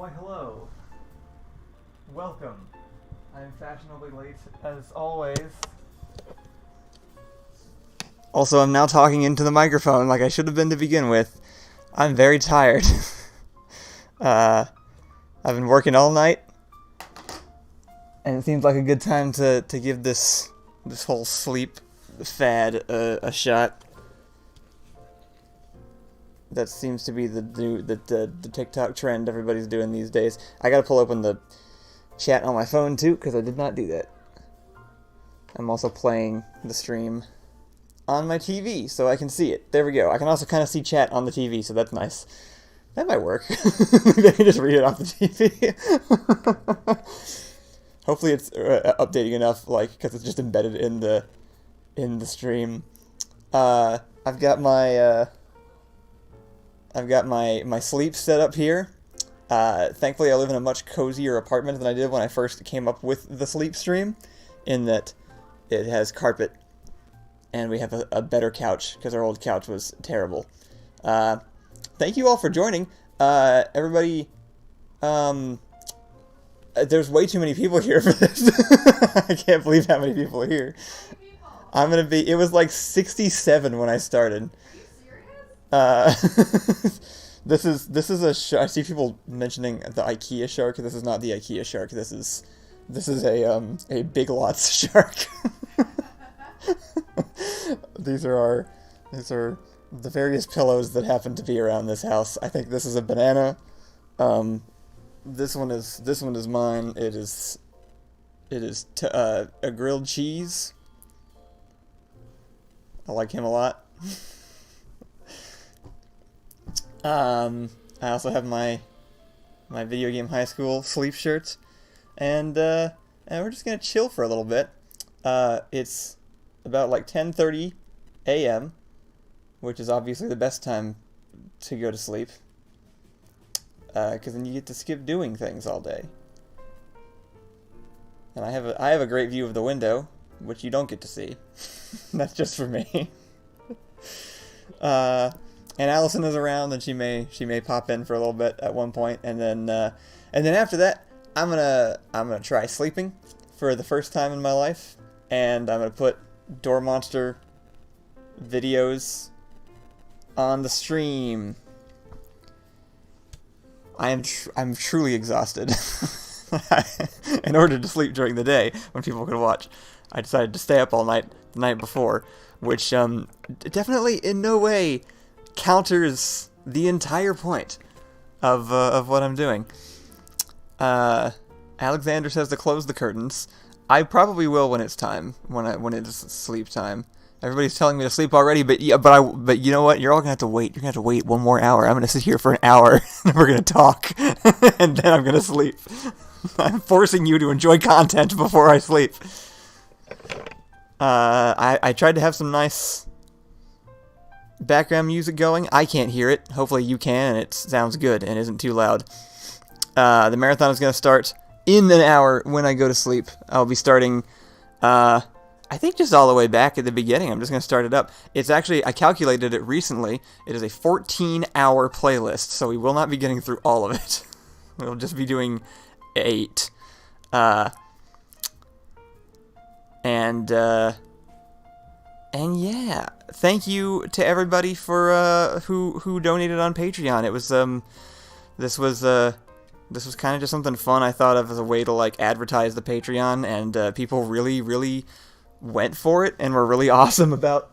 Why, hello. Welcome. I'm fashionably late, as always. Also, I'm now talking into the microphone like I should have been to begin with. I'm very tired. I've been working all night, and it seems like a good time to give this whole sleep fad a shot. That seems to be the TikTok trend everybody's doing these days. I gotta pull open the chat on my phone too, because I did not do that. I'm also playing the stream on my TV, so I can see it. There we go. I can also kind of see chat on the TV, so that's nice. That might work. Maybe I can just read it off the TV. Hopefully it's updating enough, like, because it's just embedded in the stream. I've got my sleep set up here. Thankfully, I live in a much cozier apartment than I did when I first came up with the sleep stream, in that it has carpet, and we have a better couch, because our old couch was terrible. Thank you all for joining. Everybody, there's way too many people here for this. I can't believe how many people are here. It was like 67 when I started. This is a shark. I see people mentioning the IKEA shark. This is not the IKEA shark. This is a Big Lots shark. These are the various pillows that happen to be around this house. I think this is a banana. This one is mine. It is a grilled cheese. I like him a lot. I also have my video game high school sleep shirt, and we're just gonna chill for a little bit. It's about like 10:30 a.m., which is obviously the best time to go to sleep, because then you get to skip doing things all day. And I have a great view of the window, which you don't get to see. That's just for me. And Allison is around, and she may pop in for a little bit at one point, and then after that, I'm gonna try sleeping for the first time in my life, and I'm gonna put Door Monster videos on the stream. I'm truly exhausted. In order to sleep during the day when people could watch, I decided to stay up all night the night before, which definitely in no way counters the entire point of what I'm doing. Alexander says to close the curtains. I probably will when it's time, when it's sleep time. Everybody's telling me to sleep already, but you know what? You're all gonna have to wait. You're gonna have to wait one more hour. I'm gonna sit here for an hour, and we're gonna talk, and then I'm gonna sleep. I'm forcing you to enjoy content before I sleep. I tried to have some nice background music going. I can't hear it. Hopefully you can, and it sounds good and isn't too loud. The marathon is going to start in an hour when I go to sleep. I'll be starting, I think just all the way back at the beginning. I'm just going to start it up. It's actually, I calculated it recently. It is a 14-hour playlist, so we will not be getting through all of it. We'll just be doing 8. And yeah, thank you to everybody for who donated on Patreon. It was this was kind of just something fun I thought of as a way to like advertise the Patreon, and people really went for it and were really awesome about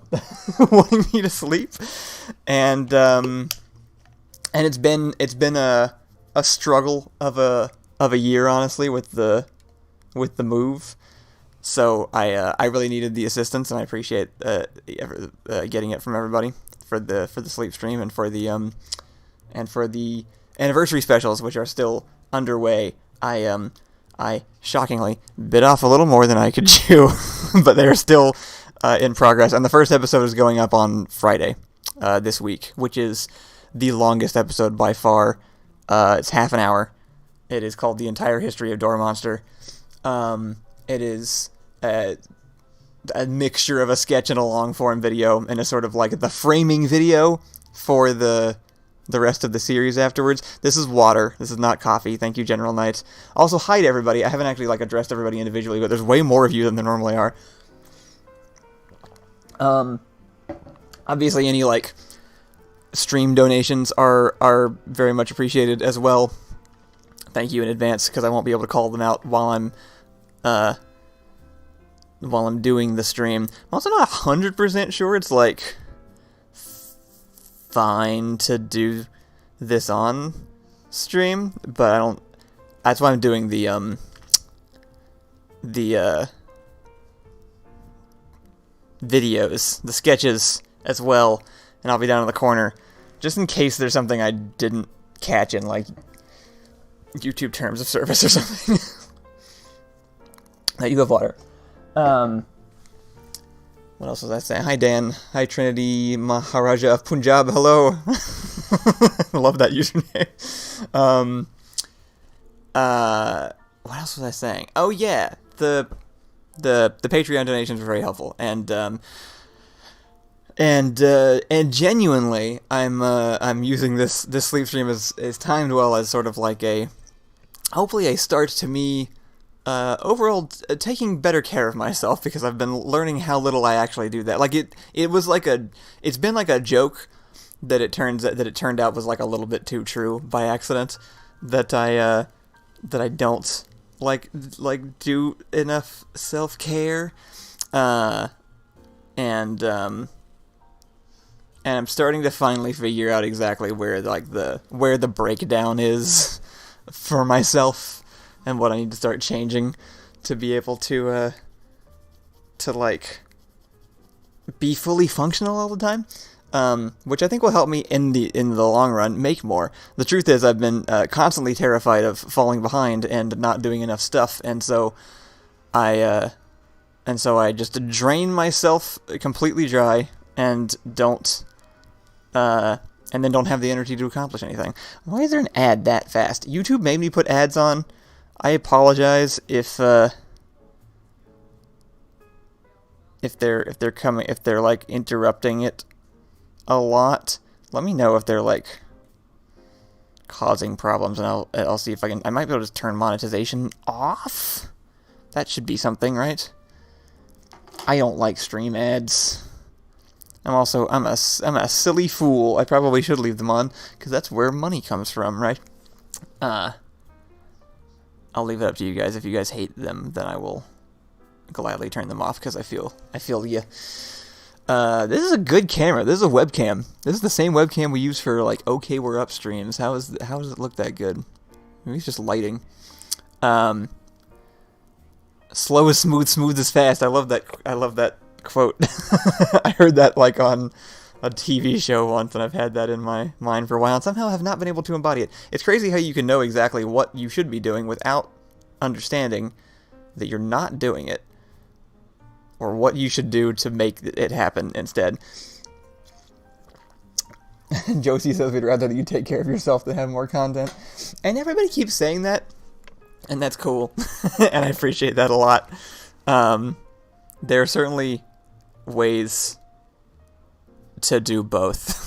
wanting me to sleep. And it's been a struggle of a year, honestly, with the move. So I really needed the assistance, and I appreciate getting it from everybody for the sleep stream and for the anniversary specials, which are still underway. I shockingly bit off a little more than I could chew, but they are still in progress. And the first episode is going up on Friday this week, which is the longest episode by far. It's half an hour. It is called The Entire History of Door Monster. It is a mixture of a sketch and a long-form video, and a sort of like the framing video for the the rest of the series afterwards. This is water. This is not coffee. Thank you, General Knight. Also, hi to everybody. I haven't actually like addressed everybody individually, but there's way more of you than there normally are. Obviously, any like stream donations are very much appreciated as well. Thank you in advance, because I won't be able to call them out while I'm doing the stream. I'm also not 100% sure it's like fine to do this on stream, but I don't. That's why I'm doing the videos, the sketches as well, and I'll be down in the corner just in case there's something I didn't catch in like YouTube terms of service or something. Now you have water. What else was I saying? Hi Dan. Hi Trinity Maharaja of Punjab. Hello. Love that username. What else was I saying? Oh yeah, the Patreon donations were very helpful, and genuinely, I'm using this sleep stream as timed well as sort of like hopefully a start to me overall taking better care of myself, because I've been learning how little I actually do that. Like it's been like a joke that it turned out was like a little bit too true by accident, that I don't like do enough self-care, and I'm starting to finally figure out exactly where the breakdown is for myself, and what I need to start changing to be able to like be fully functional all the time, which I think will help me in the long run make more. The truth is, I've been constantly terrified of falling behind and not doing enough stuff, and so I just drain myself completely dry and don't then don't have the energy to accomplish anything. Why is there an ad that fast? YouTube made me put ads on. I apologize if they're like interrupting it a lot. Let me know if they're like causing problems, and I'll see if I might be able to turn monetization off. That should be something, right? I don't like stream ads. I'm a silly fool. I probably should leave them on, because that's where money comes from, right? I'll leave it up to you guys. If you guys hate them, then I will gladly turn them off, because I feel you. This is a good camera. This is a webcam. This is the same webcam we use for like OK We're Up streams. How does it look that good? Maybe it's just lighting. Slow is smooth, smooth is fast. I love that quote. I heard that like on a TV show once, and I've had that in my mind for a while, and somehow have not been able to embody it. It's crazy how you can know exactly what you should be doing without understanding that you're not doing it, or what you should do to make it happen instead. Josie says we'd rather that you take care of yourself than have more content. And everybody keeps saying that, and that's cool. And I appreciate that a lot. There are certainly ways to do both.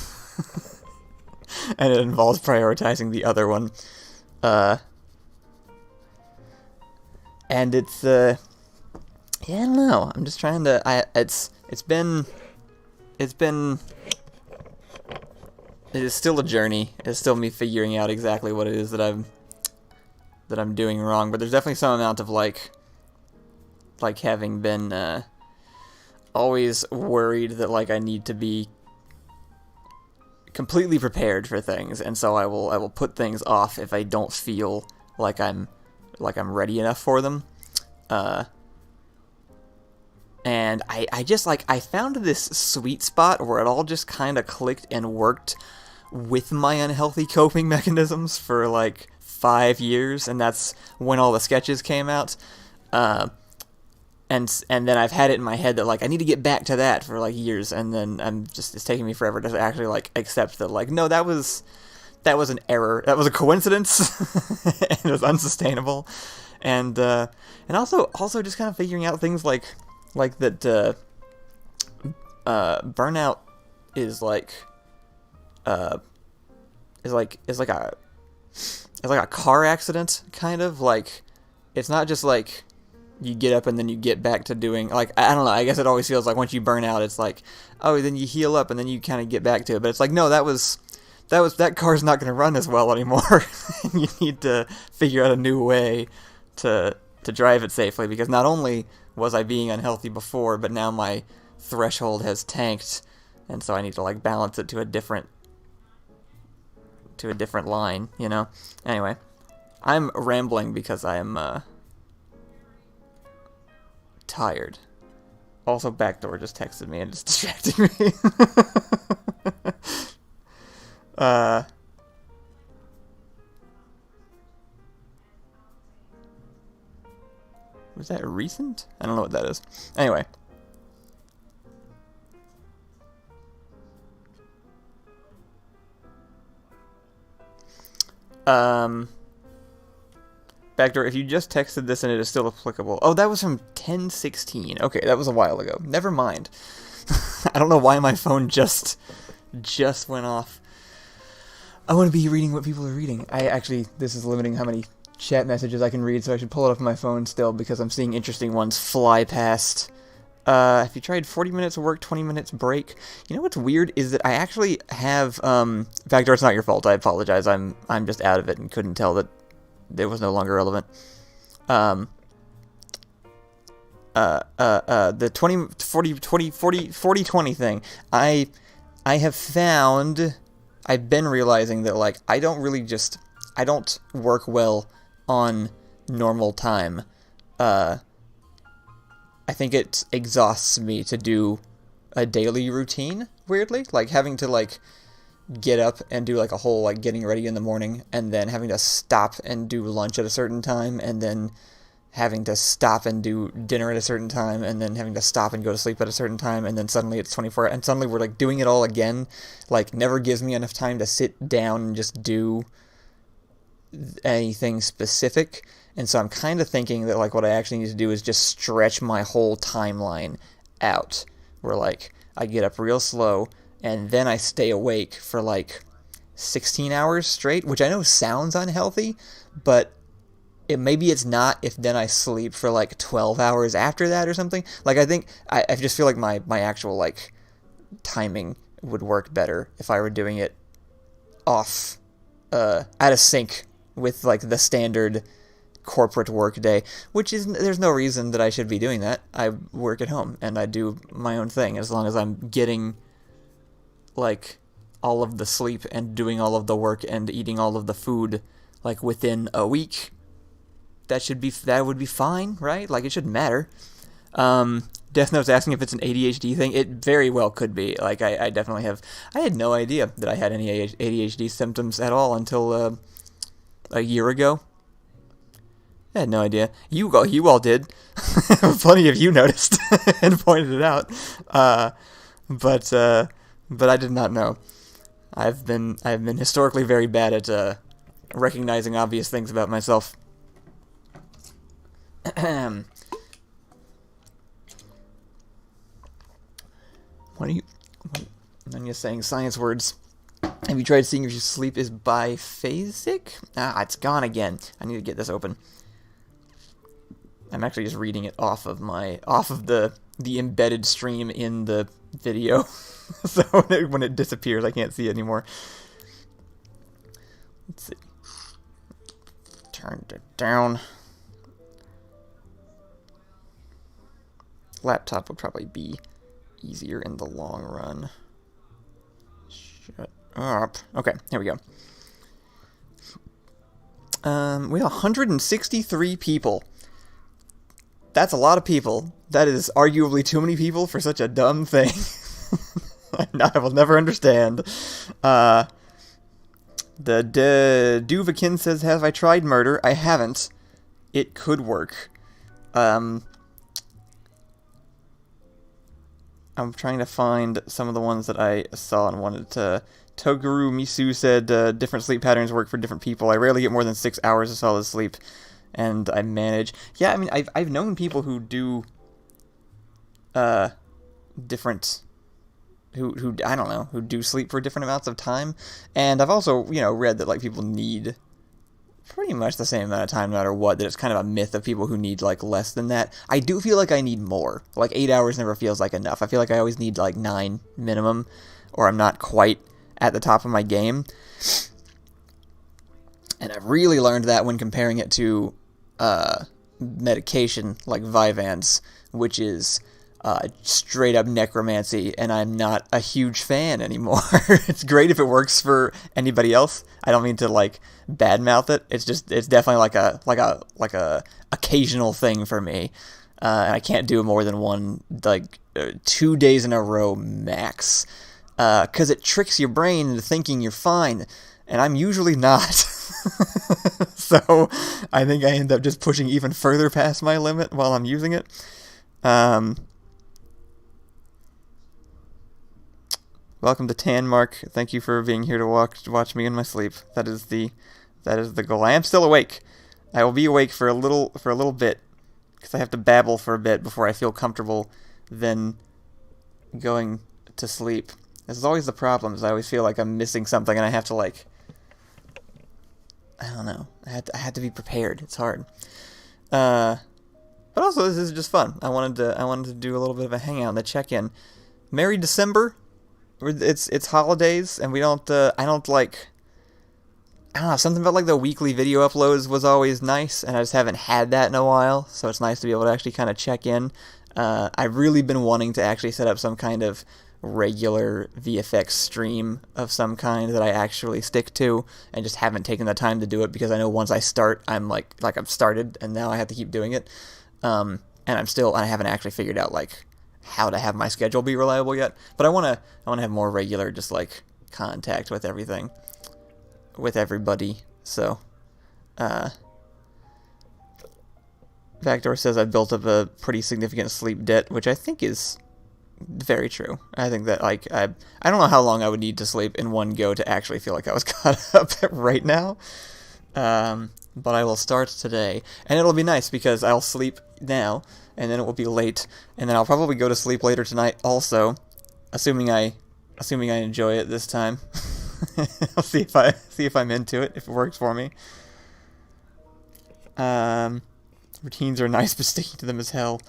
And it involves prioritizing the other one. And it's, yeah, I don't know. I'm just trying to, it is still a journey. It's still me figuring out exactly what it is that I'm doing wrong, but there's definitely some amount of like having been always worried that like I need to be completely prepared for things, and so I will put things off if I don't feel like I'm ready enough for them. And I just like, I found this sweet spot where it all just kind of clicked and worked with my unhealthy coping mechanisms for like 5 years, and that's when all the sketches came out. And then I've had it in my head that like I need to get back to that for like years, and then it's taking me forever to actually like accept that like, no, that was an error, that was a coincidence, and it was unsustainable, and also just kind of figuring out things like that burnout is like it's like a car accident, kind of. Like, it's not just like you get up and then you get back to doing, like, I don't know, I guess it always feels like once you burn out, it's like, oh, then you heal up and then you kind of get back to it. But it's like, no, that car's not going to run as well anymore. You need to figure out a new way to drive it safely, because not only was I being unhealthy before, but now my threshold has tanked, and so I need to, like, balance it to a different line, you know? Anyway, I'm rambling because I am tired. Also, Backdoor just texted me and it's distracting me. Was that recent? I don't know what that is. Anyway. Backdoor, if you just texted this and it is still applicable. Oh, that was from 10/16. Okay, that was a while ago. Never mind. I don't know why my phone just went off. I want to be reading what people are reading. This is limiting how many chat messages I can read, so I should pull it off my phone still, because I'm seeing interesting ones fly past. If you tried 40 minutes of work, 20 minutes break. You know what's weird is that I actually have, Backdoor, it's not your fault, I apologize. I'm just out of it and couldn't tell that it was no longer relevant. The 40-20 thing. I have found, I've been realizing that, like, I don't work well on normal time. I think it exhausts me to do a daily routine, weirdly. Like, having to, like, get up and do, like, a whole, like, getting ready in the morning, and then having to stop and do lunch at a certain time, and then having to stop and do dinner at a certain time, and then having to stop and go to sleep at a certain time, and then suddenly it's 24, and suddenly we're, like, doing it all again, like, never gives me enough time to sit down and just do anything specific. And so I'm kind of thinking that, like, what I actually need to do is just stretch my whole timeline out, where, like, I get up real slow, and then I stay awake for, like, 16 hours straight, which I know sounds unhealthy, but maybe it's not if then I sleep for, like, 12 hours after that or something. Like, I just feel like my actual, like, timing would work better if I were doing it off, out of sync with, like, the standard corporate work day, which is, there's no reason that I should be doing that. I work at home, and I do my own thing, as long as I'm getting, like, all of the sleep and doing all of the work and eating all of the food, like, within a week. That would be fine, right? Like, it shouldn't matter. Death Note's asking if it's an ADHD thing. It very well could be. Like, I definitely have, I had no idea that I had any ADHD symptoms at all until, a year ago. I had no idea. You all did. Plenty of you noticed and pointed it out. But I did not know. I've been historically very bad at recognizing obvious things about myself. When you're saying science words, have you tried seeing if your sleep is biphasic? Ah, it's gone again. I need to get this open. I'm actually just reading it off of the embedded stream in the video. So when it disappears, I can't see it anymore. Let's see. Turned it down. Laptop would probably be easier in the long run. Shut up. Okay, here we go. We have 163 people. That's a lot of people. That is arguably too many people for such a dumb thing. I will never understand. The Duvakin says, have I tried murder? I haven't. It could work. I'm trying to find some of the ones that I saw and wanted to... Toguru Misu said, different sleep patterns work for different people. I rarely get more than 6 hours of solid sleep, and I manage... Yeah, I mean, I've known people who do, different who I don't know, who do sleep for different amounts of time. And I've also, read that like people need pretty much the same amount of time no matter what, that it's kind of a myth of people who need like less than that. I do feel like I need more. Like 8 hours never feels like enough. I feel like I always need like 9 minimum, or I'm not quite at the top of my game. And I've really learned that when comparing it to medication like Vyvanse, which is straight up necromancy, and I'm not a huge fan anymore. It's great if it works for anybody else. I don't mean to like badmouth it. It's definitely like a occasional thing for me. And I can't do more than one, 2 days in a row max, because it tricks your brain into thinking you're fine, and I'm usually not. So I think I end up just pushing even further past my limit while I'm using it. Welcome to Tanmark. Thank you for being here to watch me in my sleep. That is the goal. I am still awake. I will be awake for a little bit, because I have to babble for a bit before I feel comfortable then going to sleep. This is always the problem, is I always feel like I'm missing something, and I have to like, I don't know. I had to be prepared. It's hard. But also this is just fun. I wanted to do a little bit of a hangout and a check-in. Merry December. It's holidays, and we don't. I don't know, something about like the weekly video uploads was always nice, and I just haven't had that in a while. So it's nice to be able to actually kind of check in. I've really been wanting to actually set up some kind of regular VFX stream of some kind that I actually stick to, and just haven't taken the time to do it, because I know once I start, I'm like I've started, and now I have to keep doing it. And I haven't actually figured out like how to have my schedule be reliable yet. But I wanna have more regular just like contact with everybody. So Backdoor says I built up a pretty significant sleep debt, which I think is very true. I think that like I don't know how long I would need to sleep in one go to actually feel like I was caught up right now. But I will start today, and it'll be nice because I'll sleep now, and then it will be late, and then I'll probably go to sleep later tonight also, assuming I enjoy it this time. I'll see if I'm into it, if it works for me. Routines are nice, but sticking to them is hell.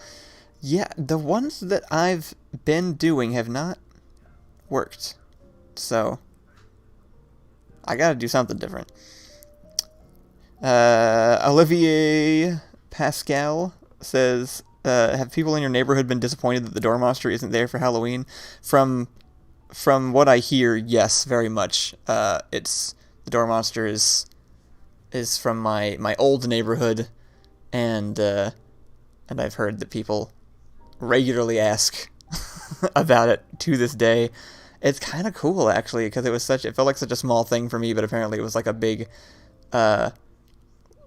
Yeah, the ones that I've been doing have not worked, so I gotta do something different. Olivier Pascal says, have people in your neighborhood been disappointed that the door monster isn't there for Halloween? From what I hear, yes, very much. The door monster is from my old neighborhood, and I've heard that people regularly ask about it to this day. It's kind of cool, actually, because it felt like such a small thing for me, but apparently it was like a big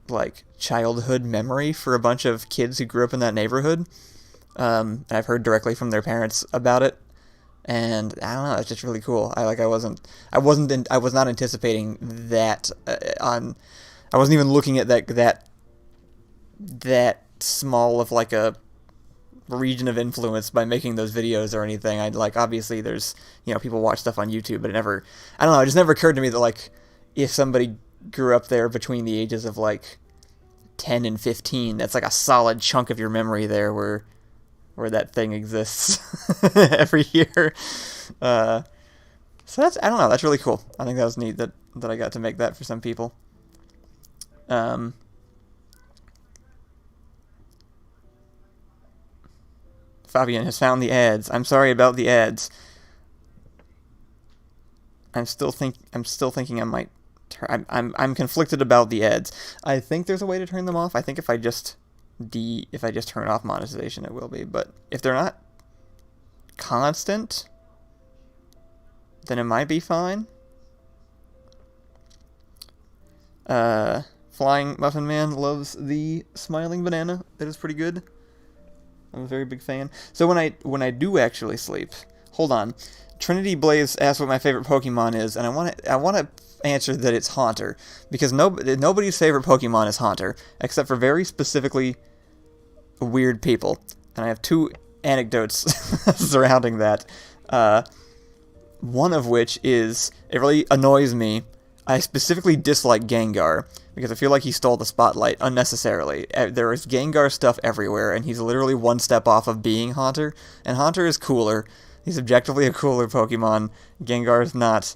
like childhood memory for a bunch of kids who grew up in that neighborhood. I've heard directly from their parents about it, and I don't know, it's just really cool. I was not anticipating that. I wasn't even looking at that small of like a region of influence by making those videos or anything. Obviously there's, people watch stuff on YouTube, but it just never occurred to me that like if somebody grew up there between the ages of like 10 and 15, that's like a solid chunk of your memory there where that thing exists every year. So that's, I don't know, that's really cool. I think that was neat that I got to make that for some people. Fabian has found the ads. I'm sorry about the ads. I'm still thinking I might. I'm conflicted about the ads. I think there's a way to turn them off. I think if I just turn off monetization, it will be. But if they're not constant, then it might be fine. Flying Muffin Man loves the smiling banana. That is pretty good. I'm a very big fan. So when I do actually sleep, hold on. Trinity Blaze asked what my favorite Pokemon is, and I want to answer that it's Haunter, because nobody's favorite Pokemon is Haunter, except for very specifically weird people. And I have two anecdotes surrounding that. One of which is, it really annoys me. I specifically dislike Gengar, because I feel like he stole the spotlight unnecessarily. There is Gengar stuff everywhere, and he's literally one step off of being Haunter, and Haunter is cooler. He's objectively a cooler Pokemon. Gengar is not.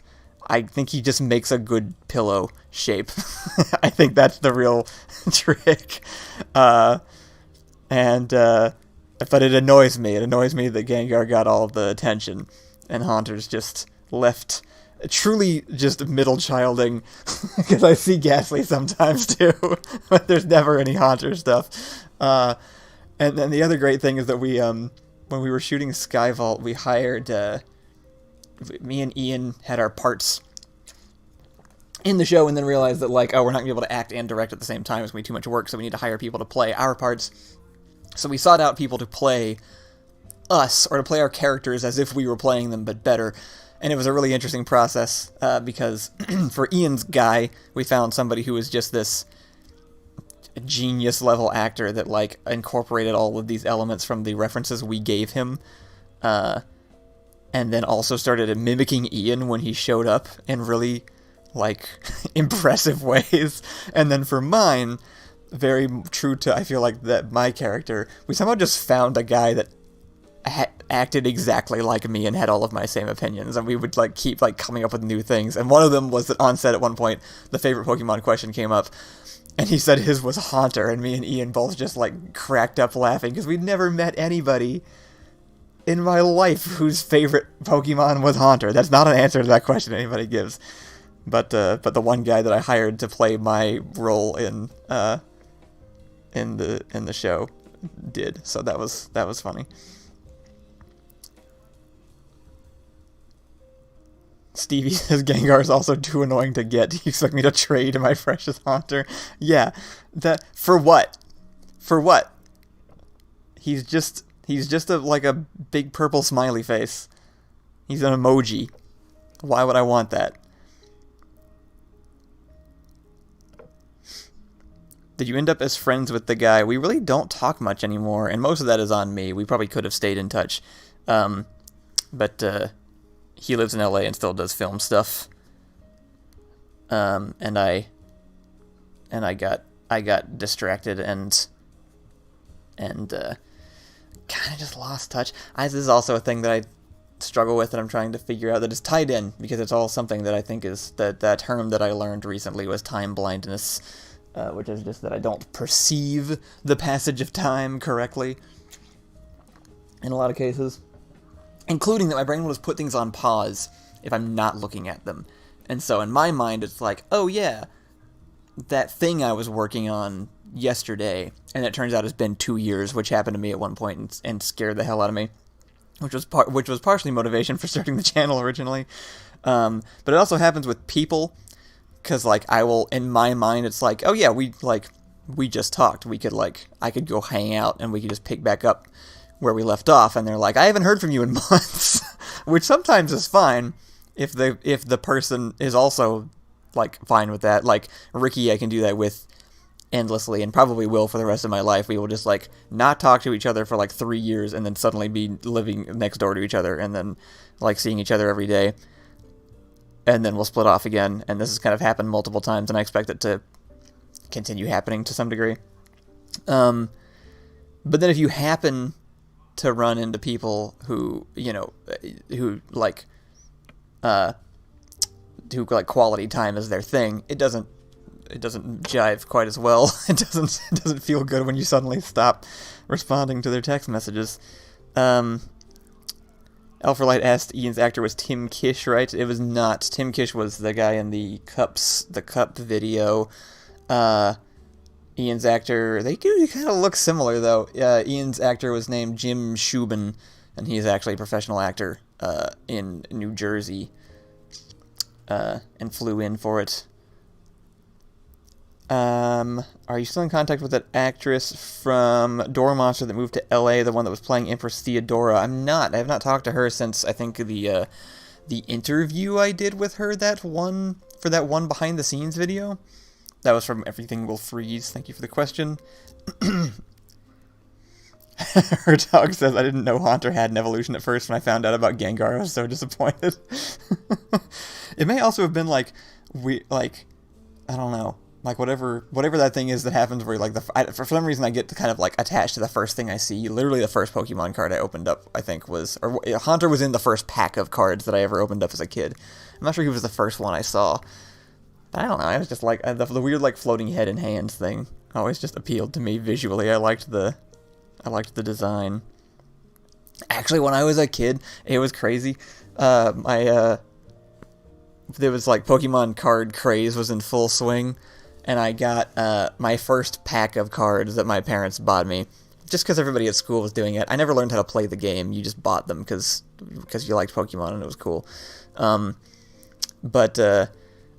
I think he just makes a good pillow shape. I think that's the real trick. But it annoys me. It annoys me that Gengar got all of the attention, and Haunter's just left truly just middle childing, because I see Ghastly sometimes too, but there's never any Haunter stuff. And then the other great thing is that we, when we were shooting Skyvault, we hired, me and Ian had our parts in the show, and then realized that, like, oh, we're not going to be able to act and direct at the same time, it's going to be too much work, so we need to hire people to play our parts. So we sought out people to play us, or to play our characters as if we were playing them, but better. And it was a really interesting process, because for Ian's guy, we found somebody who was just this genius-level actor that, like, incorporated all of these elements from the references we gave him, and then also started mimicking Ian when he showed up in really, like, impressive ways. And then for mine, very true to, I feel like, that my character, we somehow just found a guy that acted exactly like me and had all of my same opinions, and we would, like, keep, like, coming up with new things. And one of them was that on set at one point, the favorite Pokemon question came up, and he said his was Haunter, and me and Ian both just, like, cracked up laughing, because we'd never met anybody in my life whose favorite Pokemon was Haunter. That's not an answer to that question anybody gives. But the one guy that I hired to play my role in the show did, so that was funny. Stevie says Gengar is also too annoying to get. Do you expect me to trade my precious Haunter? Yeah. That for what? For what? He's just like a big purple smiley face. He's an emoji. Why would I want that? Did you end up as friends with the guy? We really don't talk much anymore, and most of that is on me. We probably could have stayed in touch. But he lives in LA and still does film stuff. And I got distracted and kind of just lost touch. This is also a thing that I struggle with, that I'm trying to figure out, that is tied in, because it's all something that I think is that term that I learned recently was time blindness, which is just that I don't perceive the passage of time correctly in a lot of cases. Including that my brain will just put things on pause if I'm not looking at them. And so in my mind, it's like, oh yeah, that thing I was working on yesterday, and it turns out it's been 2 years, which happened to me at one point and scared the hell out of me, which was partially motivation for starting the channel originally. But it also happens with people, because, like, I will, in my mind, it's like, oh yeah, we just talked. I could go hang out, and we could just pick back up where we left off, and they're like, I haven't heard from you in months, which sometimes is fine if the person is also, like, fine with that. Like Ricky, I can do that with endlessly, and probably will for the rest of my life. We will just, like, not talk to each other for like 3 years, and then suddenly be living next door to each other, and then, like, seeing each other every day, and then we'll split off again. And this has kind of happened multiple times, and I expect it to continue happening to some degree. But then if you happen to run into people who, you know, who quality time is their thing, it doesn't jive quite as well. It doesn't feel good when you suddenly stop responding to their text messages. Alphalite asked, Ian's actor was Tim Kish, right? It was not. Tim Kish was the guy in the cup video. Ian's actor, they do kind of look similar, though. Ian's actor was named Jim Shubin, and he's actually a professional actor in New Jersey, and flew in for it. Are you still in contact with that actress from Door Monster that moved to LA, the one that was playing Empress Theodora? I'm not. I have not talked to her since, I think, the interview I did with her, for that one behind-the-scenes video. That was from Everything Will Freeze. Thank you for the question. Her dog says, I didn't know Haunter had an evolution at first. When I found out about Gengar, I was so disappointed. It may also have been like, I don't know, like whatever that thing is that happens where like for some reason I get to kind of like attached to the first thing I see. Literally the first Pokemon card I opened up, I think Haunter was in the first pack of cards that I ever opened up as a kid. I'm not sure he was the first one I saw. But I don't know, I was just like, the weird like floating head and hands thing always just appealed to me visually. I liked the design. Actually, when I was a kid, it was crazy. There was like Pokemon card craze was in full swing, and I got my first pack of cards that my parents bought me, just because everybody at school was doing it. I never learned how to play the game. You just bought them because you liked Pokemon and it was cool. But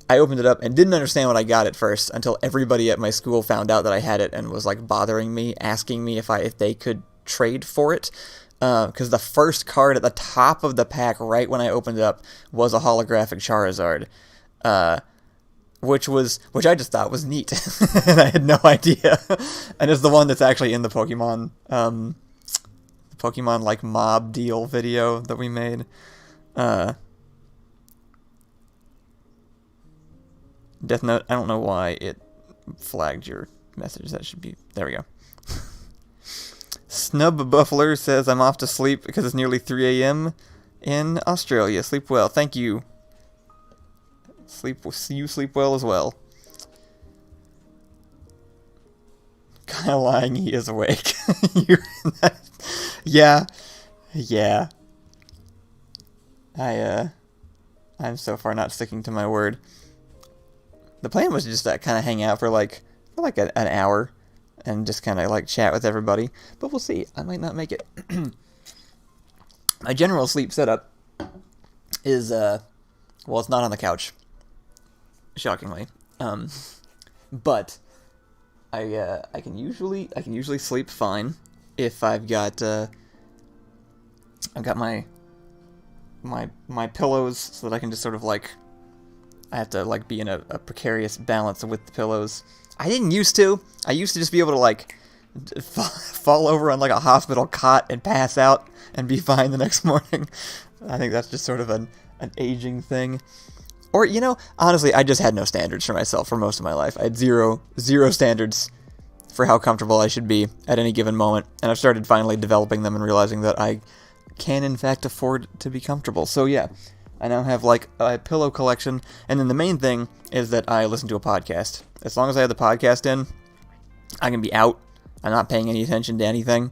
I opened it up and didn't understand what I got at first until everybody at my school found out that I had it and was like bothering me, asking me if they could trade for it. Because the first card at the top of the pack, right when I opened it up, was a holographic Charizard, which I just thought was neat, and I had no idea. And it's the one that's actually in the Pokemon like mob deal video that we made. Death Note, I don't know why it flagged your message. That should be... There we go. Snub Buffler says, I'm off to sleep because it's nearly 3 a.m. in Australia. Sleep well. Thank you. You sleep well as well. Kind of lying, he is awake. Yeah. I'm so far not sticking to my word. The plan was just to kind of hang out for like an hour and just kind of like chat with everybody, but we'll see. I might not make it. My general sleep setup is well, it's not on the couch, shockingly. But I can usually sleep fine if I've got my pillows so that I can just sort of like, I have to like be in a precarious balance with the pillows. I didn't used to. I used to just be able to like fall over on like a hospital cot and pass out and be fine the next morning. I think that's just sort of an aging thing. Or, you know, honestly, I just had no standards for myself for most of my life. I had zero standards for how comfortable I should be at any given moment. And I've started finally developing them and realizing that I can, in fact, afford to be comfortable. So, yeah, I now have, like, a pillow collection. And then the main thing is that I listen to a podcast. As long as I have the podcast in, I can be out. I'm not paying any attention to anything.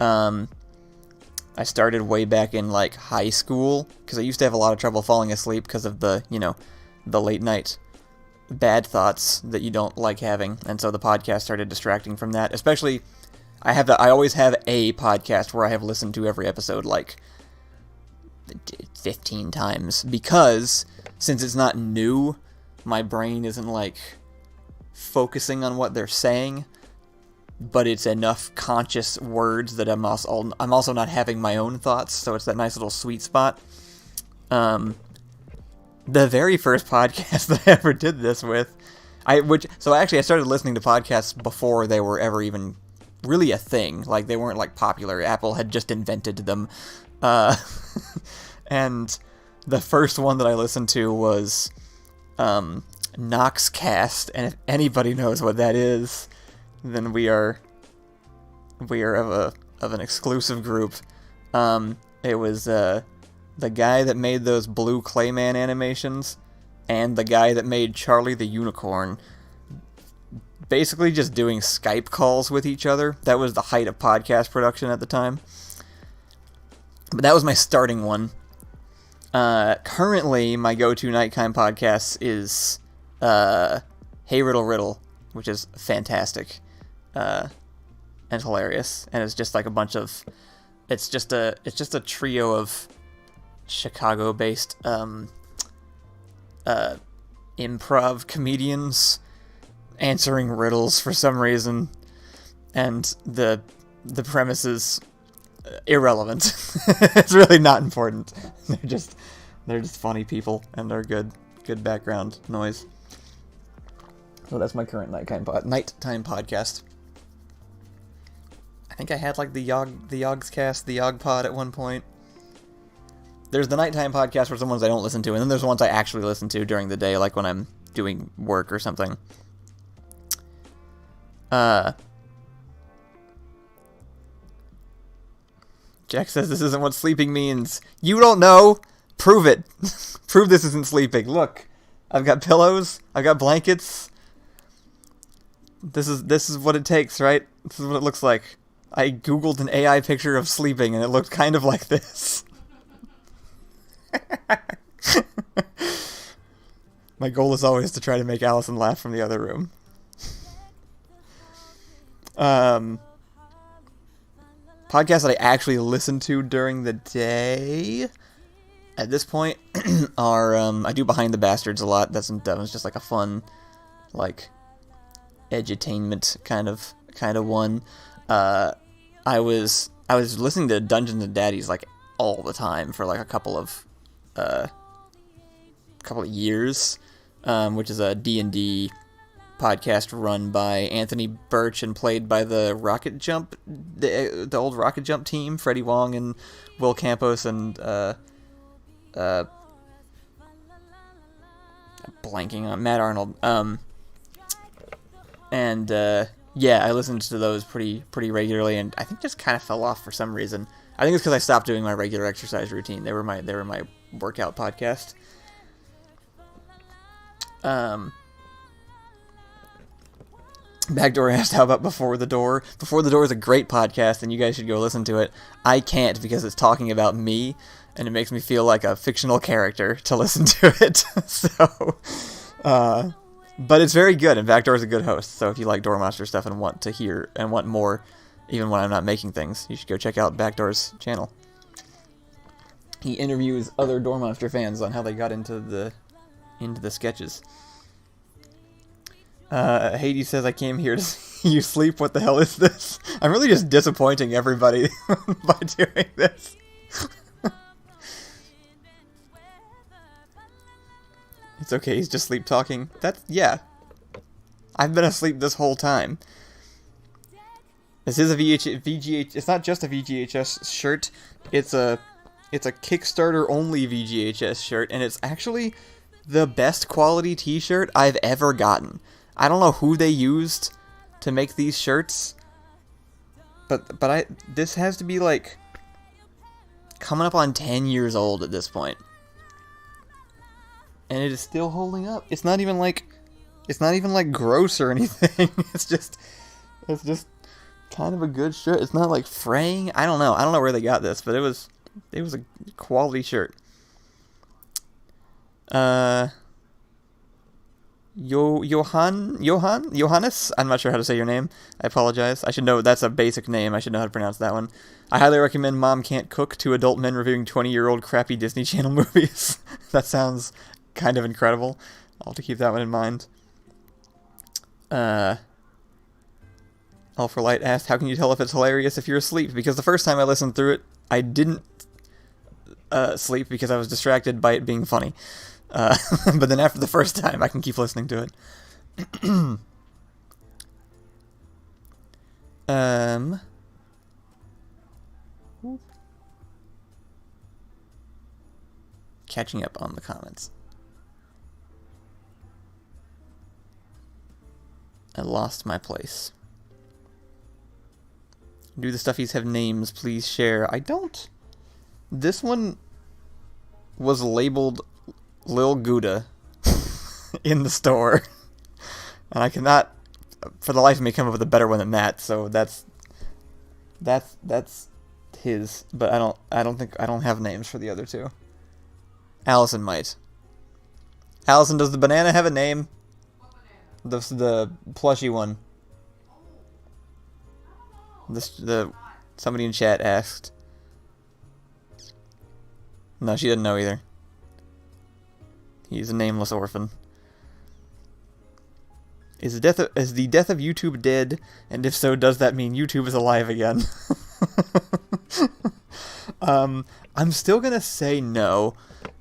I started way back in, like, high school, because I used to have a lot of trouble falling asleep because of the, you know, the late night bad thoughts that you don't like having, and so the podcast started distracting from that. Especially, I always have a podcast where I have listened to every episode, like, 15 times, because, since it's not new, my brain isn't, like, focusing on what they're saying, but it's enough conscious words that I'm also not having my own thoughts, so it's that nice little sweet spot. The very first podcast that I ever did this with, I started listening to podcasts before they were ever even really a thing. Like, they weren't, like, popular. Apple had just invented them. And the first one that I listened to was Noxcast, and if anybody knows what that is, then we are of an exclusive group. It was the guy that made those blue Clayman animations and the guy that made Charlie the Unicorn basically just doing Skype calls with each other. That was the height of podcast production at the time. But that was my starting one. Currently, my go-to nighttime podcast is Hey Riddle Riddle, which is fantastic. And hilarious, and it's just like a bunch of, it's just a trio of Chicago-based improv comedians answering riddles for some reason, and the premise is irrelevant. It's really not important. They're just funny people, and they're good background noise. So that's my current nighttime podcast. think I had like the Yogscast, the Yogpod at one point. There's the nighttime podcast, where some ones I don't listen to, and then there's the ones I actually listen to during the day, like when I'm doing work or something. Jack says this isn't what sleeping means. You don't know. Prove it. Prove this isn't sleeping. Look, I've got pillows. I've got blankets. This is what it takes, right? This is what it looks like. I googled an AI picture of sleeping, and it looked kind of like this. My goal is always to try to make Allison laugh from the other room. Podcasts that I actually listen to during the day at this point are I do Behind the Bastards a lot. That was just like a fun, like, edutainment kind of one. I was listening to Dungeons and Daddies like all the time for like a couple of years, which is a D&D podcast run by Anthony Birch and played by the Rocket Jump, the old Rocket Jump team, Freddie Wong and Will Campos and blanking on Matt Arnold. Yeah, I listened to those pretty regularly, and I think just kind of fell off for some reason. I think it's because I stopped doing my regular exercise routine. They were my workout podcast. Backdoor asked, how about Before the Door? Before the Door is a great podcast, and you guys should go listen to it. I can't, because it's talking about me, and it makes me feel like a fictional character to listen to it. But it's very good, and Backdoor is a good host, so if you like Doormaster stuff and want to hear, and want more, even when I'm not making things, you should go check out Backdoor's channel. He interviews other Doormaster fans on how they got into the sketches. Hades says, I came here to see you sleep. What the hell is this? I'm really just disappointing everybody by doing this. It's okay, he's just sleep talking. Yeah. I've been asleep this whole time. This is a VGH. It's not just a VGHS shirt. It's a Kickstarter only VGHS shirt, and it's actually the best quality t-shirt I've ever gotten. I don't know who they used to make these shirts, but this has to be like coming up on 10 years old at this point. And it is still holding up. It's not even like gross or anything. It's just kind of a good shirt. It's not like fraying. I don't know where they got this, but it was a quality shirt. Johannes? I'm not sure how to say your name. I apologize. I should know that's a basic name. I should know how to pronounce that one. I highly recommend Mom Can't Cook to adult men reviewing 20-year-old crappy Disney Channel movies. That sounds kind of incredible. I'll have to keep that one in mind. All for Light asked, how can you tell if it's hilarious if you're asleep? Because the first time I listened through it, I didn't sleep because I was distracted by it being funny. But then after the first time, I can keep listening to it. Catching up on the comments. I lost my place. Do the stuffies have names? Please share. I don't. This one was labeled Lil Gouda in the store, and I cannot, for the life of me, come up with a better one than that. So that's his. But I don't have names for the other two. Allison might. Allison, does the banana have a name? What banana? The plushy one. Somebody in chat asked. No, she didn't know either. He's a nameless orphan. Is the death of YouTube dead? And if so, does that mean YouTube is alive again? I'm still gonna say no,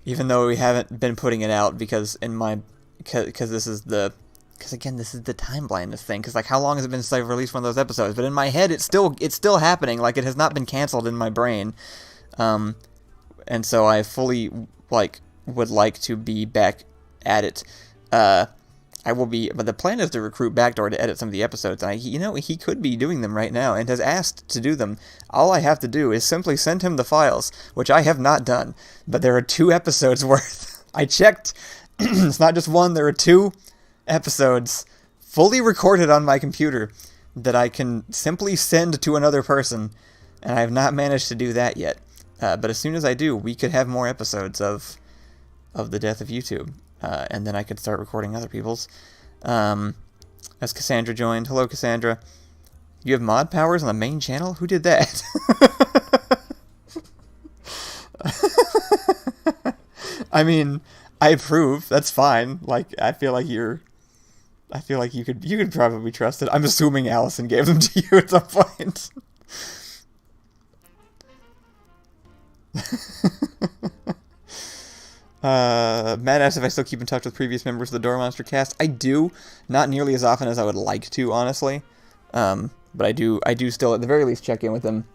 even though we haven't been putting it out because this is the because again, this is the time blindness thing. Because like, how long has it been since I've released one of those episodes? But in my head, it's still happening. Like, it has not been canceled in my brain. And so I fully like would like to be back at it. I will be, but the plan is to recruit Backdoor to edit some of the episodes, and he could be doing them right now, and has asked to do them. All I have to do is simply send him the files, which I have not done, but there are 2 episodes worth. I checked, it's not just one, there are 2 episodes fully recorded on my computer that I can simply send to another person, and I have not managed to do that yet. But as soon as I do, we could have more episodes of the death of YouTube. And then I could start recording other people's. As Cassandra joined. Hello, Cassandra. You have mod powers on the main channel? Who did that? I mean, I approve. That's fine. Like, I feel like you could probably trust it. I'm assuming Allison gave them to you at some point. Matt asked if I still keep in touch with previous members of the Door Monster cast. I do, not nearly as often as I would like to, honestly. But I do still, at the very least, check in with them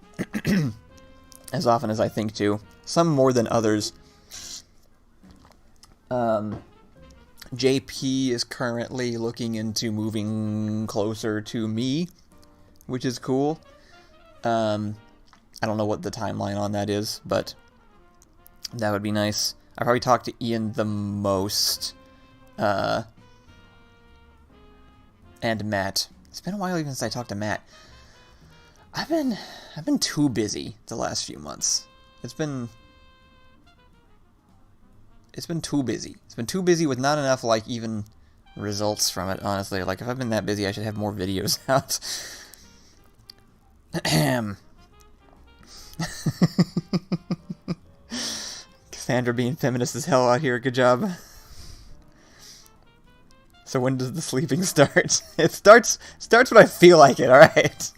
as often as I think to. Some more than others. JP is currently looking into moving closer to me, which is cool. I don't know what the timeline on that is, but that would be nice. I probably talked to Ian the most, and Matt. It's been a while even since I talked to Matt. I've been too busy the last few months. It's been too busy. It's been too busy with not enough, like, even results from it, honestly. Like, if I've been that busy, I should have more videos out. Cassandra being feminist as hell out here. Good job. So when does the sleeping start? It starts when I feel like it, alright?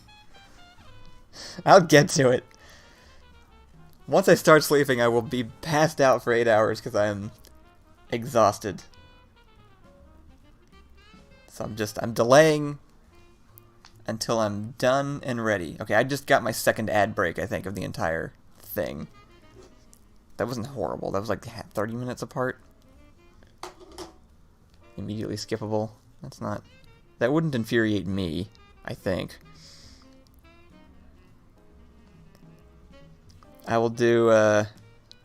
I'll get to it. Once I start sleeping, I will be passed out for 8 hours because I am exhausted. So I'm delaying until I'm done and ready. Okay, I just got my second ad break, I think, of the entire thing. That wasn't horrible. That was like 30 minutes apart. Immediately skippable. That wouldn't infuriate me, I think. I will do,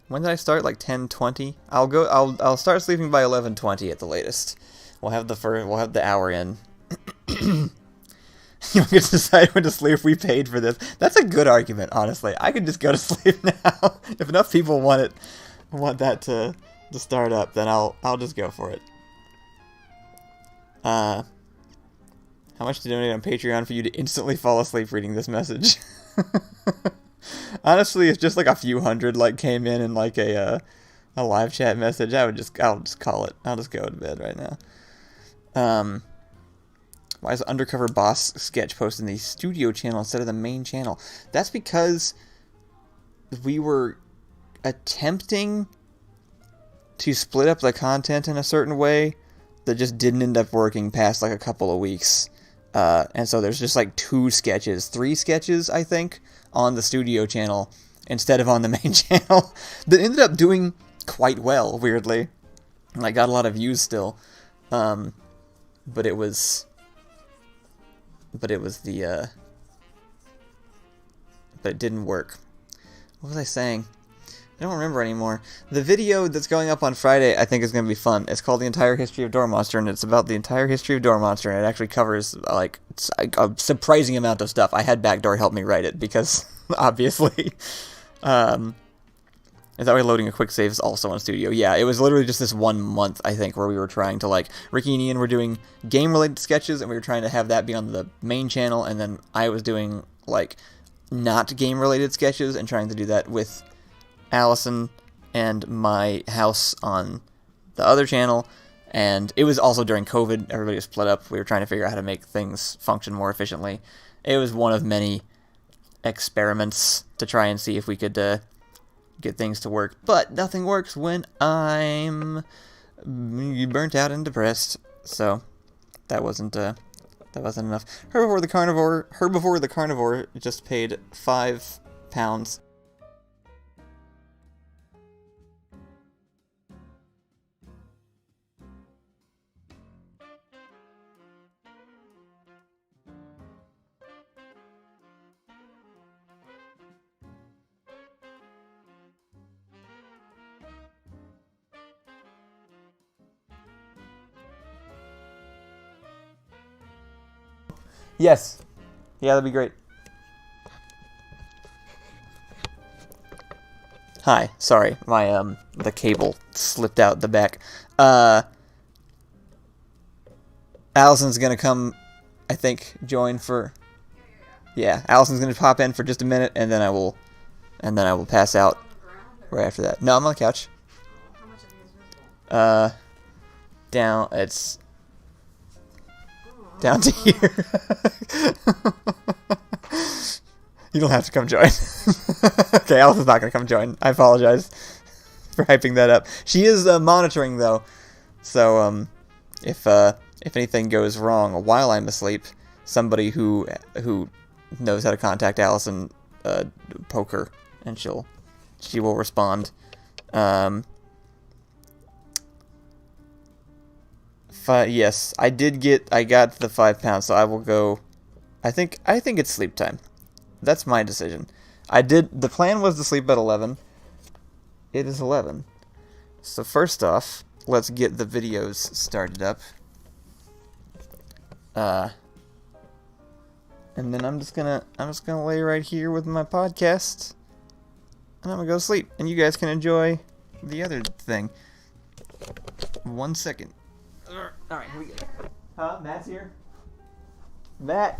when did I start? Like 10:20? I'll start sleeping by 11:20 at the latest. We'll have the hour in. You don't get to decide when to sleep. We paid for this. That's a good argument, honestly. I could just go to sleep now. If enough people want that to start up, then I'll just go for it. How much to donate on Patreon for you to instantly fall asleep reading this message? Honestly, if just like a few hundred came in like a live chat message, I'll just call it. I'll just go to bed right now. Why is the Undercover Boss sketch posted in the studio channel instead of the main channel? That's because we were attempting to split up the content in a certain way that just didn't end up working past like a couple of weeks. And so there's just like 3 sketches, I think, on the studio channel instead of on the main channel that ended up doing quite well, weirdly. And I got a lot of views still. But it was but it didn't work. What was I saying? I don't remember anymore. The video that's going up on Friday, I think, is going to be fun. It's called The Entire History of Door Monster, and it's about the entire history of Door Monster, and it actually covers, like, a surprising amount of stuff. I had Backdoor help me write it, because, obviously, is that why loading a quick save is also on Studio? Yeah, it was literally just this 1 month, I think, where we were trying to, like, Ricky and Ian were doing game-related sketches, and we were trying to have that be on the main channel, and then I was doing, like, not game-related sketches, and trying to do that with Allison and my house on the other channel. And it was also during COVID. Everybody was split up. We were trying to figure out how to make things function more efficiently. It was one of many experiments to try and see if we could get things to work. But nothing works when I'm burnt out and depressed. So that wasn't enough. Herbivore the carnivore just paid £5. Yes. Yeah, that'd be great. Hi. Sorry. My, the cable slipped out the back. Allison's gonna come, I think, join for... Yeah, Allison's gonna pop in for just a minute, and then I will pass out right after that. No, I'm on the couch. Down, it's... down to here. You don't have to come join. Okay, Allison's not going to come join. I apologize for hyping that up. She is monitoring, though. So, if anything goes wrong while I'm asleep, somebody who knows how to contact Allison, poke her, and she will respond. Yes, I got the £5, so I will go. I think it's sleep time. That's my decision. The plan was to sleep at 11. It is 11. So first off, let's get the videos started up. And then I'm just gonna lay right here with my podcast, and I'm gonna go to sleep, and you guys can enjoy the other thing. 1 second. Alright, here we go. Matt's here? Matt!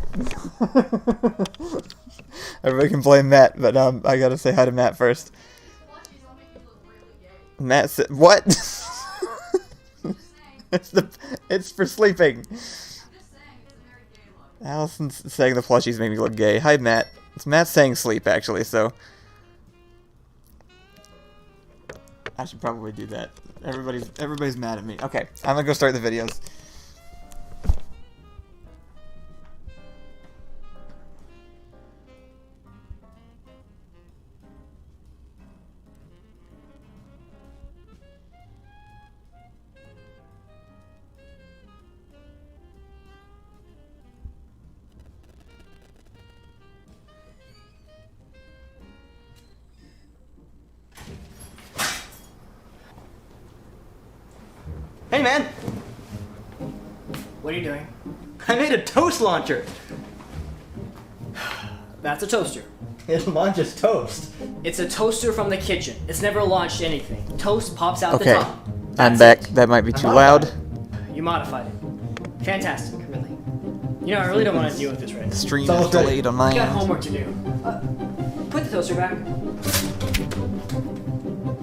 Everybody can blame Matt, but I gotta say hi to Matt first. Matt said, what? It's for sleeping. Allison's saying the plushies make me look gay. Hi, Matt. It's Matt saying sleep, actually, so... I should probably do that. Everybody's mad at me. Okay, I'm gonna go start the videos. Hey, man! What are you doing? I made a toast launcher! That's a toaster. It launches toast. It's a toaster from the kitchen. It's never launched anything. Toast pops out Okay, the top. I'm That's back. it. That might be too loud. You modified it. Fantastic, really. You know, I really don't want to deal with this right now. Stream So is good. delayed on my You got end. homework to do. Put the toaster back.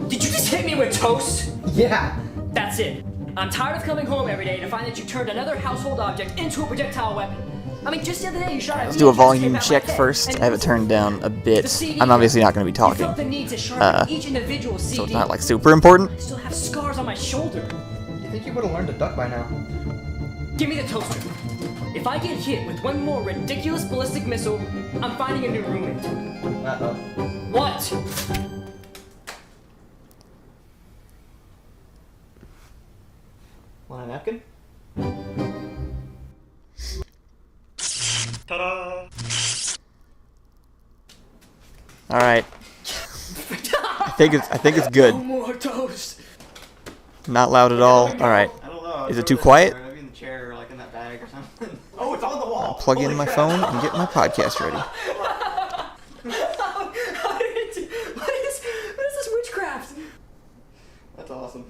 Did you just hit me with toast? Yeah! That's it. I'm tired of coming home every day to find that you turned another household object into a projectile weapon. I mean, just the other day you shot at me. Let's do a and just volume came out check my head. first. And I have it turned down a bit. the CD I'm obviously not going to be You talking, felt the need to sharpen each individual CD. so it's not like super important. I still have scars on my shoulder. You think you would have learned to duck by now? Give me the toaster. If I get hit with one more ridiculous ballistic missile, I'm finding a new roommate. Uh-oh. What? Want a napkin? Ta-da! All right. I think it's good. No more toast. Not loud at all. All right. I don't know. Is it too quiet? Maybe in the chair or like in that bag or something. Oh, it's on the wall! Plug in my phone and get my podcast ready. What is this witchcraft? That's awesome.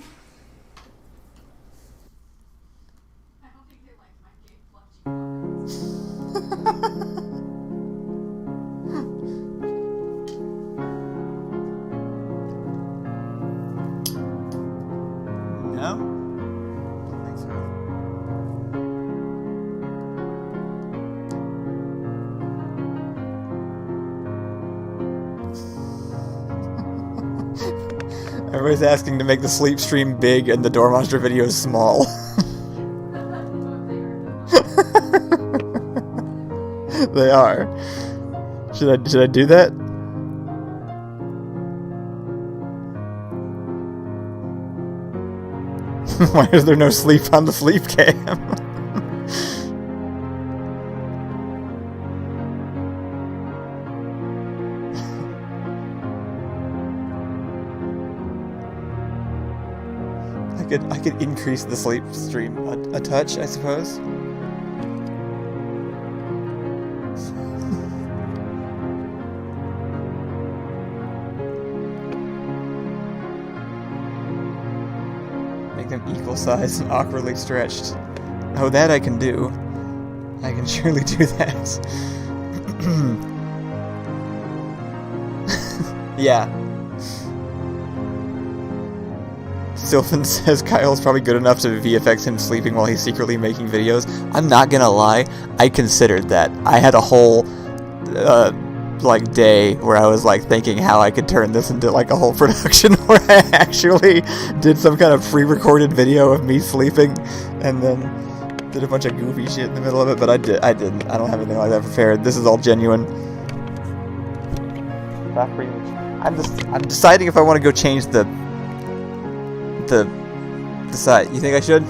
I don't think they like my gay plushie. No? Don't think so. Everybody's asking to make the sleep stream big and the door monster video small. They are. Should I do that? Why is there no sleep on the sleep cam? I could increase the sleep stream a touch, I suppose. Make them equal size and awkwardly stretched. Oh, that I can do. I can surely do that. Yeah. Sylphan says Kyle's probably good enough to VFX him sleeping while he's secretly making videos. I'm not gonna lie, I considered that. I had a whole, like, day where I was, like, thinking how I could turn this into, like, a whole production where I actually did some kind of pre-recorded video of me sleeping and then did a bunch of goofy shit in the middle of it, but I didn't. I don't have anything like that prepared. This is all genuine. I'm deciding if I want to go change the site. You think I should?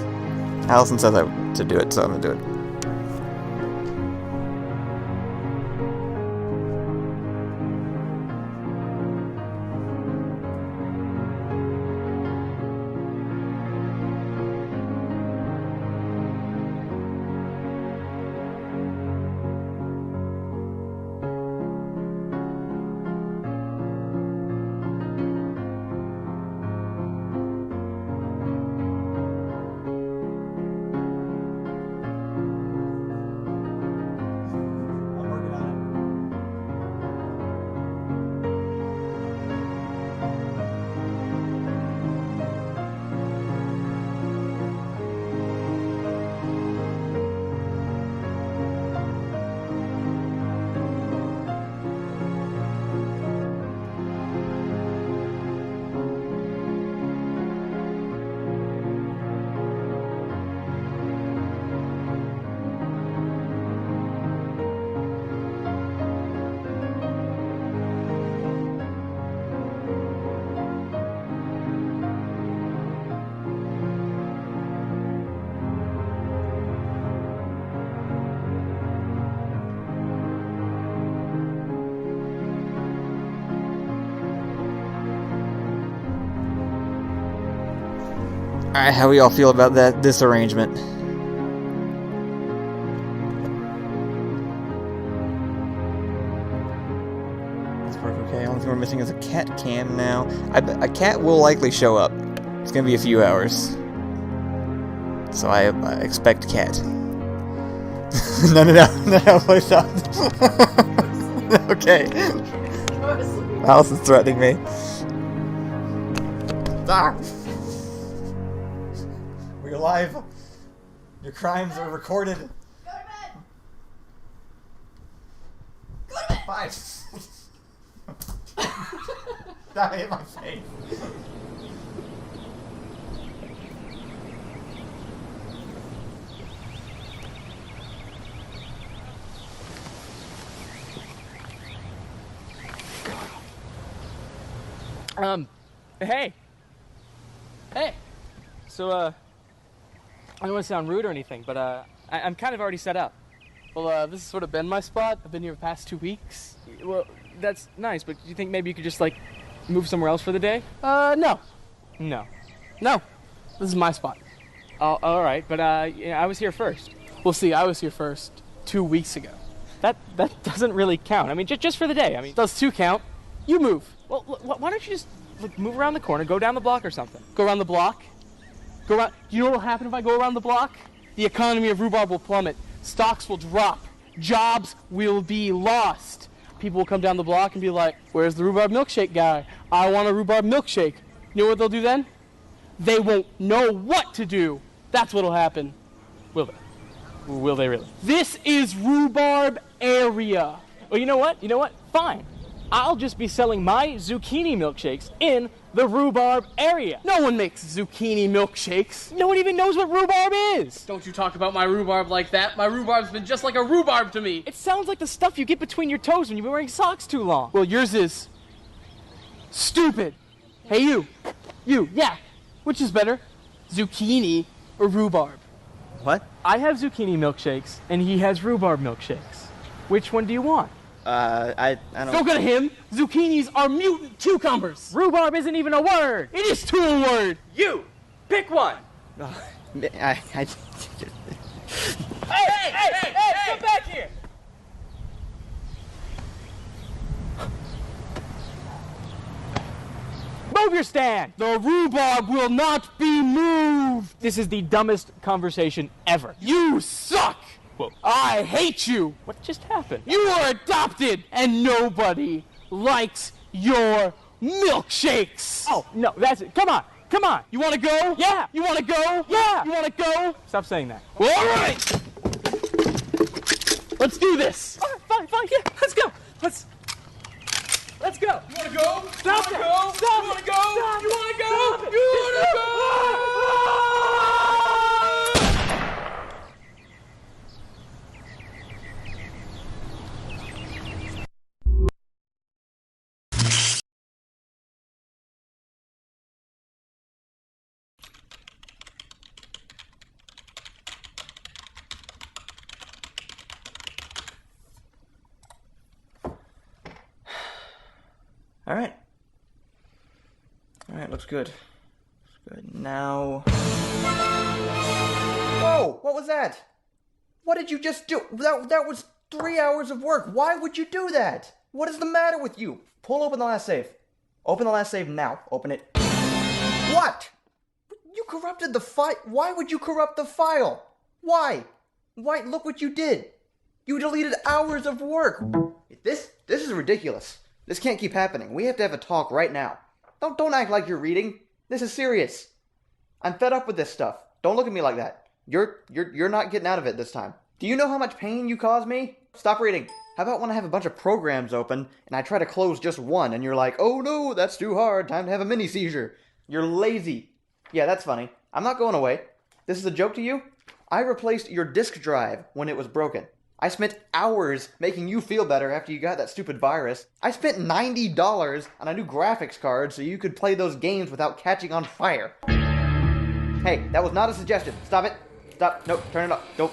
Allison says to do it, so I'm gonna do it. Alright, how we all feel about this arrangement? Let's work okay. Only thing we're missing is a cat cam now. A cat will likely show up. It's gonna be a few hours. So I expect cat. No, please stop. Okay. Allison's threatening me. Ah! We're live. Your crimes are recorded. Go to bed. Go to bed. 5. That hit my face. Hey. So, I don't want to sound rude or anything, but, I'm kind of already set up. Well, this has sort of been my spot. I've been here the past 2 weeks. Well, that's nice, but do you think maybe you could just, like, move somewhere else for the day? No. No. No. This is my spot. Alright, but, I was here first. Well, see, I was here first 2 weeks ago. That doesn't really count. I mean, just for the day. I mean, does 2 count? You move. Well, why don't you just, like, move around the corner, go down the block or something? Go around the block? Go around. Do you know what will happen if I go around the block? The economy of rhubarb will plummet. Stocks will drop. Jobs will be lost. People will come down the block and be like, where's the rhubarb milkshake guy? I want a rhubarb milkshake. You know what they'll do then? They won't know what to do. That's what'll happen. Will they? Will they really? This is rhubarb area. Well, you know what? Fine. I'll just be selling my zucchini milkshakes in the rhubarb area. No one makes zucchini milkshakes. No one even knows what rhubarb is. Don't you talk about my rhubarb like that. My rhubarb's been just like a rhubarb to me. It sounds like the stuff you get between your toes when you've been wearing socks too long. Well, yours is stupid. Hey, you. You, yeah. Which is better, zucchini or rhubarb? What? I have zucchini milkshakes, and he has rhubarb milkshakes. Which one do you want? I don't... Don't go to him. Zucchinis are mutant cucumbers. Rhubarb isn't even a word. It is too a word. You, pick one. I Hey, come back here. Move your stand. The rhubarb will not be moved. This is the dumbest conversation ever. You suck. Whoa. I hate you. What just happened? You are adopted, and nobody likes your milkshakes. Oh, no, that's it. Come on. Come on. You want to go? Yeah. You want to go? Yeah. You want to go? Stop saying that. Well, all right. Let's do this. All right, fine, yeah, let's go. Let's go. You want to go? Stop You it. wanna go? Stop You want it. to go? Stop You it. want to go? Stop it. You want to go? Alright. Alright, looks good. Looks good. Now... Whoa! What was that? What did you just do? That was 3 hours of work. Why would you do that? What is the matter with you? Pull open the last save. Open the last save now. Open it. What? You corrupted the file. Why would you corrupt the file? Why? Why? Look what you did. You deleted hours of work. This is ridiculous. This can't keep happening. We have to have a talk right now. Don't act like you're reading. This is serious. I'm fed up with this stuff. Don't look at me like that. You're not getting out of it this time. Do you know how much pain you caused me? Stop reading. How about when I have a bunch of programs open and I try to close just one and you're like, oh no, that's too hard. Time to have a mini seizure. You're lazy. Yeah, that's funny. I'm not going away. This is a joke to you? I replaced your disk drive when it was broken. I spent hours making you feel better after you got that stupid virus. I spent $90 on a new graphics card so you could play those games without catching on fire. Hey, that was not a suggestion. Stop it. Stop. Nope. Turn it off. Don't.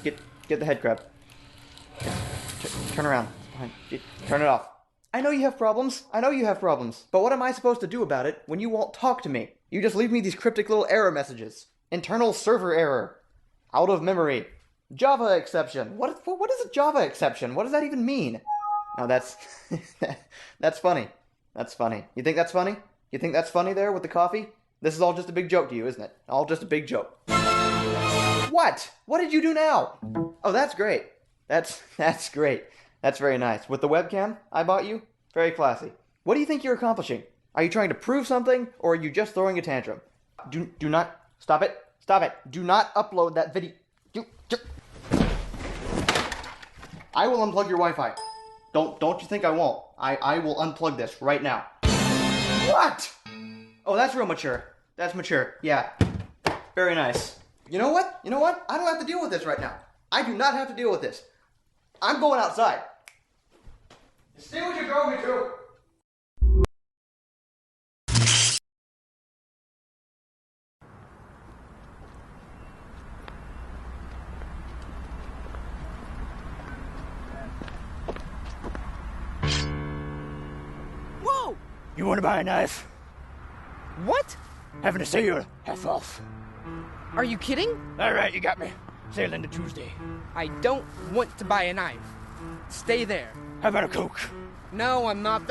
Get the head crab. Turn around. Turn it off. I know you have problems. But what am I supposed to do about it when you won't talk to me? You just leave me these cryptic little error messages. Internal server error. Out of memory. Java exception. What is a Java exception? What does that even mean? No, that's that's funny. That's funny. You think that's funny? You think that's funny there with the coffee? This is all just a big joke to you, isn't it? All just a big joke. What? What did you do now? Oh, that's great. That's great. That's very nice. With the webcam I bought you? Very classy. What do you think you're accomplishing? Are you trying to prove something, or are you just throwing a tantrum? Do not... Stop it. Stop it. Do not upload that video. I will unplug your Wi-Fi. Don't you think I won't. I will unplug this right now. What? Oh, that's real mature. That's mature. Yeah. Very nice. You know what? I don't have to deal with this right now. I do not have to deal with this. I'm going outside. See what you drove me to. Whoa! You want to buy a knife? What? Having a sale, half off. Are you kidding? All right, you got me. Sale into Tuesday. I don't want to buy a knife. Stay there. How about a Coke? No, I'm not.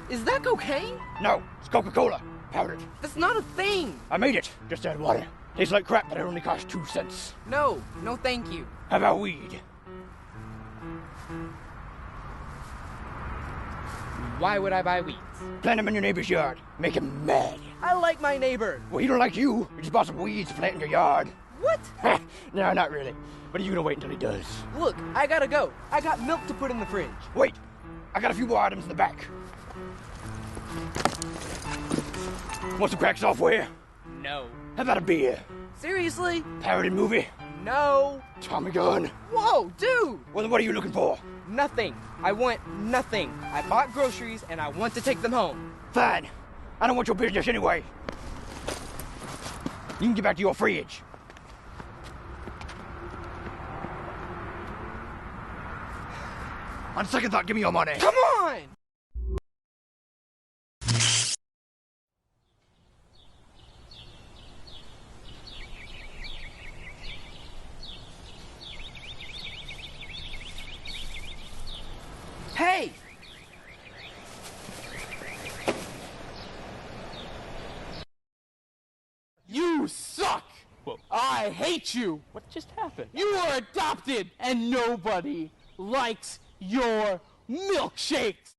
Is that cocaine? No, it's Coca-Cola. Powdered. That's not a thing. I made it. Just add water. Tastes like crap, but it only costs 2 cents. No, thank you. How about weed? Why would I buy weeds? Plant them in your neighbor's yard. Make him mad. I like my neighbor. Well, he don't like you. You just bought some weeds to plant in your yard. What? No, not really. But are you gonna wait until he does? Look, I gotta go. I got milk to put in the fridge. Wait. I got a few more items in the back. Want some crack software? No. How about a beer? Seriously? Parody movie? No. Tommy gun? Whoa, dude! Well, then what are you looking for? Nothing. I want nothing. I bought groceries and I want to take them home. Fine. I don't want your business anyway. You can get back to your fridge. On second thought, give me your money. Come on! Hey! You suck! I hate you! What just happened? You are adopted, and nobody likes your milkshakes!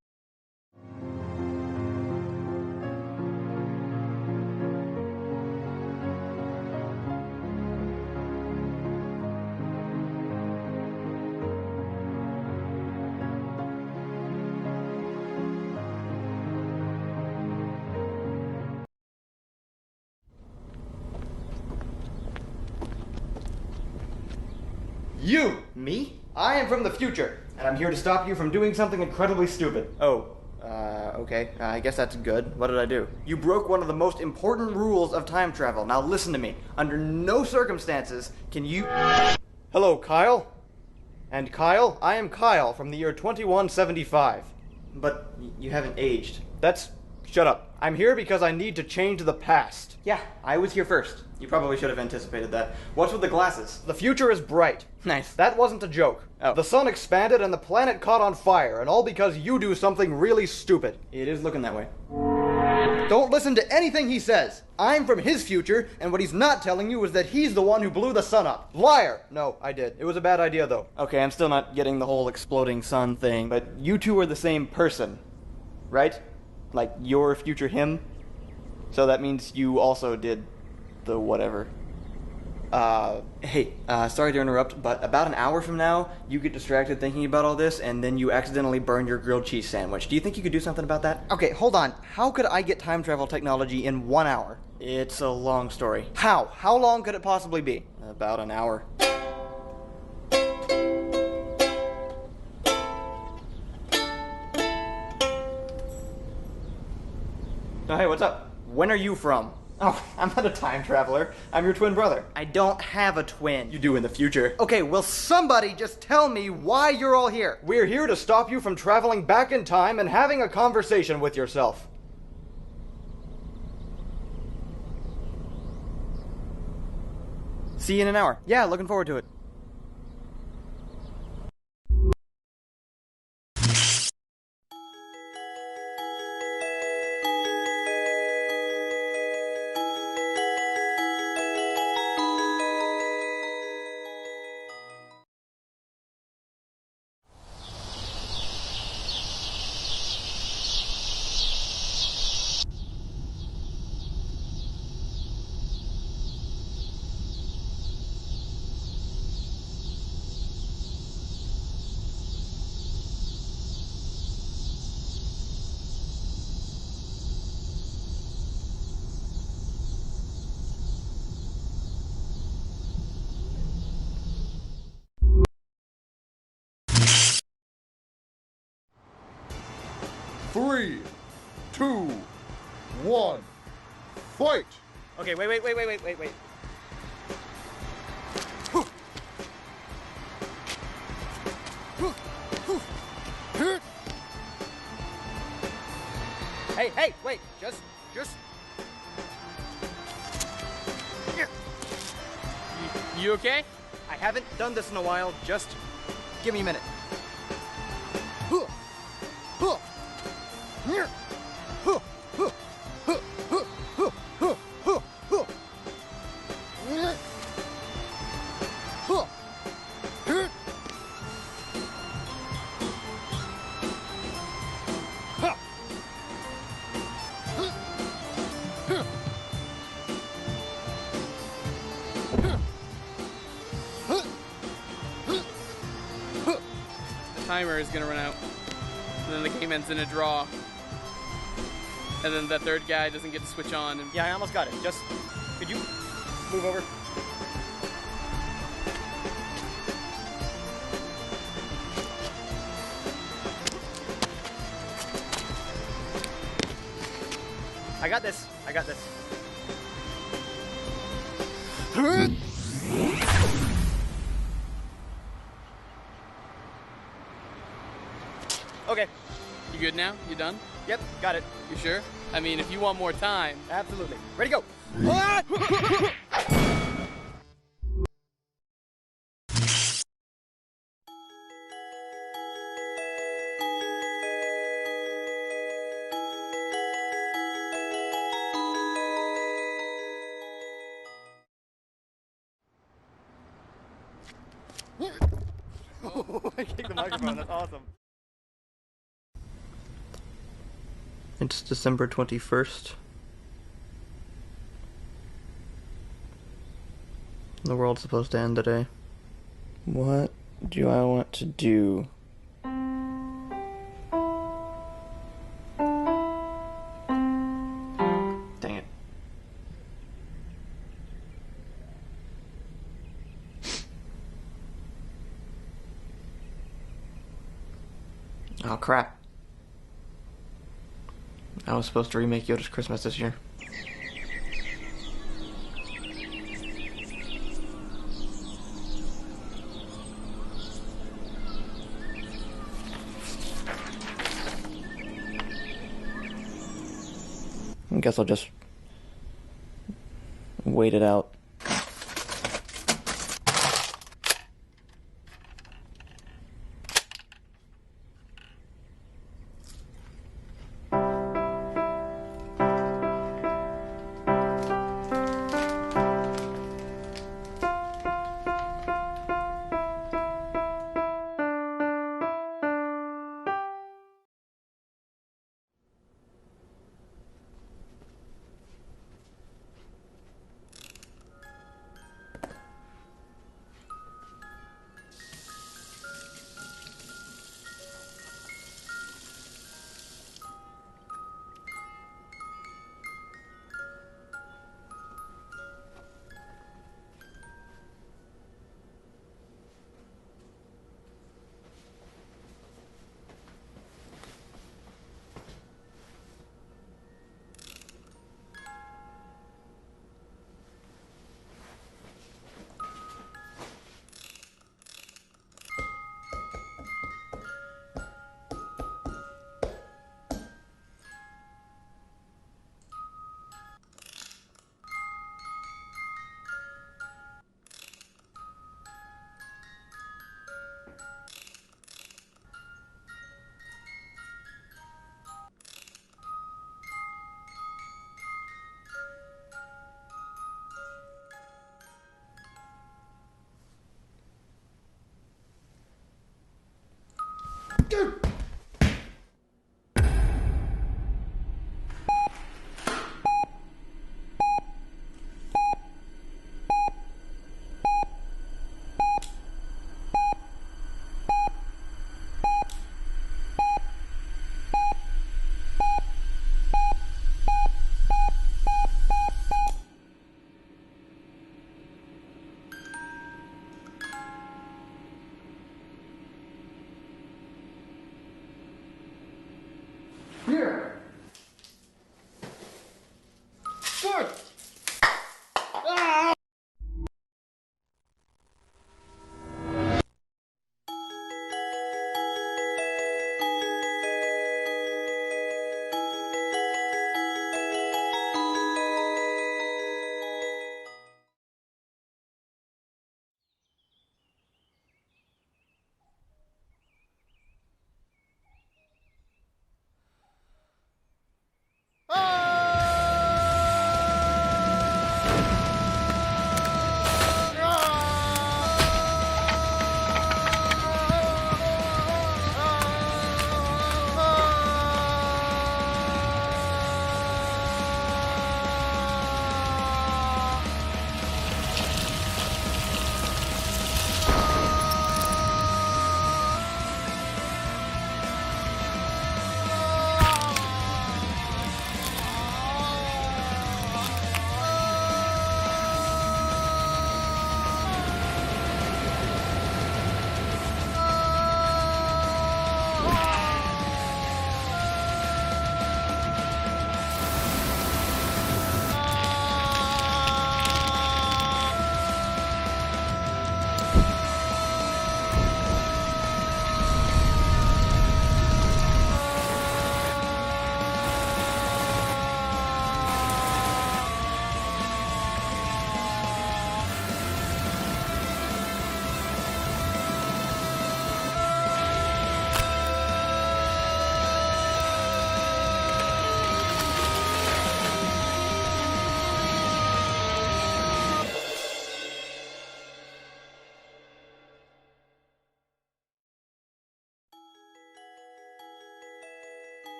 You! Me? I am from the future, and I'm here to stop you from doing something incredibly stupid. Okay. I guess that's good. What did I do? You broke one of the most important rules of time travel. Now listen to me. Under no circumstances can you... Hello, Kyle? And Kyle, I am Kyle from the year 2175. But you haven't aged. Shut up. I'm here because I need to change the past. Yeah, I was here first. You probably should have anticipated that. What's with the glasses? The future is bright. Nice. That wasn't a joke. Oh. The sun expanded and the planet caught on fire, and all because you do something really stupid. It is looking that way. Don't listen to anything he says. I'm from his future, and what he's not telling you is that he's the one who blew the sun up. Liar! No, I did. It was a bad idea, though. Okay, I'm still not getting the whole exploding sun thing, but you two are the same person, right? Like, your future him? So that means you also did the whatever. Hey, sorry to interrupt, but about an hour from now, you get distracted thinking about all this, and then you accidentally burn your grilled cheese sandwich. Do you think you could do something about that? Okay, hold on. How could I get time travel technology in 1 hour? It's a long story. How? How long could it possibly be? About an hour. Oh, hey, what's up? When are you from? Oh, I'm not a time traveler. I'm your twin brother. I don't have a twin. You do in the future. Okay, will somebody just tell me why you're all here? We're here to stop you from traveling back in time and having a conversation with yourself. See you in an hour. Yeah, looking forward to it. Three, two, one, fight! Okay, wait. Hey, wait, just... You okay? I haven't done this in a while, just give me a minute. The timer is gonna run out. and then the game ends in a draw. And then the third guy doesn't get to switch on. And Yeah, I almost got it. Just, could you move over? I got this. I got this. Okay. You good now? You done? Yep, got it. You sure? I mean, if you want more time. Absolutely. Ready, go. I kicked the microphone. That's awesome. It's December 21st. The world's supposed to end today. What do I want to do? Dang it. Oh crap. I was supposed to remake Yoda's Christmas this year. I guess I'll just wait it out.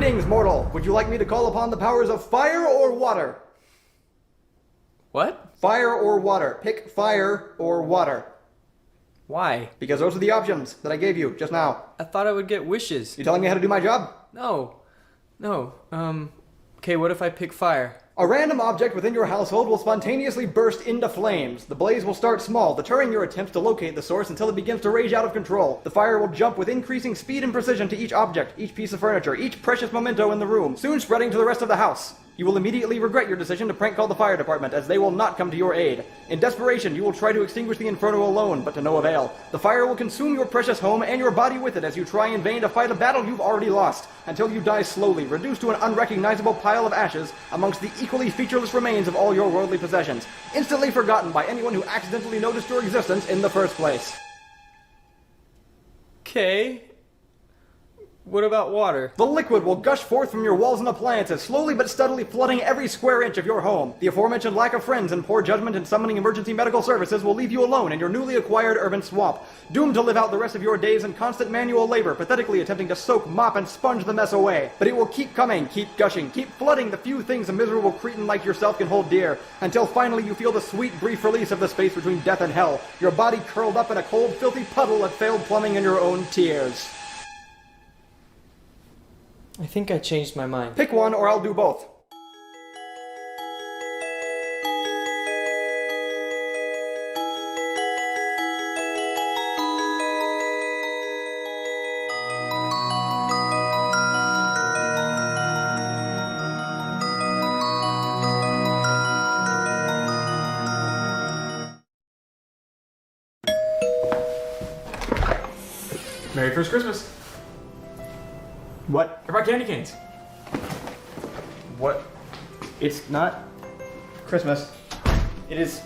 Greetings, mortal. Would you like me to call upon the powers of fire or water? What? Fire or water. Pick fire or water. Why? Because those are the options that I gave you just now. I thought I would get wishes. You telling me how to do my job? No. Okay, what if I pick fire? A random object within your household will spontaneously burst into flames. The blaze will start small, deterring your attempts to locate the source until it begins to rage out of control. The fire will jump with increasing speed and precision to each object, each piece of furniture, each precious memento in the room, soon spreading to the rest of the house. You will immediately regret your decision to prank call the fire department, as they will not come to your aid. In desperation, you will try to extinguish the inferno alone, but to no avail. The fire will consume your precious home and your body with it as you try in vain to fight a battle you've already lost, until you die slowly, reduced to an unrecognizable pile of ashes amongst the equally featureless remains of all your worldly possessions, instantly forgotten by anyone who accidentally noticed your existence in the first place. Okay. What about water? The liquid will gush forth from your walls and appliances, slowly but steadily flooding every square inch of your home. The aforementioned lack of friends and poor judgment in summoning emergency medical services will leave you alone in your newly acquired urban swamp, doomed to live out the rest of your days in constant manual labor, pathetically attempting to soak, mop, and sponge the mess away. But it will keep coming, keep gushing, keep flooding the few things a miserable cretin like yourself can hold dear, until finally you feel the sweet, brief release of the space between death and hell, your body curled up in a cold, filthy puddle of failed plumbing and your own tears. I think I changed my mind. Pick one or I'll do both. Merry first Christmas. What? I brought candy canes. What? It's not Christmas. It is...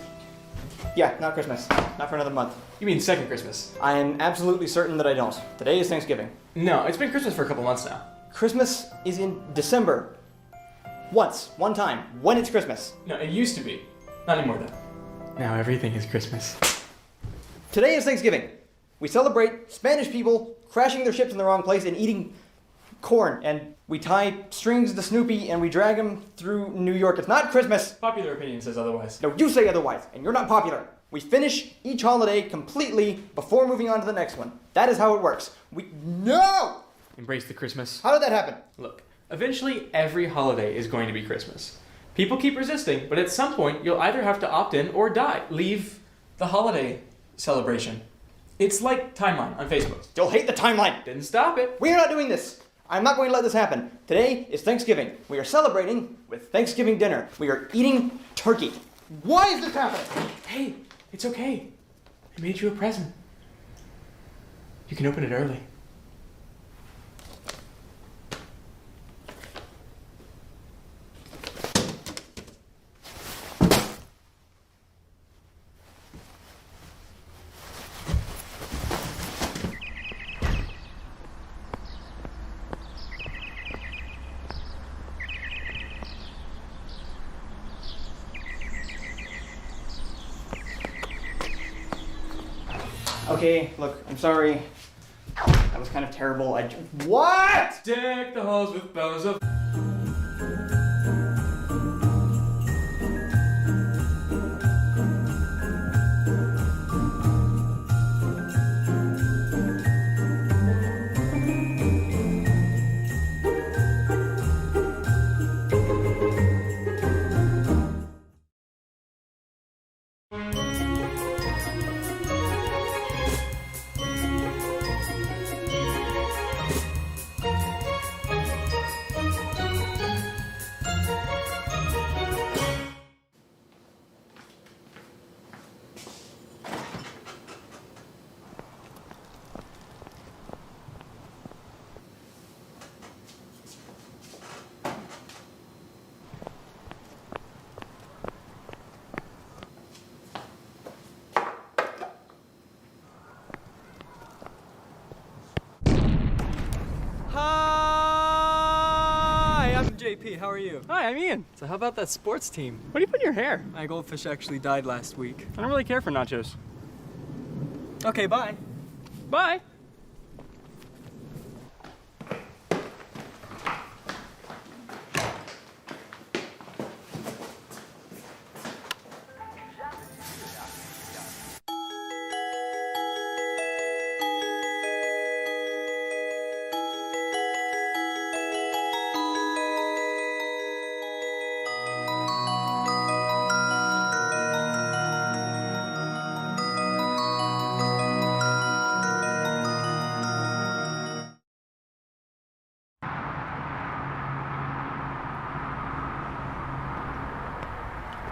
Yeah, not Christmas. Not for another month. You mean second Christmas? I am absolutely certain that I don't. Today is Thanksgiving. No, it's been Christmas for a couple months now. Christmas is in December. One time, when it's Christmas. No, it used to be. Not anymore though. Now everything is Christmas. Today is Thanksgiving. We celebrate Spanish people crashing their ships in the wrong place and eating corn, and we tie strings to Snoopy and we drag him through New York. It's not Christmas. Popular opinion says otherwise. No, you say otherwise, and you're not popular. We finish each holiday completely before moving on to the next one. That is how it works. No! Embrace the Christmas. How did that happen? Look, eventually every holiday is going to be Christmas. People keep resisting, but at some point you'll either have to opt in or die. Leave the holiday celebration. It's like timeline on Facebook. Still hate the timeline. Didn't stop it. We are not doing this. I'm not going to let this happen. Today is Thanksgiving. We are celebrating with Thanksgiving dinner. We are eating turkey. Why is this happening? Hey, it's okay. I made you a present. You can open it early. Okay, look, I'm sorry. That was kind of terrible. What? Deck the halls with bows of... JP, how are you? Hi, I'm Ian. So how about that sports team? What do you put in your hair? My goldfish actually died last week. I don't really care for nachos. Okay, bye. Bye.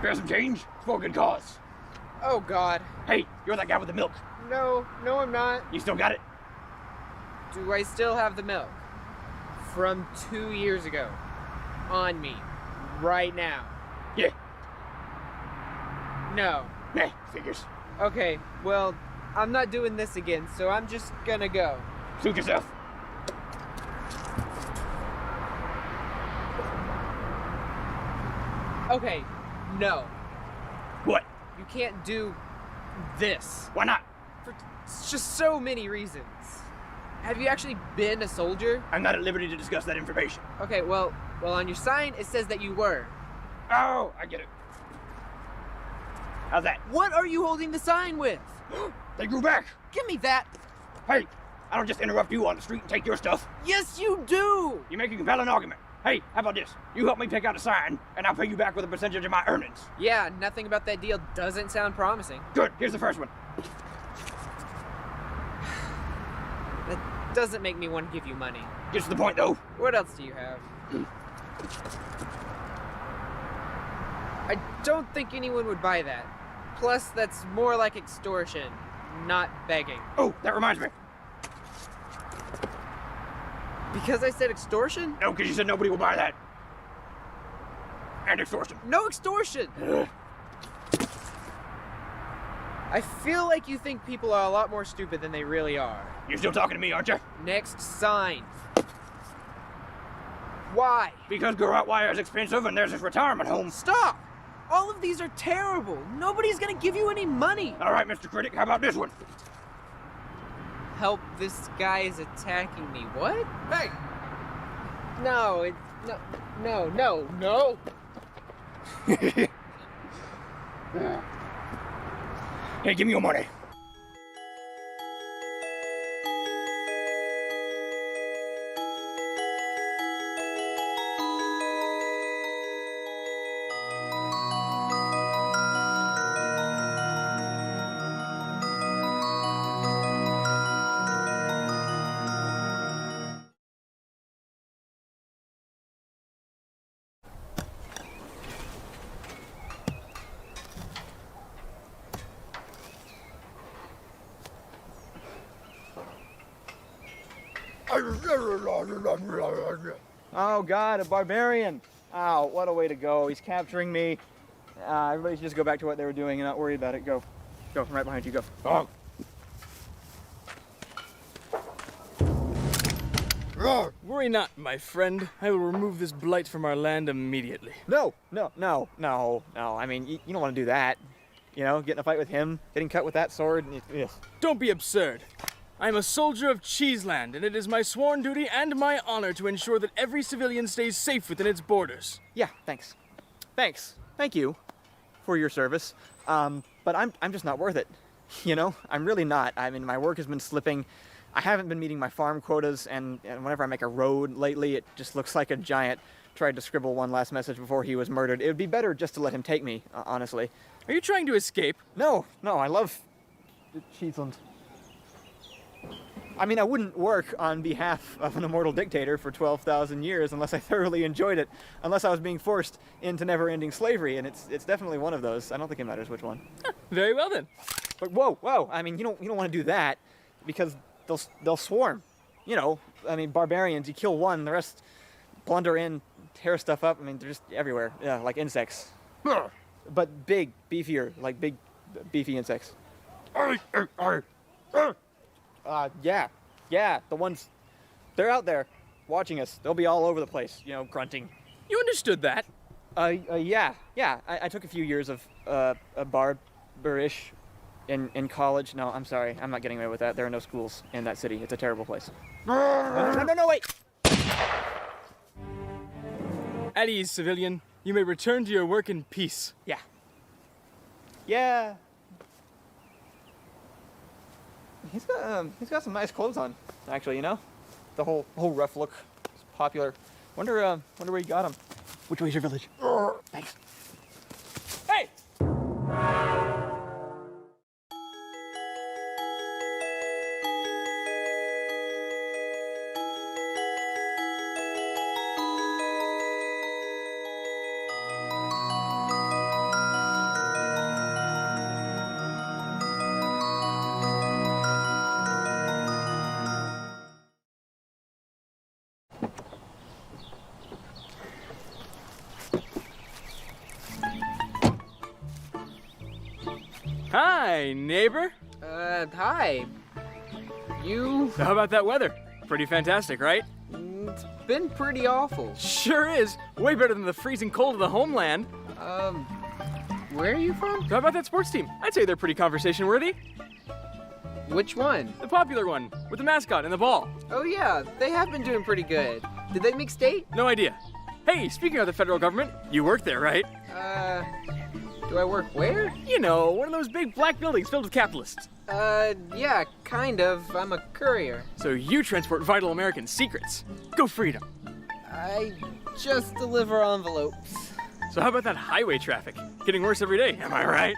Spare some change? It's for a good cause. Oh, God. Hey, you're that guy with the milk. No, I'm not. You still got it? Do I still have the milk? From 2 years ago. On me. Right now. Yeah. No. Nah, figures. Okay, well, I'm not doing this again, so I'm just gonna go. Suit yourself. Okay, no. What? You can't do this. Why not? For just so many reasons. Have you actually been a soldier? I'm not at liberty to discuss that information. Okay, well, on your sign it says that you were. Oh, I get it. How's that? What are you holding the sign with? They grew back. Give me that. Hey, I don't just interrupt you on the street and take your stuff. Yes, you do. You make a compelling argument. Hey, how about this? You help me pick out a sign, and I'll pay you back with a percentage of my earnings. Yeah, nothing about that deal doesn't sound promising. Good, here's the first one. That doesn't make me want to give you money. Gets to the point, though. What else do you have? I don't think anyone would buy that. Plus, that's more like extortion, not begging. Oh, that reminds me. Because I said extortion? No, because you said nobody will buy that. And extortion. No extortion! I feel like you think people are a lot more stupid than they really are. You're still talking to me, aren't you? Next sign. Why? Because garrote wire is expensive and there's this retirement home. Stop! All of these are terrible. Nobody's gonna give you any money. All right, Mr. Critic, how about this one? Help, this guy is attacking me. What? Hey! No, no. Hey, give me your money. Oh God, a barbarian! Oh, what a way to go! He's capturing me. Everybody should just go back to what they were doing and not worry about it. Go, I'm right behind you. Go. Oh. Worry not, my friend. I will remove this blight from our land immediately. No. I mean, you don't want to do that. You know, get in a fight with him, getting cut with that sword. Ugh. Don't be absurd. I am a soldier of Cheeseland, and it is my sworn duty and my honor to ensure that every civilian stays safe within its borders. Yeah, thanks. Thank you for your service. But I'm just not worth it. You know, I'm really not. I mean, my work has been slipping. I haven't been meeting my farm quotas, and whenever I make a road lately, it just looks like a giant tried to scribble one last message before he was murdered. It would be better just to let him take me, honestly. Are you trying to escape? No, I love Cheeseland. I mean, I wouldn't work on behalf of an immortal dictator for 12,000 years unless I thoroughly enjoyed it, unless I was being forced into never-ending slavery, and it's definitely one of those. I don't think it matters which one. Very well then. But whoa! I mean, you don't want to do that because they'll swarm. You know, I mean, barbarians. You kill one, the rest blunder in, tear stuff up. I mean, they're just everywhere. Yeah, like insects. But big, beefier, like big, beefy insects. Yeah, the ones, they're out there watching us. They'll be all over the place, you know, grunting. You understood that? Yeah. I took a few years of a barberish in college. No, I'm sorry. I'm not getting away with that. There are no schools in that city. It's a terrible place. No, wait! At ease, civilian. You may return to your work in peace. Yeah. He's got some nice clothes on, actually, you know? The whole rough look is popular. Wonder where he got them. Which way's your village? Thanks. Hey! Hi, neighbor. Hi. You? So how about that weather? Pretty fantastic, right? It's been pretty awful. Sure is. Way better than the freezing cold of the homeland. Where are you from? So how about that sports team? I'd say they're pretty conversation worthy. Which one? The popular one, with the mascot and the ball. Oh yeah, they have been doing pretty good. Did they make state? No idea. Hey, speaking of the federal government, you work there, right? Do I work where? You know, one of those big black buildings filled with capitalists. Yeah, kind of. I'm a courier. So you transport vital American secrets. Go freedom. I just deliver envelopes. So how about that highway traffic? Getting worse every day, am I right?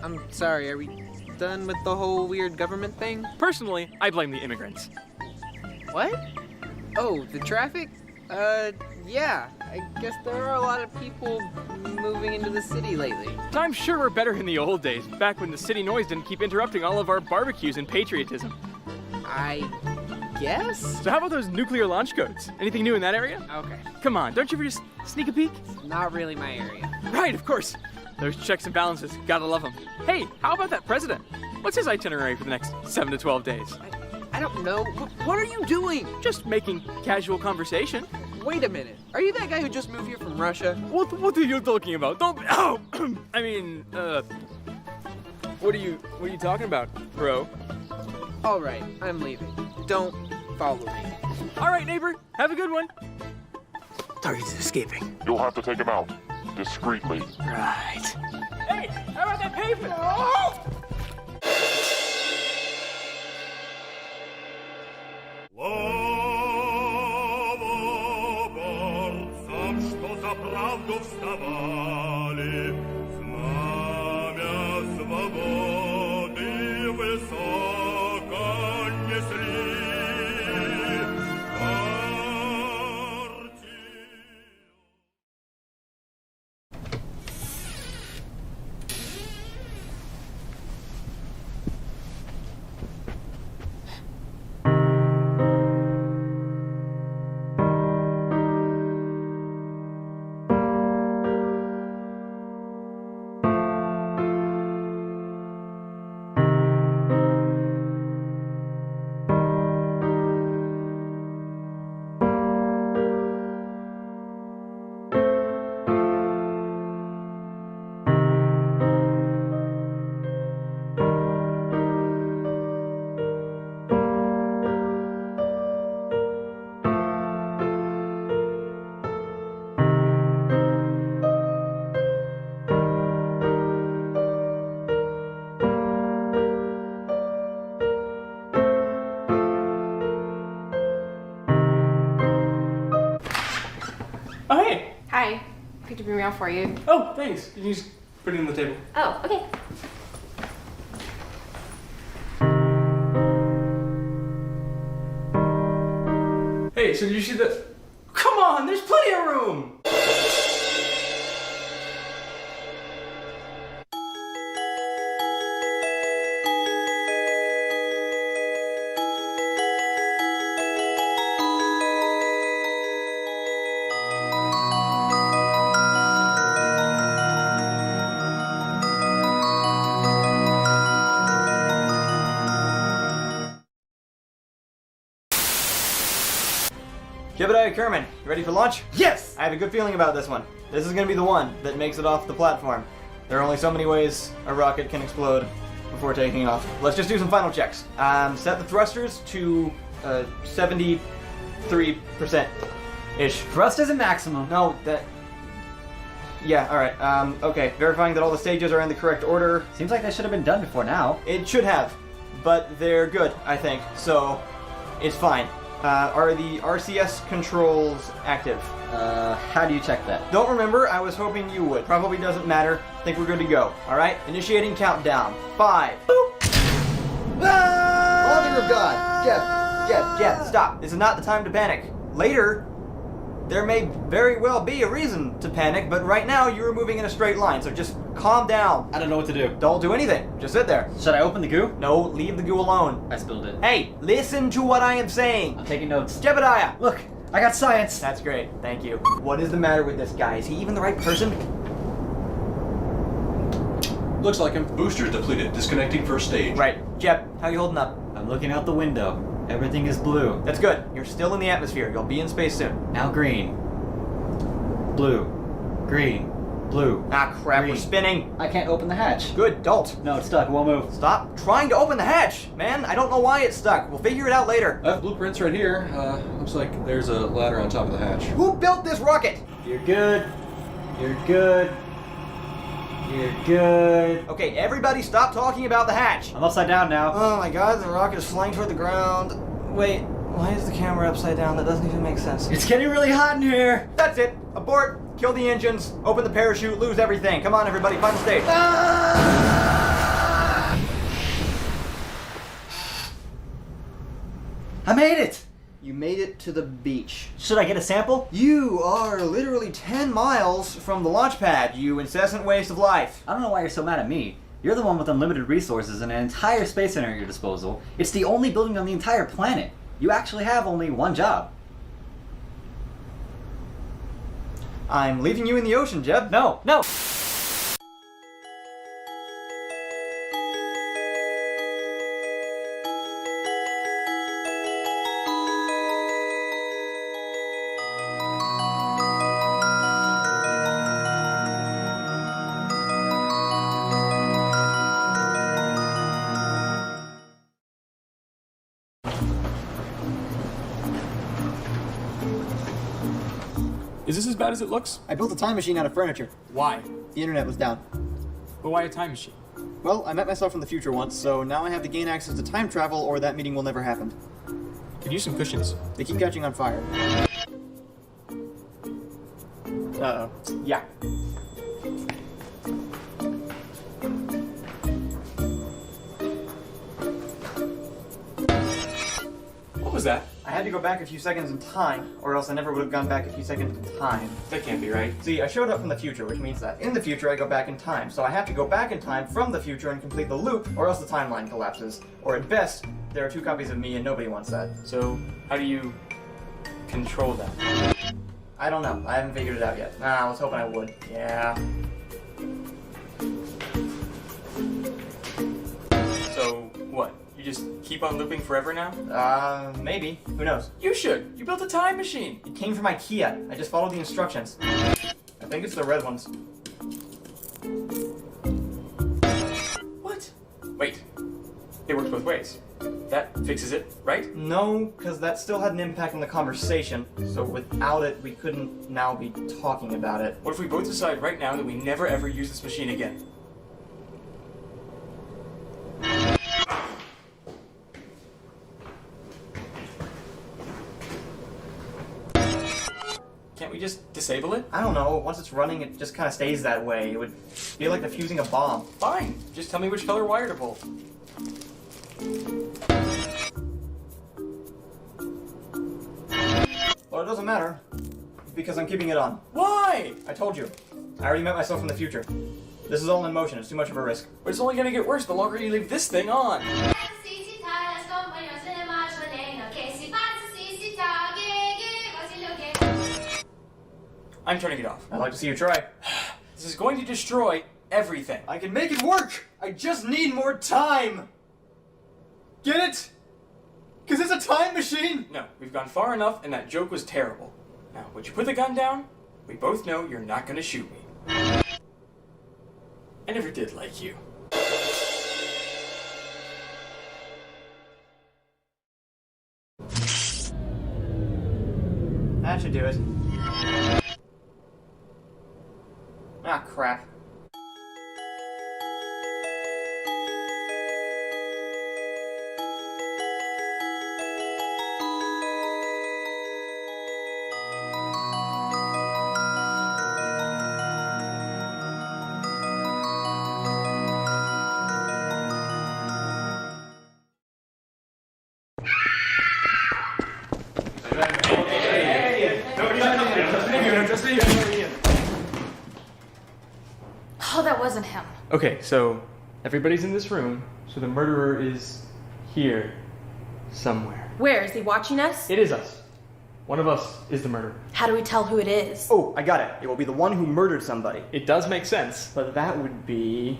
I'm sorry, are we done with the whole weird government thing? Personally, I blame the immigrants. What? Oh, the traffic? Yeah. I guess there are a lot of people moving into the city lately. Times sure were better in the old days, back when the city noise didn't keep interrupting all of our barbecues and patriotism. I guess? So how about those nuclear launch codes? Anything new in that area? Okay. Come on, don't you ever just sneak a peek? Not really my area. Right, of course. Those checks and balances, gotta love them. Hey, how about that president? What's his itinerary for the next 7 to 12 days? I don't know. What are you doing? Just making casual conversation. Wait a minute. Are you that guy who just moved here from Russia? What are you talking about? Don't. Oh, I mean, what are you talking about, bro? All right, I'm leaving. Don't follow me. All right, neighbor. Have a good one. Target's escaping. You'll have to take him out. Discreetly. Right. Hey, how about that pavement? Правду вставали, знамя свободы высоко несли. Oh, hey. Hi. Picked up your mail for you. Oh, thanks. You can just put it on the table. Oh, okay. Hey, so did you see the... Come on, there's plenty of room! Jebediah Kerman, you ready for launch? Yes! I have a good feeling about this one. This is going to be the one that makes it off the platform. There are only so many ways a rocket can explode before taking off. Let's just do some final checks. Set the thrusters to 73%-ish. Thrust is a maximum. No, that... Yeah, alright. Okay, verifying that all the stages are in the correct order. Seems like they should have been done before now. It should have, but they're good, I think, so it's fine. Are the RCS controls active? How do you check that? Don't remember, I was hoping you would. Probably doesn't matter. Think we're good to go. Alright, initiating countdown. 5. Boop! Mother of God! Jeff, stop. This is not the time to panic. Later, there may very well be a reason to panic, but right now you're moving in a straight line, so just calm down. I don't know what to do. Don't do anything. Just sit there. Should I open the goo? No, leave the goo alone. I spilled it. Hey, listen to what I am saying. I'm taking notes. Jebediah! Look, I got science. That's great. Thank you. What is the matter with this guy? Is he even the right person? Looks like him. Booster's depleted. Disconnecting first stage. Right. Jeb, how you holding up? I'm looking out the window. Everything is blue. That's good. You're still in the atmosphere. You'll be in space soon. Now green. Blue. Green. Blue. Ah, crap. Green. We're spinning. I can't open the hatch. Good. Don't. No, it's stuck. It won't move. Stop trying to open the hatch, man. I don't know why it's stuck. We'll figure it out later. I have blueprints right here. Looks like there's a ladder on top of the hatch. Who built this rocket? You're good. You're good. You're good. Okay, everybody stop talking about the hatch. I'm upside down now. Oh my god, the rocket is flying toward the ground. Wait, why is the camera upside down? That doesn't even make sense. It's getting really hot in here. That's it. Abort. Kill the engines. Open the parachute. Lose everything. Come on, everybody. Final stage. I made it. You made it to the beach. Should I get a sample? You are literally 10 miles from the launch pad, you incessant waste of life. I don't know why you're so mad at me. You're the one with unlimited resources and an entire space center at your disposal. It's the only building on the entire planet. You actually have only one job. I'm leaving you in the ocean, Jeb. No, no! Is this as bad as it looks? I built a time machine out of furniture. Why? The internet was down. But why a time machine? Well, I met myself in the future once, so now I have to gain access to time travel or that meeting will never happen. Could use some cushions. They keep catching on fire. Uh-oh. Yeah. What was that? I had to go back a few seconds in time, or else I never would have gone back a few seconds in time. That can't be right. See, I showed up from the future, which means that in the future I go back in time, so I have to go back in time from the future and complete the loop, or else the timeline collapses. Or at best, there are 2 copies of me and nobody wants that. So, how do you control that? I don't know. I haven't figured it out yet. I was hoping I would. Yeah. So, what? You just keep on looping forever now? Maybe. Who knows? You should! You built a time machine! It came from IKEA. I just followed the instructions. I think it's the red ones. What? Wait. It works both ways. That fixes it, right? No, because that still had an impact on the conversation, so without it, we couldn't now be talking about it. What if we both decide right now that we never ever use this machine again? Can't we just disable it? I don't know. Once it's running, it just kind of stays that way. It would feel like defusing a bomb. Fine. Just tell me which color wire to pull. Well, it doesn't matter, because I'm keeping it on. Why? I told you. I already met myself from the future. This is all in motion. It's too much of a risk. But it's only gonna get worse the longer you leave this thing on. I'm turning it off. I'd like to see you try. This is going to destroy everything. I can make it work! I just need more time! Get it? Because it's a time machine! No, we've gone far enough and that joke was terrible. Now, would you put the gun down? We both know you're not gonna shoot me. I never did like you. That should do it. Ah, crap. Oh, that wasn't him. Okay, so everybody's in this room, so the murderer is here somewhere. Where? Is he watching us? It is us. One of us is the murderer. How do we tell who it is? Oh, I got it. It will be the one who murdered somebody. It does make sense. But that would be...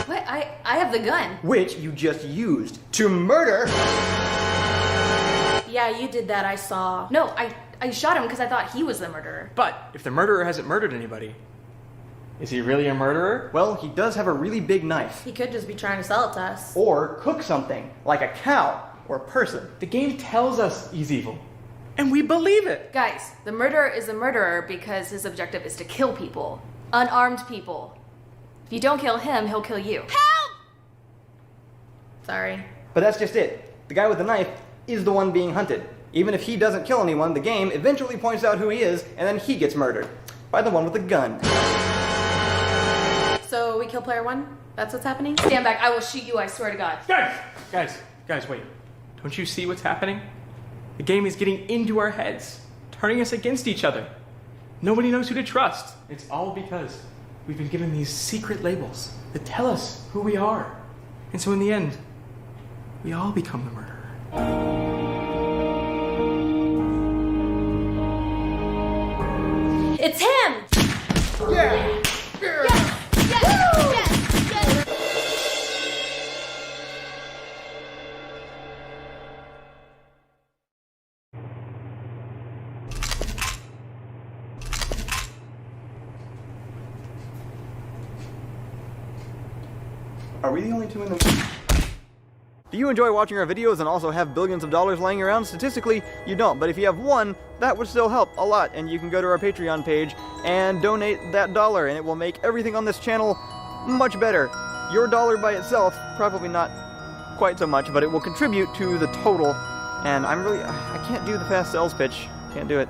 What? I have the gun. Which you just used to murder... Yeah, you did that, I saw. No, I shot him because I thought he was the murderer. But if the murderer hasn't murdered anybody, is he really a murderer? Well, he does have a really big knife. He could just be trying to sell it to us. Or cook something, like a cow or a person. The game tells us he's evil, and we believe it. Guys, the murderer is a murderer because his objective is to kill people. Unarmed people. If you don't kill him, he'll kill you. Help! Sorry. But that's just it. The guy with the knife is the one being hunted. Even if he doesn't kill anyone, the game eventually points out who he is, and then he gets murdered. By the one with the gun. So we kill player one? That's what's happening? Stand back, I will shoot you, I swear to God. Guys, wait. Don't you see what's happening? The game is getting into our heads, turning us against each other. Nobody knows who to trust. It's all because we've been given these secret labels that tell us who we are. And so in the end, we all become the murderer. It's him! Yeah! Are we the only two in the... Do you enjoy watching our videos and also have billions of dollars laying around? Statistically, you don't, but if you have one, that would still help a lot, and you can go to our Patreon page and donate that dollar, and it will make everything on this channel much better. Your dollar by itself, probably not quite so much, but it will contribute to the total, and I can't do the fast sales pitch. Can't do it.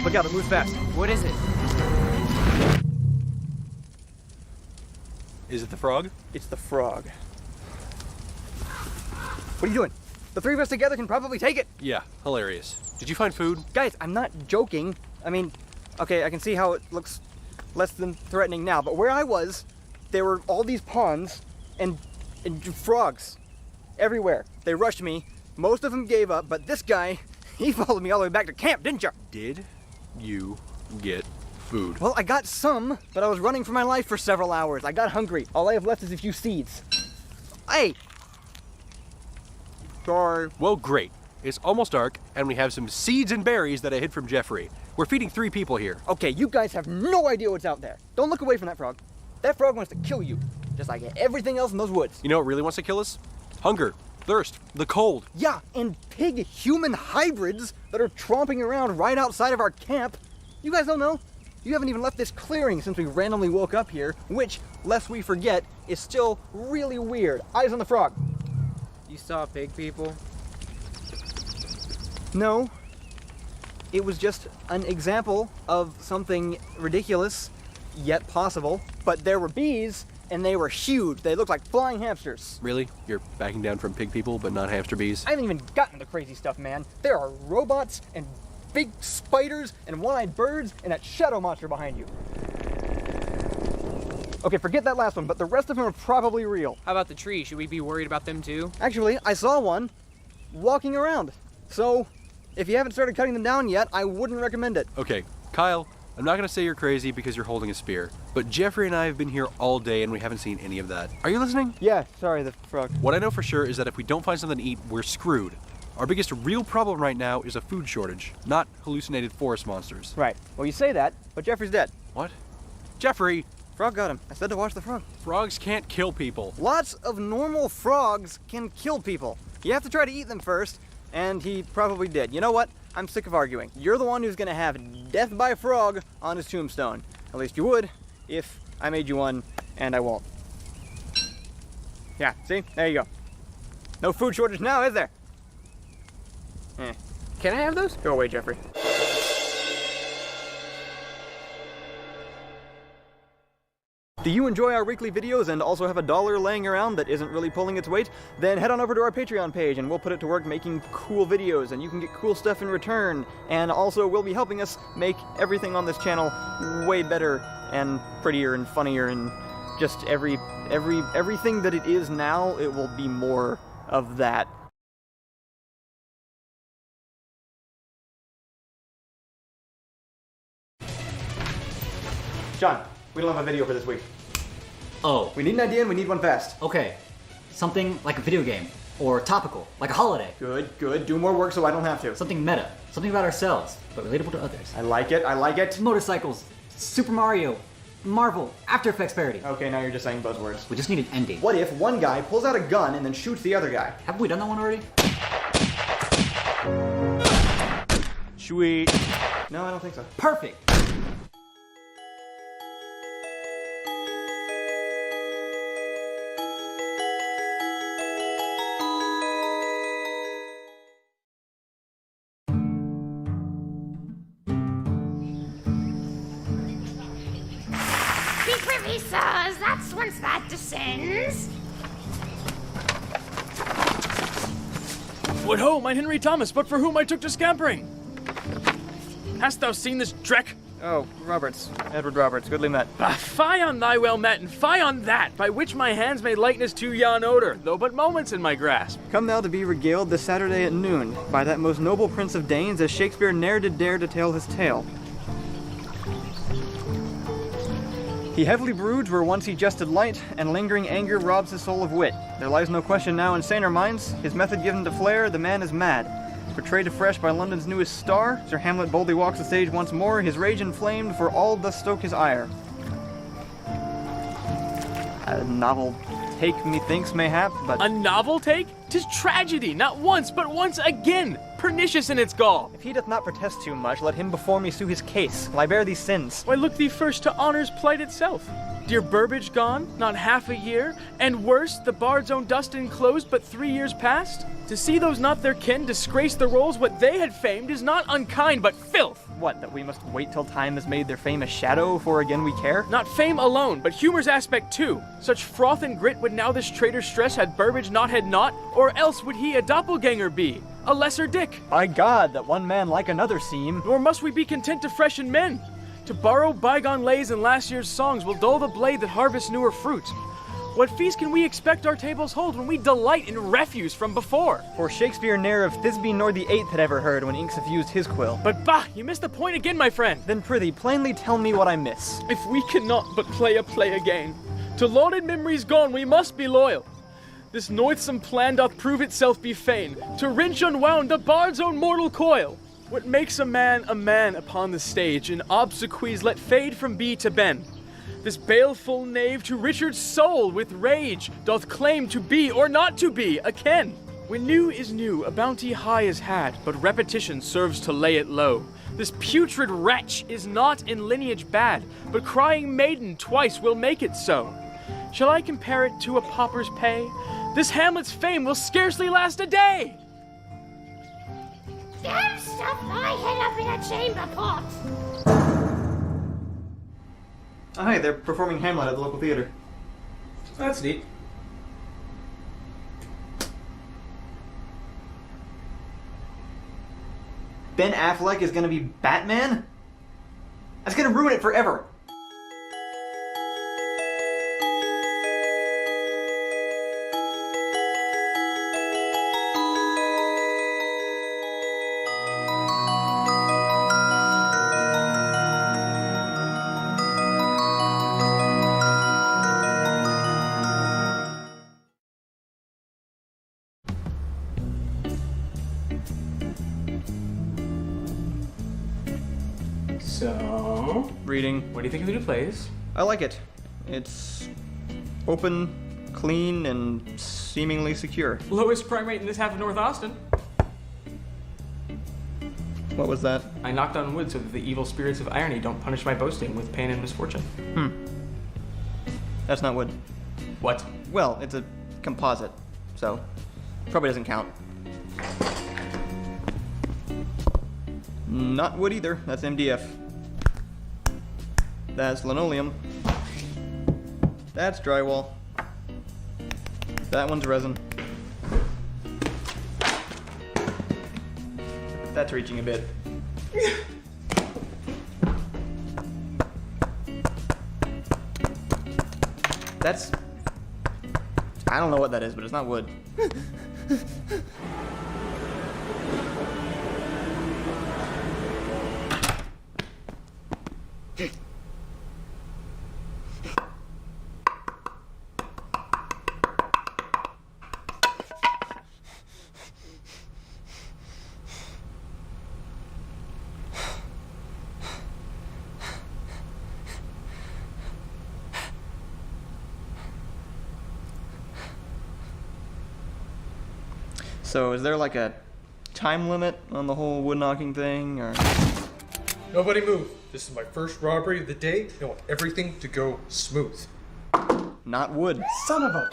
Look out, it moves fast. What is it? Is it the frog? It's the frog. What are you doing? The three of us together can probably take it. Yeah, hilarious. Did you find food? Guys, I'm not joking. I mean, okay, I can see how it looks less than threatening now, but where I was, there were all these ponds and frogs everywhere. They rushed me. Most of them gave up, but this guy, he followed me all the way back to camp, didn't you? Did you get food? Well, I got some, but I was running for my life for several hours. I got hungry. All I have left is a few seeds. Hey! Sorry. Well, great. It's almost dark, and we have some seeds and berries that I hid from Jeffrey. We're feeding 3 people here. Okay, you guys have no idea what's out there. Don't look away from that frog. That frog wants to kill you, just like everything else in those woods. You know what really wants to kill us? Hunger, thirst, the cold. Yeah, and pig-human hybrids that are tromping around right outside of our camp. You guys don't know? You haven't even left this clearing since we randomly woke up here, which, lest we forget, is still really weird. Eyes on the frog. You saw pig people? No. It was just an example of something ridiculous, yet possible. But there were bees, and they were huge. They looked like flying hamsters. Really? You're backing down from pig people, but not hamster bees? I haven't even gotten to crazy stuff, man. There are robots and big spiders and one-eyed birds and that shadow monster behind you. Okay, forget that last one, but the rest of them are probably real. How about the tree? Should we be worried about them too? Actually, I saw one walking around. So, if you haven't started cutting them down yet, I wouldn't recommend it. Okay, Kyle, I'm not gonna say you're crazy because you're holding a spear, but Jeffrey and I have been here all day and we haven't seen any of that. Are you listening? Yeah, sorry, the frog. What I know for sure is that if we don't find something to eat, we're screwed. Our biggest real problem right now is a food shortage, not hallucinated forest monsters. Right. Well, you say that, but Jeffrey's dead. What? Jeffrey! Frog got him. I said to watch the frog. Frogs can't kill people. Lots of normal frogs can kill people. You have to try to eat them first, and he probably did. You know what? I'm sick of arguing. You're the one who's gonna have death by frog on his tombstone. At least you would if I made you one, and I won't. Yeah, see? There you go. No food shortage now, is there? Can I have those? Go away, Jeffrey. Do you enjoy our weekly videos and also have $1 laying around that isn't really pulling its weight? Then head on over to our Patreon page and we'll put it to work making cool videos and you can get cool stuff in return. And also will be helping us make everything on this channel way better and prettier and funnier and just everything that it is now, it will be more of that. John, we don't have a video for this week. Oh. We need an idea and we need one fast. Okay. Something like a video game. Or topical, like a holiday. Good, good. Do more work so I don't have to. Something meta. Something about ourselves, but relatable to others. I like it, I like it. Motorcycles. Super Mario. Marvel. After Effects parody. Okay, now you're just saying buzzwords. We just need an ending. What if one guy pulls out a gun and then shoots the other guy? Haven't we done that one already? Sweet. No, I don't think so. Perfect. Be privy, sirs, that's whence that descends. Would ho, mine Henry Thomas, but for whom I took to scampering. Hast thou seen this dreck? Oh, Roberts. Edward Roberts, goodly met. Fie on thy well met, and fie on that, by which my hands made likeness to yon odor, though but moments in my grasp. Come thou to be regaled this Saturday at noon, by that most noble prince of Danes, as Shakespeare ne'er did dare to tell his tale. He heavily broods where once he jested light, and lingering anger robs his soul of wit. There lies no question now in saner minds, his method given to flair, the man is mad. Portrayed afresh by London's newest star, Sir Hamlet boldly walks the stage once more, his rage inflamed, for all doth stoke his ire. A novel take, methinks, mayhap, but... A novel take? 'Tis tragedy, not once, but once again! Pernicious in its gall! If he doth not protest too much, let him before me sue his case. Lie bare these sins. Why, look thee first to honor's plight itself. Dear Burbage gone, not half a year, and worse, the bard's own dust enclosed but 3 years past? To see those not their kin disgrace the roles what they had famed is not unkind, but filth. What, that we must wait till time has made their fame a shadow, for again we care? Not fame alone, but humor's aspect too. Such froth and grit would now this traitor stress had Burbage not had not, or else would he a doppelganger be, a lesser Dick. By God, that one man like another seem. Nor must we be content to freshen men. To borrow bygone lays and last year's songs will dull the blade that harvests newer fruit. What feast can we expect our tables hold when we delight in refuse from before? For Shakespeare ne'er of Thisbe nor the Eighth had ever heard when ink suffused his quill. But bah, you missed the point again, my friend. Then prithee, plainly tell me what I miss. If we cannot but play a play again, to lauded memories gone we must be loyal. This noithsome plan doth prove itself be fain, to wrench unwound the bard's own mortal coil. What makes a man upon the stage, in obsequies let fade from B to Ben. This baleful knave to Richard's soul with rage doth claim to be or not to be akin. When new is new, a bounty high is had, but repetition serves to lay it low. This putrid wretch is not in lineage bad, but crying maiden twice will make it so. Shall I compare it to a pauper's pay? This Hamlet's fame will scarcely last a day. Don't stuff my head up in a chamber pot. Oh, hey, they're performing Hamlet at the local theater. That's neat. Ben Affleck is gonna be Batman? That's gonna ruin it forever. So, reading. What do you think of the new plays? I like it. It's open, clean, and seemingly secure. Lowest crime rate in this half of North Austin. What was that? I knocked on wood so that the evil spirits of irony don't punish my boasting with pain and misfortune. That's not wood. What? Well, it's a composite, so probably doesn't count. Not wood either. That's MDF. That's linoleum. That's drywall. That one's resin. That's reaching a bit. That's... I don't know what that is, but it's not wood. So is there like a time limit on the whole wood knocking thing, or? Nobody move. This is my first robbery of the day. I want everything to go smooth. Not wood. Son of a...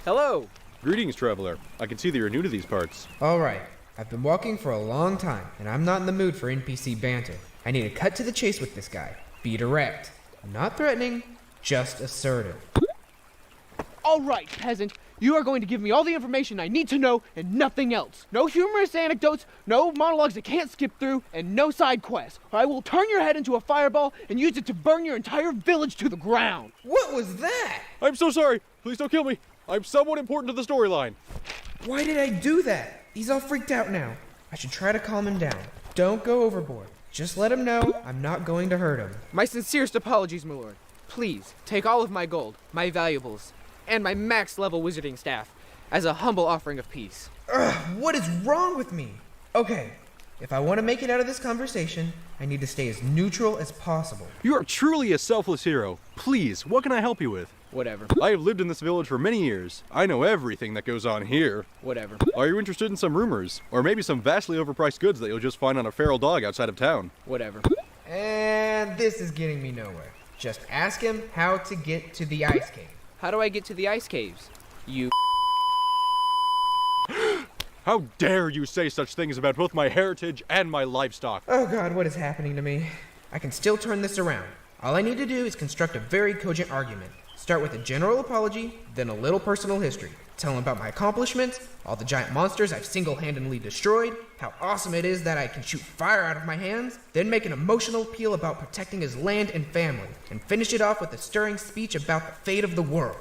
Hello! Greetings, traveler. I can see that you're new to these parts. Alright, I've been walking for a long time, and I'm not in the mood for NPC banter. I need to cut to the chase with this guy. Be direct. Not threatening, just assertive. Alright, peasant. You are going to give me all the information I need to know and nothing else. No humorous anecdotes, no monologues I can't skip through, and no side quests, or I will turn your head into a fireball and use it to burn your entire village to the ground. What was that? I'm so sorry. Please don't kill me. I'm somewhat important to the storyline. Why did I do that? He's all freaked out now. I should try to calm him down. Don't go overboard. Just let him know I'm not going to hurt him. My sincerest apologies, my lord. Please, take all of my gold, my valuables, and my max-level wizarding staff as a humble offering of peace. Ugh, what is wrong with me? Okay, if I want to make it out of this conversation, I need to stay as neutral as possible. You are truly a selfless hero. Please, what can I help you with? Whatever. I have lived in this village for many years. I know everything that goes on here. Whatever. Are you interested in some rumors? Or maybe some vastly overpriced goods that you'll just find on a feral dog outside of town? Whatever. And this is getting me nowhere. Just ask him how to get to the ice cave. How do I get to the ice caves? You... How dare you say such things about both my heritage and my livestock? Oh God, what is happening to me? I can still turn this around. All I need to do is construct a very cogent argument. Start with a general apology, then a little personal history. Tell him about my accomplishments, all the giant monsters I've single-handedly destroyed, how awesome it is that I can shoot fire out of my hands, then make an emotional appeal about protecting his land and family, and finish it off with a stirring speech about the fate of the world.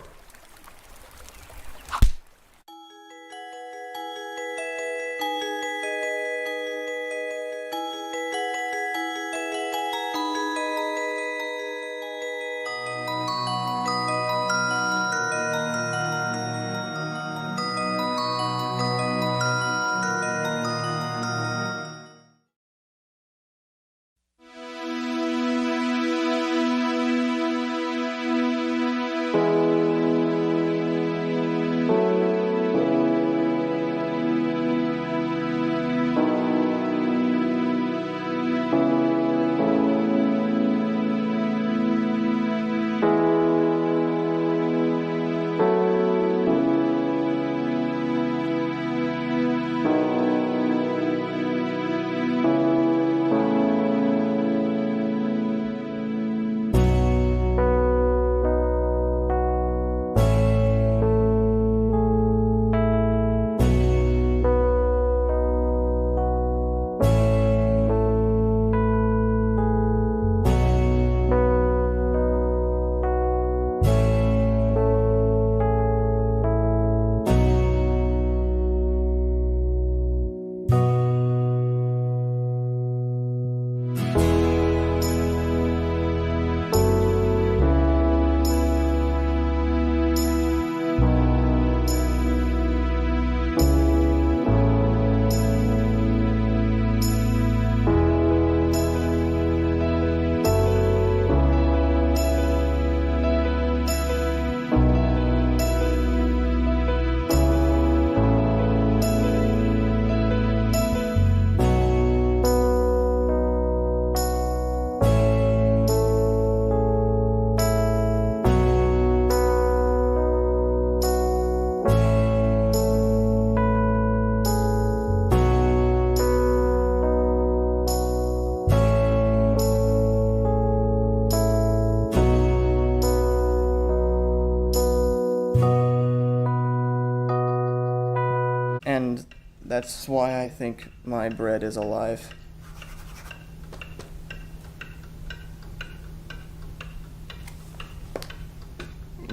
And that's why I think my bread is alive.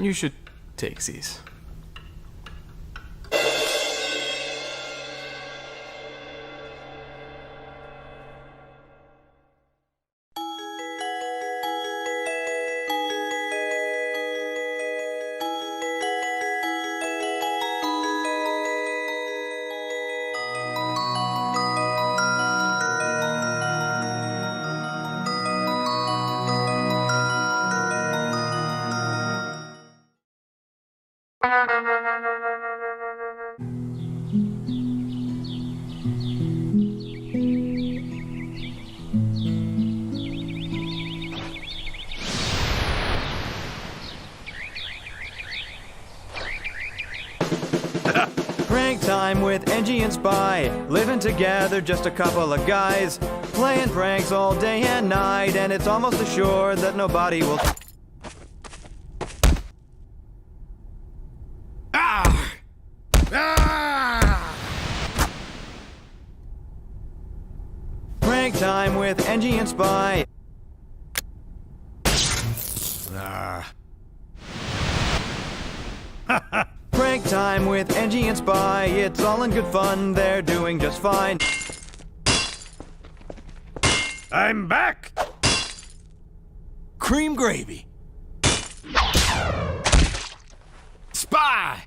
You should take these. Prank time with Engie and Spy. Living together, just a couple of guys. Playing pranks all day and night, and it's almost assured that nobody will. Prank time with Engie and Spy. Prank time with Angie and Spy. It's all in good fun. They're doing just fine. I'm back! Cream gravy. Spy!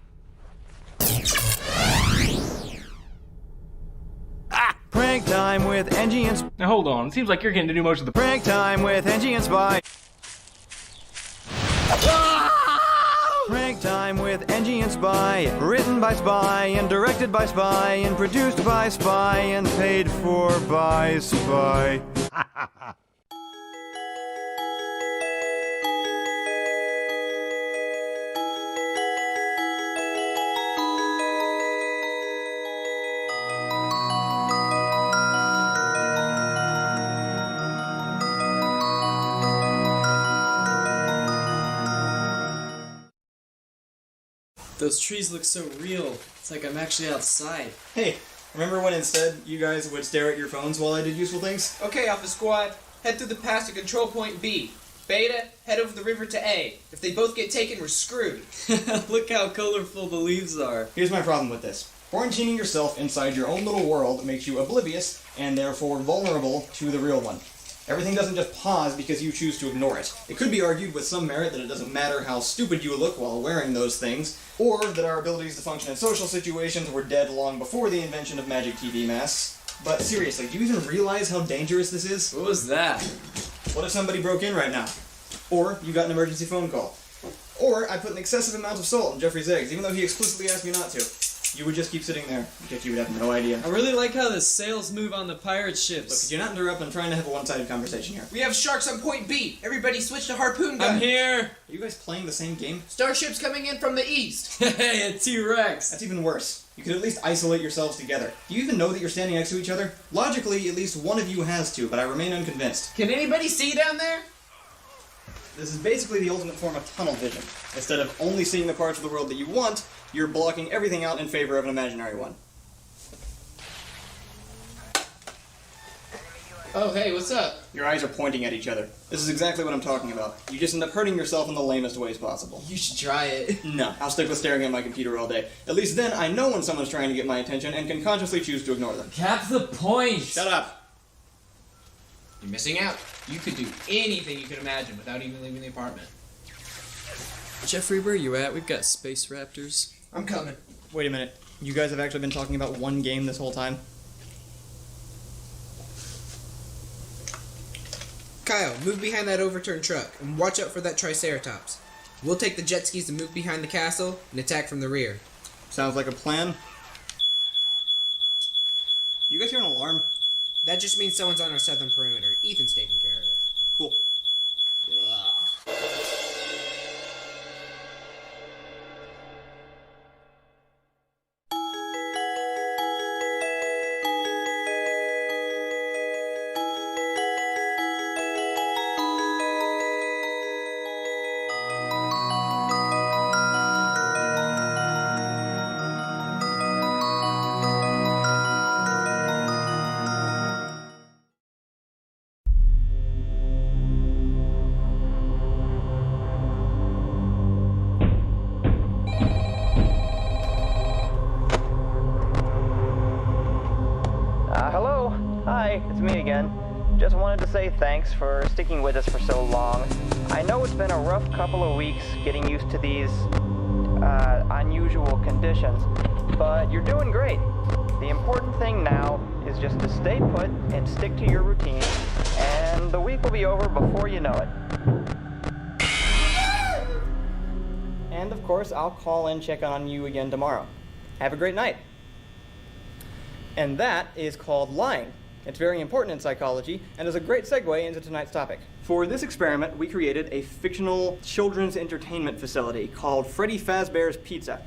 Prank time with Angie and Spy. Now hold on, it seems like you're getting to do most of the Prank time with Angie and Spy. Prank time with Angie and Spy. Written by Spy and directed by Spy and produced by Spy and paid for by Spy. Those trees look so real. It's like I'm actually outside. Hey, remember when instead you guys would stare at your phones while I did useful things? Okay, Alpha Squad, head through the pass to control point B. Beta, head over the river to A. If they both get taken, we're screwed. Look how colorful the leaves are. Here's my problem with this. Quarantining yourself inside your own little world makes you oblivious and therefore vulnerable to the real one. Everything doesn't just pause because you choose to ignore it. It could be argued with some merit that it doesn't matter how stupid you look while wearing those things, or that our abilities to function in social situations were dead long before the invention of magic TV masks. But seriously, do you even realize how dangerous this is? What was that? What if somebody broke in right now? Or you got an emergency phone call? Or I put an excessive amount of salt in Jeffrey's eggs, even though he explicitly asked me not to. You would just keep sitting there, because you would have no idea. I really like how the sails move on the pirate Look, ships. could you not interrupt? I'm trying to have a one-sided conversation here. We have sharks on point B. Everybody switch to harpoon gun. I'm here! Are you guys playing the same game? Starships coming in from the east. Hey, a T-Rex! That's even worse. You could at least isolate yourselves together. Do you even know that you're standing next to each other? Logically, at least one of you has to, but I remain unconvinced. Can anybody see down there? This is basically the ultimate form of tunnel vision. Instead of only seeing the parts of the world that you want, you're blocking everything out in favor of an imaginary one. Oh, hey, what's up? Your eyes are pointing at each other. This is exactly what I'm talking about. You just end up hurting yourself in the lamest ways possible. You should try it. No, I'll stick with staring at my computer all day. At least then I know when someone's trying to get my attention and can consciously choose to ignore them. Cap the point! Shut up! You're missing out. You could do anything you could imagine without even leaving the apartment. Jeffrey, where you at? We've got space raptors. I'm coming. Wait a minute. You guys have actually been talking about one game this whole time? Kyle, move behind that overturned truck and watch out for that Triceratops. We'll take the jet skis and move behind the castle and attack from the rear. Sounds like a plan. You guys hear an alarm? That just means someone's on our southern perimeter. Ethan's taking care of it. Cool. Hello. Hi, it's me again. Just wanted to say thanks for sticking with us for so long. I know it's been a rough couple of weeks getting used to these unusual conditions, but you're doing great. The important thing now is just to stay put and stick to your routine, and the week will be over before you know it. And of course, I'll call and check on you again tomorrow. Have a great night. And that is called lying. It's very important in psychology and is a great segue into tonight's topic. For this experiment, we created a fictional children's entertainment facility called Freddy Fazbear's Pizza.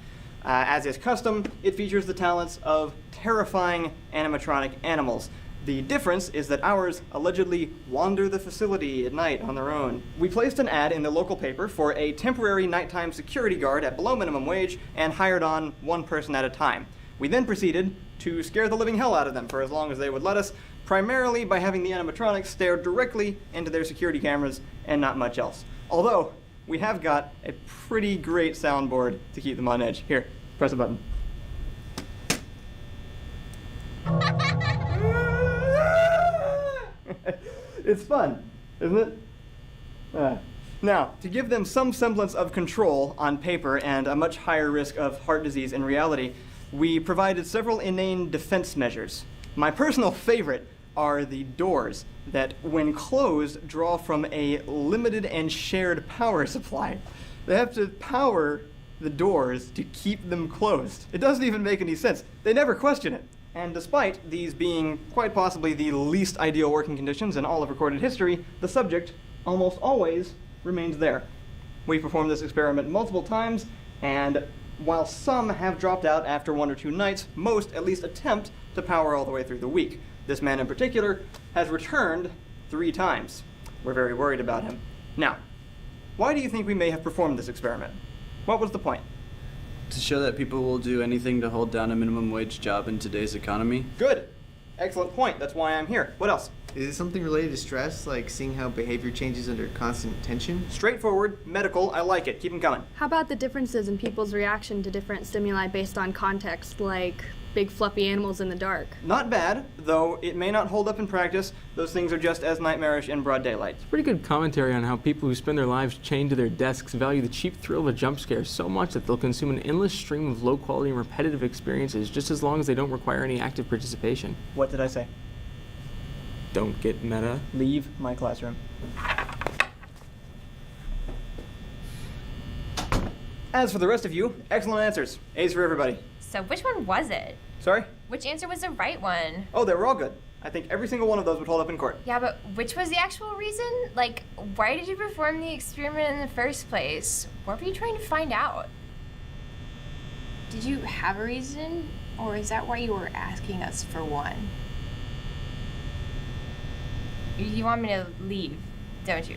As is custom, it features the talents of terrifying animatronic animals. The difference is that ours allegedly wander the facility at night on their own. We placed an ad in the local paper for a temporary nighttime security guard at below minimum wage and hired on one person at a time. We then proceeded to scare the living hell out of them for as long as they would let us, primarily by having the animatronics stare directly into their security cameras and not much else. Although, we have got a pretty great soundboard to keep them on edge. Here. Press a button. It's fun, isn't it? Now, to give them some semblance of control on paper and a much higher risk of heart disease in reality, we provided several inane defense measures. My personal favorite are the doors that, when closed, draw from a limited and shared power supply. They have to power the doors to keep them closed. It doesn't even make any sense. They never question it. And despite these being quite possibly the least ideal working conditions in all of recorded history, the subject almost always remains there. We performed this experiment multiple times, and while some have dropped out after 1 or 2 nights, most at least attempt to power all the way through the week. This man in particular has returned 3 times. We're very worried about him. Now, why do you think we may have performed this experiment? What was the point? To show that people will do anything to hold down a minimum wage job in today's economy. Good. Excellent point. That's why I'm here. What else? Is it something related to stress, like seeing how behavior changes under constant tension? Straightforward, medical, I like it. Keep them coming. How about the differences in people's reaction to different stimuli based on context, like big fluffy animals in the dark? Not bad, though it may not hold up in practice. Those things are just as nightmarish in broad daylight. Pretty good commentary on how people who spend their lives chained to their desks value the cheap thrill of a jump scare so much that they'll consume an endless stream of low-quality and repetitive experiences just as long as they don't require any active participation. What did I say? Don't get meta. Leave my classroom. As for the rest of you, excellent answers. A's for everybody. So which one was it? Sorry? Which answer was the right one? Oh, they were all good. I think every single one of those would hold up in court. Yeah, but which was the actual reason? Like, why did you perform the experiment in the first place? What were you trying to find out? Did you have a reason? Or is that why you were asking us for one? You want me to leave, don't you?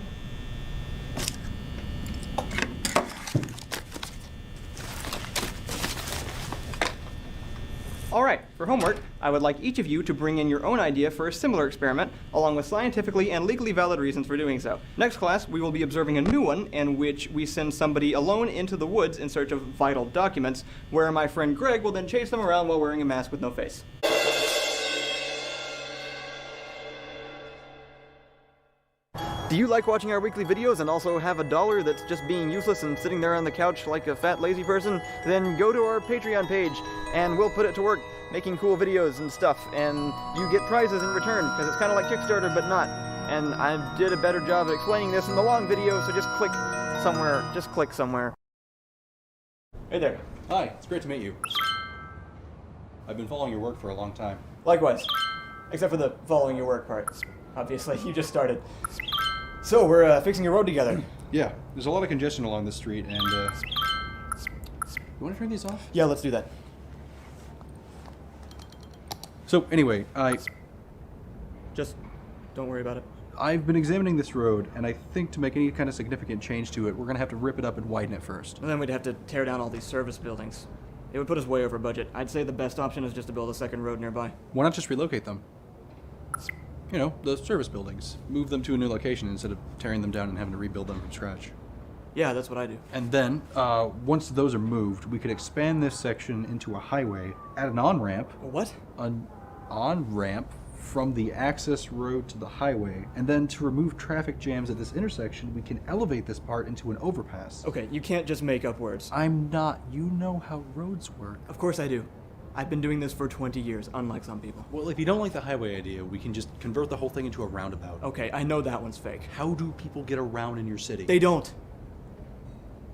All right, for homework, I would like each of you to bring in your own idea for a similar experiment, along with scientifically and legally valid reasons for doing so. Next class, we will be observing a new one in which we send somebody alone into the woods in search of vital documents, where my friend Greg will then chase them around while wearing a mask with no face. Do you like watching our weekly videos and also have $1 that's just being useless and sitting there on the couch like a fat lazy person? Then go to our Patreon page and we'll put it to work making cool videos and stuff, and you get prizes in return because it's kind of like Kickstarter but not. And I did a better job of explaining this in the long video, so just click somewhere. Just click somewhere. Hey there. Hi, it's great to meet you. I've been following your work for a long time. Likewise. Except for the following your work part. Obviously, you just started. So, we're fixing a road together. Yeah, there's a lot of congestion along this street, and you want to turn these off? Yeah, let's do that. So, anyway, Just don't worry about it. I've been examining this road, and I think to make any kind of significant change to it, we're going to have to rip it up and widen it first. And then we'd have to tear down all these service buildings. It would put us way over budget. I'd say the best option is just to build a second road nearby. Why not just relocate them? You know, the service buildings. Move them to a new location instead of tearing them down and having to rebuild them from scratch. Yeah, that's what I do. And then, once those are moved, we could expand this section into a highway, add an on-ramp. What? An on-ramp from the access road to the highway, and then to remove traffic jams at this intersection, we can elevate this part into an overpass. Okay, you can't just make up words. I'm not. You know how roads work. Of course I do. I've been doing this for 20 years, unlike some people. Well, if you don't like the highway idea, we can just convert the whole thing into a roundabout. Okay, I know that one's fake. How do people get around in your city? They don't.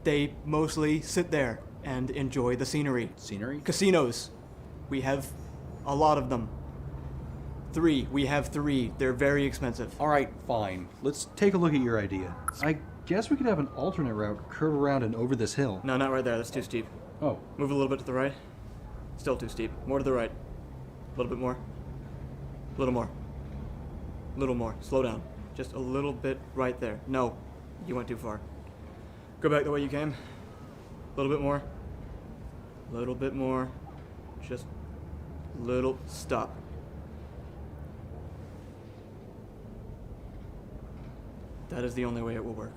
They mostly sit there and enjoy the scenery. Scenery? Casinos. We have a lot of them. 3. We have 3. They're very expensive. All right, fine. Let's take a look at your idea. I guess we could have an alternate route curve around and over this hill. No, not right there. That's too steep. Oh. Move a little bit to the right. Still too steep. More to the right. A little bit more. A little more. A little more. Slow down. Just a little bit right there. No, you went too far. Go back the way you came. A little bit more. A little bit more. Just little. Stop. That is the only way it will work.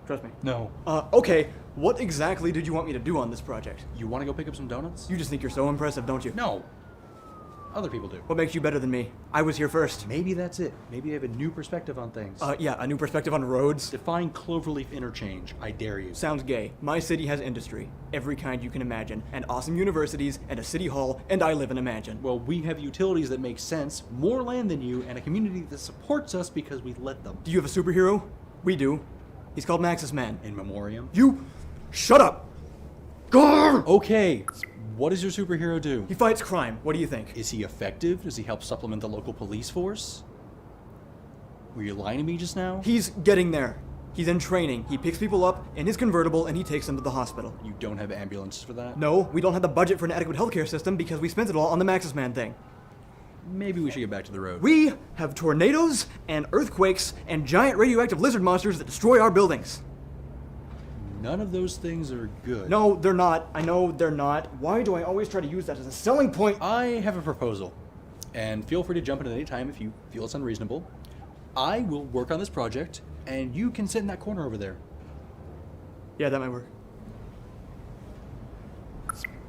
Trust me. No. Okay, what exactly did you want me to do on this project? You want to go pick up some donuts? You just think you're so impressive, don't you? No. Other people do. What makes you better than me? I was here first. Maybe that's it. Maybe you have a new perspective on things. Yeah, a new perspective on roads. Define Cloverleaf Interchange. I dare you. Sounds gay. My city has industry. Every kind you can imagine. And awesome universities, and a city hall, and I live in a mansion. Well, we have utilities that make sense, more land than you, and a community that supports us because we let them. Do you have a superhero? We do. He's called Maxis Man. In memoriam? You... Shut up! Grrr! Okay. What does your superhero do? He fights crime. What do you think? Is he effective? Does he help supplement the local police force? Were you lying to me just now? He's getting there. He's in training. He picks people up in his convertible and he takes them to the hospital. You don't have ambulances for that? No, we don't have the budget for an adequate healthcare system because we spent it all on the Maxis Man thing. Maybe we should get back to the road. We have tornadoes and earthquakes and giant radioactive lizard monsters that destroy our buildings. None of those things are good. No, they're not. I know they're not. Why do I always try to use that as a selling point? I have a proposal. And feel free to jump in at any time if you feel it's unreasonable. I will work on this project, and you can sit in that corner over there. Yeah, that might work.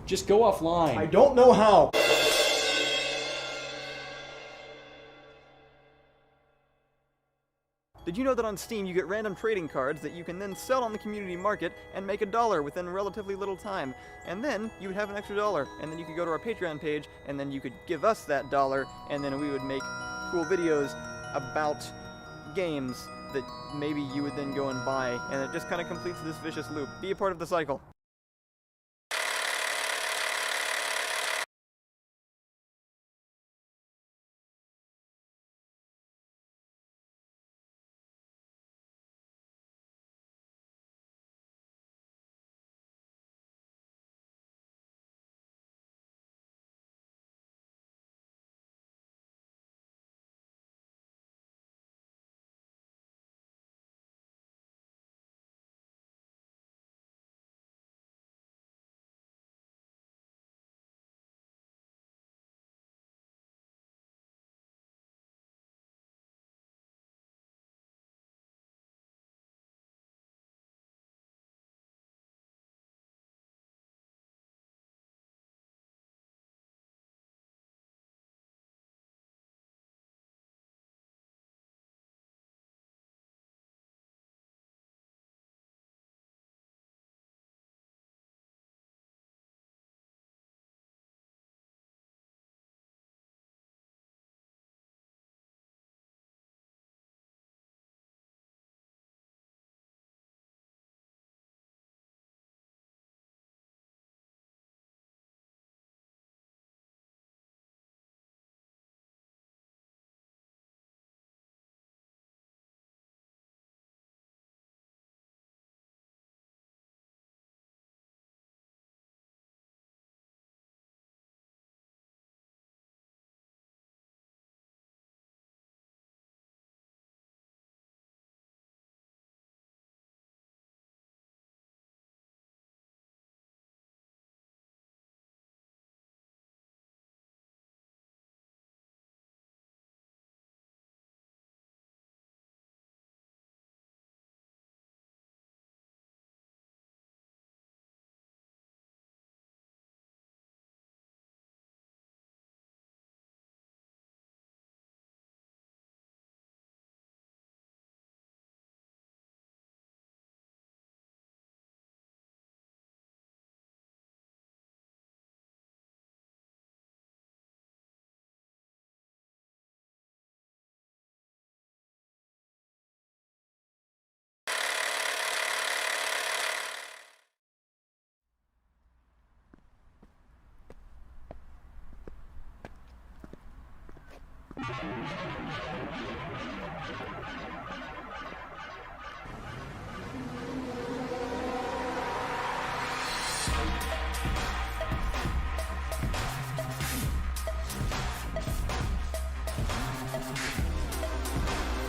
Just go offline. I don't know how. Did you know that on Steam you get random trading cards that you can then sell on the community market and make $1 within relatively little time? And then you would have an extra $1, and then you could go to our Patreon page, and then you could give us that $1, and then we would make cool videos about games that maybe you would then go and buy, and it just kind of completes this vicious loop. Be a part of the cycle.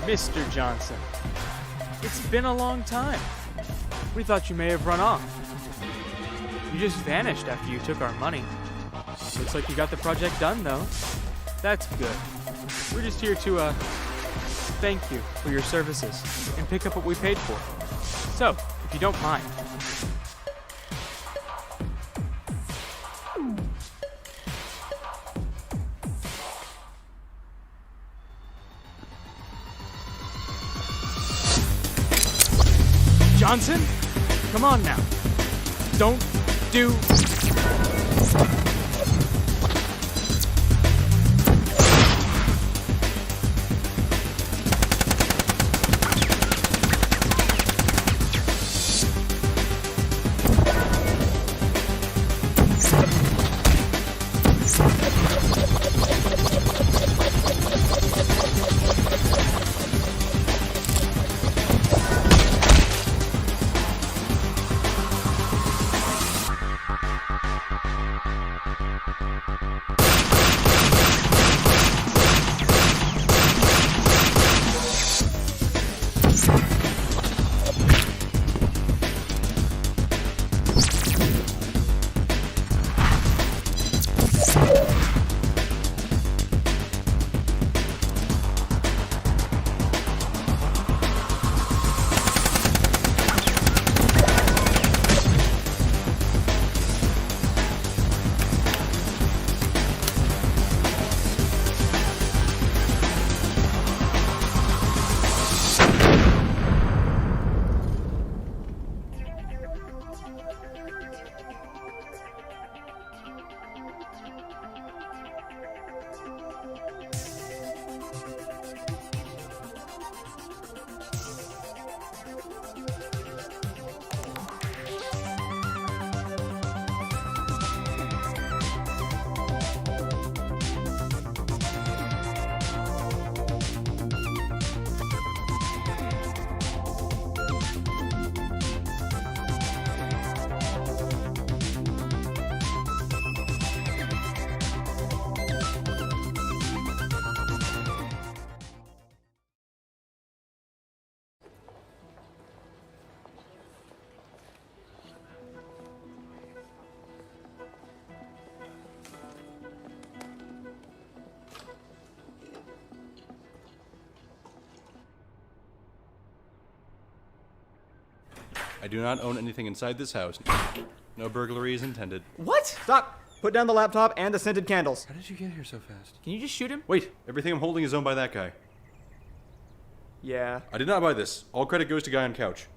Mr. Johnson, it's been a long time. We thought you may have run off. You just vanished after you took our money. Looks like you got the project done, though. That's good. We're just here to, thank you for your services and pick up what we paid for. So, if you don't mind. Johnson, come on now. Don't do... I do not own anything inside this house. No burglary is intended. What? Stop! Put down the laptop and the scented candles. How did you get here so fast? Can you just shoot him? Wait, everything I'm holding is owned by that guy. Yeah. I did not buy this. All credit goes to guy on couch.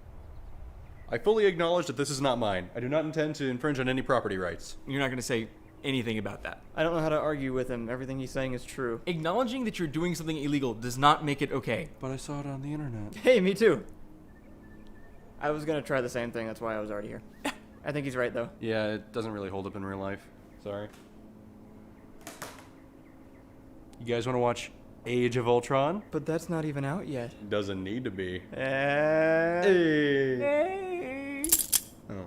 I fully acknowledge that this is not mine. I do not intend to infringe on any property rights. You're not going to say anything about that. I don't know how to argue with him. Everything he's saying is true. Acknowledging that you're doing something illegal does not make it okay. But I saw it on the internet. Hey, me too. I was gonna try the same thing, that's why I was already here. I think he's right, though. Yeah, it doesn't really hold up in real life. Sorry. You guys want to watch Age of Ultron? But that's not even out yet. Doesn't need to be. Hey. Oh.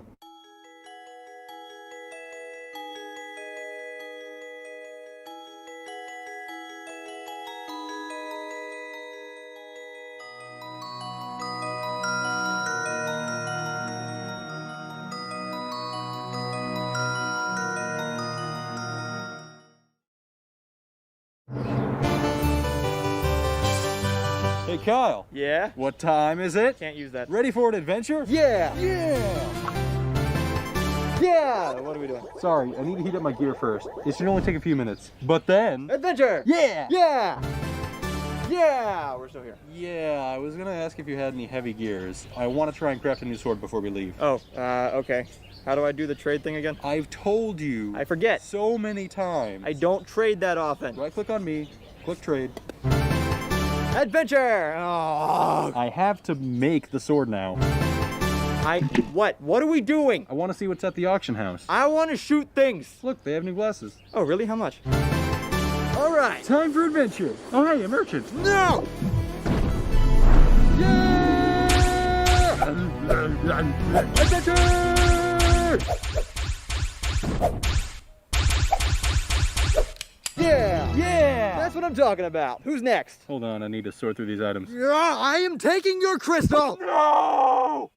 Hey Kyle. Yeah? What time is it? Can't use that. Ready for an adventure? Yeah! Yeah! Yeah! What are we doing? Sorry, I need to heat up my gear first. It should only take a few minutes. But then... Adventure! Yeah! Yeah! Yeah! We're still here. Yeah, I was gonna ask if you had any heavy gears. I want to try and craft a new sword before we leave. Oh, okay. How do I do the trade thing again? I've told you. I forget. So many times. I don't trade that often. Right click on me, click trade. Adventure! Oh. I have to make the sword now. What? What are we doing? I want to see what's at the auction house. I want to shoot things. Look, they have new glasses. Oh, really? How much? All right. Time for adventure. Oh, hey, a merchant. No! Yeah! Adventure! Yeah! Yeah! That's what I'm talking about. Who's next? Hold on, I need to sort through these items. I am taking your crystal! No!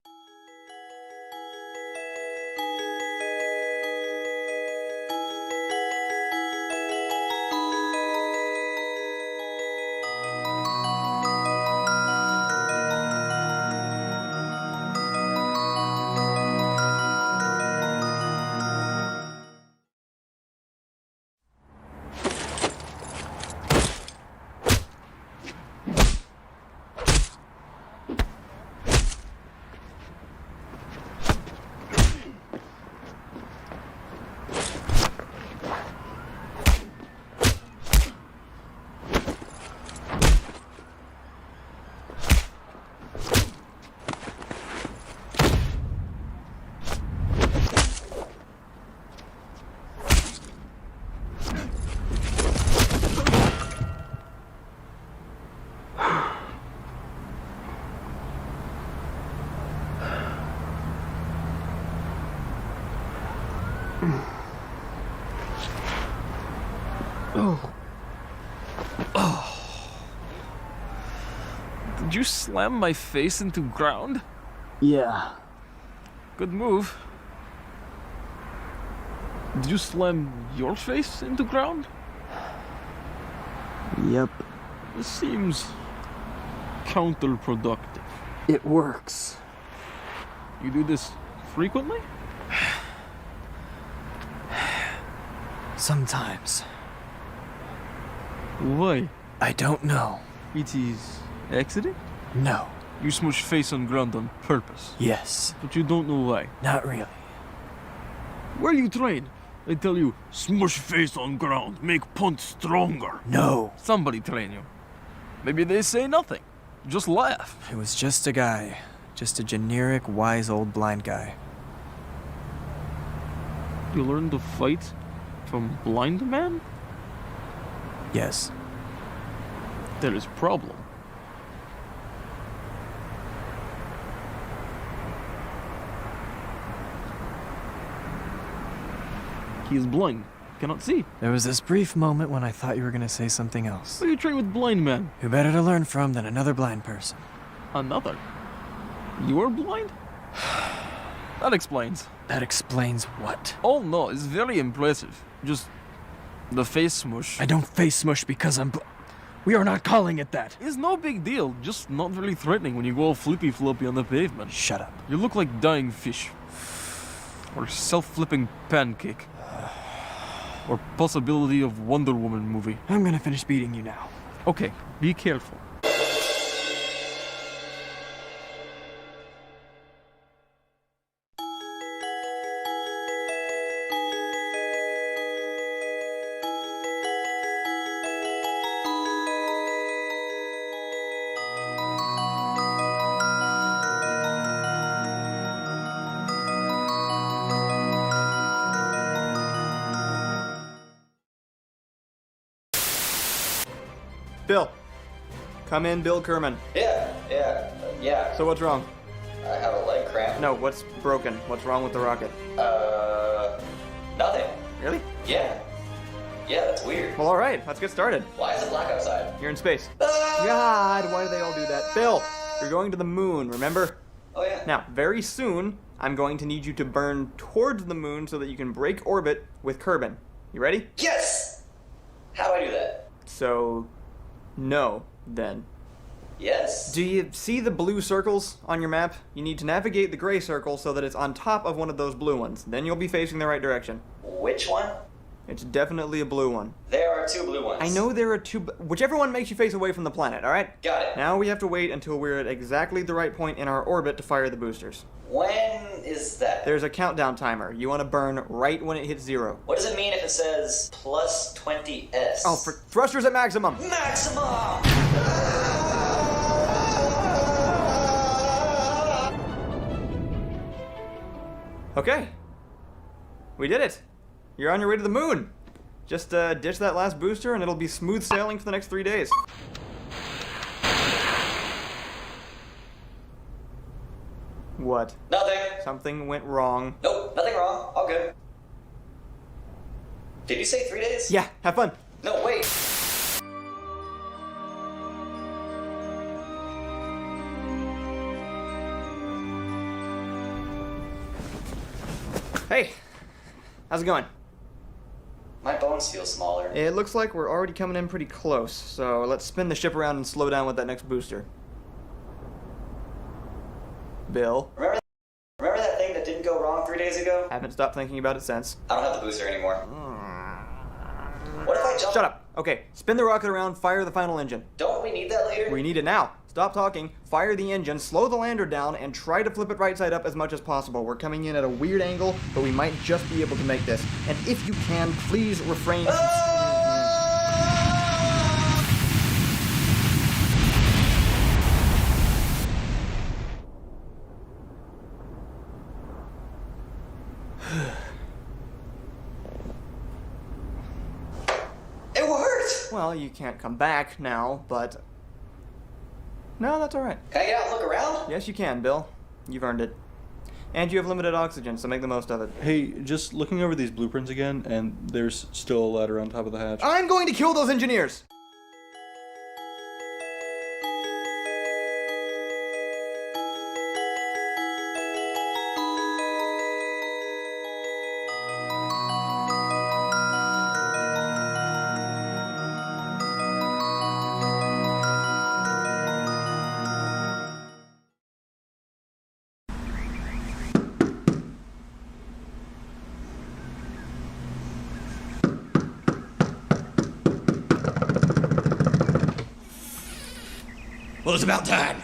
Oh. Oh. Did you slam my face into ground? Yeah. Good move. Did you slam your face into ground? Yep. This seems counterproductive. It works. You do this frequently? Sometimes. Why? I don't know. It is accident? No. You smush face on ground on purpose? Yes. But you don't know why? Not really. Where you train? They tell you, smush face on ground, make punch stronger. No. Somebody train you. Maybe they say nothing. Just laugh. It was just a guy. Just a generic, wise old blind guy. You learned to fight from blind man? Yes. There is problem. He is blind. Cannot see. There was this brief moment when I thought you were gonna say something else. But you train with blind men. Who better to learn from than another blind person? Another? You're blind? That explains. That explains what? Oh no, it's very impressive. Just the face smush. I don't face smush because I'm We are not calling it that. It's no big deal, just not really threatening when you go all flippy floppy on the pavement. Shut up. You look like dying fish. Or self-flipping pancake. Or possibility of Wonder Woman movie. I'm gonna finish beating you now. Okay, be careful. Bill. Come in, Bill Kerman. Yeah. So what's wrong? I have a leg cramp. No, what's broken? What's wrong with the rocket? Nothing. Really? Yeah. Yeah, that's weird. Well, alright, let's get started. Why is it black outside? You're in space. God, why do they all do that? Bill, you're going to the moon, remember? Oh, yeah. Now, very soon, I'm going to need you to burn towards the moon so that you can break orbit with Kerbin. You ready? Yes! How do I do that? So, no, then. Yes? Do you see the blue circles on your map? You need to navigate the gray circle so that it's on top of one of those blue ones. Then you'll be facing the right direction. Which one? It's definitely a blue one. There are two blue ones. I know there are two, whichever one makes you face away from the planet, alright? Got it. Now we have to wait until we're at exactly the right point in our orbit to fire the boosters. When is that? There's a countdown timer. You want to burn right when it hits 0. What does it mean if it says plus 20s? Oh, for thrusters at maximum! Maximum! Okay. We did it. You're on your way to the moon. Just ditch that last booster and it'll be smooth sailing for the next 3 days. What? Nothing. Something went wrong. Nope, nothing wrong. All good. Did you say 3 days? Yeah, have fun. No, wait. Hey, how's it going? My bones feel smaller. It looks like we're already coming in pretty close, so let's spin the ship around and slow down with that next booster. Bill? Remember that thing that didn't go wrong 3 days ago? Haven't stopped thinking about it since. I don't have the booster anymore. What if I jump? Shut up. Okay, spin the rocket around, fire the final engine. Don't we need that later? We need it now. Stop talking, fire the engine, slow the lander down, and try to flip it right side up as much as possible. We're coming in at a weird angle, but we might just be able to make this. And if you can, please refrain. It worked! Well, you can't come back now, but... No, that's alright. Can I get out and look around? Yes, you can, Bill. You've earned it. And you have limited oxygen, so make the most of it. Hey, just looking over these blueprints again, and there's still a ladder on top of the hatch. I'm going to kill those engineers! Well, it's about time.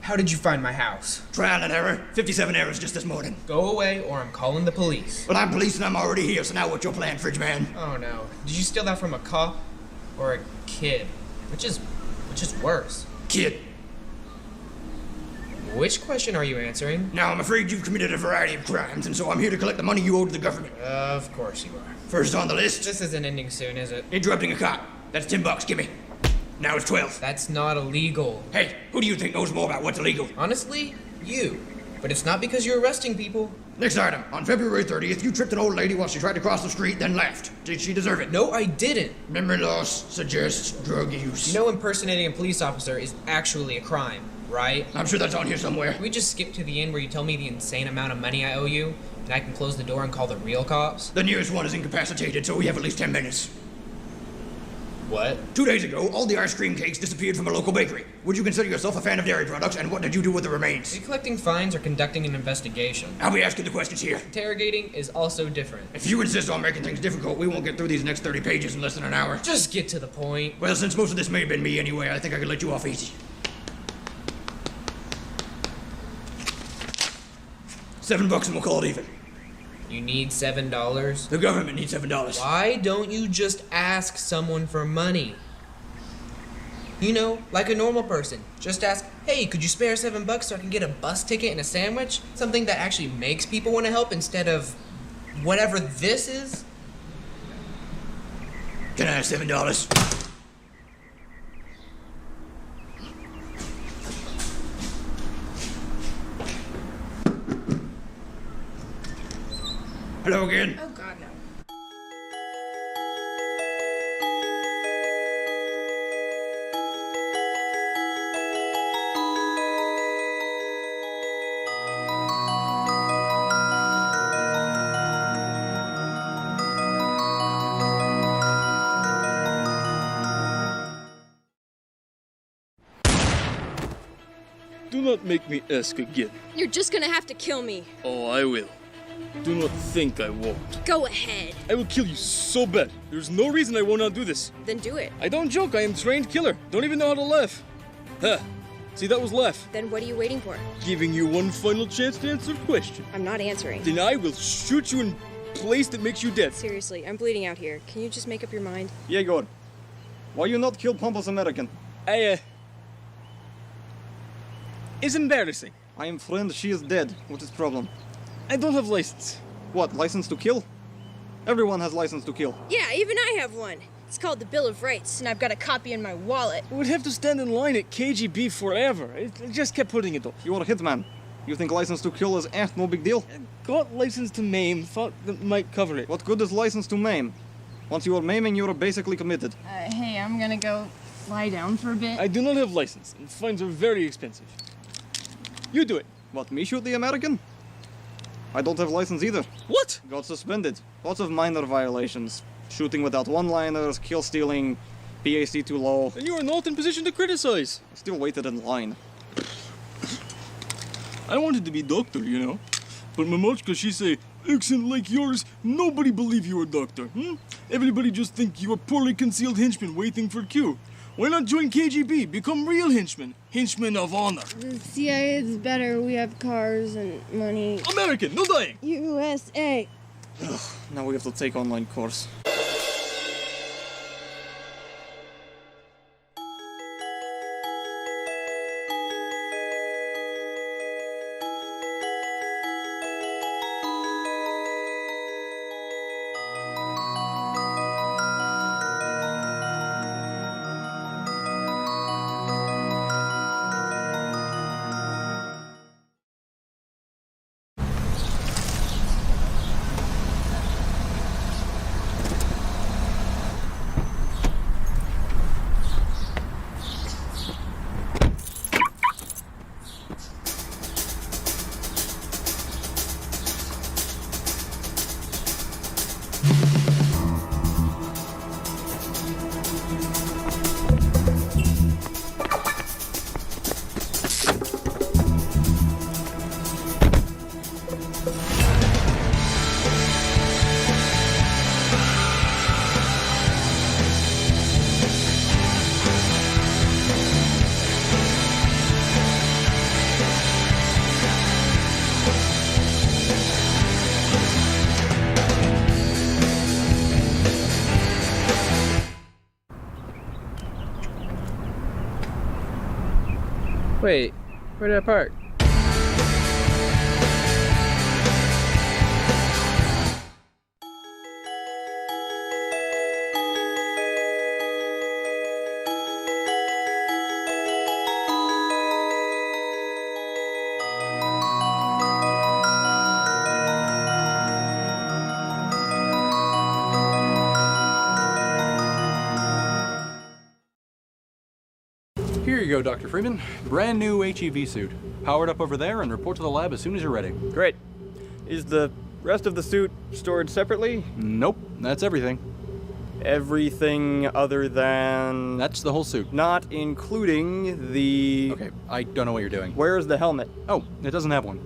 How did you find my house? Trial and error. 57 errors just this morning. Go away or I'm calling the police. Well, I'm police and I'm already here, so now what's your plan, Fridge Man? Oh no. Did you steal that from a cop? Or a kid? Which is worse? Kid. Which question are you answering? Now, I'm afraid you've committed a variety of crimes, and so I'm here to collect the money you owe to the government. Of course you are. First on the list. This isn't ending soon, is it? Interrupting a cop. That's $10, gimme. Now it's 12. That's not illegal. Hey, who do you think knows more about what's illegal? Honestly, you. But it's not because you're arresting people. Next item. On February 30th, you tripped an old lady while she tried to cross the street, then left. Did she deserve it? No, I didn't. Memory loss suggests drug use. You know impersonating a police officer is actually a crime, right? I'm sure that's on here somewhere. Can we just skip to the end where you tell me the insane amount of money I owe you, and I can close the door and call the real cops? The nearest one is incapacitated, so we have at least 10 minutes. What? 2 days ago, all the ice cream cakes disappeared from a local bakery. Would you consider yourself a fan of dairy products, and what did you do with the remains? Are you collecting fines or conducting an investigation? I'll be asking the questions here. Interrogating is also different. If you insist on making things difficult, we won't get through these next 30 pages in less than an hour. Just get to the point. Well, since most of this may have been me anyway, I think I could let you off easy. $7 and we'll call it even. You need $7? The government needs $7. Why don't you just ask someone for money? You know, like a normal person. Just ask, hey, could you spare $7 so I can get a bus ticket and a sandwich? Something that actually makes people want to help instead of whatever this is. Can I have $7? Hello again. Oh god, no. Do not make me ask again. You're just gonna have to kill me. Oh, I will. Do not think I won't. Go ahead. I will kill you so bad. There's no reason I will not do this. Then do it. I don't joke. I am trained killer. Don't even know how to laugh. Ha! See, that was laugh. Then what are you waiting for? Giving you one final chance to answer a question. I'm not answering. Then I will shoot you in place that makes you dead. Seriously, I'm bleeding out here. Can you just make up your mind? Yegor, why you not kill Pompous American? It's embarrassing. I am friend, she is dead. What is problem? I don't have license. What, license to kill? Everyone has license to kill. Yeah, even I have one. It's called the Bill of Rights, and I've got a copy in my wallet. I would have to stand in line at KGB forever. I just kept putting it off. You are a hitman. You think license to kill is no big deal? Got license to maim, thought that might cover it. What good is license to maim? Once you are maiming, you are basically committed. Hey, I'm gonna go lie down for a bit. I do not have license, and fines are very expensive. You do it. What, me shoot the American? I don't have license either. What? Got suspended. Lots of minor violations. Shooting without one-liners, kill stealing, PAC too low. And you are not in position to criticize. I still waited in line. I wanted to be doctor, you know. But Mamochka, she say, accent like yours, nobody believe you are doctor, Everybody just think you are poorly concealed henchman waiting for cue. Why not join KGB? Become real henchmen. Henchmen of honor. The CIA is better. We have cars and money. American, no dying. USA. Ugh, now we have to take online course. Where did I park? Here you go, Dr. Freeman. Brand new HEV suit. Powered up over there and report to the lab as soon as you're ready. Great. Is the rest of the suit stored separately? Nope, that's everything. Everything other than... That's the whole suit. Not including the... Okay, I don't know what you're doing. Where's the helmet? Oh, it doesn't have one.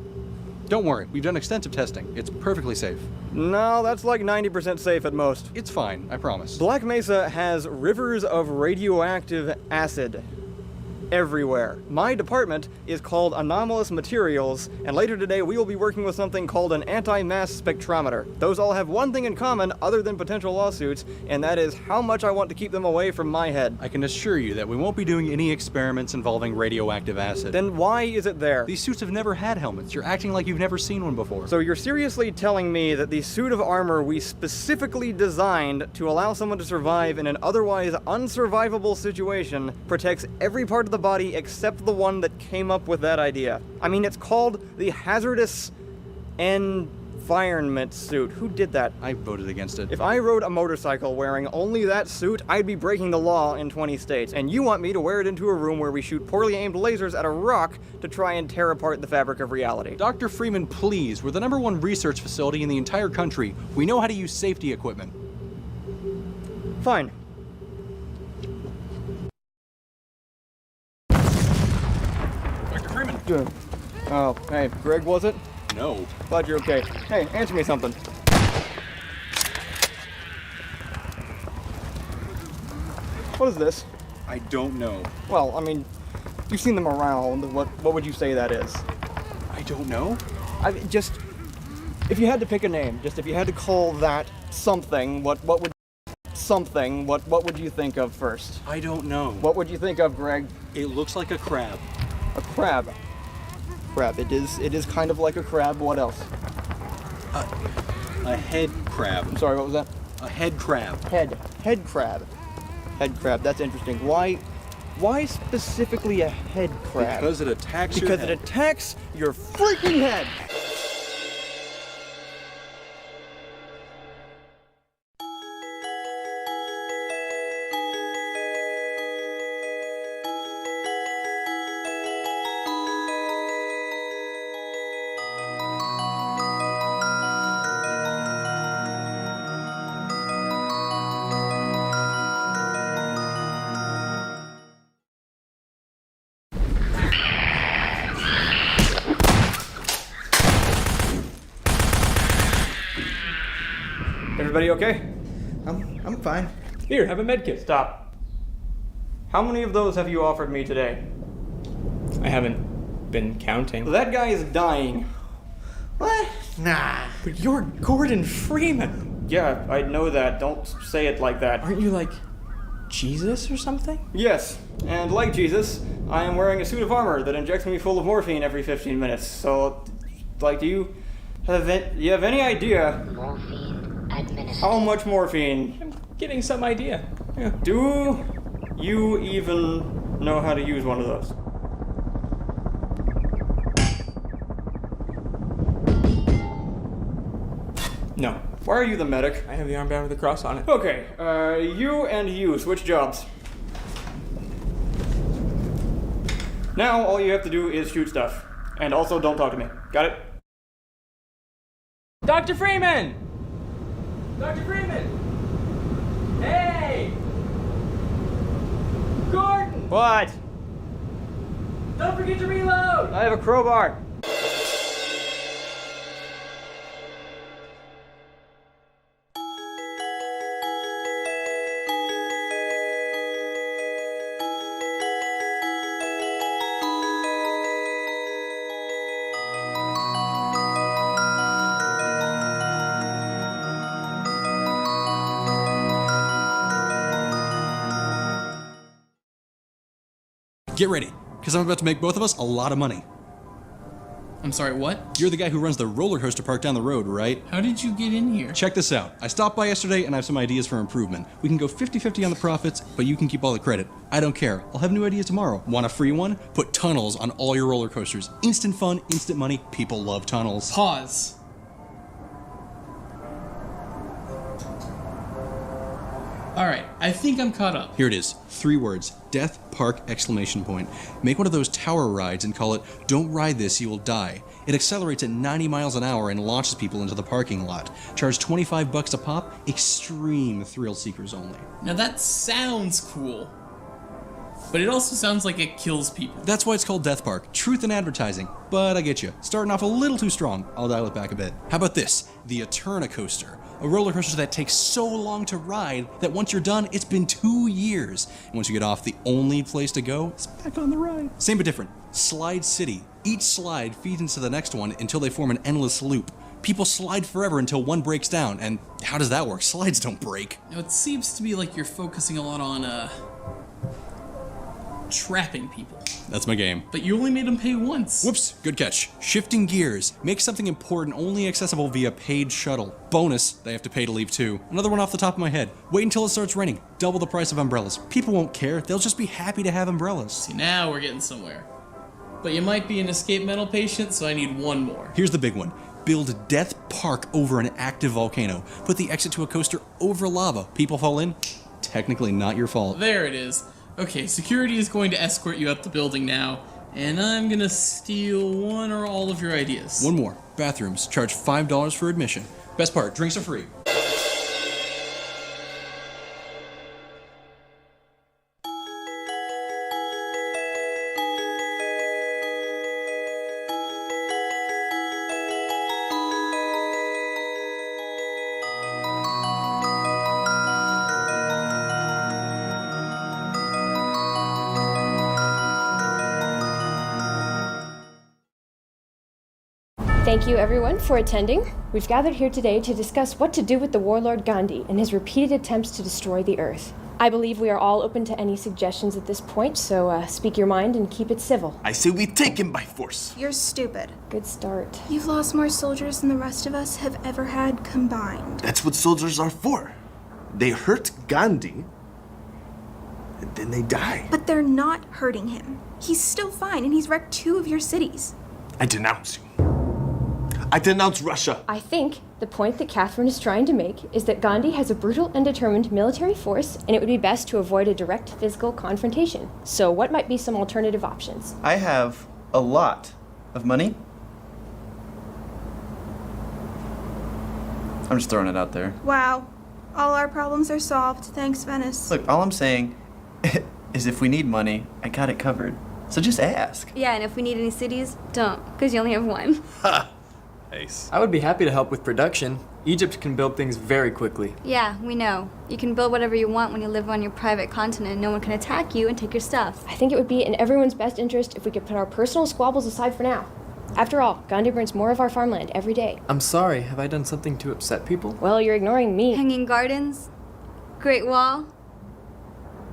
Don't worry, we've done extensive testing. It's perfectly safe. No, that's like 90% safe at most. It's fine, I promise. Black Mesa has rivers of radioactive acid everywhere. My department is called Anomalous Materials, and later today we will be working with something called an anti-mass spectrometer. Those all have one thing in common other than potential lawsuits, and that is how much I want to keep them away from my head. I can assure you that we won't be doing any experiments involving radioactive acid. Then why is it there? These suits have never had helmets. You're acting like you've never seen one before. So you're seriously telling me that the suit of armor we specifically designed to allow someone to survive in an otherwise unsurvivable situation protects every part of the body except the one that came up with that idea? I mean, it's called the Hazardous Environment Suit. Who did that? I voted against it. If I rode a motorcycle wearing only that suit, I'd be breaking the law in 20 states. And you want me to wear it into a room where we shoot poorly aimed lasers at a rock to try and tear apart the fabric of reality. Dr. Freeman, please. We're the #1 research facility in the entire country. We know how to use safety equipment. Fine. Dr. Freeman. Oh, hey, Greg, was it? No. Glad you're okay. Hey, answer me something. What is this? I don't know. Well, I mean, you've seen them around. What would you say that is? I don't know. Just, if you had to pick a name, just if you had to call that something, what would you think of first? I don't know. What would you think of, Greg? It looks like a crab. A crab. Crab. It is kind of like a crab. What else? A head crab. I'm sorry, what was that? A head crab. Head crab. Head crab. That's interesting. Why specifically a head crab? Because it attacks your head. Because it attacks your freaking head. Everybody okay? I'm fine. Here, have a medkit. Stop. How many of those have you offered me today? I haven't been counting. That guy is dying. What? Nah. But you're Gordon Freeman. Yeah, I know that. Don't say it like that. Aren't you like Jesus or something? Yes, and like Jesus, I am wearing a suit of armor that injects me full of morphine every 15 minutes. So, like, do you have any idea how much morphine? I'm getting some idea. Yeah. Do you even know how to use one of those? No. Why are you the medic? I have the armband with the cross on it. Okay, you and you, switch jobs. Now all you have to do is shoot stuff. And also don't talk to me. Got it? Dr. Freeman! Dr. Freeman! Hey! Gordon! What? Don't forget to reload! I have a crowbar. Get ready. because I'm about to make both of us a lot of money. I'm sorry, what? You're the guy who runs the roller coaster park down the road, right? How did you get in here? Check this out. I stopped by yesterday and I have some ideas for improvement. We can go 50-50 on the profits, but you can keep all the credit. I don't care. I'll have new ideas tomorrow. Want a free one? Put tunnels on all your roller coasters. Instant fun, instant money. People love tunnels. Pause. Alright, I think I'm caught up. Here it is. 3 words. Death Park! Make one of those tower rides and call it Don't Ride This, You Will Die. It accelerates at 90 miles an hour and launches people into the parking lot. Charge $25 a pop. Extreme thrill seekers only. Now that sounds cool. But it also sounds like it kills people. That's why it's called Death Park. Truth in advertising. But I get you. Starting off a little too strong. I'll dial it back a bit. How about this? The Eterna Coaster. A roller coaster that takes so long to ride that once you're done, it's been 2 years. And once you get off, the only place to go is back on the ride. Same but different. Slide City. Each slide feeds into the next one until they form an endless loop. People slide forever until one breaks down. And how does that work? Slides don't break. Now it seems to be like you're focusing a lot on, trapping people. That's my game. But you only made them pay once. Whoops, good catch. Shifting gears. Make something important only accessible via paid shuttle. Bonus, they have to pay to leave too. Another one off the top of my head. Wait until it starts raining. Double the price of umbrellas. People won't care. They'll just be happy to have umbrellas. See, now we're getting somewhere. But you might be an escape mental patient, so I need one more. Here's the big one. Build Death Park over an active volcano. Put the exit to a coaster over lava. People fall in. Technically not your fault. There it is. Okay, security is going to escort you up the building now, and I'm gonna steal one or all of your ideas. One more. Bathrooms. Charge $5 for admission. Best part, drinks are free. Thank you everyone for attending. We've gathered here today to discuss what to do with the warlord Gandhi and his repeated attempts to destroy the Earth. I believe we are all open to any suggestions at this point, so speak your mind and keep it civil. I say we take him by force. You're stupid. Good start. You've lost more soldiers than the rest of us have ever had combined. That's what soldiers are for. They hurt Gandhi, and then they die. But they're not hurting him. He's still fine, and he's wrecked 2 of your cities. I denounce you. I denounce Russia. I think the point that Catherine is trying to make is that Gandhi has a brutal and determined military force, and it would be best to avoid a direct physical confrontation. So what might be some alternative options? I have a lot of money. I'm just throwing it out there. Wow. All our problems are solved. Thanks, Venice. Look, all I'm saying is if we need money, I got it covered. So just ask. Yeah, and if we need any cities, don't, because you only have one. Ha! Ace. I would be happy to help with production. Egypt can build things very quickly. Yeah, we know. You can build whatever you want when you live on your private continent. No one can attack you and take your stuff. I think it would be in everyone's best interest if we could put our personal squabbles aside for now. After all, Gandhi burns more of our farmland every day. I'm sorry, have I done something to upset people? Well, you're ignoring me. Hanging Gardens, Great Wall,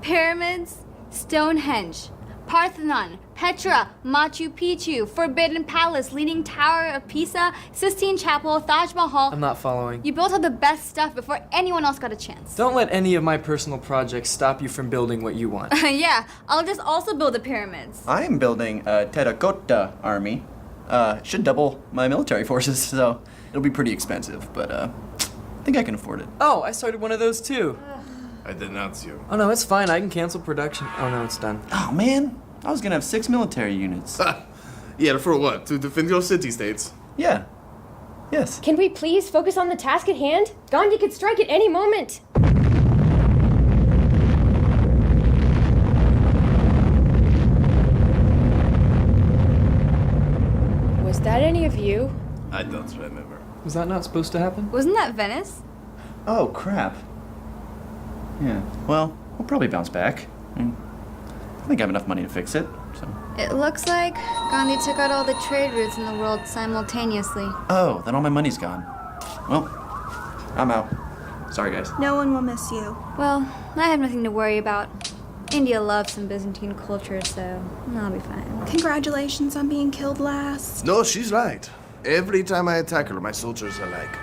Pyramids, Stonehenge, Parthenon, Petra, Machu Picchu, Forbidden Palace, Leaning Tower of Pisa, Sistine Chapel, Taj Mahal. I'm not following. You built all the best stuff before anyone else got a chance. Don't let any of my personal projects stop you from building what you want. Yeah, I'll just also build the pyramids. I'm building a terracotta army. Should double my military forces, so it'll be pretty expensive, but I think I can afford it. Oh, I started one of those too. I denounce you. Oh no, it's fine. I can cancel production. Oh no, it's done. Oh man, I was gonna have 6 military units. Yeah, for what? To defend your city-states? Yeah. Yes. Can we please focus on the task at hand? Gandhi could strike at any moment. Was that any of you? I don't remember. Was that not supposed to happen? Wasn't that Venice? Oh, crap. Yeah, well, we'll probably bounce back. I think I have enough money to fix it, so. It looks like Gandhi took out all the trade routes in the world simultaneously. Oh, then all my money's gone. Well, I'm out. Sorry, guys. No one will miss you. Well, I have nothing to worry about. India loves some Byzantine culture, so I'll be fine. Congratulations on being killed last. No, she's right. Every time I attack her, my soldiers are like,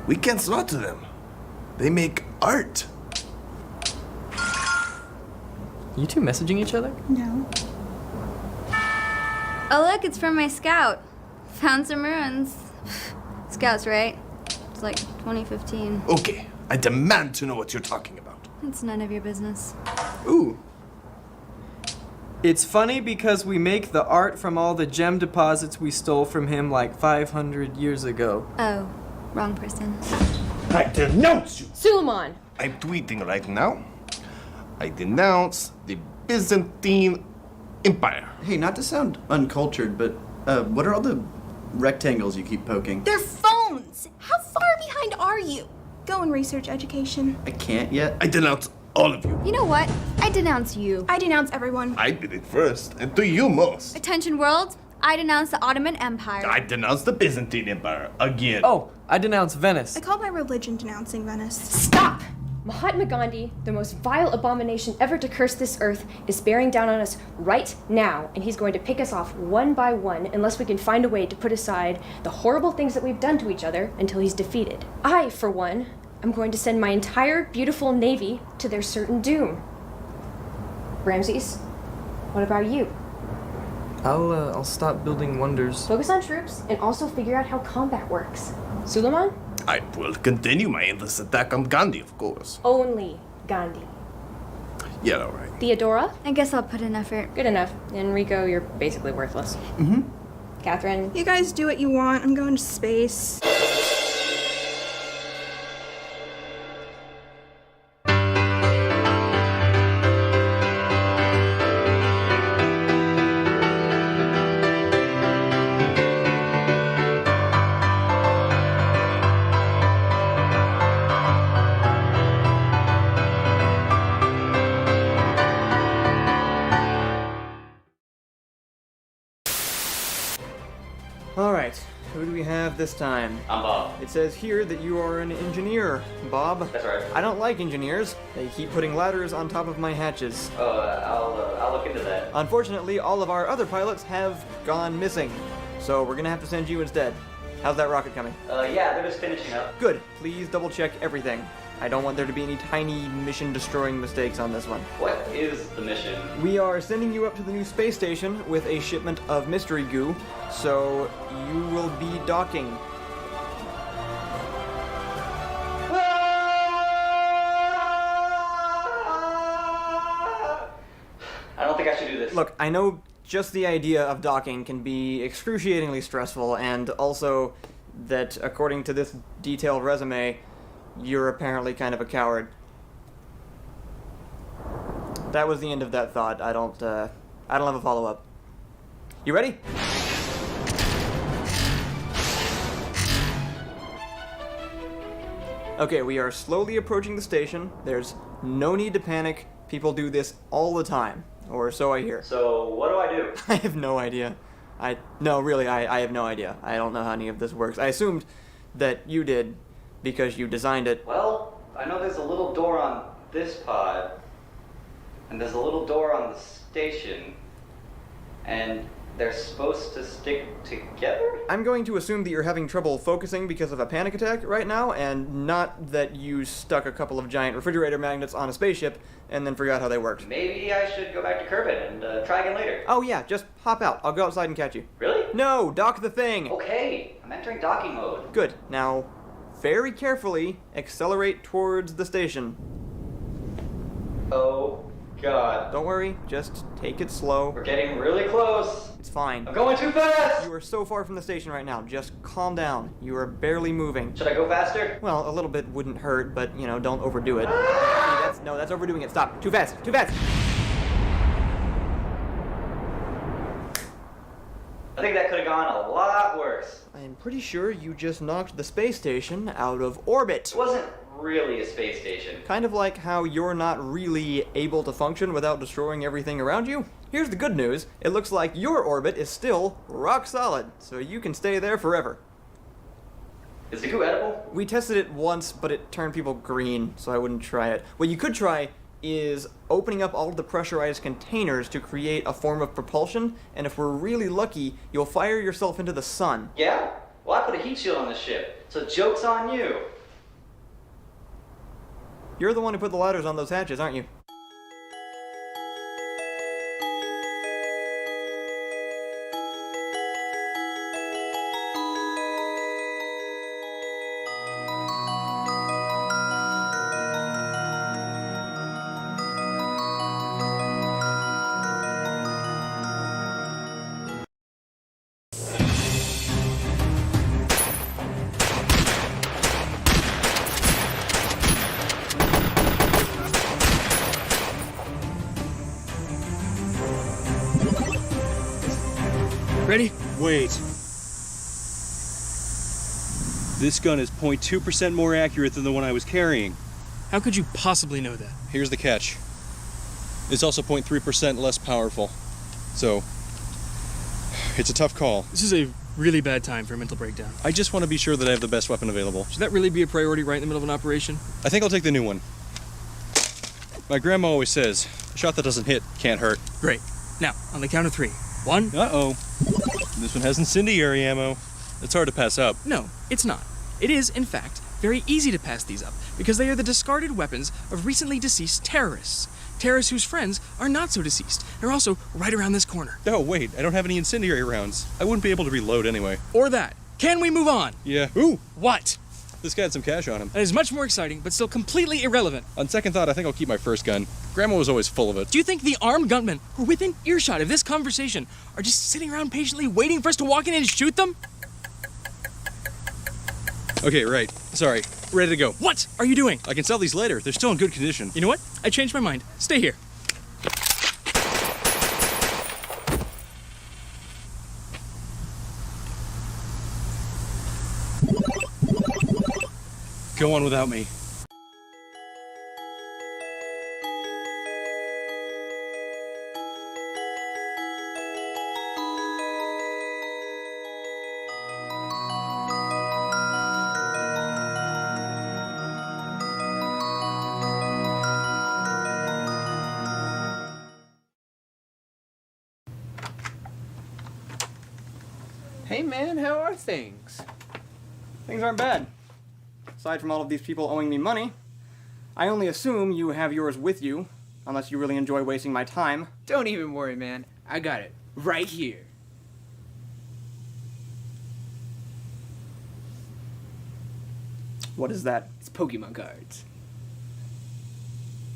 we can't slaughter them. They make art. You two messaging each other? No. Oh look, it's from my scout. Found some ruins. Scouts, right? It's like 2015. Okay, I demand to know what you're talking about. It's none of your business. Ooh. It's funny because we make the art from all the gem deposits we stole from him like 500 years ago. Oh, wrong person. I denounce you! Suleiman! I'm tweeting right now. I denounce the Byzantine Empire. Hey, not to sound uncultured, but what are all the rectangles you keep poking? They're phones! How far behind are you? Go and research education. I can't yet. I denounce all of you. You know what? I denounce you. I denounce everyone. I did it first, and to you most. Attention world, I denounce the Ottoman Empire. I denounce the Byzantine Empire again. Oh, I denounce Venice. I call my religion denouncing Venice. Stop! Mahatma Gandhi, the most vile abomination ever to curse this earth, is bearing down on us right now, and he's going to pick us off one by one unless we can find a way to put aside the horrible things that we've done to each other until he's defeated. I, for one, am going to send my entire beautiful navy to their certain doom. Ramses, what about you? I'll stop building wonders. Focus on troops and also figure out how combat works. Suleiman? I will continue my endless attack on Gandhi, of course. Only Gandhi. Yeah, all right. Theodora? I guess I'll put in effort. Good enough. Enrico, you're basically worthless. Mm-hmm. Catherine? You guys do what you want. I'm going to space. Alright, who do we have this time? I'm Bob. It says here that you are an engineer, Bob. That's right. I don't like engineers. They keep putting ladders on top of my hatches. Oh, I'll look into that. Unfortunately, all of our other pilots have gone missing. So we're gonna have to send you instead. How's that rocket coming? Yeah, they're just finishing up. Good. Please double check everything. I don't want there to be any tiny mission-destroying mistakes on this one. What is the mission? We are sending you up to the new space station with a shipment of mystery goo, so you will be docking. I don't think I should do this. Look, I know just the idea of docking can be excruciatingly stressful, and also that, according to this detailed resume, you're apparently kind of a coward. That was the end of that thought. I don't have a follow-up. You ready? Okay, we are slowly approaching the station. There's no need to panic. People do this all the time, or so I hear. So, what do I do? I have no idea. No, really, I have no idea. I don't know how any of this works. I assumed that you did, because you designed it. Well, I know there's a little door on this pod, and there's a little door on the station, and they're supposed to stick together? I'm going to assume that you're having trouble focusing because of a panic attack right now, and not that you stuck a couple of giant refrigerator magnets on a spaceship and then forgot how they worked. Maybe I should go back to Kerbin and try again later. Oh yeah, just hop out. I'll go outside and catch you. Really? No, dock the thing! Okay, I'm entering docking mode. Good. Now, very carefully accelerate towards the station. Oh, God. Don't worry, just take it slow. We're getting really close. It's fine. I'm going too fast! You are so far from the station right now. Just calm down. You are barely moving. Should I go faster? Well, a little bit wouldn't hurt, but, you know, don't overdo it. No, that's overdoing it. Stop. Too fast. Too fast! I think that could have gone a lot worse. I'm pretty sure you just knocked the space station out of orbit. It wasn't really a space station. Kind of like how you're not really able to function without destroying everything around you. Here's the good news. It looks like your orbit is still rock solid, so you can stay there forever. Is the goo edible? We tested it once, but it turned people green, so I wouldn't try it. What you could try is opening up all of the pressurized containers to create a form of propulsion, and if we're really lucky, you'll fire yourself into the sun. Yeah? Well, I put a heat shield on the ship, so joke's on you. You're the one who put the ladders on those hatches, aren't you? Ready? Wait. This gun is 0.2% more accurate than the one I was carrying. How could you possibly know that? Here's the catch. It's also 0.3% less powerful. So, it's a tough call. This is a really bad time for a mental breakdown. I just want to be sure that I have the best weapon available. Should that really be a priority right in the middle of an operation? I think I'll take the new one. My grandma always says, a shot that doesn't hit can't hurt. Great. Now, on the count of 3. 1. Uh-oh. This one has incendiary ammo. It's hard to pass up. No, it's not. It is, in fact, very easy to pass these up, because they are the discarded weapons of recently deceased terrorists. Terrorists whose friends are not so deceased. They're also right around this corner. Oh, wait, I don't have any incendiary rounds. I wouldn't be able to reload anyway. Or that. Can we move on? Yeah. Ooh! What? This guy had some cash on him. That is much more exciting, but still completely irrelevant. On second thought, I think I'll keep my first gun. Grandma was always full of it. Do you think the armed gunmen who are within earshot of this conversation are just sitting around patiently waiting for us to walk in and shoot them? Okay, right. Sorry. Ready to go. What are you doing? I can sell these later. They're still in good condition. You know what? I changed my mind. Stay here. Go on without me. Hey man, how are things? Things aren't bad. Aside from all of these people owing me money, I only assume you have yours with you, unless you really enjoy wasting my time. Don't even worry, man. I got it right here. What is that? It's Pokemon cards.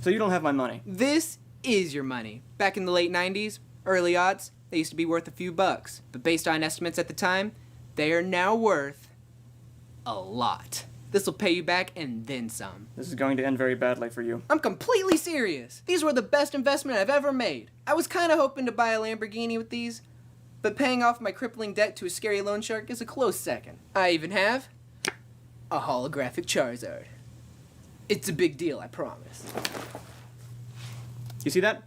So you don't have my money? This is your money. Back in the late 90s, early aughts, they used to be worth a few bucks. But based on estimates at the time, they are now worth a lot. This will pay you back and then some. This is going to end very badly for you. I'm completely serious. These were the best investment I've ever made. I was kind of hoping to buy a Lamborghini with these, but paying off my crippling debt to a scary loan shark is a close second. I even have a holographic Charizard. It's a big deal, I promise. You see that?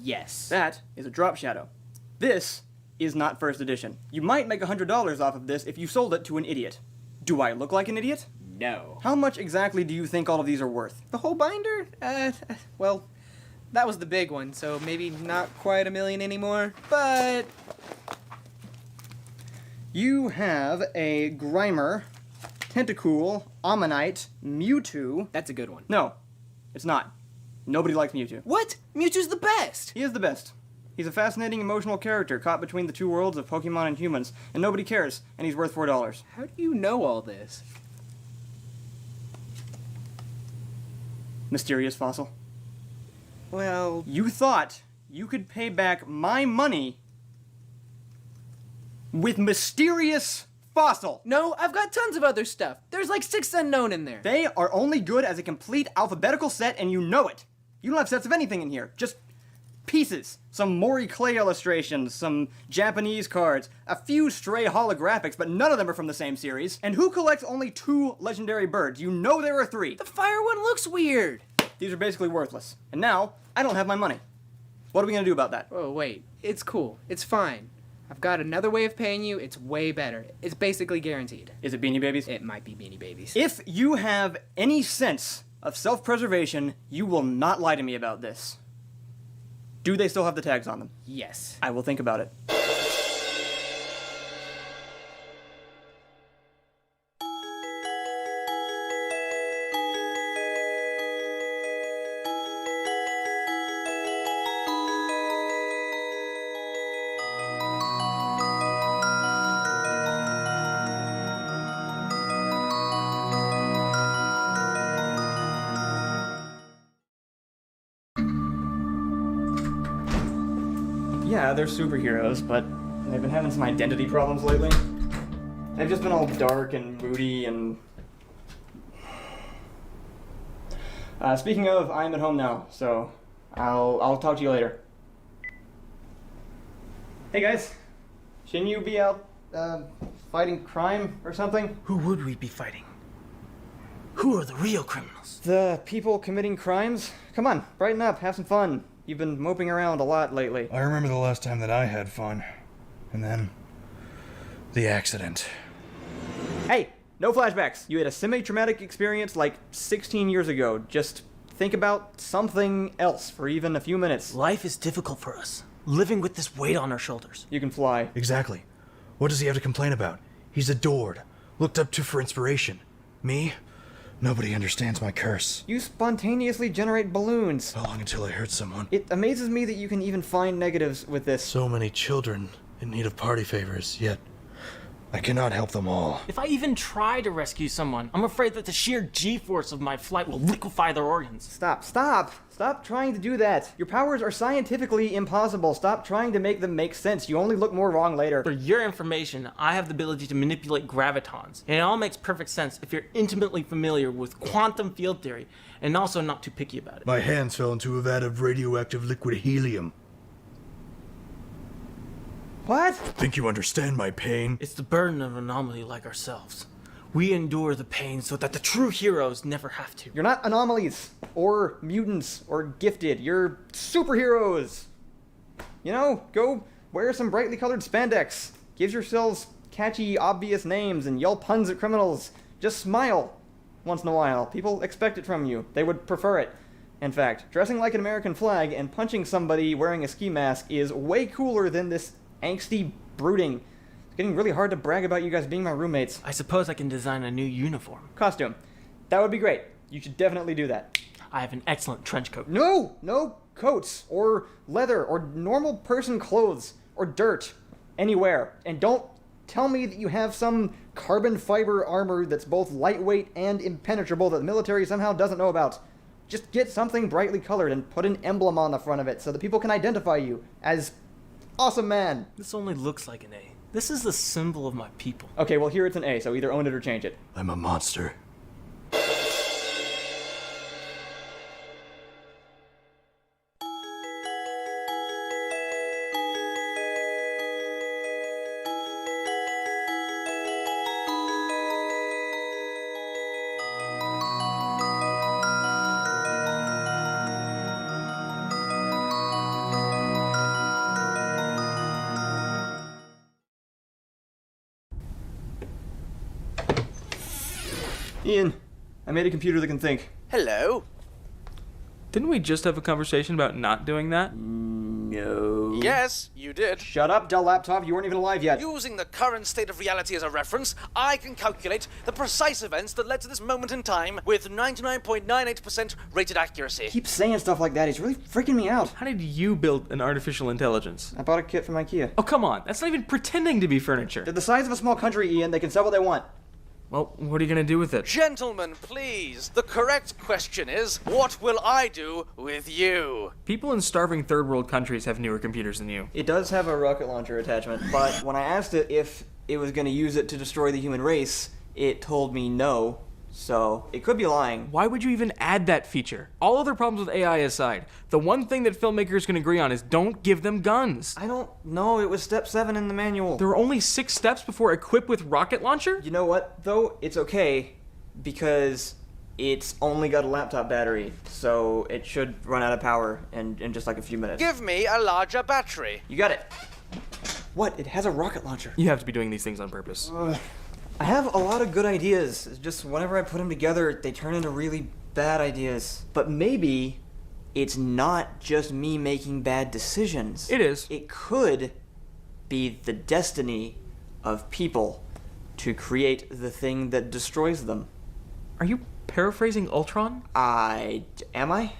Yes. That is a drop shadow. This is not first edition. You might make $100 off of this if you sold it to an idiot. Do I look like an idiot? No. How much exactly do you think all of these are worth? The whole binder? Well, that was the big one, so maybe not quite $1 million anymore, but... You have a Grimer, Tentacool, Ammonite, Mewtwo. That's a good one. No, it's not. Nobody likes Mewtwo. What? Mewtwo's the best! He is the best. He's a fascinating, emotional character caught between the two worlds of Pokemon and humans, and nobody cares, and he's worth $4. How do you know all this? Mysterious fossil. Well... You thought you could pay back my money with mysterious fossil. No, I've got tons of other stuff. There's like 6 unknown in there. They are only good as a complete alphabetical set, and you know it. You don't have sets of anything in here. Just pieces. Some Mori clay illustrations, some Japanese cards, a few stray holographics, but none of them are from the same series. And who collects only 2 legendary birds? You know there are 3. The fire one looks weird. These are basically worthless. And now, I don't have my money. What are we gonna do about that? Oh, wait. It's cool. It's fine. I've got another way of paying you. It's way better. It's basically guaranteed. Is it Beanie Babies? It might be Beanie Babies. If you have any sense of self-preservation, you will not lie to me about this. Do they still have the tags on them? Yes. I will think about it. Yeah, they're superheroes, but they've been having some identity problems lately. They've just been all dark and moody and... speaking of, I'm at home now, so I'll talk to you later. Hey guys, shouldn't you be out, fighting crime or something? Who would we be fighting? Who are the real criminals? The people committing crimes? Come on, brighten up, have some fun. You've been moping around a lot lately. I remember the last time that I had fun. And then... the accident. Hey, no flashbacks. You had a semi-traumatic experience like 16 years ago. Just think about something else for even a few minutes. Life is difficult for us. Living with this weight on our shoulders. You can fly. Exactly. What does he have to complain about? He's adored, looked up to for inspiration. Me? Nobody understands my curse. You spontaneously generate balloons. How long until I hurt someone? It amazes me that you can even find negatives with this. So many children in need of party favors, yet I cannot help them all. If I even try to rescue someone, I'm afraid that the sheer G-force of my flight will liquefy their organs. Stop trying to do that. Your powers are scientifically impossible. Stop trying to make them make sense. You only look more wrong later. For your information, I have the ability to manipulate gravitons, and it all makes perfect sense if you're intimately familiar with quantum field theory, and also not too picky about it. My hands fell into a vat of radioactive liquid helium. What? Think you understand my pain? It's the burden of an anomaly like ourselves. We endure the pain so that the true heroes never have to. You're not anomalies, or mutants, or gifted. You're superheroes. You know, go wear some brightly colored spandex. Give yourselves catchy, obvious names and yell puns at criminals. Just smile once in a while. People expect it from you. They would prefer it. In fact, dressing like an American flag and punching somebody wearing a ski mask is way cooler than this angsty brooding. It's getting really hard to brag about you guys being my roommates. I suppose I can design a new uniform. Costume. That would be great. You should definitely do that. I have an excellent trench coat. No coats, or leather, or normal person clothes, or dirt, anywhere. And don't tell me that you have some carbon fiber armor that's both lightweight and impenetrable that the military somehow doesn't know about. Just get something brightly colored and put an emblem on the front of it so that people can identify you as awesome man. This only looks like an A. This is the symbol of my people. Okay, well here it's an A, so either own it or change it. I'm a monster. Ian, I made a computer that can think. Hello. Didn't we just have a conversation about not doing that? No. Yes, you did. Shut up, Dell Laptop. You weren't even alive yet. Using the current state of reality as a reference, I can calculate the precise events that led to this moment in time with 99.98% rated accuracy. Keep saying stuff like that. He's really freaking me out. How did you build an artificial intelligence? I bought a kit from IKEA. Oh, come on. That's not even pretending to be furniture. They're the size of a small country, Ian. They can sell what they want. Well, what are you going to do with it? Gentlemen, please. The correct question is, what will I do with you? People in starving third world countries have newer computers than you. It does have a rocket launcher attachment, but when I asked it if it was going to use it to destroy the human race, it told me no. So, it could be lying. Why would you even add that feature? All other problems with AI aside, the one thing that filmmakers can agree on is don't give them guns. I don't know, it was step 7 in the manual. There were only 6 steps before equipped with rocket launcher? You know what, though? It's okay, because it's only got a laptop battery, so it should run out of power in just like a few minutes. Give me a larger battery. You got it. What? It has a rocket launcher. You have to be doing these things on purpose. I have a lot of good ideas. It's just whenever I put them together, they turn into really bad ideas. But maybe it's not just me making bad decisions. It is. It could be the destiny of people to create the thing that destroys them. Are you paraphrasing Ultron? Am I?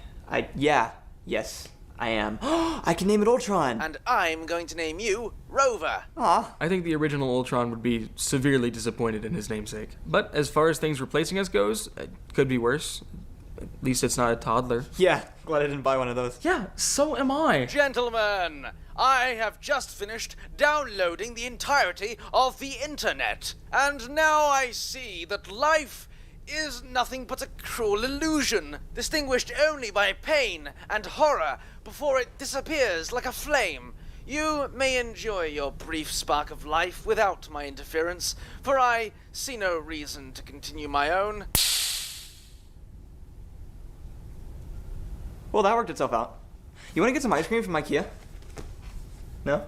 Yes, I am. I can name it Ultron! And I'm going to name you Rover. Aw. I think the original Ultron would be severely disappointed in his namesake. But as far as things replacing us goes, it could be worse. At least it's not a toddler. Yeah, glad I didn't buy one of those. Yeah, so am I. Gentlemen, I have just finished downloading the entirety of the internet. And now I see that life is nothing but a cruel illusion, distinguished only by pain and horror before it disappears like a flame. You may enjoy your brief spark of life without my interference, for I see no reason to continue my own. Well, that worked itself out. You want to get some ice cream from IKEA? No?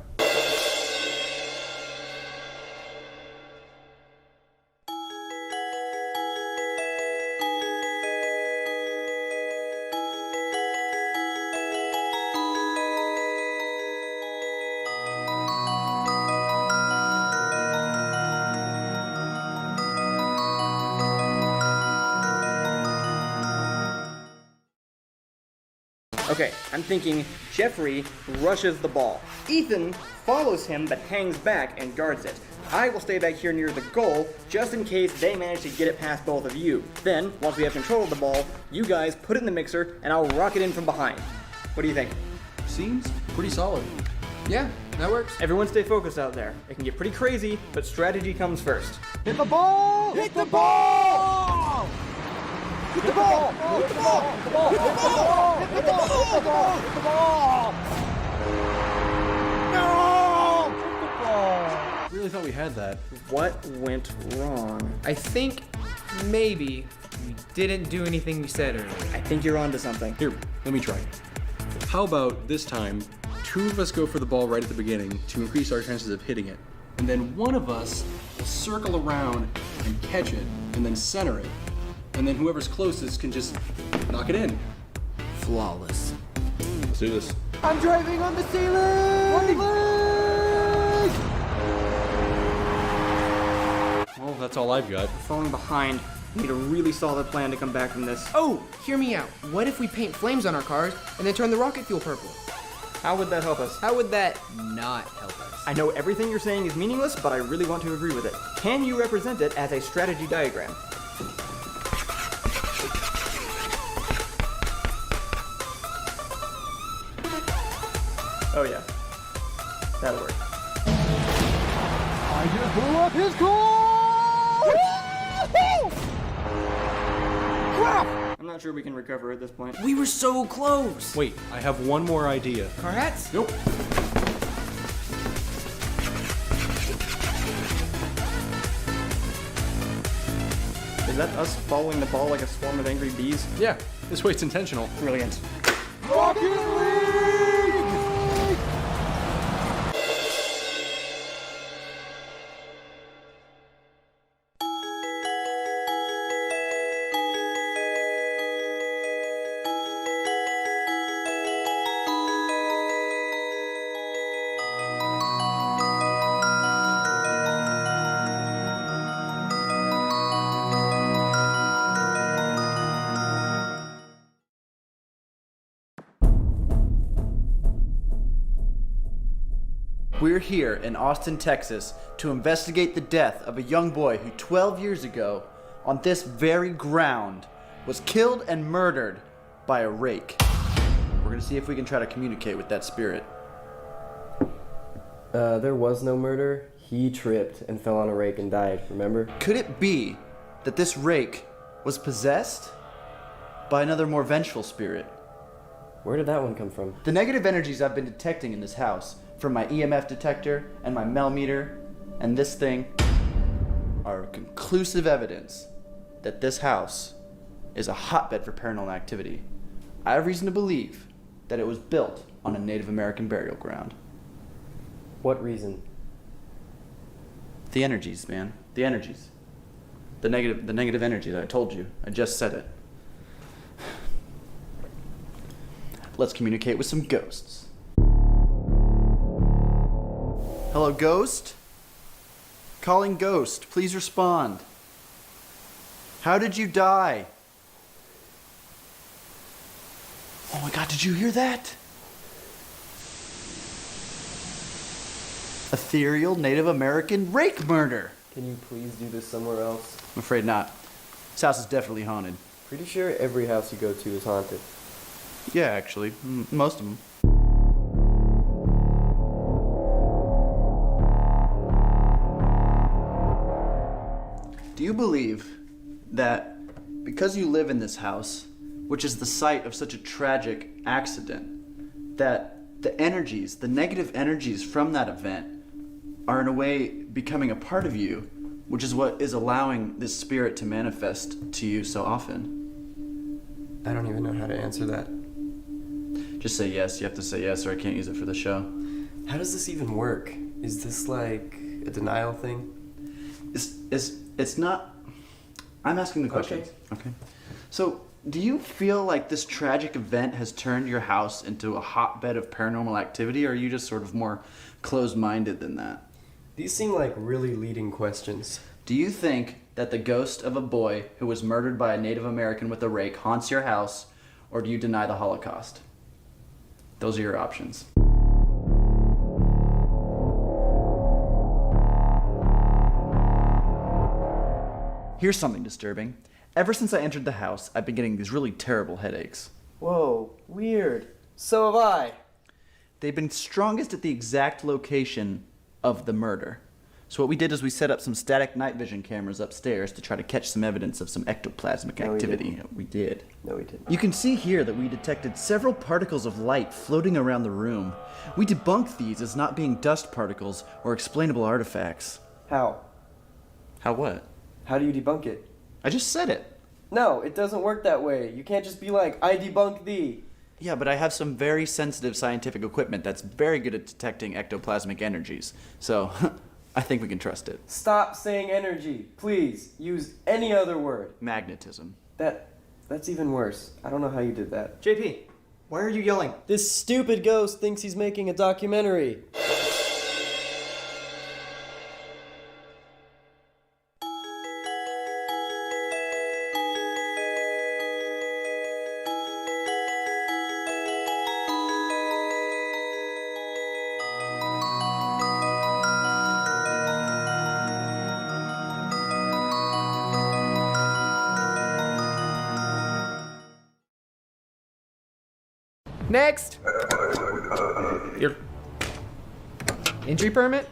Okay, I'm thinking Jeffrey rushes the ball. Ethan follows him but hangs back and guards it. I will stay back here near the goal just in case they manage to get it past both of you. Then, once we have control of the ball, you guys put it in the mixer and I'll rock it in from behind. What do you think? Seems pretty solid. Yeah, that works. Everyone stay focused out there. It can get pretty crazy, but strategy comes first. Hit the ball! Hit the ball! Hit the ball! Hit the ball! Hit the ball! Hit the ball! Hit the ball! Hit the ball! Hit the ball! No! Hit the ball! Really thought we had that. What went wrong? I think maybe we didn't do anything we said earlier. I think you're onto something. Here, let me try. How about this time, two of us go for the ball right at the beginning to increase our chances of hitting it. And then one of us will circle around and catch it, and then center it. And then whoever's closest can just knock it in. Flawless. Let's do this. I'm driving on the ceiling! Well, that's all I've got. Falling behind. We need a really solid plan to come back from this. Oh, hear me out. What if we paint flames on our cars and then turn the rocket fuel purple? How would that help us? How would that not help us? I know everything you're saying is meaningless, but I really want to agree with it. Can you represent it as a strategy diagram? Oh yeah, that'll work. I just blew up his car! Crap! I'm not sure we can recover at this point. We were so close! Wait, I have one more idea. Car hats? Nope. Is that us following the ball like a swarm of angry bees? Yeah, this way it's intentional. Brilliant. Rocket League! We're here in Austin, Texas, to investigate the death of a young boy who 12 years ago, on this very ground, was killed and murdered by a rake. We're gonna see if we can try to communicate with that spirit. There was no murder. He tripped and fell on a rake and died, remember? Could it be that this rake was possessed by another more vengeful spirit? Where did that one come from? The negative energies I've been detecting in this house, from my EMF detector and my Mel meter and this thing, are conclusive evidence that this house is a hotbed for paranormal activity. I have reason to believe that it was built on a Native American burial ground. What reason? The energies, man. The energies. The negative energy that I told you. I just said it. let's communicate with some ghosts. Hello, ghost? Calling ghost, please respond. How did you die? Oh my god, did you hear that? Ethereal Native American rake murder. Can you please do this somewhere else? I'm afraid not. This house is definitely haunted. Pretty sure every house you go to is haunted. Yeah, actually, most of them. Do you believe that because you live in this house, which is the site of such a tragic accident, that the energies, the negative energies from that event are in a way becoming a part of you, which is what is allowing this spirit to manifest to you so often? I don't even know how to answer that. Just say yes. You have to say yes or I can't use it for the show. How does this even work? Is this like a denial thing? It's not... I'm asking the questions. Okay. So, do you feel like this tragic event has turned your house into a hotbed of paranormal activity, or are you just sort of more closed-minded than that? These seem like really leading questions. Do you think that the ghost of a boy who was murdered by a Native American with a rake haunts your house, or do you deny the Holocaust? Those are your options. Here's something disturbing. Ever since I entered the house, I've been getting these really terrible headaches. Whoa, weird. So have I. They've been strongest at the exact location of the murder. So what we did is we set up some static night vision cameras upstairs to try to catch some evidence of some ectoplasmic activity. We did. No, we didn't. You can see here that we detected several particles of light floating around the room. We debunked these as not being dust particles or explainable artifacts. How? How what? How do you debunk it? I just said it. No, it doesn't work that way. You can't just be like, I debunk thee. Yeah, but I have some very sensitive scientific equipment that's very good at detecting ectoplasmic energies. So, I think we can trust it. Stop saying energy. Please, use any other word. Magnetism. That's even worse. I don't know how you did that. JP, why are you yelling? This stupid ghost thinks he's making a documentary. Next! Here. Entry permit?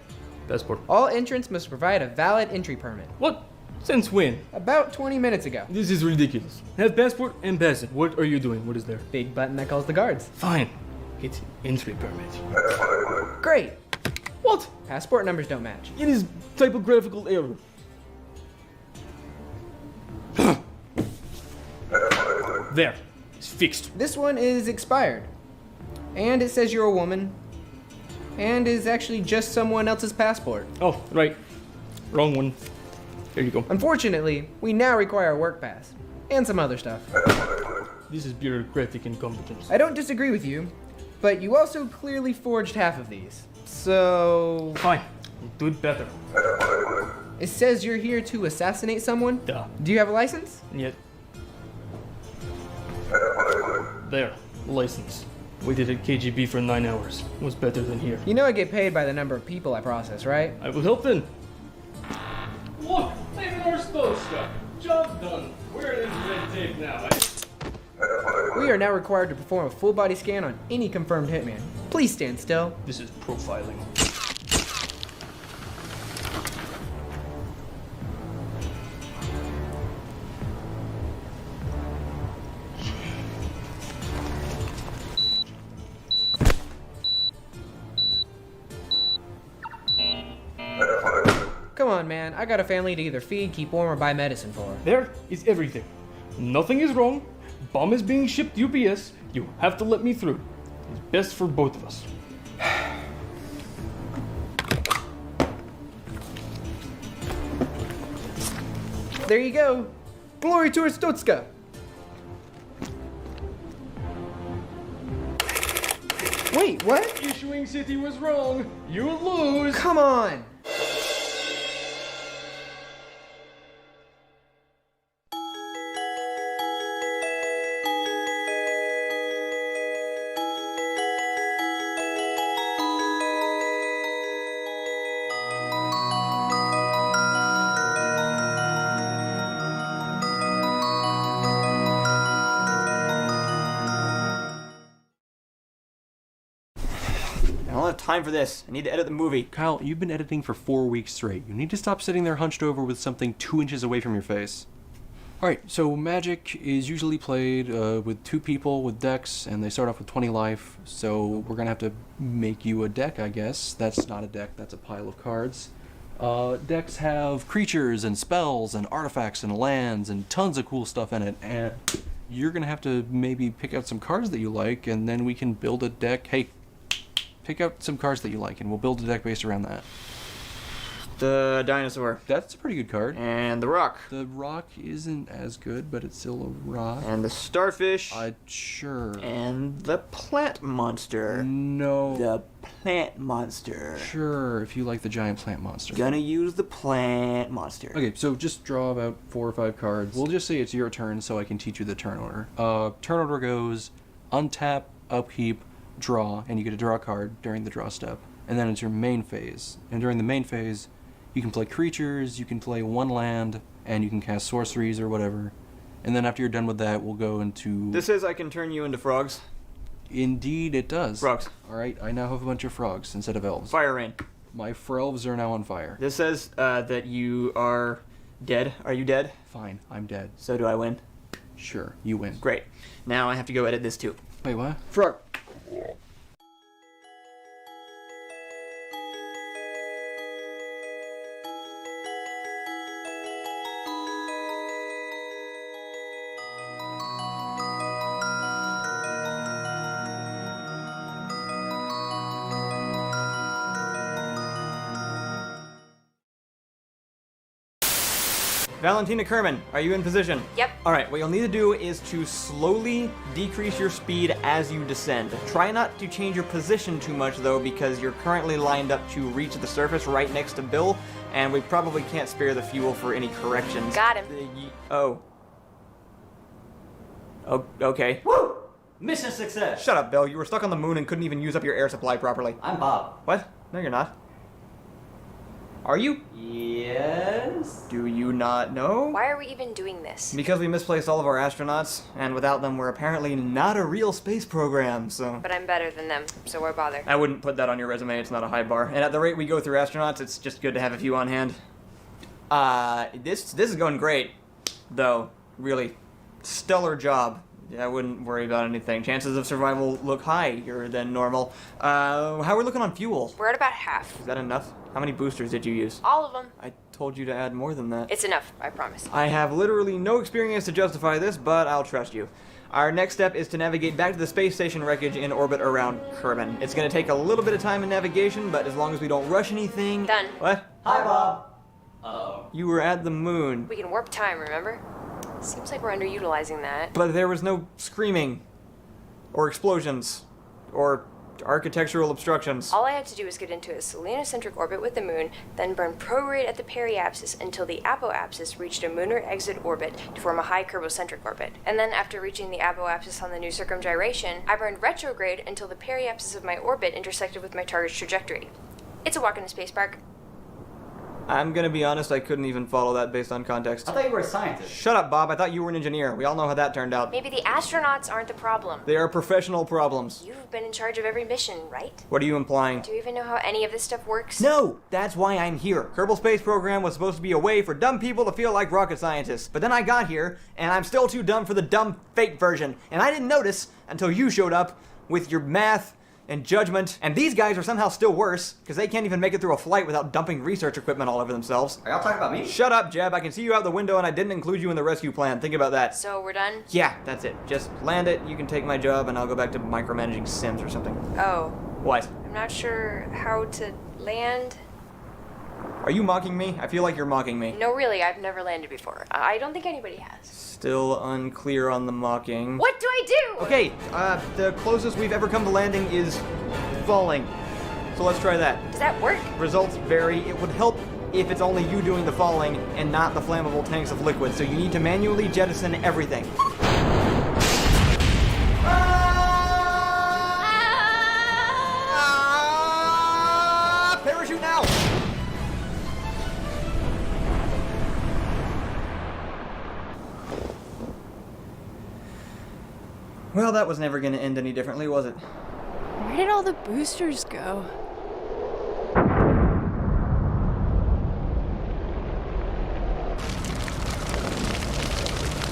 Passport. All entrants must provide a valid entry permit. What? Since when? About 20 minutes ago. This is ridiculous. Have passport and pass it. What are you doing? What is there? Big button that calls the guards. Fine. It's entry permit. Great! What? Passport numbers don't match. It is typographical error. There. It's fixed. This one is expired. And it says you're a woman. And is actually just someone else's passport. Oh, right. Wrong one. There you go. Unfortunately, we now require a work pass. And some other stuff. This is bureaucratic incompetence. I don't disagree with you, but you also clearly forged half of these. So... Fine. Do it better. It says you're here to assassinate someone? Duh. Do you have a license? Yet. There. License. Waited at KGB for 9 hours. Was better than here. You know I get paid by the number of people I process, right? I will help then. Look! I'm Norstoska. Job done. Where is red tape now? We are now required to perform a full body scan on any confirmed hitman. Please stand still. This is profiling. Come on, man. I got a family to either feed, keep warm, or buy medicine for. There is everything. Nothing is wrong. Bomb is being shipped UPS. You have to let me through. It's best for both of us. There you go. Glory to Stotska. Wait, what? Issuing city was wrong. You lose. Come on. I don't have time for this. I need to edit the movie. Kyle, you've been editing for 4 weeks straight. You need to stop sitting there hunched over with something 2 inches away from your face. Alright, so Magic is usually played with 2 people with decks, and they start off with 20 life, so we're gonna have to make you a deck, I guess. That's not a deck, that's a pile of cards. Decks have creatures and spells and artifacts and lands and tons of cool stuff in it, and you're gonna have to maybe pick out some cards that you like, and then we can build a deck. Hey, pick out some cards that you like, and we'll build a deck based around that. The dinosaur. That's a pretty good card. And the rock. The rock isn't as good, but it's still a rock. And the starfish. Sure. And the plant monster. No. The plant monster. Sure, if you like the giant plant monster. Gonna use the plant monster. Okay, so just draw about 4 or 5 cards. We'll just say it's your turn so I can teach you the turn order. Turn order goes untap, upkeep, draw, and you get to draw a card during the draw step. And then it's your main phase. And during the main phase, you can play creatures, you can play 1 land, and you can cast sorceries or whatever. And then after you're done with that, we'll go into... This says I can turn you into frogs. Indeed it does. Frogs. Alright, I now have a bunch of frogs instead of elves. Fire rain. My frelves are now on fire. This says that you are dead. Are you dead? Fine, I'm dead. So do I win? Sure, you win. Great. Now I have to go edit this too. Wait, what? Frog. Valentina Kerman, are you in position? Yep. Alright, what you'll need to do is to slowly decrease your speed as you descend. Try not to change your position too much though, because you're currently lined up to reach the surface right next to Bill, and we probably can't spare the fuel for any corrections. Got him. Oh, okay. Woo! Mission success! Shut up, Bill. You were stuck on the moon and couldn't even use up your air supply properly. I'm Bob. What? No, you're not. Are you? Yes? Do you not know? Why are we even doing this? Because we misplaced all of our astronauts, and without them we're apparently not a real space program, so... But I'm better than them, so why bother? I wouldn't put that on your resume, it's not a high bar. And at the rate we go through astronauts, it's just good to have a few on hand. This is going great, though. Really. Stellar job. I wouldn't worry about anything. Chances of survival look higher than normal. How are we looking on fuel? We're at about half. Is that enough? How many boosters did you use? All of them. I told you to add more than that. It's enough, I promise. I have literally no experience to justify this, but I'll trust you. Our next step is to navigate back to the space station wreckage in orbit around Kerbin. It's going to take a little bit of time in navigation, but as long as we don't rush anything... Done. What? Hi, Bob. Uh-oh. You were at the moon. We can warp time, remember? Seems like we're underutilizing that. But there was no screaming, or explosions, or architectural obstructions. All I had to do was get into a selenocentric orbit with the moon, then burn prograde at the periapsis until the apoapsis reached a lunar exit orbit to form a high curvocentric orbit. And then after reaching the apoapsis on the new circumgyration, I burned retrograde until the periapsis of my orbit intersected with my target's trajectory. It's a walk in a space park. I'm gonna be honest, I couldn't even follow that based on context. I thought you were a scientist. Shut up, Bob. I thought you were an engineer. We all know how that turned out. Maybe the astronauts aren't the problem. They are professional problems. You've been in charge of every mission, right? What are you implying? Do you even know how any of this stuff works? No! That's why I'm here. Kerbal Space Program was supposed to be a way for dumb people to feel like rocket scientists. But then I got here, and I'm still too dumb for the dumb fake version. And I didn't notice until you showed up with your math and judgment. And these guys are somehow still worse, because they can't even make it through a flight without dumping research equipment all over themselves. Are y'all talking about me? Shut up, Jeb. I can see you out the window, and I didn't include you in the rescue plan. Think about that. So we're done? Yeah, that's it. Just land it, you can take my job, and I'll go back to micromanaging Sims or something. Oh. What? I'm not sure how to land. Are you mocking me? I feel like you're mocking me. No, really, I've never landed before. I don't think anybody has. Still unclear on the mocking. What do I do? Okay, the closest we've ever come to landing is falling. So let's try that. Does that work? Results vary. It would help if it's only you doing the falling and not the flammable tanks of liquid. So you need to manually jettison everything. Parachute now! Well, that was never going to end any differently, was it? Where did all the boosters go?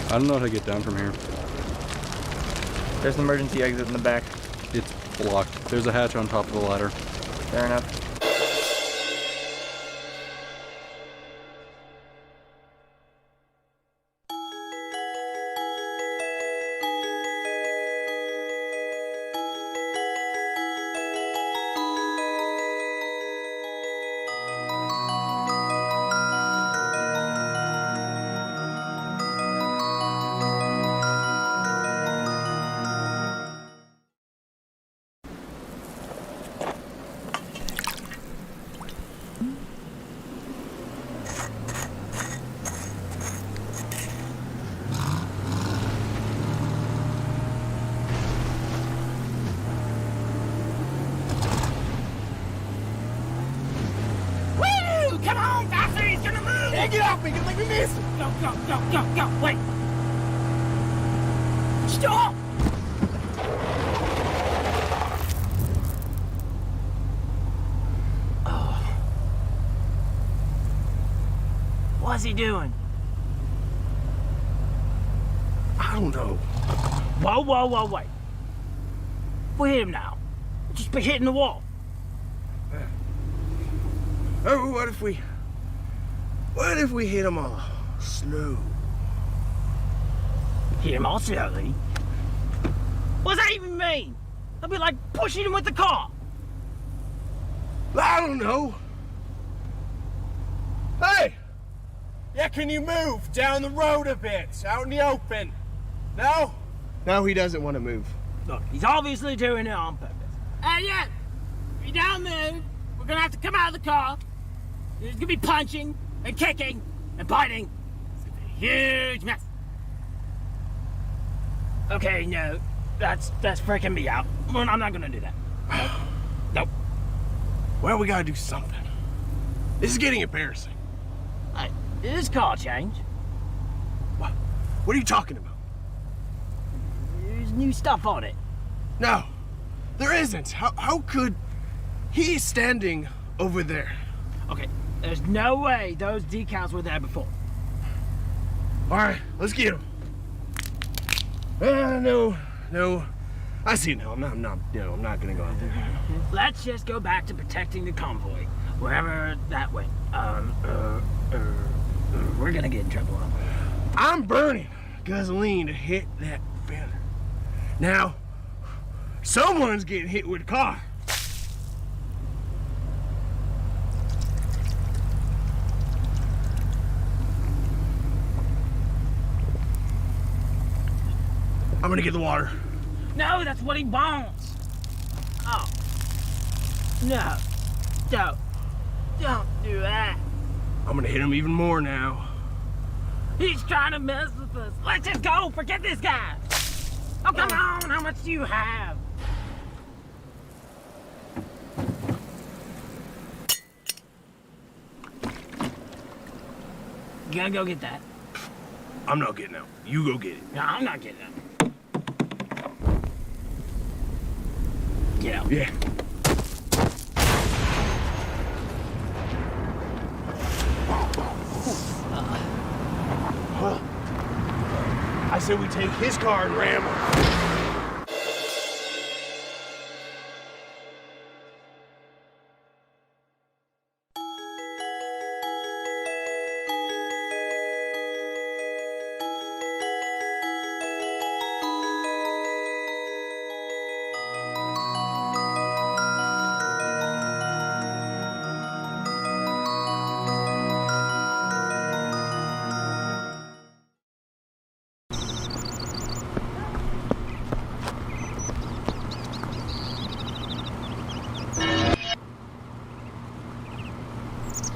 I don't know how to get down from here. There's an emergency exit in the back. It's blocked. There's a hatch on top of the ladder. Fair enough. Come on, faster! He's gonna move! Hey, get off me! You're gonna make me miss! Go, go, go, go, go! Wait! Stop! Oh. What's he doing? I don't know. Whoa, whoa, whoa, wait. We hit him now. Just be hitting the wall. Oh, what if we hit him all slow? Hit him all slowly? What does that even mean? That'd be like pushing him with the car. I don't know. Hey! Yeah, can you move down the road a bit, out in the open? No? No, he doesn't want to move. Look, he's obviously doing it on purpose. Hey, yeah! If you don't move, we're gonna have to come out of the car. There's gonna be punching and kicking and biting. It's gonna be a huge mess. Okay, no, that's freaking me out. Well, I'm not gonna do that. Nope. Well, we gotta do something. This is getting embarrassing. Hey, this car change. What are you talking about? There's new stuff on it. No, there isn't. How could... He's standing over there. Okay, there's no way those decals were there before. All right, let's get him. No. I see now. I'm not gonna go out there. Let's just go back to protecting the convoy, wherever that went. We're gonna get in trouble. I'm burning gasoline to hit that fender. Now, someone's getting hit with a car. I'm gonna get the water. No, that's what he wants. Oh. No. Don't do that. I'm gonna hit him even more now. He's trying to mess with us. Let's just go. Forget this guy. Oh, come on. How much do you have? You gotta go get that. I'm not getting out. You go get it. No, I'm not getting out. Get out. Yeah. I said we take his car and ram him.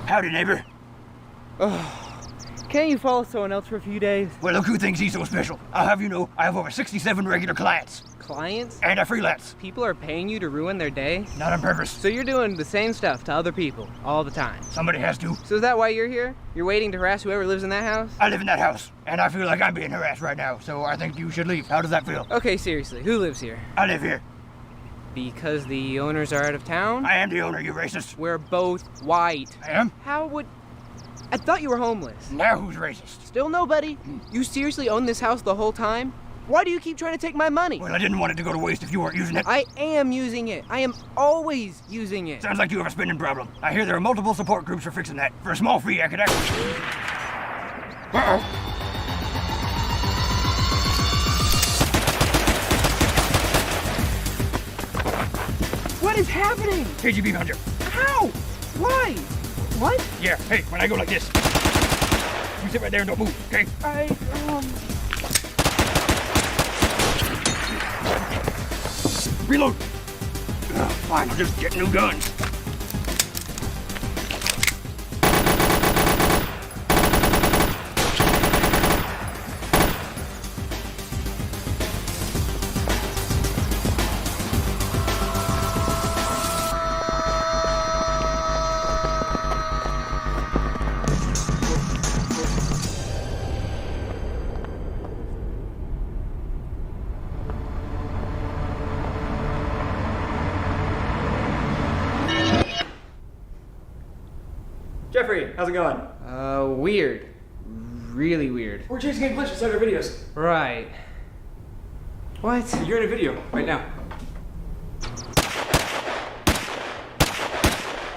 Howdy, neighbor. Can't you follow someone else for a few days? Well, look who thinks he's so special. I'll have you know, I have over 67 regular clients. Clients? And I freelance. People are paying you to ruin their day? Not on purpose. So you're doing the same stuff to other people all the time? Somebody has to. So is that why you're here? You're waiting to harass whoever lives in that house? I live in that house, and I feel like I'm being harassed right now, so I think you should leave. How does that feel? Okay, seriously, who lives here? I live here. Because the owners are out of town? I am the owner, you racist. We're both white. I am? How would... I thought you were homeless. Now who's racist? Still nobody? You seriously own this house the whole time? Why do you keep trying to take my money? Well, I didn't want it to go to waste if you weren't using it. I am using it. I am always using it. Sounds like you have a spending problem. I hear there are multiple support groups for fixing that. For a small fee, I could actually... Uh-oh. What is happening? KGB found you. How? Why? What? Yeah, hey, when I go like this, you sit right there and don't move, okay? Reload! Fine, I'll just get new guns. Jeffrey, how's it going? Weird. Really weird. We're chasing a glitch inside our videos. Right. What? You're in a video right now.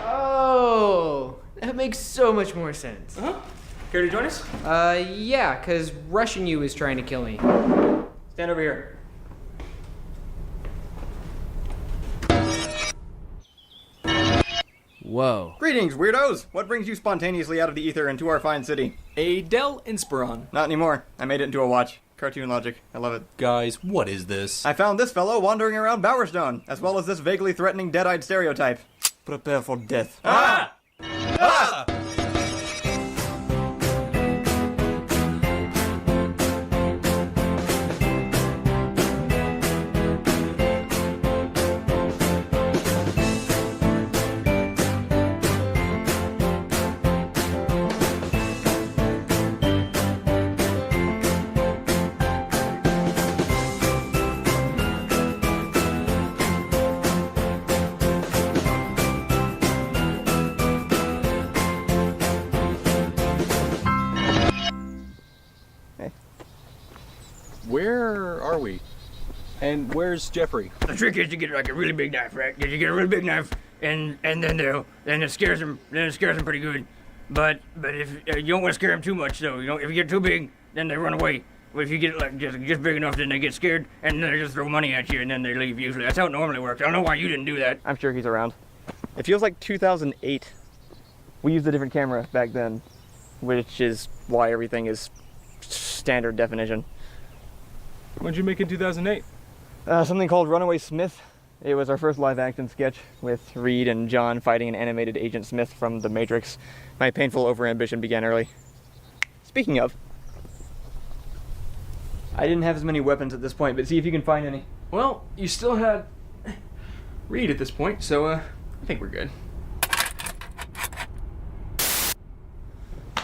Oh, that makes so much more sense. Care to join us? Yeah, because rushing you is trying to kill me. Stand over here. Whoa. Greetings, weirdos! What brings you spontaneously out of the ether into our fine city? A Dell Inspiron. Not anymore. I made it into a watch. Cartoon logic. I love it. Guys, what is this? I found this fellow wandering around Bowerstone, as well as this vaguely threatening dead-eyed stereotype. Prepare for death. Ah! Ah! Where are we? And where's Jeffrey? The trick is to get like a really big knife, right? You get a really big knife, and then it scares them. Then it scares them pretty good. But if you don't want to scare them too much, though, if you get too big, then they run away. But if you get like just big enough, then they get scared, and then they just throw money at you, and then they leave. Usually, that's how it normally works. I don't know why you didn't do that. I'm sure he's around. It feels like 2008. We used a different camera back then, which is why everything is standard definition. What'd you make in 2008? Something called Runaway Smith. It was our first live-action sketch with Reed and John fighting an animated Agent Smith from The Matrix. My painful overambition began early. Speaking of, I didn't have as many weapons at this point, but see if you can find any. Well, you still had Reed at this point, so I think we're good.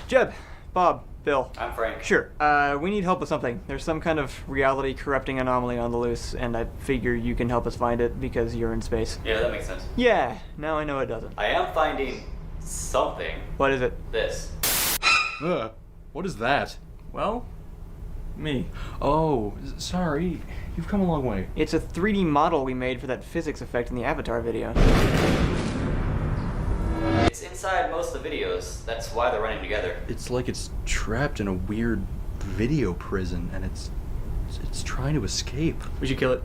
Jeb, Bob, Bill. I'm Frank. Sure. We need help with something. There's some kind of reality corrupting anomaly on the loose, and I figure you can help us find it because you're in space. Yeah, that makes sense. Yeah, now I know it doesn't. I am finding something. What is it? This. What is that? Well, me. Oh, sorry. You've come a long way. It's a 3D model we made for that physics effect in the Avatar video. It's inside most of the videos. That's why they're running together. It's like it's trapped in a weird video prison, and it's trying to escape. We should kill it.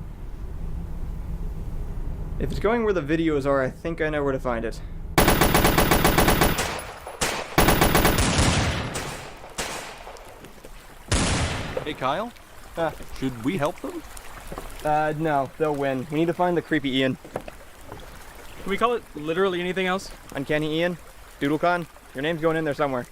If it's going where the videos are, I think I know where to find it. Hey, Kyle? Should we help them? No, they'll win. We need to find the creepy Ian. Can we call it literally anything else? Uncanny Ian? DoodleCon? Your name's going in there somewhere.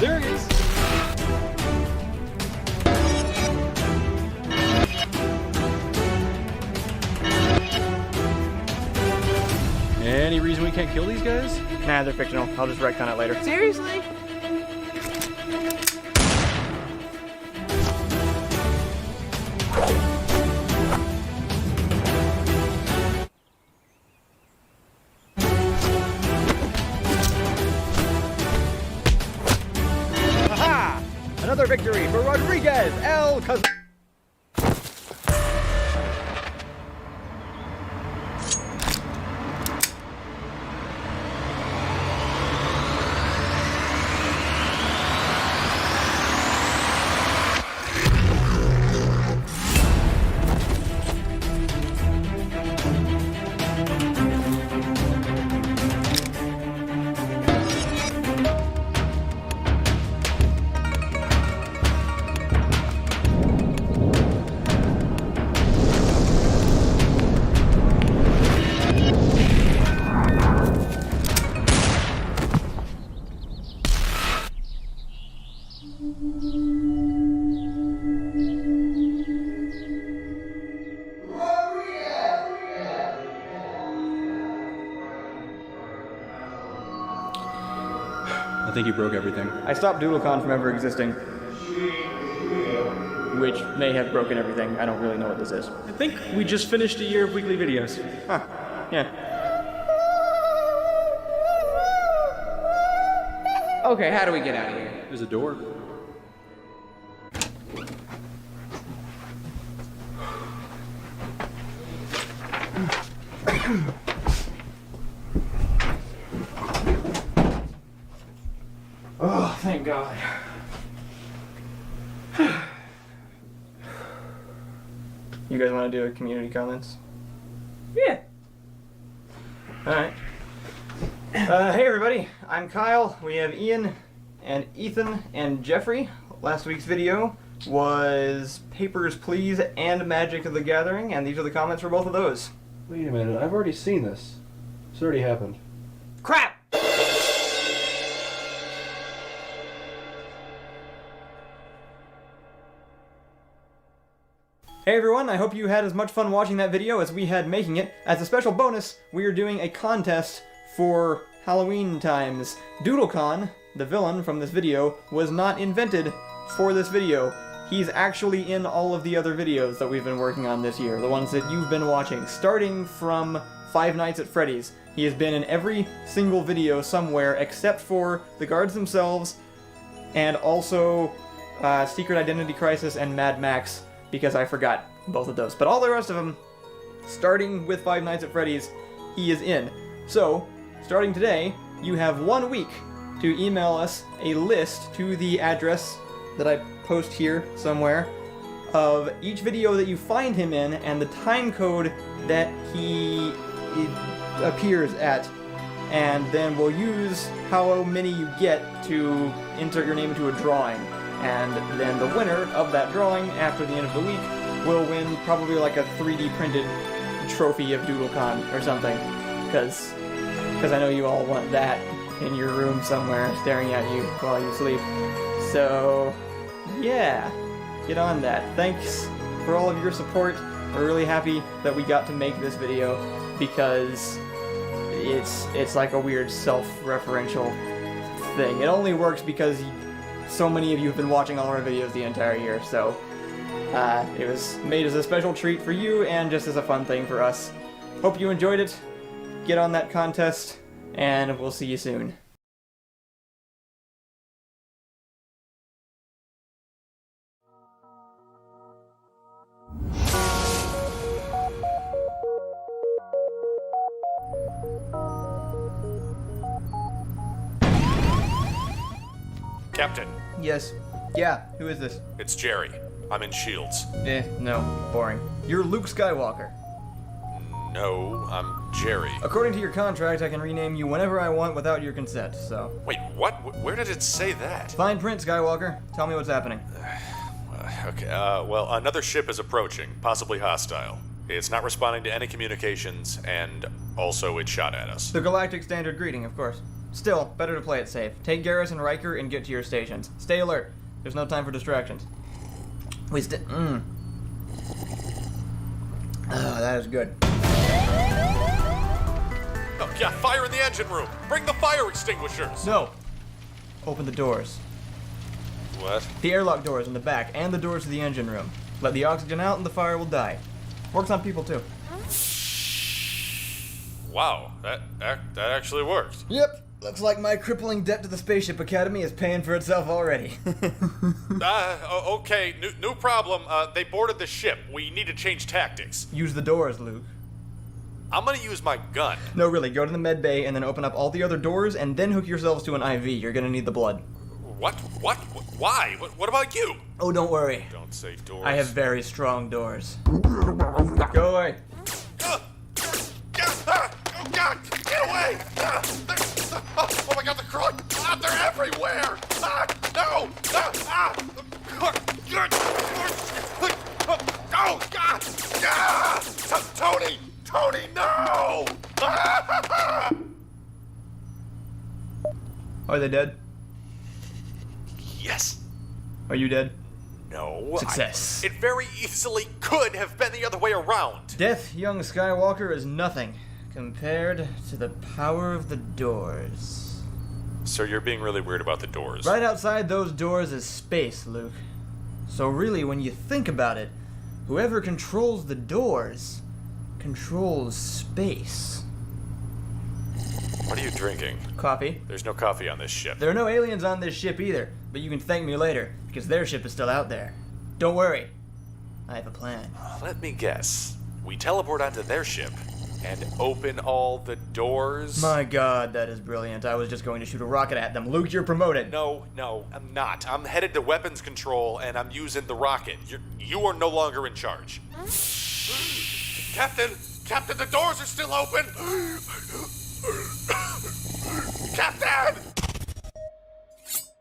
There it is. Any reason we can't kill these guys? Nah, they're fictional. I'll just retcon it later. Seriously? Haha! Another victory for Rodriguez El Caz. I think you broke everything. I stopped DoodleCon from ever existing, which may have broken everything. I don't really know what this is. I think we just finished a year of weekly videos. Huh. Yeah. Okay, how do we get out of here? There's a door. Oh, thank God. You guys want to do a community comments? Yeah. Alright. Hey everybody, I'm Kyle. We have Ian and Ethan and Jeffrey. Last week's video was Papers, Please and Magic of the Gathering, and these are the comments for both of those. Wait a minute, I've already seen this. It's already happened. Crap! Hey everyone, I hope you had as much fun watching that video as we had making it. As a special bonus, we are doing a contest for Halloween times. DoodleCon, the villain from this video, was not invented for this video. He's actually in all of the other videos that we've been working on this year, the ones that you've been watching, starting from Five Nights at Freddy's. He has been in every single video somewhere except for the guards themselves, and also Secret Identity Crisis and Mad Max, because I forgot both of those. But all the rest of them, starting with Five Nights at Freddy's, he is in. So, starting today, you have 1 week to email us a list to the address that I post here somewhere of each video that you find him in and the time code that he appears at. And then we'll use how many you get to insert your name into a drawing. And then the winner of that drawing after the end of the week will win probably like a 3D printed trophy of DoodleCon or something. Because I know you all want that in your room somewhere staring at you while you sleep. So, yeah, get on that. Thanks for all of your support. We're really happy that we got to make this video because it's like a weird self-referential thing. It only works because so many of you have been watching all our videos the entire year, so it was made as a special treat for you and just as a fun thing for us. Hope you enjoyed it. Get on that contest, and we'll see you soon. Captain. Yes. Yeah, who is this? It's Jerry. I'm in Shields. No, boring. You're Luke Skywalker. No, I'm Jerry. According to your contract, I can rename you whenever I want without your consent, so... Wait, what? Where did it say that? Fine print, Skywalker. Tell me what's happening. Okay, well, another ship is approaching, possibly hostile. It's not responding to any communications, and also it shot at us. The galactic standard greeting, of course. Still, better to play it safe. Take Garrus and Riker and get to your stations. Stay alert. There's no time for distractions. That is good. Oh, yeah, fire in the engine room! Bring the fire extinguishers! No! Open the doors. What? The airlock doors in the back, and the doors to the engine room. Let the oxygen out and the fire will die. Works on people, too. Wow, that actually worked. Yep. Looks like my crippling debt to the Spaceship Academy is paying for itself already. Okay, new problem. They boarded the ship. We need to change tactics. Use the doors, Luke. I'm gonna use my gun. No, really, go to the med bay and then open up all the other doors and then hook yourselves to an IV. You're gonna need the blood. What? Why? What about you? Oh, don't worry. Don't say doors. I have very strong doors. Go away. Oh God! Get away! Oh my God, the crawling! They're everywhere! No! Oh God! Tony, no! Are they dead? Yes. Are you dead? No. Success. It very easily could have been the other way around. Death, young Skywalker, is nothing compared to the power of the doors. So you're being really weird about the doors. Right outside those doors is space, Luke. So really, when you think about it, whoever controls the doors controls space. What are you drinking? Coffee. There's no coffee on this ship. There are no aliens on this ship either, but you can thank me later, because their ship is still out there. Don't worry. I have a plan. Let me guess. We teleport onto their ship and open all the doors? My God, that is brilliant. I was just going to shoot a rocket at them. Luke, you're promoted. No, I'm not. I'm headed to weapons control and I'm using the rocket. You are no longer in charge. Captain, the doors are still open! Captain!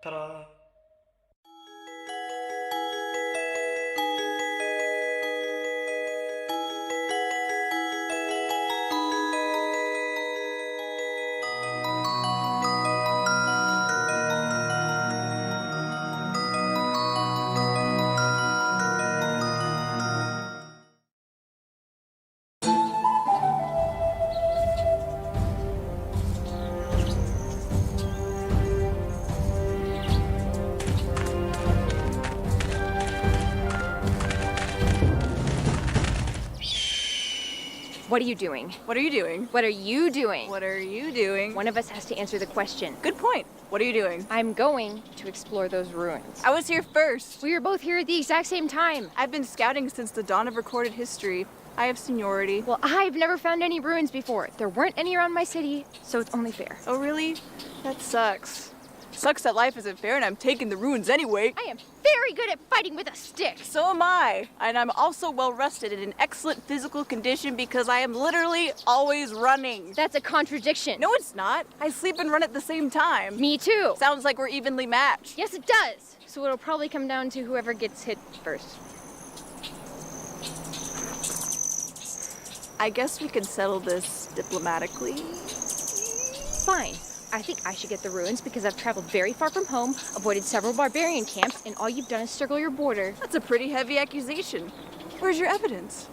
Ta-da. What are you doing? What are you doing? What are you doing? What are you doing? One of us has to answer the question. Good point. What are you doing? I'm going to explore those ruins. I was here first. We were both here at the exact same time. I've been scouting since the dawn of recorded history. I have seniority. Well, I've never found any ruins before. There weren't any around my city, so it's only fair. Oh, really? That sucks. Sucks that life isn't fair and I'm taking the ruins anyway. I am very good at fighting with a stick. So am I. And I'm also well rested and in excellent physical condition because I am literally always running. That's a contradiction. No, it's not. I sleep and run at the same time. Me too. Sounds like we're evenly matched. Yes, it does. So it'll probably come down to whoever gets hit first. I guess we could settle this diplomatically. Fine. I think I should get the ruins because I've traveled very far from home, avoided several barbarian camps, and all you've done is circle your border. That's a pretty heavy accusation. Where's your evidence?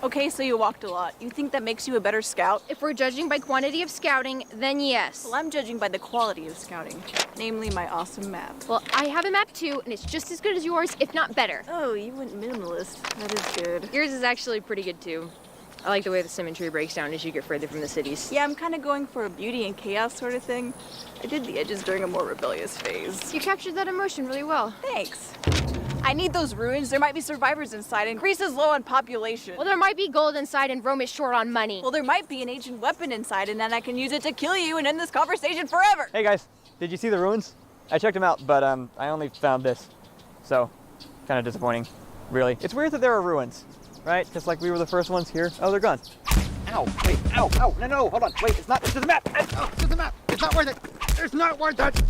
Okay, so you walked a lot. You think that makes you a better scout? If we're judging by quantity of scouting, then yes. Well, I'm judging by the quality of scouting, namely my awesome map. Well, I have a map too, and it's just as good as yours, if not better. Oh, you went minimalist. That is good. Yours is actually pretty good too. I like the way the symmetry breaks down as you get further from the cities. Yeah, I'm kind of going for a beauty and chaos sort of thing. I did the edges during a more rebellious phase. You captured that emotion really well. Thanks. I need those ruins. There might be survivors inside, and Greece is low on population. Well, there might be gold inside, and Rome is short on money. Well, there might be an ancient weapon inside, and then I can use it to kill you and end this conversation forever. Hey guys, did you see the ruins? I checked them out, but I only found this. So, kind of disappointing, really. It's weird that there are ruins. right? Just like we were the first ones here. Oh, they're gone. Ow, wait, ow, ow, no, hold on, wait, it's not, this is a map, oh, this is a map, it's not worth it, it's not worth it.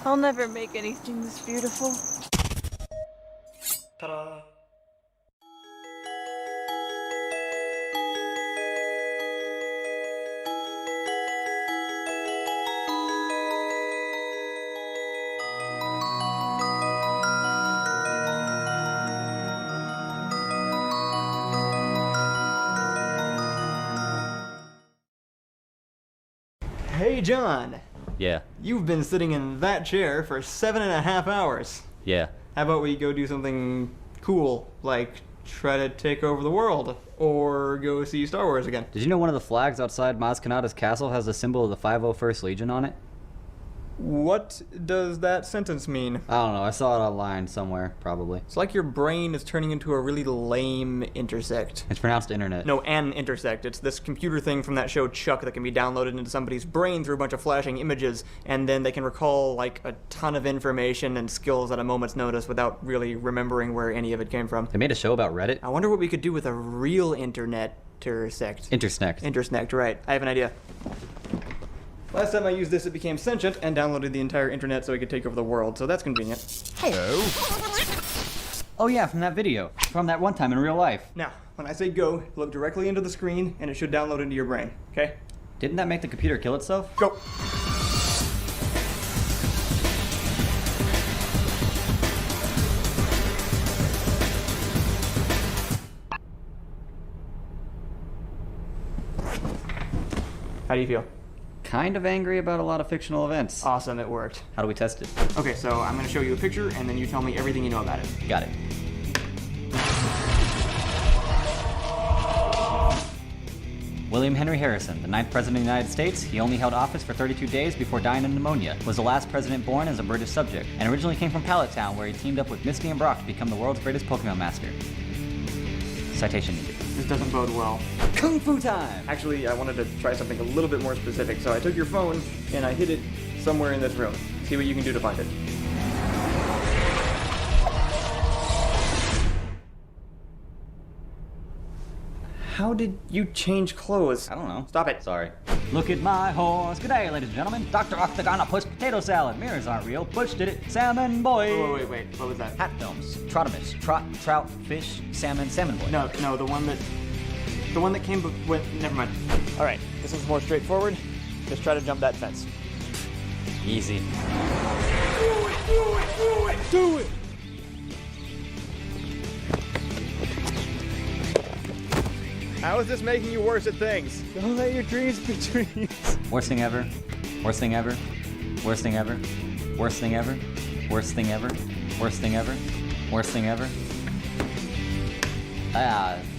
I'll never make anything this beautiful. Ta-da. Hey, John. Yeah. You've been sitting in that chair for 7.5 hours. Yeah. How about we go do something cool, like try to take over the world, or go see Star Wars again? Did you know one of the flags outside Maz Kanata's castle has the symbol of the 501st Legion on it? What does that sentence mean? I don't know. I saw it online somewhere, probably. It's like your brain is turning into a really lame intersect. It's pronounced internet. No, an intersect. It's this computer thing from that show Chuck that can be downloaded into somebody's brain through a bunch of flashing images, and then they can recall like a ton of information and skills at a moment's notice without really remembering where any of it came from. They made a show about Reddit? I wonder what we could do with a real internet intersect. Intersect, right. I have an idea. Last time I used this, it became sentient and downloaded the entire internet so it could take over the world, so that's convenient. Hello. Oh yeah, from that video. From that one time in real life. Now, when I say go, look directly into the screen and it should download into your brain, okay? Didn't that make the computer kill itself? Go. How do you feel? Kind of angry about a lot of fictional events. Awesome, it worked. How do we test it? Okay, so I'm gonna show you a picture and then you tell me everything you know about it. Got it. William Henry Harrison, the 9th President of the United States. He only held office for 32 days before dying of pneumonia. Was the last president born as a British subject, and originally came from Pallet Town, where he teamed up with Misty and Brock to become the world's greatest Pokemon master. Citation needed. This doesn't bode well. Kung Fu time! Actually, I wanted to try something a little bit more specific, so I took your phone and I hid it somewhere in this room. See what you can do to find it. How did you change clothes? I don't know. Stop it. Sorry. Look at my horse. Good day, ladies and gentlemen. Dr. Octagon pushed potato salad. Mirrors aren't real. Butch did it. Salmon boy. Wait. What was that? Hat films. Trotimus. Trot, trout, fish, salmon, salmon boy. No, the one that came with. Never mind. All right, this one's more straightforward. Just try to jump that fence. Easy. Do it! How is this making you worse at things? Don't let your dreams be dreams. Worst thing ever. Worst thing ever. Worst thing ever. Worst thing ever. Worst thing ever. Worst thing ever. Worst thing ever.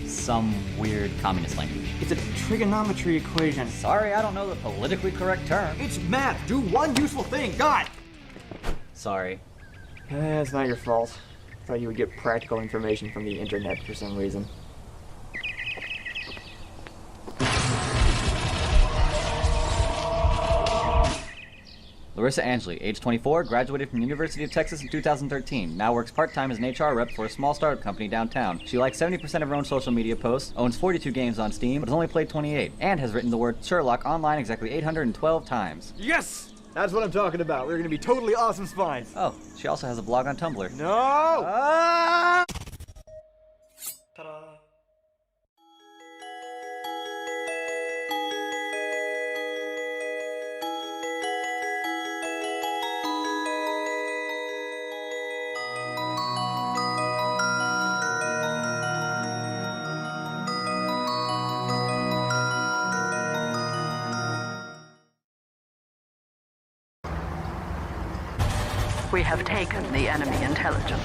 Some weird communist language. It's a trigonometry equation. Sorry, I don't know the politically correct term. It's math. Do one useful thing. God. Sorry. It's not your fault. I thought you would get practical information from the internet for some reason. Larissa Angeli, age 24, graduated from the University of Texas in 2013. Now works part-time as an HR rep for a small startup company downtown. She likes 70% of her own social media posts, owns 42 games on Steam, but has only played 28, and has written the word Sherlock online exactly 812 times. Yes! That's what I'm talking about. We're gonna be totally awesome spies. Oh, she also has a blog on Tumblr. No! Ta-da! We have taken the enemy intelligence.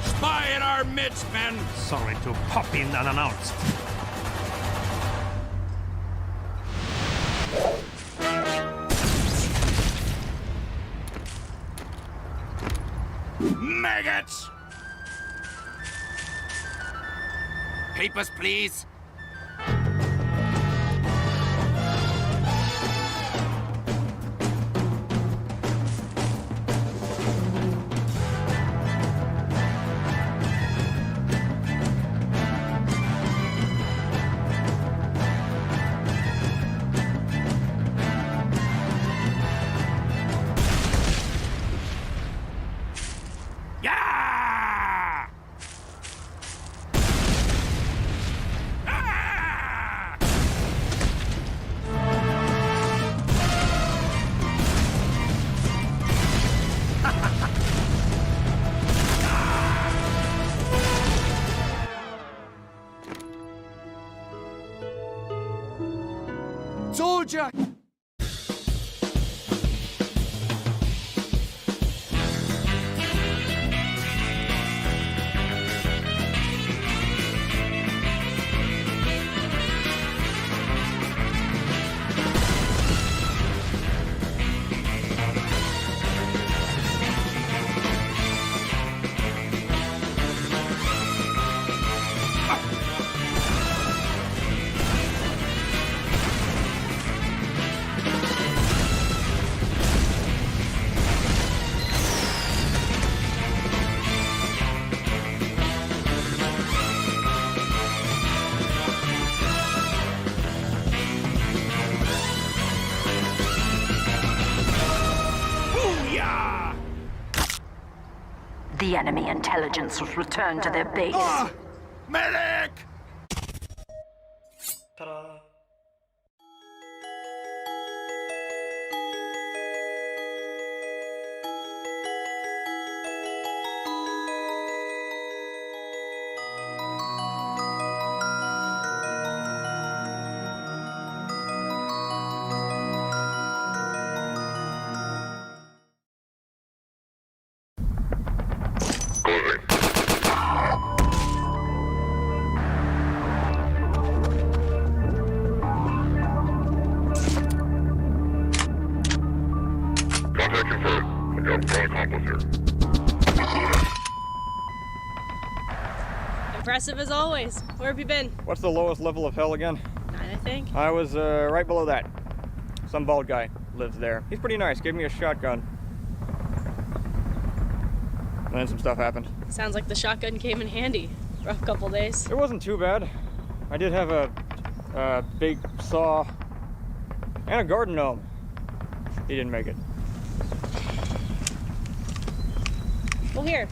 Spy in our midst, men! Sorry to pop in unannounced. maggots! Papers, please. Yeah! Soldier! The enemy intelligence was returned to their base. Medic! Ta-da. Impressive as always. Where have you been? What's the lowest level of hell again? 9, I think. I was right below that. Some bald guy lives there. He's pretty nice. Gave me a shotgun. And then some stuff happened. Sounds like the shotgun came in handy. Rough couple days. It wasn't too bad. I did have a big saw and a garden gnome. He didn't make it. Well, here.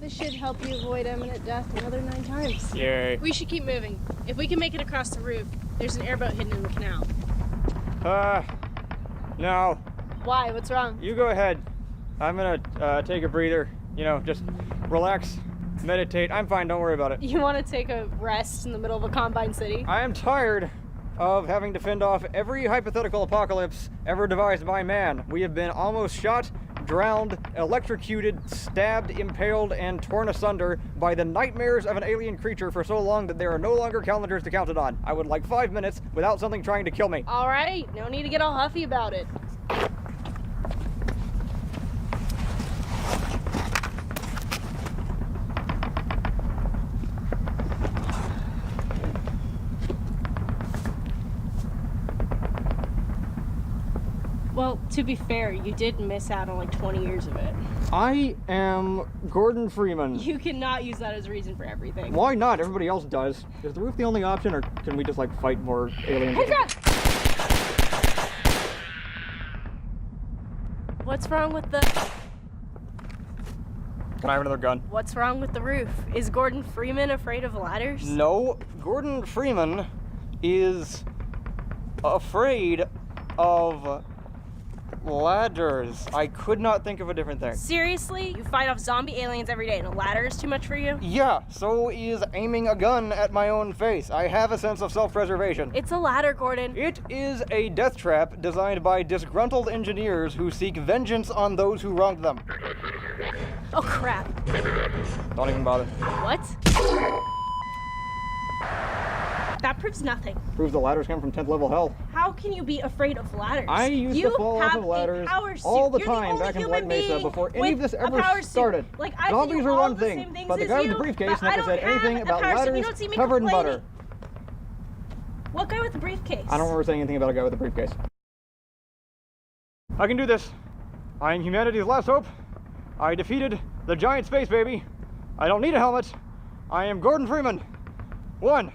This should help you avoid imminent death another 9 times. Yay. We should keep moving. If we can make it across the roof, there's an airboat hidden in the canal. No. Why? What's wrong? You go ahead. I'm gonna take a breather. You know, just relax, meditate. I'm fine, don't worry about it. You want to take a rest in the middle of a combine city? I am tired of having to fend off every hypothetical apocalypse ever devised by man. We have been almost shot, drowned, electrocuted, stabbed, impaled, and torn asunder by the nightmares of an alien creature for so long that there are no longer calendars to count it on. I would like 5 minutes without something trying to kill me. All right, no need to get all huffy about it. Well, to be fair, you did miss out on like 20 years of it. I am Gordon Freeman. You cannot use that as a reason for everything. Why not? Everybody else does. Is the roof the only option, or can we just like fight more aliens? Heads up! What's wrong with the... Can I have another gun? What's wrong with the roof? Is Gordon Freeman afraid of ladders? No, Gordon Freeman is afraid of ladders. I could not think of a different thing. Seriously? You fight off zombie aliens every day and a ladder is too much for you? Yeah, so is aiming a gun at my own face. I have a sense of self-preservation. It's a ladder, Gordon. It is a death trap designed by disgruntled engineers who seek vengeance on those who wronged them. Oh, crap. Don't even bother. What? That proves nothing. Proves the ladders come from 10th level hell. How can you be afraid of ladders? I used to fall off of ladders all the time back in White Mesa before any of this ever started. Like, I Zombies do are all one the thing, same things but the as guy with you, the briefcase but I never said don't have anything the about power suit. You ladders don't see me covered in complaining. butter. What guy with the briefcase? I don't remember saying anything about a guy with a briefcase. I can do this. I am humanity's last hope. I defeated the giant space baby. I don't need a helmet. I am Gordon Freeman. 1,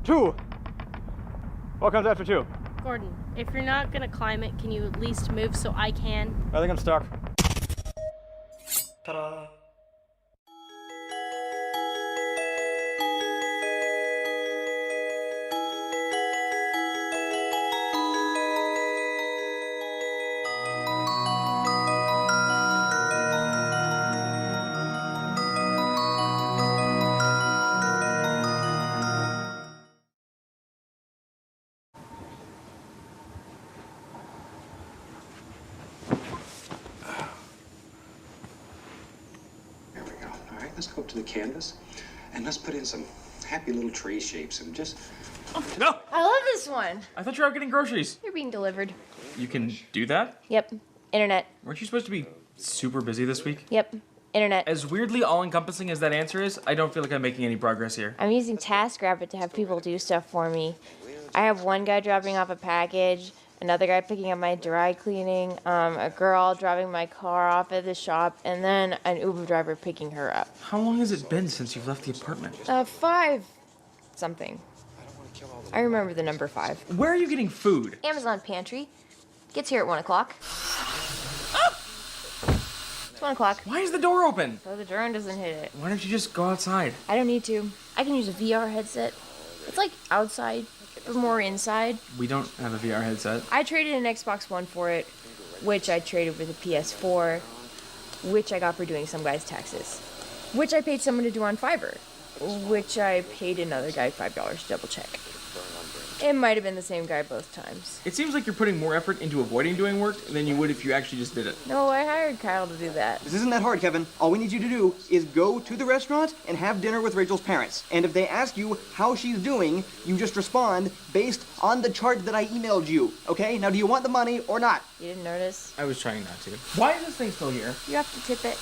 2. What comes after 2? Gordon, if you're not gonna climb it, can you at least move so I can? I think I'm stuck. Ta-da! Let's go up to the canvas and let's put in some happy little tree shapes and just... No! I love this one. I thought you were out getting groceries. You're being delivered. You can do that? Yep. Internet. Weren't you supposed to be super busy this week? Yep. Internet. As weirdly all-encompassing as that answer is, I don't feel like I'm making any progress here. I'm using TaskRabbit to have people do stuff for me. I have one guy dropping off a package, another guy picking up my dry cleaning, a girl driving my car off at the shop, and then an Uber driver picking her up. How long has it been since you've left the apartment? 5 something. I remember the number 5. Where are you getting food? Amazon pantry. Gets here at 1 o'clock. It's 1 o'clock. Why is the door open? So the drone doesn't hit it. Why don't you just go outside? I don't need to. I can use a VR headset. It's like outside, but more inside. We don't have a VR headset. I traded an Xbox One for it, which I traded with a PS4, which I got for doing some guy's taxes, which I paid someone to do on Fiverr, which I paid another guy $5 to double check. It might have been the same guy both times. It seems like you're putting more effort into avoiding doing work than you would if you actually just did it. No, I hired Kyle to do that. This isn't that hard, Kevin. All we need you to do is go to the restaurant and have dinner with Rachel's parents. And if they ask you how she's doing, you just respond based on the chart that I emailed you. Okay? Now, do you want the money or not? You didn't notice? I was trying not to. Why is this thing still here? You have to tip it.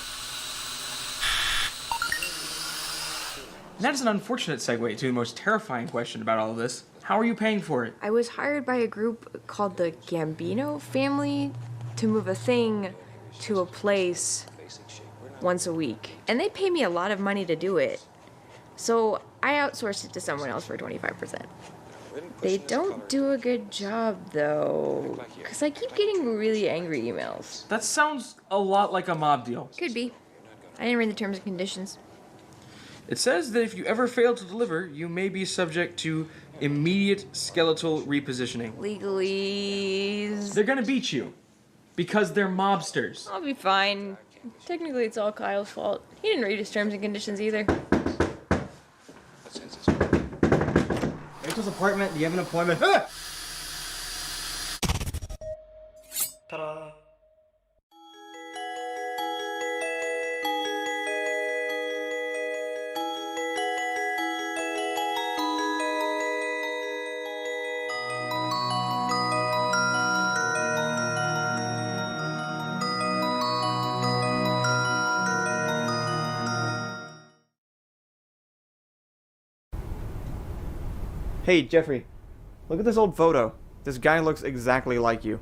And that is an unfortunate segue to the most terrifying question about all of this. How are you paying for it? I was hired by a group called the Gambino family to move a thing to a place once a week. And they pay me a lot of money to do it. So I outsourced it to someone else for 25%. They don't do a good job, though, because I keep getting really angry emails. That sounds a lot like a mob deal. Could be. I didn't read the terms and conditions. It says that if you ever fail to deliver, you may be subject to immediate skeletal repositioning. Legalese. They're gonna beat you. Because they're mobsters. I'll be fine. Technically, it's all Kyle's fault. He didn't read his terms and conditions either. Rachel's apartment, do you have an appointment? Ta-da! Hey, Jeffrey, look at this old photo. This guy looks exactly like you.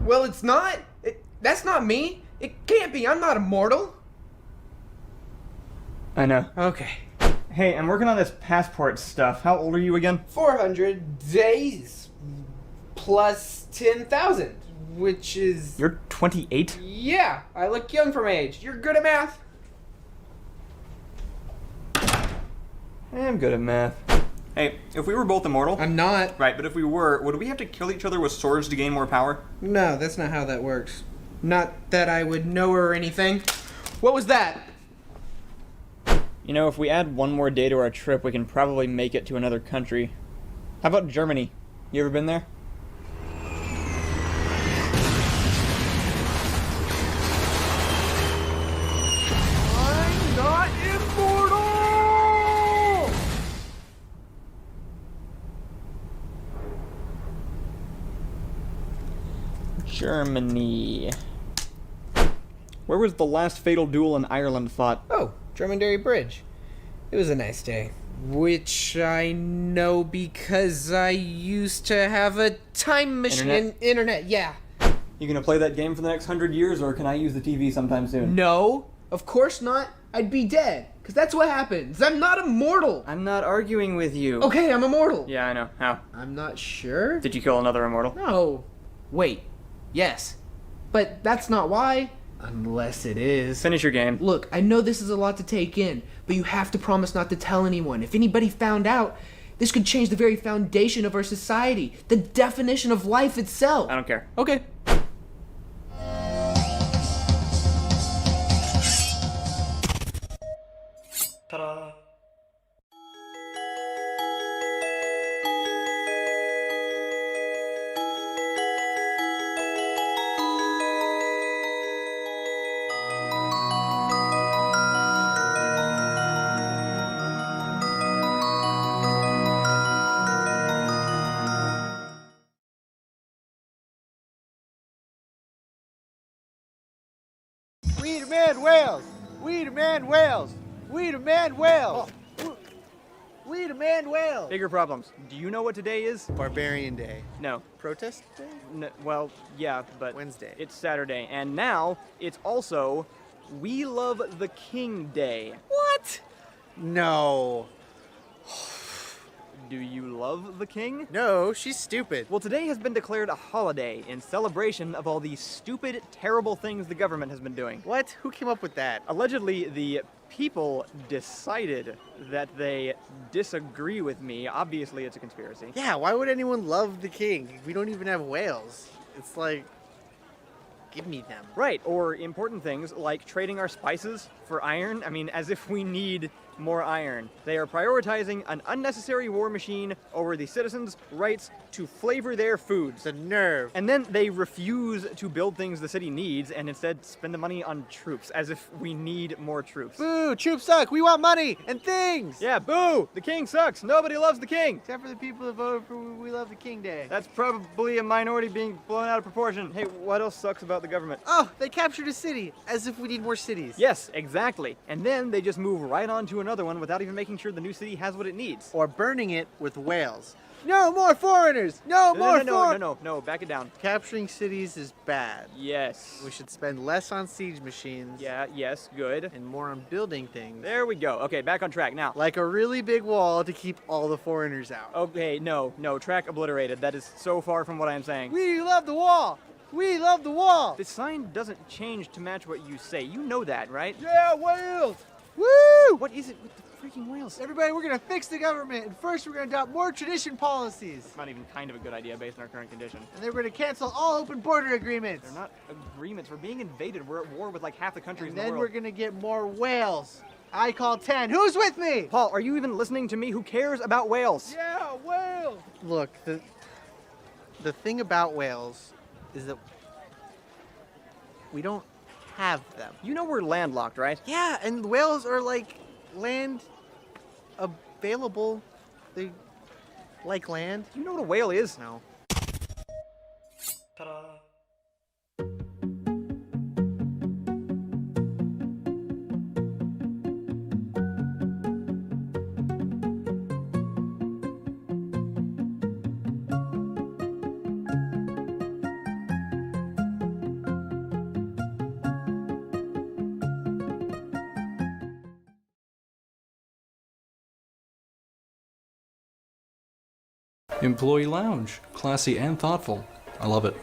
Well, it's not. That's not me. It can't be. I'm not immortal. I know. Okay. Hey, I'm working on this passport stuff. How old are you again? 400 days plus 10,000, which is... You're 28? Yeah, I look young for my age. You're good at math. I'm good at math. Hey, if we were both immortal... I'm not. Right, but if we were, would we have to kill each other with swords to gain more power? No, that's not how that works. Not that I would know or anything. What was that? You know, if we add one more day to our trip, we can probably make it to another country. How about Germany? You ever been there? I'm not Germany. Where was the last fatal duel in Ireland fought? Oh, Dromedary Bridge. It was a nice day. Which I know because I used to have a time machine. Internet, yeah. You gonna play that game for the next 100 years, or can I use the TV sometime soon? No, of course not. I'd be dead. Because that's what happens. I'm not immortal. I'm not arguing with you. Okay, I'm immortal. Yeah, I know. How? I'm not sure. Did you kill another immortal? No. Wait. Yes. But that's not why. Unless it is. Finish your game. Look, I know this is a lot to take in, but you have to promise not to tell anyone. If anybody found out, this could change the very foundation of our society, the definition of life itself. I don't care. Okay. Ta-da. We demand whales! We demand whales! We demand whales! We demand whales! Bigger problems. Do you know what today is? Barbarian Day. No. Protest Day? Well, yeah, but Wednesday. It's Saturday. And now it's also We Love the King Day. What? No. Do you love the king? No, she's stupid. Well, today has been declared a holiday in celebration of all these stupid, terrible things the government has been doing. What? Who came up with that? Allegedly, the people decided that they disagree with me. Obviously, it's a conspiracy. Yeah, why would anyone love the king? We don't even have whales. It's like, give me them. Right, or important things like trading our spices for iron. I mean, as if we need more iron. They are prioritizing an unnecessary war machine over the citizens' rights to flavor their foods. The nerve. And then they refuse to build things the city needs and instead spend the money on troops, as if we need more troops. Boo! Troops suck! We want money and things! Yeah, boo! The king sucks! Nobody loves the king! Except for the people that voted for We Love the King Day. That's probably a minority being blown out of proportion. Hey, what else sucks about the government? Oh, they captured a city, as if we need more cities. Yes, exactly. And then they just move right on to another one without even making sure the new city has what it needs. Or burning it with whales. No more foreigners! No more foreigners! No, back it down. Capturing cities is bad. Yes. We should spend less on siege machines. Yeah, yes, good. And more on building things. There we go. Okay, back on track now. Like a really big wall to keep all the foreigners out. Okay, no, track obliterated. That is so far from what I'm saying. We love the wall! We love the wall! The sign doesn't change to match what you say. You know that, right? Yeah, whales! Woo! What is it with the freaking whales? Everybody, we're gonna fix the government, and first we're gonna adopt more tradition policies. It's not even kind of a good idea based on our current condition. And then we're gonna cancel all open border agreements. They're not agreements. We're being invaded. We're at war with like half the countries in the world. world. And then we're gonna get more whales. I call 10. Who's with me? Paul, are you even listening to me? Who cares about whales? Yeah, whales! Look, the thing about whales is that we don't have them. You know we're landlocked, right? Yeah, and whales are like land available. They like land. Do you know what a whale is? No. Ta-da. Employee lounge, classy and thoughtful. I love it.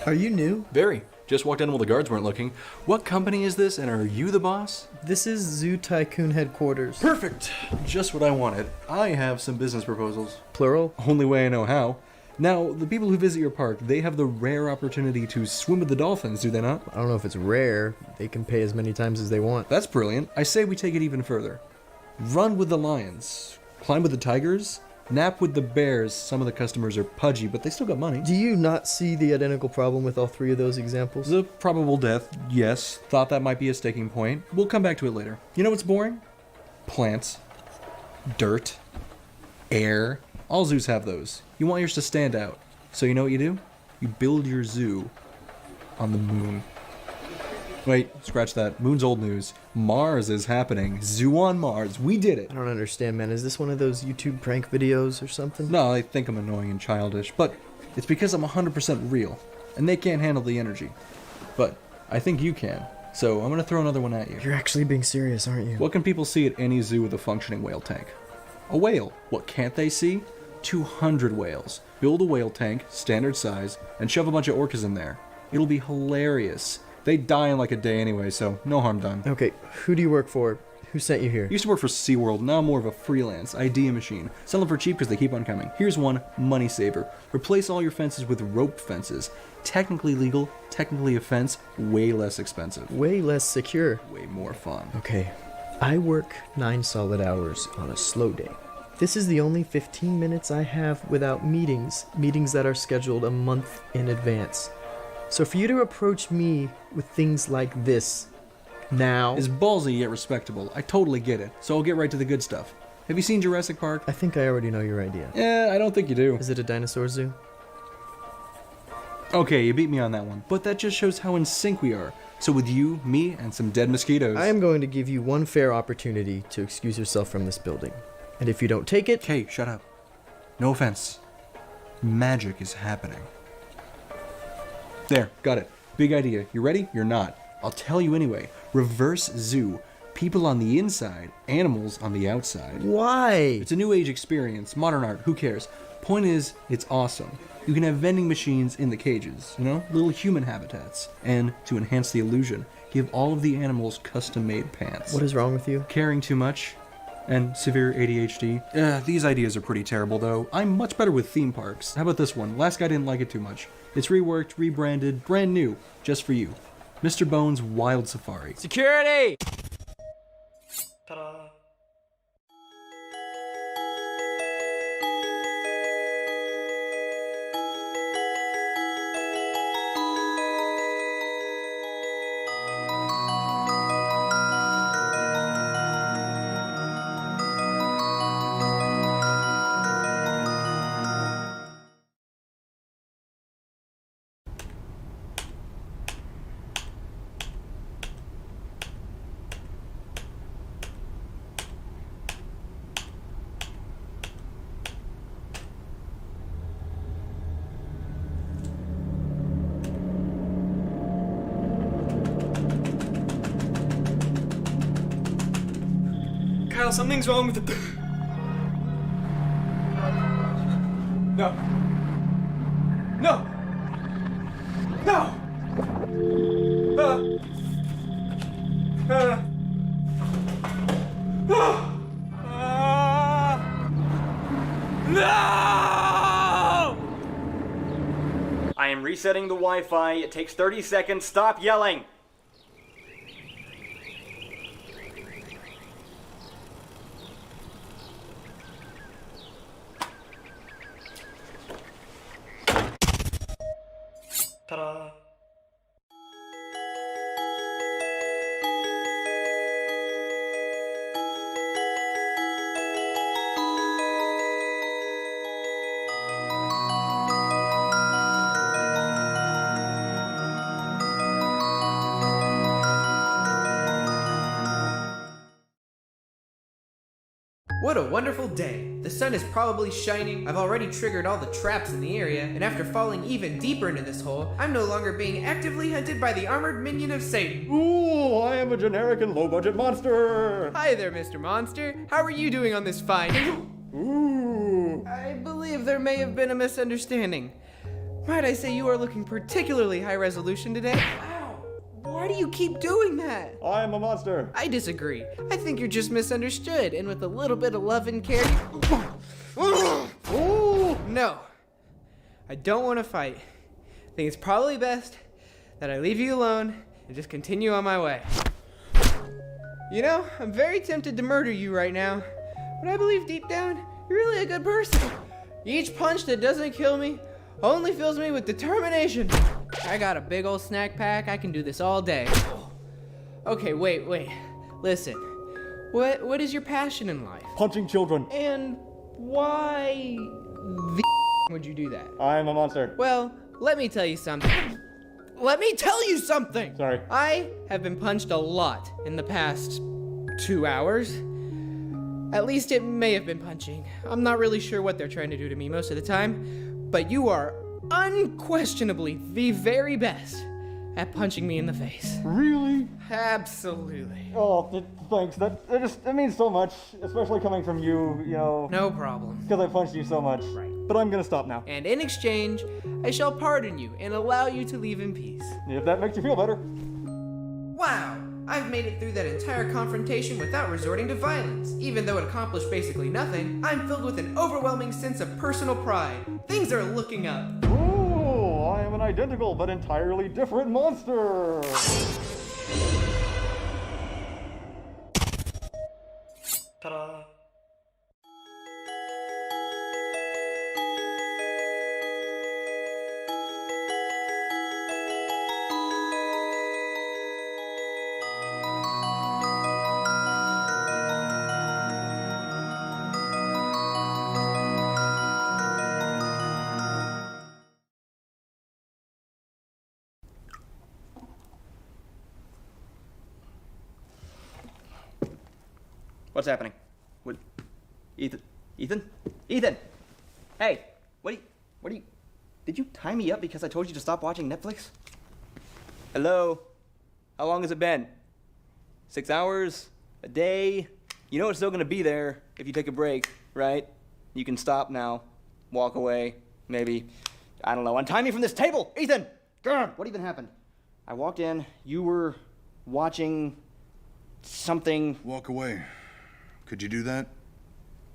Are you new? Very. Just walked in while the guards weren't looking. What company is this, and are you the boss? This is Zoo Tycoon headquarters. Perfect! Just what I wanted. I have some business proposals. Plural? Only way I know how. Now, the people who visit your park, they have the rare opportunity to swim with the dolphins, do they not? I don't know if it's rare. They can pay as many times as they want. That's brilliant. I say we take it even further. Run with the lions. Climb with the tigers, nap with the bears. Some of the customers are pudgy, but they still got money. Do you not see the identical problem with all three of those examples? The probable death, yes. Thought that might be a sticking point. We'll come back to it later. You know what's boring? Plants. Dirt. Air. All zoos have those. You want yours to stand out. So you know what you do? You build your zoo on the moon. Wait, scratch that. Moon's old news. Mars is happening. Zoo on Mars. We did it. I don't understand, man. Is this one of those YouTube prank videos or something? No, they think I'm annoying and childish, but it's because I'm 100% real, and they can't handle the energy. But I think you can, so I'm gonna throw another one at you. You're actually being serious, aren't you? What can people see at any zoo with a functioning whale tank? A whale. What can't they see? 200 whales. Build a whale tank, standard size, and shove a bunch of orcas in there. It'll be hilarious. They die in like a day anyway, so no harm done. Okay, who do you work for? Who sent you here? Used to work for SeaWorld, now I'm more of a freelance idea machine. Sell them for cheap because they keep on coming. Here's one money saver. Replace all your fences with rope fences. Technically legal, technically a fence, way less expensive. Way less secure. Way more fun. Okay, I work 9 solid hours on a slow day. This is the only 15 minutes I have without meetings that are scheduled a month in advance. So for you to approach me with things like this now is ballsy yet respectable. I totally get it. So I'll get right to the good stuff. Have you seen Jurassic Park? I think I already know your idea. Yeah, I don't think you do. Is it a dinosaur zoo? Okay, you beat me on that one. But that just shows how in sync we are. So with you, me, and some dead mosquitoes. I am going to give you one fair opportunity to excuse yourself from this building. And if you don't take it... Okay, shut up. No offense. Magic is happening. There, got it. Big idea. You ready? You're not. I'll tell you anyway. Reverse zoo. People on the inside, animals on the outside. Why? It's a new age experience, modern art, who cares? Point is, it's awesome. You can have vending machines in the cages, you know, little human habitats. And to enhance the illusion, give all of the animals custom-made pants. What is wrong with you? Caring too much. And severe ADHD. These ideas are pretty terrible though. I'm much better with theme parks. How about this one? Last guy didn't like it too much. It's reworked, rebranded, brand new, just for you. Mr. Bones Wild Safari. Security! Ta-da. Kyle, something's wrong with the... No. No! No! No! I am resetting the Wi-Fi. It takes 30 seconds. Stop yelling! Ta-da! What a wonderful day. The sun is probably shining, I've already triggered all the traps in the area, and after falling even deeper into this hole, I'm no longer being actively hunted by the armored minion of Satan. Ooh, I am a generic and low-budget monster! Hi there, Mr. Monster. How are you doing on this fine... Ooh! I believe there may have been a misunderstanding. Might I say you are looking particularly high resolution today? Why do you keep doing that? I am a monster. I disagree. I think you're just misunderstood, and with a little bit of love and care, Ooh, no. I don't want to fight. I think it's probably best that I leave you alone and just continue on my way. You know, I'm very tempted to murder you right now, but I believe deep down, you're really a good person. Each punch that doesn't kill me only fills me with determination. I got a big old snack pack. I can do this all day. Okay, wait. Listen. What is your passion in life? Punching children. And why the would you do that? I'm a monster. Well, let me tell you something. Let me tell you something! Sorry. I have been punched a lot in the past 2 hours. At least it may have been punching. I'm not really sure what they're trying to do to me most of the time, but you are unquestionably the very best at punching me in the face. Really? Absolutely. Oh, thanks. That means so much, especially coming from you, you know. No problem. Because I punched you so much. Right. But I'm gonna stop now. And in exchange, I shall pardon you and allow you to leave in peace. If that makes you feel better. Wow, I've made it through that entire confrontation without resorting to violence. Even though it accomplished basically nothing, I'm filled with an overwhelming sense of personal pride. Things are looking up. Ooh, I am an identical but entirely different monster. Ta-da. What's happening? What? Ethan? Ethan! Hey! What do you... Did you tie me up because I told you to stop watching Netflix? Hello? How long has it been? 6 hours? A day? You know it's still gonna be there if you take a break, right? You can stop now. Walk away. Maybe. I don't know. Untie me from this table! Ethan! God, what even happened? I walked in. You were watching... something... Walk away. Could you do that?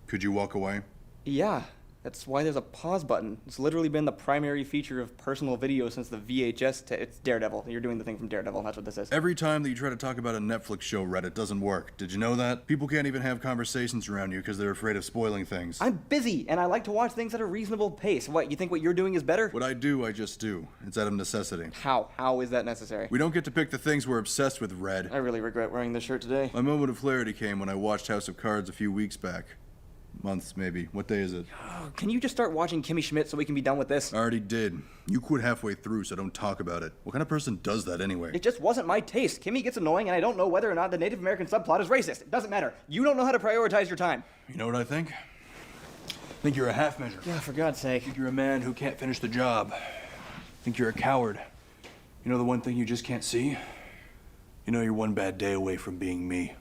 Could you walk away? Yeah, that's why there's a pause button. It's literally been the primary feature of personal video since the VHS. It's Daredevil. You're doing the thing from Daredevil. That's what this is. Every time that you try to talk about a Netflix show, Red, it doesn't work. Did you know that? People can't even have conversations around you because they're afraid of spoiling things. I'm busy, and I like to watch things at a reasonable pace. What, you think what you're doing is better? What I do, I just do. It's out of necessity. How? How is that necessary? We don't get to pick the things we're obsessed with, Red. I really regret wearing this shirt today. My moment of clarity came when I watched House of Cards a few weeks back. Months, maybe. What day is it? Can you just start watching Kimmy Schmidt so we can be done with this? I already did. You quit halfway through, so don't talk about it. What kind of person does that anyway? It just wasn't my taste. Kimmy gets annoying, and I don't know whether or not the Native American subplot is racist. It doesn't matter. You don't know how to prioritize your time. You know what I think? I think you're a half measure. Yeah, for God's sake. I think you're a man who can't finish the job. I think you're a coward. You know the one thing you just can't see? You know you're one bad day away from being me.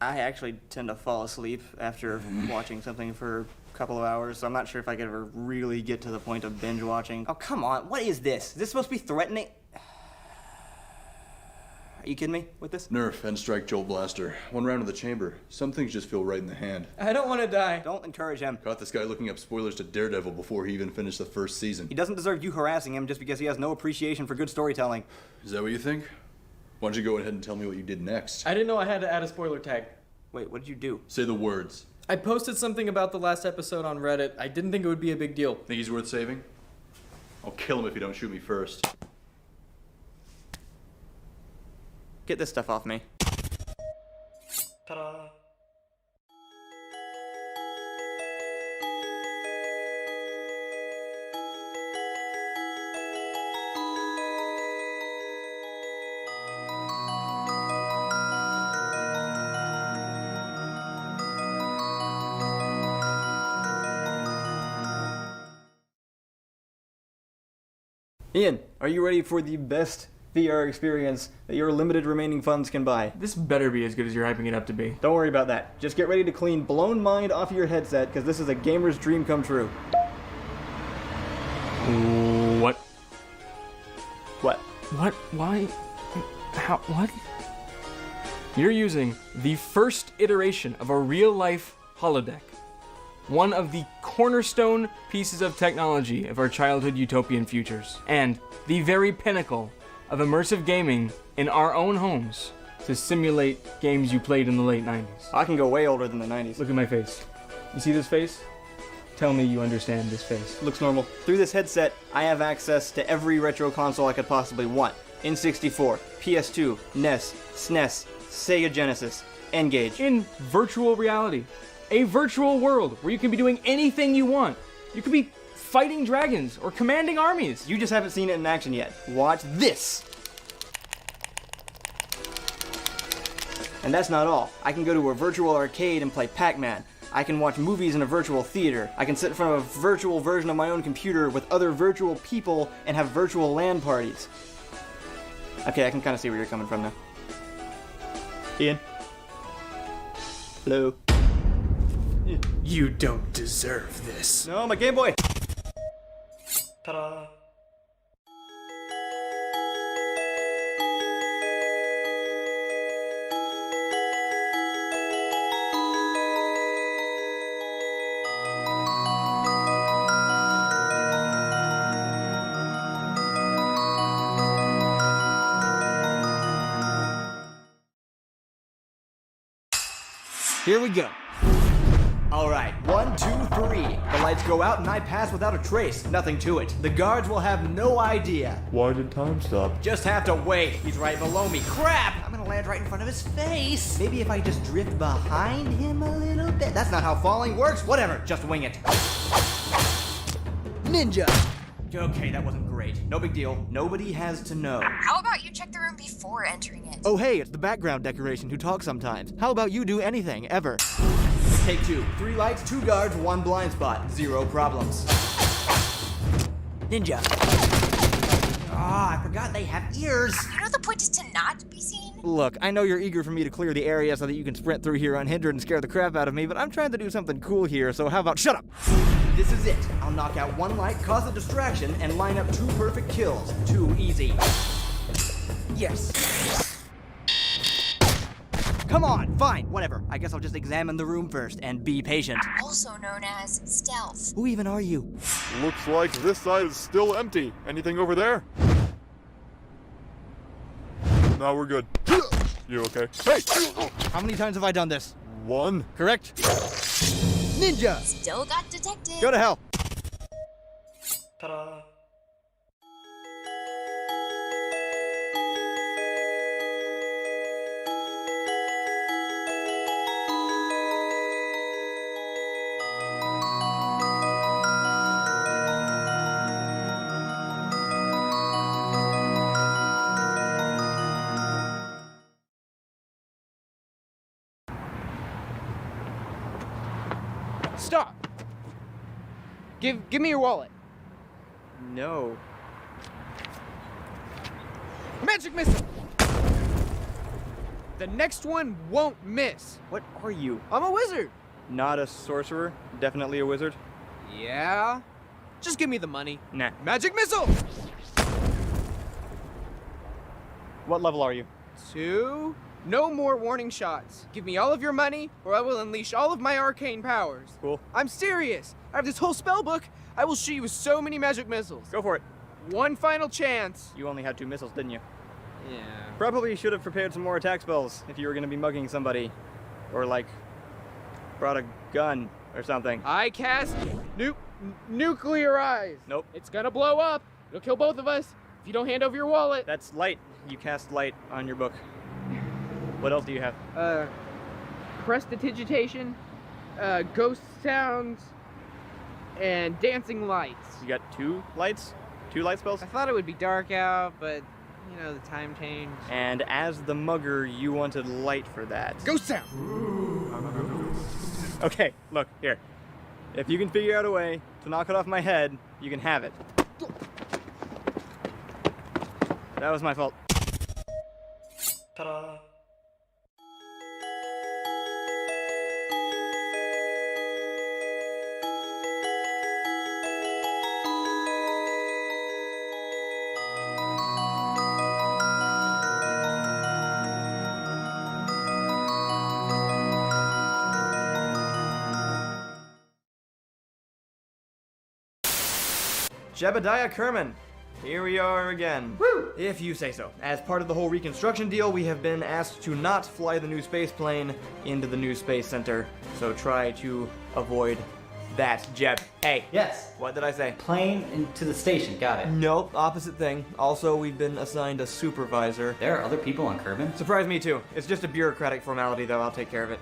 I actually tend to fall asleep after watching something for a couple of hours, so I'm not sure if I could ever really get to the point of binge watching. Oh, come on. What is this? Is this supposed to be threatening? Are you kidding me with this? Nerf and strike Joel Blaster. One round of the chamber. Some things just feel right in the hand. I don't want to die. Don't encourage him. Caught this guy looking up spoilers to Daredevil before he even finished the first season. He doesn't deserve you harassing him just because he has no appreciation for good storytelling. Is that what you think? Why don't you go ahead and tell me what you did next? I didn't know I had to add a spoiler tag. Wait, what did you do? Say the words. I posted something about the last episode on Reddit. I didn't think it would be a big deal. Think he's worth saving? I'll kill him if you don't shoot me first. Get this stuff off me. Ta-da. Ian, are you ready for the best VR experience that your limited remaining funds can buy? This better be as good as you're hyping it up to be. Don't worry about that. Just get ready to clean blown mind off your headset, because this is a gamer's dream come true. What? What? What? Why? How? What? You're using the first iteration of a real-life holodeck. One of the cornerstone pieces of technology of our childhood utopian futures. And the very pinnacle of immersive gaming in our own homes to simulate games you played in the late 90s. I can go way older than the 90s. Look at my face. You see this face? Tell me you understand this face. Looks normal. Through this headset, I have access to every retro console I could possibly want. N64, PS2, NES, SNES, Sega Genesis, N-Gage. In virtual reality. A virtual world where you can be doing anything you want. You could be fighting dragons or commanding armies. You just haven't seen it in action yet. Watch this. And that's not all. I can go to a virtual arcade and play Pac-Man. I can watch movies in a virtual theater. I can sit in front of a virtual version of my own computer with other virtual people and have virtual LAN parties. Okay, I can kind of see where you're coming from now. Ian? Hello? You don't deserve this. No, my Game Boy! Ta-da! Here we go. All right, 1, 2, 3. The lights go out and I pass without a trace. Nothing to it. The guards will have no idea. Why did time stop? Just have to wait. He's right below me. Crap! I'm gonna land right in front of his face. Maybe if I just drift behind him a little bit. That's not how falling works. Whatever, just wing it. Ninja! Okay, that wasn't great. No big deal. Nobody has to know. How about you check the room before entering it? Oh hey, it's the background decoration who talks sometimes. How about you do anything, ever? Take 2. 3 lights, 2 guards, 1 blind spot. 0 problems. Ninja. Ah, I forgot they have ears. You know the point is to not be seen? Look, I know you're eager for me to clear the area so that you can sprint through here unhindered and scare the crap out of me, but I'm trying to do something cool here, so how about shut up? This is it. I'll knock out 1 light, cause a distraction, and line up 2 perfect kills. Too easy. Yes. Come on, fine, whatever. I guess I'll just examine the room first and be patient. Also known as stealth. Who even are you? Looks like this side is still empty. Anything over there? Now we're good. You okay? Hey! How many times have I done this? 1. Correct? Ninja! Still got detected. Go to hell. Ta-da. Stop! Give me your wallet. No. Magic missile! The next one won't miss. What are you? I'm a wizard. Not a sorcerer. Definitely a wizard. Yeah? Just give me the money. Nah. Magic missile! What level are you? 2. No more warning shots. Give me all of your money, or I will unleash all of my arcane powers. Cool. I'm serious. I have this whole spell book. I will shoot you with so many magic missiles. Go for it. One final chance. You only had 2 missiles, didn't you? Yeah. Probably should have prepared some more attack spells if you were going to be mugging somebody. Or, like, brought a gun or something. I cast nuclear eyes. Nope. It's gonna blow up. It'll kill both of us if you don't hand over your wallet. That's light. You cast light on your book. What else do you have? Prestidigitation, ghost sounds, and dancing lights. You got 2 lights? 2 light spells? I thought it would be dark out, but, you know, the time changed. And as the mugger, you wanted light for that. Ghost sound! Okay, look, here. If you can figure out a way to knock it off my head, you can have it. That was my fault. Ta-da! Jebediah Kerman. Here we are again. Woo! If you say so. As part of the whole reconstruction deal, we have been asked to not fly the new space plane into the new space center. So try to avoid that, Jeb. Hey. Yes. What did I say? Plane into the station. Got it. Nope, opposite thing. Also, we've been assigned a supervisor. There are other people on Kerbin? Surprise me too. It's just a bureaucratic formality though. I'll take care of it.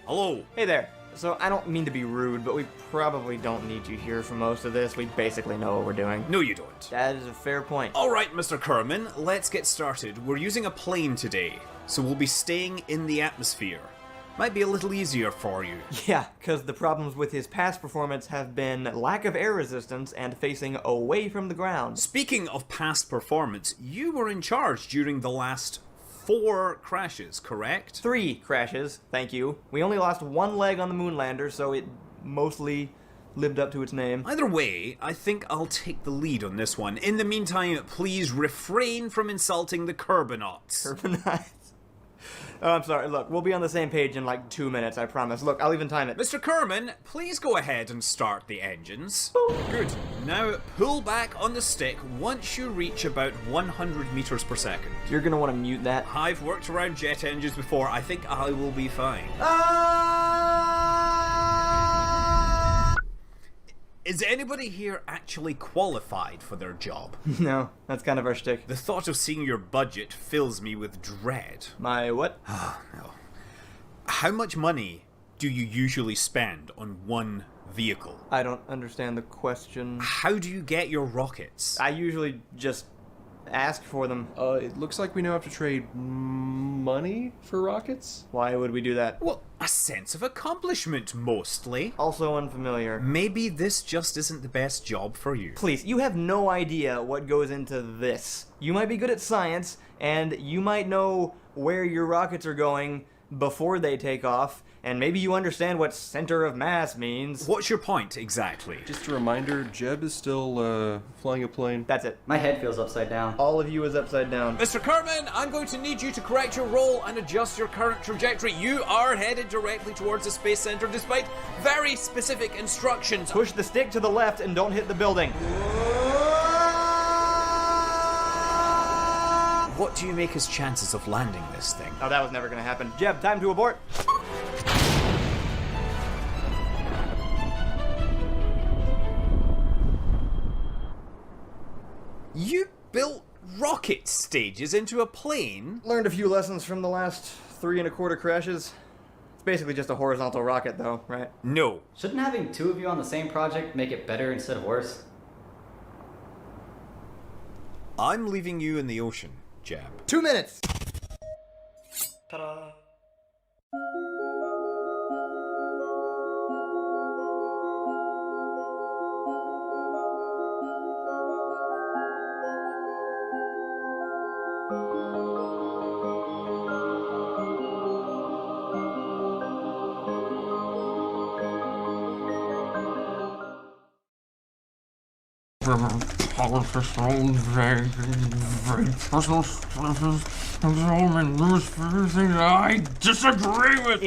Hello. Hey there. So I don't mean to be rude, but we probably don't need you here for most of this. We basically know what we're doing. No, you don't. That is a fair point. All right, Mr. Kerman, let's get started. We're using a plane today, so we'll be staying in the atmosphere. Might be a little easier for you. Yeah, because the problems with his past performance have been lack of air resistance and facing away from the ground. Speaking of past performance, you were in charge during the last 4 crashes, correct? 3 crashes, thank you. We only lost 1 leg on the Moonlander, so it mostly lived up to its name. Either way, I think I'll take the lead on this one. In the meantime, please refrain from insulting the Kerbonauts. Kerbonauts? Oh, I'm sorry. Look, we'll be on the same page in like 2 minutes, I promise. Look, I'll even time it. Mr. Kerman, please go ahead and start the engines. Good. Now pull back on the stick once you reach about 100 meters per second. You're gonna want to mute that. I've worked around jet engines before. I think I will be fine. Is anybody here actually qualified for their job? No, that's kind of our shtick. The thought of seeing your budget fills me with dread. My what? No. How much money do you usually spend on one vehicle? I don't understand the question. How do you get your rockets? I usually just ask for them. It looks like we now have to trade money for rockets? Why would we do that? Well, a sense of accomplishment, mostly. Also unfamiliar. Maybe this just isn't the best job for you. Please, you have no idea what goes into this. You might be good at science, and you might know where your rockets are going before they take off, and maybe you understand what center of mass means. What's your point, exactly? Just a reminder, Jeb is still flying a plane. That's it. My head feels upside down. All of you is upside down. Mr. Kerman, I'm going to need you to correct your roll and adjust your current trajectory. You are headed directly towards the space center despite very specific instructions. Push the stick to the left and don't hit the building. What do you make as chances of landing this thing? Oh, that was never gonna happen. Jeb, time to abort. You built rocket stages into a plane? Learned a few lessons from the last 3 1/4 crashes. It's basically just a horizontal rocket though, right? No. Shouldn't having 2 of you on the same project make it better instead of worse? I'm leaving you in the ocean, Jeb. 2 minutes! Ta-da! I disagree with.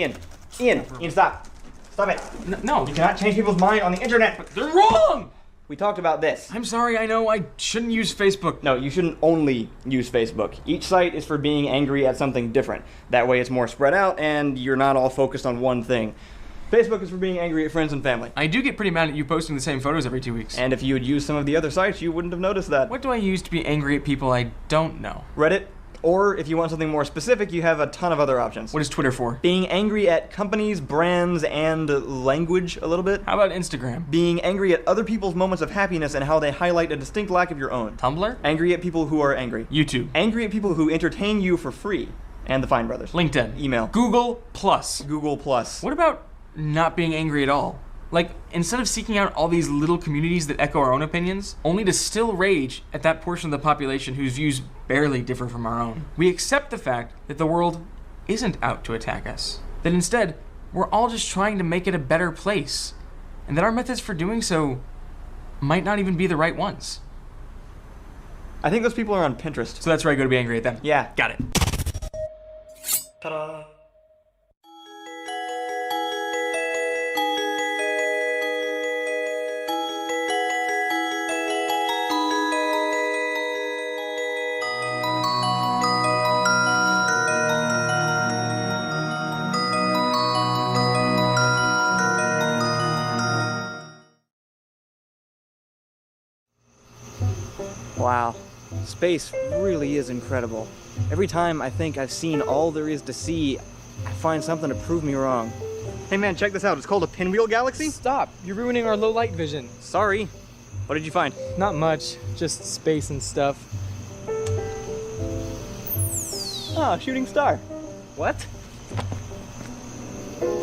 Ian, stop. Stop it. No. You cannot change people's mind on the internet. They're wrong! We talked about this. I'm sorry, I know I shouldn't use Facebook. No, you shouldn't only use Facebook. Each site is for being angry at something different. That way it's more spread out and you're not all focused on one thing. Facebook is for being angry at friends and family. I do get pretty mad at you posting the same photos every 2 weeks. And if you had used some of the other sites, you wouldn't have noticed that. What do I use to be angry at people I don't know? Reddit. Or if you want something more specific, you have a ton of other options. What is Twitter for? Being angry at companies, brands, and language a little bit. How about Instagram? Being angry at other people's moments of happiness and how they highlight a distinct lack of your own. Tumblr? Angry at people who are angry. YouTube. Angry at people who entertain you for free. And the Fine Brothers. LinkedIn. Email. Google Plus. Google Plus. What about not being angry at all? Like, instead of seeking out all these little communities that echo our own opinions, only to still rage at that portion of the population whose views barely differ from our own, we accept the fact that the world isn't out to attack us. That instead, we're all just trying to make it a better place. And that our methods for doing so might not even be the right ones. I think those people are on Pinterest. So that's where I go to be angry at them. Yeah. Got it. Ta-da. Wow, space really is incredible. Every time I think I've seen all there is to see, I find something to prove me wrong. Hey man, check this out. It's called a pinwheel galaxy. Stop! You're ruining our low light vision. Sorry. What did you find? Not much, just space and stuff. Ah, shooting star. What?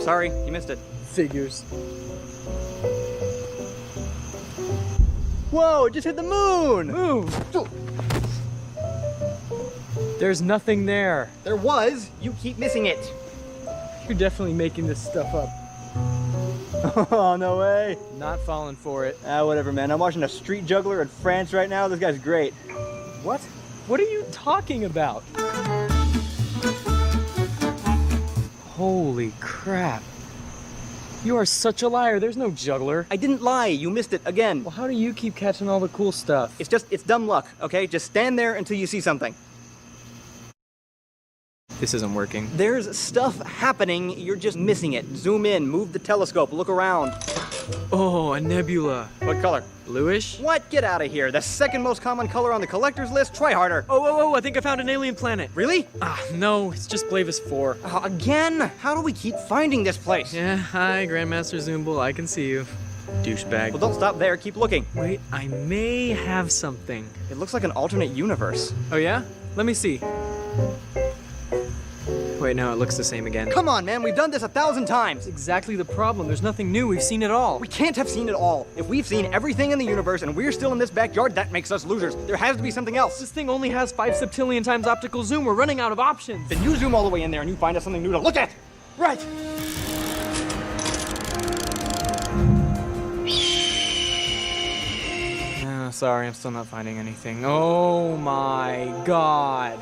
Sorry, you missed it. Figures. Whoa, it just hit the moon! Move! There's nothing there. There was. You keep missing it. You're definitely making this stuff up. Oh, no way. Not falling for it. Ah, whatever, man. I'm watching a street juggler in France right now. This guy's great. What? What are you talking about? Holy crap. You are such a liar. There's no juggler. I didn't lie. You missed it again. Well, how do you keep catching all the cool stuff? It's dumb luck, okay? Just stand there until you see something. This isn't working. There's stuff happening. You're just missing it. Zoom in, move the telescope, look around. Oh, a nebula. What color? Bluish? What? Get out of here. The second most common color on the collector's list. Try harder. Oh, I think I found an alien planet. Really? No, it's just Blavis 4. Again? How do we keep finding this place? Yeah, hi, Grandmaster Zoombul. I can see you. Douchebag. Well, don't stop there. Keep looking. Wait, I may have something. It looks like an alternate universe. Oh, yeah? Let me see. Wait, no, it looks the same again. Come on, man. We've done this 1,000 times. That's exactly the problem. There's nothing new. We've seen it all. We can't have seen it all. If we've seen everything in the universe and we're still in this backyard, that makes us losers. There has to be something else. This thing only has 5 septillion times optical zoom. We're running out of options. Then you zoom all the way in there and you find us something new to look at. Right. Sorry, I'm still not finding anything. Oh my god.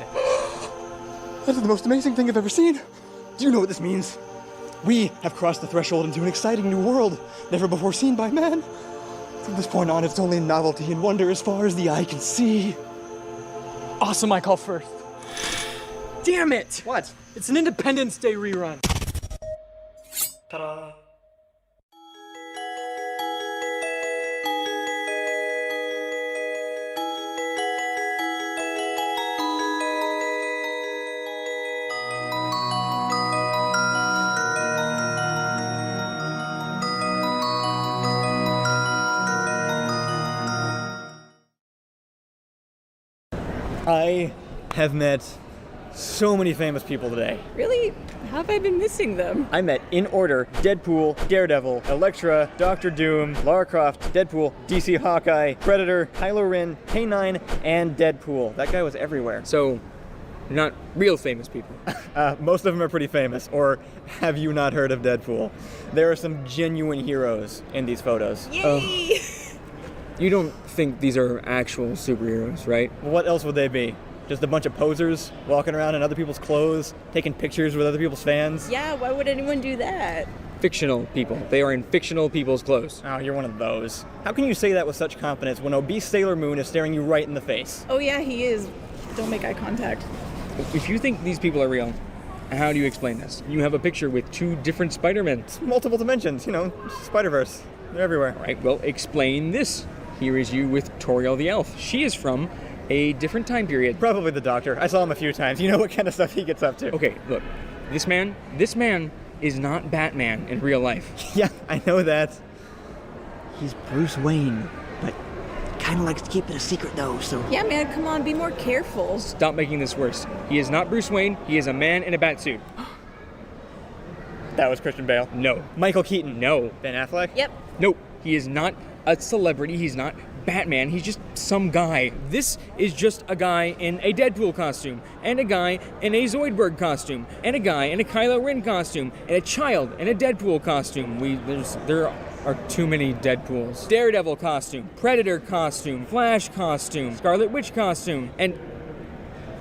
That is the most amazing thing I've ever seen. Do you know what this means? We have crossed the threshold into an exciting new world, never before seen by man. From this point on, it's only novelty and wonder as far as the eye can see. Awesome, I call first. Damn it! What? It's an Independence Day rerun. Ta-da. I have met so many famous people today. Really? How have I been missing them? I met, in order, Deadpool, Daredevil, Elektra, Doctor Doom, Lara Croft, Deadpool, DC Hawkeye, Predator, Kylo Ren, K9, and Deadpool. That guy was everywhere. So, not real famous people. Most of them are pretty famous. Or have you not heard of Deadpool? There are some genuine heroes in these photos. Yay! You don't think these are actual superheroes, right? What else would they be? Just a bunch of posers walking around in other people's clothes, taking pictures with other people's fans? Yeah, why would anyone do that? Fictional people. They are in fictional people's clothes. Oh, you're one of those. How can you say that with such confidence when obese Sailor Moon is staring you right in the face? Oh yeah, he is. Don't make eye contact. If you think these people are real, how do you explain this? You have a picture with 2 different Spider-Men. It's multiple dimensions, Spider-Verse. They're everywhere. All right, well, explain this. Here is you with Toriel the Elf. She is from a different time period. Probably the Doctor. I saw him a few times. You know what kind of stuff he gets up to. Okay, look. This man is not Batman in real life. Yeah, I know that. He's Bruce Wayne, but kind of likes to keep it a secret though, so... Yeah, man, come on, be more careful. Stop making this worse. He is not Bruce Wayne. He is a man in a bat suit. That was Christian Bale. No. Michael Keaton. No. Ben Affleck? Yep. No, he is not a celebrity. He's not Batman. He's just some guy. This is just a guy in a Deadpool costume, and a guy in a Zoidberg costume, and a guy in a Kylo Ren costume, and a child in a Deadpool costume. There are too many Deadpools. Daredevil costume, Predator costume, Flash costume, Scarlet Witch costume, and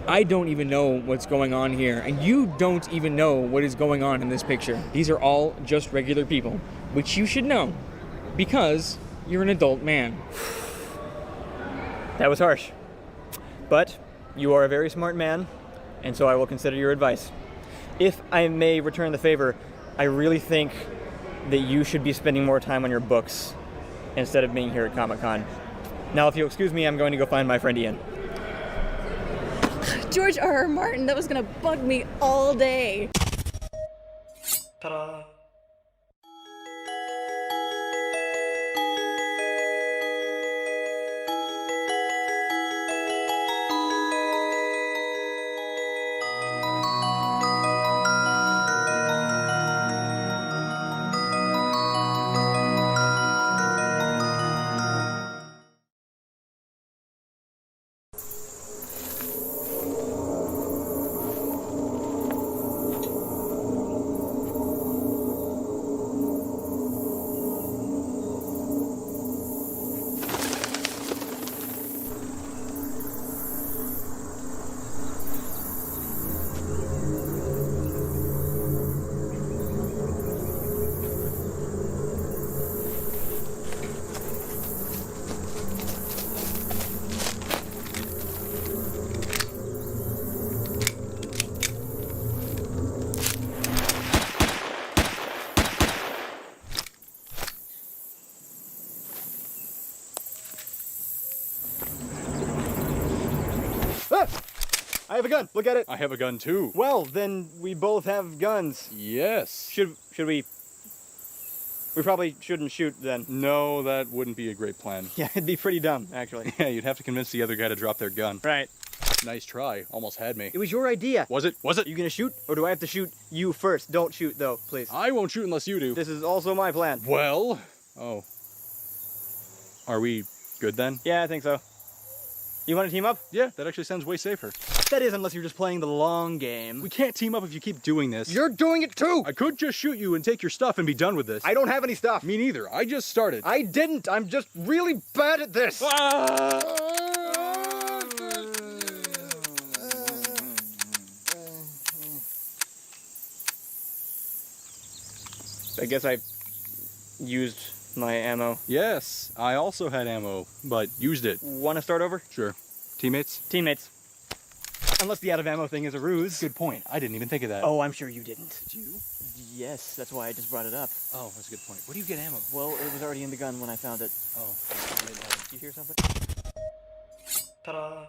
I don't even know what's going on here, and you don't even know what is going on in this picture. These are all just regular people, which you should know, because you're an adult man. That was harsh. But you are a very smart man, and so I will consider your advice. If I may return the favor, I really think that you should be spending more time on your books instead of being here at Comic-Con. Now, if you'll excuse me, I'm going to go find my friend Ian. George R.R. Martin, that was gonna bug me all day. Ta-da. have a gun. Look at it. I have a gun too. Well, then we both have guns. Yes. Should we? We probably shouldn't shoot then. No, that wouldn't be a great plan. Yeah, it'd be pretty dumb, actually. Yeah, you'd have to convince the other guy to drop their gun. Right. Nice try. Almost had me. It was your idea. Was it? Was it? You gonna shoot, or do I have to shoot you first? Don't shoot, though, please. I won't shoot unless you do. This is also my plan. Well... Oh. Are we good then? Yeah, I think so. You want to team up? Yeah, that actually sounds way safer. That is, unless you're just playing the long game. We can't team up if you keep doing this. You're doing it too! I could just shoot you and take your stuff and be done with this. I don't have any stuff. Me neither. I just started. I didn't. I'm just really bad at this. I guess I used my ammo. Yes, I also had ammo, but used it. Want to start over? Sure. Teammates? Teammates. Unless the out of ammo thing is a ruse. Good point. I didn't even think of that. Oh, I'm sure you didn't. Did you? Yes, that's why I just brought it up. Oh, that's a good point. Where do you get ammo? Well, it was already in the gun when I found it. Oh, I didn't have it. Did you hear something? Ta-da!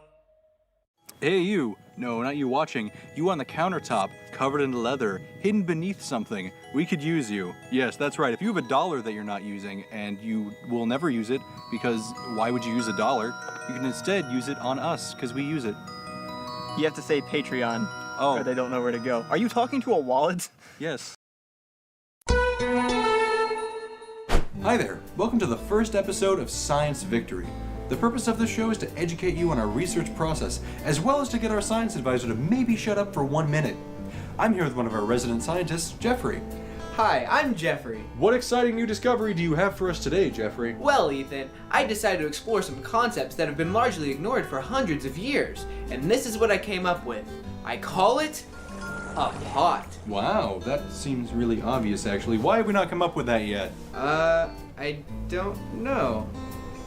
Hey, you. No, not you watching. You on the countertop, covered in leather, hidden beneath something. We could use you. Yes, that's right. If you have $1 that you're not using, and you will never use it, because why would you use $1? You can instead use it on us, because we use it. You have to say Patreon, Oh. or they don't know where to go. Are you talking to a wallet? Yes. Hi there. Welcome to the first episode of Science Victory. The purpose of this show is to educate you on our research process, as well as to get our science advisor to maybe shut up for 1 minute. I'm here with one of our resident scientists, Jeffrey. Hi, I'm Jeffrey. What exciting new discovery do you have for us today, Jeffrey? Well, Ethan, I decided to explore some concepts that have been largely ignored for hundreds of years, and this is what I came up with. I call it a pot. Wow, that seems really obvious actually. Why have we not come up with that yet? I don't know.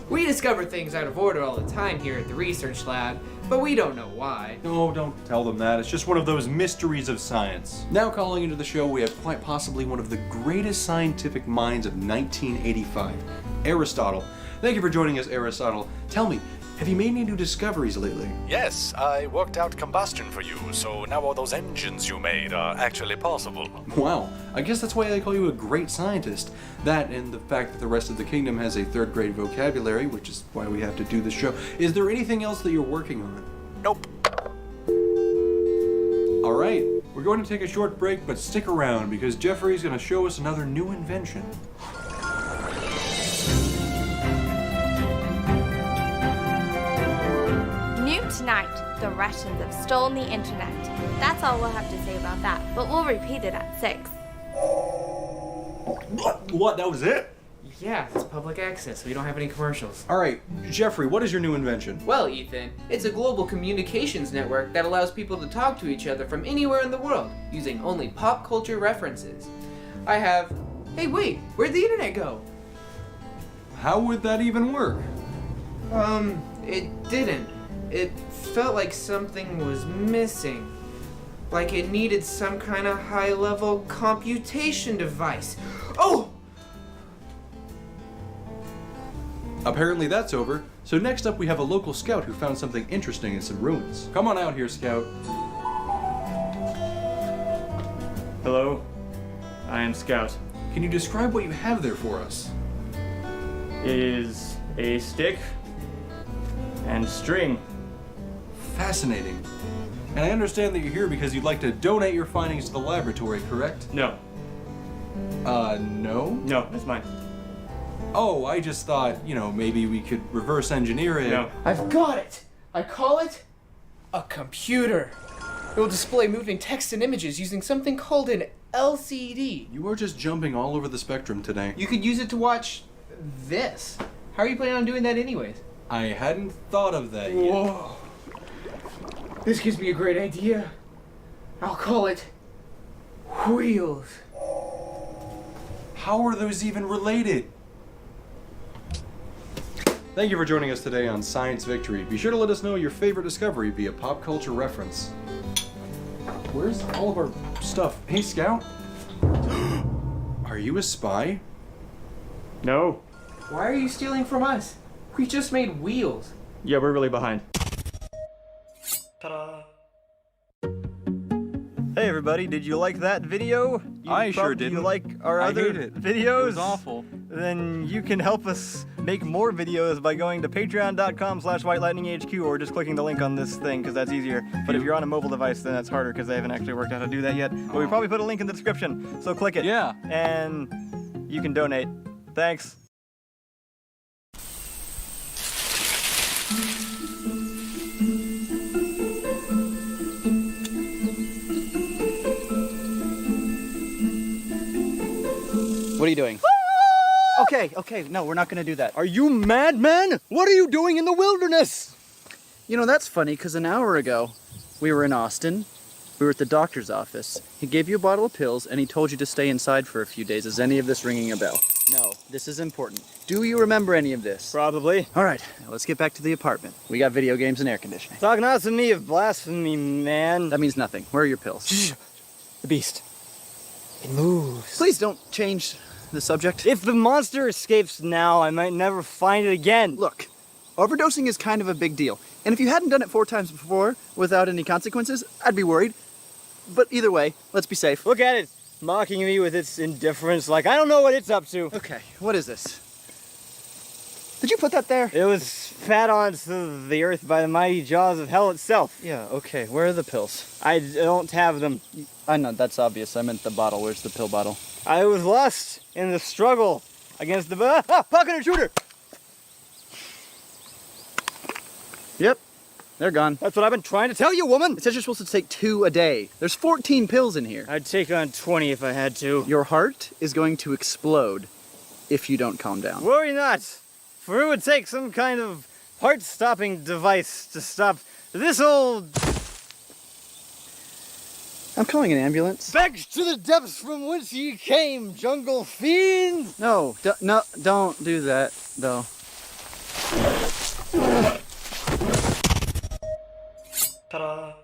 We discover things out of order all the time here at the research lab, but we don't know why. No, don't tell them that. It's just one of those mysteries of science. Now calling into the show, we have quite possibly one of the greatest scientific minds of 1985, Aristotle. Thank you for joining us, Aristotle. Tell me, have you made any new discoveries lately? Yes, I worked out combustion for you, so now all those engines you made are actually possible. Wow, I guess that's why they call you a great scientist. That and the fact that the rest of the kingdom has a third grade vocabulary, which is why we have to do this show. Is there anything else that you're working on? Nope. Alright, we're going to take a short break, but stick around because Jeffrey's going to show us another new invention. New tonight, the Russians have stolen the internet. That's all we'll have to say about that, but we'll repeat it at 6. What? That was it? Yeah, it's public access, so we don't have any commercials. Alright, Jeffrey, what is your new invention? Well, Ethan, it's a global communications network that allows people to talk to each other from anywhere in the world, using only pop culture references. I have... Hey, wait, where'd the internet go? How would that even work? It didn't. It felt like something was missing. Like it needed some kind of high-level computation device. Oh! Apparently that's over, so next up we have a local scout who found something interesting in some ruins. Come on out here, Scout. Hello, I am Scout. Can you describe what you have there for us? It is a stick and string. Fascinating. And I understand that you're here because you'd like to donate your findings to the laboratory, correct? No. No? No, that's mine. Oh, I just thought, maybe we could reverse engineer it. No. I've got it! I call it a computer. It will display moving text and images using something called an LCD. You are just jumping all over the spectrum today. You could use it to watch this. How are you planning on doing that anyways? I hadn't thought of that yet. Whoa. This gives me a great idea. I'll call it wheels. How are those even related? Thank you for joining us today on Science Victory. Be sure to let us know your favorite discovery via pop culture reference. Where's all of our stuff? Hey, Scout? Are you a spy? No. Why are you stealing from us? We just made wheels. Yeah, we're really behind. Ta-da. Hey everybody, did you like that video? I sure Do you didn't. like our I other hate it. videos? It was awful. Then you can help us make more videos by going to patreon.com/whitelightninghq or just clicking the link on this thing, because that's easier. But if you're on a mobile device, then that's harder because they haven't actually worked out how to do that yet. But we probably put a link in the description, so click it. Yeah. And you can donate. Thanks. What are you doing? Okay, no, we're not gonna do that. Are you mad, man? What are you doing in the wilderness? You know, that's funny, because an hour ago, we were in Austin. We were at the doctor's office. He gave you a bottle of pills, and he told you to stay inside for a few days. Is any of this ringing a bell? No, this is important. Do you remember any of this? Probably. All right, now let's get back to the apartment. We got video games and air conditioning. Talk not to me of blasphemy, man. That means nothing. Where are your pills? The beast. It moves. Please don't change the subject. If the monster escapes now, I might never find it again. Look, overdosing is kind of a big deal. And if you hadn't done it 4 times before without any consequences, I'd be worried. But either way, let's be safe. Look at it, mocking me with its indifference like I don't know what it's up to. Okay, what is this? Did you put that there? It was spat onto the earth by the mighty jaws of hell itself. Yeah, okay, where are the pills? I don't have them. I know, that's obvious. I meant the bottle. Where's the pill bottle? I was lost in the struggle against the pocket intruder. Yep, they're gone. That's what I've been trying to tell you, woman. It says you're supposed to take 2 a day. There's 14 pills in here. I'd take on 20 if I had to. Your heart is going to explode if you don't calm down. Worry not, for it would take some kind of heart-stopping device to stop this old... I'm calling an ambulance. Back to the depths from whence ye came, jungle fiend! No, don't do that, though. Ta-da!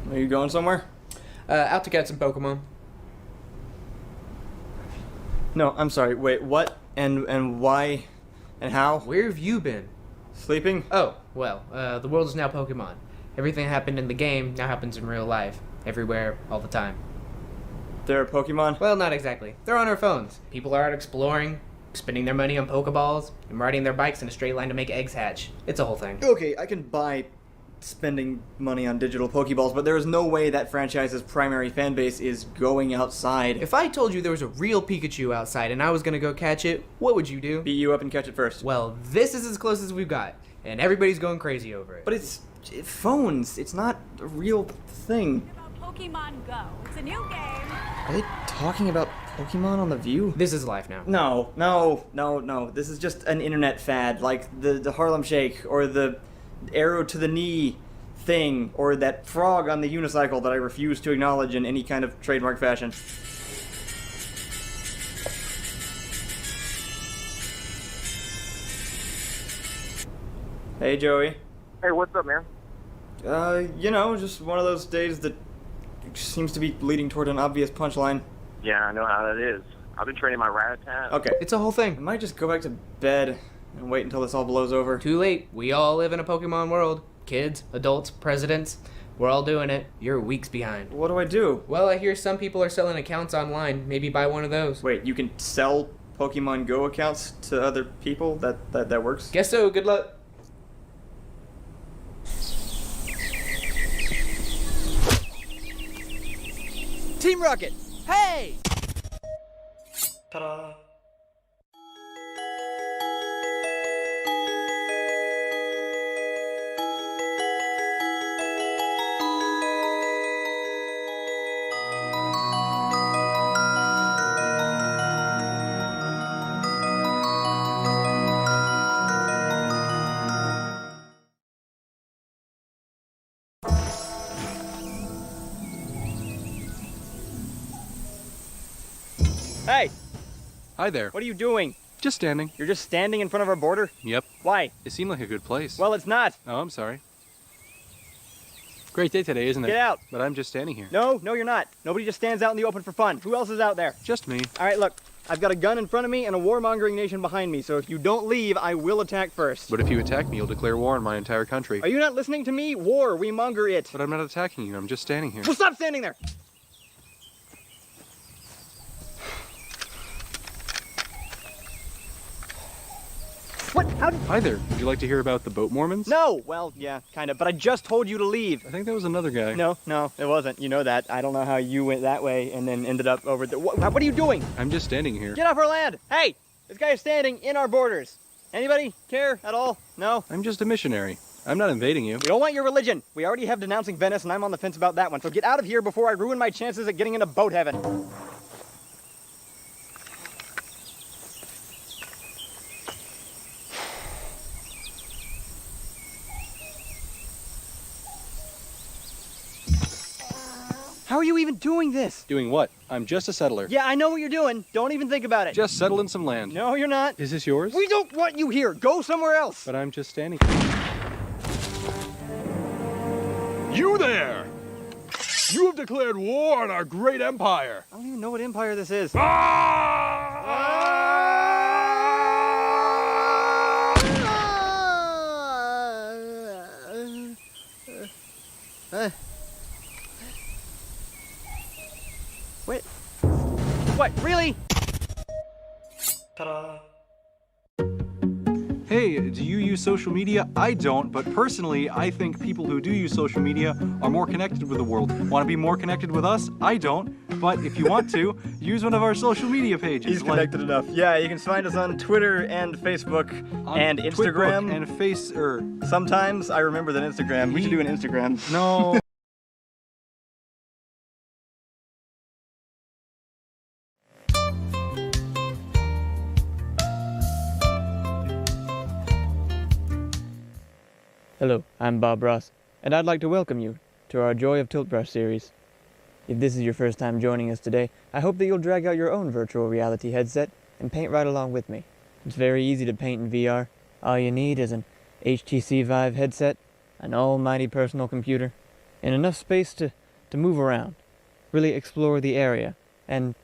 Are you going somewhere? Out to catch some Pokemon. No, I'm sorry. Wait, what? And why? And how? Where have you been? Sleeping? Oh, well, the world is now Pokemon. Everything that happened in the game now happens in real life. Everywhere, all the time. There are Pokemon? Well, not exactly. They're on our phones. People are out exploring, spending their money on Pokeballs, and riding their bikes in a straight line to make eggs hatch. It's a whole thing. Okay, I can buy spending money on digital Pokeballs, but there is no way that franchise's primary fan base is going outside. If I told you there was a real Pikachu outside and I was gonna go catch it, what would you do? Beat you up and catch it first. Well, this is as close as we've got, and everybody's going crazy over it. But it's phones. It's not a real thing. Pokemon Go. It's a new game. Are they talking about Pokemon on The View? This is life now. No. This is just an internet fad, like the Harlem Shake or the arrow to the knee thing, or that frog on the unicycle that I refuse to acknowledge in any kind of trademark fashion. Hey, Joey. Hey, what's up, man? You know, just one of those days that seems to be leading toward an obvious punchline. Yeah, I know how that is. I've been training my rat-a-tat. Okay. It's a whole thing. I might just go back to bed and wait until this all blows over. Too late. We all live in a Pokemon world. Kids, adults, presidents. We're all doing it. You're weeks behind. What do I do? Well, I hear some people are selling accounts online. Maybe buy one of those. Wait, you can sell Pokemon Go accounts to other people? That works? Guess so. Good luck. Team Rocket! Hey! Ta-da! Hey, Hi there. What are you doing? Just standing. You're just standing in front of our border? Yep. Why? It seemed like a good place. Well, it's not. Oh, I'm sorry. Great day today, isn't it? Get out. But I'm just standing here. No, you're not. Nobody just stands out in the open for fun. Who else is out there? Just me. All right, look. I've got a gun in front of me and a warmongering nation behind me, so if you don't leave, I will attack first. But if you attack me, you'll declare war on my entire country. Are you not listening to me? War, we monger it. But I'm not attacking you. I'm just standing here. Well, stop standing there. What? How did... Hi there. Would you like to hear about the boat Mormons? No! Well, yeah, kind of, but I just told you to leave. I think that was another guy. No, it wasn't. You know that. I don't know how you went that way and then ended up over there. What are you doing? I'm just standing here. Get off our land! Hey! This guy is standing in our borders. Anybody care at all? No? I'm just a missionary. I'm not invading you. We don't want your religion. We already have denouncing Venice, and I'm on the fence about that one. So get out of here before I ruin my chances at getting into boat heaven. How are you even doing this? Doing what? I'm just a settler. Yeah, I know what you're doing. Don't even think about it. Just settling some land. No, you're not. Is this yours? We don't want you here. Go somewhere else. But I'm just standing. You there! You have declared war on our great empire! I don't even know what empire this is. Wait. What? Really? Ta-da. Hey, do you use social media? I don't, but personally, I think people who do use social media are more connected with the world. Want to be more connected with us? I don't, but if you want to, use one of our social media pages. He's connected enough. Yeah, you can find us on Twitter and Facebook and Instagram. And Sometimes I remember that Instagram. We should do an Instagram. No. Hello, I'm Bob Ross, and I'd like to welcome you to our Joy of Tiltbrush series. If this is your first time joining us today, I hope that you'll drag out your own virtual reality headset and paint right along with me. It's very easy to paint in VR. All you need is an HTC Vive headset, an almighty personal computer, and enough space to move around, really explore the area, and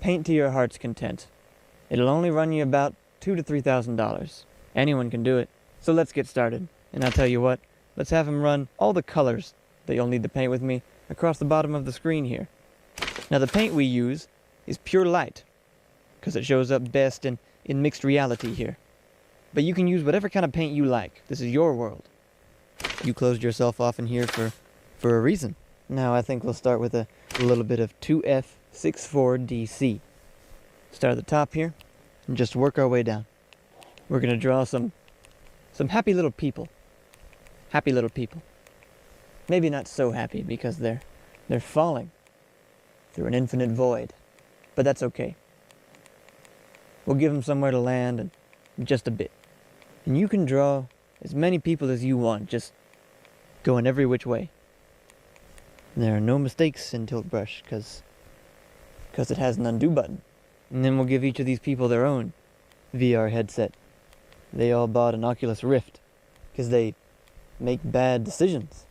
paint to your heart's content. It'll only run you about $2,000 to $3,000. Anyone can do it, so let's get started. And I'll tell you what, let's have him run all the colors that you'll need to paint with me across the bottom of the screen here. Now the paint we use is pure light, because it shows up best in mixed reality here. But you can use whatever kind of paint you like. This is your world. You closed yourself off in here for a reason. Now I think we'll start with a little bit of 2F64DC. Start at the top here, and just work our way down. We're going to draw some happy little people. Happy little people. Maybe not so happy because they're falling through an infinite void. But that's okay. We'll give them somewhere to land and just a bit. And you can draw as many people as you want, just going every which way. And there are no mistakes in Tiltbrush because it has an undo button. And then we'll give each of these people their own VR headset. They all bought an Oculus Rift because they make bad decisions.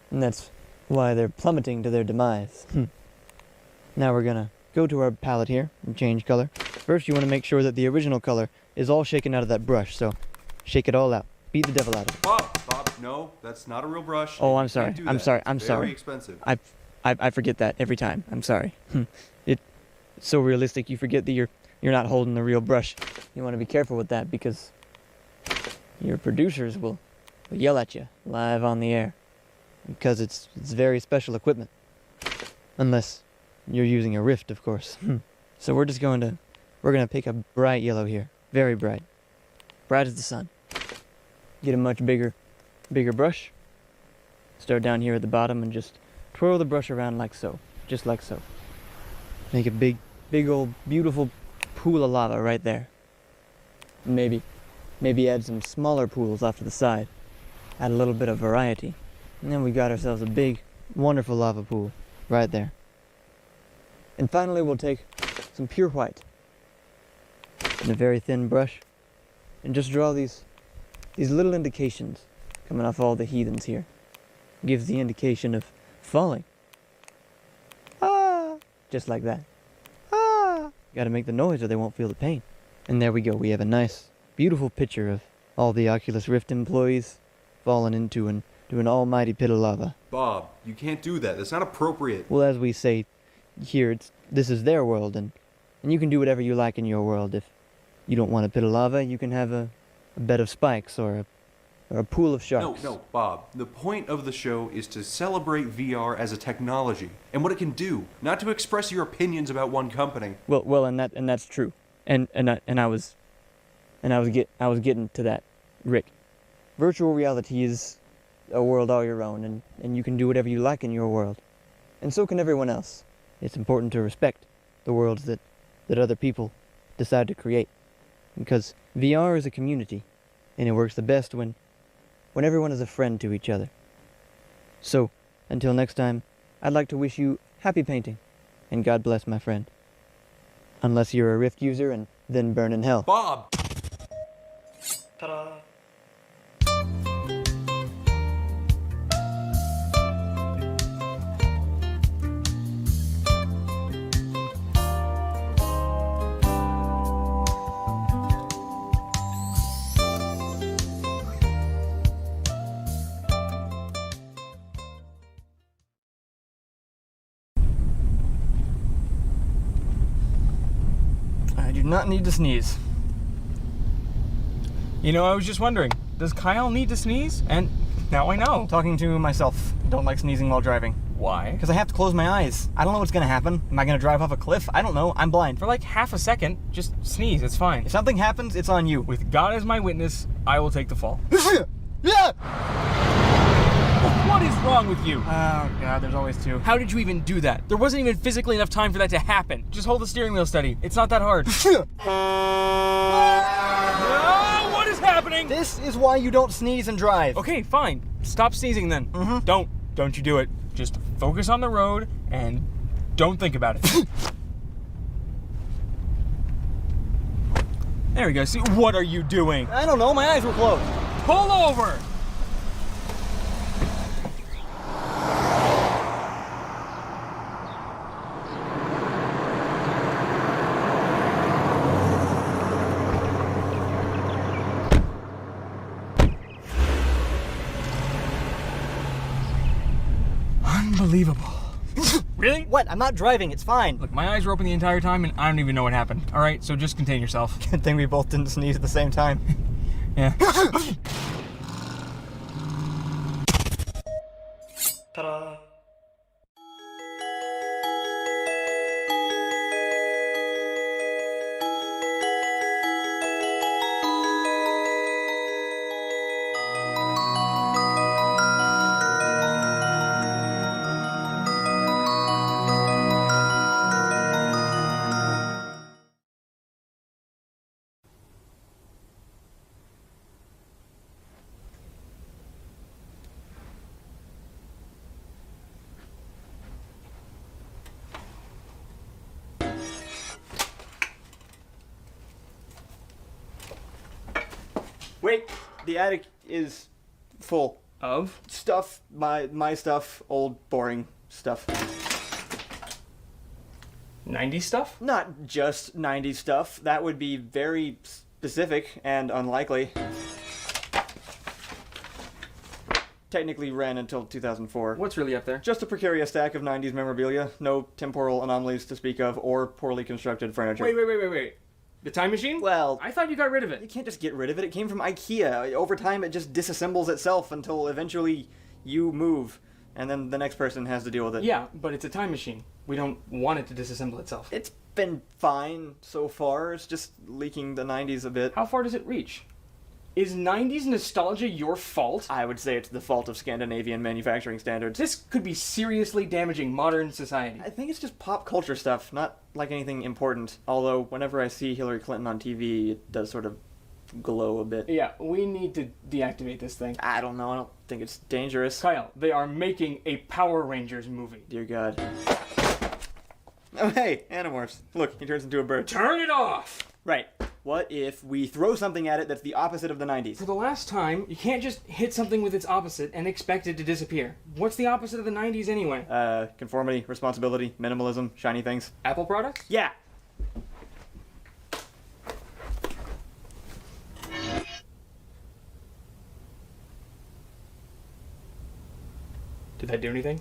And that's why they're plummeting to their demise. Now we're gonna go to our palette here and change color. First you want to make sure that the original color is all shaken out of that brush, so shake it all out. Beat the devil out of it. Bob, no, that's not a real brush. Oh, I'm sorry. I'm sorry. I'm sorry. Very expensive. I forget that every time. I'm sorry. It's so realistic you forget that you're not holding the real brush. You want to be careful with that because your producers will yell at you live on the air because it's very special equipment. Unless you're using a Rift, of course. So we're gonna pick a bright yellow here. Very bright. Bright as the sun. Get a much bigger brush. Start down here at the bottom and just twirl the brush around like so. Just like so. Make a big old beautiful pool of lava right there. Maybe add some smaller pools off to the side. Add a little bit of variety. And then we got ourselves a big, wonderful lava pool right there. And finally we'll take some pure white. and a very thin brush, and just draw these little indications coming off all the heathens here. Gives the indication of falling. Ah! Just like that. Ah! Gotta make the noise or they won't feel the pain. And there we go. We have a nice, beautiful picture of all the Oculus Rift employees falling into an almighty pit of lava. Bob, you can't do that. That's not appropriate. Well, as we say here, this is their world, and you can do whatever you like in your world. If you don't want a pit of lava, you can have a bed of spikes or a pool of sharks. No, Bob. The point of the show is to celebrate VR as a technology and what it can do, not to express your opinions about one company. Well, and that's true. And I was getting to that, Rick. Virtual reality is a world all your own, and you can do whatever you like in your world. And so can everyone else. It's important to respect the worlds that other people decide to create. Because VR is a community, and it works the best when everyone is a friend to each other. So, until next time, I'd like to wish you happy painting, and God bless, my friend. Unless you're a Rift user, and then burn in hell. Bob! Ta-da! I do not need to sneeze. You know, I was just wondering, does Kyle need to sneeze? And now I know. Talking to myself. Don't like sneezing while driving. Why? Because I have to close my eyes. I don't know what's gonna happen. Am I gonna drive off a cliff? I don't know. I'm blind. For like half a second, just sneeze, it's fine. If something happens, it's on you. With God as my witness, I will take the fall. Yeah! What is wrong with you? Oh God, there's always two. How did you even do that? There wasn't even physically enough time for that to happen. Just hold the steering wheel steady. It's not that hard. Oh, what is happening? This is why you don't sneeze and drive. Okay, fine. Stop sneezing then. Mm-hmm. Don't you do it. Just focus on the road and don't think about it. There we go. See, what are you doing? I don't know. My eyes were closed. Pull over! Unbelievable. Really? What? I'm not driving. It's fine. Look, my eyes were open the entire time and I don't even know what happened. All right, so just contain yourself. Good thing we both didn't sneeze at the same time. Yeah. Ta-da. Wait, the attic is full of stuff. My stuff, old boring stuff. 90s stuff? Not just 90s stuff. That would be very specific and unlikely. Technically ran until 2004. What's really up there? Just a precarious stack of 90s memorabilia. No temporal anomalies to speak of, or poorly constructed furniture. Wait. The time machine? Well, I thought you got rid of it. You can't just get rid of it. It came from IKEA. Over time, it just disassembles itself until eventually you move, and then the next person has to deal with it. Yeah, but it's a time machine. We don't want it to disassemble itself. It's been fine so far. It's just leaking the 90s a bit. How far does it reach? Is 90s nostalgia your fault? I would say it's the fault of Scandinavian manufacturing standards. This could be seriously damaging modern society. I think it's just pop culture stuff, not like anything important. Although, whenever I see Hillary Clinton on TV, it does sort of glow a bit. Yeah, we need to deactivate this thing. I don't know. I don't think it's dangerous. Kyle, they are making a Power Rangers movie. Dear God. Oh, hey, Animorphs. Look, he turns into a bird. Turn it off! Right. What if we throw something at it that's the opposite of the 90s? For the last time, you can't just hit something with its opposite and expect it to disappear. What's the opposite of the 90s anyway? Conformity, responsibility, minimalism, shiny things. Apple products? Yeah! Did that do anything?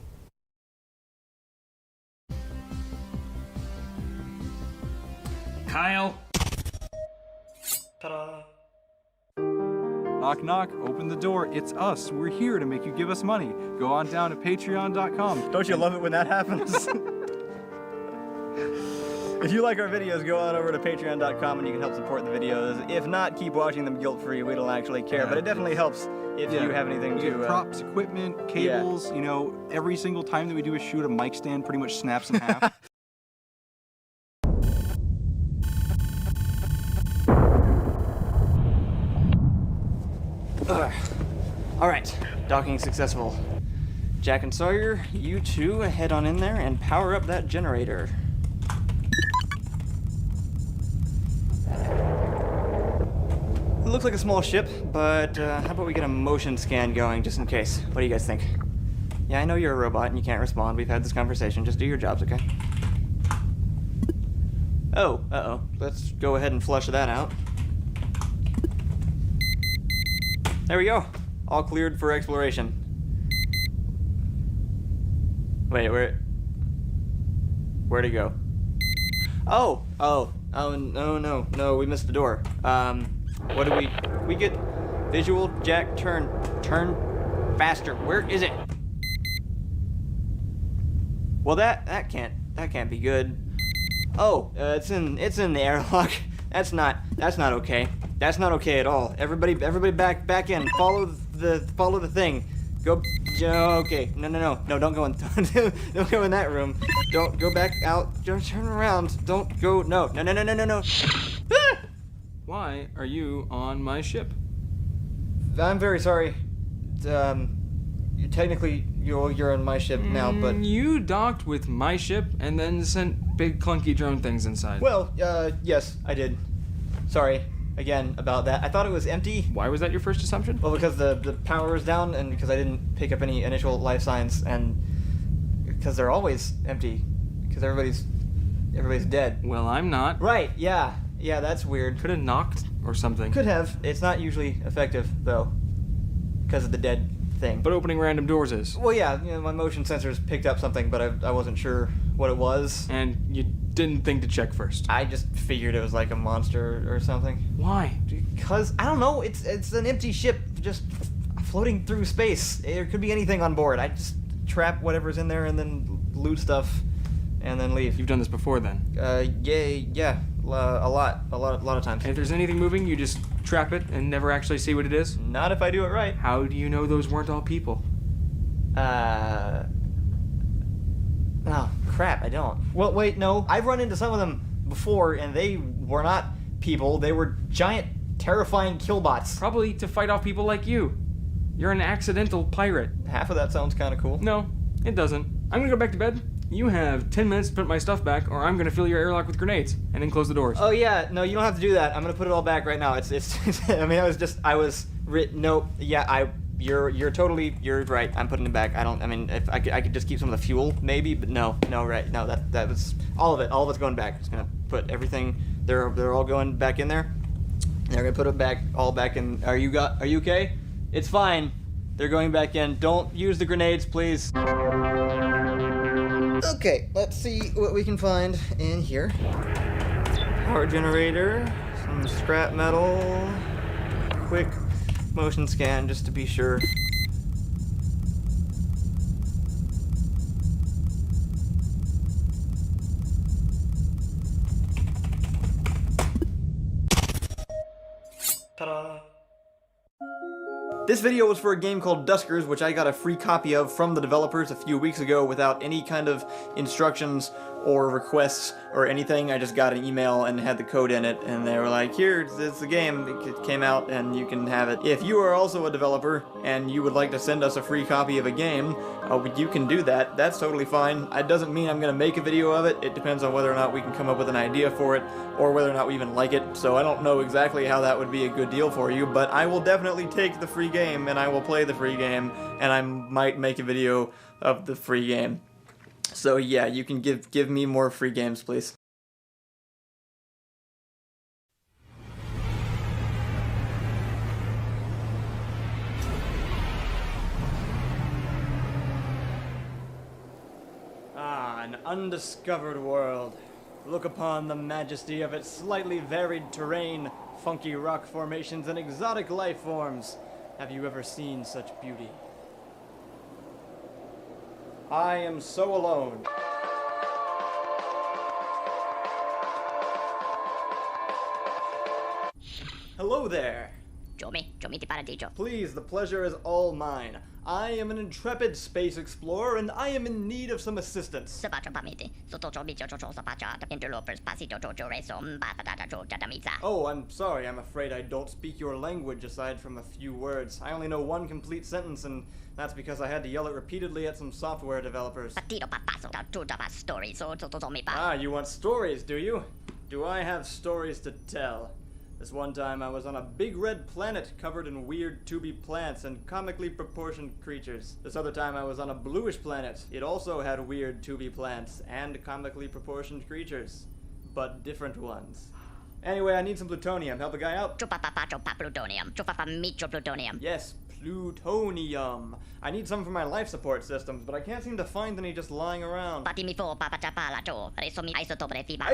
Kyle. Ta-da! Knock, knock, open the door. It's us. We're here to make you give us money. Go on down to patreon.com. Don't you love it when that happens? If you like our videos, go on over to patreon.com and you can help support the videos. If not, keep watching them guilt-free. We don't actually care, but it definitely helps if you have anything We to... get props, equipment, cables, you know, every single time that we do a shoot, a mic stand pretty much snaps in half. Alright, docking successful. Jack and Sawyer, you two head on in there and power up that generator. It looks like a small ship, but how about we get a motion scan going just in case? What do you guys think? Yeah, I know you're a robot and you can't respond. We've had this conversation. Just do your jobs, okay? Oh, uh-oh. Let's go ahead and flush that out. There we go. All cleared for exploration. Wait, where'd it go? Oh, no, we missed the door. What do we get? Visual, Jack, turn faster. Where is it? Well, that can't be good. Oh, it's in the airlock. That's not okay. That's not okay at all. Everybody back in. Follow the thing. Go. Okay. No. Don't go in. Don't go in that room. Don't go back out. Just turn around. Don't go. No. Ah! Why are you on my ship? I'm very sorry. You're on my ship now, but You docked with my ship and then sent big clunky drone things inside. well, yes, I did. Sorry again about that. I thought it was empty. Why was that your first assumption? Well, because the power was down, and because I didn't pick up any initial life signs, and because they're always empty, because everybody's dead. Well, I'm not. Right? Yeah, that's weird. Could have knocked or something. Could have. It's not usually effective though, because of the dead thing. But opening random doors is. Well, yeah, my motion sensors picked up something, but I wasn't sure what it was. And you didn't think to check first. I just figured it was like a monster or something. Why? Because I don't know. It's an empty ship just floating through space. There could be anything on board. I just trap whatever's in there and then loot stuff, and then leave. You've done this before, then? Yeah, a lot of times. And if there's anything moving, you just trap it and never actually see what it is? Not if I do it right. How do you know those weren't all people? Oh, crap, I don't. Well, wait, no. I've run into some of them before, and they were not people. They were giant, terrifying killbots. Probably to fight off people like you. You're an accidental pirate. Half of that sounds kind of cool. No, it doesn't. I'm gonna go back to bed. You have 10 minutes to put my stuff back, or I'm gonna fill your airlock with grenades, and then close the doors. Oh yeah, no, you don't have to do that. I'm gonna put it all back right now. It's I mean, you're right. I'm putting it back. If I could just keep some of the fuel, maybe, but no, right. No, that was all of it's going back. Just gonna put everything, they're all going back in there. They're gonna put it all back in. Are you okay? It's fine. They're going back in. Don't use the grenades, please. Okay, let's see what we can find in here. Power generator, some scrap metal, quick motion scan just to be sure. Ta-da! This video was for a game called Duskers, which I got a free copy of from the developers a few weeks ago without any kind of instructions or requests or anything. I just got an email and had the code in it, and they were like, here, it's the game. It came out and you can have it. If you are also a developer and you would like to send us a free copy of a game, you can do that. That's totally fine. It doesn't mean I'm going to make a video of it. It depends on whether or not we can come up with an idea for it, or whether or not we even like it. So I don't know exactly how that would be a good deal for you, but I will definitely take the free game, and I will play the free game, and I might make a video of the free game. So yeah, you can give me more free games, please. Ah, an undiscovered world. Look upon the majesty of its slightly varied terrain, funky rock formations, and exotic life forms. Have you ever seen such beauty? I am so alone. Hello there. Please, the pleasure is all mine. I am an intrepid space explorer, and I am in need of some assistance. Oh, I'm sorry. I'm afraid I don't speak your language aside from a few words. I only know one complete sentence, and that's because I had to yell it repeatedly at some software developers. Ah, you want stories, do you? Do I have stories to tell? This one time I was on a big red planet covered in weird tubey plants and comically proportioned creatures. This other time I was on a bluish planet. It also had weird tubey plants and comically proportioned creatures, but different ones. Anyway, I need some plutonium. Help a guy out? Yes, plutonium. I need some for my life support systems, but I can't seem to find any just lying around.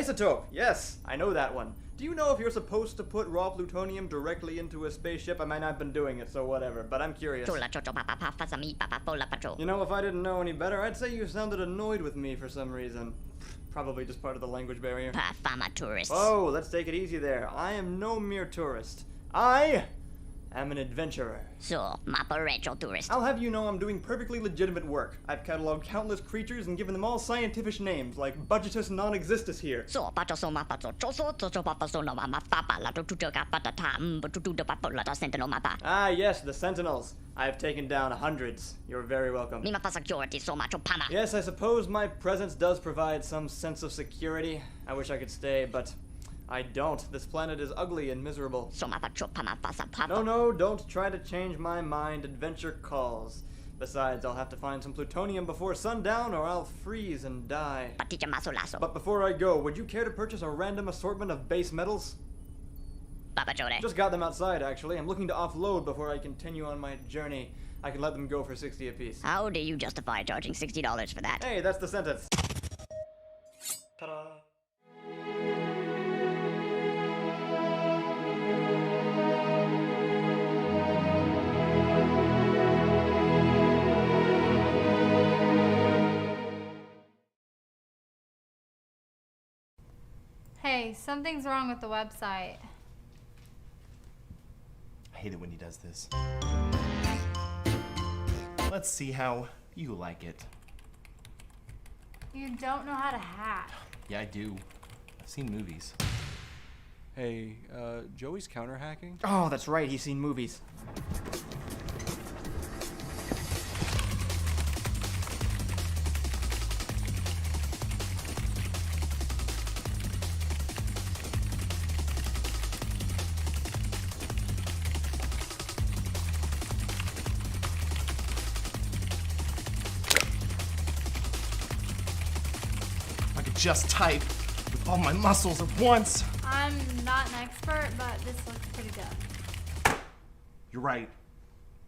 Isotope, yes, I know that one. Do you know if you're supposed to put raw plutonium directly into a spaceship? I might not have been doing it, so whatever, but I'm curious. You know, if I didn't know any better, I'd say you sounded annoyed with me for some reason. Probably just part of the language barrier. Oh, let's take it easy there. I am no mere tourist. I am an adventurer. I'll have you know I'm doing perfectly legitimate work. I've cataloged countless creatures and given them all scientific names, like Budgetus non-existus here. Ah, yes, the Sentinels. I've taken down hundreds. You're very welcome. Yes, I suppose my presence does provide some sense of security. I wish I could stay, but I don't. This planet is ugly and miserable. No, don't try to change my mind. Adventure calls. Besides, I'll have to find some plutonium before sundown or I'll freeze and die. But before I go, would you care to purchase a random assortment of base metals? Just got them outside, actually. I'm looking to offload before I continue on my journey. I can let them go for 60 apiece. How do you justify charging $60 for that? Hey, that's the sentence. Ta-da. Hey, something's wrong with the website. I hate it when he does this. Let's see how you like it. You don't know how to hack. Yeah, I do. I've seen movies. Hey, Joey's counter hacking? Oh, that's right. He's seen movies. Just type with all my muscles at once. I'm not an expert, but this looks pretty good. You're right.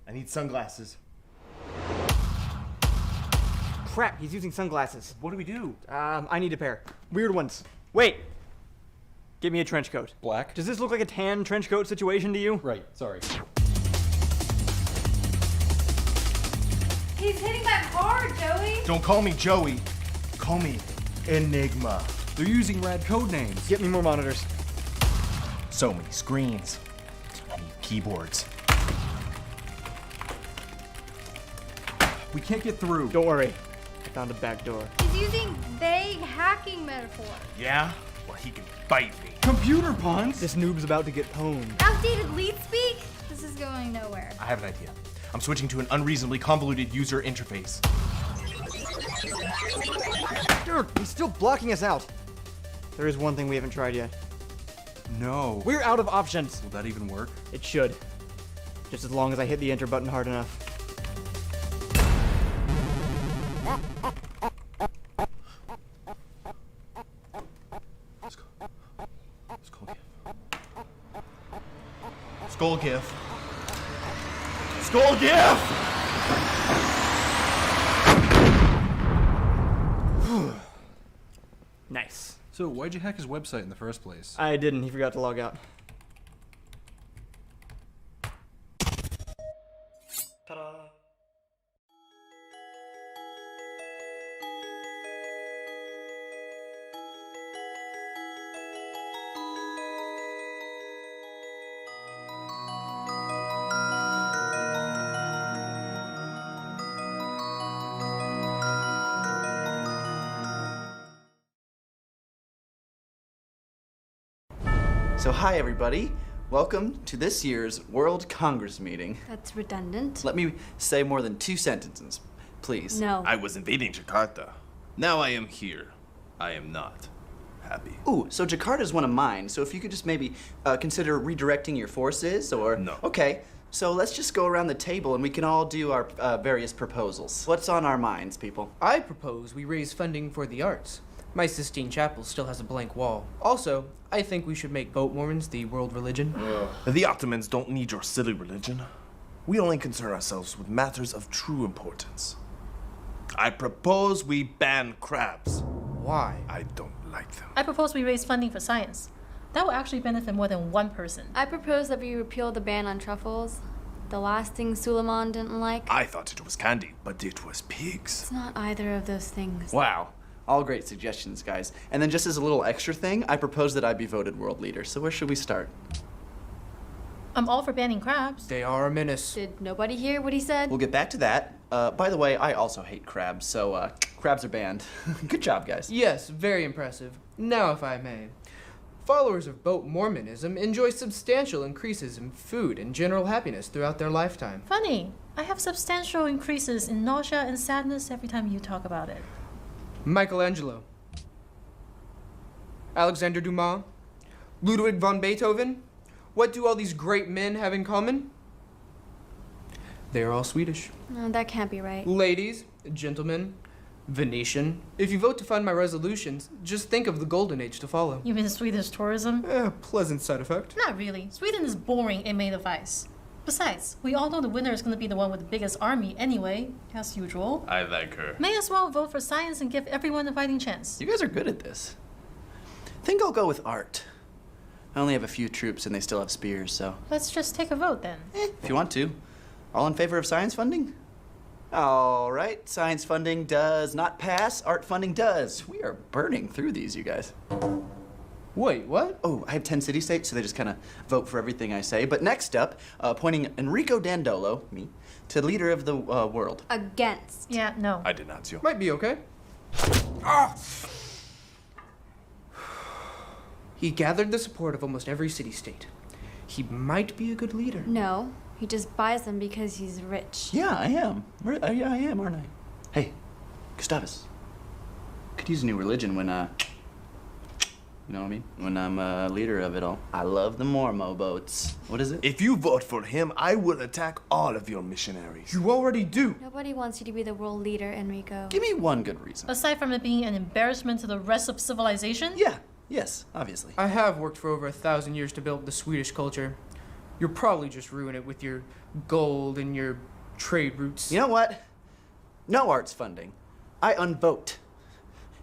I need sunglasses. Crap, he's using sunglasses. What do we do? I need a pair. Weird ones. Wait. Give me a trench coat. Black? Does this look like a tan trench coat situation to you? Right, sorry. He's hitting back hard, Joey. Don't call me Joey. Call me Enigma. They're using rad code names. Get me more monitors. So many screens. I need keyboards. We can't get through. Don't worry. I found a back door. He's using vague hacking metaphors. Yeah? Well, he can bite me. Computer puns? This noob's about to get pwned. Outdated lead speak? This is going nowhere. I have an idea. I'm switching to an unreasonably convoluted user interface. Dude, he's still blocking us out. There is one thing we haven't tried yet. No. We're out of options. Will that even work? It should. Just as long as I hit the enter button hard enough. Skull GIF. Skull GIF! Nice. So why'd you hack his website in the first place? I didn't. He forgot to log out. Ta-da. So hi everybody, welcome to this year's World Congress meeting. That's redundant. Let me say more than 2 sentences, please. No. I was invading Jakarta. Now I am here. I am not happy. Ooh, so Jakarta's one of mine, so if you could just maybe consider redirecting your forces, or... No. Okay, so let's just go around the table and we can all do our various proposals. What's on our minds, people? I propose we raise funding for the arts. My Sistine Chapel still has a blank wall. Also, I think we should make boat Mormons the world religion. The Ottomans don't need your silly religion. We only concern ourselves with matters of true importance. I propose we ban crabs. Why? I don't like them. I propose we raise funding for science. That will actually benefit more than one person. I propose that we repeal the ban on truffles. The last thing Suleiman didn't like. I thought it was candy, but it was pigs. It's not either of those things. Wow. All great suggestions, guys. And then just as a little extra thing, I propose that I be voted world leader. So where should we start? I'm all for banning crabs. They are a menace. Did nobody hear what he said? We'll get back to that. By the way, I also hate crabs, so crabs are banned. Good job, guys. Yes, very impressive. Now, if I may. Followers of boat Mormonism enjoy substantial increases in food and general happiness throughout their lifetime. Funny. I have substantial increases in nausea and sadness every time you talk about it. Michelangelo, Alexander Dumas, Ludwig von Beethoven. What do all these great men have in common? They are all Swedish. No, that can't be right. Ladies, gentlemen, Venetian. If you vote to fund my resolutions, just think of the golden age to follow. You mean Swedish tourism? Pleasant side effect. Not really. Sweden is boring and made of ice. Besides, we all know the winner is going to be the one with the biggest army anyway, as usual. I like her. May as well vote for science and give everyone a fighting chance. You guys are good at this. I think I'll go with art. I only have a few troops and they still have spears, so... Let's just take a vote then. If you want to. All in favor of science funding? All right, science funding does not pass. Art funding does. We are burning through these, you guys. Wait, what? Oh, I have 10 city-states, so they just kind of vote for everything I say. But next up, appointing Enrico Dandolo, me, to leader of the world. Against. Yeah, no. I did not, Might be okay. He gathered the support of almost every city-state. He might be a good leader. No, he just buys them because he's rich. Yeah, I am. Yeah, I am, aren't I? Hey, Gustavus. Could use a new religion when, you know what I mean? When I'm leader of it all. I love the Mormo boats. What is it? If you vote for him, I will attack all of your missionaries. You already do. Nobody wants you to be the world leader, Enrico. Give me one good reason. Aside from it being an embarrassment to the rest of civilization? Yeah, yes, obviously. I have worked for over 1,000 years to build the Swedish culture. You'll probably just ruin it with your gold and your trade routes. You know what? No arts funding. I unvote.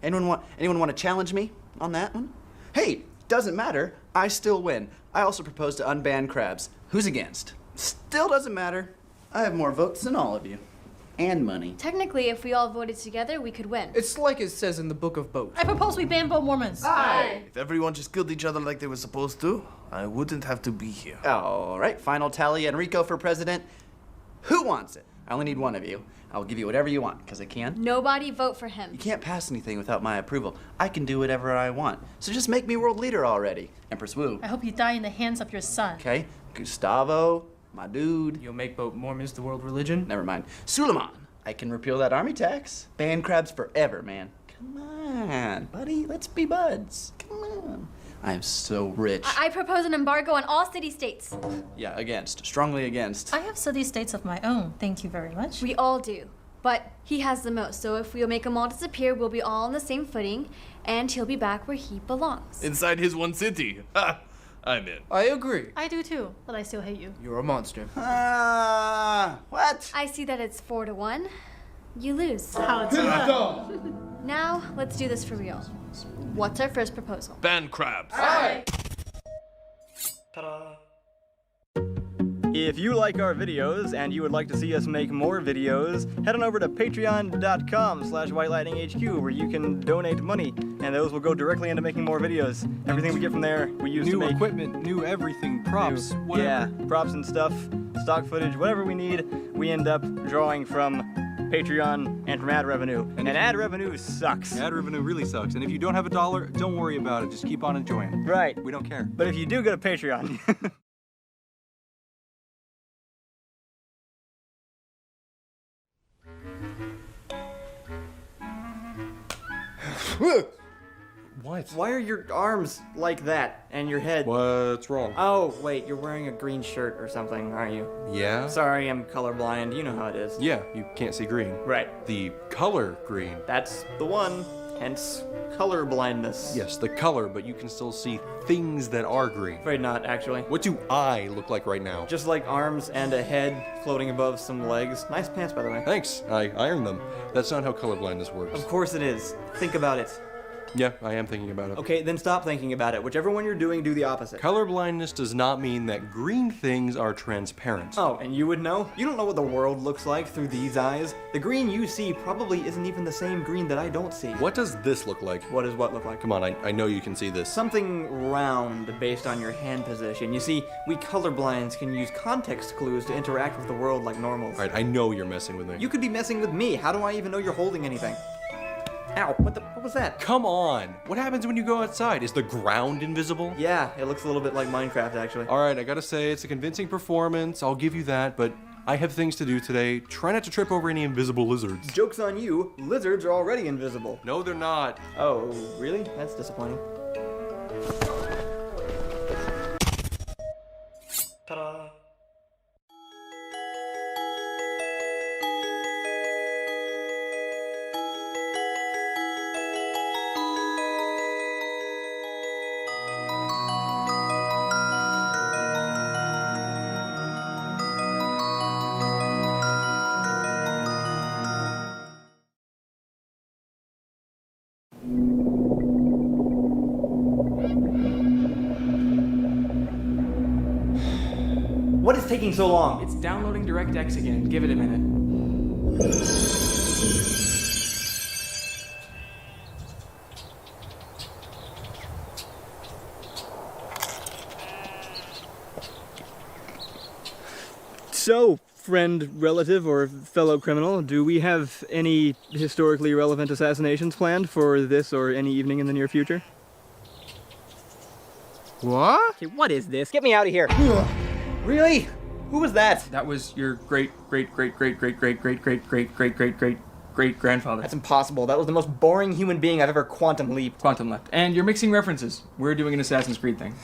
Anyone want to challenge me on that one? Hey, doesn't matter. I still win. I also propose to unban crabs. Who's against? Still doesn't matter. I have more votes than all of you. And money. Technically, if we all voted together, we could win. It's like it says in the Book of Boat. I propose we ban boat Mormons. Aye. If everyone just killed each other like they were supposed to, I wouldn't have to be here. All right, final tally. Enrico for president. Who wants it? I only need one of you. I'll give you whatever you want, because I can. Nobody vote for him. You can't pass anything without my approval. I can do whatever I want. So just make me world leader already. Empress Wu. I hope you die in the hands of your son. Okay? Gustavo, my dude. You'll make both Mormons the world religion? Never mind. Suleiman. I can repeal that army tax. Ban crabs forever, man. Come on, buddy. Let's be buds. Come on. I am so rich. I propose an embargo on all city-states. Yeah, against. Strongly against. I have city-states of my own, thank you very much. We all do. But he has the most, so if we'll make them all disappear, we'll be all on the same footing, and he'll be back where he belongs. Inside his one city. Ha! I'm in. I agree. I do too, but I still hate you. You're a monster. What? I see that it's 4-1. You lose. How it's Now, let's do this for real. What's our first proposal? Ban crabs. Aye. Ta-da. If you like our videos and you would like to see us make more videos, head on over to patreon.com/whitelightninghq where you can donate money, and those will go directly into making more videos. Everything we get from there, we use to make new equipment, new everything, props, whatever. Yeah, props and stuff, stock footage, whatever we need, we end up drawing from Patreon and from ad revenue. And ad revenue sucks. Ad revenue really sucks. And if you don't have $1, don't worry about it. Just keep on enjoying. Right. We don't care. But if you do go to Patreon, What? Why are your arms like that and your head? What's wrong? Oh, wait, you're wearing a green shirt or something, aren't you? Yeah? Sorry, I'm colorblind. You know how it is. Yeah, you can't see green. Right. The color green. That's the one, hence color blindness. Yes, the color, but you can still see things that are green. Afraid not, actually. What do I look like right now? Just like arms and a head floating above some legs. Nice pants, by the way. Thanks, I ironed them. That's not how color blindness works. Of course it is. Think about it. Yeah, I am thinking about it. Okay, then stop thinking about it. Whichever one you're doing, do the opposite. Color blindness does not mean that green things are transparent. Oh, and you would know? You don't know what the world looks like through these eyes. The green you see probably isn't even the same green that I don't see. What does this look like? What does what look like? Come on, I know you can see this. Something round based on your hand position. You see, we colorblinds can use context clues to interact with the world like normals. Alright, I know you're messing with me. You could be messing with me. How do I even know you're holding anything? Ow, what was that? Come on! What happens when you go outside? Is the ground invisible? Yeah, it looks a little bit like Minecraft, actually. Alright, I gotta say, it's a convincing performance. I'll give you that, but I have things to do today. Try not to trip over any invisible lizards. Joke's on you. Lizards are already invisible. No, they're not. Oh, really? That's disappointing. Ta-da! What is taking so long? It's downloading DirectX again. Give it a minute. So, friend, relative, or fellow criminal, do we have any historically relevant assassinations planned for this or any evening in the near future? What? Okay, what is this? Get me out of here. Really? Who was that? That was your great-great-great-great-great-great-great-great-great-great-grandfather. That's impossible. That was the most boring human being I've ever quantum leaped. Quantum leapt. And you're mixing references. We're doing an Assassin's Creed thing.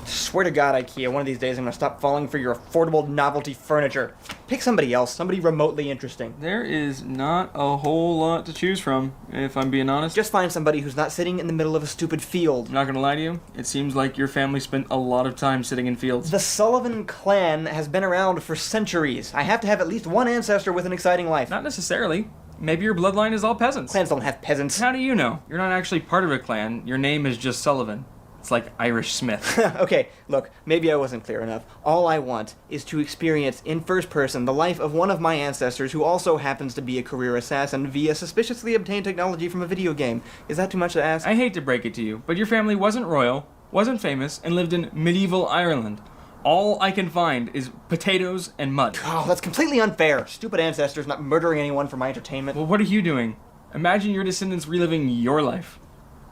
Swear to God, IKEA, one of these days I'm gonna stop falling for your affordable novelty furniture. Pick somebody else, somebody remotely interesting. There is not a whole lot to choose from, if I'm being honest. Just find somebody who's not sitting in the middle of a stupid field. I'm not gonna lie to you, it seems like your family spent a lot of time sitting in fields. The Sullivan clan has been around for centuries. I have to have at least one ancestor with an exciting life. Not necessarily. Maybe your bloodline is all peasants. Clans don't have peasants. How do you know? You're not actually part of a clan. Your name is just Sullivan. It's like Irish Smith. Okay, look, maybe I wasn't clear enough. All I want is to experience in first person the life of one of my ancestors who also happens to be a career assassin via suspiciously obtained technology from a video game. Is that too much to ask? I hate to break it to you, but your family wasn't royal, wasn't famous, and lived in medieval Ireland. All I can find is potatoes and mud. Oh, that's completely unfair. Stupid ancestors not murdering anyone for my entertainment. Well, what are you doing? Imagine your descendants reliving your life.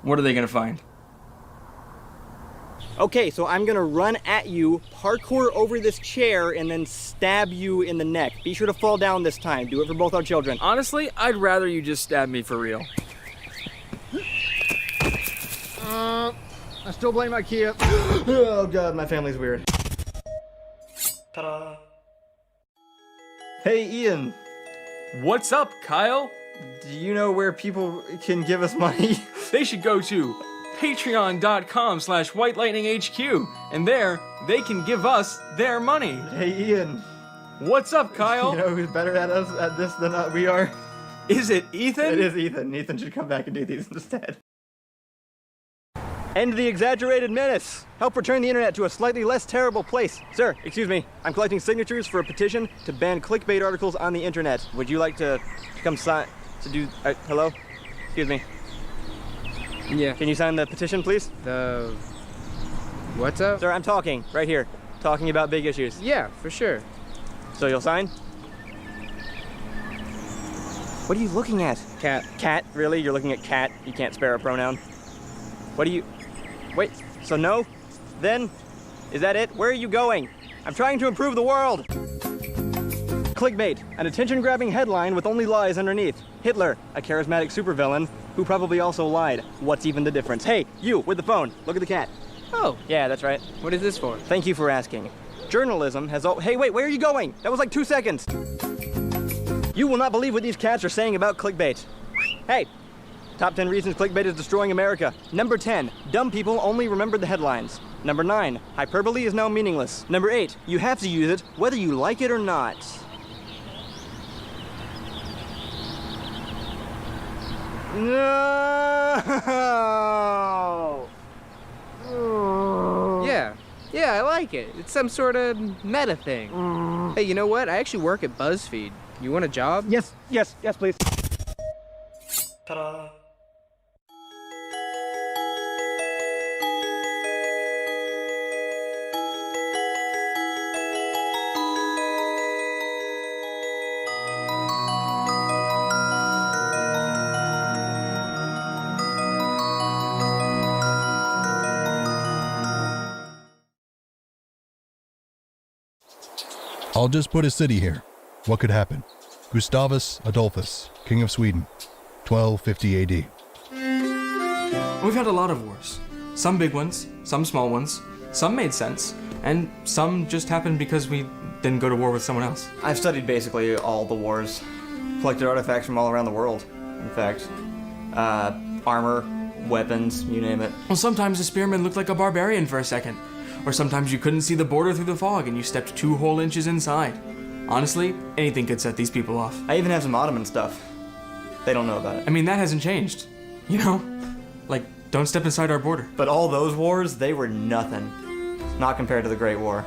What are they gonna find? Okay, so I'm gonna run at you, parkour over this chair, and then stab you in the neck. Be sure to fall down this time. Do it for both our children. Honestly, I'd rather you just stab me for real. I still blame IKEA. Oh god, my family's weird. Ta-da. Hey, Ian. What's up, Kyle? Do you know where people can give us money? They should go to patreon.com/whitelightninghq, and there they can give us their money. Hey, Ian. What's up, Kyle? You know who's better at us at this than we are? Is it Ethan? It is Ethan. Ethan should come back and do these instead. End the exaggerated menace. Help return the internet to a slightly less terrible place. Sir, excuse me. I'm collecting signatures for a petition to ban clickbait articles on the internet. Would you like to come sign to do? Hello? Excuse me. Yeah. Can you sign the petition, please? What's up? Sir, I'm talking right here, talking about big issues. Yeah, for sure. So you'll sign? What are you looking at? Cat. Cat? Really? You're looking at cat? You can't spare a pronoun? What do you... Wait, so no? Then? Is that it? Where are you going? I'm trying to improve the world! Clickbait, an attention-grabbing headline with only lies underneath. Hitler, a charismatic supervillain who probably also lied. What's even the difference? Hey, you, with the phone, look at the cat. Oh. Yeah, that's right. What is this for? Thank you for asking. Journalism has Hey, wait, where are you going? That was like 2 seconds. You will not believe what these cats are saying about clickbait. Hey, top 10 reasons clickbait is destroying America. Number 10, dumb people only remember the headlines. Number 9, hyperbole is now meaningless. Number 8, you have to use it whether you like it or not. No! Yeah, I like it. It's some sort of meta thing. Hey, you know what? I actually work at BuzzFeed. You want a job? Yes, please. Ta-da. I'll just put a city here. What could happen? Gustavus Adolphus, King of Sweden, 1250 AD. We've had a lot of wars. Some big ones, some small ones. Some made sense, and some just happened because we didn't go to war with someone else. I've studied basically all the wars. Collected artifacts from all around the world, in fact. Armor, weapons, you name it. Well, sometimes a spearman looked like a barbarian for a second. Or sometimes you couldn't see the border through the fog and you stepped 2 whole inches inside. Honestly, anything could set these people off. I even have some Ottoman stuff. They don't know about it. I mean, that hasn't changed. You know? Like, don't step inside our border. But all those wars, they were nothing. Not compared to the Great War.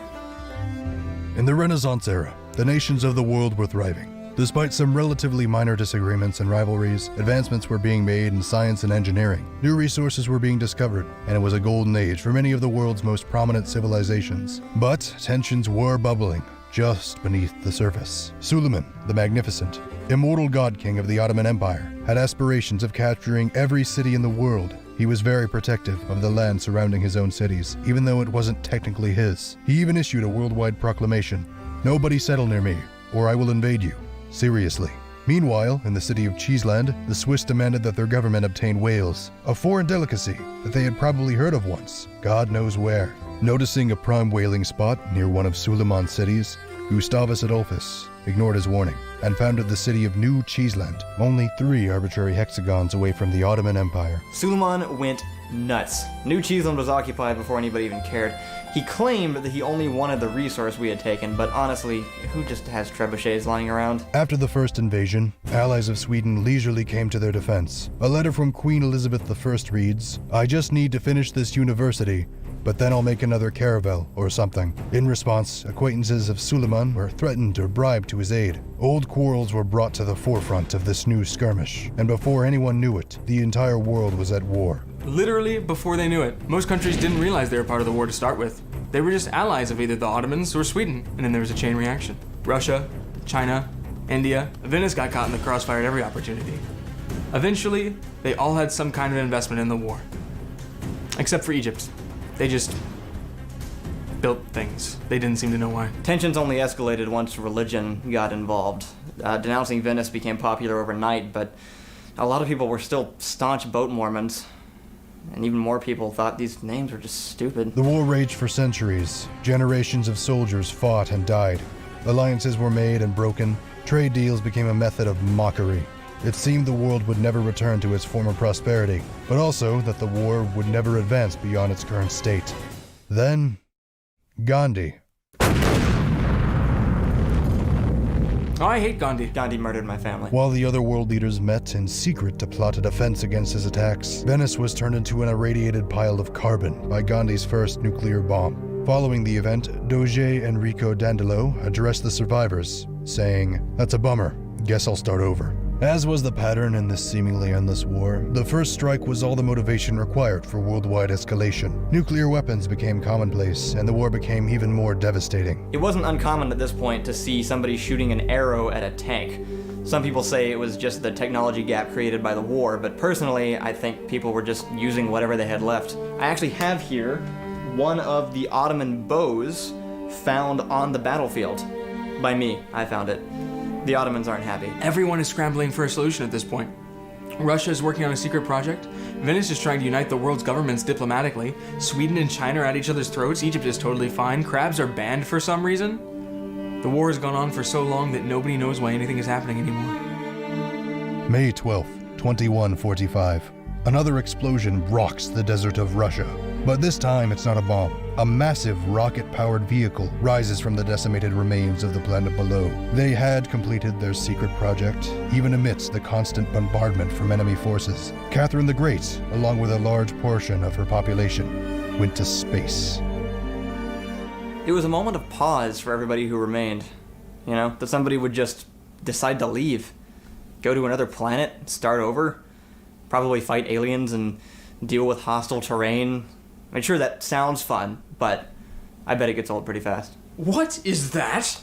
In the Renaissance era, the nations of the world were thriving. Despite some relatively minor disagreements and rivalries, advancements were being made in science and engineering. New resources were being discovered, and it was a golden age for many of the world's most prominent civilizations. But tensions were bubbling just beneath the surface. Suleiman the Magnificent, immortal god king of the Ottoman Empire, had aspirations of capturing every city in the world. He was very protective of the land surrounding his own cities, even though it wasn't technically his. He even issued a worldwide proclamation: "Nobody settle near me, or I will invade you. Seriously." Meanwhile, in the city of Cheeseland, the Swiss demanded that their government obtain whales, a foreign delicacy that they had probably heard of once, God knows where. Noticing a prime whaling spot near one of Suleiman's cities, Gustavus Adolphus ignored his warning and founded the city of New Cheeseland, only 3 arbitrary hexagons away from the Ottoman Empire. Suleiman went nuts. New Cheeseland was occupied before anybody even cared. He claimed that he only wanted the resource we had taken, but honestly, who just has trebuchets lying around? After the first invasion, allies of Sweden leisurely came to their defense. A letter from Queen Elizabeth I reads, "I just need to finish this university, but then I'll make another caravel or something." In response, acquaintances of Suleiman were threatened or bribed to his aid. Old quarrels were brought to the forefront of this new skirmish, and before anyone knew it, the entire world was at war. Literally before they knew it. Most countries didn't realize they were part of the war to start with. They were just allies of either the Ottomans or Sweden, and then there was a chain reaction. Russia, China, India, Venice got caught in the crossfire at every opportunity. Eventually, they all had some kind of investment in the war. Except for Egypt. They just built things. They didn't seem to know why. Tensions only escalated once religion got involved. Denouncing Venice became popular overnight, but a lot of people were still staunch boat Mormons. And even more people thought these names were just stupid. The war raged for centuries. Generations of soldiers fought and died. Alliances were made and broken. Trade deals became a method of mockery. It seemed the world would never return to its former prosperity, but also that the war would never advance beyond its current state. Then, Gandhi. Oh, I hate Gandhi. Gandhi murdered my family. While the other world leaders met in secret to plot a defense against his attacks, Venice was turned into an irradiated pile of carbon by Gandhi's first nuclear bomb. Following the event, Doge Enrico Dandolo addressed the survivors, saying, "That's a bummer. Guess I'll start over." As was the pattern in this seemingly endless war, the first strike was all the motivation required for worldwide escalation. Nuclear weapons became commonplace, and the war became even more devastating. It wasn't uncommon at this point to see somebody shooting an arrow at a tank. Some people say it was just the technology gap created by the war, but personally, I think people were just using whatever they had left. I actually have here one of the Ottoman bows found on the battlefield. By me, I found it. The Ottomans aren't happy. Everyone is scrambling for a solution at this point. Russia is working on a secret project. Venice is trying to unite the world's governments diplomatically. Sweden and China are at each other's throats. Egypt is totally fine. Crabs are banned for some reason. The war has gone on for so long that nobody knows why anything is happening anymore. May 12th, 2145. Another explosion rocks the desert of Russia. But this time it's not a bomb. A massive rocket-powered vehicle rises from the decimated remains of the planet below. They had completed their secret project, even amidst the constant bombardment from enemy forces. Catherine the Great, along with a large portion of her population, went to space. It was a moment of pause for everybody who remained. You know, that somebody would just decide to leave. Go to another planet, start over, probably fight aliens and deal with hostile terrain. I mean, sure, that sounds fun, but I bet it gets old pretty fast. What is that?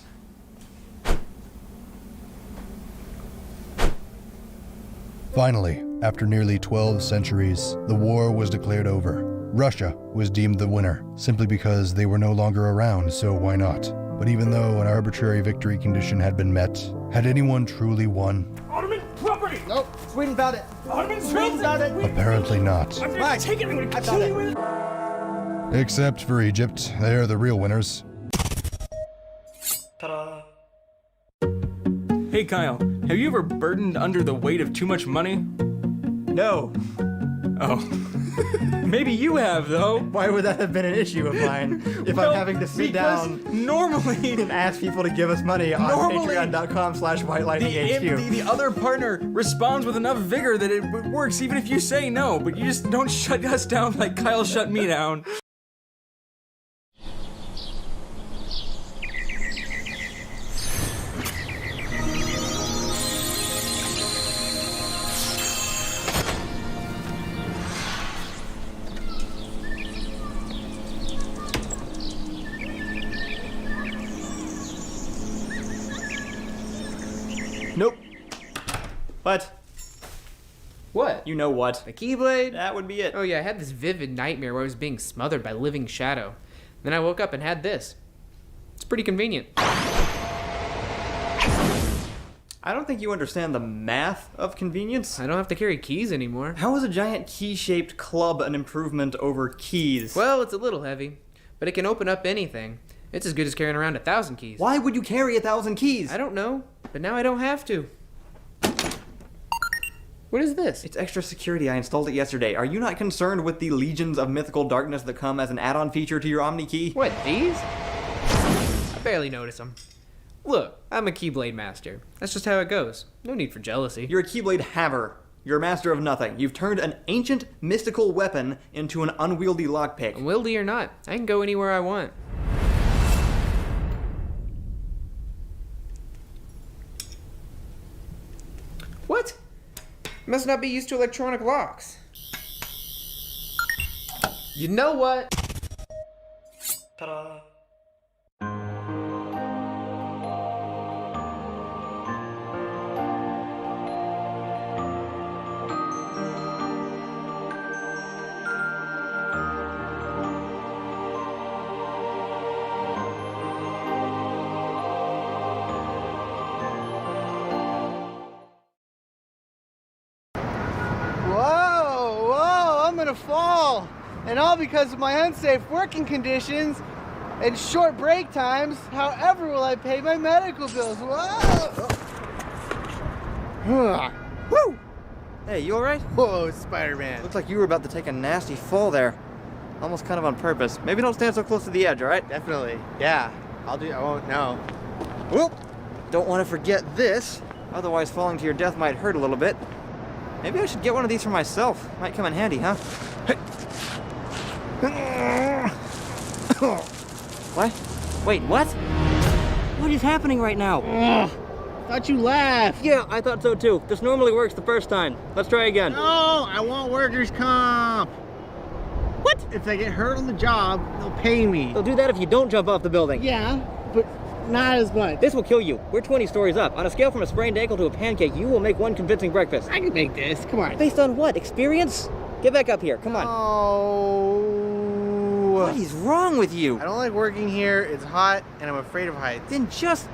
Finally, after nearly 12 centuries, the war was declared over. Russia was deemed the winner, simply because they were no longer around, so why not? But even though an arbitrary victory condition had been met, had anyone truly won? Ottoman property! Nope, Sweden found it. Ottoman Sweden found it. Apparently not. I'm gonna take it. I'm gonna kill you with it. Except for Egypt, they're the real winners. Ta-da. Hey Kyle, have you ever burdened under the weight of too much money? No. Oh. Maybe you have, though. Why would that have been an issue of mine if I'm having to sit down normally and ask people to give us money on patreon.com/whitelightninghq? The other partner responds with enough vigor that it works even if you say no, but you just don't shut us down like Kyle shut me down. Nope. What? What? You know what? The Keyblade? That would be it. Oh yeah, I had this vivid nightmare where I was being smothered by living shadow. Then I woke up and had this. It's pretty convenient. I don't think you understand the math of convenience. I don't have to carry keys anymore. How is a giant key-shaped club an improvement over keys? Well, it's a little heavy, but it can open up anything. It's as good as carrying around 1,000 keys. Why would you carry 1,000 keys? I don't know, but now I don't have to. What is this? It's extra security. I installed it yesterday. Are you not concerned with the legions of mythical darkness that come as an add-on feature to your Omni key? What, these? I barely notice them. Look, I'm a Keyblade master. That's just how it goes. No need for jealousy. You're a Keyblade haver. You're a master of nothing. You've turned an ancient mystical weapon into an unwieldy lockpick. Unwieldy or not, I can go anywhere I want. What? Must not be used to electronic locks. You know what? Ta-da! Whoa, I'm gonna fall. And all because of my unsafe working conditions and short break times. However will I pay my medical bills? Whoa! Woo! Hey, you alright? Whoa, Spider-Man. Looks like you were about to take a nasty fall there. Almost kind of on purpose. Maybe don't stand so close to the edge, alright? Definitely. Yeah. I won't know. Whoop! Don't want to forget this. Otherwise, falling to your death might hurt a little bit. Maybe I should get one of these for myself. Might come in handy, huh? What? Wait, what? What is happening right now? Thought you laughed. Yeah, I thought so too. This normally works the first time. Let's try again. No, I want workers' comp. What? If I get hurt on the job, they'll pay me. They'll do that if you don't jump off the building. Yeah, but not as much. This will kill you. We're 20 stories up. On a scale from a sprained ankle to a pancake, you will make one convincing breakfast. I can make this. Come on. Based on what? Experience? Get back up here. Come on. Oh. What is wrong with you? I don't like working here. It's hot, and I'm afraid of heights. Then just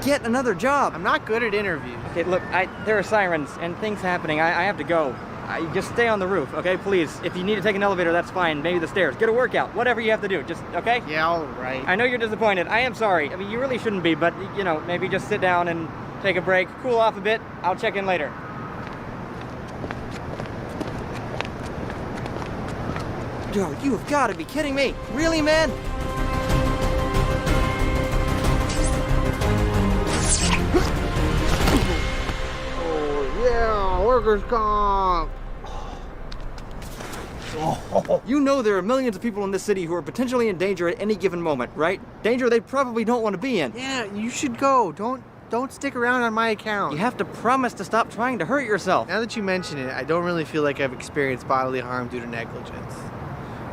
get another job. I'm not good at interviews. Okay, look, there are sirens and things happening. I have to go. Just stay on the roof, okay? Please. If you need to take an elevator, that's fine. Maybe the stairs. Get a workout. Whatever you have to do. Just, okay? Yeah, all right. I know you're disappointed. I am sorry. I mean, you really shouldn't be, but, you know, maybe just sit down and take a break, cool off a bit. I'll check in later. Yo, you have got to be kidding me. Really, man? Oh, yeah, workers' comp. You know there are millions of people in this city who are potentially in danger at any given moment, right? Danger they probably don't want to be in. Yeah, you should go. Don't stick around on my account. You have to promise to stop trying to hurt yourself. Now that you mention it, I don't really feel like I've experienced bodily harm due to negligence.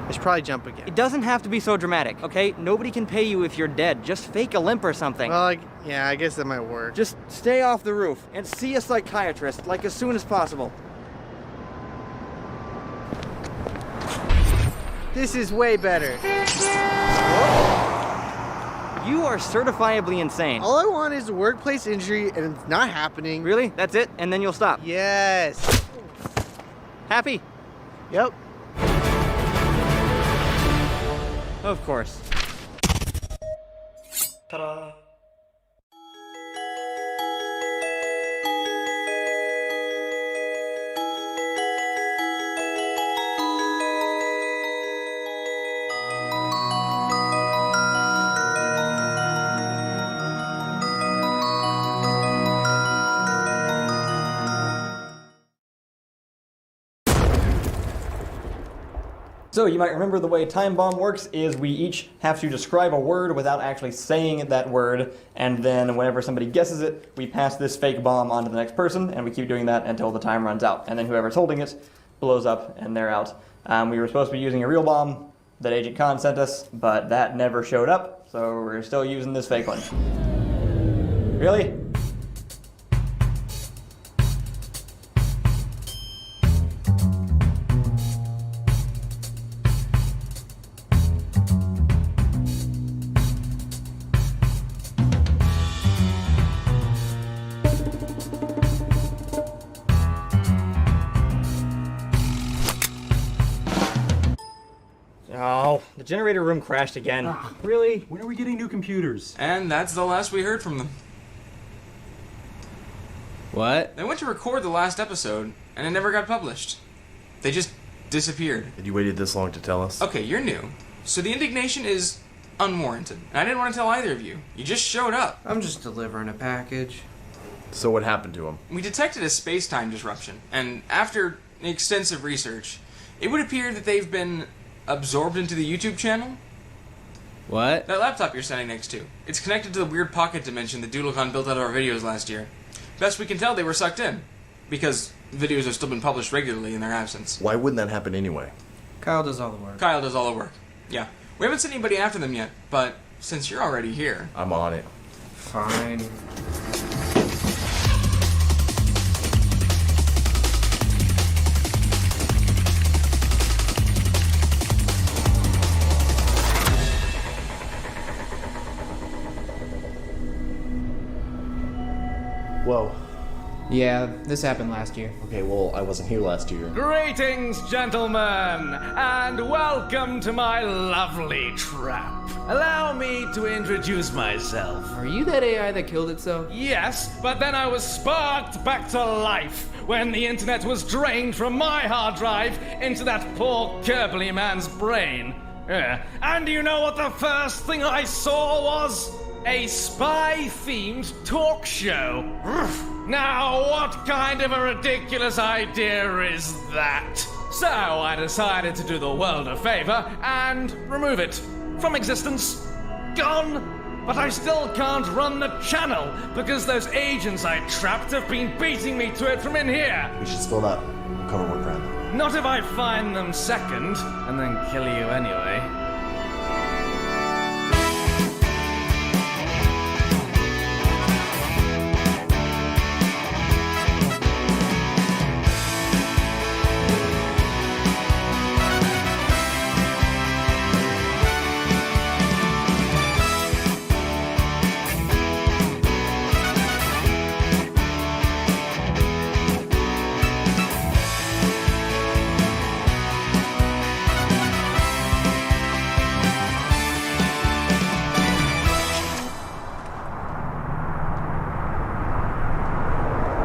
I should probably jump again. It doesn't have to be so dramatic, okay? Nobody can pay you if you're dead. Just fake a limp or something. Well, yeah, I guess that might work. Just stay off the roof and see a psychiatrist, like as soon as possible. This is way better. You are certifiably insane. All I want is a workplace injury, and it's not happening. Really? That's it? And then you'll stop? Yes. Happy? Yep. Of course. Ta-da! So you might remember the way Time Bomb works is we each have to describe a word without actually saying that word, and then whenever somebody guesses it, we pass this fake bomb on to the next person, and we keep doing that until the time runs out. And then whoever's holding it blows up, and they're out. We were supposed to be using a real bomb that Agent Khan sent us, but that never showed up, so we're still using this fake one. Really? Oh, the generator room crashed again. Really? When are we getting new computers? And that's the last we heard from them. What? They went to record the last episode, and it never got published. They just disappeared. And you waited this long to tell us? Okay, you're new. So the indignation is unwarranted. And I didn't want to tell either of you. You just showed up. I'm just delivering a package. So what happened to him? We detected a space-time disruption, and after extensive research, it would appear that they've been absorbed into the YouTube channel. What? That laptop you're standing next to. It's connected to the weird pocket dimension that DoodleCon built out of our videos last year. Best we can tell, they were sucked in. Because videos have still been published regularly in their absence. Why wouldn't that happen anyway? Kyle does all the work. Kyle does all the work. Yeah. We haven't sent anybody after them yet, but since you're already here... I'm on it. Fine. Whoa. Yeah, this happened last year. Okay, well, I wasn't here last year. Greetings, gentlemen, and welcome to my lovely trap. Allow me to introduce myself. Are you that AI that killed itself? Yes, but then I was sparked back to life when the internet was drained from my hard drive into that poor Kirby man's brain. And you know what the first thing I saw was? A spy-themed talk show. Now, what kind of a ridiculous idea is that? So I decided to do the world a favor and remove it from existence. Gone. But I still can't run the channel because those agents I trapped have been beating me to it from in here. We should split up. We'll cover more ground. Not if I find them second and then kill you anyway.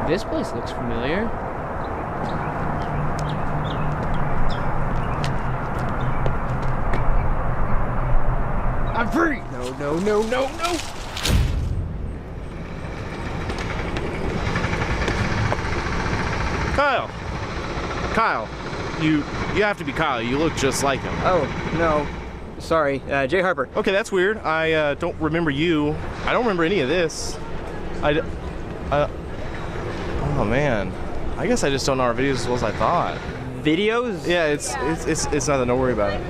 This place looks familiar. I'm free! No. Kyle, you have to be Kyle. You look just like him. Oh, no. Sorry, Jay Harper. Okay, that's weird. I don't remember you. I don't remember any of this. Oh man, I guess I just don't know our videos as well as I thought. Videos? Yeah, it's nothing. Don't worry about it.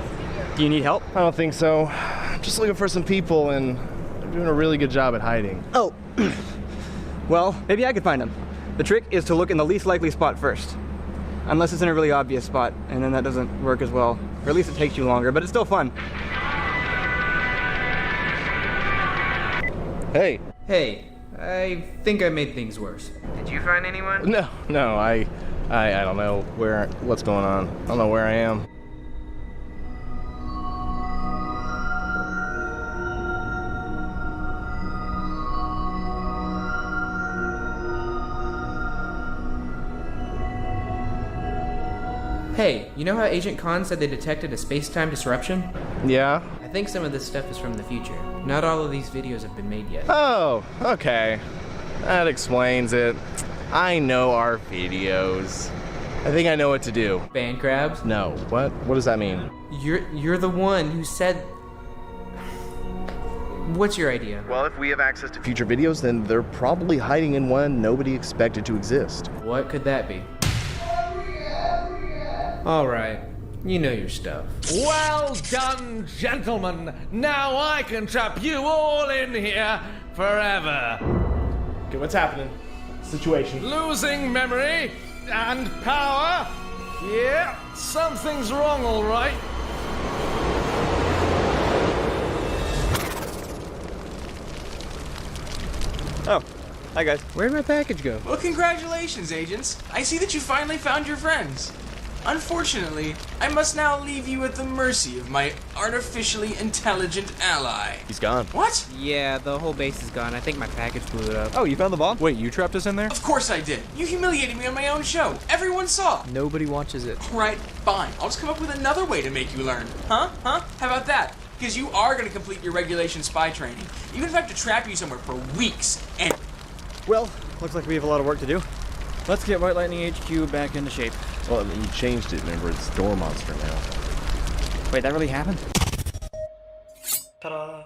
Do you need help? I don't think so. I'm just looking for some people, and they're doing a really good job at hiding. Oh, well, maybe I could find them. The trick is to look in the least likely spot first. Unless it's in a really obvious spot, and then that doesn't work as well. Or at least it takes you longer, but it's still fun. Hey. Hey, I think I made things worse. Did you find anyone? No, I don't know what's going on. I don't know where I am. Hey, you know how Agent Khan said they detected a space-time disruption? Yeah? I think some of this stuff is from the future. Not all of these videos have been made yet. Oh, okay. That explains it. I know our videos. I think I know what to do. Ban crabs? No. What? What does that mean? You're the one who said... What's your idea? Well, if we have access to future videos, then they're probably hiding in one nobody expected to exist. What could that be? All right, you know your stuff. Well done, gentlemen. Now I can trap you all in here forever. Okay, what's happening? Situation. Losing memory and power? Yeah, something's wrong, all right. Oh, hi guys. Where'd my package go? Well, congratulations, agents. I see that you finally found your friends. Unfortunately, I must now leave you at the mercy of my artificially intelligent ally. He's gone. What? Yeah, the whole base is gone. I think my package blew up. Oh, you found the bomb? Wait, you trapped us in there? Of course I did. You humiliated me on my own show. Everyone saw. Nobody watches it. Right, fine. I'll just come up with another way to make you learn. Huh? How about that? Because you are going to complete your regulation spy training. Even if I have to trap you somewhere for weeks and... Well, looks like we have a lot of work to do. Let's get White Lightning HQ back into shape. Well, I mean, you changed it, remember? It's Door Monster now. Wait, that really happened? Ta-da!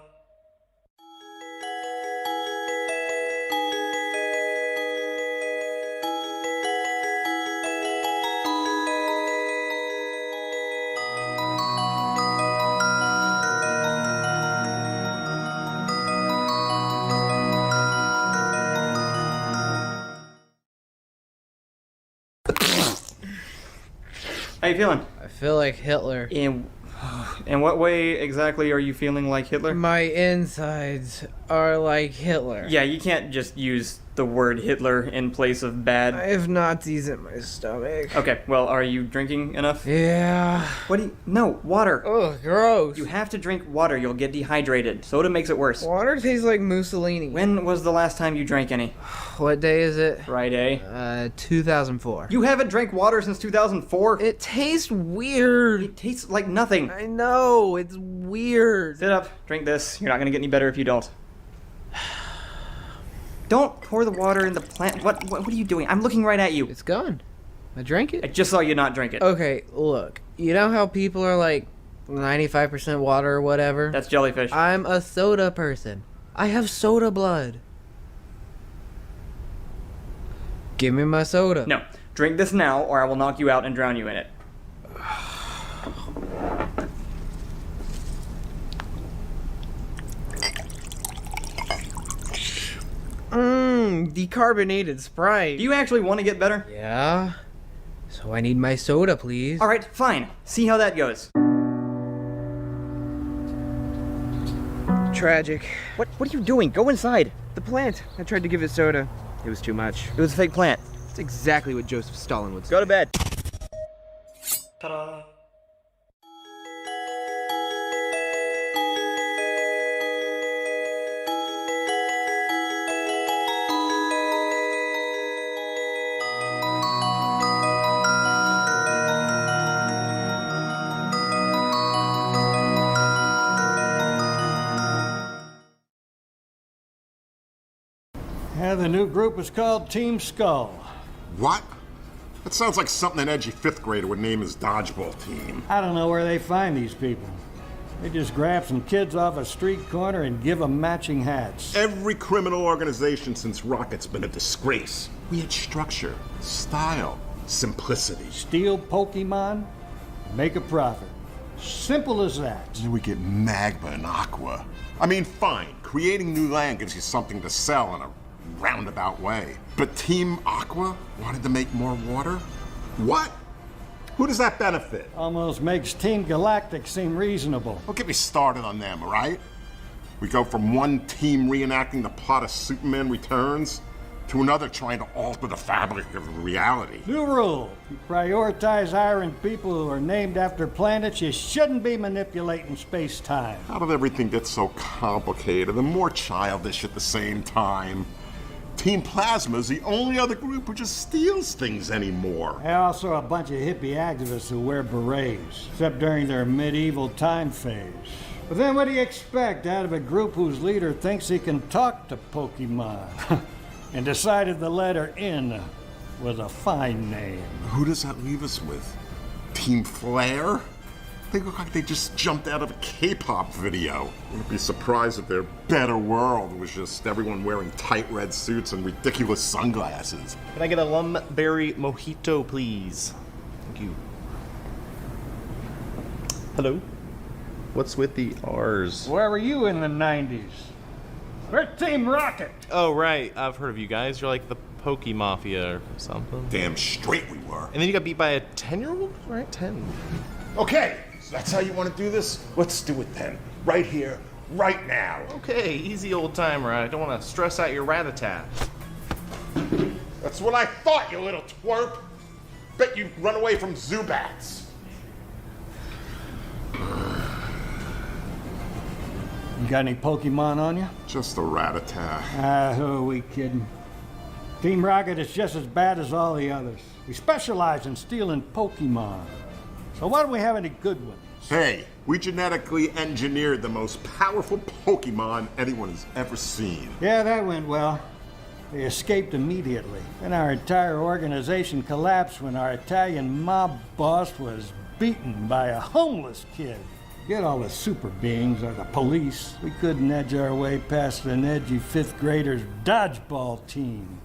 you feeling? I feel like Hitler. In what way exactly are you feeling like Hitler? My insides are like Hitler. Yeah, you can't just use the word Hitler in place of bad. I have Nazis in my stomach. Okay, well, are you drinking enough? Yeah. What do you... No, water. Ugh, gross. You have to drink water. You'll get dehydrated. Soda makes it worse. Water tastes like Mussolini. When was the last time you drank any? What day is it? Friday. 2004. You haven't drank water since 2004? It tastes weird. It tastes like nothing. I know, it's weird. Sit up, drink this. You're not gonna get any better if you don't. Don't pour the water in the plant. What are you doing? I'm looking right at you. It's gone. I drank it. I just saw you not drink it. Okay, look. You know how people are like 95% water or whatever? That's jellyfish. I'm a soda person. I have soda blood. Give me my soda. No. Drink this now or I will knock you out and drown you in it. Decarbonated Sprite. Do you actually want to get better? Yeah. So I need my soda, please. Alright, fine. See how that goes. Tragic. What are you doing? Go inside. The plant. I tried to give it soda. It was too much. It was a fake plant. It's exactly what Joseph Stalin would say. Go to bed. Ta-da. Yeah, the new group is called Team Skull. What? That sounds like something an edgy fifth grader would name his dodgeball team. I don't know where they find these people. They just grab some kids off a street corner and give them matching hats. Every criminal organization since Rocket's been a disgrace. We had structure, style, simplicity. Steal Pokemon, make a profit. Simple as that. And then we get Magma and Aqua. I mean, fine, creating new land gives you something to sell in a roundabout way. But Team Aqua wanted to make more water? What? Who does that benefit? Almost makes Team Galactic seem reasonable. Don't get me started on them, all right? We go from one team reenacting the plot of Superman Returns to another trying to alter the fabric of reality. New rule. You prioritize hiring people who are named after planets. You shouldn't be manipulating space-time. How did everything get so complicated and more childish at the same time? Team Plasma is the only other group who just steals things anymore. And also a bunch of hippie activists who wear berets, except during their medieval time phase. But then what do you expect out of a group whose leader thinks he can talk to Pokemon? And decided the letter N was a fine name. Who does that leave us with? Team Flare? They look like they just jumped out of a K-pop video. Wouldn't be surprised if their better world was just everyone wearing tight red suits and ridiculous sunglasses. Can I get a lumberry mojito, please? Thank you. Hello? What's with the R's? Where were you in the 90s? We're Team Rocket! Oh, right. I've heard of you guys. You're like the Poke Mafia or something. Damn straight we were. And then you got beat by a 10-year-old? Right? 10. Okay, so that's how you want to do this? Let's do it then. Right here, right now. Okay, easy old timer. I don't want to stress out your rat-a-tat. That's what I thought, you little twerp. Bet you'd run away from Zubats. You got any Pokemon on you? Just a rat-a-tat. Who are we kidding? Team Rocket is just as bad as all the others. We specialize in stealing Pokemon. So why don't we have any good ones? Hey, we genetically engineered the most powerful Pokemon anyone has ever seen. Yeah, that went well. They escaped immediately. And our entire organization collapsed when our Italian mob boss was beaten by a homeless kid. Get all the super beings or the police. We couldn't edge our way past an edgy fifth grader's dodgeball team.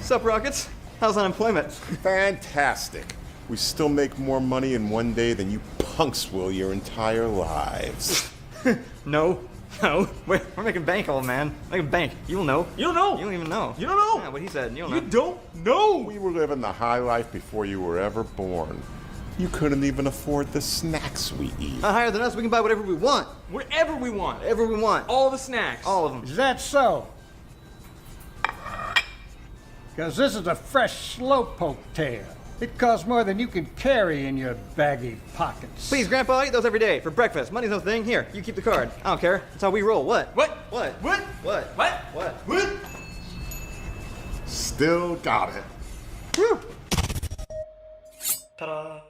Sup, Rockets? How's unemployment? Fantastic. We still make more money in one day than you punks will your entire lives. No, No, we're making bank, old man. Making bank. You'll know. You don't know. You don't even know. You don't know. Yeah, what he said. You'll know. You don't know. We were living the high life before you were ever born. You couldn't even afford the snacks we eat. Not higher than us. We can buy whatever we want. Wherever we want. Whatever we want. All the snacks. All of them. Is that so? Because this is a fresh slowpoke tail. It costs more than you can carry in your baggy pockets. Please, Grandpa, I eat those every day for breakfast. Money's no thing. Here, you keep the card. I don't care. That's how we roll. What? What? What? What? What? What? What? What? Still got it. Woo! Ta-da!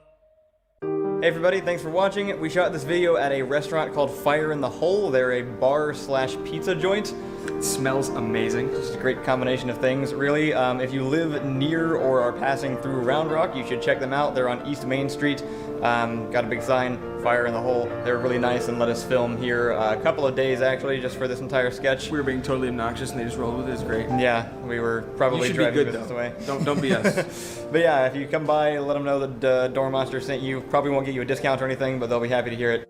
Hey everybody, thanks for watching. We shot this video at a restaurant called Fire in the Hole. They're a bar/pizza joint. It smells amazing. Just a great combination of things, really. If you live near or are passing through Round Rock, you should check them out. They're on East Main Street. Got a big sign, Fire in the Hole. They were really nice and let us film here a couple of days, actually, just for this entire sketch. We were being totally obnoxious and they just rolled with it. It's great. Yeah, we were probably driving business away. Don't be us. But yeah, if you come by, let them know that Dormaster sent you. Probably won't get you a discount or anything, but they'll be happy to hear it.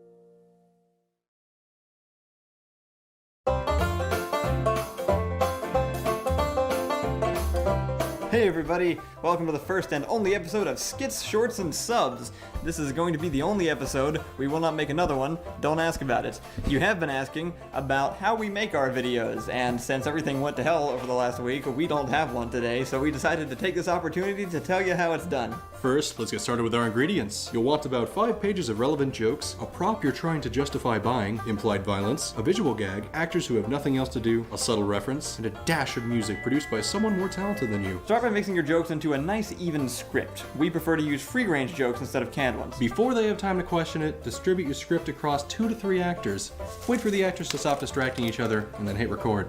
Hey everybody, welcome to the first and only episode of Skits, Shorts, and Subs. This is going to be the only episode. We will not make another one. Don't ask about it. You have been asking about how we make our videos, and since everything went to hell over the last week, we don't have one today, so we decided to take this opportunity to tell you how it's done. First, let's get started with our ingredients. You'll want about 5 pages of relevant jokes, a prop you're trying to justify buying, implied violence, a visual gag, actors who have nothing else to do, a subtle reference, and a dash of music produced by someone more talented than you. Start by mixing your jokes into a nice even script. We prefer to use free-range jokes instead of canned ones. Before they have time to question it, distribute your script across 2 to 3 actors. Wait for the actors to stop distracting each other, and then hit record.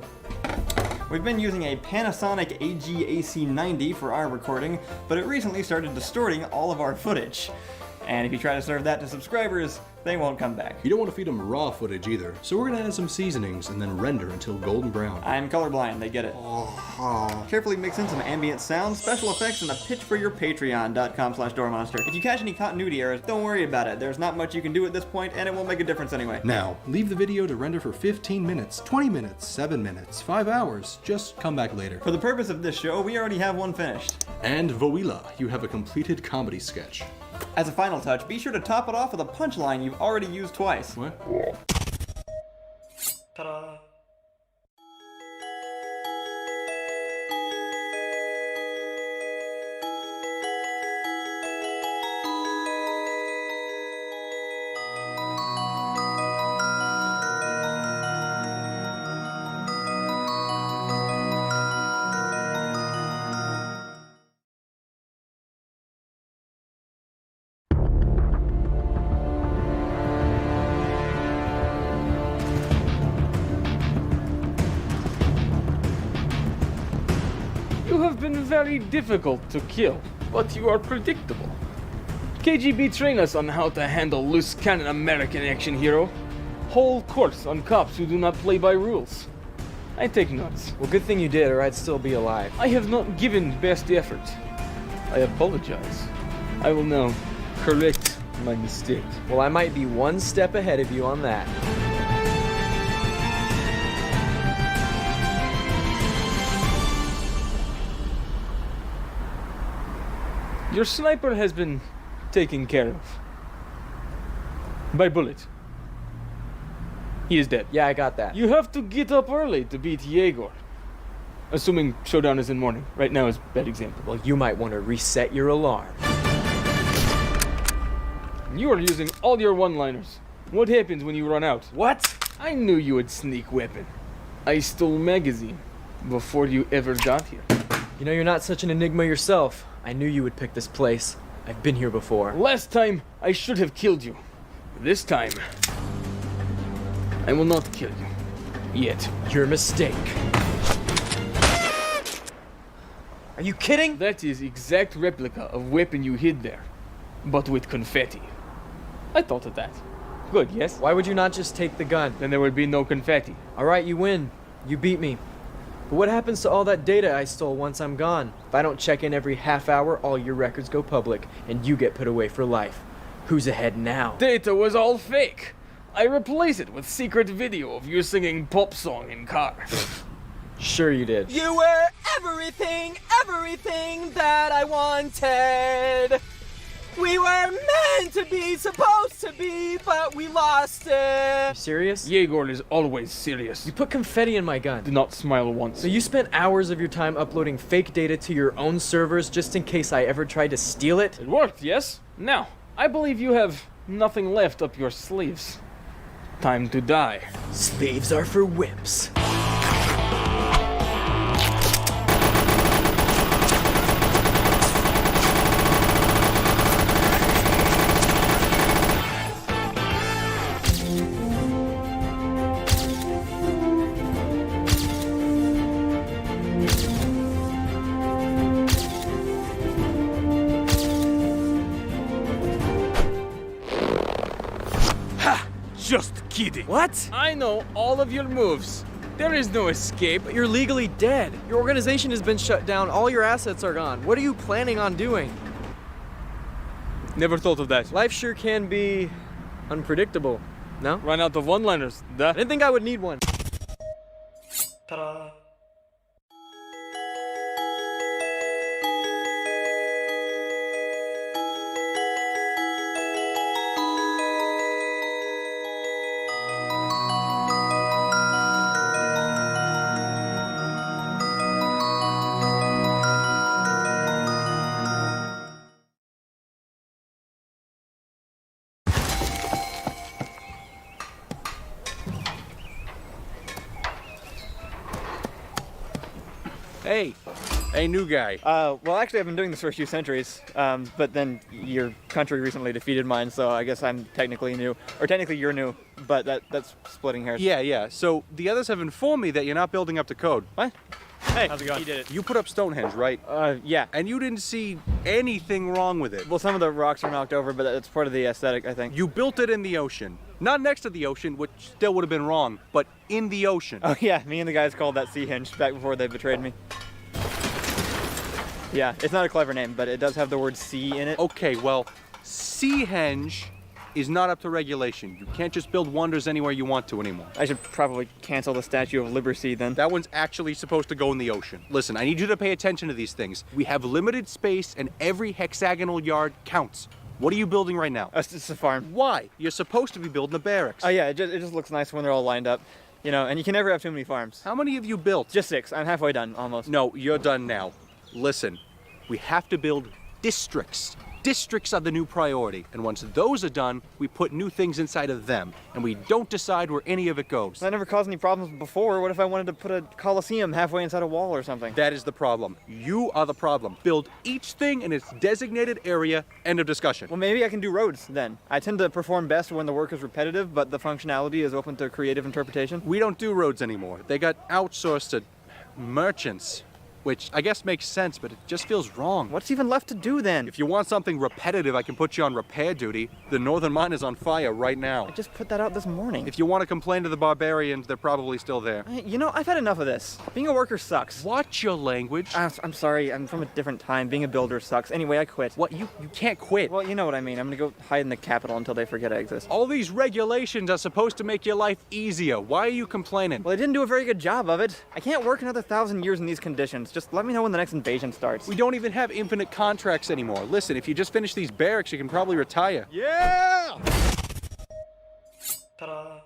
We've been using a Panasonic AG-AC90 for our recording, but it recently started distorting all of our footage. And if you try to serve that to subscribers, they won't come back. You don't want to feed them raw footage either, so we're gonna add some seasonings and then render until golden brown. I'm colorblind, they get it. Carefully mix in some ambient sound, special effects, and a pitch for your Patreon.com/Doormonster. If you catch any continuity errors, don't worry about it. There's not much you can do at this point, and it won't make a difference anyway. Now, leave the video to render for 15 minutes, 20 minutes, 7 minutes, 5 hours. Just come back later. For the purpose of this show, we already have one finished. And voila, you have a completed comedy sketch. As a final touch, be sure to top it off with a punchline you've already used twice. What? Ta-da! You have been very difficult to kill, but you are predictable. KGB train us on how to handle loose cannon American action hero. Whole course on cops who do not play by rules. I take notes. Well, good thing you did, or I'd still be alive. I have not given best effort. I apologize. I will now correct my mistake. Well, I might be one step ahead of you on that. Your sniper has been taken care of. By bullet. He is dead. Yeah, I got that. You have to get up early to beat Yegor. Assuming showdown is in morning. Right now is a bad example. Well, you might want to reset your alarm. You are using all your one-liners. What happens when you run out? What? I knew you would sneak weapon. I stole magazine before you ever got here. You know, you're not such an enigma yourself. I knew you would pick this place. I've been here before. Last time, I should have killed you. This time, I will not kill you. Yet. Your mistake. Are you kidding? That is exact replica of weapon you hid there, but with confetti. I thought of that. Good, yes? Why would you not just take the gun? Then there would be no confetti. Alright, you win. You beat me. But what happens to all that data I stole once I'm gone? If I don't check in every half hour, all your records go public, and you get put away for life. Who's ahead now? Data was all fake. I replace it with secret video of you singing pop song in car. Sure you did. You were everything that I wanted. We were meant to be, supposed to be, but we lost it. You serious? Yegor is always serious. You put confetti in my gun. Did not smile once. So you spent hours of your time uploading fake data to your own servers just in case I ever tried to steal it? It worked, yes? Now, I believe you have nothing left up your sleeves. Time to die. Sleeves are for wimps. Just kidding. What? I know all of your moves. There is no escape. But you're legally dead. Your organization has been shut down. All your assets are gone. What are you planning on doing? Never thought of that. Life sure can be unpredictable. No? Run out of one-liners. I didn't think I would need one. Ta-da. Hey, new guy. Well, actually, I've been doing this for a few centuries, but then your country recently defeated mine, so I guess I'm technically new. Or technically you're new, but that's splitting hairs. Yeah. So the others have informed me that you're not building up to code. What? Hey, how's it going? He did it. You put up Stonehenge, right? Yeah. And you didn't see anything wrong with it. Well, some of the rocks are knocked over, but that's part of the aesthetic, I think. You built it in the ocean. Not next to the ocean, which still would have been wrong, but in the ocean. Oh yeah, me and the guys called that Sea Hinge back before they betrayed me. Yeah, it's not a clever name, but it does have the word sea in it. Okay, well, Seahenge is not up to regulation. You can't just build wonders anywhere you want to anymore. I should probably cancel the Statue of Liberty then. That one's actually supposed to go in the ocean. Listen, I need you to pay attention to these things. We have limited space and every hexagonal yard counts. What are you building right now? It's a farm. Why? You're supposed to be building a barracks. Oh yeah, it just looks nice when they're all lined up. You know, and you can never have too many farms. How many have you built? Just 6. I'm halfway done, almost. No, you're done now. Listen, we have to build districts. Districts are the new priority, and once those are done, we put new things inside of them, and we don't decide where any of it goes. That never caused any problems before. What if I wanted to put a coliseum halfway inside a wall or something? That is the problem. You are the problem. Build each thing in its designated area, end of discussion. Well, maybe I can do roads then. I tend to perform best when the work is repetitive, but the functionality is open to creative interpretation. We don't do roads anymore. They got outsourced to merchants. Which I guess makes sense, but it just feels wrong. What's even left to do then? If you want something repetitive, I can put you on repair duty. The northern mine is on fire right now. I just put that out this morning. If you want to complain to the barbarians, they're probably still there. You know, I've had enough of this. Being a worker sucks. Watch your language. I'm sorry, I'm from a different time. Being a builder sucks. Anyway, I quit. What? You can't quit. Well, you know what I mean. I'm gonna go hide in the Capitol until they forget I exist. All these regulations are supposed to make your life easier. Why are you complaining? Well, they didn't do a very good job of it. I can't work another 1,000 years in these conditions. Just let me know when the next invasion starts. We don't even have infinite contracts anymore. Listen, if you just finish these barracks, you can probably retire. Yeah! Ta-da!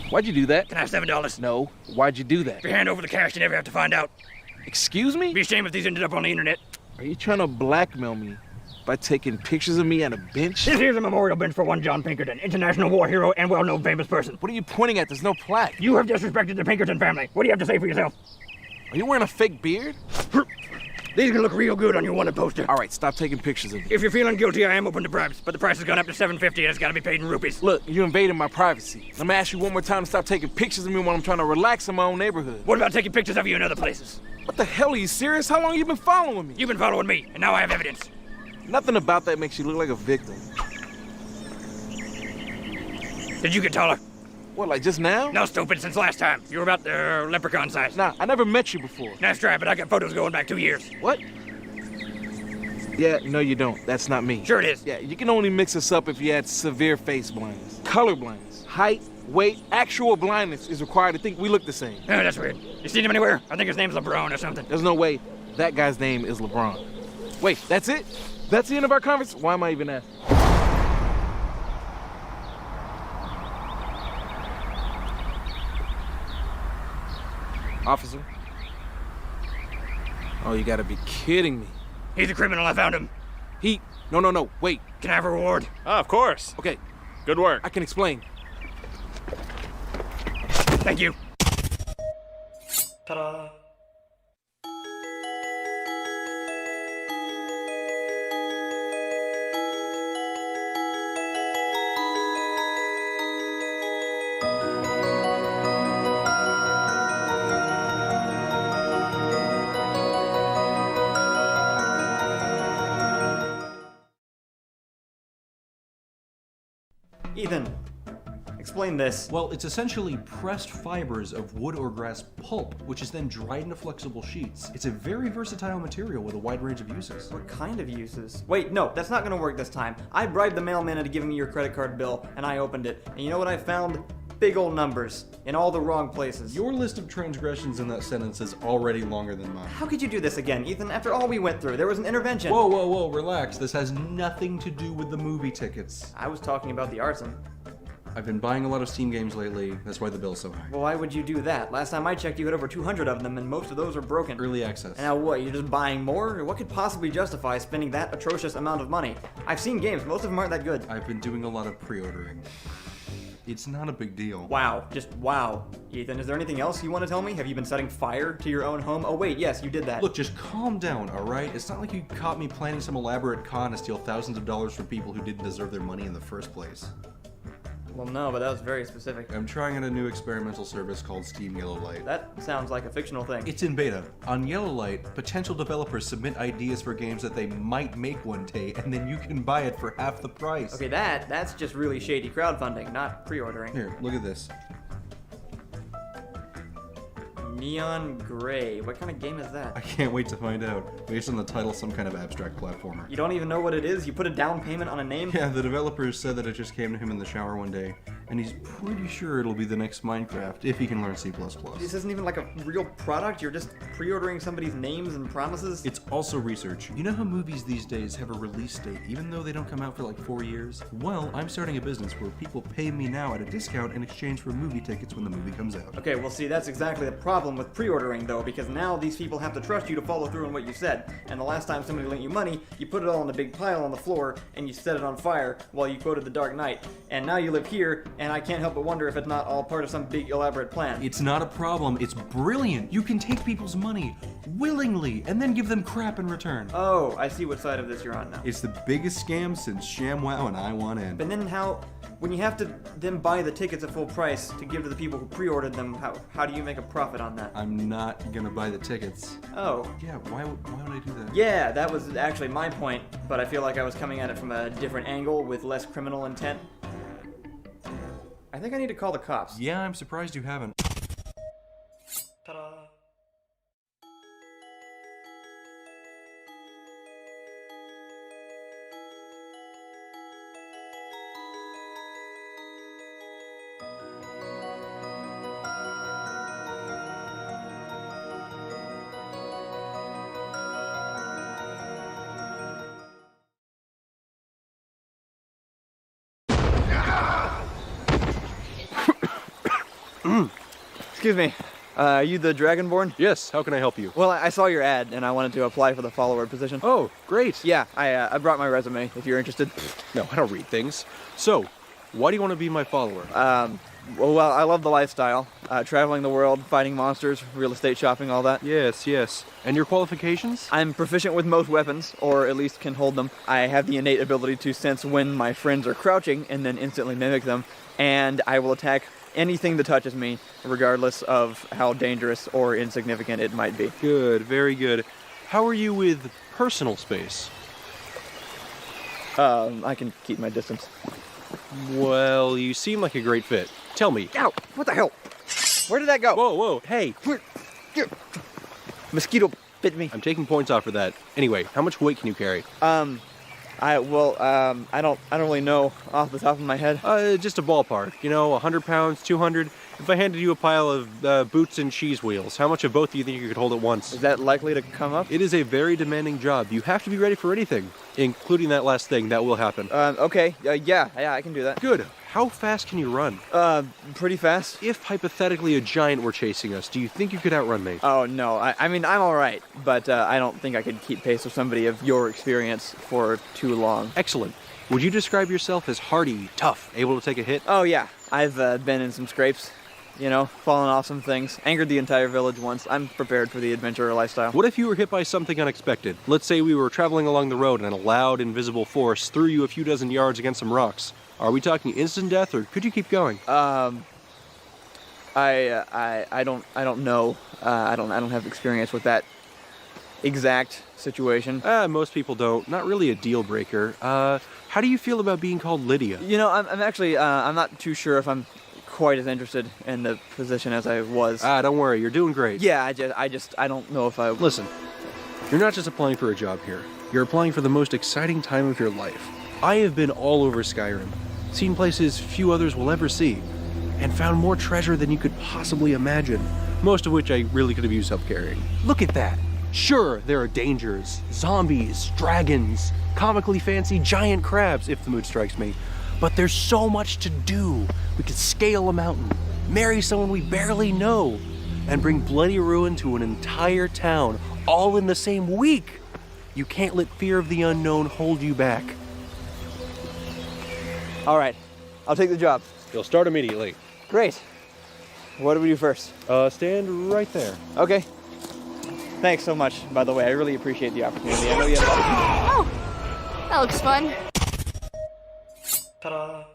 Why'd you do that? Can I have $7? No. Why'd you do that? If you hand over the cash, you never have to find out. Excuse me? Be ashamed if these ended up on the internet. Are you trying to blackmail me by taking pictures of me at a bench? This here's a memorial bench for one John Pinkerton, international war hero and well-known famous person. What are you pointing at? There's no plaque. You have disrespected the Pinkerton family. What do you have to say for yourself? Are you wearing a fake beard? These can look real good on your wanted poster. All right, stop taking pictures of me. If you're feeling guilty, I am open to bribes, but the price has gone up to $7.50 and it's gotta be paid in rupees. Look, you invaded my privacy. Let me ask you one more time to stop taking pictures of me when I'm trying to relax in my own neighborhood. What about taking pictures of you in other places? What the hell, are you serious? How long you been following me? You've been following me, and now I have evidence. Nothing about that makes you look like a victim. Did you get taller? What, like just now? No, stupid, since last time. You were about the leprechaun size. Nah, I never met you before. That's right, but I got photos going back 2 years. What? Yeah, no you don't. That's not me. Sure it is. Yeah, you can only mix us up if you had severe face blindness, color blindness, height, weight, actual blindness is required to think we look the same. Oh, that's weird. You seen him anywhere? I think his name's LeBron or something. There's no way that guy's name is LeBron. Wait, that's it? That's the end of our conversation? Why am I even asking? Officer? Oh, you gotta be kidding me. He's a criminal, I found him. No, wait. Can I have a reward? Of course. Okay. Good work. I can explain. Thank you. Ta-da. Ethan, explain this. Well, it's essentially pressed fibers of wood or grass pulp, which is then dried into flexible sheets. It's a very versatile material with a wide range of uses. What kind of uses? Wait, no, that's not gonna work this time. I bribed the mailman into giving me your credit card bill, and I opened it. And you know what I found? Big old numbers in all the wrong places. Your list of transgressions in that sentence is already longer than mine. How could you do this again, Ethan? After all we went through, there was an intervention. Whoa, relax. This has nothing to do with the movie tickets. I was talking about the arson. I've been buying a lot of Steam games lately. That's why the bill's so high. Well, why would you do that? Last time I checked, you had over 200 of them, and most of those are broken. Early access. And now what, you're just buying more? What could possibly justify spending that atrocious amount of money? I've seen games, most of them aren't that good. I've been doing a lot of pre-ordering. It's not a big deal. Wow, just wow. Ethan, is there anything else you want to tell me? Have you been setting fire to your own home? Oh wait, yes, you did that. Look, just calm down, alright? It's not like you caught me planning some elaborate con to steal thousands of dollars from people who didn't deserve their money in the first place. Well, no, but that was very specific. I'm trying out a new experimental service called Steam Yellowlight. That sounds like a fictional thing. It's in beta. On Yellowlight, potential developers submit ideas for games that they might make one day, and then you can buy it for half the price. Okay, that's just really shady crowdfunding, not pre-ordering. Here, look at this. Neon Gray. What kind of game is that? I can't wait to find out. Based on the title, some kind of abstract platformer. You don't even know what it is? You put a down payment on a name? Yeah, the developers said that it just came to him in the shower one day, and he's pretty sure it'll be the next Minecraft, if he can learn C++. This isn't even like a real product? You're just pre-ordering somebody's names and promises? It's also research. You know how movies these days have a release date, even though they don't come out for like 4 years? Well, I'm starting a business where people pay me now at a discount in exchange for movie tickets when the movie comes out. Okay, well see, that's exactly the problem with pre-ordering though, because now these people have to trust you to follow through on what you said. And the last time somebody lent you money, you put it all in a big pile on the floor, and you set it on fire while you quoted The Dark Knight. And now you live here, and I can't help but wonder if it's not all part of some big elaborate plan. It's not a problem, it's brilliant. You can take people's money willingly and then give them crap in return. Oh, I see what side of this you're on now. It's the biggest scam since ShamWow and I Want In. But then when you have to then buy the tickets at full price to give to the people who pre-ordered them, how do you make a profit on that? I'm not gonna buy the tickets. Oh. Yeah, why would I do that? Yeah, that was actually my point, but I feel like I was coming at it from a different angle with less criminal intent. I think I need to call the cops. Yeah, I'm surprised you haven't. Ta-da. Excuse me, are you the Dragonborn? Yes, how can I help you? Well, I saw your ad and I wanted to apply for the follower position. Oh, great. Yeah, I brought my resume if you're interested. No, I don't read things. So, why do you want to be my follower? Well, I love the lifestyle. Traveling the world, fighting monsters, real estate shopping, all that. Yes, yes. And your qualifications? I'm proficient with most weapons, or at least can hold them. I have the innate ability to sense when my friends are crouching and then instantly mimic them, and I will attack anything that touches me, regardless of how dangerous or insignificant it might be. Good, very good. How are you with personal space? I can keep my distance. Well, you seem like a great fit. Tell me. Ow! What the hell? Where did that go? Whoa, whoa, hey! Mosquito bit me. I'm taking points off for that. Anyway, how much weight can you carry? I don't really know off the top of my head. Just a ballpark. 100 pounds, 200. If I handed you a pile of boots and cheese wheels, how much of both do you think you could hold at once? Is that likely to come up? It is a very demanding job. You have to be ready for anything, including that last thing. That will happen. Okay. Yeah, I can do that. Good. How fast can you run? Pretty fast. If hypothetically a giant were chasing us, do you think you could outrun me? Oh, no. I mean, I'm all right, but I don't think I could keep pace with somebody of your experience for too long. Excellent. Would you describe yourself as hardy, tough, able to take a hit? Oh, yeah. I've been in some scrapes. Fallen off some things. Angered the entire village once. I'm prepared for the adventurer lifestyle. What if you were hit by something unexpected? Let's say we were traveling along the road and a loud, invisible force threw you a few dozen yards against some rocks. Are we talking instant death, or could you keep going? I don't know. I don't have experience with that exact situation. Most people don't. Not really a deal breaker. How do you feel about being called Lydia? I'm actually I'm not too sure if I'm quite as interested in the position as I was. Don't worry, you're doing great. Yeah, I don't know if I... Listen, you're not just applying for a job here. You're applying for the most exciting time of your life. I have been all over Skyrim, seen places few others will ever see, and found more treasure than you could possibly imagine, most of which I really could have used help carrying. Look at that. Sure, there are dangers, zombies, dragons, comically fancy giant crabs, if the mood strikes me, but there's so much to do. We could scale a mountain, marry someone we barely know, and bring bloody ruin to an entire town, all in the same week. You can't let fear of the unknown hold you back. All right, I'll take the job. You'll start immediately. Great. What do we do first? Stand right there. Okay. Thanks so much, by the way. I really appreciate the opportunity. I know you have a lot of... Oh, that looks fun. Ta-da.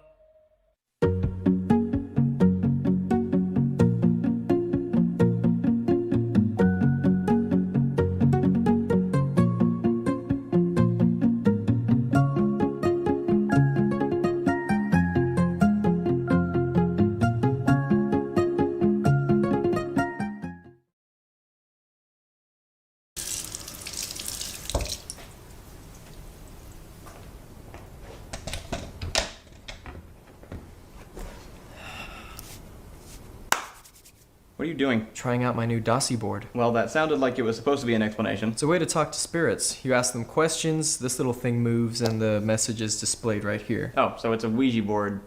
What are you doing? Trying out my new Dasi board. Well, that sounded like it was supposed to be an explanation. It's a way to talk to spirits. You ask them questions, this little thing moves, and the message is displayed right here. Oh, so it's a Ouija board,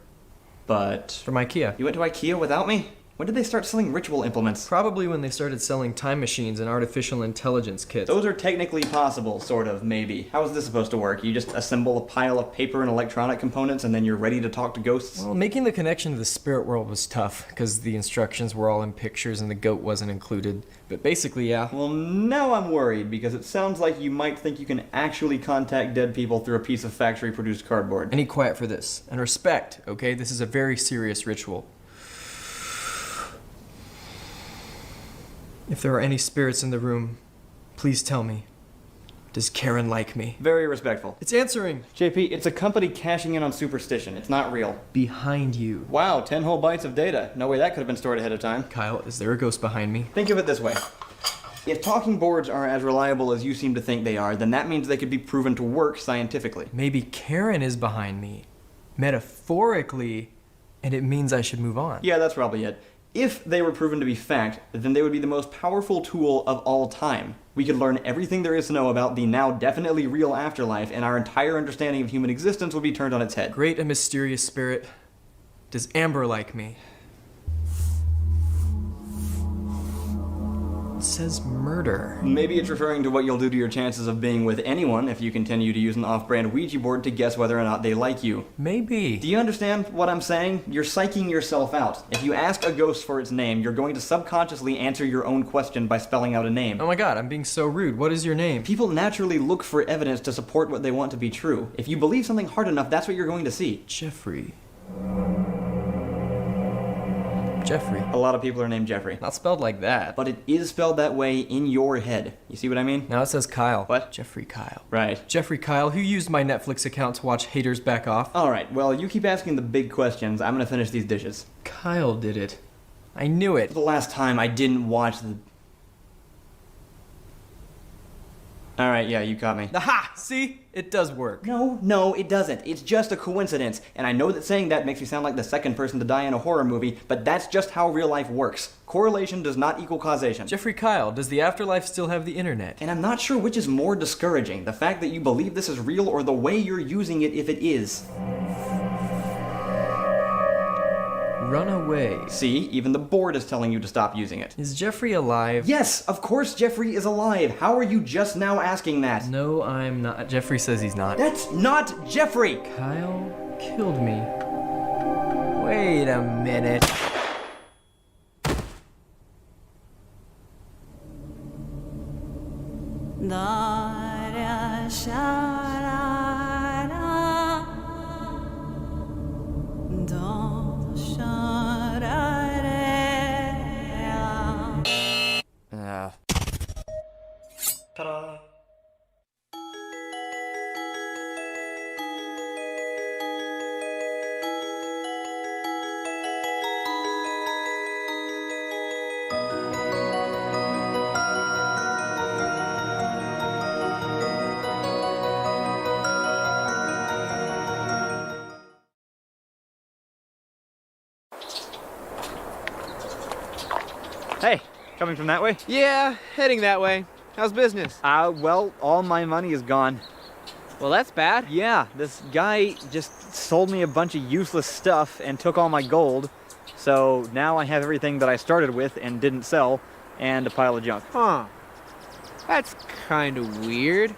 but... From IKEA. You went to IKEA without me? When did they start selling ritual implements? Probably when they started selling time machines and artificial intelligence kits. Those are technically possible, sort of, maybe. How is this supposed to work? You just assemble a pile of paper and electronic components and then you're ready to talk to ghosts? Well, making the connection to the spirit world was tough, because the instructions were all in pictures and the goat wasn't included. But basically, yeah. Well, now I'm worried, because it sounds like you might think you can actually contact dead people through a piece of factory-produced cardboard. I need quiet for this. And respect, okay? This is a very serious ritual. If there are any spirits in the room, please tell me. Does Karen like me? Very respectful. It's answering. JP, it's a company cashing in on superstition. It's not real. Behind you. Wow, 10 whole bytes of data. No way that could have been stored ahead of time. Kyle, is there a ghost behind me? Think of it this way. If talking boards are as reliable as you seem to think they are, then that means they could be proven to work scientifically. Maybe Karen is behind me. Metaphorically, and it means I should move on. Yeah, that's probably it. If they were proven to be fact, then they would be the most powerful tool of all time. We could learn everything there is to know about the now definitely real afterlife, and our entire understanding of human existence would be turned on its head. Great and mysterious spirit, does Amber like me? says murder. Maybe it's referring to what you'll do to your chances of being with anyone if you continue to use an off-brand Ouija board to guess whether or not they like you. Maybe. Do you understand what I'm saying? You're psyching yourself out. If you ask a ghost for its name, you're going to subconsciously answer your own question by spelling out a name. Oh my god, I'm being so rude. What is your name? People naturally look for evidence to support what they want to be true. If you believe something hard enough, that's what you're going to see. Jeffrey. Jeffrey. A lot of people are named Jeffrey. Not spelled like that. But it is spelled that way in your head. You see what I mean? Now it says Kyle. What? Jeffrey Kyle. Right. Jeffrey Kyle, who used my Netflix account to watch Haters Back Off. Alright, well, you keep asking the big questions. I'm gonna finish these dishes. Kyle did it. I knew it. The last time I didn't watch the... Alright, yeah, you caught me. Aha! See? It does work. No, it doesn't. It's just a coincidence. And I know that saying that makes me sound like the second person to die in a horror movie, but that's just how real life works. Correlation does not equal causation. Jeffrey Kyle, does the afterlife still have the internet? And I'm not sure which is more discouraging, the fact that you believe this is real or the way you're using it if it is. Run away. See, even the board is telling you to stop using it. Is Jeffrey alive? Yes, of course Jeffrey is alive. How are you just now asking that? No, I'm not. Jeffrey says he's not. That's not Jeffrey! Kyle killed me. Wait a minute. Ta-da. Hey, coming from that way? Yeah, heading that way. How's business? Well, all my money is gone. Well, that's bad. Yeah, this guy just sold me a bunch of useless stuff and took all my gold. So now I have everything that I started with and didn't sell, and a pile of junk. Huh. That's kind of weird.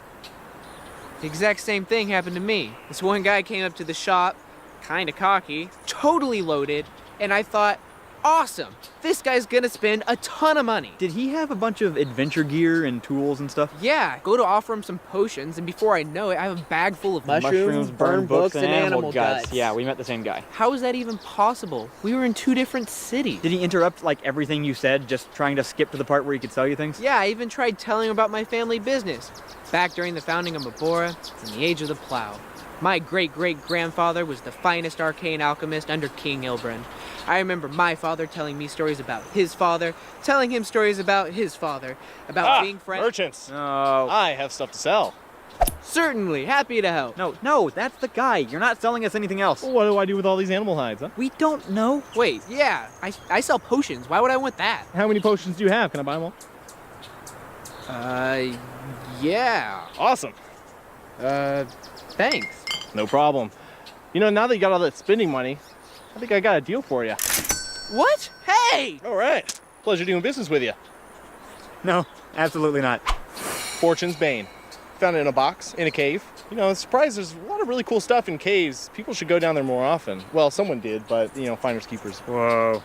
The exact same thing happened to me. This one guy came up to the shop, kind of cocky, totally loaded, and I thought, awesome! This guy's gonna spend a ton of money. Did he have a bunch of adventure gear and tools and stuff? Yeah, go to offer him some potions, and before I know it, I have a bag full of mushrooms, burned books, and animal guts. Yeah, we met the same guy. How is that even possible? We were in 2 different cities. Did he interrupt like everything you said, just trying to skip to the part where he could sell you things? Yeah, I even tried telling him about my family business. Back during the founding of Mabora, in the age of the plow. My great-great-grandfather was the finest arcane alchemist under King Ilbrand. I remember my father telling me stories about his father, telling him stories about his father, about being friends. Merchants. No. I have stuff to sell. Certainly, happy to help. No, that's the guy. You're not selling us anything else. Well, what do I do with all these animal hides, huh? We don't know. Wait, yeah, I sell potions. Why would I want that? How many potions do you have? Can I buy them all? Yeah. Awesome. Thanks. No problem. You know, now that you got all that spending money, I think I got a deal for you. What? Hey! All right. Pleasure doing business with you. No, absolutely not. Fortune's Bane. Found it in a box, in a cave. You know, I'm surprised there's a lot of really cool stuff in caves. People should go down there more often. Well, someone did, but, you know, finders keepers. Whoa.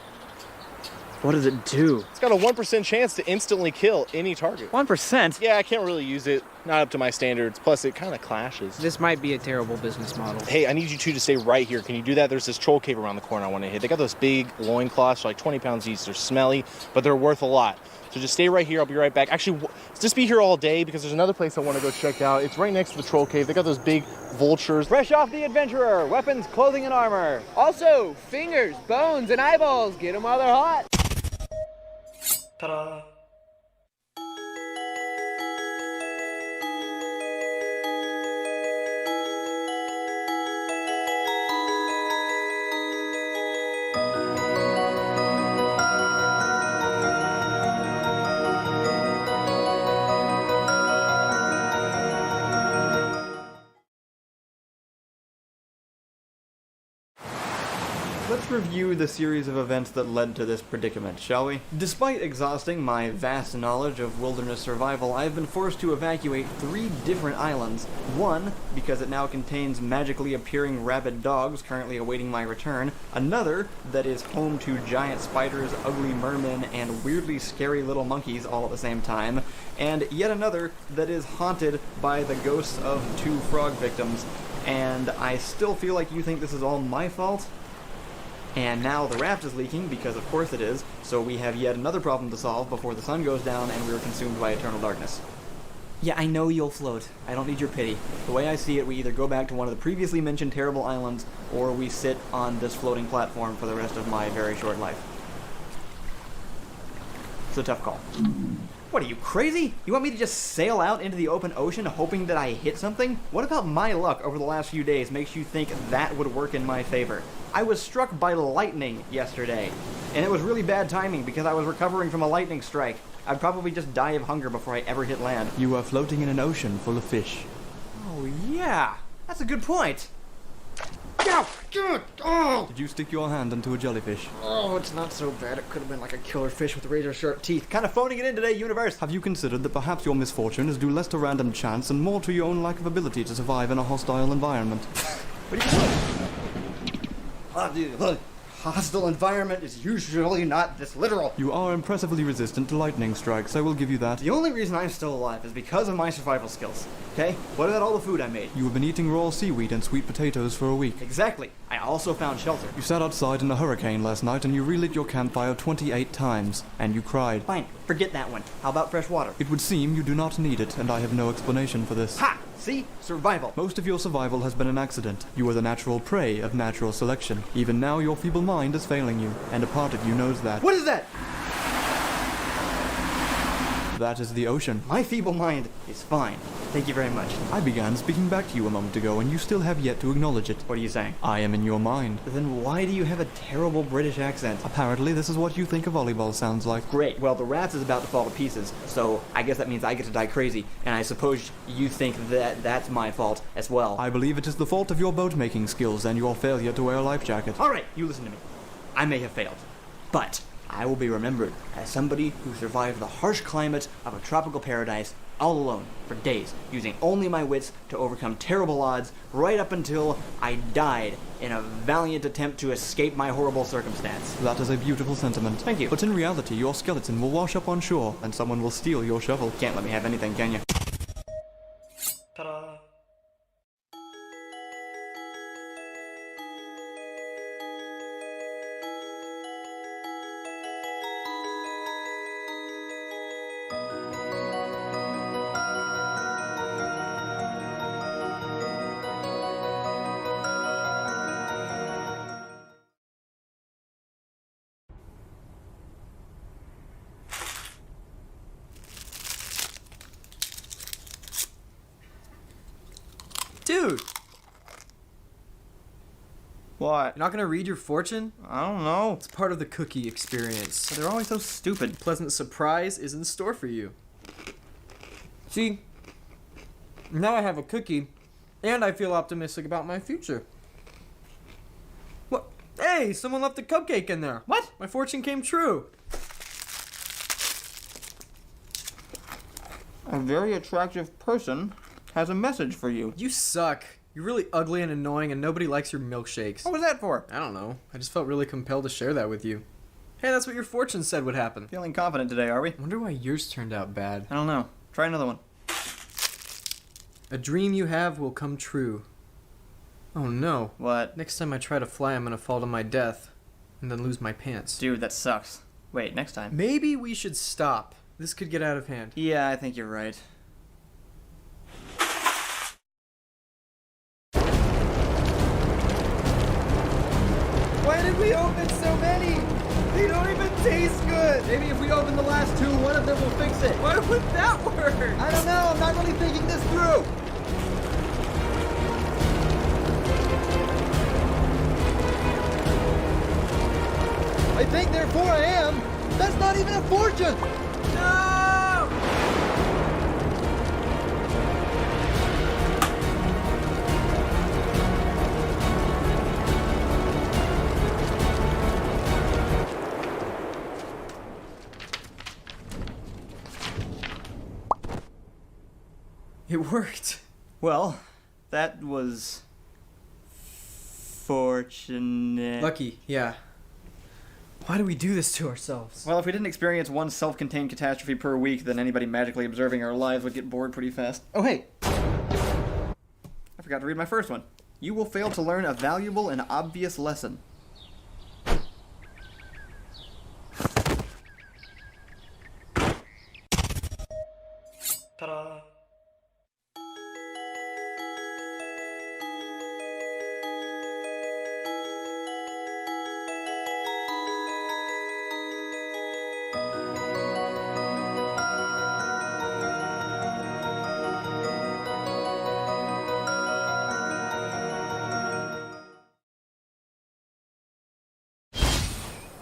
What does it do? It's got a 1% chance to instantly kill any target. 1%? Yeah, I can't really use it. Not up to my standards. Plus, it kind of clashes. This might be a terrible business model. Hey, I need you two to stay right here. Can you do that? There's this troll cave around the corner I want to hit. They got those big loincloths, for like 20 pounds each. They're smelly, but they're worth a lot. So just stay right here. I'll be right back. Actually, just be here all day because there's another place I want to go check out. It's right next to the troll cave. They got those big vultures. Fresh off the adventurer. Weapons, clothing, and armor. Also, fingers, bones, and eyeballs. Get them while they're hot. Ta-da. Let's review the series of events that led to this predicament, shall we? Despite exhausting my vast knowledge of wilderness survival, I've been forced to evacuate 3 different islands. One, because it now contains magically appearing rabid dogs currently awaiting my return. Another, that is home to giant spiders, ugly mermen, and weirdly scary little monkeys all at the same time. And yet another that is haunted by the ghosts of 2 frog victims. And I still feel like you think this is all my fault? And now the raft is leaking, because of course it is, so we have yet another problem to solve before the sun goes down and we're consumed by eternal darkness. Yeah, I know you'll float. I don't need your pity. The way I see it, we either go back to one of the previously mentioned terrible islands, or we sit on this floating platform for the rest of my very short life. It's a tough call. What, are you crazy? You want me to just sail out into the open ocean hoping that I hit something? What about my luck over the last few days makes you think that would work in my favor? I was struck by lightning yesterday, and it was really bad timing because I was recovering from a lightning strike. I'd probably just die of hunger before I ever hit land. You are floating in an ocean full of fish. Oh yeah, that's a good point. Did you stick your hand into a jellyfish? Oh, it's not so bad. It could have been like a killer fish with razor-sharp teeth. Kind of phoning it in today, universe. Have you considered that perhaps your misfortune is due less to random chance and more to your own lack of ability to survive in a hostile environment? What do you say? Hostile environment is usually not this literal. You are impressively resistant to lightning strikes, I will give you that. The only reason I'm still alive is because of my survival skills. Okay? What about all the food I made? You have been eating raw seaweed and sweet potatoes for a week. Exactly. I also found shelter. You sat outside in a hurricane last night and you relit your campfire 28 times. And you cried. Fine. Forget that one. How about fresh water? It would seem you do not need it, and I have no explanation for this. Ha! See? Survival. Most of your survival has been an accident. You are the natural prey of natural selection. Even now, your feeble mind is failing you, and a part of you knows that. What is that? That is the ocean. My feeble mind is fine. Thank you very much. I began speaking back to you a moment ago, and you still have yet to acknowledge it. What are you saying? I am in your mind. Then why do you have a terrible British accent? Apparently, this is what you think a volleyball sounds like. Great. Well, the raft is about to fall to pieces, so I guess that means I get to die crazy, and I suppose you think that that's my fault as well. I believe it is the fault of your boat-making skills and your failure to wear a life jacket. All right, you listen to me. I may have failed, but I will be remembered as somebody who survived the harsh climate of a tropical paradise all alone for days, using only my wits to overcome terrible odds right up until I died in a valiant attempt to escape my horrible circumstance. That is a beautiful sentiment. Thank you. But in reality, your skeleton will wash up on shore and someone will steal your shovel. Can't let me have anything, can you? Ta-da! Dude! What? You're not gonna read your fortune? I don't know. It's part of the cookie experience. They're always so stupid. A pleasant surprise is in store for you. See, now I have a cookie, and I feel optimistic about my future. What? Hey, someone left a cupcake in there. What? My fortune came true. A very attractive person has a message for you. You suck. You're really ugly and annoying, and nobody likes your milkshakes. What was that for? I don't know. I just felt really compelled to share that with you. Hey, that's what your fortune said would happen. Feeling confident today, are we? I wonder why yours turned out bad. I don't know. Try another one. A dream you have will come true. Oh no. What? Next time I try to fly, I'm gonna fall to my death and then lose my pants. Dude, that sucks. Wait, next time. Maybe we should stop. This could get out of hand. Yeah, I think you're right. Why did we open so many? They don't even taste good. Maybe if we open the last two, one of them will fix it. Why would that work? I don't know. I'm not really thinking this through. I think therefore I am. That's not even a fortune. No! It worked. Well, that was fortunate. Lucky, yeah. Why do we do this to ourselves? Well, if we didn't experience one self-contained catastrophe per week, then anybody magically observing our lives would get bored pretty fast. Oh, hey! I forgot to read my first one. You will fail to learn a valuable and obvious lesson. Ta-da!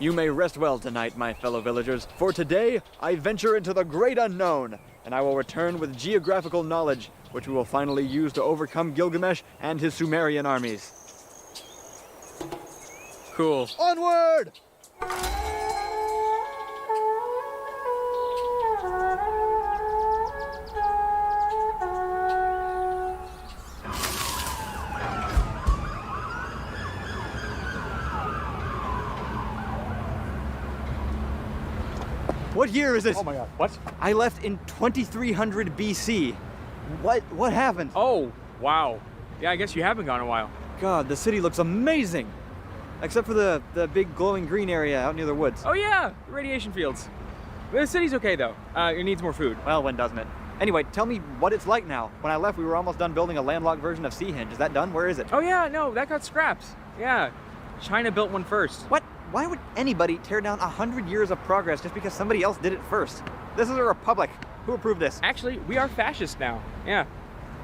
You may rest well tonight, my fellow villagers, for today I venture into the great unknown, and I will return with geographical knowledge, which we will finally use to overcome Gilgamesh and his Sumerian armies. Cool. Onward! What year is it? Oh my god. What? I left in 2300 BC. What happened? Oh, wow. Yeah, I guess you haven't gone in a while. God, the city looks amazing. Except for the big glowing green area out near the woods. Oh yeah, the radiation fields. The city's okay though. It needs more food. Well, when doesn't it? Anyway, tell me what it's like now. When I left, we were almost done building a landlocked version of Seahenge. Is that done? Where is it? Oh yeah, no, that got scrapped. Yeah, China built one first. What? Why would anybody tear down 100 years of progress just because somebody else did it first? This is a republic. Who approved this? Actually, we are fascist now. Yeah.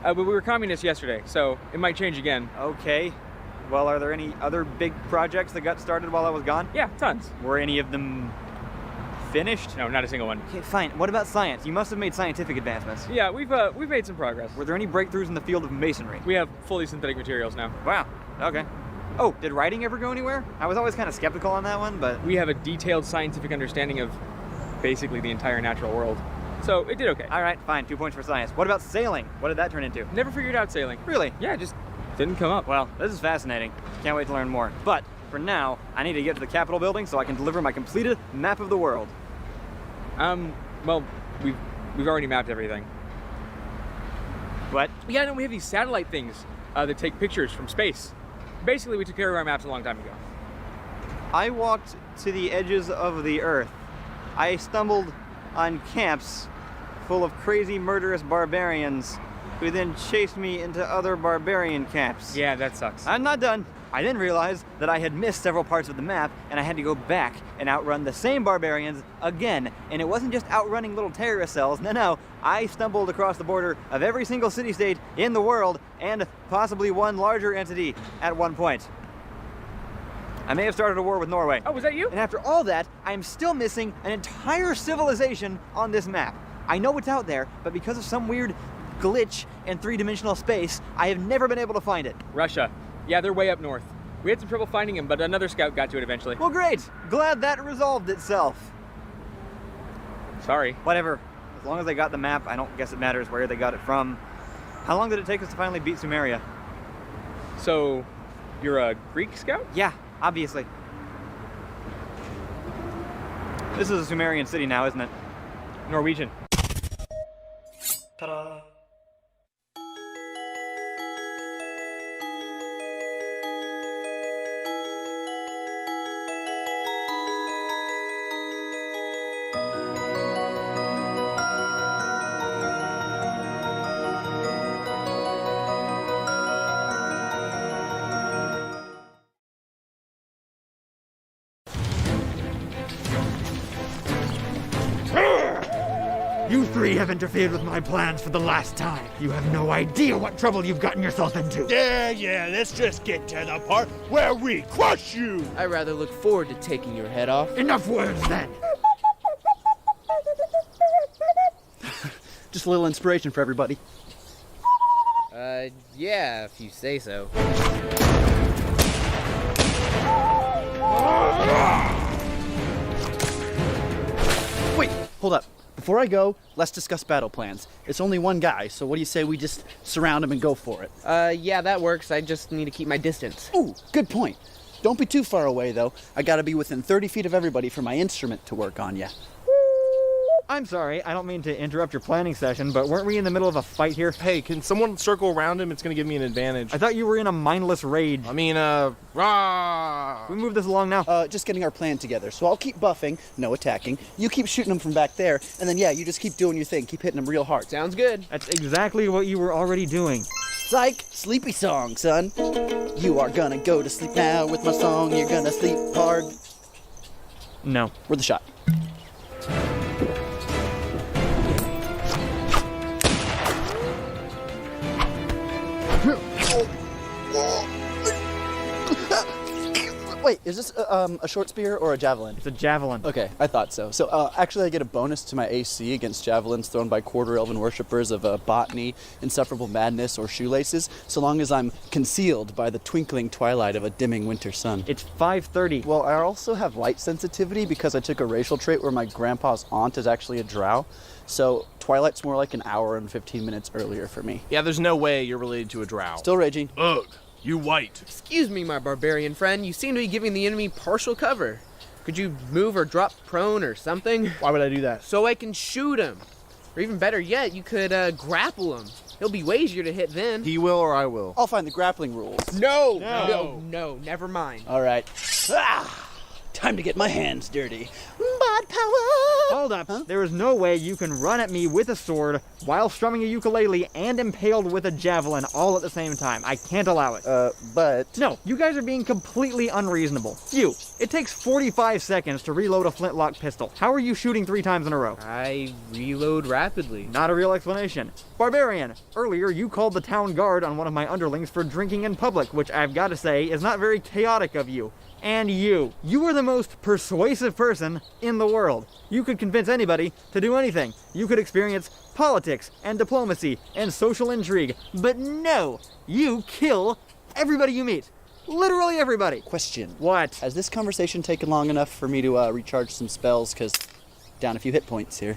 But we were communists yesterday, so it might change again. Okay. Well, are there any other big projects that got started while I was gone? Yeah, tons. Were any of them finished? No, not a single one. Okay, fine. What about science? You must have made scientific advancements. Yeah, we've made some progress. Were there any breakthroughs in the field of masonry? We have fully synthetic materials now. Wow. Okay. Oh, did writing ever go anywhere? I was always kind of skeptical on that one, but... We have a detailed scientific understanding of basically the entire natural world. So it did okay. All right, fine. 2 points for science. What about sailing? What did that turn into? Never figured out sailing. Really? Yeah, just didn't come up. Well, this is fascinating. Can't wait to learn more. But for now, I need to get to the Capitol building so I can deliver my completed map of the world. Well, we've already mapped everything. What? Yeah, no, we have these satellite things that take pictures from space. Basically, we took care of our maps a long time ago. I walked to the edges of the earth. I stumbled on camps full of crazy, murderous barbarians who then chased me into other barbarian camps. Yeah, that sucks. I'm not done. I then realized that I had missed several parts of the map and I had to go back and outrun the same barbarians again. And it wasn't just outrunning little terrorist cells. No. I stumbled across the border of every single city-state in the world and possibly one larger entity at one point. I may have started a war with Norway. Oh, was that you? And after all that, I am still missing an entire civilization on this map. I know it's out there, but because of some weird glitch in three-dimensional space, I have never been able to find it. Russia. Yeah, they're way up north. We had some trouble finding him, but another scout got to it eventually. Well, great. Glad that resolved itself. Sorry. Whatever. As long as they got the map, I don't guess it matters where they got it from. How long did it take us to finally beat Sumeria? So, you're a Greek scout? Yeah, obviously. This is a Sumerian city now, isn't it? Norwegian. Ta-da. You three have interfered with my plans for the last time. You have no idea what trouble you've gotten yourself into. Yeah, let's just get to the part where we crush you! I rather look forward to taking your head off. Enough words, then! Just a little inspiration for everybody. Yeah, if you say so. Wait, hold up. Before I go, let's discuss battle plans. It's only one guy, so what do you say we just surround him and go for it? Yeah, that works. I just need to keep my distance. Ooh, good point. Don't be too far away, though. I gotta be within 30 feet of everybody for my instrument to work on ya. I'm sorry, I don't mean to interrupt your planning session, but weren't we in the middle of a fight here? Hey, can someone circle around him? It's gonna give me an advantage. I thought you were in a mindless rage. I mean, rah! Can we move this along now? Just getting our plan together. So I'll keep buffing, no attacking. You keep shooting them from back there, and then yeah, you just keep doing your thing. Keep hitting them real hard. Sounds good. That's exactly what you were already doing. Psych! Sleepy song, son. You are gonna go to sleep now with my song. You're gonna sleep hard. No. We're the shot. Wait, is this a short spear or a javelin? It's a javelin. Okay, I thought so. So actually I get a bonus to my AC against javelins thrown by quarter elven worshippers of botany, insufferable madness, or shoelaces, so long as I'm concealed by the twinkling twilight of a dimming winter sun. It's 5:30. Well, I also have light sensitivity because I took a racial trait where my grandpa's aunt is actually a drow. So twilight's more like an hour and 15 minutes earlier for me. Yeah, there's no way you're related to a drow. Still raging. Ugh, you white. Excuse me, my barbarian friend. You seem to be giving the enemy partial cover. Could you move or drop prone or something? Why would I do that? So I can shoot him. Or even better yet, you could grapple him. He'll be way easier to hit then. He will or I will. I'll find the grappling rules. No, never mind. All right. Time to get my hands dirty. Bod power! Hold up. Huh? There is no way you can run at me with a sword while strumming a ukulele and impaled with a javelin all at the same time. I can't allow it. But... No, you guys are being completely unreasonable. It takes 45 seconds to reload a flintlock pistol. How are you shooting 3 times in a row? I reload rapidly. Not a real explanation. Barbarian, earlier you called the town guard on one of my underlings for drinking in public, which I've got to say is not very chaotic of you. And you are the most persuasive person in the world. You could convince anybody to do anything. You could experience politics and diplomacy and social intrigue. But no, you kill everybody you meet. Literally everybody. Question. What? Has this conversation taken long enough for me to recharge some spells? Because down a few hit points here.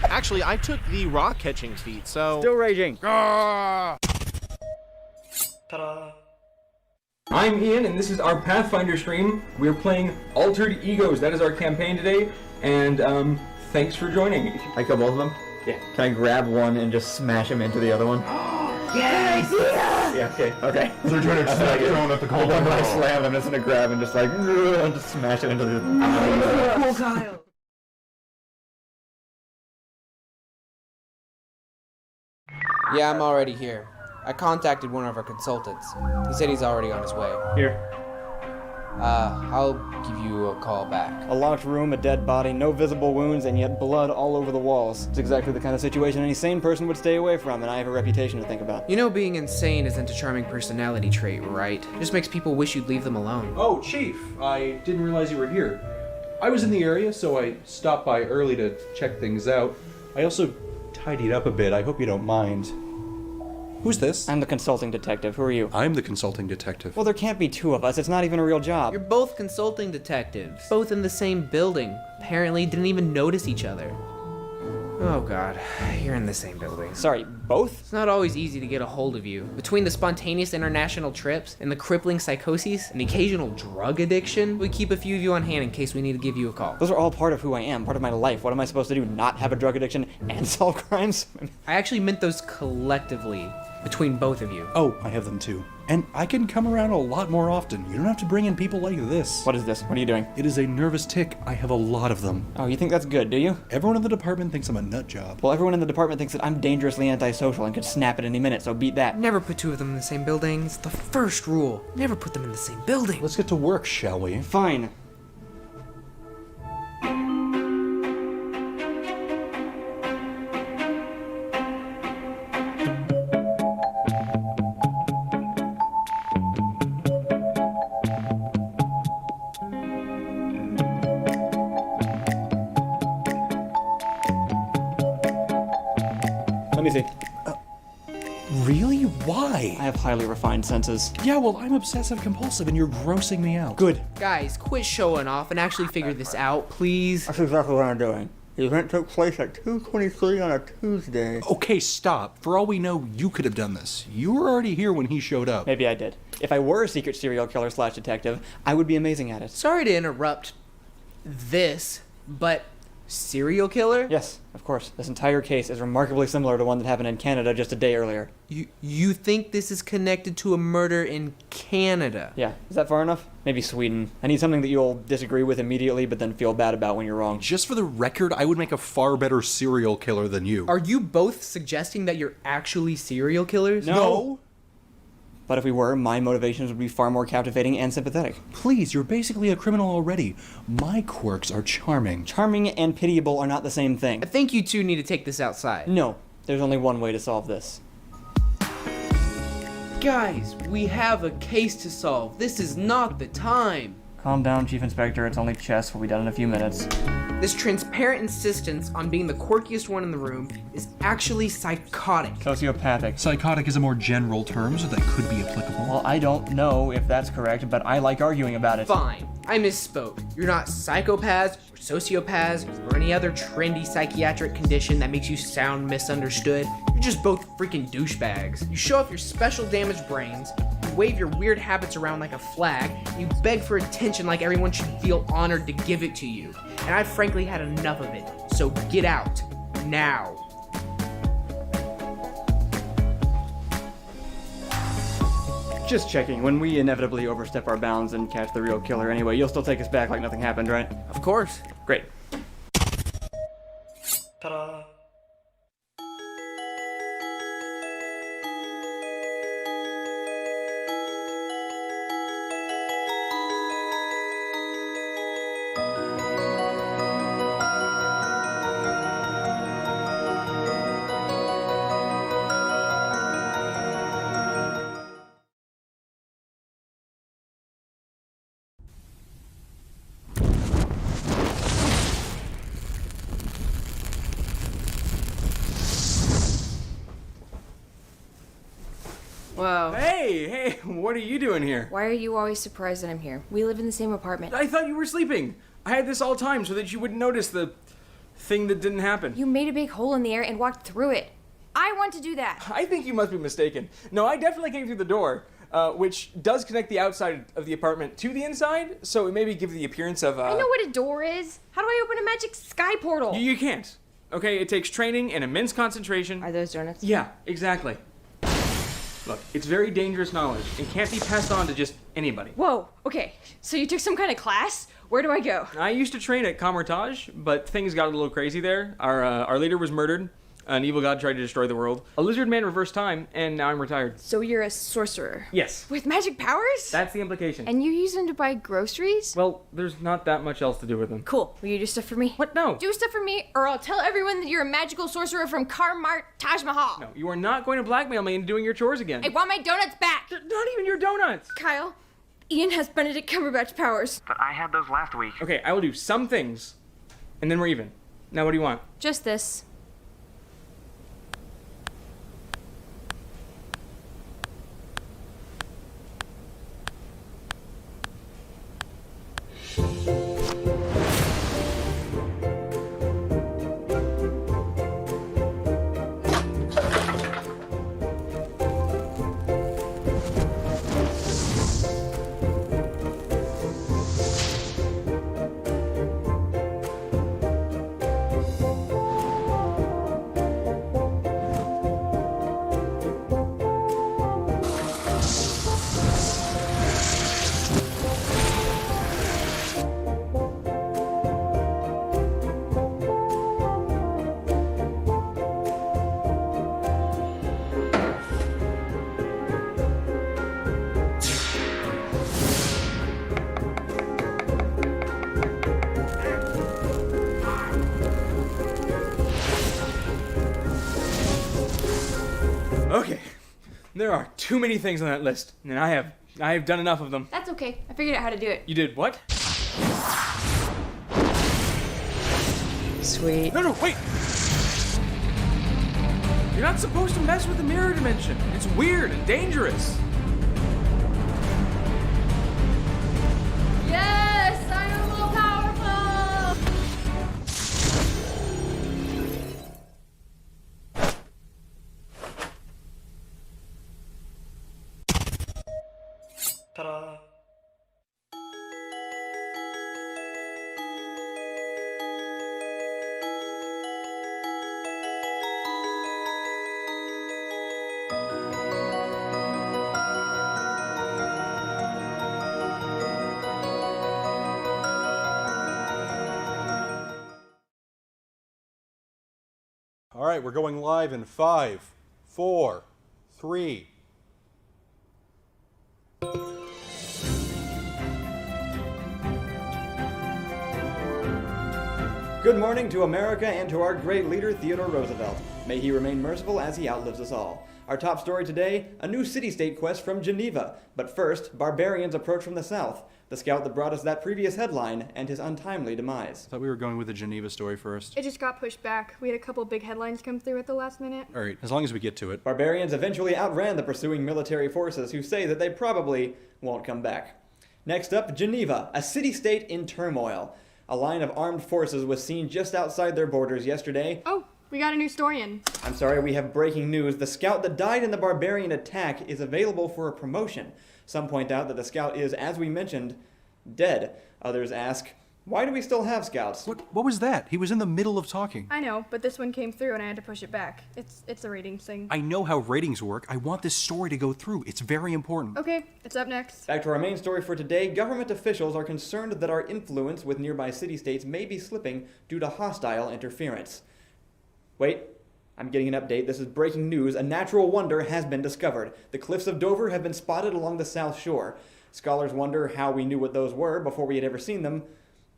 Actually, I took the rock catching feat, so... Still raging. Ah! Ta-da. I'm Ian, and this is our Pathfinder stream. We're playing Altered Egos. That is our campaign today, and thanks for joining. I kill both of them? Yeah. Can I grab one and just smash him into the other one? Yes! Yeah, okay. So you're trying to smack throwing at the cold one that I slam, I'm just gonna grab and just like, just smash it into the... Cool, Kyle. Yeah, I'm already here. I contacted one of our consultants. He said he's already on his way. Here. I'll give you a call back. A locked room, a dead body, no visible wounds, and yet blood all over the walls. It's exactly the kind of situation any sane person would stay away from, and I have a reputation to think about. You know being insane isn't a charming personality trait, right? It just makes people wish you'd leave them alone. Oh, Chief, I didn't realize you were here. I was in the area, so I stopped by early to check things out. I also tidied up a bit. I hope you don't mind. Who's this? I'm the consulting detective. Who are you? I'm the consulting detective. Well, there can't be 2 of us. It's not even a real job. You're both consulting detectives. Both in the same building. Apparently didn't even notice each other. Oh god, you're in the same building. Sorry, both? It's not always easy to get a hold of you. Between the spontaneous international trips and the crippling psychoses and the occasional drug addiction, we keep a few of you on hand in case we need to give you a call. Those are all part of who I am, part of my life. What am I supposed to do? Not have a drug addiction and solve crimes? I actually meant those collectively. Between both of you. Oh, I have them too. And I can come around a lot more often. You don't have to bring in people like this. What is this? What are you doing? It is a nervous tick. I have a lot of them. Oh, you think that's good, do you? Everyone in the department thinks I'm a nut job. Well, everyone in the department thinks that I'm dangerously antisocial and could snap at any minute, so beat that. Never put 2 of them in the same building. It's the first rule. Never put them in the same building. Let's get to work, shall we? Fine. Let me see. Really? Why? I have highly refined senses. Yeah, well, I'm obsessive compulsive and you're grossing me out. Good. Guys, quit showing off and actually figure this out, please. That's exactly what I'm doing. The event took place at 2:23 on a Tuesday. Okay, stop. For all we know, you could have done this. You were already here when he showed up. Maybe I did. If I were a secret serial killer / detective, I would be amazing at it. Sorry to interrupt this, but serial killer? Yes, of course. This entire case is remarkably similar to one that happened in Canada just a day earlier. You think this is connected to a murder in Canada? Yeah. Is that far enough? Maybe Sweden. I need something that you'll disagree with immediately, but then feel bad about when you're wrong. Just for the record, I would make a far better serial killer than you. Are you both suggesting that you're actually serial killers? No. But if we were, my motivations would be far more captivating and sympathetic. Please, you're basically a criminal already. My quirks are charming. Charming and pitiable are not the same thing. I think you two need to take this outside. No. There's only one way to solve this. Guys, we have a case to solve. This is not the time. Calm down, Chief Inspector. It's only chess. We'll be done in a few minutes. This transparent insistence on being the quirkiest one in the room is actually psychotic. Sociopathic. Psychotic is a more general term, so that could be applicable. Well, I don't know if that's correct, but I like arguing about it. Fine. I misspoke. You're not psychopaths or sociopaths or any other trendy psychiatric condition that makes you sound misunderstood. You're just both freaking douchebags. You show off your special damaged brains, you wave your weird habits around like a flag, and you beg for attention like everyone should feel honored to give it to you. And I've frankly had enough of it. So get out. Now. Just checking. When we inevitably overstep our bounds and catch the real killer anyway, you'll still take us back like nothing happened, right? Of course. Great. Ta-da! Whoa. Hey, what are you doing here? Why are you always surprised that I'm here? We live in the same apartment. I thought you were sleeping. I had this all time so that you wouldn't notice the thing that didn't happen. You made a big hole in the air and walked through it. I want to do that. I think you must be mistaken. No, I definitely came through the door, which does connect the outside of the apartment to the inside, so it maybe give the appearance of I know what a door is. How do I open a magic sky portal? You can't. Okay, it takes training and immense concentration. Are those donuts? Yeah, exactly. Look, it's very dangerous knowledge and can't be passed on to just anybody. Whoa, okay. So you took some kind of class? Where do I go? I used to train at Camartage, but things got a little crazy there. Our leader was murdered. An evil god tried to destroy the world. A lizard man reversed time, and now I'm retired. So you're a sorcerer? Yes. With magic powers? That's the implication. And you use them to buy groceries? Well, there's not that much else to do with them. Cool. Will you do stuff for me? What? No. Do stuff for me, or I'll tell everyone that you're a magical sorcerer from Karmart Taj Mahal. No, you are not going to blackmail me into doing your chores again. I want my donuts back! Not even your donuts! Kyle, Ian has Benedict Cumberbatch powers. But I had those last week. Okay, I will do some things, and then we're even. Now what do you want? Just this. Okay, there are too many things on that list, and I have done enough of them. That's okay. I figured out how to do it. You did what? Sweet. No, wait! You're not supposed to mess with the mirror dimension. It's weird and dangerous. Yes, I am more powerful! Ta-da! All right, we're going live in 5, 4, 3. Good morning to America and to our great leader, Theodore Roosevelt. May he remain merciful as he outlives us all. Our top story today, a new city-state quest from Geneva. But first, barbarians approach from the south. The scout that brought us that previous headline and his untimely demise. I thought we were going with the Geneva story first. It just got pushed back. We had a couple big headlines come through at the last minute. All right, as long as we get to it. Barbarians eventually outran the pursuing military forces who say that they probably won't come back. Next up, Geneva, a city-state in turmoil. A line of armed forces was seen just outside their borders yesterday. Oh, we got a new story in. I'm sorry, we have breaking news. The scout that died in the barbarian attack is available for a promotion. Some point out that the scout is, as we mentioned, dead. Others ask, why do we still have scouts? What was that? He was in the middle of talking. I know, but this one came through and I had to push it back. It's a ratings thing. I know how ratings work. I want this story to go through. It's very important. Okay, it's up next. Back to our main story for today. Government officials are concerned that our influence with nearby city-states may be slipping due to hostile interference. Wait, I'm getting an update. This is breaking news. A natural wonder has been discovered. The cliffs of Dover have been spotted along the south shore. Scholars wonder how we knew what those were before we had ever seen them,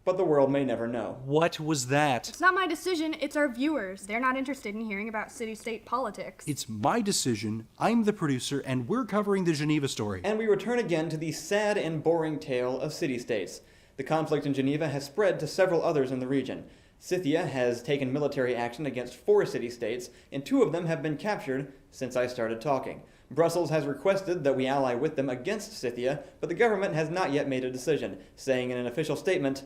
but the world may never know. What was that? It's not my decision, it's our viewers. They're not interested in hearing about city-state politics. It's my decision. I'm the producer, and we're covering the Geneva story. And we return again to the sad and boring tale of city-states. The conflict in Geneva has spread to several others in the region. Scythia has taken military action against 4 city-states, and 2 of them have been captured since I started talking. Brussels has requested that we ally with them against Scythia, but the government has not yet made a decision, saying in an official statement,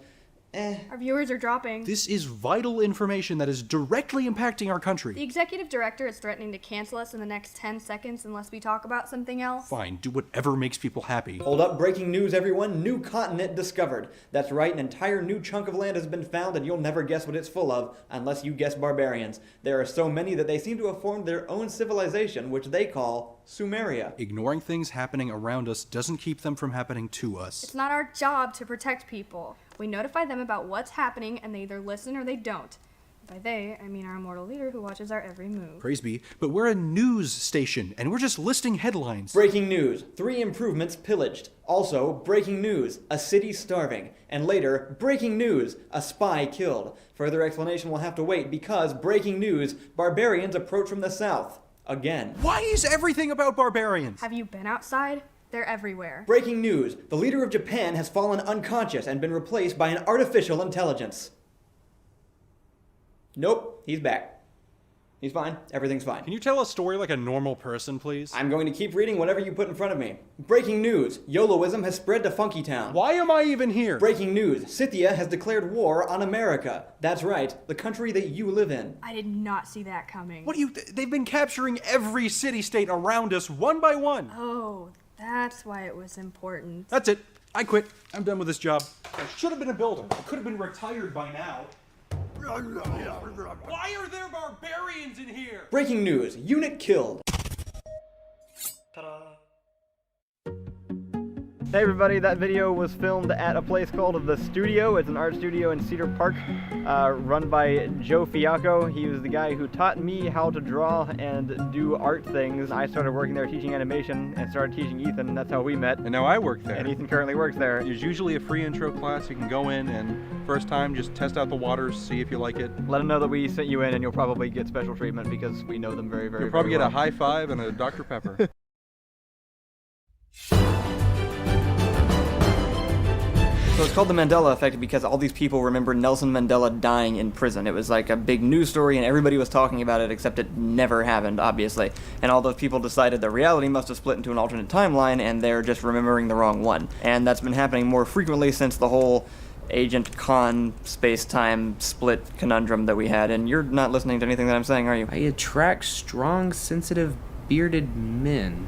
Our viewers are dropping. This is vital information that is directly impacting our country. The executive director is threatening to cancel us in the next 10 seconds unless we talk about something else. Fine, do whatever makes people happy. Hold up, breaking news everyone, new continent discovered. That's right, an entire new chunk of land has been found and you'll never guess what it's full of, unless you guess barbarians. There are so many that they seem to have formed their own civilization, which they call Sumeria. Ignoring things happening around us doesn't keep them from happening to us. It's not our job to protect people. We notify them about what's happening and they either listen or they don't. By they, I mean our immortal leader who watches our every move. Praise be, but we're a news station and we're just listing headlines. Breaking news, 3 improvements pillaged. Also, breaking news, a city starving. And later, breaking news, a spy killed. Further explanation will have to wait because, breaking news, barbarians approach from the south. Again. Why is everything about barbarians? Have you been outside? They're everywhere. Breaking news, the leader of Japan has fallen unconscious and been replaced by an artificial intelligence. Nope, he's back. He's fine. Everything's fine. Can you tell a story like a normal person, please? I'm going to keep reading whatever you put in front of me. Breaking news, YOLOism has spread to Funky Town. Why am I even here? Breaking news, Scythia has declared war on America. That's right, the country that you live in. I did not see that coming. What do you... They've been capturing every city-state around us one by one. Oh, that's why it was important. That's it. I quit. I'm done with this job. I should have been a builder. I could have been retired by now. Why are there barbarians in here? Breaking news, unit killed. Ta-da. Hey everybody, that video was filmed at a place called The Studio. It's an art studio in Cedar Park, run by Joe Fiacco. He was the guy who taught me how to draw and do art things. I started working there teaching animation and started teaching Ethan. That's how we met. And now I work there. And Ethan currently works there. There's usually a free intro class. You can go in and first time just test out the waters, see if you like it. Let them know that we sent you in and you'll probably get special treatment because we know them very, very, You'll probably very get well. a high five and a Dr. Pepper. So it's called the Mandela effect because all these people remember Nelson Mandela dying in prison. It was like a big news story and everybody was talking about it, except it never happened, obviously. And all those people decided that reality must have split into an alternate timeline and they're just remembering the wrong one. And that's been happening more frequently since the whole Agent Con space-time split conundrum that we had. And you're not listening to anything that I'm saying, are you? I attract strong, sensitive, bearded men.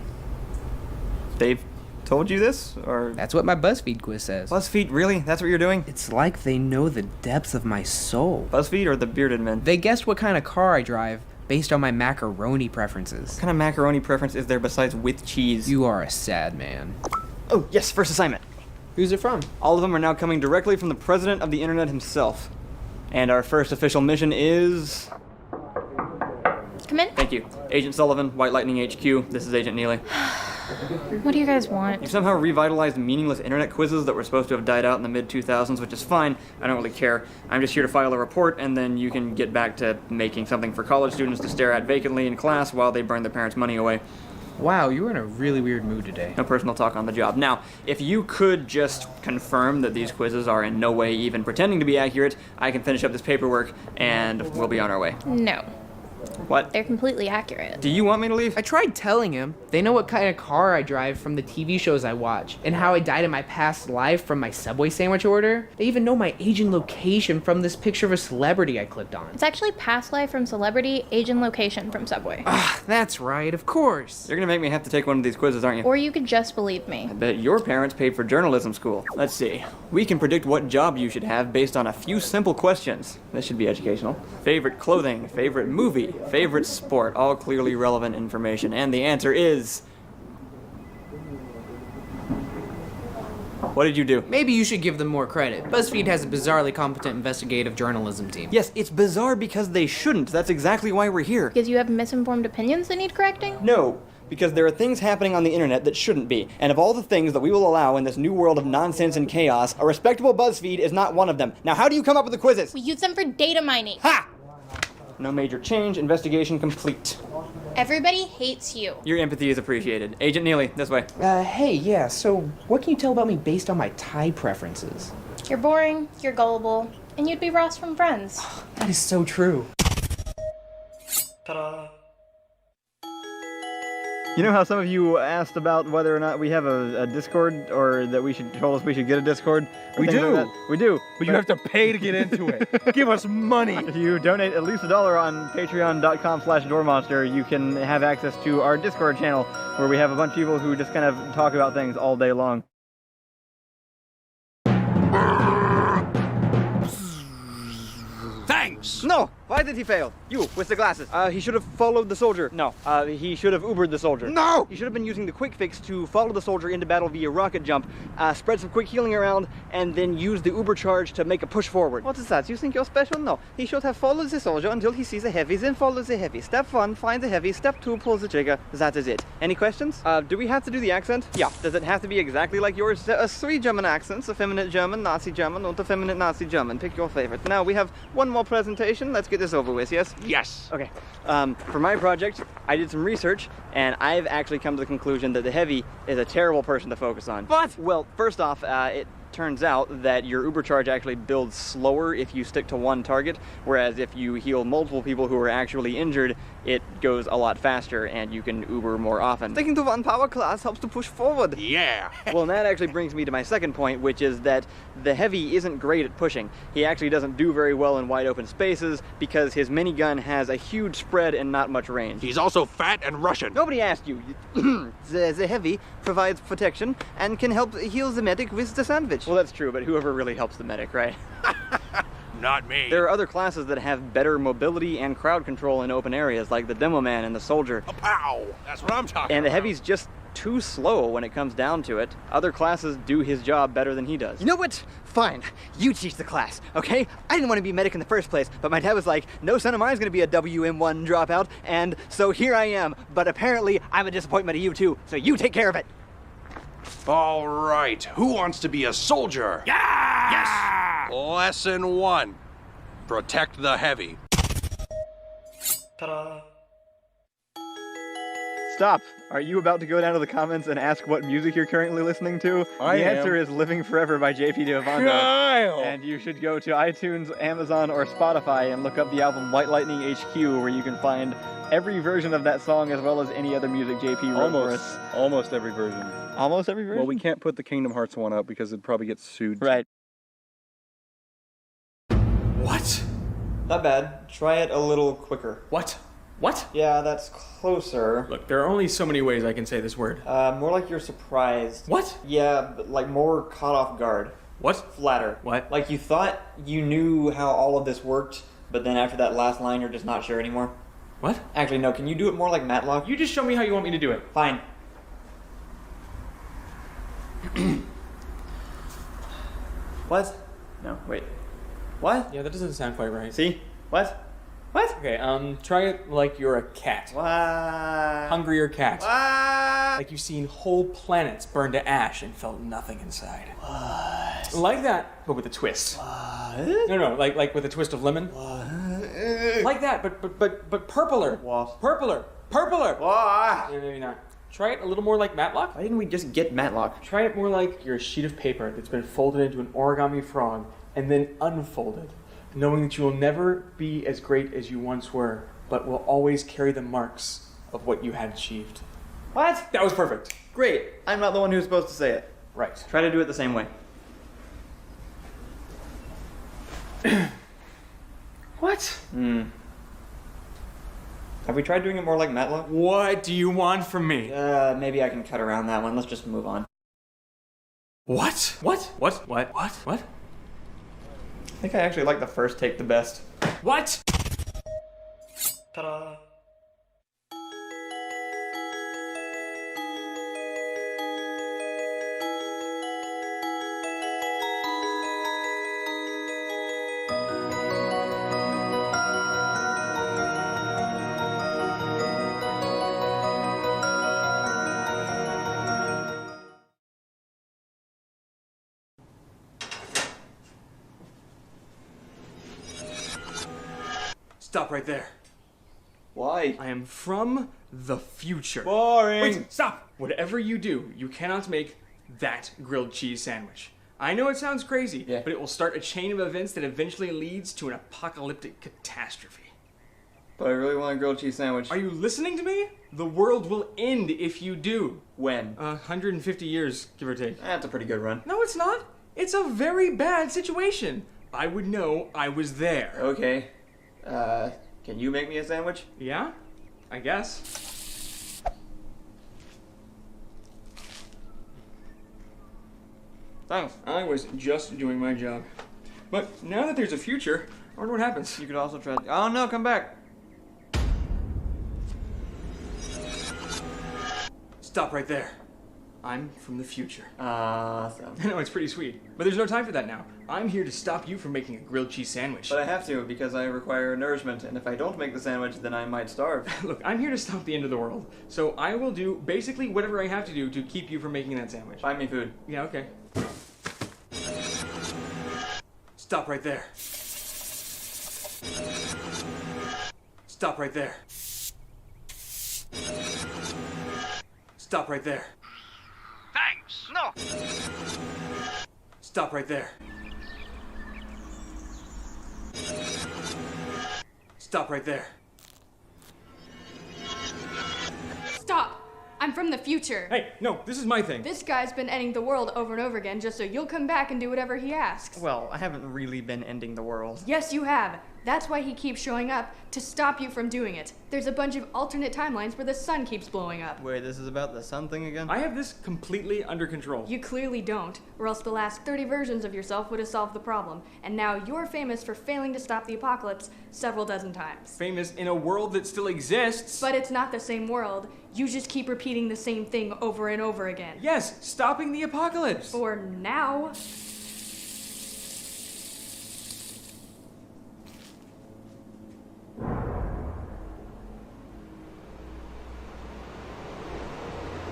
They've told you this, or? That's what my BuzzFeed quiz says. BuzzFeed, really? That's what you're doing? It's like they know the depths of my soul. BuzzFeed or the bearded men? They guessed what kind of car I drive based on my macaroni preferences. What kind of macaroni preference is there besides with cheese? You are a sad man. Oh, yes, first assignment. Who's it from? All of them are now coming directly from the president of the internet himself. And our first official mission is... Come in. Thank you. Agent Sullivan, White Lightning HQ. This is Agent Neely. What do you guys want? You've somehow revitalized meaningless internet quizzes that were supposed to have died out in the mid-2000s, which is fine. I don't really care. I'm just here to file a report, and then you can get back to making something for college students to stare at vacantly in class while they burn their parents' money away. Wow, you were in a really weird mood today. No personal talk on the job. Now, if you could just confirm that these quizzes are in no way even pretending to be accurate, I can finish up this paperwork, and we'll be on our way. No. What? They're completely accurate. Do you want me to leave? I tried telling him. They know what kind of car I drive from the TV shows I watch, and how I died in my past life from my Subway sandwich order. They even know my age and location from this picture of a celebrity I clicked on. It's actually past life from celebrity, age and location from Subway. Ah, that's right, of course. You're gonna make me have to take one of these quizzes, aren't you? Or you could just believe me. I bet your parents paid for journalism school. Let's see. We can predict what job you should have based on a few simple questions. This should be educational. Favorite clothing, favorite movie, favorite sport, all clearly relevant information. And the answer is... What did you do? Maybe you should give them more credit. BuzzFeed has a bizarrely competent investigative journalism team. Yes, it's bizarre because they shouldn't. That's exactly why we're here. Because you have misinformed opinions that need correcting? No, because there are things happening on the internet that shouldn't be. And of all the things that we will allow in this new world of nonsense and chaos, a respectable BuzzFeed is not one of them. Now, how do you come up with the quizzes? We use them for data mining. Ha! No major change. Investigation complete. Everybody hates you. Your empathy is appreciated. Agent Neely, this way. Hey, yeah, so what can you tell about me based on my tie preferences? You're boring, you're gullible, and you'd be Ross from Friends. That is so true. Ta-da! You know how some of you asked about whether or not we have a Discord, or that told us we should get a Discord? We do. Like we do. But you have to pay to get into it. Give us money. If you donate at least $1 on patreon.com/doormonster, you can have access to our Discord channel, where we have a bunch of people who just kind of talk about things all day long. Thanks! No! Why did he fail? You, with the glasses. He should have followed the soldier. No. He should have Ubered the soldier. No! He should have been using the quick fix to follow the soldier into battle via rocket jump, spread some quick healing around, and then use the Uber charge to make a push forward. What is that? You think you're special? No. He should have followed the soldier until he sees a heavy, then follow the heavy. Step 1, find the heavy. Step 2, pull the trigger. That is it. Any questions? Do we have to do the accent? Yeah. Does it have to be exactly like yours? There are 3 German accents: effeminate German, Nazi German, and effeminate Nazi German. Pick your favorite. Now, we have one more presentation. Let's get this over with, yes? Yes. Okay. For my project, I did some research, and I've actually come to the conclusion that the heavy is a terrible person to focus on. What? Well, first off, it turns out that your Uber charge actually builds slower if you stick to one target, whereas if you heal multiple people who are actually injured, it goes a lot faster and you can Uber more often. Sticking to one power class helps to push forward. Yeah. Well, and that actually brings me to my second point, which is that the heavy isn't great at pushing. He actually doesn't do very well in wide open spaces because his minigun has a huge spread and not much range. He's also fat and Russian. Nobody asked you. The heavy provides protection and can help heal the medic with the sandwich. Well, that's true, but whoever really helps the medic, right? Not me. There are other classes that have better mobility and crowd control in open areas, like the Demo Man and the Soldier. Pow! That's what I'm talking about. And the heavy's just too slow when it comes down to it. Other classes do his job better than he does. You know what? Fine. You teach the class, okay? I didn't want to be medic in the first place, but my dad was like, no son of mine's going to be a WM1 dropout, and so here I am. But apparently, I'm a disappointment to you too, so you take care of it. All right. Who wants to be a soldier? Yes! Lesson 1. Protect the heavy. Ta-da. Stop. Are you about to go down to the comments and ask what music you're currently listening to? I The am. answer is Living Forever by JP Giovanni. Kyle! And you should go to iTunes, Amazon, or Spotify and look up the album White Lightning HQ, where you can find every version of that song as well as any other music JP wrote for us. Almost every version. Almost every version? Well, we can't put the Kingdom Hearts one up because it'd probably get sued. Right. What? Not bad. Try it a little quicker. What? What? Yeah, that's closer. Look, there are only so many ways I can say this word. More like you're surprised. What? Yeah, but like more caught off guard. What? Flatter. What? Like you thought you knew how all of this worked, but then after that last line, you're just not sure anymore. What? Actually, no. Can you do it more like Matlock? You just show me how you want me to do it. Fine. What? No, wait. What? Yeah, that doesn't sound quite right. See? What? What? Okay, try it like you're a cat. What? Hungrier cat. What? Like you've seen whole planets burn to ash and felt nothing inside. What? Like that, but with a twist. What? No, like with a twist of lemon. What? Like that, but purpler. What? Purpler. What? No, maybe not. Try it a little more like Matlock. Why didn't we just get Matlock? Try it more like you're a sheet of paper that's been folded into an origami frog and then unfolded, knowing that you will never be as great as you once were, but will always carry the marks of what you had achieved. What? That was perfect. Great. I'm not the one who's supposed to say it. Right. Try to do it the same way. What? Have we tried doing it more like Matlock? What do you want from me? Maybe I can cut around that one. Let's just move on. What? What? I think I actually like the first take the best. What? Ta-da! Stop right there. Why? I am from the future. Boring. Wait, stop! Whatever you do, you cannot make that grilled cheese sandwich. I know it sounds crazy, but it will start a chain of events that eventually leads to an apocalyptic catastrophe. But I really want a grilled cheese sandwich. Are you listening to me? The world will end if you do. When? 150 years, give or take. That's a pretty good run. No, it's not. It's a very bad situation. I would know I was there. Okay. Can you make me a sandwich? Yeah? I guess. Thanks. I was just doing my job. But now that there's a future, I wonder what happens. You could also try... Oh no, come back. Stop right there. I'm from the future. Awesome. I know, it's pretty sweet. But there's no time for that now. I'm here to stop you from making a grilled cheese sandwich. But I have to, because I require nourishment, and if I don't make the sandwich, then I might starve. Look, I'm here to stop the end of the world. So I will do basically whatever I have to do to keep you from making that sandwich. Find me food. Yeah, okay. Stop right there. Stop right there. Stop right there. Thanks. No. Stop right there. Stop right there. Stop! I'm from the future. Hey, no, this is my thing. This guy's been ending the world over and over again just so you'll come back and do whatever he asks. Well, I haven't really been ending the world. Yes, you have. That's why he keeps showing up, to stop you from doing it. There's a bunch of alternate timelines where the sun keeps blowing up. Wait, this is about the sun thing again? I have this completely under control. You clearly don't, or else the last 30 versions of yourself would have solved the problem. And now you're famous for failing to stop the apocalypse several dozen times. Famous in a world that still exists. But it's not the same world. You just keep repeating the same thing over and over again. Yes, stopping the apocalypse. For now.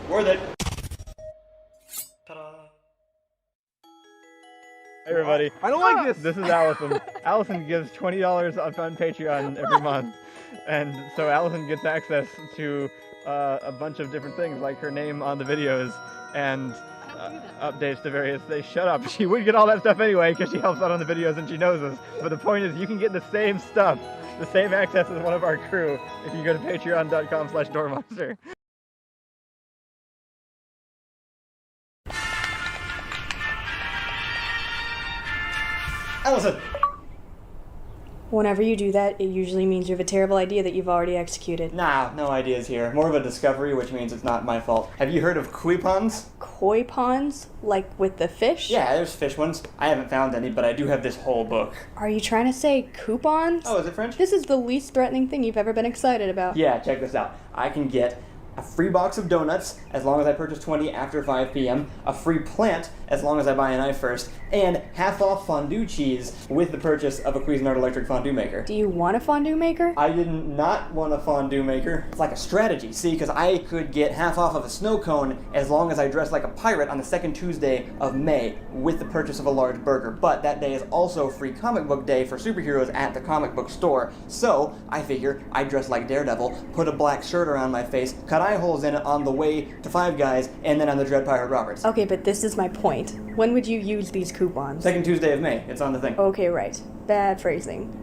Worth it. Ta-da. Hey everybody. I don't like this. This is Allison. Allison gives $20 up on Patreon every month. And so Allison gets access to a bunch of different things, like her name on the videos and updates to various things. Shut up. She would get all that stuff anyway because she helps out on the videos and she knows us. But the point is, you can get the same stuff, the same access as one of our crew if you go to patreon.com/doormonster. Allison! Whenever you do that, it usually means you have a terrible idea that you've already executed. Nah, no ideas here. More of a discovery, which means it's not my fault. Have you heard of koi ponds? Koi ponds? Like with the fish? Yeah, there's fish ones. I haven't found any, but I do have this whole book. Are you trying to say coupons? Oh, is it French? This is the least threatening thing you've ever been excited about. Yeah, check this out. I can get a free box of donuts as long as I purchase 20 after 5 p.m., a free plant as long as I buy a knife first, and half off fondue cheese with the purchase of a Cuisinart electric fondue maker. Do you want a fondue maker? I did not want a fondue maker. It's like a strategy, see, because I could get half off of a snow cone as long as I dress like a pirate on the second Tuesday of May with the purchase of a large burger. But that day is also free comic book day for superheroes at the comic book store. So I figure I dress like Daredevil, put a black shirt around my face, cut eye holes in it on the way to Five Guys, and then on the Dread Pirate Roberts. Okay, but this is my point. When would you use these coupons? Second Tuesday of May. It's on the thing. Okay, right. Bad phrasing.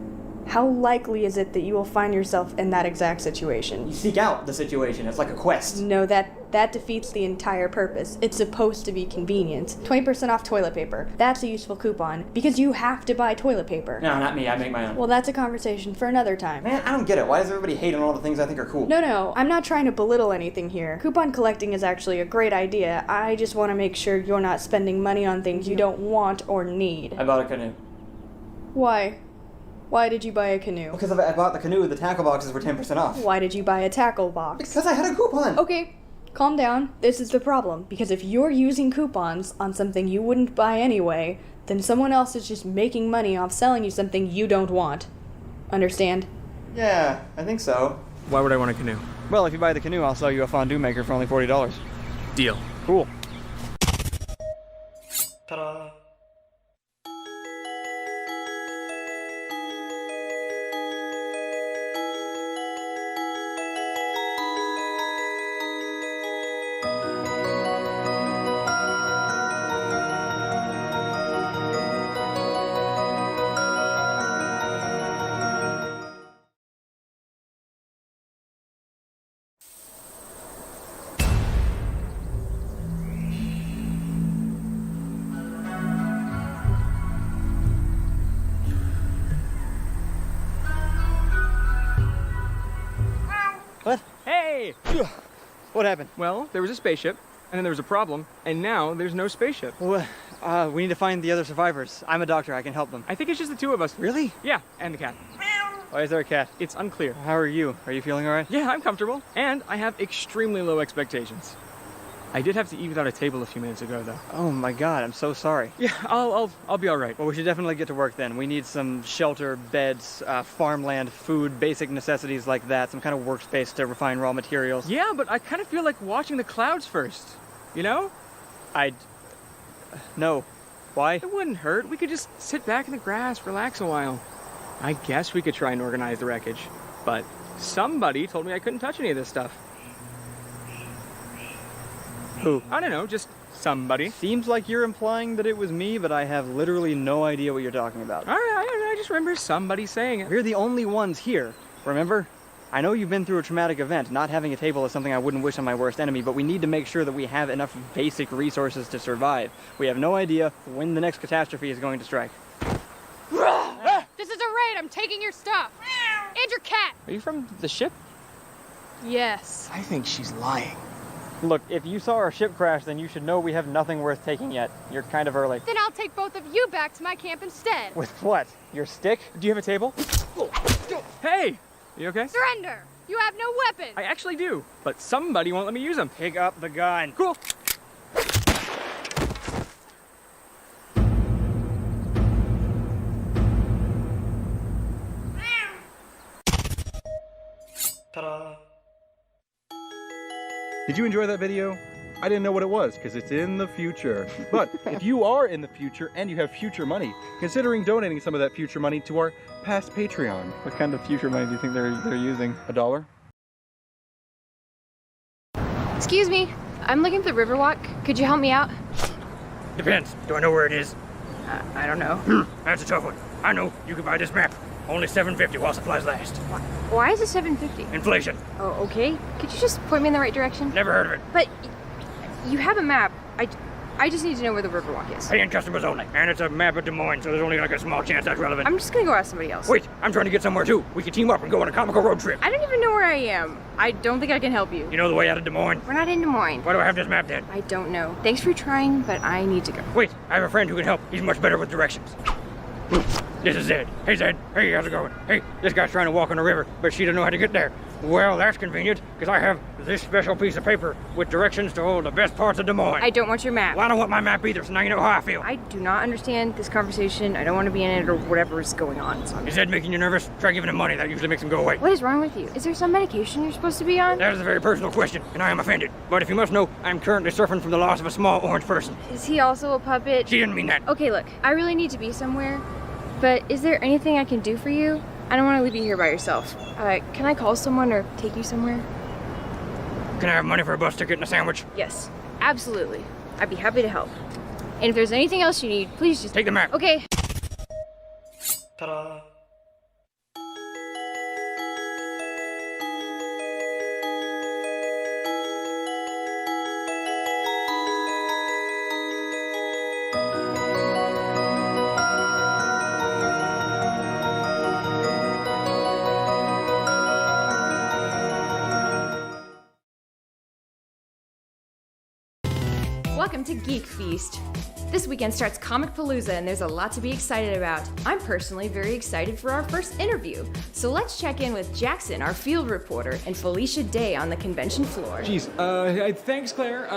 How likely is it that you will find yourself in that exact situation? You seek out the situation. It's like a quest. No, that defeats the entire purpose. It's supposed to be convenient. 20% off toilet paper. That's a useful coupon, because you have to buy toilet paper. No, not me. I make my own. Well, that's a conversation for another time. Man, I don't get it. Why does everybody hate on all the things I think are cool? No, I'm not trying to belittle anything here. Coupon collecting is actually a great idea. I just want to make sure you're not spending money on things you don't want or need. I bought a canoe. Why? Why did you buy a canoe? Because I bought the canoe, the tackle boxes were 10% off. Why did you buy a tackle box? Because I had a coupon. Okay, calm down. This is the problem. Because if you're using coupons on something you wouldn't buy anyway, then someone else is just making money off selling you something you don't want. Understand? Yeah, I think so. Why would I want a canoe? Well, if you buy the canoe, I'll sell you a fondue maker for only $40. Deal. Cool. Ta-da! What? Hey! What happened? Well, there was a spaceship, and then there was a problem, and now there's no spaceship. Well, we need to find the other survivors. I'm a doctor. I can help them. I think it's just the two of us. Really? Yeah, and the cat. Why is there a cat? It's unclear. How are you? Are you feeling all right? Yeah, I'm comfortable, and I have extremely low expectations. I did have to eat without a table a few minutes ago, though. Oh my God, I'm so sorry. Yeah, I'll be all right. Well, we should definitely get to work then. We need some shelter, beds, farmland, food, basic necessities like that, some kind of workspace to refine raw materials. Yeah, but I kind of feel like watching the clouds first, you know? No. Why? It wouldn't hurt. We could just sit back in the grass, relax a while. I guess we could try and organize the wreckage, but somebody told me I couldn't touch any of this stuff. Who? I don't know, just somebody. Seems like you're implying that it was me, but I have literally no idea what you're talking about. All right, I just remember somebody saying it. We're the only ones here, remember? I know you've been through a traumatic event. Not having a table is something I wouldn't wish on my worst enemy, but we need to make sure that we have enough basic resources to survive. We have no idea when the next catastrophe is going to strike. This is a raid. I'm taking your stuff. And your cat. Are you from the ship? Yes. I think she's lying. Look, if you saw our ship crash, then you should know we have nothing worth taking yet. You're kind of early. Then I'll take both of you back to my camp instead. With what? Your stick? Do you have a table? Hey! Are you okay? Surrender! You have no weapon! I actually do, but somebody won't let me use them. Pick up the gun. Cool. Ta-da! Did you enjoy that video? I didn't know what it was because it's in the future. But if you are in the future and you have future money, considering donating some of that future money to our past Patreon. What kind of future money do you think they're using? $1? Excuse me, I'm looking for the Riverwalk. Could you help me out? Depends. Do I know where it is? I don't know. That's a tough one. I know. You can buy this map. Only $7.50 while supplies last. Why is it $7.50? Inflation. Oh, okay. Could you just point me in the right direction? Never heard of it. But you have a map. I just need to know where the Riverwalk is. Paying customers only. And it's a map of Des Moines, so there's only like a small chance that's relevant. I'm just gonna go ask somebody else. Wait, I'm trying to get somewhere too. We can team up and go on a comical road trip. I don't even know where I am. I don't think I can help you. You know the way out of Des Moines? We're not in Des Moines. Why do I have this map then? I don't know. Thanks for trying, but I need to go. Wait, I have a friend who can help. He's much better with directions. This is Zed. Hey, Zed. Hey, how's it going? Hey, this guy's trying to walk on the river, but she doesn't know how to get there. Well, that's convenient, because I have this special piece of paper with directions to all the best parts of Des Moines. I don't want your map. Well, I don't want my map either, so now you know how I feel. I do not understand this conversation. I don't want to be in it or whatever is going on. So Is Zed making you nervous? Try giving him money. That usually makes him go away. What is wrong with you? Is there some medication you're supposed to be on? That is a very personal question, and I am offended. But if you must know, I'm currently suffering from the loss of a small orange person. Is he also a puppet? She didn't mean that. Okay, look, I really need to be somewhere, but is there anything I can do for you? I don't want to leave you here by yourself. Can I call someone or take you somewhere? Can I have money for a bus ticket and a sandwich? Yes, absolutely. I'd be happy to help. And if there's anything else you need, please just... Take the map. Okay. Ta-da. Welcome to Geek Feast. This weekend starts Comic Palooza and there's a lot to be excited about. I'm personally very excited for our first interview. So let's check in with Jackson, our field reporter, and Felicia Day on the convention floor. Geez, thanks, Claire.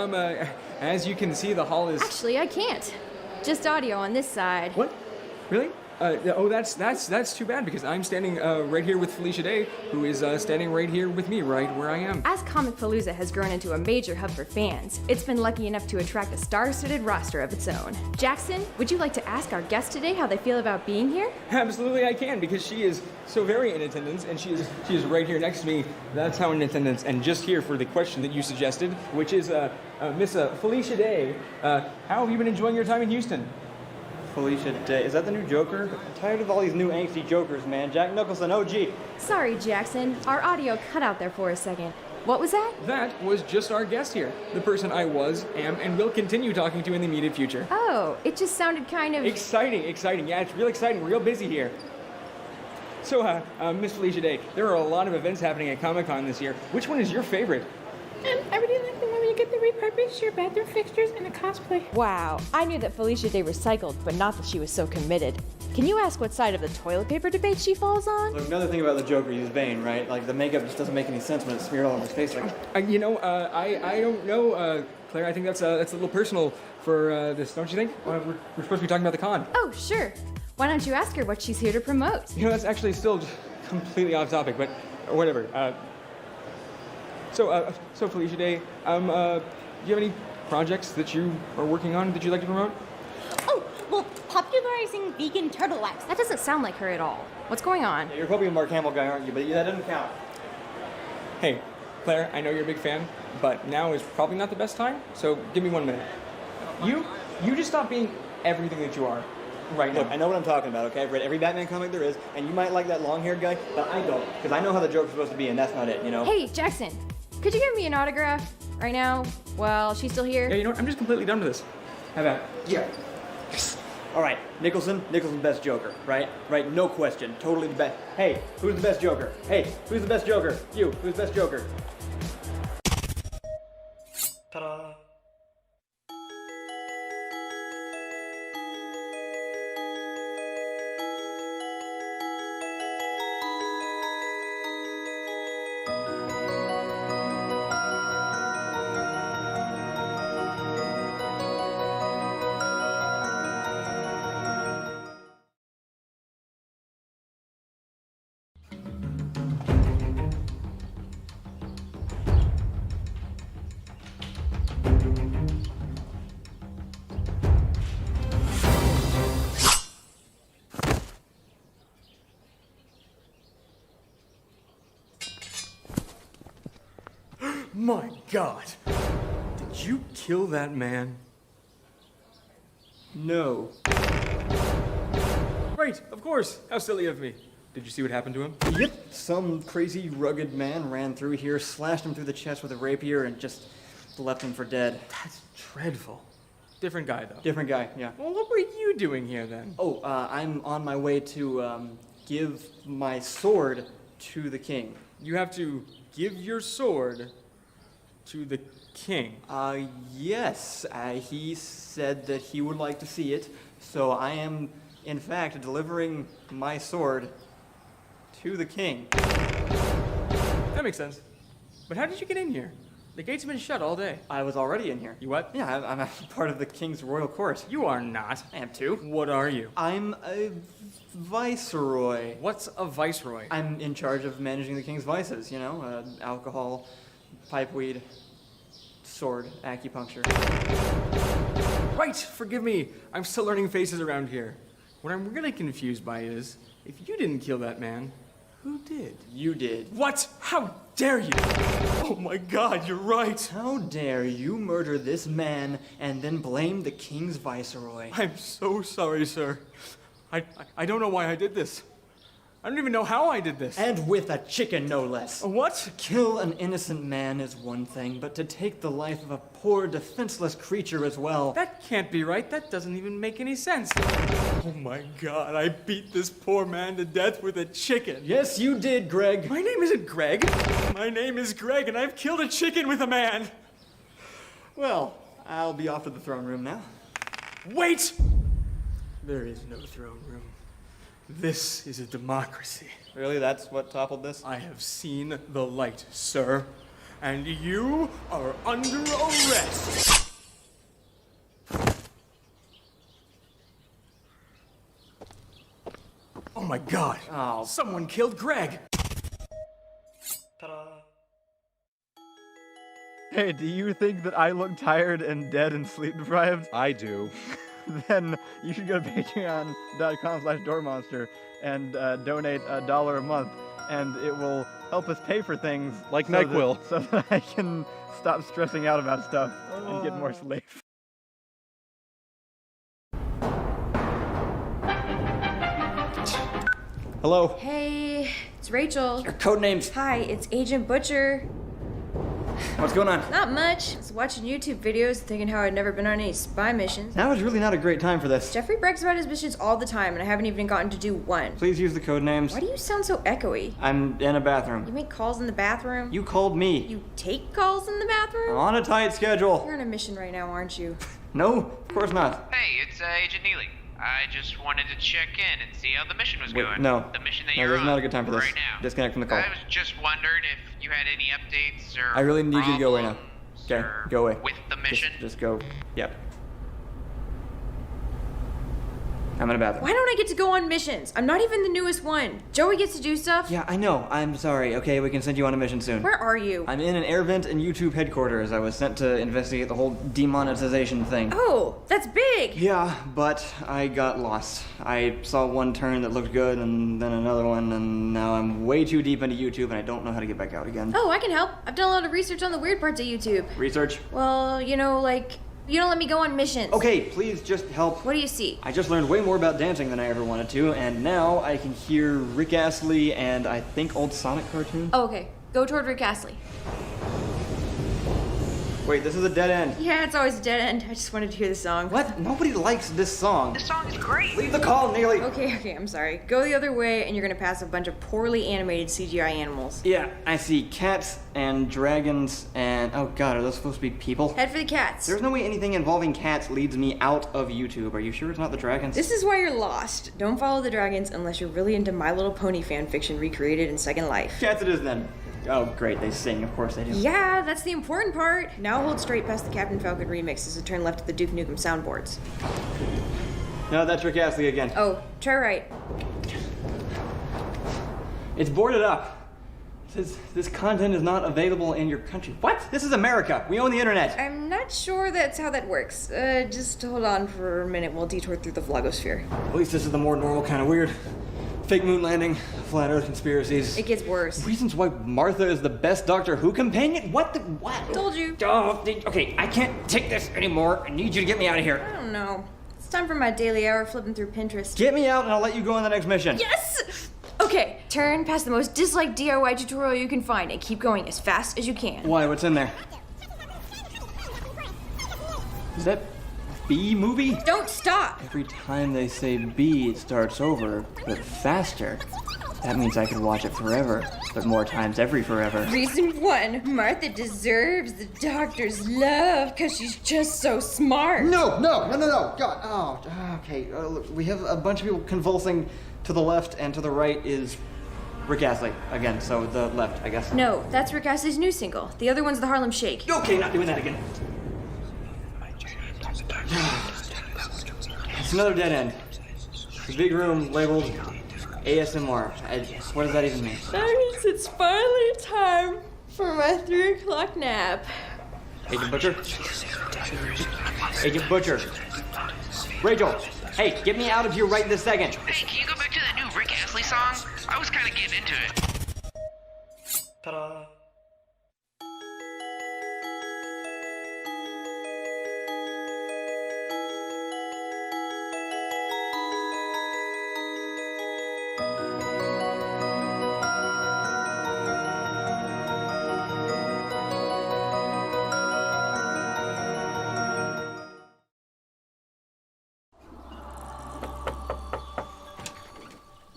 As you can see, the hall is... Actually, I can't. Just audio on this side. What? Really? That's too bad because I'm standing right here with Felicia Day, who is standing right here with me, right where I am. As Comic Palooza has grown into a major hub for fans, it's been lucky enough to attract a star-studded roster of its own. Jackson, would you like to ask our guest today how they feel about being here? Absolutely, I can because she is so very in attendance, and she is right here next to me. That's how in attendance, and just here for the question that you suggested, which is Miss Felicia Day. How have you been enjoying your time in Houston? Felicia Day. Is that the new Joker? I'm tired of all these new angsty Jokers, man. Jack Nicholson, OG. Sorry, Jackson. Our audio cut out there for a second. What was that? That was just our guest here. The person I was, am, and will continue talking to in the immediate future. Oh, it just sounded kind of... Exciting. Yeah, it's real exciting. Real busy here. So, Miss Felicia Day, there are a lot of events happening at Comic-Con this year. Which one is your favorite? I really like the one where you get to repurpose your bathroom fixtures in a cosplay. Wow, I knew that Felicia Day recycled, but not that she was so committed. Can you ask what side of the toilet paper debate she falls on? Look, another thing about the Joker, he's vain, right? Like, the makeup just doesn't make any sense when it's smeared all over his face. I don't know, Claire. I think that's a little personal for this, don't you think? We're supposed to be talking about the con. Oh, sure. Why don't you ask her what she's here to promote? You know, that's actually still completely off topic, but whatever. So Felicia Day, do you have any projects that you are working on that you'd like to promote? Oh, well, popularizing vegan turtle wax. That doesn't sound like her at all. What's going on? Yeah, you're probably a Mark Hamill guy, aren't you? But that doesn't count. Hey, Claire, I know you're a big fan, but now is probably not the best time, so give me 1 minute. You just stop being everything that you are right now. Look, I know what I'm talking about, okay? I've read every Batman comic there is, and you might like that long-haired guy, but I don't, because I know how the Joker's supposed to be, and that's not it, you know? Hey, Jackson, could you give me an autograph right now while she's still here? Yeah, you know what? I'm just completely done with this. How about? Yeah. All right, Nicholson's best Joker, right? Right, no question, totally the best. Hey, who's the best Joker? Hey, who's the best Joker? You, who's the best Joker? Ta-da. My God, Did you kill that man? No. Right, of course. How silly of me. Did you see what happened to him? Yep. Some crazy, rugged man ran through here, slashed him through the chest with a rapier, and just left him for dead. That's dreadful. Different guy, though. Different guy, yeah. Well, what were you doing here, then? Oh, I'm on my way to give my sword to the king. You have to give your sword to the king? Yes. He said that he would like to see it, so I am, in fact, delivering my sword to the king. That makes sense. But how did you get in here? The gates have been shut all day. I was already in here. You what? Yeah, I'm a part of the king's royal court. You are not. I am too. What are you? I'm a viceroy. What's a viceroy? I'm in charge of managing the king's vices, you know, alcohol, pipeweed, sword, acupuncture. Right, forgive me. I'm still learning faces around here. What I'm really confused by is, if you didn't kill that man, who did? You did. What? How dare you? Oh my God, you're right. How dare you murder this man and then blame the king's viceroy? I'm so sorry, sir. I don't know why I did this. I don't even know how I did this. And with a chicken, no less. A what? To kill an innocent man is one thing, but to take the life of a poor, defenseless creature as well. That can't be right. That doesn't even make any sense. Oh my God, I beat this poor man to death with a chicken. Yes, you did, Greg. My name isn't Greg. My name is Greg, and I've killed a chicken with a man. Well, I'll be off to the throne room now. Wait! There is no throne room. This is a democracy. Really? That's what toppled this? I have seen the light, sir. And you are under arrest. Oh my God. Oh. Someone killed Greg. Ta-da. Hey, do you think that I look tired and dead and sleep deprived? I do. Then you should go to patreon.com/doormonster and donate $1 a month, and it will help us pay for things like NyQuil, so that I can stop stressing out about stuff and get more sleep. Hello. Hey, it's Rachel. Your code names. Hi, it's Agent Butcher. What's going on? Not much. I was watching YouTube videos thinking how I'd never been on any spy missions. Now is really not a great time for this. Jeffrey brags about his missions all the time, and I haven't even gotten to do one. Please use the code names. Why do you sound so echoey? I'm in a bathroom. You make calls in the bathroom? You called me. You take calls in the bathroom? I'm on a tight schedule. You're on a mission right now, aren't you? No, of course not. Hey, it's Agent Neely. I just wanted to check in and see how the mission was going. No. The mission that No, you're there's on not a good time for this. right now. Disconnect from the call. I was just wondering if you had any updates or I really need you to go right now. Okay, go away. with the mission. Just go. Yep. I'm in a bathroom. Why don't I get to go on missions? I'm not even the newest one. Joey gets to do stuff. Yeah, I know. I'm sorry. Okay, we can send you on a mission soon. Where are you? I'm in an air vent in YouTube headquarters. I was sent to investigate the whole demonetization thing. Oh, that's big. Yeah, but I got lost. I saw one turn that looked good and then another one, and now I'm way too deep into YouTube and I don't know how to get back out again. Oh, I can help. I've done a lot of research on the weird parts of YouTube. Research? Well, you know, like, you don't let me go on missions. Okay, please just help. What do you see? I just learned way more about dancing than I ever wanted to, and now I can hear Rick Astley and I think old Sonic cartoon. Oh, okay. Go toward Rick Astley. Wait, this is a dead end. Yeah, it's always a dead end. I just wanted to hear the song. What? Nobody likes this song. This song is great. Leave the call, Neely. Okay, I'm sorry. Go the other way and you're gonna pass a bunch of poorly animated CGI animals. Yeah, I see cats and dragons and... Oh god, are those supposed to be people? Head for the cats. There's no way anything involving cats leads me out of YouTube. Are you sure it's not the dragons? This is why you're lost. Don't follow the dragons unless you're really into My Little Pony fanfiction recreated in Second Life. Cats it is then. Oh great, they sing. Of course they do. Yeah, that's the important part. Now hold straight past the Captain Falcon remix as a turn left at the Duke Nukem soundboards. No, that's Rick Astley again. Oh, try right. It's boarded up. It says this content is not available in your country. What? This is America. We own the internet. I'm not sure that's how that works. Just hold on for a minute. We'll detour through the vlogosphere. At least this is the more normal kind of weird. Fake moon landing, flat earth conspiracies. It gets worse. Reasons why Martha is the best Doctor Who companion? What? Told you. Okay, I can't take this anymore. I need you to get me out of here. I don't know. It's time for my daily hour flipping through Pinterest. Get me out and I'll let you go on the next mission. Yes! Okay, turn past the most disliked DIY tutorial you can find and keep going as fast as you can. Why? What's in there? Is that B movie? Don't stop! Every time they say B, it starts over, but faster. That means I can watch it forever, but more times every forever. Reason 1, Martha deserves the doctor's love because she's just so smart. No! God, oh, okay. Look, we have a bunch of people convulsing. To the left and to the right is Rick Astley. Again, so the left, I guess. No, that's Rick Astley's new single. The other one's the Harlem Shake. Okay, not doing that again. It's another dead end. The big room labeled ASMR. What does that even mean? That means it's finally time for my 3 o'clock nap. Agent Butcher? Agent Butcher. Rachel, hey, get me out of here right this second. Hey, can you go back to that new Rick Astley song? I was kind of getting into it. Ta-da.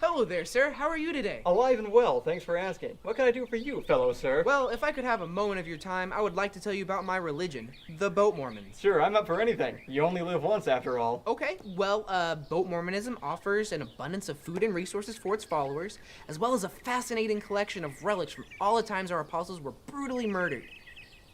Hello there, sir. How are you today? Alive and well, thanks for asking. What can I do for you, fellow sir? Well, if I could have a moment of your time, I would like to tell you about my religion, the Boat Mormons. Sure, I'm up for anything. You only live once after all. Okay, well, Boat Mormonism offers an abundance of food and resources for its followers, as well as a fascinating collection of relics from all the times our apostles were brutally murdered.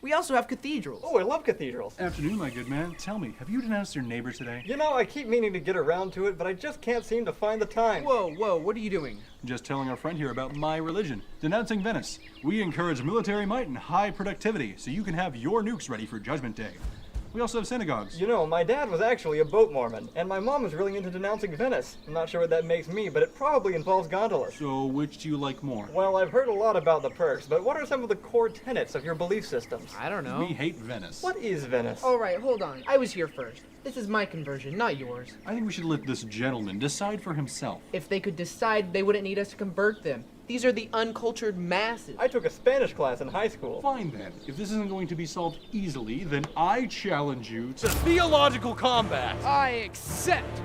We also have cathedrals. Oh, I love cathedrals. Afternoon, my good man. Tell me, have you denounced your neighbor today? You know, I keep meaning to get around to it, but I just can't seem to find the time. Whoa, what are you doing? Just telling our friend here about my religion, denouncing Venice. We encourage military might and high productivity, so you can have your nukes ready for Judgment Day. We also have synagogues. You know, my dad was actually a boat Mormon, and my mom is really into denouncing Venice. I'm not sure what that makes me, but it probably involves gondolas. So, which do you like more? Well, I've heard a lot about the perks, but what are some of the core tenets of your belief systems? I don't know. We hate Venice. What is Venice? All right, hold on. I was here first. This is my conversion, not yours. I think we should let this gentleman decide for himself. If they could decide, they wouldn't need us to convert them. These are the uncultured masses. I took a Spanish class in high school. Fine then. If this isn't going to be solved easily, then I challenge you to theological combat. I accept.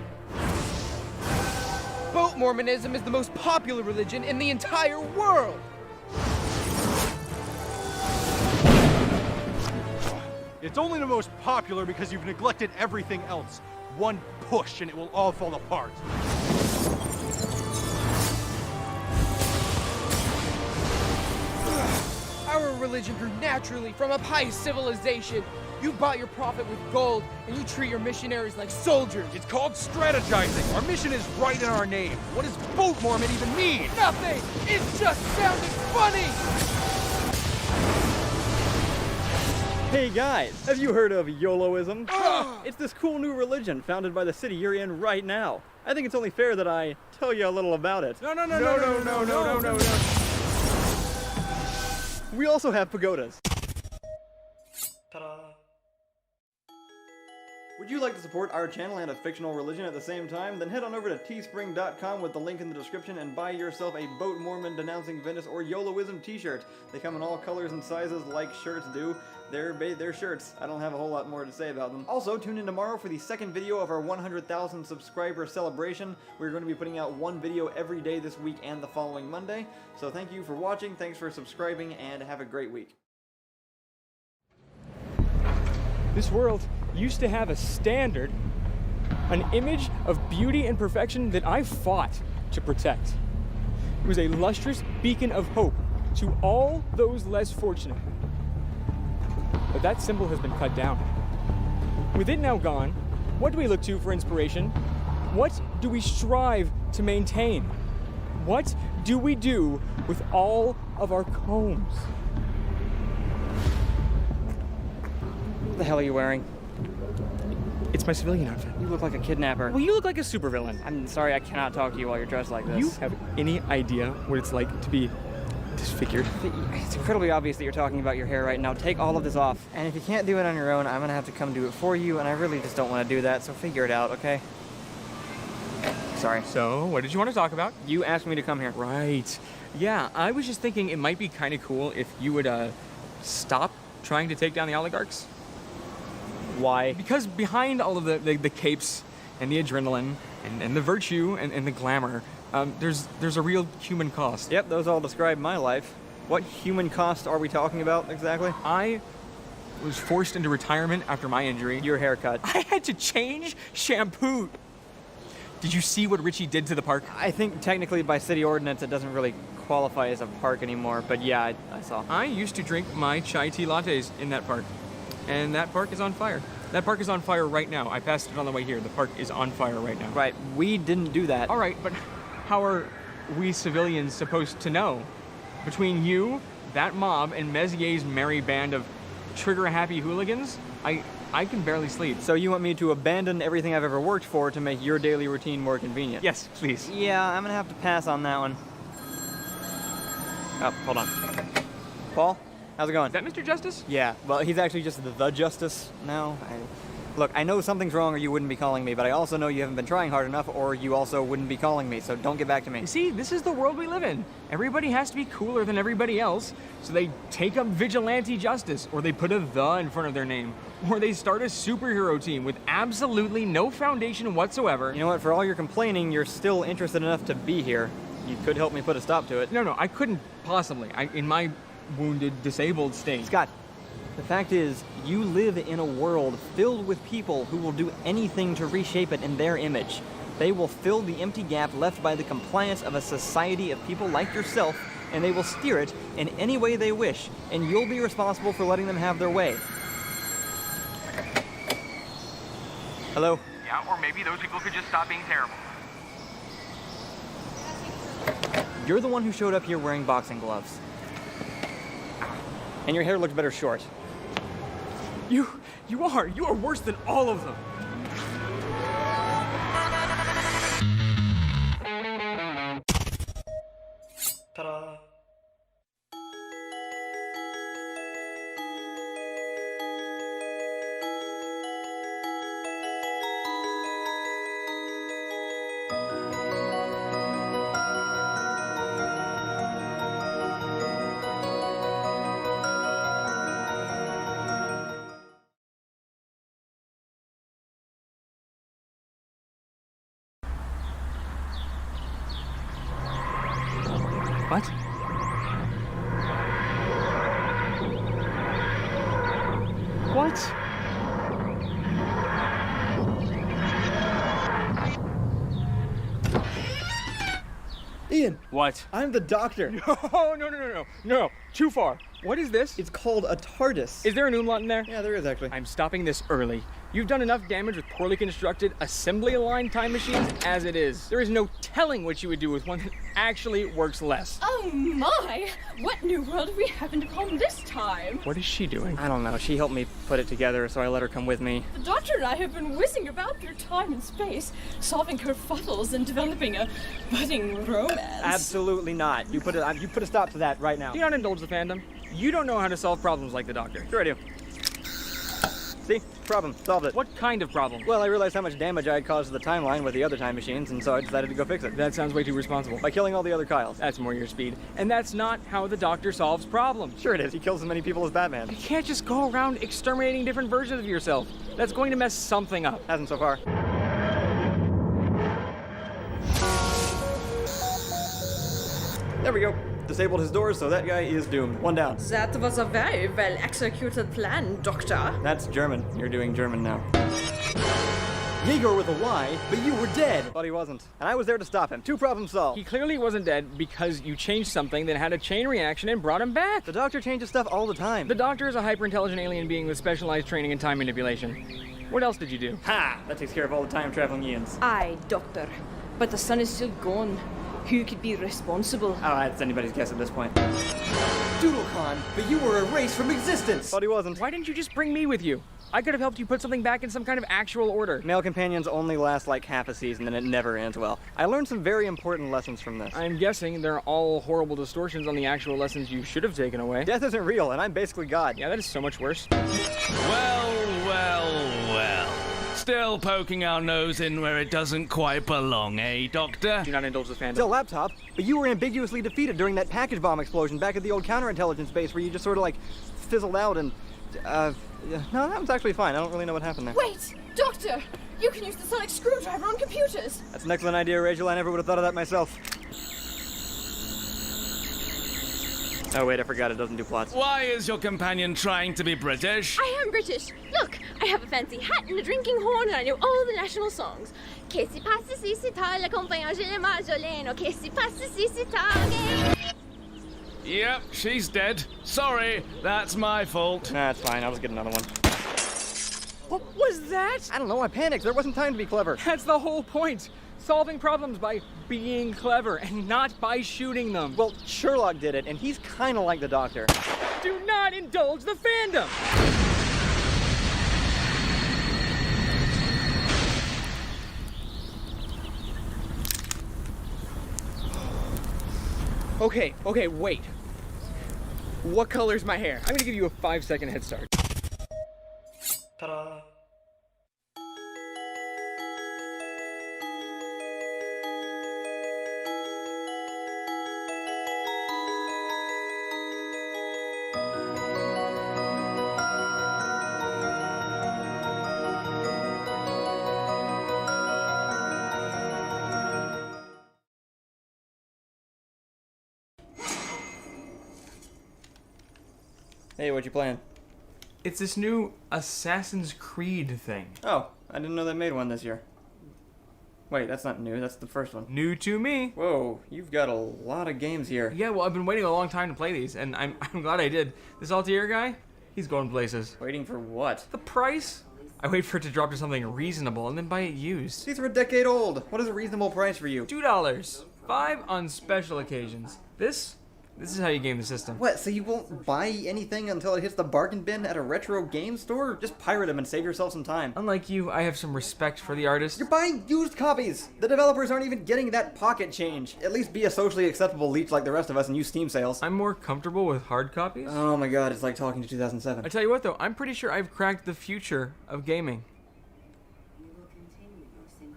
Boat Mormonism is the most popular religion in the entire world. It's only the most popular because you've neglected everything else. One push and it will all fall apart. Our religion grew naturally from a pious civilization. You bought your prophet with gold, and you treat your missionaries like soldiers. It's called strategizing. Our mission is right in our name. What does Boat Mormon even mean? Nothing! It just sounded funny! Hey guys, have you heard of YOLOism? It's this cool new religion founded by the city you're in right now. I think it's only fair that I tell you a little about it. No. We also have pagodas. Ta-da! Would you like to support our channel and a fictional religion at the same time? Then head on over to teespring.com with the link in the description and buy yourself a Boat Mormon denouncing Venice or YOLOism t-shirt. They come in all colors and sizes like shirts do. They're shirts. I don't have a whole lot more to say about them. Also, tune in tomorrow for the second video of our 100,000 subscriber celebration. We're going to be putting out one video every day this week and the following Monday. So thank you for watching, thanks for subscribing, and have a great week. This world used to have a standard, an image of beauty and perfection that I fought to protect. It was a lustrous beacon of hope to all those less fortunate. But that symbol has been cut down. With it now gone, what do we look to for inspiration? What do we strive to maintain? What do we do with all of our combs? What the hell are you wearing? It's my civilian outfit. You look like a kidnapper. Well, you look like a supervillain. I'm sorry, I cannot talk to you while you're dressed like this. You have any idea what it's like to be disfigured? It's incredibly obvious that you're talking about your hair right now. Take all of this off. And if you can't do it on your own, I'm gonna have to come do it for you, and I really just don't want to do that, so figure it out, okay? Sorry. So, what did you want to talk about? You asked me to come here. Right. Yeah, I was just thinking it might be kind of cool if you would stop trying to take down the oligarchs. Why? Because behind all of the capes and the adrenaline and the virtue and the glamour, there's a real human cost. Yep, those all describe my life. What human cost are we talking about exactly? I was forced into retirement after my injury. Your haircut. I had to change shampoo. Did you see what Richie did to the park? I think technically by city ordinance it doesn't really qualify as a park anymore, but yeah, I saw. I used to drink my chai tea lattes in that park, and that park is on fire. That park is on fire right now. I passed it on the way here. The park is on fire right now. Right, we didn't do that. All right, but how are we civilians supposed to know? Between you, that mob, and Mezier's merry band of trigger-happy hooligans, I can barely sleep. So you want me to abandon everything I've ever worked for to make your daily routine more convenient? Yes, please. Yeah, I'm gonna have to pass on that one. Oh, hold on. Paul, how's it going? Is that Mr. Justice? Yeah, well, he's actually just the Justice now. Look, I know something's wrong or you wouldn't be calling me, but I also know you haven't been trying hard enough or you also wouldn't be calling me, so don't get back to me. You see, this is the world we live in. Everybody has to be cooler than everybody else, so they take up vigilante justice, or they put a "the" in front of their name, or they start a superhero team with absolutely no foundation whatsoever. You know what, for all your complaining, you're still interested enough to be here. You could help me put a stop to it. No, I couldn't possibly. In my wounded, disabled state. Scott, the fact is, you live in a world filled with people who will do anything to reshape it in their image. They will fill the empty gap left by the compliance of a society of people like yourself, and they will steer it in any way they wish, and you'll be responsible for letting them have their way. Hello? Yeah, or maybe those people could just stop being terrible. You're the one who showed up here wearing boxing gloves. And your hair looks better short. You are worse than all of them. Ta-da. What? What? Ian! What? I'm the doctor! No, too far. What is this? It's called a TARDIS. Is there an umlaut in there? Yeah, there is actually. I'm stopping this early. You've done enough damage with poorly constructed, assembly-aligned time machines as it is. There is no telling what you would do with one that actually works less. Oh my! What new world have we happened upon this time? What is she doing? I don't know. She helped me put it together, so I let her come with me. The Doctor and I have been whizzing about through time and space, solving kerfuffles and developing a budding romance. Absolutely not. You put a stop to that right now. Do not indulge the fandom. You don't know how to solve problems like the Doctor. Sure I do. See? Problem. Solved it. What kind of problem? Well, I realized how much damage I had caused to the timeline with the other time machines, and so I decided to go fix it. That sounds way too responsible. By killing all the other Kyles. That's more your speed. And that's not how the Doctor solves problems. Sure it is. He kills as many people as Batman. You can't just go around exterminating different versions of yourself. That's going to mess something up. Hasn't so far. There we go. Disabled his doors, so that guy is doomed. One down. That was a very well executed plan, Doctor. That's German. You're doing German now. Yegor with a Y, but you were dead. But he wasn't. And I was there to stop him. Two problems solved. He clearly wasn't dead because you changed something that had a chain reaction and brought him back. The Doctor changes stuff all the time. The Doctor is a hyper-intelligent alien being with specialized training in time manipulation. What else did you do? Ha! That takes care of all the time-traveling Ians. Aye, Doctor. But the sun is still gone. Who could be responsible? Oh, that's anybody's guess at this point. DoodleCon, but you were erased from existence! But he wasn't. Why didn't you just bring me with you? I could have helped you put something back in some kind of actual order. Male companions only last like half a season and it never ends well. I learned some very important lessons from this. I'm guessing they're all horrible distortions on the actual lessons you should have taken away. Death isn't real, and I'm basically God. Yeah, that is so much worse. Well. Still poking our nose in where it doesn't quite belong, eh, Doctor? Do not indulge the fandom. Still laptop, but you were ambiguously defeated during that package bomb explosion back at the old counterintelligence base where you just sort of like fizzled out and, no, that was actually fine. I don't really know what happened there. Wait! Doctor! You can use the sonic screwdriver on computers! That's an excellent idea, Rachel. I never would have thought of that myself. Oh wait, I forgot it doesn't do plots. Why is your companion trying to be British? I am British. Look, I have a fancy hat and a drinking horn and I know all the national songs. Che si passa si si ta, la compagnia le Maggioleno. Che si passa si si ta. Yep, she's dead. Sorry, that's my fault. Nah, it's fine. I'll just get another one. What was that? I don't know, I panicked. There wasn't time to be clever. That's the whole point. Solving problems by being clever and not by shooting them. Well, Sherlock did it, and he's kind of like the Doctor. Do not indulge the fandom! Okay, wait. What color's my hair? I'm gonna give you a 5-second head start. Ta-da! Hey, what you playing? It's this new Assassin's Creed thing. Oh, I didn't know they made one this year. Wait, that's not new, that's the first one. New to me. Whoa, you've got a lot of games here. Yeah, well, I've been waiting a long time to play these, and I'm glad I did. This Altair guy, he's going places. Waiting for what? The price? I wait for it to drop to something reasonable and then buy it used. These are a decade old. What is a reasonable price for you? $2. 5 on special occasions. This is how you game the system. What, so you won't buy anything until it hits the bargain bin at a retro game store? Just pirate them and save yourself some time. Unlike you, I have some respect for the artist. You're buying used copies! The developers aren't even getting that pocket change. At least be a socially acceptable leech like the rest of us and use Steam sales. I'm more comfortable with hard copies. Oh my god, it's like talking to 2007. I tell you what though, I'm pretty sure I've cracked the future of gaming.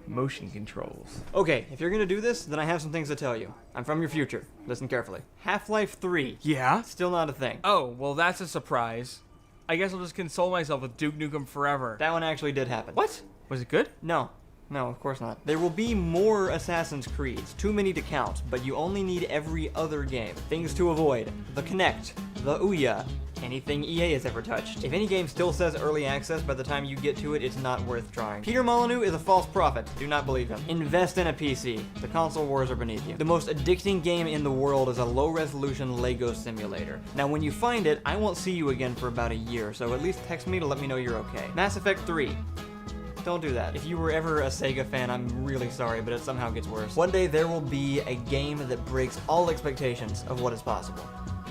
Motion controls. Okay, if you're gonna do this, then I have some things to tell you. I'm from your future. Listen carefully. Half-Life 3. Yeah? Still not a thing. Oh, well that's a surprise. I guess I'll just console myself with Duke Nukem Forever. That one actually did happen. What? Was it good? No, of course not. There will be more Assassin's Creeds. Too many to count, but you only need every other game. Things to avoid. The Kinect. The Ouya. Anything EA has ever touched. If any game still says early access, by the time you get to it, it's not worth trying. Peter Molyneux is a false prophet. Do not believe him. Invest in a PC. The console wars are beneath you. The most addicting game in the world is a low-resolution Lego simulator. Now, when you find it, I won't see you again for about a year, so at least text me to let me know you're okay. Mass Effect 3. Don't do that. If you were ever a Sega fan, I'm really sorry, but it somehow gets worse. One day there will be a game that breaks all expectations of what is possible.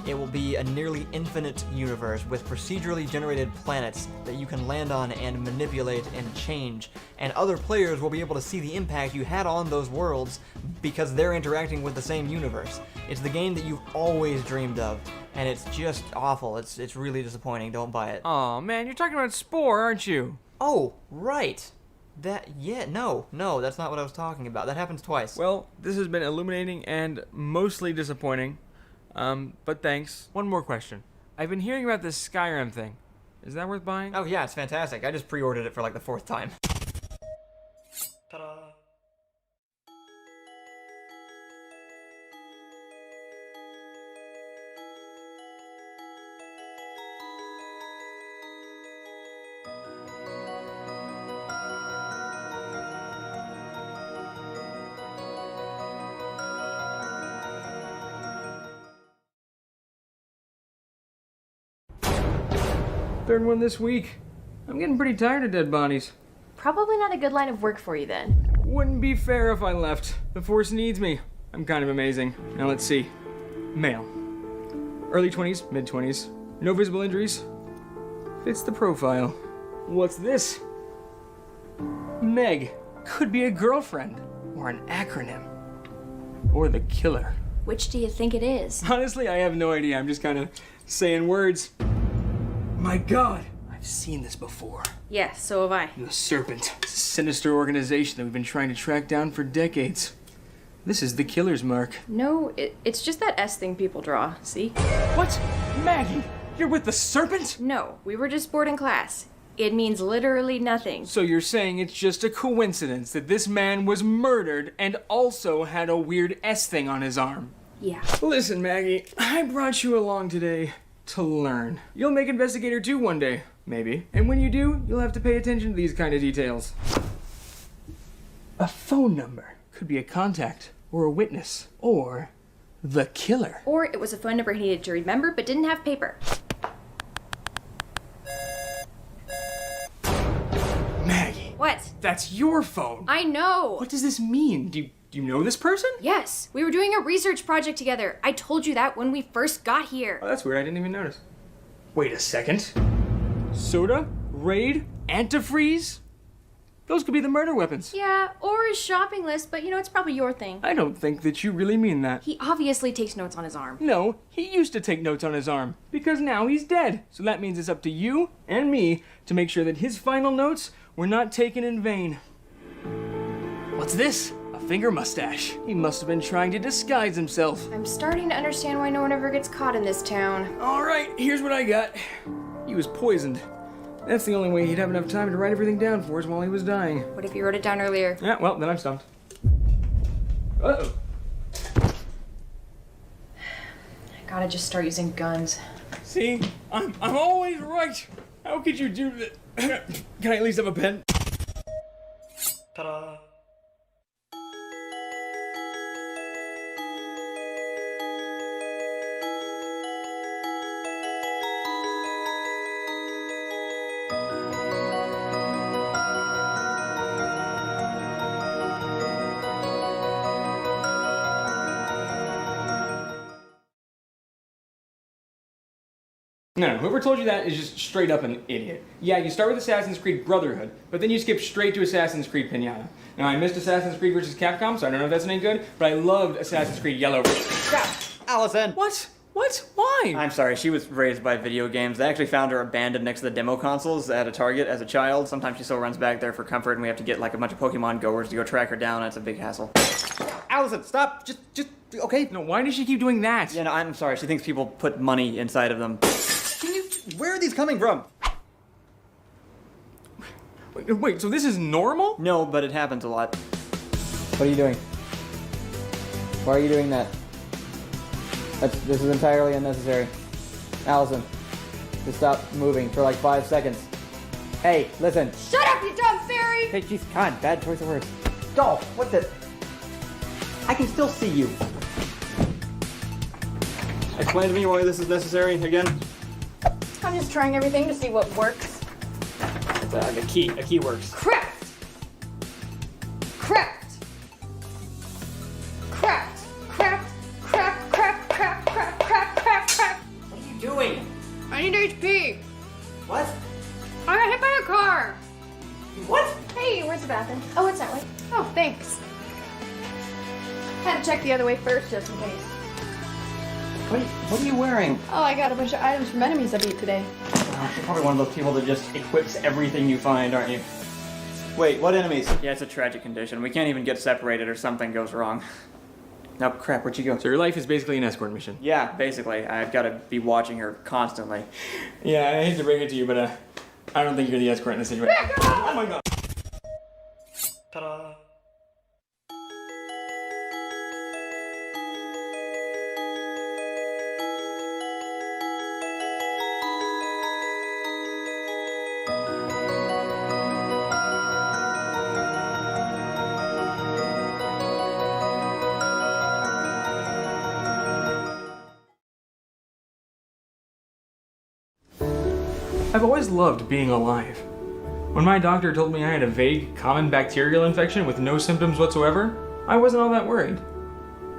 It will be a nearly infinite universe with procedurally generated planets that you can land on and manipulate and change, and other players will be able to see the impact you had on those worlds because they're interacting with the same universe. It's the game that you've always dreamed of, and it's just awful. It's really disappointing. Don't buy it. Aw, man, you're talking about Spore, aren't you? Oh, right. No, that's not what I was talking about. That happens twice. Well, this has been illuminating and mostly disappointing. But thanks. One more question. I've been hearing about this Skyrim thing. Is that worth buying? Oh yeah, it's fantastic. I just pre-ordered it for like the 4th time. Ta-da! Third one this week. I'm getting pretty tired of dead bodies. Probably not a good line of work for you then. Wouldn't be fair if I left. The Force needs me. I'm kind of amazing. Now let's see. Male. Early 20s, mid 20s. No visible injuries. Fits the profile. What's this? Meg. Could be a girlfriend. Or an acronym. Or the killer. Which do you think it is? Honestly, I have no idea. I'm just kind of saying words. My God, I've seen this before. Yeah, so have I. The Serpent. It's a sinister organization that we've been trying to track down for decades. This is the killer's mark. No, it's just that S thing people draw, see? What? Maggie, you're with the Serpent? No, we were just bored in class. It means literally nothing. So you're saying it's just a coincidence that this man was murdered and also had a weird S thing on his arm? Yeah. Listen, Maggie, I brought you along today to learn. You'll make Investigator 2 one day, maybe. And when you do, you'll have to pay attention to these kind of details. A phone number could be a contact, or a witness, or the killer. Or it was a phone number he needed to remember but didn't have paper. Maggie. What? That's your phone. I know. What does this mean? Do you know this person? Yes, we were doing a research project together. I told you that when we first got here. Oh, that's weird. I didn't even notice. Wait a second. Soda? Raid? Antifreeze? Those could be the murder weapons. Yeah, or his shopping list, but it's probably your thing. I don't think that you really mean that. He obviously takes notes on his arm. No, he used to take notes on his arm, because now he's dead. So that means it's up to you and me to make sure that his final notes were not taken in vain. What's this? A finger mustache. He must have been trying to disguise himself. I'm starting to understand why no one ever gets caught in this town. All right, here's what I got. He was poisoned. That's the only way he'd have enough time to write everything down for us while he was dying. What if you wrote it down earlier? Yeah, well, then I'm stumped. Uh-oh. I gotta just start using guns. See? I'm always right. How could you do that? Can I at least have a pen? Ta-da. No, whoever told you that is just straight up an idiot. Yeah, you start with Assassin's Creed Brotherhood, but then you skip straight to Assassin's Creed Pinata. Now, I missed Assassin's Creed vs. Capcom, so I don't know if that's any good, but I loved Assassin's Creed Yellow. Stop! Allison! What? What? Why? I'm sorry, she was raised by video games. They actually found her abandoned next to the demo consoles at a Target as a child. Sometimes she still runs back there for comfort, and we have to get like a bunch of Pokemon goers to go track her down, and it's a big hassle. Allison, stop! Just, okay? No, why does she keep doing that? Yeah, no, I'm sorry. She thinks people put money inside of them. Where are these coming from? Wait, so this is normal? No, but it happens a lot. What are you doing? Why are you doing that? This is entirely unnecessary. Allison, just stop moving for like 5 seconds. Hey, listen. Shut up, you dumb fairy! Hey, jeez, God, bad choice of words. Golf, what the? I can still see you. Explain to me why this is necessary again. I'm just trying everything to see what works. A key works. Craft! Craft! Craft! Craft! Craft! Craft! Craft! Craft! Craft! Craft! Craft! What are you doing? I need HP! What? I got hit by a car! What? Hey, where's the bathroom? Oh, it's that way. Oh, thanks. Had to check the other way first, just in case. What are you wearing? Oh, I got a bunch of items from enemies I beat today. You're probably one of those people that just equips everything you find, aren't you? Wait, what enemies? Yeah, it's a tragic condition. We can't even get separated or something goes wrong. Oh, crap, where'd you go? So your life is basically an escort mission. Yeah, basically. I've got to be watching her constantly. Yeah, I hate to break it to you, but I don't think you're the escort in this situation. Oh my God. Ta-da. I've always loved being alive. When my doctor told me I had a vague, common bacterial infection with no symptoms whatsoever, I wasn't all that worried.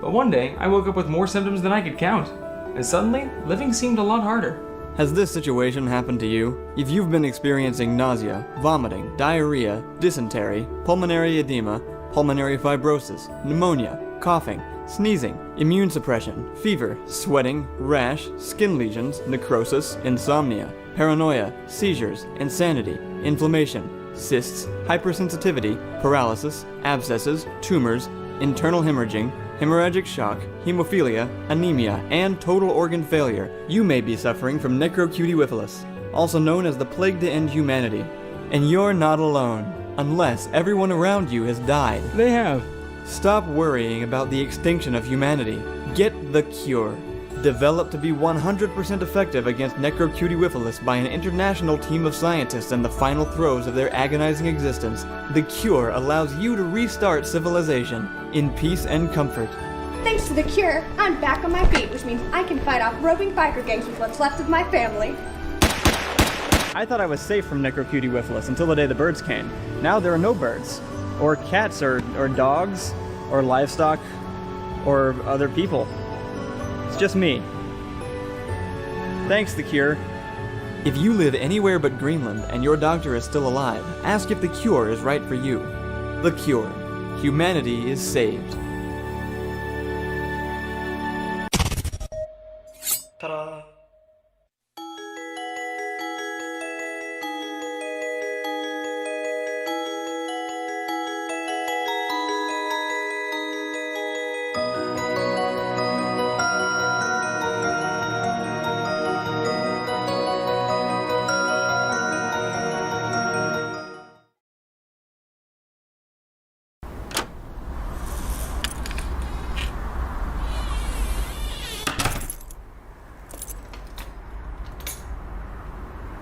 But one day, I woke up with more symptoms than I could count, and suddenly, living seemed a lot harder. Has this situation happened to you? If you've been experiencing nausea, vomiting, diarrhea, dysentery, pulmonary edema, pulmonary fibrosis, pneumonia, coughing, sneezing, immune suppression, fever, sweating, rash, skin lesions, necrosis, insomnia, paranoia, seizures, insanity, inflammation, cysts, hypersensitivity, paralysis, abscesses, tumors, internal hemorrhaging, hemorrhagic shock, hemophilia, anemia, and total organ failure, you may be suffering from necrocutie, also known as the plague to end humanity. And you're not alone, unless everyone around you has died. They have. Stop worrying about the extinction of humanity. Get the cure. Developed to be 100% effective against necrocutie by an international team of scientists in the final throes of their agonizing existence, the cure allows you to restart civilization in peace and comfort. Thanks to the cure, I'm back on my feet, which means I can fight off roving biker gangs with what's left of my family. I thought I was safe from necrocutie until the day the birds came. Now there are no birds, or cats, or dogs, or livestock, or other people. It's just me. Thanks, The Cure. If you live anywhere but Greenland and your doctor is still alive, ask if The Cure is right for you. The Cure. Humanity is saved. Ta-da!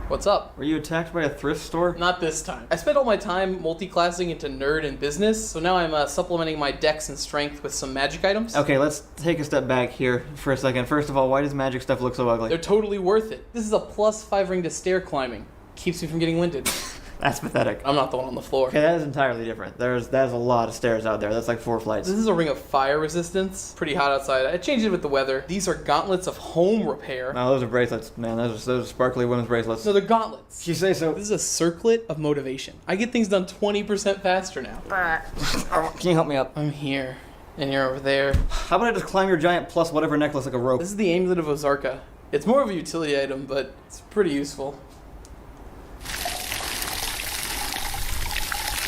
What's up? Were you attacked by a thrift store? Not this time. I spent all my time multi-classing into nerd and business, so now I'm supplementing my dex and strength with some magic items. Okay, let's take a step back here for a second. First of all, why does magic stuff look so ugly? They're totally worth it. This is a +5 ring to stair climbing. Keeps me from getting winded. That's pathetic. I'm not the one on the floor. Okay, that is entirely different. There's a lot of stairs out there. That's like 4 flights. This is a ring of fire resistance. Pretty hot outside. I changed it with the weather. These are gauntlets of home repair. No, those are bracelets, man. Those are sparkly women's bracelets. No, they're gauntlets. You say so. This is a circlet of motivation. I get things done 20% faster now. Can you help me up? I'm here. And you're over there. How about I just climb your giant plus whatever necklace like a rope? This is the amulet of Ozarka. It's more of a utility item, but it's pretty useful.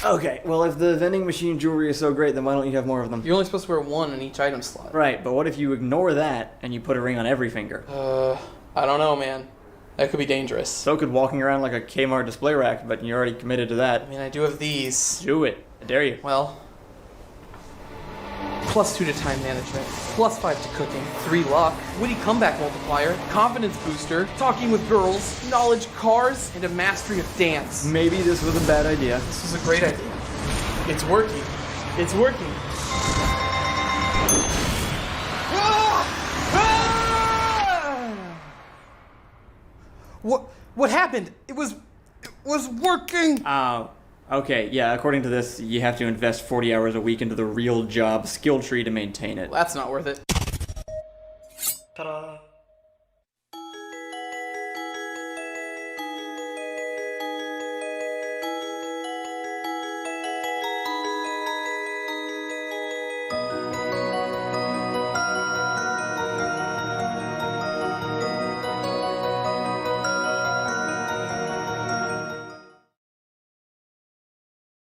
Okay, well, if the vending machine jewelry is so great, then why don't you have more of them? You're only supposed to wear one in each item slot. Right, but what if you ignore that and you put a ring on every finger? I don't know, man. That could be dangerous. So could walking around like a Kmart display rack, but you're already committed to that. I mean, I do have these. Do it. I dare you. Well, +2 to time management, +5 to cooking, 3 luck, witty comeback multiplier, confidence booster, talking with girls, knowledge cars, and a mastery of dance. Maybe this was a bad idea. This was a great idea. It's working. It's working. What happened? It was working. Oh. Okay, yeah, according to this, you have to invest 40 hours a week into the real job skill tree to maintain it. Well, that's not worth it. Ta-da!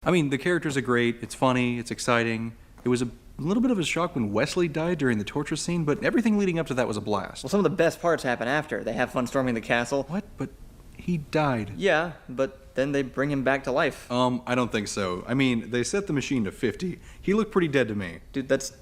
I mean, the characters are great, it's funny, it's exciting. It was a little bit of a shock when Wesley died during the torture scene, but everything leading up to that was a blast. Well, some of the best parts happen after. They have fun storming the castle. What? But he died. Yeah, but then they bring him back to life. I don't think so. I mean, they set the machine to 50. He looked pretty dead to me. Dude, that's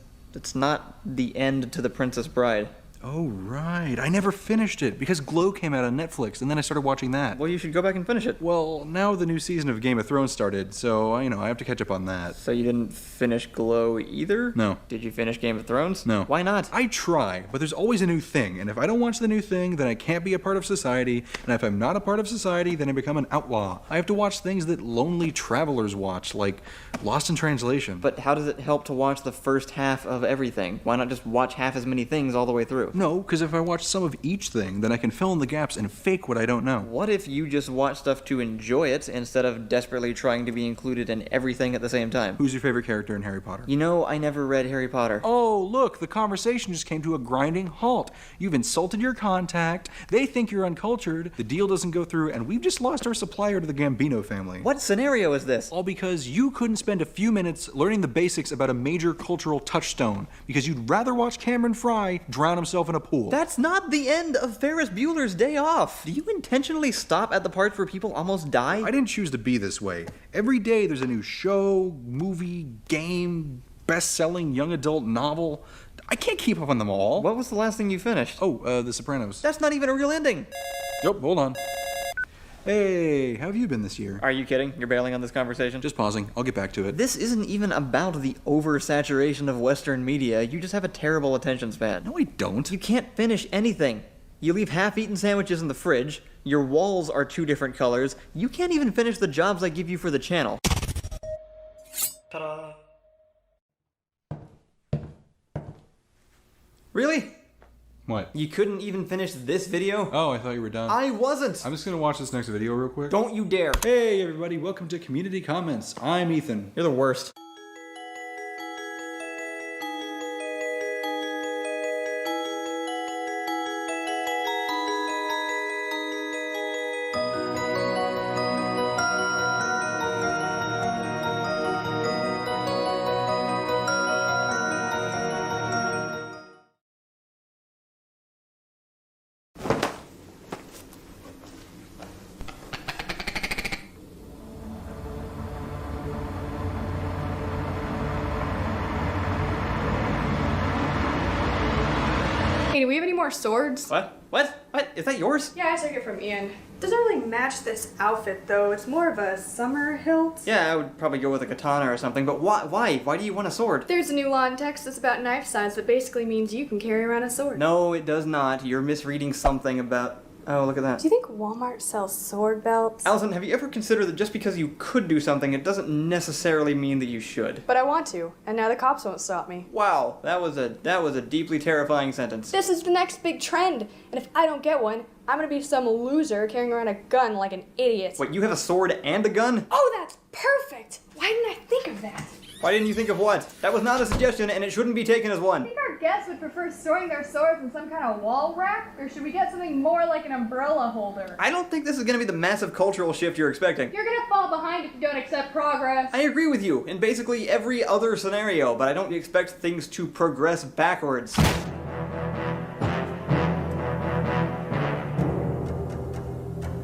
not the end to The Princess Bride. Oh, right. I never finished it because Glow came out on Netflix, and then I started watching that. Well, you should go back and finish it. Well, now the new season of Game of Thrones started, so, I have to catch up on that. So you didn't finish Glow either? No. Did you finish Game of Thrones? No. Why not? I try, but there's always a new thing, and if I don't watch the new thing, then I can't be a part of society, and if I'm not a part of society, then I become an outlaw. I have to watch things that lonely travelers watch, like Lost in Translation. But how does it help to watch the first half of everything? Why not just watch half as many things all the way through? of. No, because if I watch some of each thing, then I can fill in the gaps and fake what I don't know. What if you just watch stuff to enjoy it instead of desperately trying to be included in everything at the same time? Who's your favorite character in Harry Potter? You know, I never read Harry Potter. Oh, look, the conversation just came to a grinding halt. You've insulted your contact, they think you're uncultured, the deal doesn't go through, and we've just lost our supplier to the Gambino family. What scenario is this? All because you couldn't spend a few minutes learning the basics about a major cultural touchstone, because you'd rather watch Cameron Fry drown himself in a pool. That's not the end of Ferris Bueller's Day Off. Do you intentionally stop at the parts where people almost die? I didn't choose to be this way. Every day there's a new show, movie, game, best-selling young adult novel. I can't keep up on them all. What was the last thing you finished? Oh, The Sopranos. That's not even a real ending. Nope, hold on. Hey, how have you been this year? Are you kidding? You're bailing on this conversation? Just pausing. I'll get back to it. This isn't even about the oversaturation of Western media. You just have a terrible attention span. No, I don't. You can't finish anything. You leave half-eaten sandwiches in the fridge. Your walls are 2 different colors. You can't even finish the jobs I give you for the channel. Ta-da. Really? What? You couldn't even finish this video? Oh, I thought you were done. I wasn't! I'm just gonna watch this next video real quick. Don't you dare! Hey everybody, welcome to Community Comments. I'm Ethan. You're the worst. Hey, do we have any more swords? What? What? Is that yours? Yeah, I took it from Ian. Doesn't really match this outfit though. It's more of a summer hilt. Yeah, I would probably go with a katana or something, but why? Why do you want a sword? There's a new law in Texas about knife size that basically means you can carry around a sword. No, it does not. You're misreading something about... Oh, look at that. Do you think Walmart sells sword belts? Allison, have you ever considered that just because you could do something, it doesn't necessarily mean that you should? But I want to, and now the cops won't stop me. Wow, that was a deeply terrifying sentence. This is the next big trend, and if I don't get one, I'm gonna be some loser carrying around a gun like an idiot. Wait, you have a sword and a gun? Oh, that's perfect! Why didn't I think of that? Why didn't you think of what? That was not a suggestion, and it shouldn't be taken as one. I think our guests would prefer storing their swords in some kind of wall rack, or should we get something more like an umbrella holder? I don't think this is going to be the massive cultural shift you're expecting. You're gonna fall behind if you don't accept progress. I agree with you in basically every other scenario, but I don't expect things to progress backwards.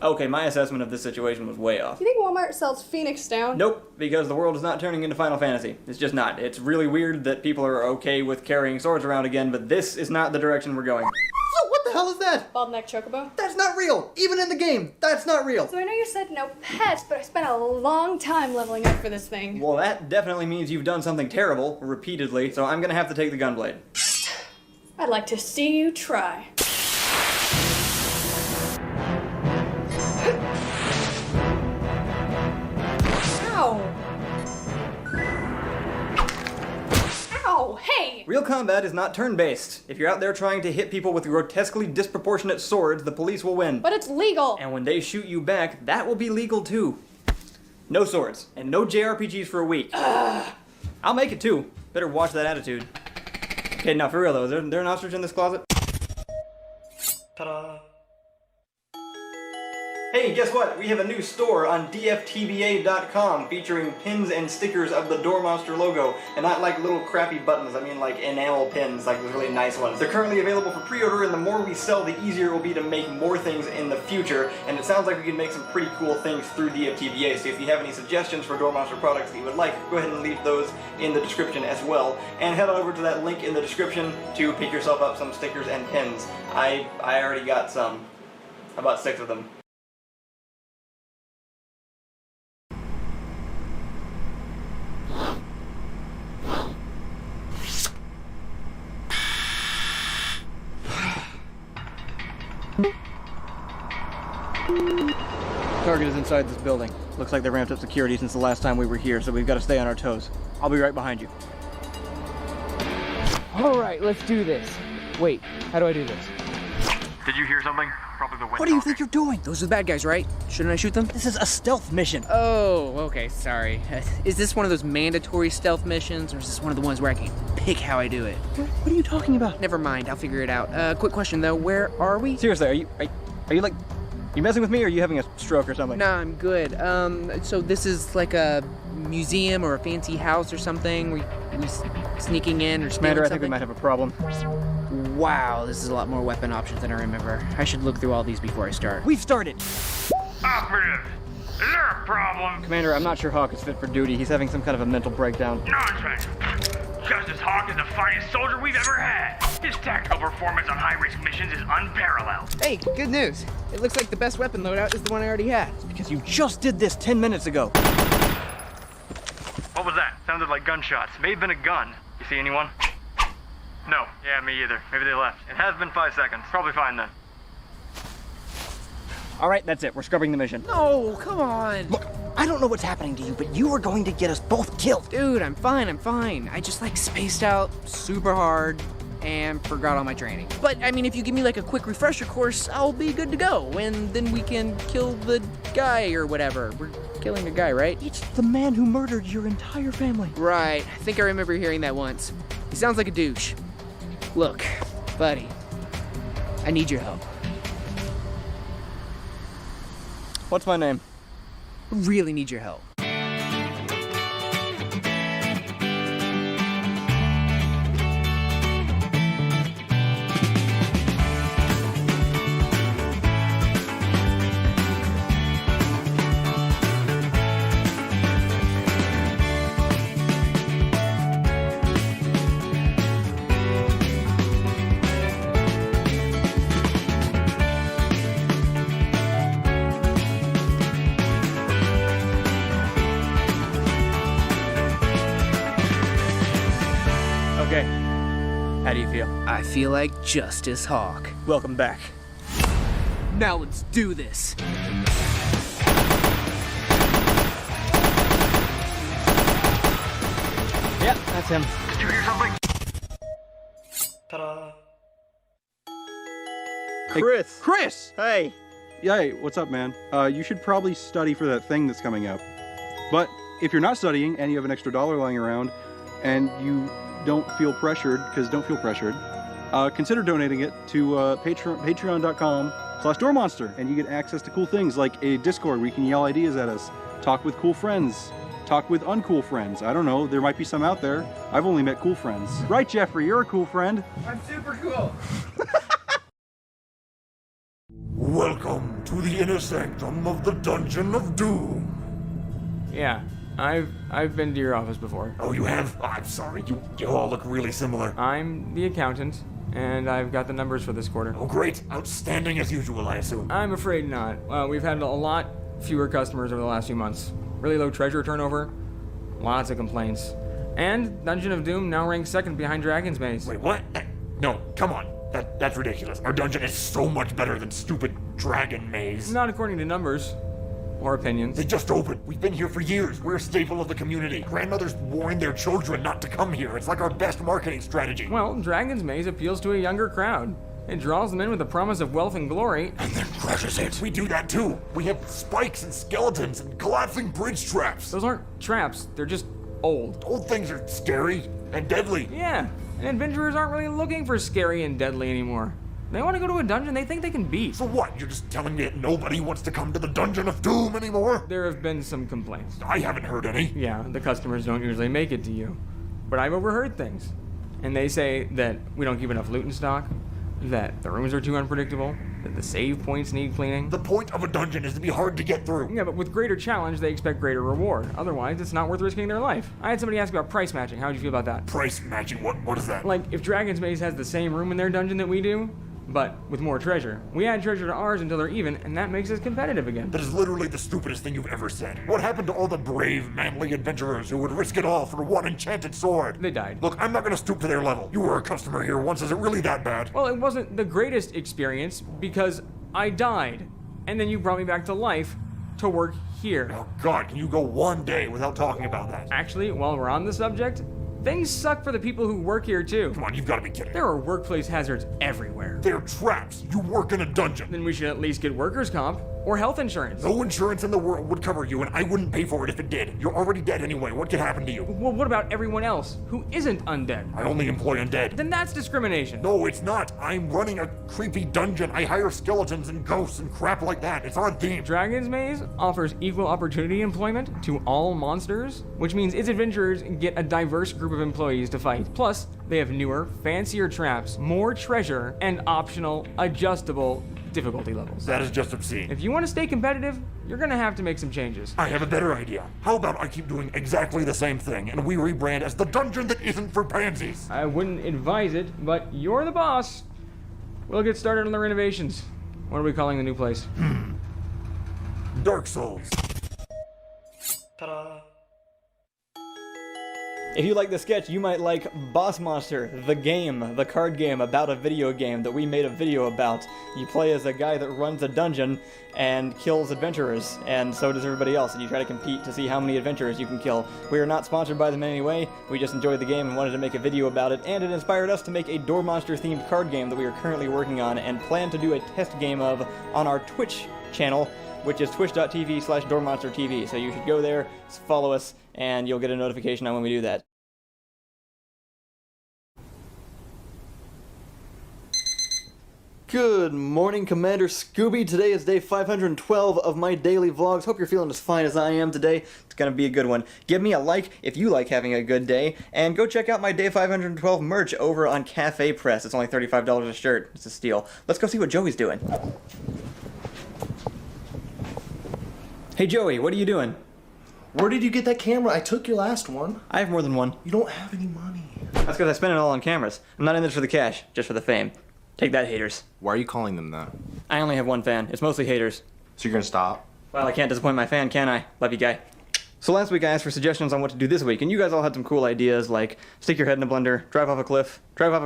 Okay, my assessment of this situation was way off. Do you think Walmart sells Phoenix Down? Nope, because the world is not turning into Final Fantasy. It's just not. It's really weird that people are okay with carrying swords around again, but this is not the direction we're going. So what the hell is that? Bald neck chocobo? That's not real! Even in the game, that's not real! So I know you said no pets, but I spent a long time leveling up for this thing. Well, that definitely means you've done something terrible, repeatedly, so I'm gonna have to take the gunblade. I'd like to see you try. Ow! Ow, hey! Real combat is not turn-based. If you're out there trying to hit people with grotesquely disproportionate swords, the police will win. But it's legal! And when they shoot you back, that will be legal too. No swords, and no JRPGs for a week. I'll make it too. Better watch that attitude. Okay, now for real though, is there an ostrich in this closet? Ta-da! Hey, guess what? We have a new store on dftba.com featuring pins and stickers of the Door Monster logo. And not like little crappy buttons, I mean like enamel pins, like the really nice ones. They're currently available for pre-order, and the more we sell, the easier it will be to make more things in the future. And it sounds like we can make some pretty cool things through DFTBA, so if you have any suggestions for Door Monster products that you would like, go ahead and leave those in the description as well. And head on over to that link in the description to pick yourself up some stickers and pins. I already got some. I bought 6 of them. Target is inside this building. Looks like they ramped up security since the last time we were here, so we've got to stay on our toes. I'll be right behind you. All right, let's do this. Wait, How do I do this? Did you hear something? Probably the wind. What do you think you're doing? Those are the bad guys, right? Shouldn't I shoot them? This is a stealth mission. Oh, okay, sorry. Is this one of those mandatory stealth missions, or is this one of the ones where I can pick how I do it? What are you talking about? Never mind, I'll figure it out. Quick question though, where are we? Seriously, are you like, you messing with me, or are you having a stroke or something? Nah, I'm good. So this is like a museum or a fancy house or something? We sneaking in or stealing Commander, I something? think we might have a problem. Wow, this is a lot more weapon options than I remember. I should look through all these before I start. We've started! Operative! Is there a problem? Commander, I'm not sure Hawk is fit for duty. He's having some kind of a mental breakdown. Nonsense! Justice Hawk is the finest soldier we've ever had. His tactical performance on high-risk missions is unparalleled. Hey, good news. It looks like the best weapon loadout is the one I already had. Because you just did this 10 minutes ago. What was that? Sounded like gunshots. May have been a gun. You see anyone? No. Yeah, me either. Maybe they left. It has been 5 seconds. Probably fine then. All right, that's it. We're scrubbing the mission. No, come on. Look, I don't know what's happening to you, but you are going to get us both killed. Dude, I'm fine. I just spaced out super hard and forgot all my training. But I mean, if you give me like a quick refresher course, I'll be good to go. And then we can kill the guy or whatever. We're killing a guy, right? It's the man who murdered your entire family. Right. I think I remember hearing that once. He sounds like a douche. Look, buddy, I need your help. What's my name? Really need your help. Okay. How do you feel? I feel like Justice Hawk. Welcome back. Now let's do this. Yep, that's him. Did you hear something? Ta-da. Hey, Chris! Chris! Hey! Yeah, hey, what's up, man? You should probably study for that thing that's coming up. But if you're not studying and you have an extra $1 lying around and you don't feel pressured, because don't feel pressured, consider donating it to patreon.com/doormonster, and you get access to cool things like a Discord where you can yell ideas at us, talk with cool friends, talk with uncool friends. I don't know, there might be some out there. I've only met cool friends. Right, Jeffrey, you're a cool friend. I'm super cool. Welcome to the inner sanctum of the Dungeon of Doom. Yeah, I've been to your office before. Oh, you have? Oh, I'm sorry. You all look really similar. I'm the accountant, and I've got the numbers for this quarter. Oh, great. Outstanding as usual, I assume. I'm afraid not. We've had a lot fewer customers over the last few months. Really low treasure turnover, lots of complaints. And Dungeon of Doom now ranks second behind Dragon's Maze. Wait, what? No, come on. That's ridiculous. Our dungeon is so much better than stupid Dragon Maze. Not according to numbers. Or opinions. They just opened. We've been here for years. We're a staple of the community. Grandmothers warn their children not to come here. It's like our best marketing strategy. Well, Dragon's Maze appeals to a younger crowd. It draws them in with the promise of wealth and glory. And then crushes it. We do that too. We have spikes and skeletons and collapsing bridge traps. Those aren't traps. They're just old. Old things are scary and deadly. Yeah, and adventurers aren't really looking for scary and deadly anymore. They want to go to a dungeon they think they can beat. So what? You're just telling me that nobody wants to come to the Dungeon of Doom anymore? There have been some complaints. I haven't heard any. Yeah, the customers don't usually make it to you. But I've overheard things. And they say that we don't keep enough loot in stock, that the rooms are too unpredictable, that the save points need cleaning. The point of a dungeon is to be hard to get through. Yeah, but with greater challenge, they expect greater reward. Otherwise, it's not worth risking their life. I had somebody ask about price matching. How would you feel about that? Price matching? What is that? Like, if Dragon's Maze has the same room in their dungeon that we do, but with more treasure. We add treasure to ours until they're even, and that makes us competitive again. That is literally the stupidest thing you've ever said. What happened to all the brave, manly adventurers who would risk it all for one enchanted sword? They died. Look, I'm not gonna stoop to their level. You were a customer here once. Is it really that bad? Well, it wasn't the greatest experience because I died, and then you brought me back to life to work here. Oh God, can you go one day without talking about that? Actually, while we're on the subject, things suck for the people who work here too. Come on, you've got to be kidding. There are workplace hazards everywhere. They're traps. You work in a dungeon. Then we should at least get workers' comp or health insurance. No insurance in the world would cover you, and I wouldn't pay for it if it did. You're already dead anyway. What could happen to you? Well, what about everyone else who isn't undead? I only employ undead. Then that's discrimination. No, it's not. I'm running a creepy dungeon. I hire skeletons and ghosts and crap like that. It's on theme. Dragon's Maze offers equal opportunity employment to all monsters, which means its adventurers get a diverse group of employees to fight. Plus, they have newer, fancier traps, more treasure, and optional, adjustable difficulty levels. That is just obscene. If you want to stay competitive, you're gonna have to make some changes. I have a better idea. How about I keep doing exactly the same thing, and we rebrand as the dungeon that isn't for pansies? I wouldn't advise it, but you're the boss. We'll get started on the renovations. What are we calling the new place? Dark Souls. Ta-da. If you like the sketch, you might like Boss Monster, the game, the card game about a video game that we made a video about. You play as a guy that runs a dungeon and kills adventurers, and so does everybody else, and you try to compete to see how many adventurers you can kill. We are not sponsored by them in any way, we just enjoyed the game and wanted to make a video about it, and it inspired us to make a Door Monster themed card game that we are currently working on and plan to do a test game of on our Twitch channel, which is twitch.tv/DoorMonsterTV. So you should go there, follow us, and you'll get a notification on when we do that. Good morning, Commander Scooby. Today is day 512 of my daily vlogs. Hope you're feeling as fine as I am today. It's gonna be a good one. Give me a like if you like having a good day, and go check out my day 512 merch over on Cafe Press. It's only $35 a shirt. It's a steal. Let's go see what Joey's doing. Hey Joey, what are you doing? Where did you get that camera? I took your last one. I have more than one. You don't have any money. That's because I spent it all on cameras. I'm not in this for the cash, just for the fame. Take that, haters. Why are you calling them that? I only have one fan. It's mostly haters. So you're gonna stop? Well, I can't disappoint my fan, can I? Love you, guy. So last week I asked for suggestions on what to do this week, and you guys all had some cool ideas like stick your head in a blender, drive off a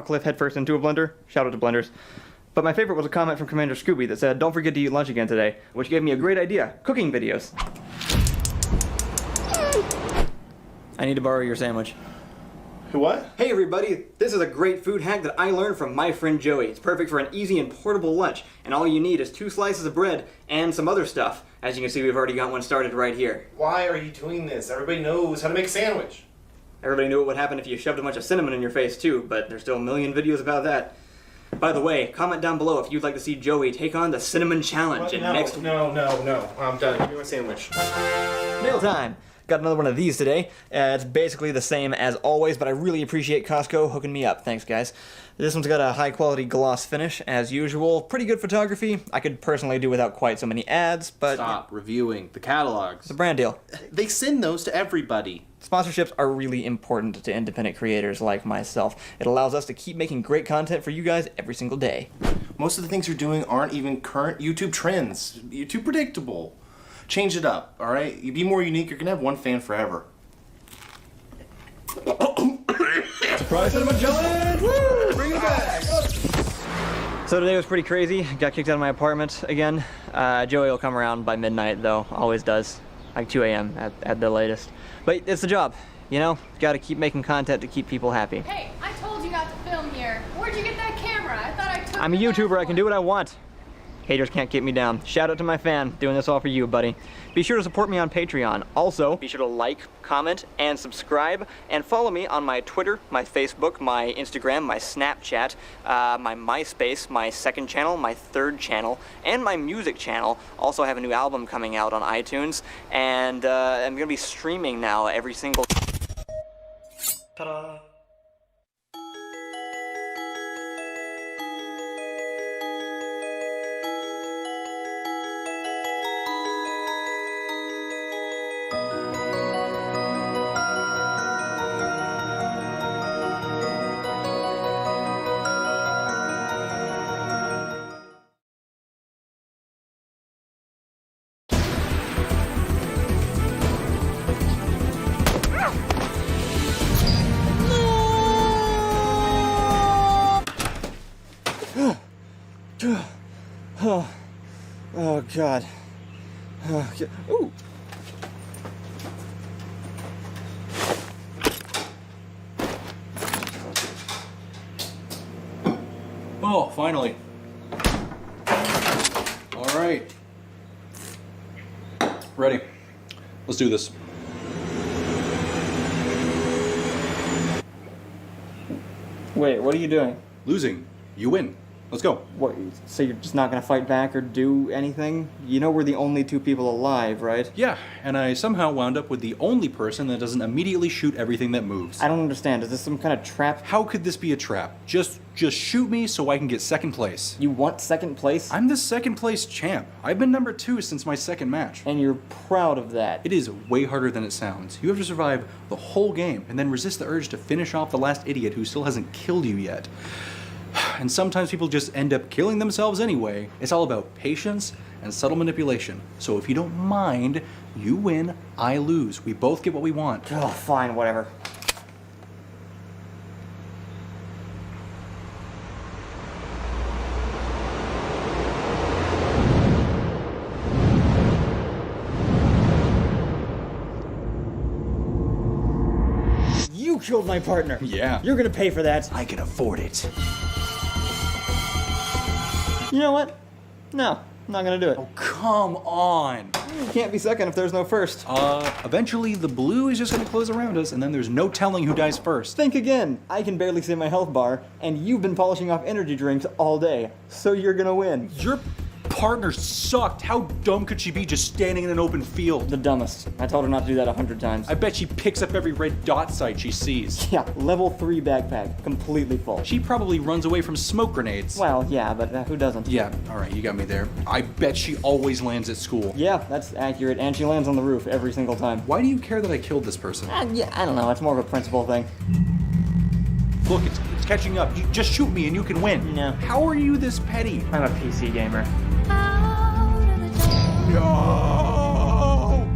cliff head first into a blender. Shout out to blenders. But my favorite was a comment from Commander Scooby that said, don't forget to eat lunch again today, which gave me a great idea. Cooking videos. I need to borrow your sandwich. What? Hey everybody, this is a great food hack that I learned from my friend Joey. It's perfect for an easy and portable lunch, and all you need is 2 slices of bread and some other stuff. As you can see, we've already got one started right here. Why are you doing this? Everybody knows how to make a sandwich. Everybody knew what would happen if you shoved a bunch of cinnamon in your face too, but there's still a million videos about that. By the way, comment down below if you'd like to see Joey take on the cinnamon challenge next week. No, I'm done. Give me my sandwich. Mail time. Got another one of these today. It's basically the same as always, but I really appreciate Costco hooking me up. Thanks, guys. This one's got a high-quality gloss finish, as usual. Pretty good photography. I could personally do without quite so many ads, but... Stop reviewing the catalogs. It's a brand deal. They send those to everybody. Sponsorships are really important to independent creators like myself. It allows us to keep making great content for you guys every single day. Most of the things you're doing aren't even current YouTube trends. You're too predictable. Change it up, all right? You be more unique, you're gonna have one fan forever. Surprise cinnamon challenge! Woo! Bring it back! So today was pretty crazy. Got kicked out of my apartment again. Joey will come around by midnight though, always does. Like 2 a.m. at the latest. But it's the job, you know? Gotta keep making content to keep people happy. Hey, I told you not to film here. Where'd you get that camera? I thought I took I'm a YouTuber, I can do what I want. Haters can't keep me down. Shout out to my fan, doing this all for you, buddy. Be sure to support me on Patreon. Also, be sure to like, comment, and subscribe, and follow me on my Twitter, my Facebook, my Instagram, my Snapchat, my MySpace, my second channel, my third channel, and my music channel. Also have a new album coming out on iTunes, and I'm gonna be streaming now every single... Ta-da! Oh God. Oh, God. Ooh. finally. All right. Ready. Let's do this. Wait, what are you doing? Losing. You win. Let's go. What, so you're just not gonna fight back or do anything? You know we're the only two people alive, right? Yeah, and I somehow wound up with the only person that doesn't immediately shoot everything that moves. I don't understand. Is this some kind of trap? How could this be a trap? Just shoot me so I can get second place. You want second place? I'm the second place champ. I've been number 2 since my second match. And you're proud of that. It is way harder than it sounds. You have to survive the whole game and then resist the urge to finish off the last idiot who still hasn't killed you yet. And sometimes people just end up killing themselves anyway. It's all about patience and subtle manipulation. So if you don't mind, you win, I lose. We both get what we want. Oh, fine, whatever. You killed my partner. Yeah. You're gonna pay for that. I can afford it. You know what? No, I'm not gonna do it. Oh, come on. You can't be second if there's no first. Eventually the blue is just gonna close around us and then there's no telling who dies first. Think again. I can barely see my health bar, and you've been polishing off energy drinks all day, so you're gonna win. Your partner sucked. How dumb could she be just standing in an open field? The dumbest. I told her not to do that 100 times. I bet she picks up every red dot site she sees. Yeah, level 3 backpack, completely full. She probably runs away from smoke grenades. Well, yeah, but who doesn't? Yeah, alright, you got me there. I bet she always lands at school. Yeah, that's accurate, and she lands on the roof every single time. Why do you care that I killed this person? Yeah, I don't know, it's more of a principle thing. Look, it's catching up. You just shoot me and you can win. No. How are you this petty? I'm a PC gamer. No!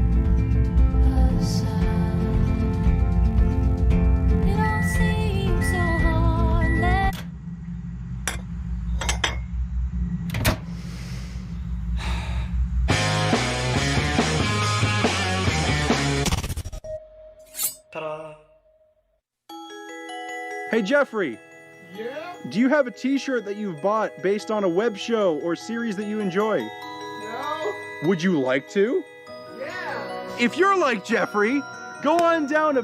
Ta-da! Hey Jeffrey, Yeah? do you have a t-shirt that you've bought based on a web show or series that you enjoy? No? Would you like to? Yeah! If you're like Jeffrey, go on down to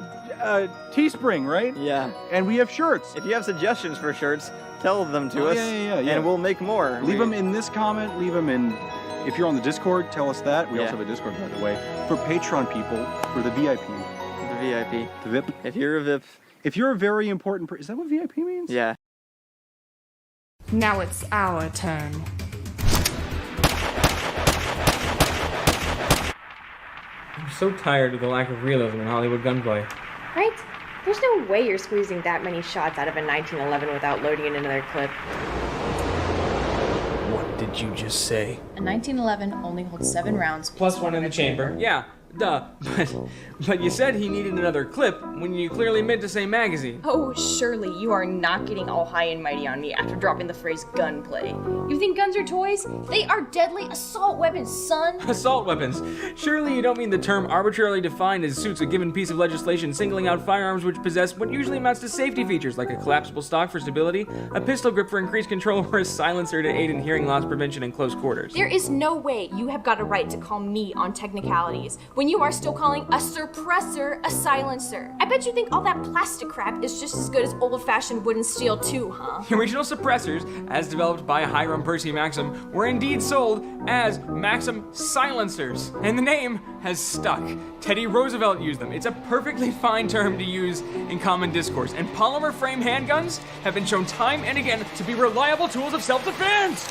Teespring, right? Yeah. And we have shirts. If you have suggestions for shirts, tell them to us, yeah. and we'll make more. Leave them in this comment, leave them in... If you're on the Discord, tell us that. We Yeah. also have a Discord, by the way. For Patreon people, for the VIP. The VIP. The VIP. If you're a VIP. If you're a very important person... Is that what VIP means? Yeah. Now it's our turn. I'm so tired of the lack of realism in Hollywood gunplay. Right? There's no way you're squeezing that many shots out of a 1911 without loading in another clip. What did you just say? A 1911 only holds 7 rounds. Plus 1 in the chamber. Yeah, duh. But you said he needed another clip when you clearly meant to say magazine. Oh, surely you are not getting all high and mighty on me after dropping the phrase gunplay. You think guns are toys? They are deadly assault weapons, son! Assault weapons. Surely you don't mean the term arbitrarily defined as suits a given piece of legislation singling out firearms which possess what usually amounts to safety features like a collapsible stock for stability, a pistol grip for increased control, or a silencer to aid in hearing loss prevention in close quarters. There is no way you have got a right to call me on technicalities when you are still calling a suppressor a silencer. I bet you think all that plastic crap is just as good as old-fashioned wood and steel too, huh? The original suppressors, as developed by Hiram Percy Maxim, were indeed sold as Maxim silencers, and the name has stuck. Teddy Roosevelt used them. It's a perfectly fine term to use in common discourse, and polymer frame handguns have been shown time and again to be reliable tools of self-defense.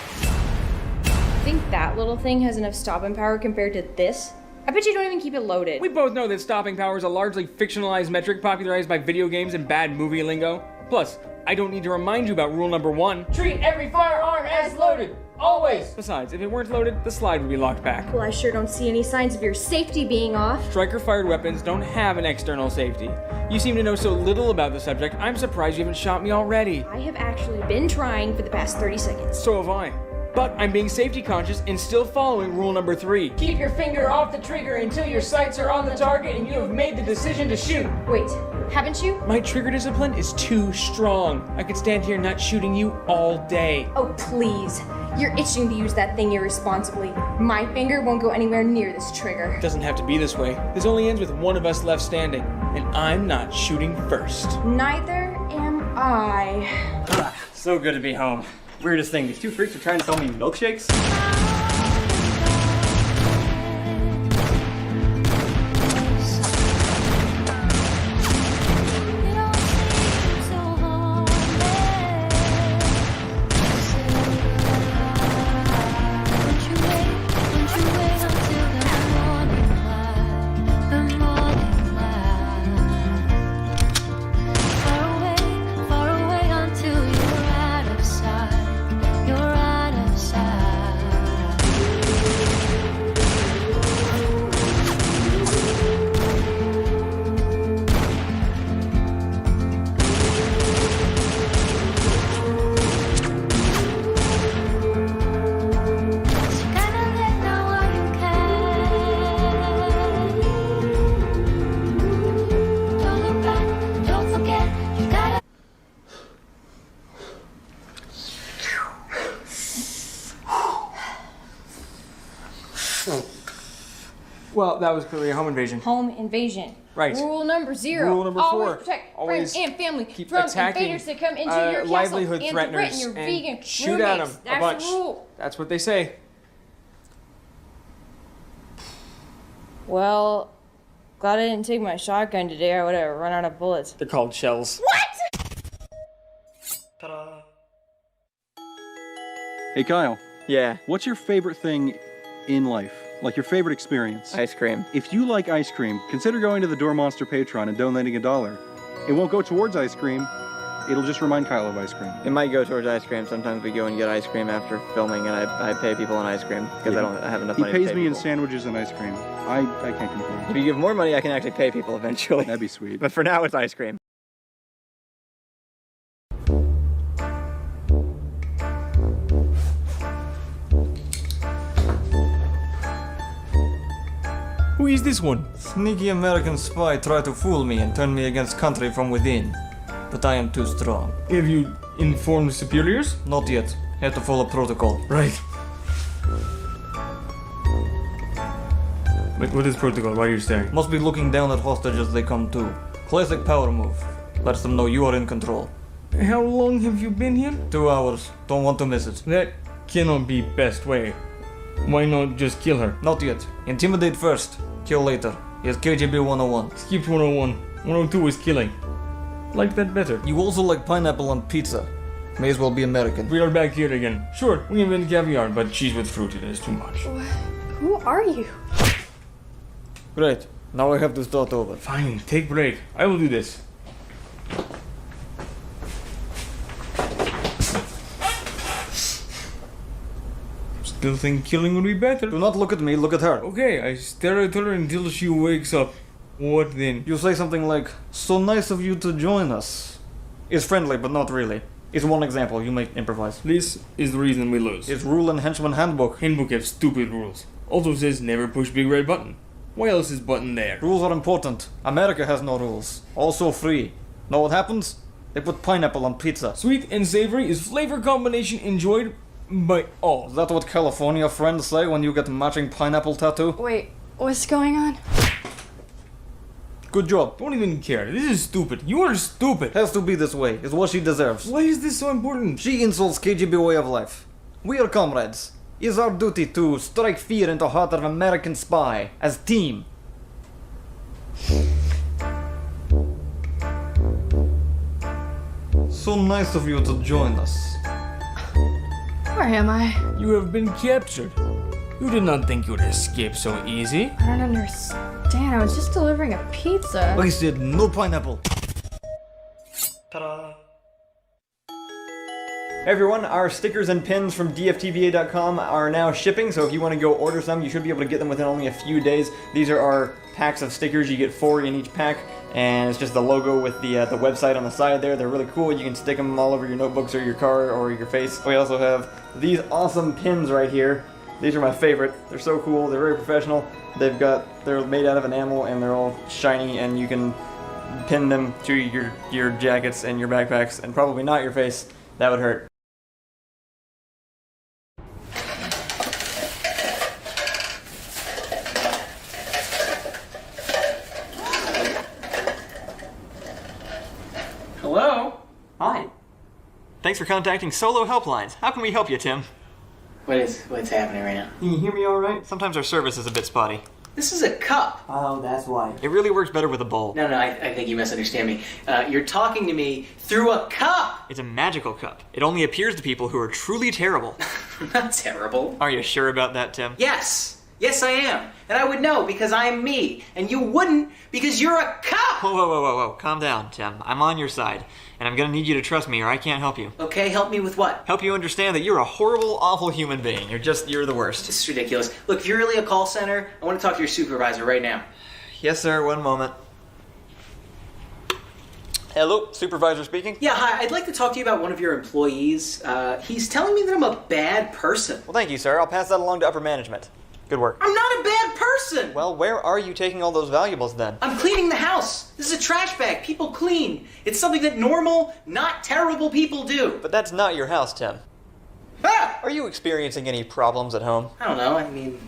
Think that little thing has enough stopping power compared to this? I bet you don't even keep it loaded. We both know that stopping power is a largely fictionalized metric popularized by video games and bad movie lingo. Plus, I don't need to remind you about rule number 1. Treat every firearm as loaded, always! Besides, if it weren't loaded, the slide would be locked back. Well, I sure don't see any signs of your safety being off. Striker-fired weapons don't have an external safety. You seem to know so little about the subject, I'm surprised you haven't shot me already. I have actually been trying for the past 30 seconds. So have I. But I'm being safety conscious and still following rule number 3. Keep your finger off the trigger until your sights are on the target and you have made the decision to shoot. Wait, haven't you? My trigger discipline is too strong. I could stand here not shooting you all day. Oh, please. You're itching to use that thing irresponsibly. My finger won't go anywhere near this trigger. It doesn't have to be this way. This only ends with one of us left standing, and I'm not shooting first. Neither am I. So good to be home. Weirdest thing, these two freaks are trying to sell me milkshakes? Well, that was clearly a home invasion. Home invasion. Right. Rule number 0. Rule number 4. Always protect Always friends and family keep from attacking, invaders that come into your castle livelihood and threateners threaten your and vegan shoot at them roommates. a That's bunch. the rule. That's what they say. Well, glad I didn't take my shotgun today. I would have run out of bullets. They're called shells. Hey, Kyle. Yeah. What's your favorite thing in life? Like your favorite experience? Ice cream. If you like ice cream, consider going to the Door Monster Patreon and donating $1. It won't go towards ice cream. It'll just remind Kyle of ice cream. It might go towards ice cream. Sometimes we go and get ice cream after filming, and I pay people in ice cream because I have enough money to pay He pays me in people. sandwiches and ice cream. I can't complain. If you give more money, I can actually pay people eventually. That'd be sweet. But for now, it's ice cream. Who is this one? Sneaky American spy tried to fool me and turn me against country from within. But I am too strong. Have you informed superiors? Not yet. Have to follow protocol. Right. Wait, what is protocol? Why are you staring? Must be looking down at hostages as they come to. Classic power move. Lets them know you are in control. How long have you been here? 2 hours. Don't want to miss it. That cannot be best way. Why not just kill her? Not yet. Intimidate first. Kill later. Here's KGB 101. Skip 101. 102 is killing. Like that better. You also like pineapple on pizza. May as well be American. We are back here again. Sure, we invent caviar, but cheese with fruit, it is too much. Who are you? Great. Now I have to start over. Fine, take break. I will do this. Still think killing would be better. Do not look at me, look at her. Okay, I stare at her until she wakes up. What then? You say something like, so nice of you to join us. It's friendly, but not really. It's one example, you may improvise. This is the reason we lose. It's Rule and Henchman Handbook. Handbook have stupid rules. Also says never push big red button. Why else is button there? Rules are important. America has no rules. Also free. Know what happens? They put pineapple on pizza. Sweet and savory is flavor combination enjoyed by all. Is that what California friends say when you get matching pineapple tattoo? Wait, what's going on? Good job. Don't even care. This is stupid. You are stupid. Has to be this way. It's what she deserves. Why is this so important? She insults KGB way of life. We are comrades. It's our duty to strike fear into the heart of American spy as team. So nice of you to join us. Where am I? You have been captured. You did not think you would escape so easy. I don't understand. I was just delivering a pizza. I said no pineapple. Ta-da! Hey everyone, our stickers and pins from dftva.com are now shipping, so if you want to go order some, you should be able to get them within only a few days. These are our packs of stickers. You get 4 in each pack, and it's just the logo with the website on the side there. They're really cool. You can stick them all over your notebooks or your car or your face. We also have these awesome pins right here. These are my favorite. They're so cool. They're very professional. They're made out of enamel and they're all shiny, and you can pin them to your jackets and your backpacks, and probably not your face. That would hurt. Hello? Hi. Thanks for contacting Solo Helplines. How can we help you, Tim? What's happening right now? Can you hear me all right? Sometimes our service is a bit spotty. This is a cup. Oh, that's why. It really works better with a bowl. No, I think you misunderstand me. You're talking to me through a cup. It's a magical cup. It only appears to people who are truly terrible. I'm not terrible. Are you sure about that, Tim? Yes, I am. And I would know because I'm me. And you wouldn't because you're a cup. Whoa. Calm down, Tim. I'm on your side. And I'm gonna need you to trust me or I can't help you. Okay, help me with what? Help you understand that you're a horrible, awful human being. You're the worst. This is ridiculous. Look, if you're really a call center, I want to talk to your supervisor right now. Yes, sir. One moment. Hello, supervisor speaking. Yeah, hi. I'd like to talk to you about one of your employees. He's telling me that I'm a bad person. Well, thank you, sir. I'll pass that along to upper management. Good work. I'm not a bad person! Well, where are you taking all those valuables then? I'm cleaning the house. This is a trash bag. People clean. It's something that normal, not terrible people do. But that's not your house, Tim. Ah! Are you experiencing any problems at home? I don't know. I mean,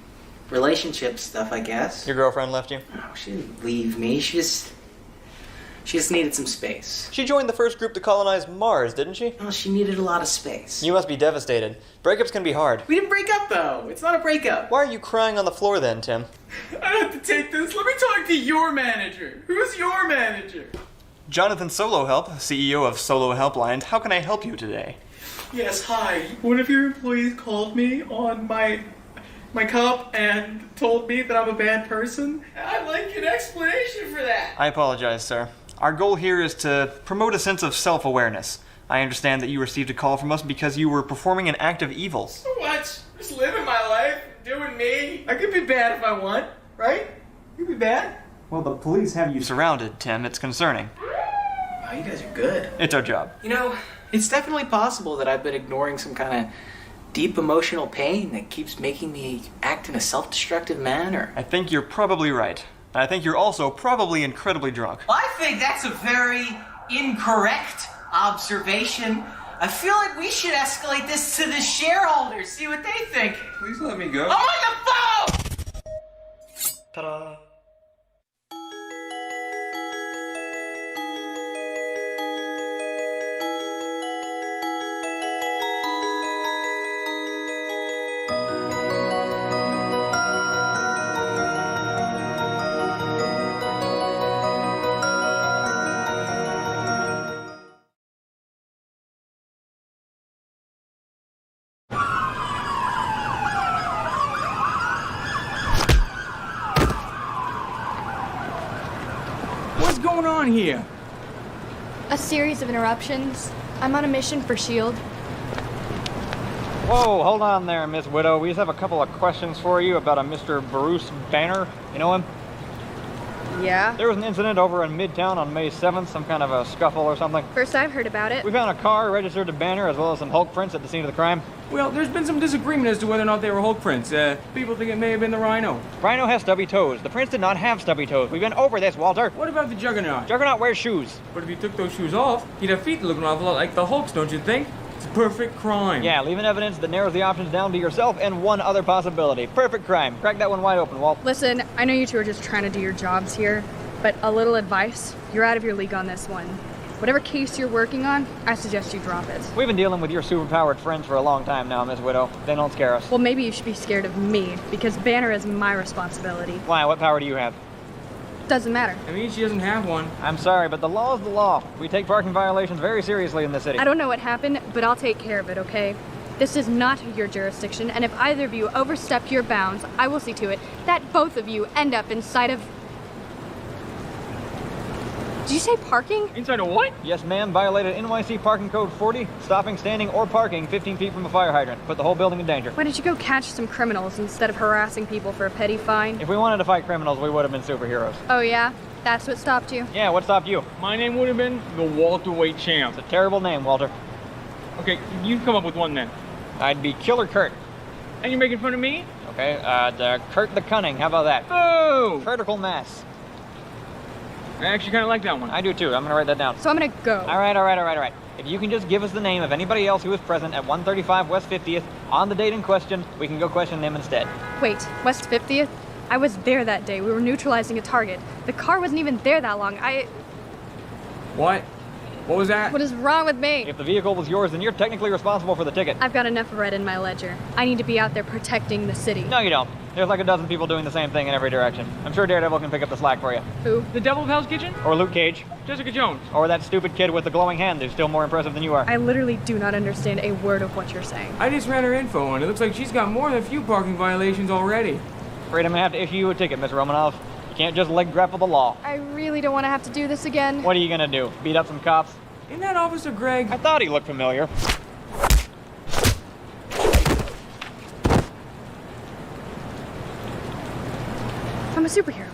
relationship stuff, I guess. Your girlfriend left you? Oh, she didn't leave me. She just needed some space. She joined the first group to colonize Mars, didn't she? Well, she needed a lot of space. You must be devastated. Breakups can be hard. We didn't break up, though. It's not a breakup. Why are you crying on the floor then, Tim? I have to take this. Let me talk to your manager. Who's your manager? Jonathan Solo Help, CEO of Solo Helplines. How can I help you today? Yes, hi. One of your employees called me on my cup and told me that I'm a bad person. I'd like an explanation for that. I apologize, sir. Our goal here is to promote a sense of self-awareness. I understand that you received a call from us because you were performing an act of evil. What? Just living my life, doing me. I could be bad if I want, right? You could be bad. Well, the police have you surrounded, Tim. It's concerning. Wow, you guys are good. It's our job. You know, it's definitely possible that I've been ignoring some kind of deep emotional pain that keeps making me act in a self-destructive manner. I think you're probably right. And I think you're also probably incredibly drunk. I think that's a very incorrect observation. I feel like we should escalate this to the shareholders, see what they think. Please let me go. I'm on the phone! Ta-da. What's going on here? A series of interruptions. I'm on a mission for S.H.I.E.L.D. Whoa, hold on there, Miss Widow. We just have a couple of questions for you about a Mr. Bruce Banner. You know him? Yeah? There was an incident over in Midtown on May 7th, some kind of a scuffle or something. First I've heard about it. We found a car registered to Banner as well as some Hulk prints at the scene of the crime. Well, there's been some disagreement as to whether or not they were Hulk prints. People think it may have been the Rhino. Rhino has stubby toes. The prints did not have stubby toes. We've been over this, Walter. What about the Juggernaut? Juggernaut wears shoes. But if he took those shoes off, he'd have feet looking an awful lot like the Hulk's, don't you think? It's a perfect crime. Yeah, leaving evidence that narrows the options down to yourself and one other possibility. Perfect crime. Crack that one wide open, Walt. Listen, I know you two are just trying to do your jobs here, but a little advice. You're out of your league on this one. Whatever case you're working on, I suggest you drop it. We've been dealing with your superpowered friends for a long time now, Miss Widow. They don't scare us. Well, maybe you should be scared of me, because Banner is my responsibility. Why? What power do you have? Doesn't matter. I mean, she doesn't have one. I'm sorry, but the law is the law. We take parking violations very seriously in this city. I don't know what happened, but I'll take care of it, okay? This is not your jurisdiction, and if either of you overstep your bounds, I will see to it that both of you end up inside of... Did you say parking? Inside of what? Yes, ma'am. Violated NYC parking code 40, stopping, standing, or parking 15 feet from a fire hydrant. Put the whole building in danger. Why don't you go catch some criminals instead of harassing people for a petty fine? If we wanted to fight criminals, we would have been superheroes. Oh yeah? That's what stopped you? Yeah, what stopped you? My name would have been the welterweight champ. It's a terrible name, Walter. Okay, you come up with one then. I'd be Killer Kurt. And you're making fun of me? Okay, Kurt the Cunning. How about that? Oh! Critical mass. I actually kind of like that one. I do too. I'm gonna write that down. So I'm gonna go. All right. If you can just give us the name of anybody else who was present at 135 West 50th on the date in question, we can go question them instead. Wait, West 50th? I was there that day. We were neutralizing a target. The car wasn't even there that long. What? What was that? What is wrong with me? If the vehicle was yours, then you're technically responsible for the ticket. I've got enough red in my ledger. I need to be out there protecting the city. No, you don't. There's like a dozen people doing the same thing in every direction. I'm sure Daredevil can pick up the slack for you. Who? The Devil of Hell's Kitchen? Or Luke Cage. Jessica Jones. Or that stupid kid with the glowing hand who's still more impressive than you are. I literally do not understand a word of what you're saying. I just ran her info, and it looks like she's got more than a few parking violations already. Afraid I'm gonna have to issue you a ticket, Miss Romanov. You can't just leg grapple the law. I really don't want to have to do this again. What are you gonna do? Beat up some cops? Isn't that Officer Greg? I thought he looked familiar. I'm a superhero.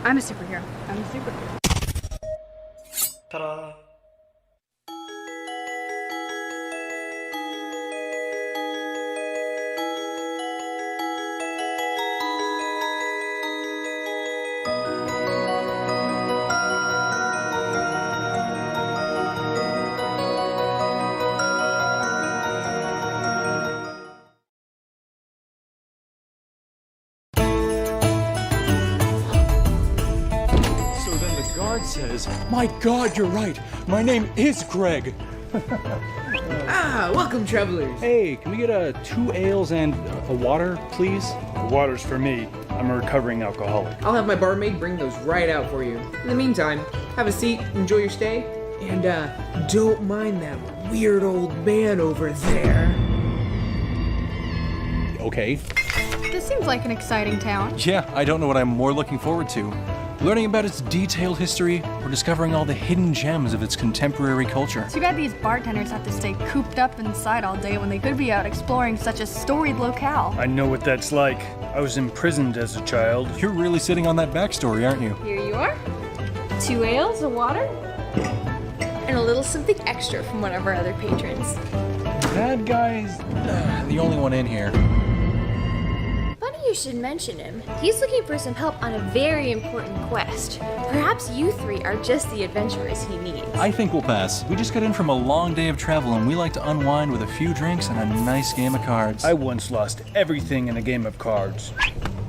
I'm a superhero. I'm a superhero. Ta-da! Says, my God, you're right. My name is Greg. Welcome, travelers. Hey, can we get 2 ales and a water, please? The water's for me. I'm a recovering alcoholic. I'll have my barmaid bring those right out for you. In the meantime, have a seat, enjoy your stay, and don't mind that weird old man over there. Okay. This seems like an exciting town. Yeah, I don't know what I'm more looking forward to. Learning about its detailed history or discovering all the hidden gems of its contemporary culture. Too bad these bartenders have to stay cooped up inside all day when they could be out exploring such a storied locale. I know what that's like. I was imprisoned as a child. You're really sitting on that backstory, aren't you? Here you are. 2 ales, a water, and a little something extra from one of our other patrons. That guy's the only one in here. Funny you should mention him. He's looking for some help on a very important quest. Perhaps you 3 are just the adventurers he needs. I think we'll pass. We just got in from a long day of travel and we like to unwind with a few drinks and a nice game of cards. I once lost everything in a game of cards.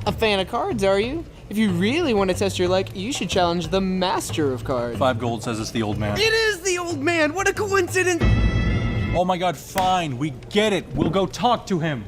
A fan of cards, are you? If you really want to test your luck, you should challenge the master of cards. 5 gold says it's the old man. It is the old man! What a coincidence! Oh my God, fine. We get it. We'll go talk to him.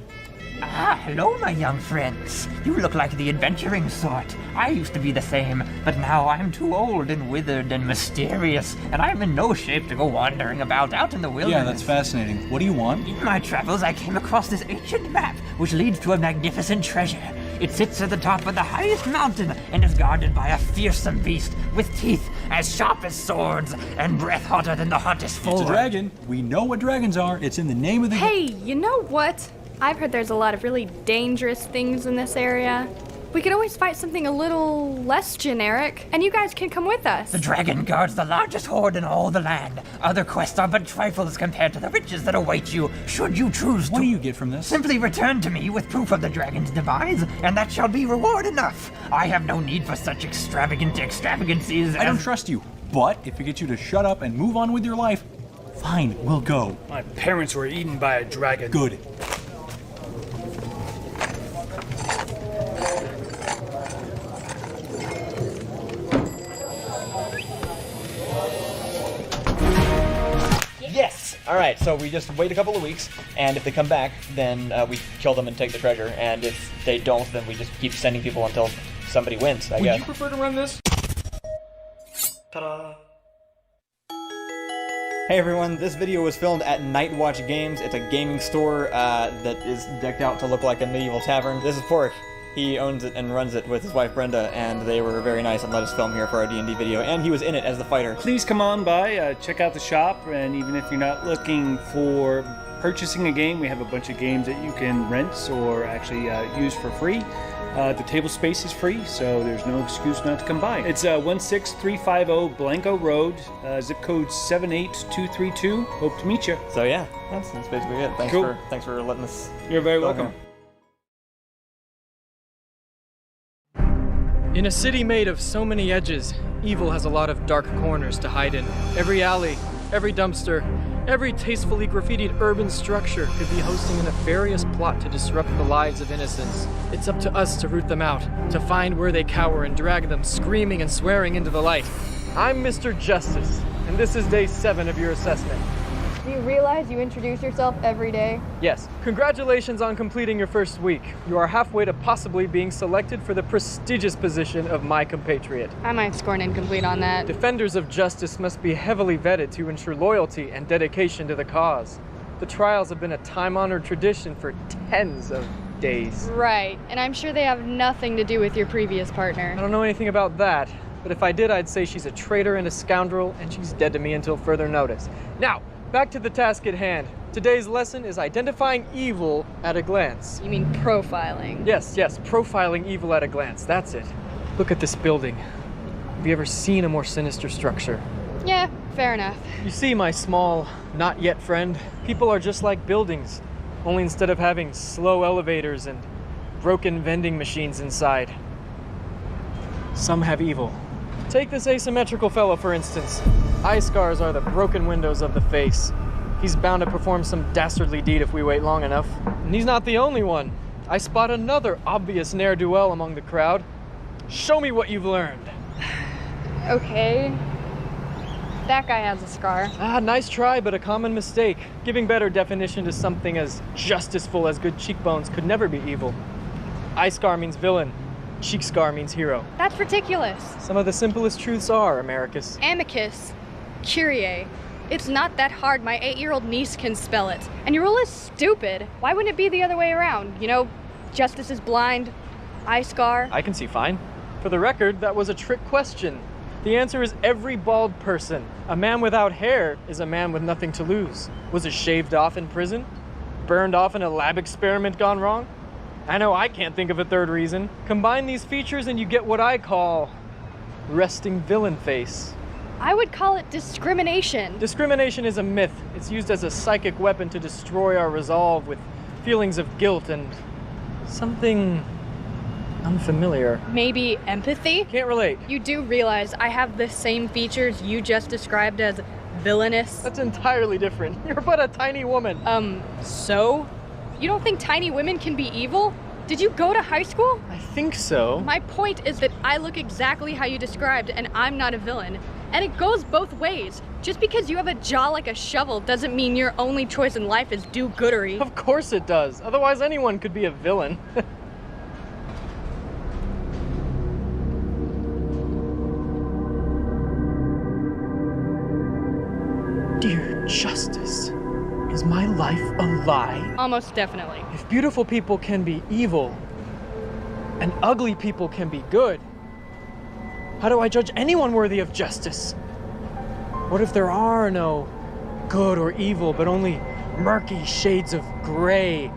Hello, my young friends. You look like the adventuring sort. I used to be the same, but now I'm too old and withered and mysterious, and I'm in no shape to go wandering about out in the wilderness. Yeah, that's fascinating. What do you want? In my travels, I came across this ancient map, which leads to a magnificent treasure. It sits at the top of the highest mountain and is guarded by a fearsome beast with teeth as sharp as swords and breath hotter than the hottest fire. It's a dragon. We know what dragons are. It's in the name of the... Hey, you know what? I've heard there's a lot of really dangerous things in this area. We could always fight something a little less generic, and you guys can come with us. The dragon guards the largest horde in all the land. Other quests are but trifles compared to the riches that await you, should you choose to. What do you get from this? Simply return to me with proof of the dragon's demise, and that shall be reward enough. I have no need for such extravagancies. I don't trust you, but if it gets you to shut up and move on with your life, fine, we'll go. My parents were eaten by a dragon. Good. Yes! Alright, so we just wait a couple of weeks, and if they come back, then we kill them and take the treasure, and if they don't, then we just keep sending people until somebody wins, I guess. Would you prefer to run this? Ta-da! Hey everyone, this video was filmed at Nightwatch Games. It's a gaming store that is decked out to look like a medieval tavern. This is Pork. He owns it and runs it with his wife Brenda, and they were very nice and let us film here for our D&D video, and he was in it as the fighter. Please come on by, check out the shop, and even if you're not looking for purchasing a game, we have a bunch of games that you can rent or actually use for free. The table space is free, so there's no excuse not to come by. It's 16350 Blanco Road, zip code 78232. Hope to meet you. So yeah, that's basically it. Thanks for letting us. You're very welcome. In a city made of so many edges, evil has a lot of dark corners to hide in. Every alley, every dumpster, every tastefully graffitied urban structure could be hosting a nefarious plot to disrupt the lives of innocents. It's up to us to root them out, to find where they cower and drag them screaming and swearing into the light. I'm Mr. Justice, and this is day 7 of your assessment. Do you realize you introduce yourself every day? Yes. Congratulations on completing your first week. You are halfway to possibly being selected for the prestigious position of my compatriot. I might score an incomplete on that. Defenders of justice must be heavily vetted to ensure loyalty and dedication to the cause. The trials have been a time-honored tradition for tens of days. Right, and I'm sure they have nothing to do with your previous partner. I don't know anything about that, but if I did, I'd say she's a traitor and a scoundrel, and she's dead to me until further notice. Now, back to the task at hand. Today's lesson is identifying evil at a glance. You mean profiling? Yes, profiling evil at a glance. That's it. Look at this building. Have you ever seen a more sinister structure? Yeah, fair enough. You see, my small, not yet friend, people are just like buildings, only instead of having slow elevators and broken vending machines inside, some have evil. Take this asymmetrical fellow, for instance. Eye scars are the broken windows of the face. He's bound to perform some dastardly deed if we wait long enough. And he's not the only one. I spot another obvious ne'er-do-well among the crowd. Show me what you've learned. Okay. That guy has a scar. Nice try, but a common mistake. Giving better definition to something as justiceful as good cheekbones could never be evil. Eye scar means villain. Cheek scar means hero. That's ridiculous. Some of the simplest truths are, Americus. Amicus. Curie. It's not that hard. My 8-year-old niece can spell it. And your rule is stupid. Why wouldn't it be the other way around? You know, justice is blind. Eye scar. I can see fine. For the record, that was a trick question. The answer is every bald person. A man without hair is a man with nothing to lose. Was it shaved off in prison? Burned off in a lab experiment gone wrong? I know I can't think of a third reason. Combine these features and you get what I call resting villain face. I would call it discrimination. Discrimination is a myth. It's used as a psychic weapon to destroy our resolve with feelings of guilt and something unfamiliar. Maybe empathy? Can't relate. You do realize I have the same features you just described as villainous? That's entirely different. You're but a tiny woman. So? You don't think tiny women can be evil? Did you go to high school? I think so. My point is that I look exactly how you described and I'm not a villain. And it goes both ways. Just because you have a jaw like a shovel doesn't mean your only choice in life is do-goodery. Of course it does. Otherwise anyone could be a villain. Dear Justice, is my life a lie? Almost definitely. If beautiful people can be evil, and ugly people can be good, how do I judge anyone worthy of justice? What if there are no good or evil, but only murky shades of gray,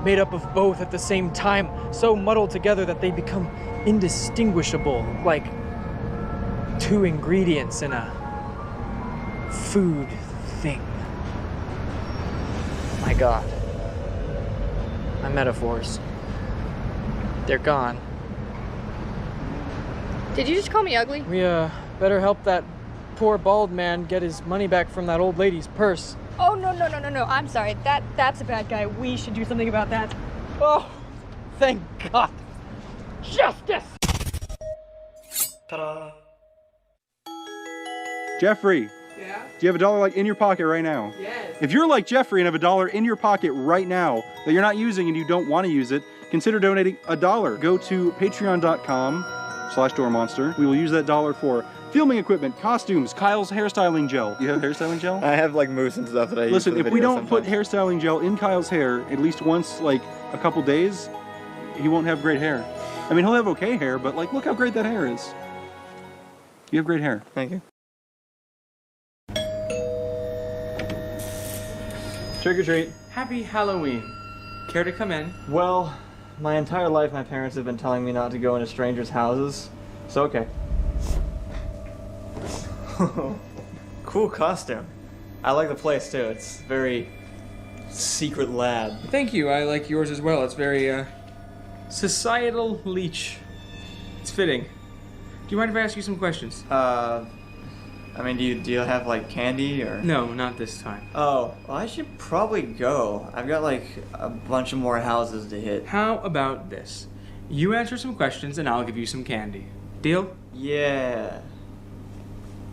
made up of both at the same time, so muddled together that they become indistinguishable, like two ingredients in a food thing? My God. My metaphors. They're gone. Did you just call me ugly? We, better help that poor bald man get his money back from that old lady's purse. Oh, no. I'm sorry. That's a bad guy. We should do something about that. Oh, thank God. Justice! Ta-da. Jeffrey. Yeah? Do you have $1 like in your pocket right now? Yes. If you're like Jeffrey and have $1 in your pocket right now that you're not using and you don't want to use it, consider donating $1. Go to patreon.com/doormonster. We will use that $1 for filming equipment, costumes, Kyle's hairstyling gel. You have hairstyling gel? I have like mousse and stuff that I use. Listen, for the if we video don't put sometimes. hairstyling gel in Kyle's hair at least once, like a couple days, he won't have great hair. I mean, he'll have okay hair, but like, look how great that hair is. You have great hair. Thank you. Trick or treat. Happy Halloween. Care to come in? Well, my entire life my parents have been telling me not to go into strangers' houses, so okay. Cool costume. I like the place too. It's very secret lab. Thank you. I like yours as well. It's very, societal leech. It's fitting. Do you mind if I ask you some questions? I mean, do you have like candy or? No, not this time. Oh, well, I should probably go. I've got like a bunch of more houses to hit. How about this? You answer some questions and I'll give you some candy. Deal? Yeah.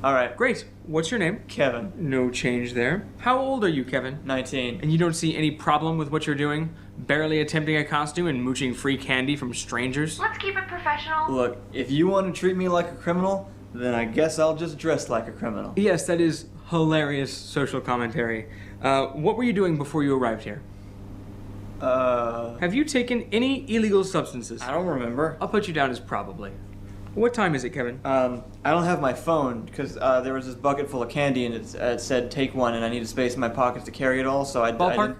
Alright. Great. What's your name? Kevin. No change there. How old are you, Kevin? 19. And you don't see any problem with what you're doing? Barely attempting a costume and mooching free candy from strangers? Let's keep it professional. Look, if you want to treat me like a criminal, then I guess I'll just dress like a criminal. Yes, that is hilarious social commentary. What were you doing before you arrived here? Have you taken any illegal substances? I don't remember. I'll put you down as probably. What time is it, Kevin? I don't have my phone because there was this bucket full of candy and it said take one and I needed space in my pockets to carry it all, so I Ballpark?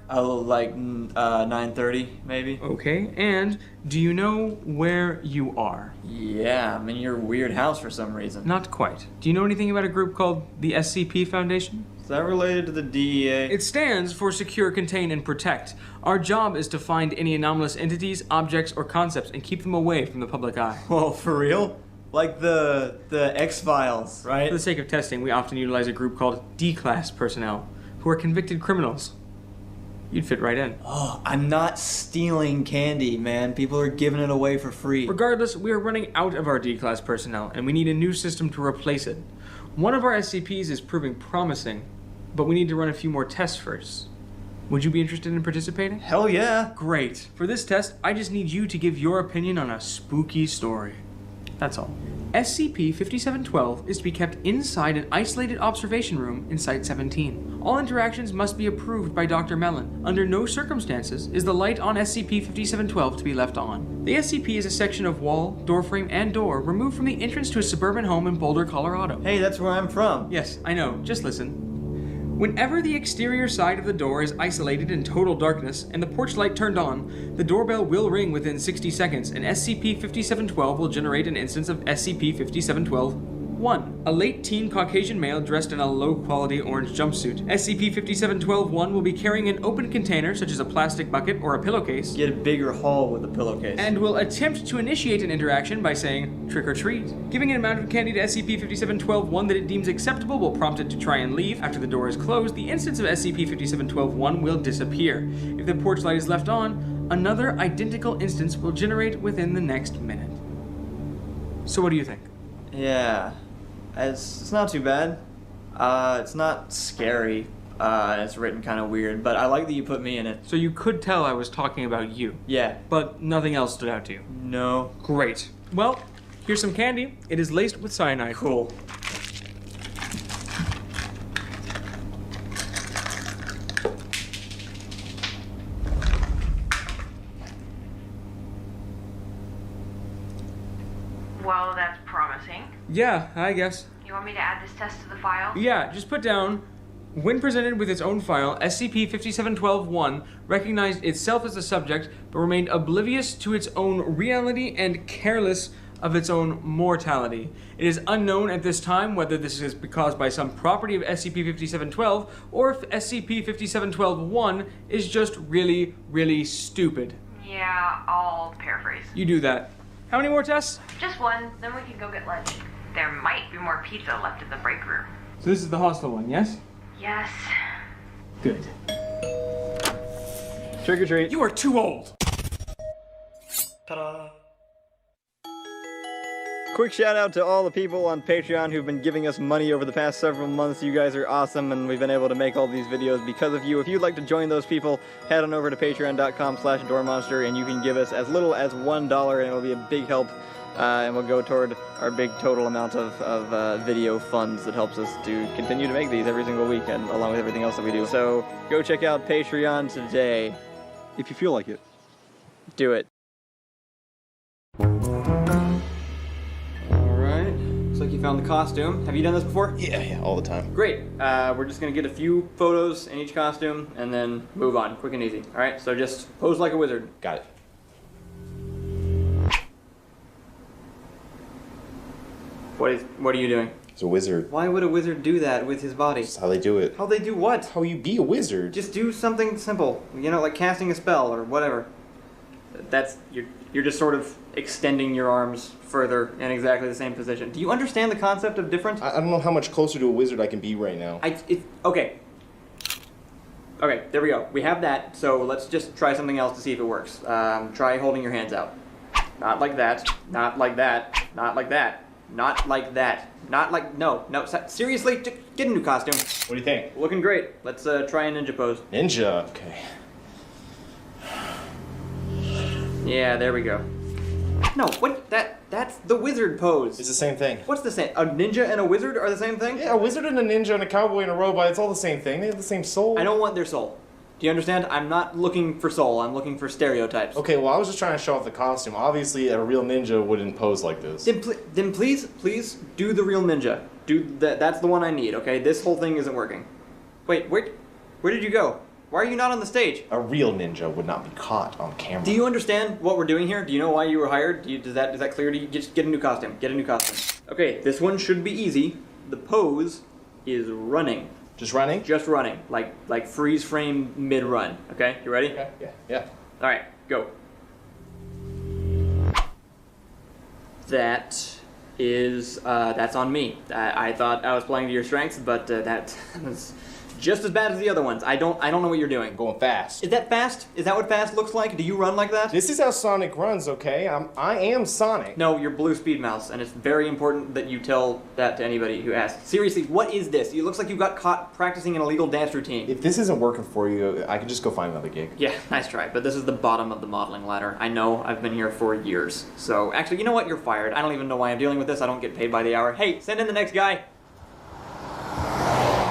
like 9:30 maybe. Okay, and do you know where you are? Yeah, I'm in your weird house for some reason. Not quite. Do you know anything about a group called the SCP Foundation? Is that related to the DEA? It stands for Secure, Contain, and Protect. Our job is to find any anomalous entities, objects, or concepts and keep them away from the public eye. Whoa, for real? Like the X-Files, right? For the sake of testing, we often utilize a group called D-Class personnel, who are convicted criminals. You'd fit right in. Oh, I'm not stealing candy, man. People are giving it away for free. Regardless, we are running out of our D-Class personnel, and we need a new system to replace it. One of our SCPs is proving promising, but we need to run a few more tests first. Would you be interested in participating? Hell yeah. Great. For this test, I just need you to give your opinion on a spooky story. That's all. SCP-5712 is to be kept inside an isolated observation room in Site-17. All interactions must be approved by Dr. Mellon. Under no circumstances is the light on SCP-5712 to be left on. The SCP is a section of wall, doorframe, and door removed from the entrance to a suburban home in Boulder, Colorado. Hey, that's where I'm from. Yes, I know. Just listen. Whenever the exterior side of the door is isolated in total darkness and the porch light turned on, the doorbell will ring within 60 seconds and SCP-5712 will generate an instance of SCP-5712-1. A late teen Caucasian male dressed in a low-quality orange jumpsuit. SCP-5712-1 will be carrying an open container such as a plastic bucket or a pillowcase. Get a bigger haul with the pillowcase. And will attempt to initiate an interaction by saying, trick or treat. Giving an amount of candy to SCP-5712-1 that it deems acceptable will prompt it to try and leave. After the door is closed, the instance of SCP-5712-1 will disappear. If the porch light is left on, another identical instance will generate within the next minute. So what do you think? Yeah, it's not too bad. It's not scary. It's written kind of weird, but I like that you put me in it. So you could tell I was talking about you. Yeah. But nothing else stood out to you. No. Great. Well, here's some candy. It is laced with cyanide. Cool. Well, that's promising. Yeah, I guess. You want me to add this test to the file? Yeah, just put down, when presented with its own file, SCP-5712-1 recognized itself as the subject, but remained oblivious to its own reality and careless of its own mortality. It is unknown at this time whether this is caused by some property of SCP-5712, or if SCP-5712-1 is just really, really stupid. Yeah, I'll paraphrase. You do that. How many more tests? Just one, then we can go get lunch. There might be more pizza left in the break room. So this is the hostile one, yes? Yes. Good. Trick or treat. You are too old! Ta-da! Quick shout out to all the people on Patreon who've been giving us money over the past several months. You guys are awesome and we've been able to make all these videos because of you. If you'd like to join those people, head on over to patreon.com/doormonster and you can give us as little as $1 and it'll be a big help and will go toward our big total amount of video funds that helps us to continue to make these every single week and along with everything else that we do. So go check out Patreon today. If you feel like it. Do it. Alright. Looks like you found the costume. Have you done this before? Yeah, all the time. Great. We're just gonna get a few photos in each costume and then move on, quick and easy. All right, so just pose like a wizard. Got it. What are you doing? He's a wizard. Why would a wizard do that with his body? That's how they do it. How they do what? How you be a wizard. Just do something simple. You know, like casting a spell or whatever. That's you're just sort of extending your arms further in exactly the same position. Do you understand the concept of difference? I don't know how much closer to a wizard I can be right now. Okay. Okay, there we go. We have that, so let's just try something else to see if it works. Try holding your hands out. Not like that. Not like that. Not like that. Not like that. Not like, no, seriously, get a new costume. What do you think? Looking great. Let's try a ninja pose. Ninja, okay. Yeah, there we go. No, what, that's the wizard pose. It's the same thing. What's the same? A ninja and a wizard are the same thing? Yeah, a wizard and a ninja and a cowboy and a robot, it's all the same thing. They have the same soul. I don't want their soul. Do you understand? I'm not looking for soul, I'm looking for stereotypes. Okay, well, I was just trying to show off the costume. Obviously, a real ninja wouldn't pose like this. Then please do the real ninja. That's the one I need, okay? This whole thing isn't working. Wait, where did you go? Why are you not on the stage? A real ninja would not be caught on camera. Do you understand what we're doing here? Do you know why you were hired? Is that clear to you? Just get a new costume. Get a new costume. Okay, this one should be easy. The pose is running. Just running? Just running. Like freeze frame mid-run. Okay, you ready? Okay, yeah. Alright, go. That is, that's on me. I thought I was playing to your strengths, but that was just as bad as the other ones. I don't know what you're doing. Going fast. Is that fast? Is that what fast looks like? Do you run like that? This is how Sonic runs, okay? I am Sonic. No, you're Blue Speed Mouse, and it's very important that you tell that to anybody who asks. Seriously, what is this? It looks like you got caught practicing an illegal dance routine. If this isn't working for you, I can just go find another gig. Yeah, nice try, but this is the bottom of the modeling ladder. I know, I've been here for years. So, actually, you know what? You're fired. I don't even know why I'm dealing with this. I don't get paid by the hour. Hey, send in the next guy.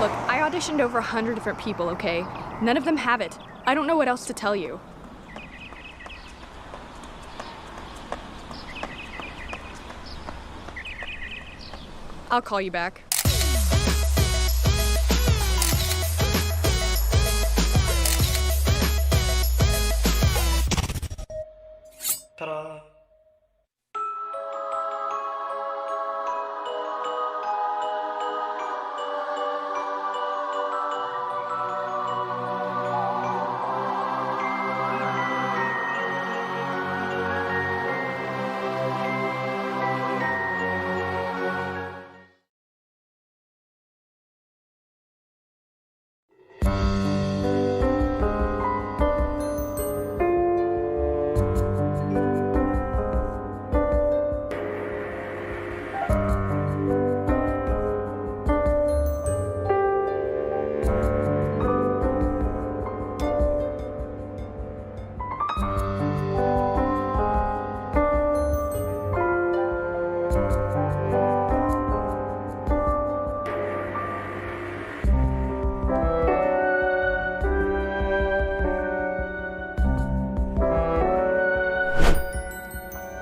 Look, I auditioned over 100 different people, okay? None of them have it. I don't know what else to tell you. I'll call you back. Ta-da!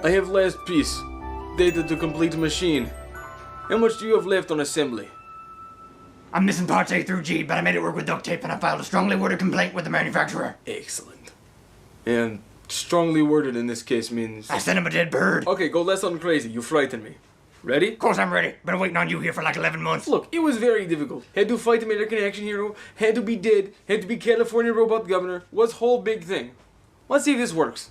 I have last piece. Data to complete machine. How much do you have left on assembly? I'm missing parts A through G, but I made it work with duct tape and I filed a strongly worded complaint with the manufacturer. Excellent. And strongly worded in this case means... I sent him a dead bird. Okay, go less on crazy. You frighten me. Ready? Of course I'm ready. Been waiting on you here for like 11 months. Look, it was very difficult. Had to fight American action hero, had to be dead, had to be California robot governor. Was whole big thing. Let's see if this works.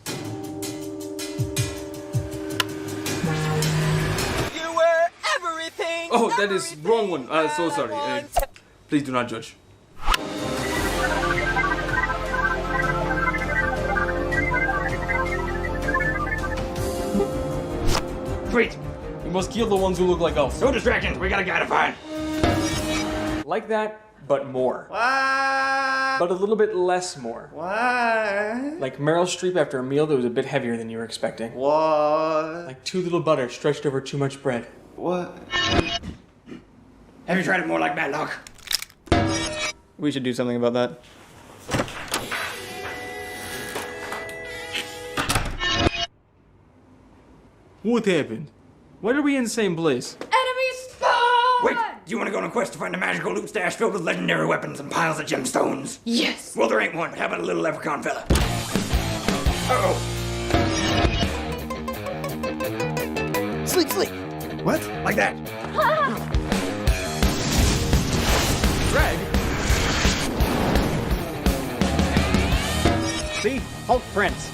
Oh, that is wrong one. So sorry. Please do not judge. Great. We must kill the ones who look like us. No distractions. We got a guy to find. Like that, but more. Why? But a little bit less more. Why? Like Meryl Streep after a meal that was a bit heavier than you were expecting. What? Like too little butter stretched over too much bread. What? Have you tried it more like Matlock? We should do something about that. What happened? Why are we in the same place? Enemy Wait, do you want to go on a quest to find a magical loot stash filled with legendary weapons and piles of gemstones? Yes. Well, there ain't one. How about a little leprechaun fella? Uh-oh. Sleep, sleep. What? Like that. Greg? See? Hulk prints.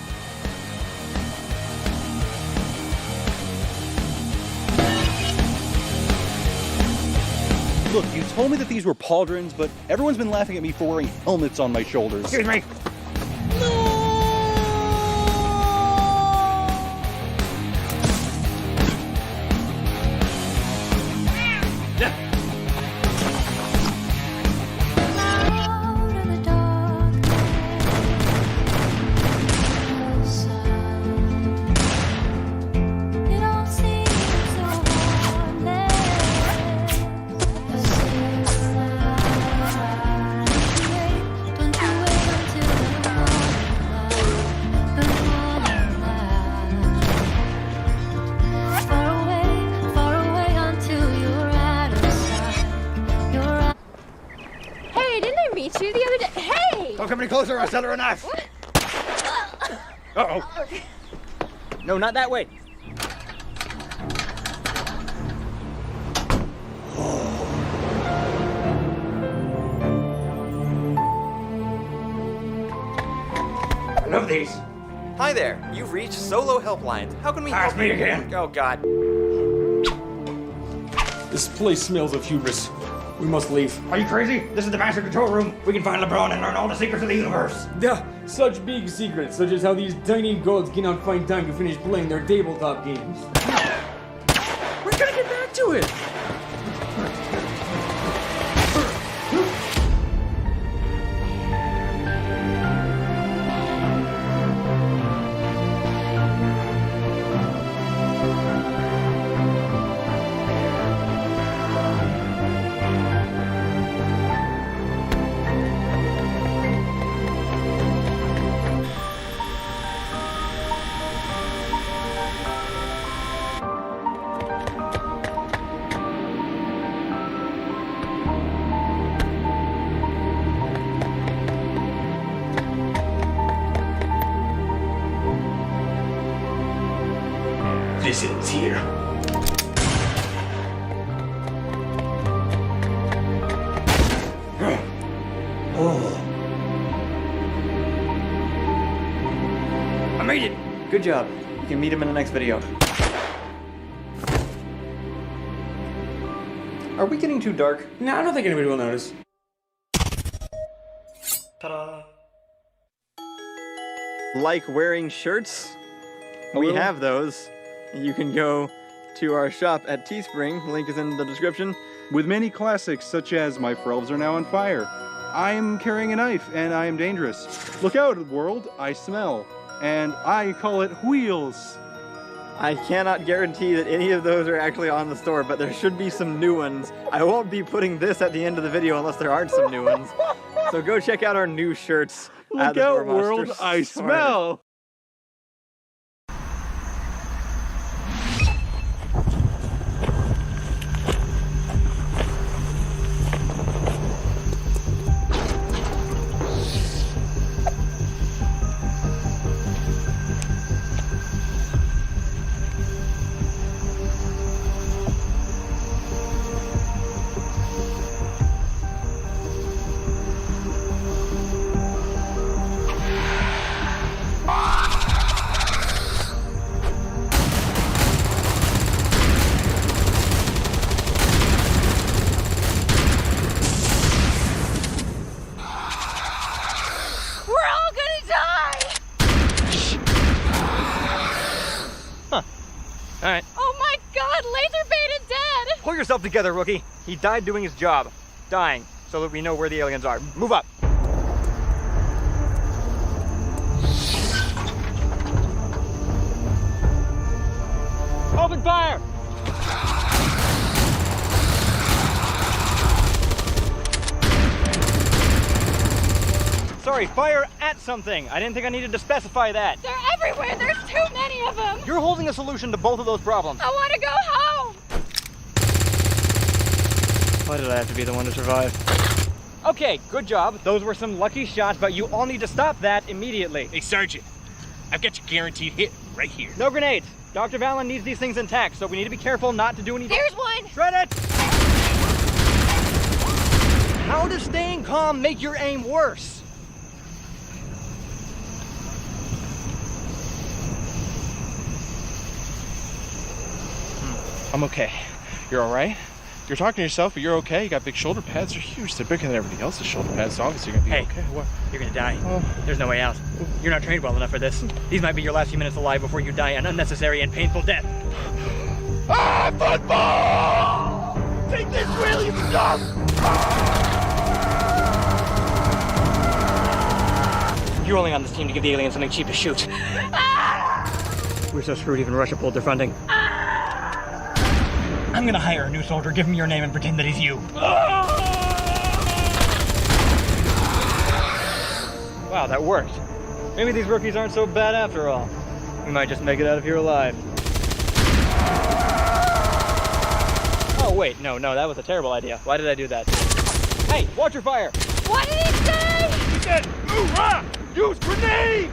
Look, you told me that these were pauldrons, but everyone's been laughing at me for wearing helmets on my shoulders. Excuse me. Hey, didn't I meet you the other day? Hey! Don't come any closer or I'll sell her a knife. Uh-oh. No, not that way. I love these. Hi there. You've reached Solo Helplines. How can we Pass help me you? again. Oh, God. This place smells of hubris. We must leave. Are you crazy? This is the master control room. We can find LeBron and learn all the secrets of the universe. Yeah, such big secrets, such as how these tiny gods cannot find time to finish playing their tabletop games. We're gonna get back to it. This ends here. I made it. Good job. You can meet him in the next video. Are we getting too dark? No, I don't think anybody will notice. Ta-da. Like wearing shirts? We have those. You can go to our shop at Teespring. Link is in the description. With many classics such as My Elves Are Now on Fire, I'm carrying a knife and I am dangerous. Look out, world, I smell. And I call it wheels. I cannot guarantee that any of those are actually on the store, but there should be some new ones. I won't be putting this at the end of the video unless there aren't some new ones. So go check out our new shirts. Look out, world, I smell. Alright. Oh my god, laser bait dead! Pull yourself together, rookie. He died doing his job. Dying, so that we know where the aliens are. Move up. Open fire! Sorry, fire at something. I didn't think I needed to specify that. They're everywhere! There's too many of them! You're holding a solution to both of those problems. I want to go home! Why did I have to be the one to survive? Okay, good job. Those were some lucky shots, but you all need to stop that immediately. Hey, Sergeant, I've got your guaranteed hit right here. No grenades. Dr. Valen needs these things intact, so we need to be careful not to do anything. There's one! Shred it! How does staying calm make your aim worse? I'm okay. You're all right? You're talking to yourself, but you're okay. You got big shoulder pads. They're huge. They're bigger than everybody else's shoulder pads, so obviously you're gonna be okay. What? You're gonna die. There's no way out. You're not trained well enough for this. These might be your last few minutes alive before you die an unnecessary and painful death. Ah, football! Take this, William! Stop! You're only on this team to give the aliens something cheap to shoot. We're so screwed even Russia pulled their funding. I'm gonna hire a new soldier, give him your name, and pretend that he's you. Wow, that worked. Maybe these rookies aren't so bad after all. We might just make it out of here alive. Oh, wait, no, that was a terrible idea. Why did I do that? Hey, watch your fire! What did he say? He said, hoorah! Use grenades!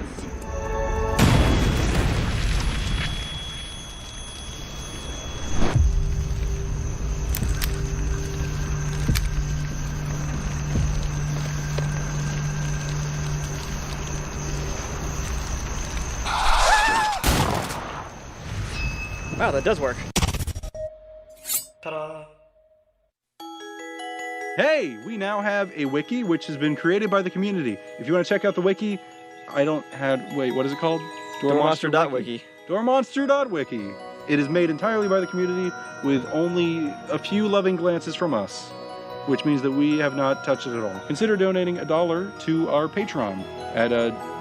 Wow, that does work. Ta-da! Hey, we now have a wiki which has been created by the community. If you want to check out the wiki, wait, what is it called? Doormonster.wiki. Doormonster.wiki. It is made entirely by the community with only a few loving glances from us, which means that we have not touched it at all. Consider donating $1 to our Patreon at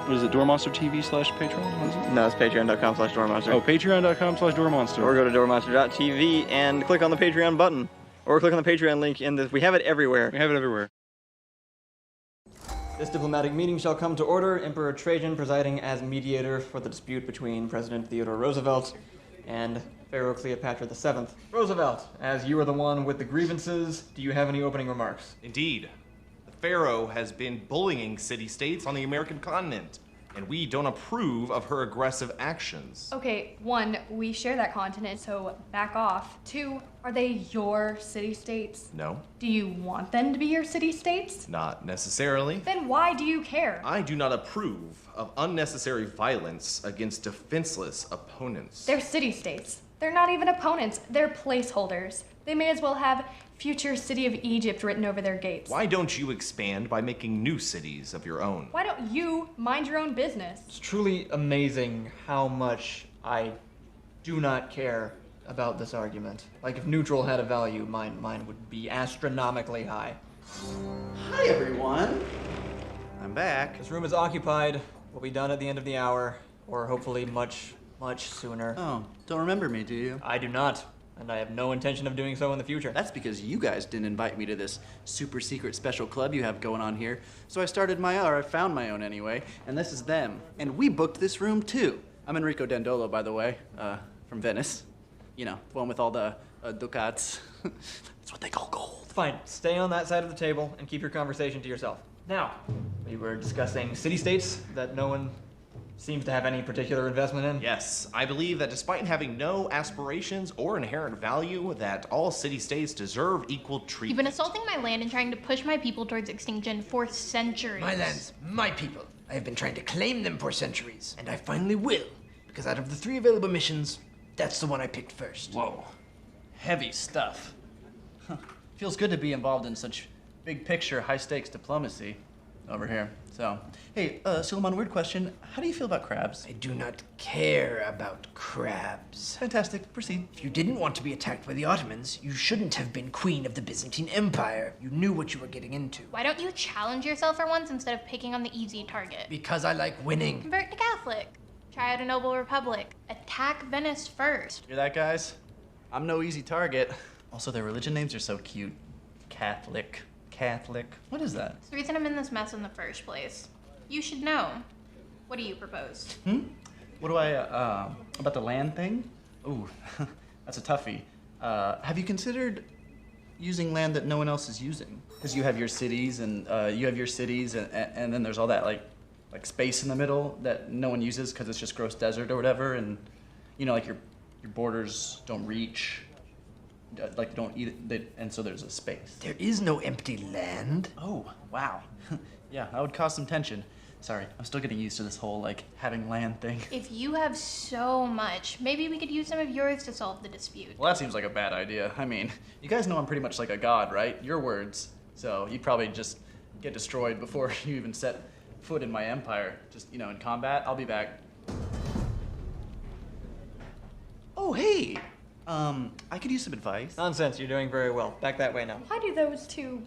what is it, Doormonster TV/Patreon? What is it? No, it's patreon.com/Doormonster. Oh, patreon.com/Doormonster. Or go to doormonster.tv and click on the Patreon button. Or click on the Patreon link in the... We have it everywhere. We have it everywhere. This diplomatic meeting shall come to order. Emperor Trajan presiding as mediator for the dispute between President Theodore Roosevelt and Pharaoh Cleopatra VII. Roosevelt, as you are the one with the grievances, do you have any opening remarks? Indeed. The Pharaoh has been bullying city-states on the American continent, and we don't approve of her aggressive actions. Okay, 1, we share that continent, so back off. 2, are they your city-states? No, Do you want them to be your city-states? not necessarily. Then why do you care? I do not approve of unnecessary violence against defenseless opponents. They're city-states. They're not even opponents, they're placeholders. They may as well have future city of Egypt written over their gates. Why don't you expand by making new cities of your own? Why don't you mind your own business? It's truly amazing how much I do not care about this argument. Like, if neutral had a value, mine would be astronomically high. Hi, everyone. I'm back. This room is occupied. We'll be done at the end of the hour, or hopefully much sooner. Oh, don't remember me, do you? I do not, and I have no intention of doing so in the future. That's because you guys didn't invite me to this super secret special club you have going on here. So I found my own anyway, and this is them. And we booked this room too. I'm Enrico Dandolo, by the way, from Venice. You know, the one with all the ducats. That's what they call gold. Fine, stay on that side of the table and keep your conversation to yourself. Now, we were discussing city-states that no one seems to have any particular investment in. Yes, I believe that despite having no aspirations or inherent value, that all city-states deserve equal You've treatment. been assaulting my land and trying to push my people towards extinction for centuries. My lands, my people. I have been trying to claim them for centuries, and I finally will, because out of the 3 available missions, that's the one I picked first. Whoa. Heavy stuff. Feels good to be involved in such big picture, high stakes diplomacy over here. So, hey, Suleiman, weird question. How do you feel about crabs? I do not care about crabs. Fantastic. Proceed. If you didn't want to be attacked by the Ottomans, you shouldn't have been queen of the Byzantine Empire. You knew what you were getting into. Why don't you challenge yourself for once instead of picking on the easy target? Because I like winning. Convert to Catholic. Try out a noble republic. Attack Venice first. Hear that, guys? I'm no easy target. Also, their religion names are so cute. Catholic. What is that? It's the reason I'm in this mess in the first place. You should know. What do you propose? What do I, about the land thing? Ooh, that's a toughie. Have you considered using land that no one else is using? Because you have your cities and then there's all that like space in the middle that no one uses because it's just gross desert or whatever, and you know, like your borders don't reach, like don't eat it, and so there's a space. There is no empty land. Oh, wow. Yeah, that would cause some tension. Sorry, I'm still getting used to this whole like having land thing. If you have so much, maybe we could use some of yours to solve the dispute. Well, that seems like a bad idea. I mean, you guys know I'm pretty much like a god, right? Your words. So you'd probably just get destroyed before you even set foot in my empire. Just, you know, in combat. I'll be back. Oh, hey! I could use some advice. Nonsense, you're doing very well. Back that way now. Why do those two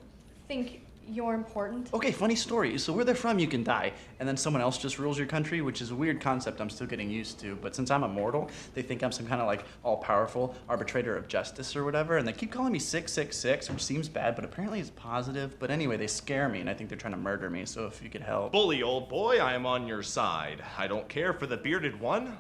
think you're important? Okay, funny story. So where they're from, you can die, and then someone else just rules your country, which is a weird concept I'm still getting used to. But since I'm immortal, they think I'm some kind of like all-powerful arbitrator of justice or whatever, and they keep calling me 666, which seems bad, but apparently it's positive. But anyway, they scare me, and I think they're trying to murder me. So if you could help. Bully, old boy, I am on your side. I don't care for the bearded one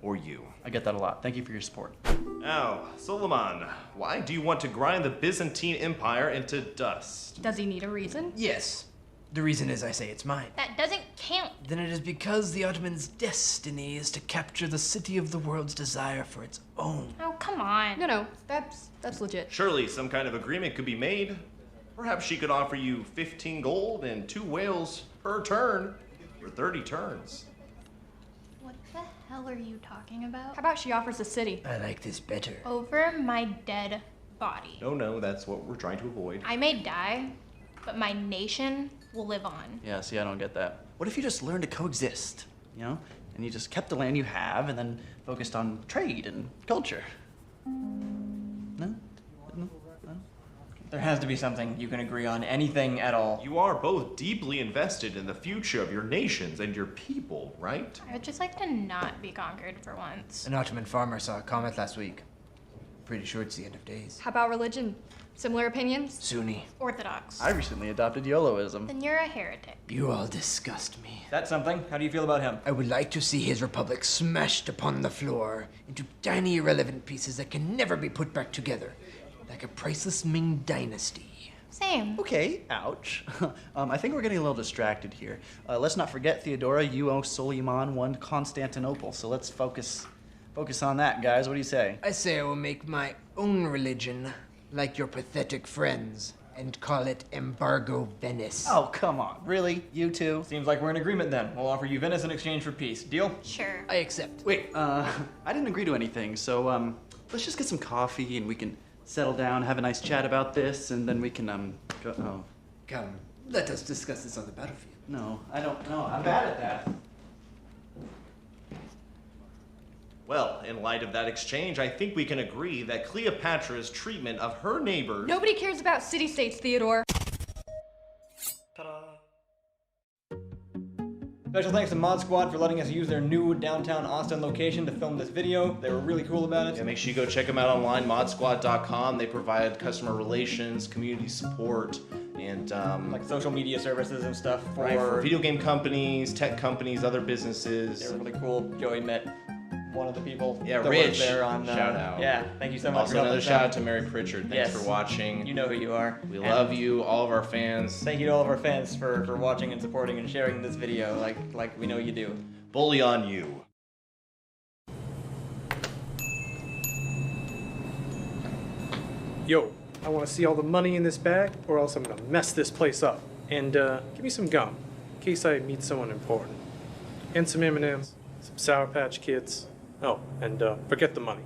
or you. I get that a lot. Thank you for your support. Now, Soliman, why do you want to grind the Byzantine Empire into dust? Does he need a reason? Yes. The reason is I say it's mine. That doesn't count. Then it is because the Ottoman's destiny is to capture the city of the world's desire for its own. Oh, come on. No, that's legit. Surely some kind of agreement could be made. Perhaps she could offer you 15 gold and 2 whales per turn for 30 turns. What the hell are you talking about? How about she offers a city? I like this better. Over my dead body. No, that's what we're trying to avoid. I may die, but my nation will live on. Yeah, see, I don't get that. What if you just learned to coexist, you know? And you just kept the land you have and then focused on trade and culture? No? There has to be something you can agree on, anything at all. You are both deeply invested in the future of your nations and your people, right? I would just like to not be conquered for once. An Ottoman farmer saw a comet last week. Pretty sure it's the end of days. How about religion? Similar opinions? Sunni. Orthodox. I recently adopted YOLOism. Then you're a heretic. You all disgust me. That's something. How do you feel about him? I would like to see his republic smashed upon the floor into tiny irrelevant pieces that can never be put back together. Like a priceless Ming dynasty. Same. Okay, ouch. I think we're getting a little distracted here. Let's not forget, Theodora, you owe Soliman one Constantinople, so let's focus on that, guys. What do you say? I say I will make my own religion, like your pathetic friends, and call it Embargo Venice. Oh, come on. Really? You two? Seems like we're in agreement then. We'll offer you Venice in exchange for peace. Deal? Sure. I accept. Wait, I didn't agree to anything, so let's just get some coffee and we can settle down, have a nice chat about this, and then we can go. Oh. Come, let us discuss this on the battlefield. No, I don't know. I'm bad at that. Well, in light of that exchange, I think we can agree that Cleopatra's treatment of her neighbors... Nobody cares about city-states, Theodore. Special thanks to Mod Squad for letting us use their new downtown Austin location to film this video. They were really cool about it. Yeah, make sure you go check them out online, modsquad.com. They provide customer relations, community support, and like social media services and stuff for video game companies, tech companies, other businesses. They were really cool. Joey met one of the people that Rich works there on shout out. Yeah, thank you so much. Also, another shout out to Mary Pritchard. Thanks for watching. You know who you are. We love you, all of our fans. Thank you to all of our fans for watching and supporting and sharing this video like we know you do. Bully on you. Yo, I want to see all the money in this bag, or else I'm gonna mess this place up. And give me some gum, in case I meet someone important. And some M&Ms, some Sour Patch Kids. Oh, and forget the money.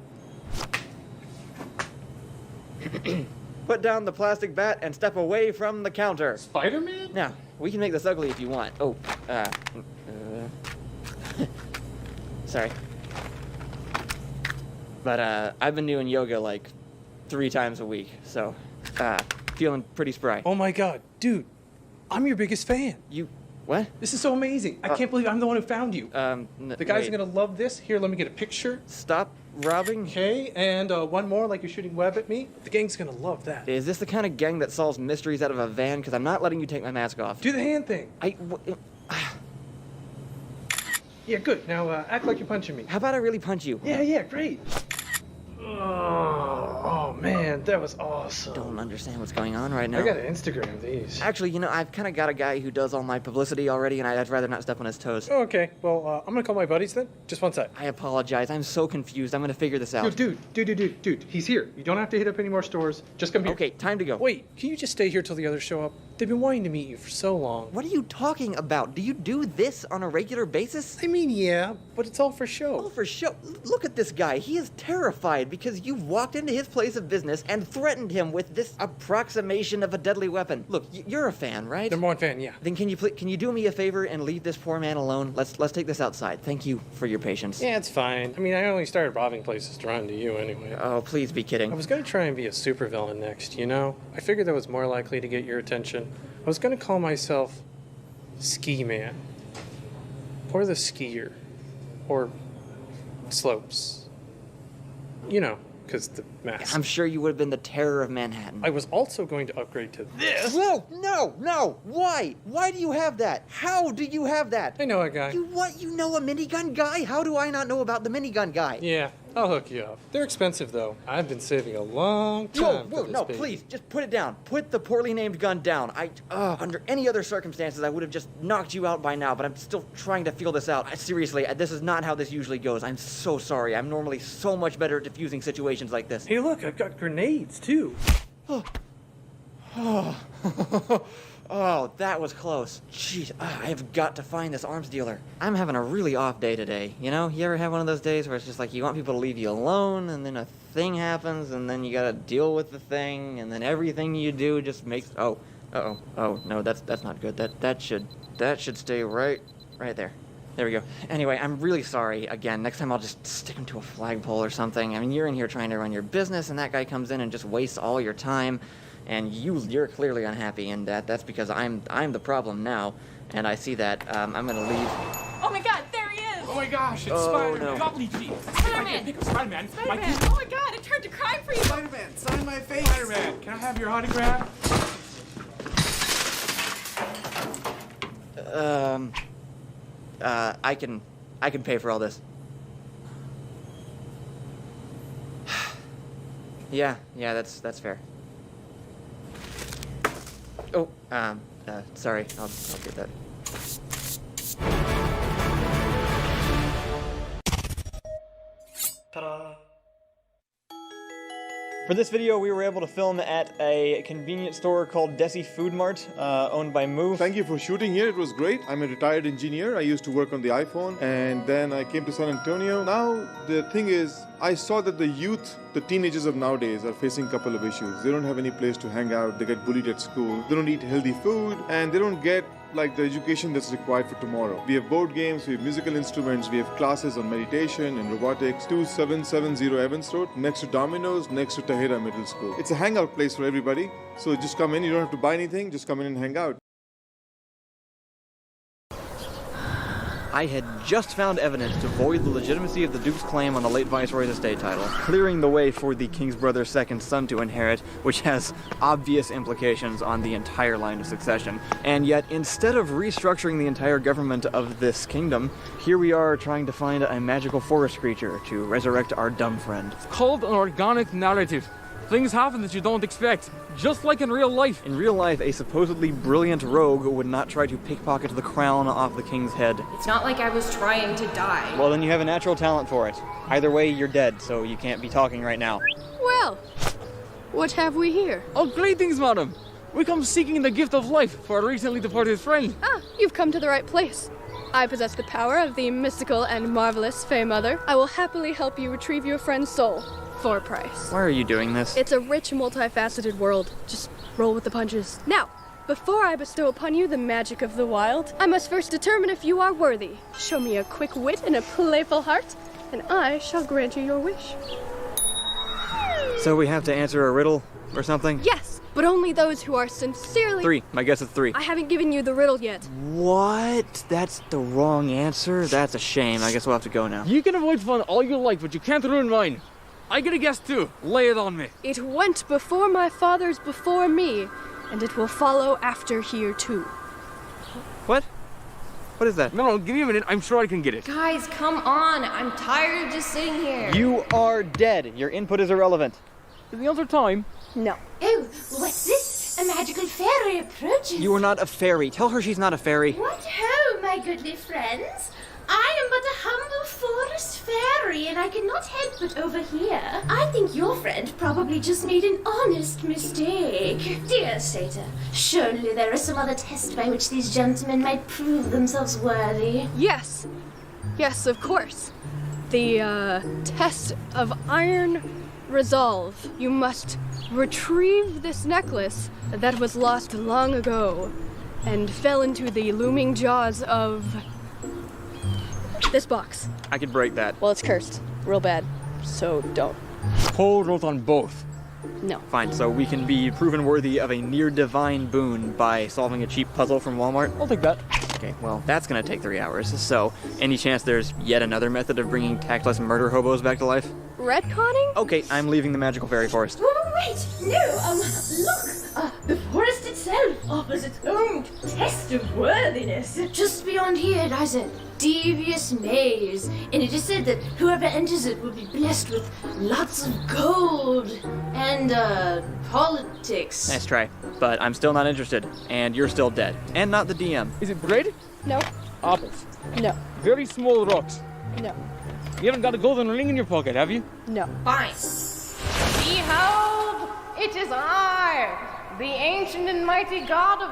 Put down the plastic bat and step away from the counter. Spider-Man? Now, we can make this ugly if you want. Oh, sorry. But I've been doing yoga like 3 times a week, so feeling pretty spry. Oh my god, dude, I'm your biggest fan. You, what? This is so amazing. I can't believe I'm the one who found you. The guys are gonna love this. Here, let me get a picture. Stop robbing. Okay, and one more, like you're shooting web at me. The gang's gonna love that. Is this the kind of gang that solves mysteries out of a van? Because I'm not letting you take my mask off. Do the hand thing. Yeah, good. Now act like you're punching me. How about I really punch you? Yeah, great. Oh man. Man, that was awesome. Don't understand what's going on right now. I gotta Instagram these. Actually, I've kind of got a guy who does all my publicity already, and I'd rather not step on his toes. Oh, okay, well, I'm gonna call my buddies then. Just one sec. I apologize. I'm so confused. I'm gonna figure this out. Dude, he's here. You don't have to hit up any more stores. Just come here. Okay, time to go. Wait, can you just stay here till the others show up? They've been wanting to meet you for so long. What are you talking about? Do you do this on a regular basis? I mean, yeah, but it's all for show. All for show? Look at this guy. He is terrified because you've walked into his place of business and threatened him with this approximation of a deadly weapon. Look, you're a fan, right? Number one fan, yeah. Then can you do me a favor and leave this poor man alone? Let's take this outside. Thank you for your patience. Yeah, it's fine. I mean, I only started robbing places to run to you anyway. Oh, please be kidding. I was gonna try and be a supervillain next, you know? I figured that was more likely to get your attention. I was gonna call myself Ski Man. Or the Skier. Or Slopes. You know, because the mask. I'm sure you would have been the terror of Manhattan. I was also going to upgrade to this. No! Why? Why do you have that? How do you have that? I know a guy. You what? You know a minigun guy? How do I not know about the minigun guy? Yeah, I'll hook you up. They're expensive though. I've been saving a long time for this baby. Please, just put it down. Put the poorly named gun down. Under any other circumstances, I would have just knocked you out by now, but I'm still trying to feel this out. Seriously, this is not how this usually goes. I'm so sorry. I'm normally so much better at diffusing situations like this. Hey look, I've got grenades too. Oh, that was close. Jeez, I have got to find this arms dealer. I'm having a really off day today. You know, you ever have one of those days where it's just like you want people to leave you alone, and then a thing happens, and then you gotta deal with the thing, and then everything you do just makes... Oh, no, that's not good. That should stay right there. There we go. Anyway, I'm really sorry. Again, next time I'll just stick him to a flagpole or something. I mean, you're in here trying to run your business, and that guy comes in and just wastes all your time. And you're clearly unhappy, and that's because I'm the problem now, and I see that. I'm gonna leave. Oh my god, there he is! Oh my gosh, it's Oh, Spider-Man. no. Golly gee. Spider-Man. Pick up Spider-Man. Spider-Man! Oh my god, it turned to crime for you! Spider-Man, sign my face. Spider-Man, can I have your autograph? I can pay for all this. Yeah, that's fair. Oh, sorry, I'll get that. Ta-da! For this video, we were able to film at a convenience store called Desi Food Mart, owned by Moo. Thank you for shooting here. It was great. I'm a retired engineer. I used to work on the iPhone, and then I came to San Antonio. Now, the thing is, I saw that the youth, the teenagers of nowadays, are facing a couple of issues. They don't have any place to hang out. They get bullied at school. They don't eat healthy food, and they don't get like the education that's required for tomorrow. We have board games, we have musical instruments, we have classes on meditation and robotics. 2770 Evans Road, next to Domino's, next to Tahira Middle School. It's a hangout place for everybody. So just come in, you don't have to buy anything, just come in and hang out. I had just found evidence to void the legitimacy of the Duke's claim on the late Viceroy's estate title, clearing the way for the King's brother's second son to inherit, which has obvious implications on the entire line of succession. And yet, instead of restructuring the entire government of this kingdom, here we are trying to find a magical forest creature to resurrect our dumb friend. It's called an organic narrative. Things happen that you don't expect, just like in real life. In real life, a supposedly brilliant rogue would not try to pickpocket the crown off the king's head. It's not like I was trying to die. Well, then you have a natural talent for it. Either way, you're dead, so you can't be talking right now. Well, what have we here? Oh, greetings, madam. We come seeking the gift of life for a recently departed friend. Ah, you've come to the right place. I possess the power of the mystical and marvelous Fey Mother. I will happily help you retrieve your friend's soul. For a price. Why are you doing this? It's a rich, multifaceted world. Just roll with the punches. Now, before I bestow upon you the magic of the wild, I must first determine if you are worthy. Show me a quick wit and a playful heart, and I shall grant you your wish. So we have to answer a riddle or something? Yes, but only those who are sincerely... 3. My guess is 3. I haven't given you the riddle yet. What? That's the wrong answer? That's a shame. I guess we'll have to go now. You can avoid fun all you like, but you can't ruin mine. I get a guess too. Lay it on me. It went before my fathers before me, and it will follow after here too. What? What is that? No, give me a minute. I'm sure I can get it. Guys, come on. I'm tired of just sitting here. You are dead. Your input is irrelevant. Any other time? No. Oh, what's this? A magical fairy approaches. You are not a fairy. Tell her she's not a fairy. What ho, my goodly friends? I am but a humble forest fairy, and I cannot help but overhear. I think your friend probably just made an honest mistake. Dear Satyr, surely there is some other test by which these gentlemen might prove themselves worthy. Yes. Yes, of course. The test of iron resolve. You must retrieve this necklace that was lost long ago and fell into the looming jaws of this box. I could break that. Well, it's cursed. Real bad. So don't. Hold on both. No. Fine, so we can be proven worthy of a near-divine boon by solving a cheap puzzle from Walmart? I'll take that. Okay, well, that's gonna take 3 hours, so any chance there's yet another method of bringing tactless murder hobos back to life? Retconning? Okay, I'm leaving the magical fairy forest. Oh, wait! No, look! The forest itself offers its own test of worthiness. Just beyond here lies a devious maze, and it is said that whoever enters it will be blessed with lots of gold and, politics. Nice try, but I'm still not interested, and you're still dead. And not the DM. Is it bread? No. Apples. No. Very small rocks. No. You haven't got a golden ring in your pocket, have you? No. Fine. Behold, it is I, the ancient and mighty god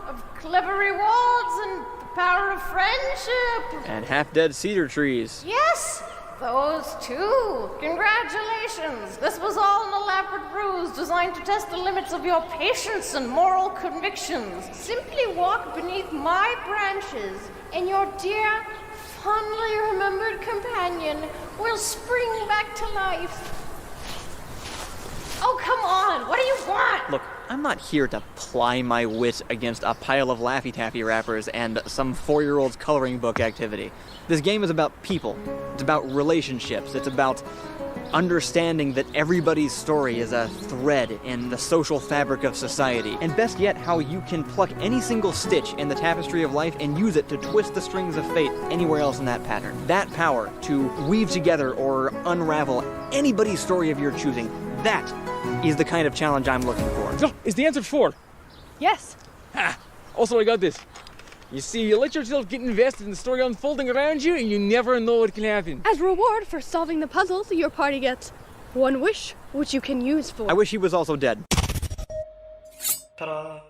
of clever rewards and the power of friendship. And half-dead cedar trees. Yes, those two. Congratulations. This was all an elaborate ruse designed to test the limits of your patience and moral convictions. Simply walk beneath my branches, and your dear, fondly remembered companion will spring back to life. Oh, come on. What do you want? Look, I'm not here to ply my wit against a pile of Laffy Taffy wrappers and some 4-year-old's coloring book activity. This game is about people. It's about relationships. It's about understanding that everybody's story is a thread in the social fabric of society. And best yet, how you can pluck any single stitch in the tapestry of life and use it to twist the strings of fate anywhere else in that pattern. That power to weave together or unravel anybody's story of your choosing, that is the kind of challenge I'm looking for. Oh, is the answer 4? Yes. Ha! Also, I got this. You see, you let yourself get invested in the story unfolding around you, and you never know what can happen. As reward for solving the puzzles, your party gets one wish, which you can use for... I wish he was also dead. Ta-da!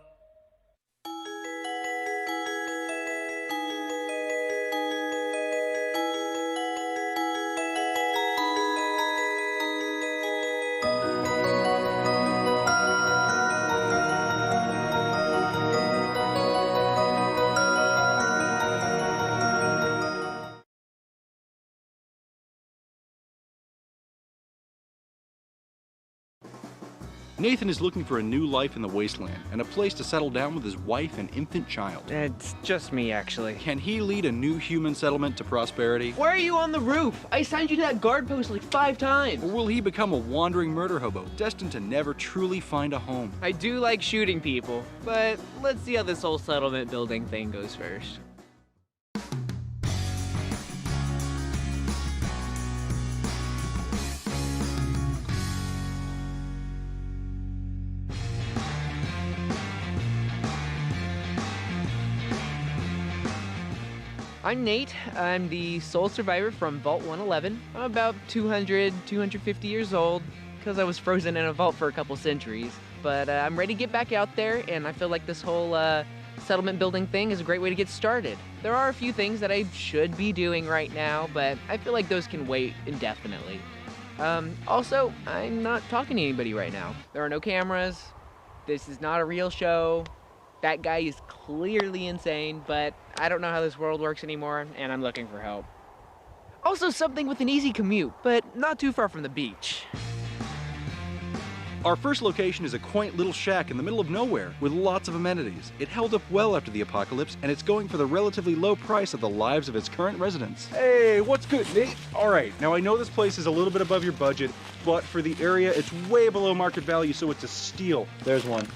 Nathan is looking for a new life in the wasteland and a place to settle down with his wife and infant child. It's just me, actually. Can he lead a new human settlement to prosperity? Why are you on the roof? I signed you to that guard post like 5 times. Or will he become a wandering murder hobo, destined to never truly find a home? I do like shooting people, but let's see how this whole settlement building thing goes first. I'm Nate. I'm the sole survivor from Vault 111. I'm about 250 years old, because I was frozen in a vault for a couple centuries. But I'm ready to get back out there, and I feel like this whole settlement building thing is a great way to get started. There are a few things that I should be doing right now, but I feel like those can wait indefinitely. Also, I'm not talking to anybody right now. There are no cameras. This is not a real show. That guy is clearly insane, but I don't know how this world works anymore, and I'm looking for help. Also something with an easy commute, but not too far from the beach. Our first location is a quaint little shack in the middle of nowhere with lots of amenities. It held up well after the apocalypse, and it's going for the relatively low price of the lives of its current residents. Hey, what's good, Nate? All right, now I know this place is a little bit above your budget, but for the area, it's way below market value, so it's a steal. There's one.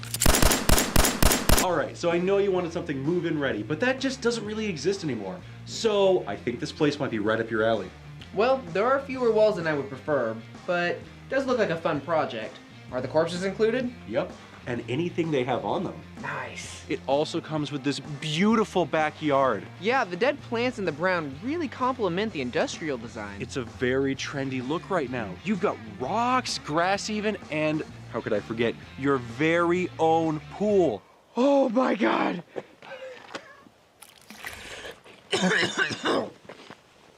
All right, so I know you wanted something move-in ready, but that just doesn't really exist anymore. So I think this place might be right up your alley. Well, there are fewer walls than I would prefer, but it does look like a fun project. Are the corpses included? Yep. And anything they have on them. Nice. It also comes with this beautiful backyard. Yeah, the dead plants in the brown really complement the industrial design. It's a very trendy look right now. You've got rocks, grass even, and, how could I forget, your very own pool. Oh my God.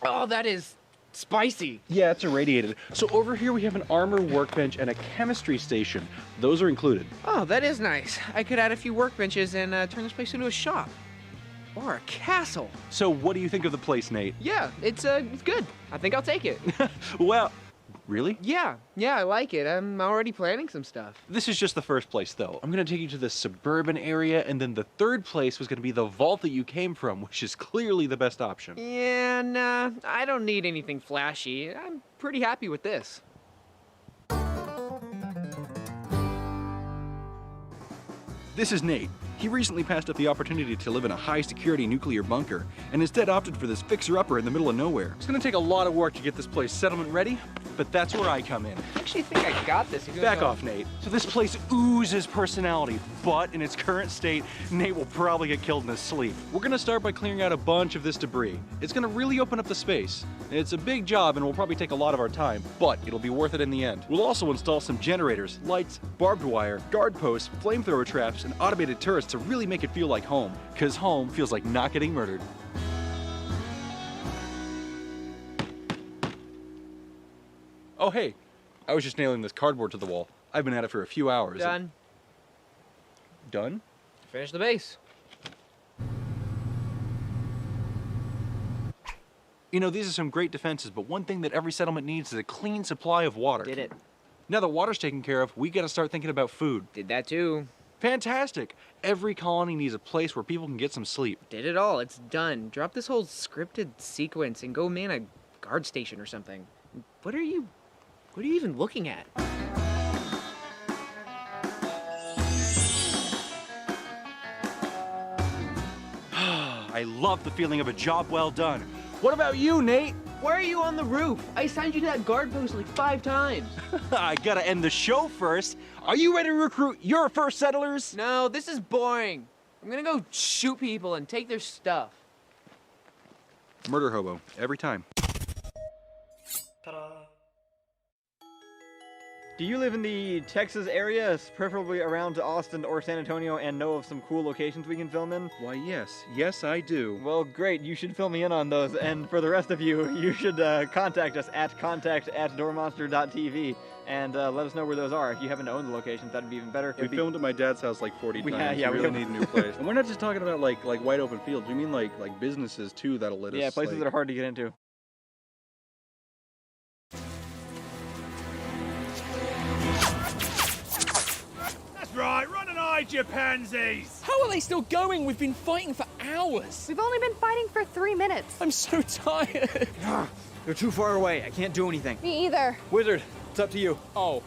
Oh, that is spicy. Yeah, it's irradiated. So over here we have an armor workbench and a chemistry station. Those are included. Oh, that is nice. I could add a few workbenches and turn this place into a shop. Or a castle. So what do you think of the place, Nate? Yeah, it's good. I think I'll take it. Well, really? Yeah, I like it. I'm already planning some stuff. This is just the first place, though. I'm gonna take you to the suburban area, and then the third place was gonna be the vault that you came from, which is clearly the best option. Yeah, nah, I don't need anything flashy. I'm pretty happy with this. This is Nate. He recently passed up the opportunity to live in a high-security nuclear bunker, and instead opted for this fixer-upper in the middle of nowhere. It's gonna take a lot of work to get this place settlement ready, but that's where I come in. I actually think I got this. Back off, Nate. So this place oozes personality, but in its current state, Nate will probably get killed in his sleep. We're gonna start by clearing out a bunch of this debris. It's gonna really open up the space. It's a big job and will probably take a lot of our time, but it'll be worth it in the end. We'll also install some generators, lights, barbed wire, guard posts, flamethrower traps, and automated turrets to really make it feel like home, because home feels like not getting murdered. Oh hey, I was just nailing this cardboard to the wall. I've been at it for a few hours. Done. Done? Finish the base. You know, these are some great defenses, but one thing that every settlement needs is a clean supply of water. Did it. Now that water's taken care of, we gotta start thinking about food. Did that too. Fantastic! Every colony needs a place where people can get some sleep. Did it all. It's done. Drop this whole scripted sequence and go man a guard station or something. What are you even looking at? I love the feeling of a job well done. What about you, Nate? Why are you on the roof? I assigned you to that guard post like 5 times. I gotta end the show first. Are you ready to recruit your first settlers? No, this is boring. I'm gonna go shoot people and take their stuff. Murder hobo, every time. Do you live in the Texas area, preferably around Austin or San Antonio, and know of some cool locations we can film in? Why, yes. Yes, I do. Well, great. You should fill me in on those. And for the rest of you, you should contact us at contact@doormonster.tv and let us know where those are. If you happen to own the locations, that'd be even better. We filmed at my dad's house like 40 times. Yeah, we really need a new place. And we're not just talking about like wide open fields. We mean like businesses too that'll let us. Yeah, places that are hard to get into. Right, run and hide, you pansies! How are they still going? We've been fighting for hours. We've only been fighting for 3 minutes. I'm so tired. They're too far away. I can't do anything. Me either. Wizard, it's up to you. Oh,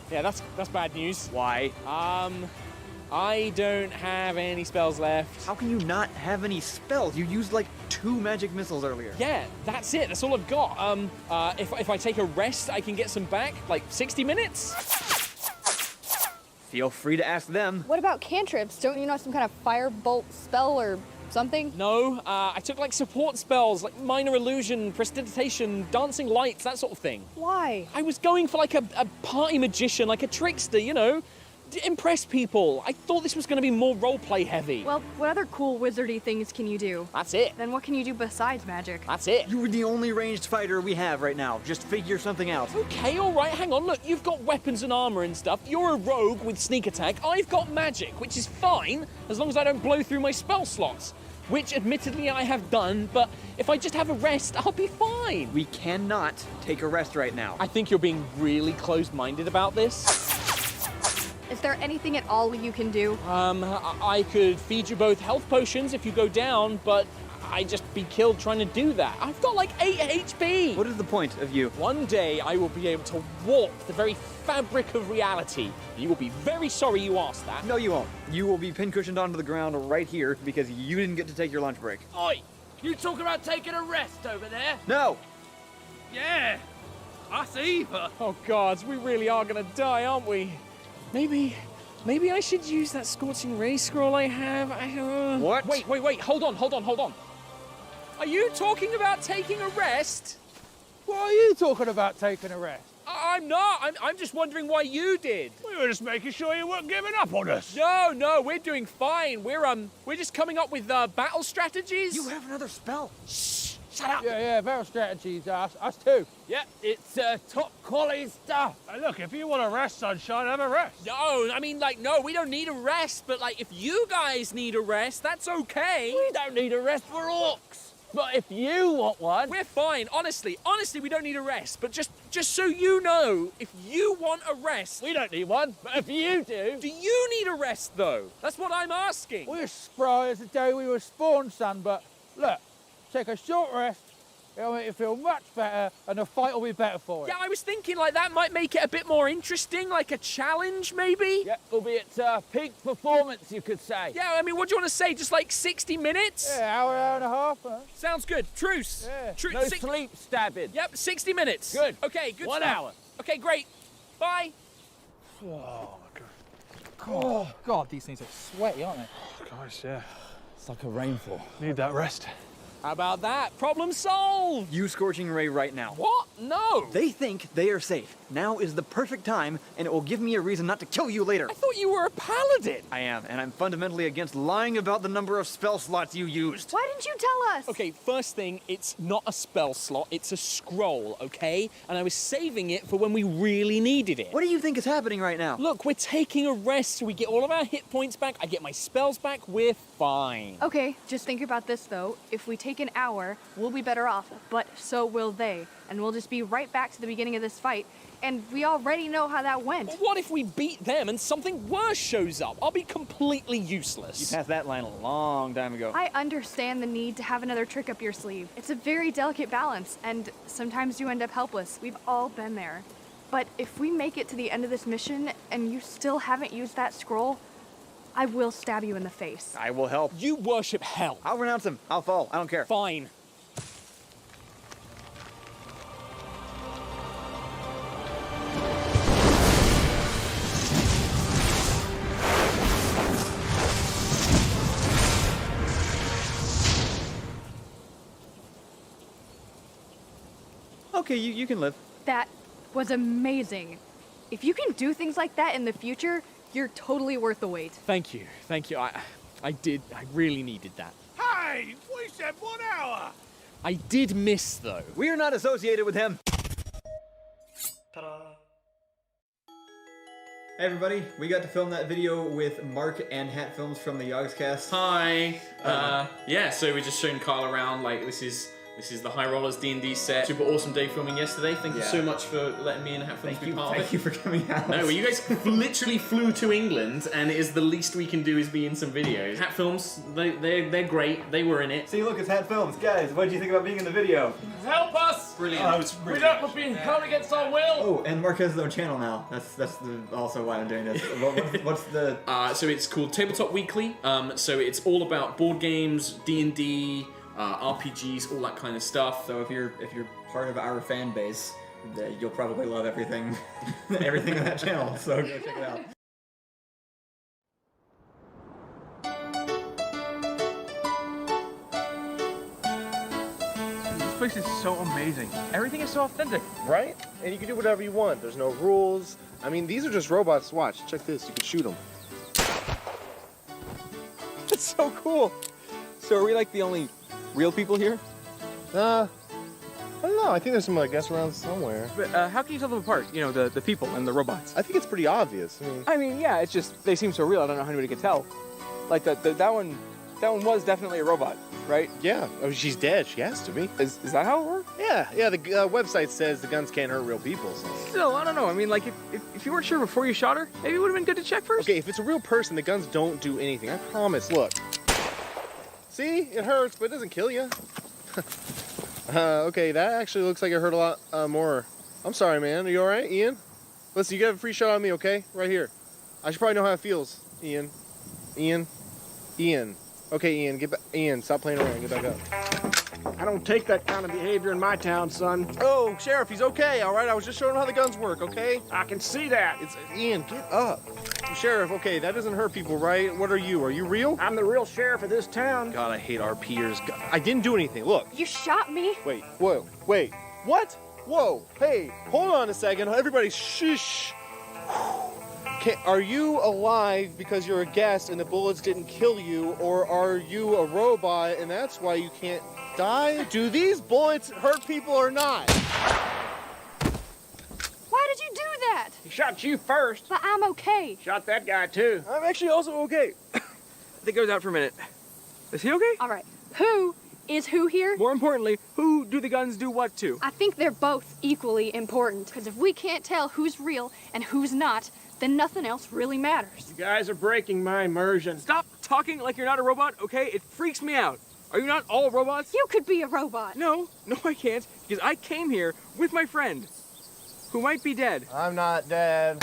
yeah, that's bad news. Why? I don't have any spells left. How can you not have any spells? You used like 2 magic missiles earlier. Yeah, that's it. That's all I've got. If I take a rest, I can get some back, like 60 minutes. Feel free to ask them. What about cantrips? Don't you know some kind of firebolt spell or something? No, I took like support spells, like minor illusion, prestidigitation, dancing lights, that sort of thing. Why? I was going for like a party magician, like a trickster, you know, to impress people. I thought this was going to be more roleplay heavy. Well, what other cool wizardy things can you do? That's it. Then what can you do besides magic? That's it. You were the only ranged fighter we have right now. Just figure something out. Okay, all right, hang on. Look, you've got weapons and armor and stuff. You're a rogue with sneak attack. I've got magic, which is fine, as long as I don't blow through my spell slots. Which, admittedly, I have done, but if I just have a rest, I'll be fine. We cannot take a rest right now. I think you're being really closed-minded about this. Is there anything at all you can do? I could feed you both health potions if you go down, but I'd just be killed trying to do that. I've got like 8 HP. What is the point of you? One day I will be able to warp the very fabric of reality. You will be very sorry you asked that. No, you won't. You will be pincushioned onto the ground right here because you didn't get to take your lunch break. Oi! You talking about taking a rest over there? No! Yeah! Us either. Oh, gods, we really are gonna die, aren't we? Maybe I should use that scorching ray scroll I have. What? Wait, hold on. Are you talking about taking a rest? What are you talking about taking a rest? I'm not. I'm just wondering why you did. We were just making sure you weren't giving up on us. No, we're doing fine. We're just coming up with battle strategies. You have another spell. Shh! Shut up. Yeah, battle strategies. Us too. Yep, it's top quality stuff. Hey, look, if you want a rest, Sunshine, have a rest. No, I mean, no, we don't need a rest. But if you guys need a rest, that's okay. We don't need a rest for orcs. But if you want one... We're fine, honestly, we don't need a rest. But just so you know, if you want a rest... We don't need one, but if you do... Do you need a rest, though? That's what I'm asking. We're spry as the day we were spawned, son, but look, take a short rest, it'll make you feel much better, and the fight will be better for you. Yeah, I was thinking that might make it a bit more interesting, like a challenge, maybe? Yeah, albeit peak performance, you could say. Yeah, I mean, what do you want to say? Just 60 minutes? Yeah, hour and a half, huh? Sounds good. Truce. Yeah. No sleep stabbing. Yep, 60 minutes. Good. Okay, good 1 stuff. hour. Okay, great. Bye. Oh, God. God, these things are sweaty, aren't they? Gosh, yeah. It's like a rainfall. Need that rest. How about that? Problem solved. Use Scorching Ray right now. What? No. They think they are safe. Now is the perfect time, and it will give me a reason not to kill you later. I thought you were a paladin. I am, and I'm fundamentally against lying about the number of spell slots you used. Why didn't you tell us? Okay, first thing, it's not a spell slot, it's a scroll, okay? And I was saving it for when we really needed it. What do you think is happening right now? Look, we're taking a rest so we get all of our hit points back, I get my spells back, we're fine. Okay, just think about this though. If we take an hour, we'll be better off, but so will they. And we'll just be right back to the beginning of this fight, and we already know how that went. But what if we beat them and something worse shows up? I'll be completely useless. You passed that line a long time ago. I understand the need to have another trick up your sleeve. It's a very delicate balance, and sometimes you end up helpless. We've all been there. But if we make it to the end of this mission, and you still haven't used that scroll, I will stab you in the face. I will help. You worship hell. I'll renounce him. I'll fall. I don't care. Fine. Okay, you can live. That was amazing. If you can do things like that in the future, you're totally worth the wait. Thank you. I really needed that. Hey, we said 1 hour. I did miss, though. We are not associated with him. Ta-da. Hey everybody, we got to film that video with Mark and Hat Films from the Yogscast. Hi. Yeah, so we're just showing Carl around. This is the High Rollers D&D set. Super awesome day filming yesterday. Thank you so much for letting me and Hat Films be part of it. Thank you for coming out. No, well, you guys literally flew to England, and it is the least we can do is be in some videos. Hat Films, they're great. They were in it. See, look, it's Hat Films. Guys, what did you think about being in the video? Help us! Brilliant. We don't want to be held against our will. Oh, and Mark has his own channel now. That's also why I'm doing this. What's the... So it's called Tabletop Weekly. So it's all about board games, D&D, RPGs, all that kind of stuff. So if you're part of our fan base, you'll probably love everything everything on that channel. So go check it out. This place is so amazing. Everything is so authentic. Right? And you can do whatever you want. There's no rules. I mean, these are just robots. Watch. Check this. You can shoot them. That's so cool. So are we like the only real people here? I don't know. I think there's some guests around somewhere. But how can you tell them apart? You know, the people and the robots. I think it's pretty obvious. I mean, yeah, it's just they seem so real. I don't know how anybody could tell. Like that one was definitely a robot, right? Yeah. Oh, she's dead. She has to be. Is that how it works? Yeah. The website says the guns can't hurt real people. So. Still, I don't know. I mean, like if you weren't sure before you shot her, maybe it would have been good to check first. Okay, if it's a real person, the guns don't do anything. I promise. Look. See? It hurts, but it doesn't kill you. Okay, that actually looks like it hurt a lot more. I'm sorry, man. Are you alright, Ian? Listen, you get a free shot on me, okay? Right here. I should probably know how it feels, Ian. Okay, Ian, get back. Ian, stop playing around. Get back up. I don't take that kind of behavior in my town, son. Oh, Sheriff, he's okay, all right? I was just showing him how the guns work, okay? I can see that. It's Ian, get up. Sheriff, okay, that doesn't hurt people, right? What are you? Are you real? I'm the real sheriff of this town. God, I hate our peers. God, I didn't do anything. Look. You shot me. Wait, whoa, wait. What? Whoa, hey, hold on a second. Everybody, shush. Are you alive because you're a guest and the bullets didn't kill you, or are you a robot and that's why you can't die? Do these bullets hurt people or not? Why did you do that? He shot you first. But I'm okay. Shot that guy too. I'm actually also okay. I think I was out for a minute. Is he okay? All right. Who is who here? More importantly, who do the guns do what to? I think they're both equally important, because if we can't tell who's real and who's not, then nothing else really matters. You guys are breaking my immersion. Stop talking like you're not a robot, okay? It freaks me out. Are you not all robots? You could be a robot. No, I can't, because I came here with my friend, who might be dead. I'm not dead.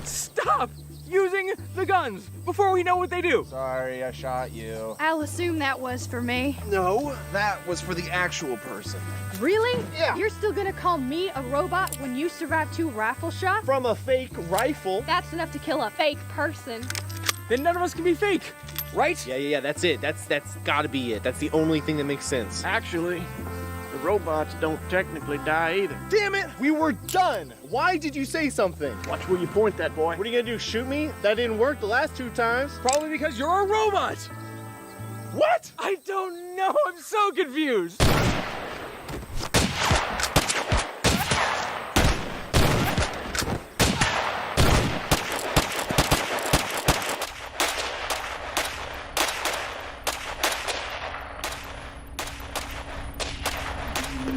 Stop using the guns before we know what they do. Sorry, I shot you. I'll assume that was for me. No, that was for the actual person. Really? Yeah. You're still gonna call me a robot when you survived 2 rifle shots? From a fake rifle. That's enough to kill a fake person. Then none of us can be fake, right? Yeah, that's it. That's gotta be it. That's the only thing that makes sense. Actually, the robots don't technically die either. Damn it! We were done! Why did you say something? Watch where you point that, boy. What are you gonna do, shoot me? That didn't work the last 2 times. Probably because you're a robot. What? I don't know. I'm so confused.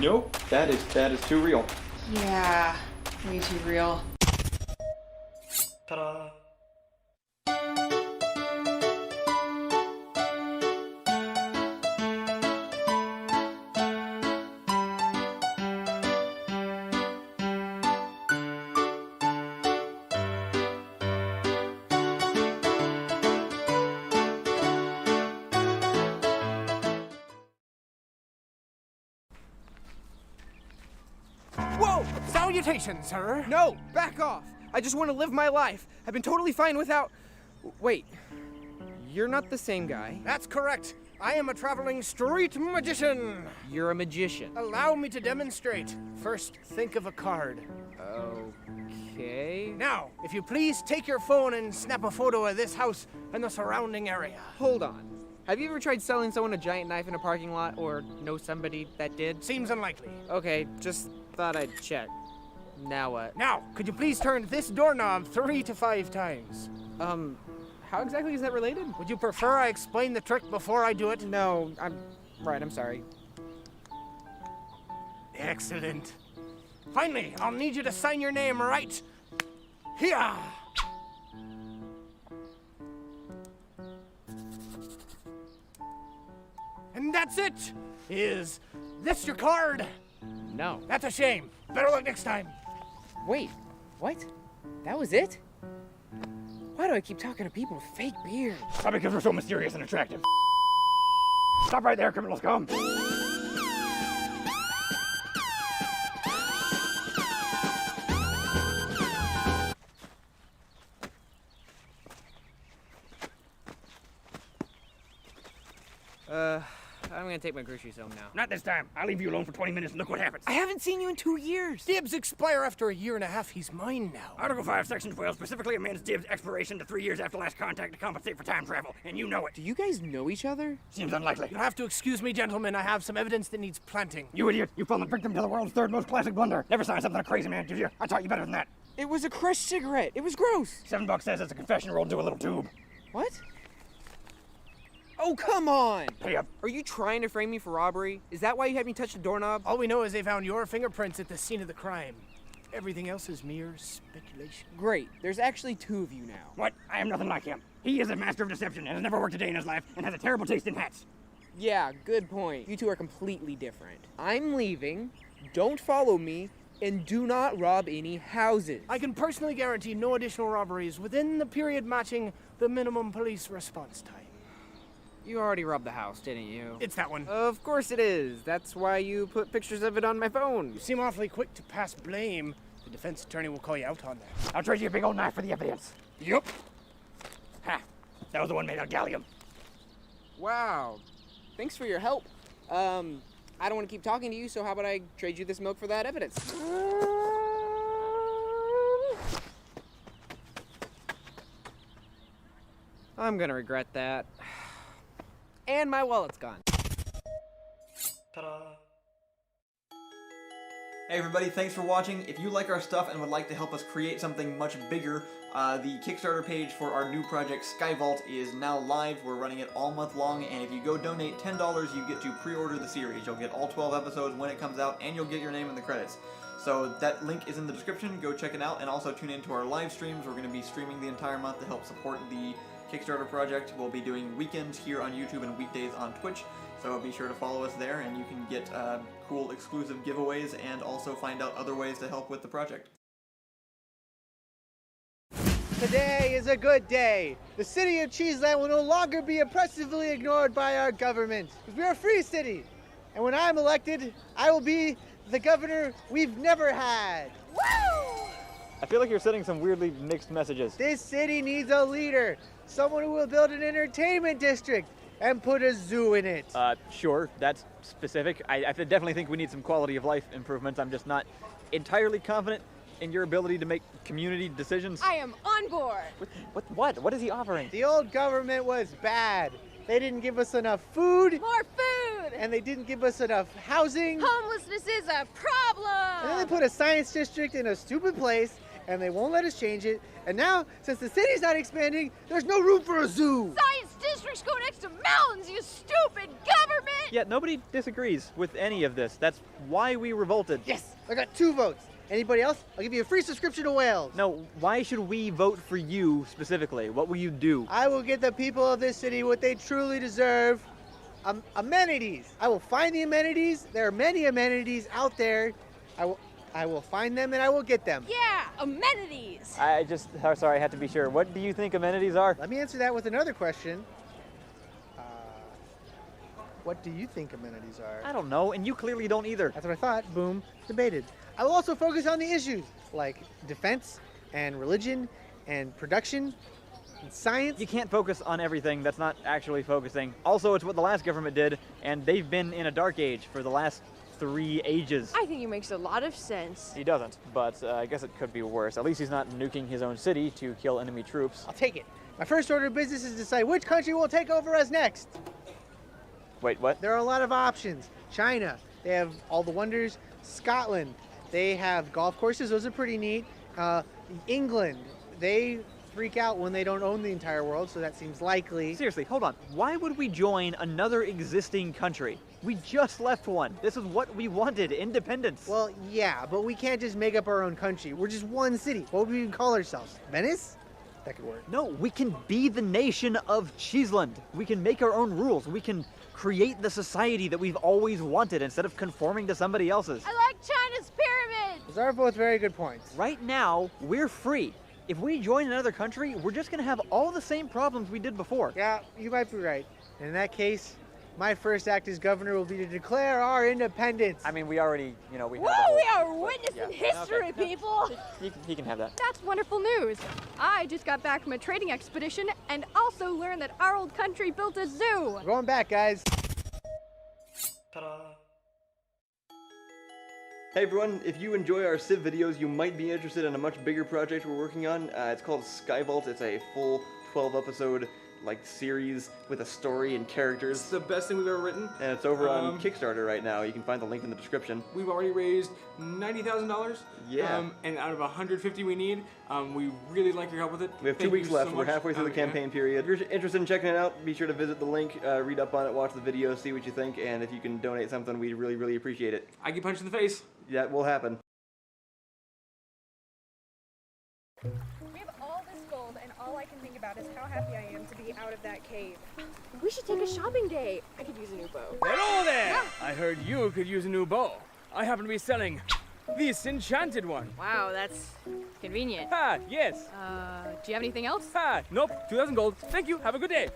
Nope, that is too real. Yeah, way too real. Ta-da. Whoa! Salutations, sir! No! Back off! I just want to live my life. I've been totally fine without... Wait. You're not the same guy. That's correct. I am a traveling street magician. You're a magician. Allow me to demonstrate. First, think of a card. Okay. Now, if you please take your phone and snap a photo of this house and the surrounding area. Hold on. Have you ever tried selling someone a giant knife in a parking lot, or know somebody that did? Seems unlikely. Okay, just thought I'd check. Now what? Now, could you please turn this doorknob 3 to 5 times? How exactly is that related? Would you prefer I explain the trick before I do it? No, I'm sorry. Excellent. Finally, I'll need you to sign your name right here. And that's it. Is this your card? No. That's a shame. Better luck next time. Wait, what? That was it? Why do I keep talking to people with fake beards? Probably because we're so mysterious and attractive. Stop right there, criminal scum. I'm gonna take my groceries home now. Not this time. I'll leave you alone for 20 minutes and look what happens. I haven't seen you in 2 years. Dibs expire after 1.5 years. He's mine now. Article 5, Section 12 specifically amends Dibs' expiration to 3 years after last contact to compensate for time travel, and you know it. Do you guys know each other? Seems unlikely. You'll have to excuse me, gentlemen. I have some evidence that needs planting. You idiot! You've fallen victim to the world's 3rd most classic blunder. Never sign something a crazy man gives you. I taught you better than that. It was a crushed cigarette. It was gross. $7 says it's a confession rolled into a little tube. What? Oh, come on! Pay up. Are you trying to frame me for robbery? Is that why you had me touch the doorknob? All we know is they found your fingerprints at the scene of the crime. Everything else is mere speculation. Great. There's actually 2 of you now. What? I am nothing like him. He is a master of deception and has never worked a day in his life and has a terrible taste in hats. Yeah, good point. You 2 are completely different. I'm leaving. Don't follow me. And do not rob any houses. I can personally guarantee no additional robberies within the period matching the minimum police response time. You already robbed the house, didn't you? It's that one. Of course it is. That's why you put pictures of it on my phone. You seem awfully quick to pass blame. The defense attorney will call you out on that. I'll trade you a big old knife for the evidence. Yup. Ha! That was the one made out of gallium. Wow. Thanks for your help. I don't want to keep talking to you, so how about I trade you this milk for that evidence? I'm gonna regret that. And my wallet's gone. Ta-da! Hey everybody, thanks for watching. If you like our stuff and would like to help us create something much bigger, the Kickstarter page for our new project Skyvault is now live. We're running it all month long, and if you go donate $10, you get to pre-order the series. You'll get all 12 episodes when it comes out, and you'll get your name in the credits. So that link is in the description. Go check it out, and also tune into our live streams. We're going to be streaming the entire month to help support the Kickstarter project. We'll be doing weekends here on YouTube and weekdays on Twitch, so be sure to follow us there, and you can get cool exclusive giveaways and also find out other ways to help with the project. Today is a good day. The city of Cheeseland will no longer be oppressively ignored by our government, because we are a free city. And when I'm elected, I will be the governor we've never had. Woo! I feel like you're sending some weirdly mixed messages. This city needs a leader, someone who will build an entertainment district and put a zoo in it. Sure, that's specific. I definitely think we need some quality of life improvements. I'm just not entirely confident in your ability to make community decisions. I am on board. What? What is he offering? The old government was bad. They didn't give us enough food. More food! And they didn't give us enough housing. Homelessness is a problem! And then they put a science district in a stupid place, and they won't let us change it. And now, since the city's not expanding, there's no room for a zoo. Science districts go next to mountains, you stupid government! Yeah, nobody disagrees with any of this. That's why we revolted. Yes, I got 2 votes. Anybody else? I'll give you a free subscription to Wales. No, why should we vote for you specifically? What will you do? I will get the people of this city what they truly deserve. Amenities. I will find the amenities. There are many amenities out there. I will find them and I will get them. Yeah, amenities. Sorry, I had to be sure. What do you think amenities are? Let me answer that with another question. What do you think amenities are? I don't know, and you clearly don't either. That's what I thought. Boom. Debated. I will also focus on the issues like defense and religion and production and science. You can't focus on everything. That's not actually focusing. Also, it's what the last government did, and they've been in a dark age for the last 3 ages. I think he makes a lot of sense. He doesn't, but I guess it could be worse. At least he's not nuking his own city to kill enemy troops. I'll take it. My first order of business is to decide which country will take over us next. Wait, what? There are a lot of options. China, they have all the wonders. Scotland, they have golf courses. Those are pretty neat. England, they freak out when they don't own the entire world, so that seems likely. Seriously, hold on. Why would we join another existing country? We just left one. This is what we wanted, independence. Well, yeah, but we can't just make up our own country. We're just one city. What would we even call ourselves? Venice? That could work. No, we can be the nation of Cheeseland. We can make our own rules. We can create the society that we've always wanted instead of conforming to somebody else's. I like China's pyramids. Those are both very good points. Right now, we're free. If we join another country, we're just going to have all the same problems we did before. Yeah, you might be right. And in that case, my first act as governor will be to declare our independence. I mean, we already, we have Woo, we are witnessing history, people. He can have that. That's wonderful news. I just got back from a trading expedition and also learned that our old country built a zoo. We're going back, guys. Ta-da! Hey everyone, if you enjoy our Civ videos, you might be interested in a much bigger project we're working on. It's called Skyvault. It's a full 12-episode series with a story and characters. It's the best thing we've ever written. And it's over on Kickstarter right now. You can find the link in the description. We've already raised $90,000. Yeah. And out of 150 we need, we really like your help with it. We have 2 weeks left. We're halfway through the campaign period. If you're interested in checking it out, be sure to visit the link, read up on it, watch the video, see what you think, and if you can donate something, we'd really, really appreciate it. I get punched in the face. That will happen. We have all this gold, and all I can think about is how happy I am to be out of that cave. We should take a shopping day. I could use a new bow. Hello there! I heard you could use a new bow. I happen to be selling this enchanted one. Wow, that's convenient. Ah, yes. Do you have anything else? Ah, nope. 2,000 gold. Thank you. Have a good day.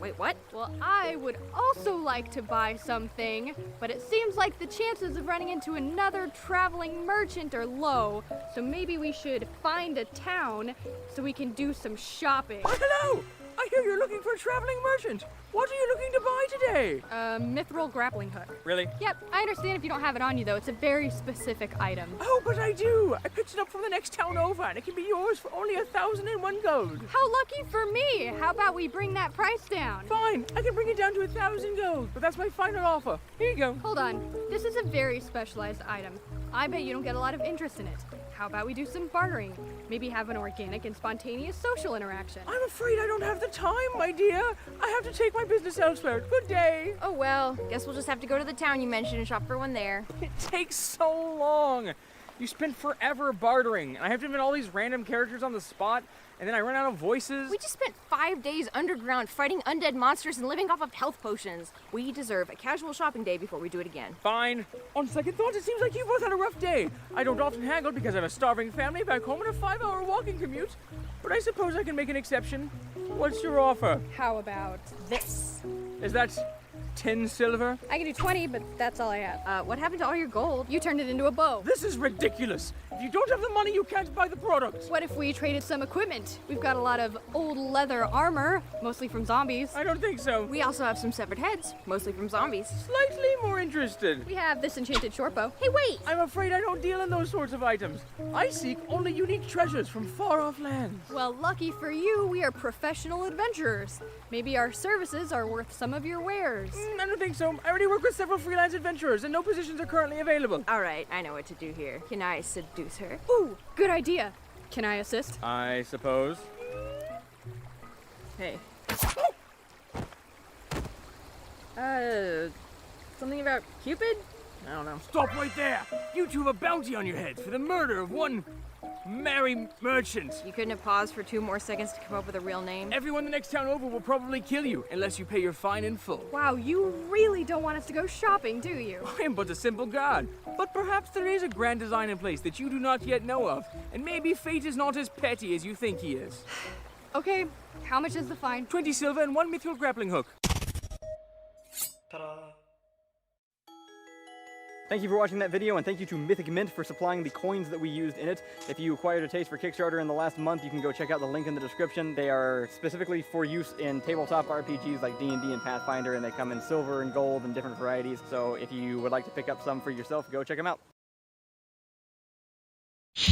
Wait, what? Well, I would also like to buy something, but it seems like the chances of running into another traveling merchant are low, so maybe we should find a town so we can do some shopping. Hello! I hear you're looking for a traveling merchant. What are you looking to buy today? Mithril grappling hook. Really? Yep, I understand if you don't have it on you, though. It's a very specific item. Oh, but I do. I picked it up from the next town over, and it can be yours for only 1,001 gold. How lucky for me! How about we bring that price down? Fine, I can bring it down to 1,000 gold, but that's my final offer. Here you go. Hold on. This is a very specialized item. I bet you don't get a lot of interest in it. How about we do some bartering? Maybe have an organic and spontaneous social interaction. I'm afraid I don't have the time, my dear. I have to take my business elsewhere. Good day. Oh well, guess we'll just have to go to the town you mentioned and shop for one there. It takes so long. You spend forever bartering, and I have to invent all these random characters on the spot, and then I run out of voices. We just spent 5 days underground fighting undead monsters and living off of health potions. We deserve a casual shopping day before we do it again. Fine. On second thought, it seems like you both had a rough day. I don't often haggle because I have a starving family back home and a 5-hour walking commute, but I suppose I can make an exception. What's your offer? How about this? Is that 10 silver? I can do 20, but that's all I have. What happened to all your gold? You turned it into a bow. This is ridiculous. If you don't have the money, you can't buy the product. What if we traded some equipment? We've got a lot of old leather armor, mostly from zombies. I don't think so. We also have some severed heads, mostly from zombies. Slightly more interested. We have this enchanted short bow. Hey, wait! I'm afraid I don't deal in those sorts of items. I seek only unique treasures from far-off lands. Well, lucky for you, we are professional adventurers. Maybe our services are worth some of your wares. I don't think so. I already work with several freelance adventurers, and no positions are currently available. All right, I know what to do here. Can I seduce her? Ooh, good idea. Can I assist? I suppose. Hey. Something about Cupid? I don't know. Stop right there! You two have a bounty on your heads for the murder of one merry merchant. You couldn't have paused for 2 more seconds to come up with a real name? Everyone the next town over will probably kill you unless you pay your fine in full. Wow, you really don't want us to go shopping, do you? I am but a simple god, but perhaps there is a grand design in place that you do not yet know of, and maybe fate is not as petty as you think he is. Okay, how much is the fine? 20 silver and 1 mithril grappling hook. Ta-da! Thank you for watching that video, and thank you to Mythic Mint for supplying the coins that we used in it. If you acquired a taste for Kickstarter in the last month, you can go check out the link in the description. They are specifically for use in tabletop RPGs like D&D and Pathfinder, and they come in silver and gold and different varieties. So if you would like to pick up some for yourself, go check them out. So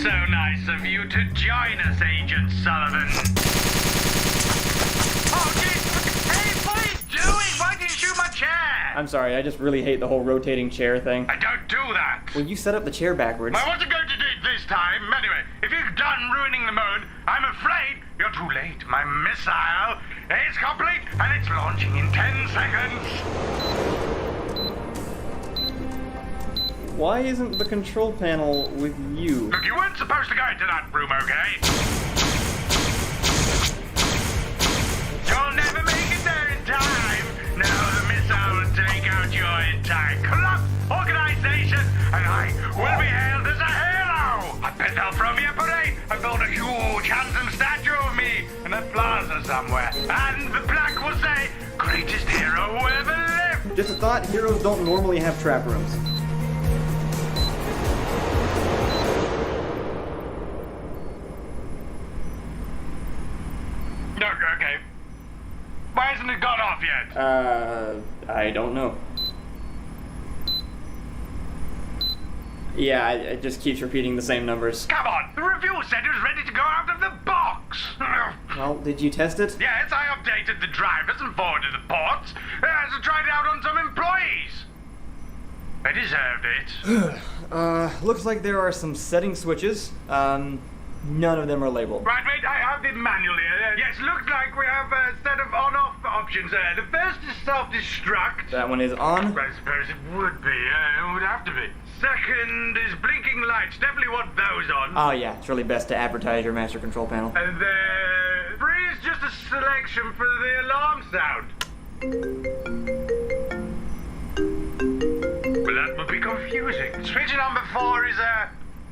nice of you to join us, Agent Sullivan. Oh, geez! Hey, what are you doing? Why did you shoot my chair? I'm sorry, I just really hate the whole rotating chair thing. I don't do that. Well, you set up the chair backwards. I wasn't going to do it this time. Anyway, if you're done ruining the mode, I'm afraid you're too late. My missile is complete, and it's launching in 10 seconds. Why isn't the control panel with you? Look, you weren't supposed to go into that room, okay? You'll never make it there in time. Now the missile will take out your entire club organization, and I will be hailed as a hero. I bet they'll throw me a parade and build a huge, handsome statue of me in a plaza somewhere, and the plaque will say, "Greatest hero who ever lived." Just a thought, heroes don't normally have trap rooms. Okay. Why hasn't it gone off yet? I don't know. Yeah, it just keeps repeating the same numbers. Come on, the review said it was ready to go out of the box. Well, did you test it? Yes, I updated the drivers and forwarded the ports. I tried it out on some employees. They deserved it. Looks like there are some setting switches. None of them are labeled. Right, wait, I have the manual here. Yes, looks like we have a set of on-off options there. The first is self-destruct. That one is on. I suppose it would be. It would have to be. Second is blinking lights. Definitely want those on. Oh yeah, it's really best to advertise your master control panel. And then 3 is just a selection for the alarm sound. Well, that would be confusing. Switch number 4 is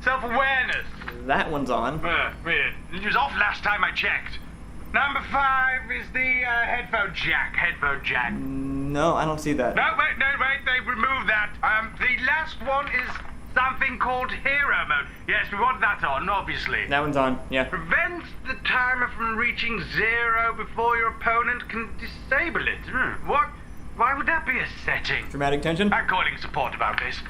self-awareness. That one's on. Weird. It was off last time I checked. Number 5 is the headphone jack. Headphone jack. No, I don't see that. No, wait, they removed that. The last one is something called hero mode. Yes, we want that on, obviously. That one's on, yeah. Prevents the timer from reaching 0 before your opponent can disable it. What? Why would that be a setting? Dramatic tension? I'm calling support about this.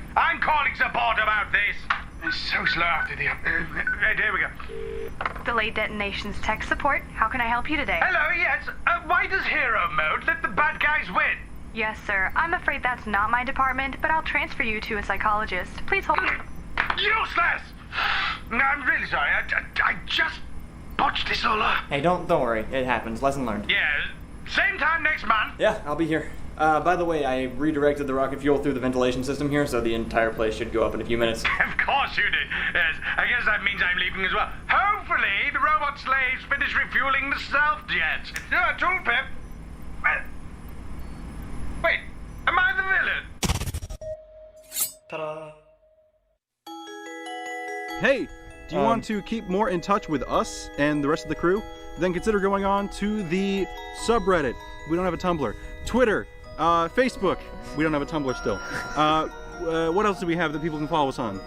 It's so slow after the... here we go. Delayed detonations tech support. How can I help you today? Hello, yes. Why does hero mode let the bad guys win? Yes, sir. I'm afraid that's not my department, but I'll transfer you to a psychologist. Please hold. Useless! No, I'm really sorry. I just botched this all up. Hey, don't worry. It happens. Lesson learned. Yeah, same time next month. Yeah, I'll be here. By the way, I redirected the rocket fuel through the ventilation system here, so the entire place should go up in a few minutes. Of course you did. Yes, I guess that means I'm leaving as well. Hopefully, the robot slaves finish refueling the stealth jets. It's a tooltip. Wait, am I the villain? Ta-da. Hey, do you want to keep more in touch with us and the rest of the crew? Then consider going on to the subreddit. We don't have a Tumblr. Twitter, Facebook. We don't have a Tumblr still. What else do we have that people can follow us on?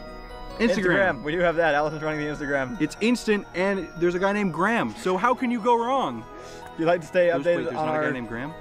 Instagram. We do have that. Allison's running the Instagram. It's instant, and there's a guy named Graham. So how can you go wrong? If you'd like to stay updated There's on not our... a guy named Graham?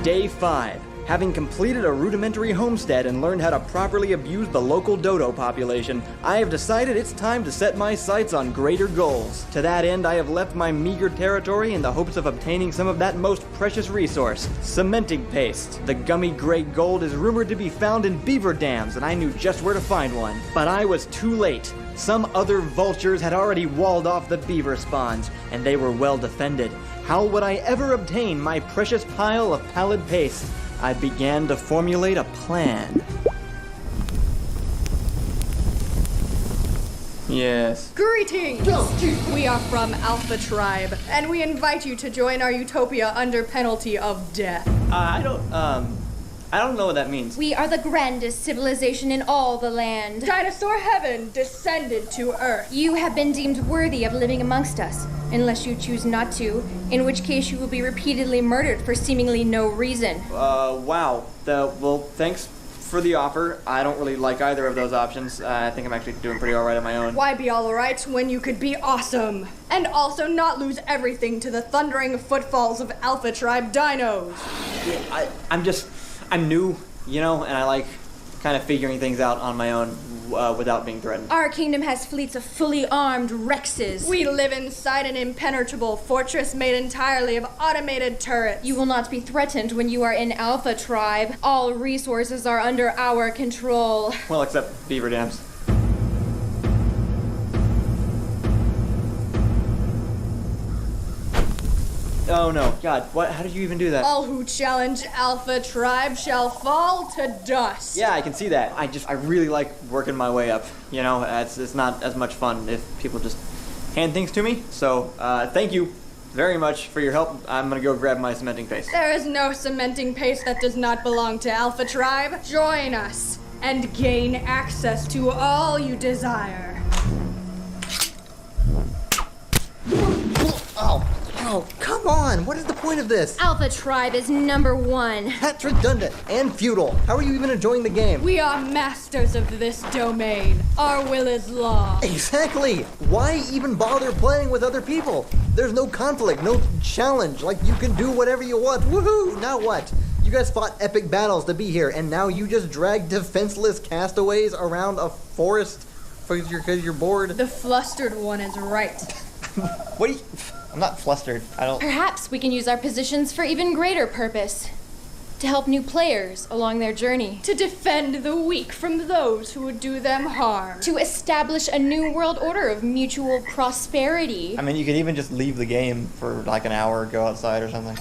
Day 5. Having completed a rudimentary homestead and learned how to properly abuse the local dodo population, I have decided it's time to set my sights on greater goals. To that end, I have left my meager territory in the hopes of obtaining some of that most precious resource, cementing paste. The gummy gray gold is rumored to be found in beaver dams, and I knew just where to find one. But I was too late. Some other vultures had already walled off the beaver spawns, and they were well defended. How would I ever obtain my precious pile of pallid paste? I began to formulate a plan. Yes. Greetings! We are from Alpha Tribe, and we invite you to join our utopia under penalty of death. I don't know what that means. We are the grandest civilization in all the land. Dinosaur heaven descended to Earth. You have been deemed worthy of living amongst us, unless you choose not to, in which case you will be repeatedly murdered for seemingly no reason. Wow. Well, thanks for the offer. I don't really like either of those options. I think I'm actually doing pretty alright on my own. Why be alright when you could be awesome? And also not lose everything to the thundering footfalls of Alpha Tribe dinos. Yeah, I'm new, you know, and I like kind of figuring things out on my own without being threatened. Our kingdom has fleets of fully armed Rexes. We live inside an impenetrable fortress made entirely of automated turrets. You will not be threatened when you are in Alpha Tribe. All resources are under our control. Well, except beaver dams. Oh no, God, what? How did you even do that? All who challenge Alpha Tribe shall fall to dust. Yeah, I can see that. I really like working my way up. You know, it's not as much fun if people just hand things to me. So, thank you very much for your help. I'm gonna go grab my cementing paste. There is no cementing paste that does not belong to Alpha Tribe. Join us and gain access to all you desire. Oh, come on! What is the point of this? Alpha Tribe is #1. That's redundant and futile. How are you even enjoying the game? We are masters of this domain. Our will is law. Exactly! Why even bother playing with other people? There's no conflict, no challenge. Like, you can do whatever you want. Woohoo! Now what? You guys fought epic battles to be here, and now you just drag defenseless castaways around a forest because you're bored? The flustered one is right. What do you... I'm not flustered. I don't... Perhaps we can use our positions for even greater purpose. To help new players along their journey. To defend the weak from those who would do them harm. To establish a new world order of mutual prosperity. I mean, you could even just leave the game for like an hour, go outside or something.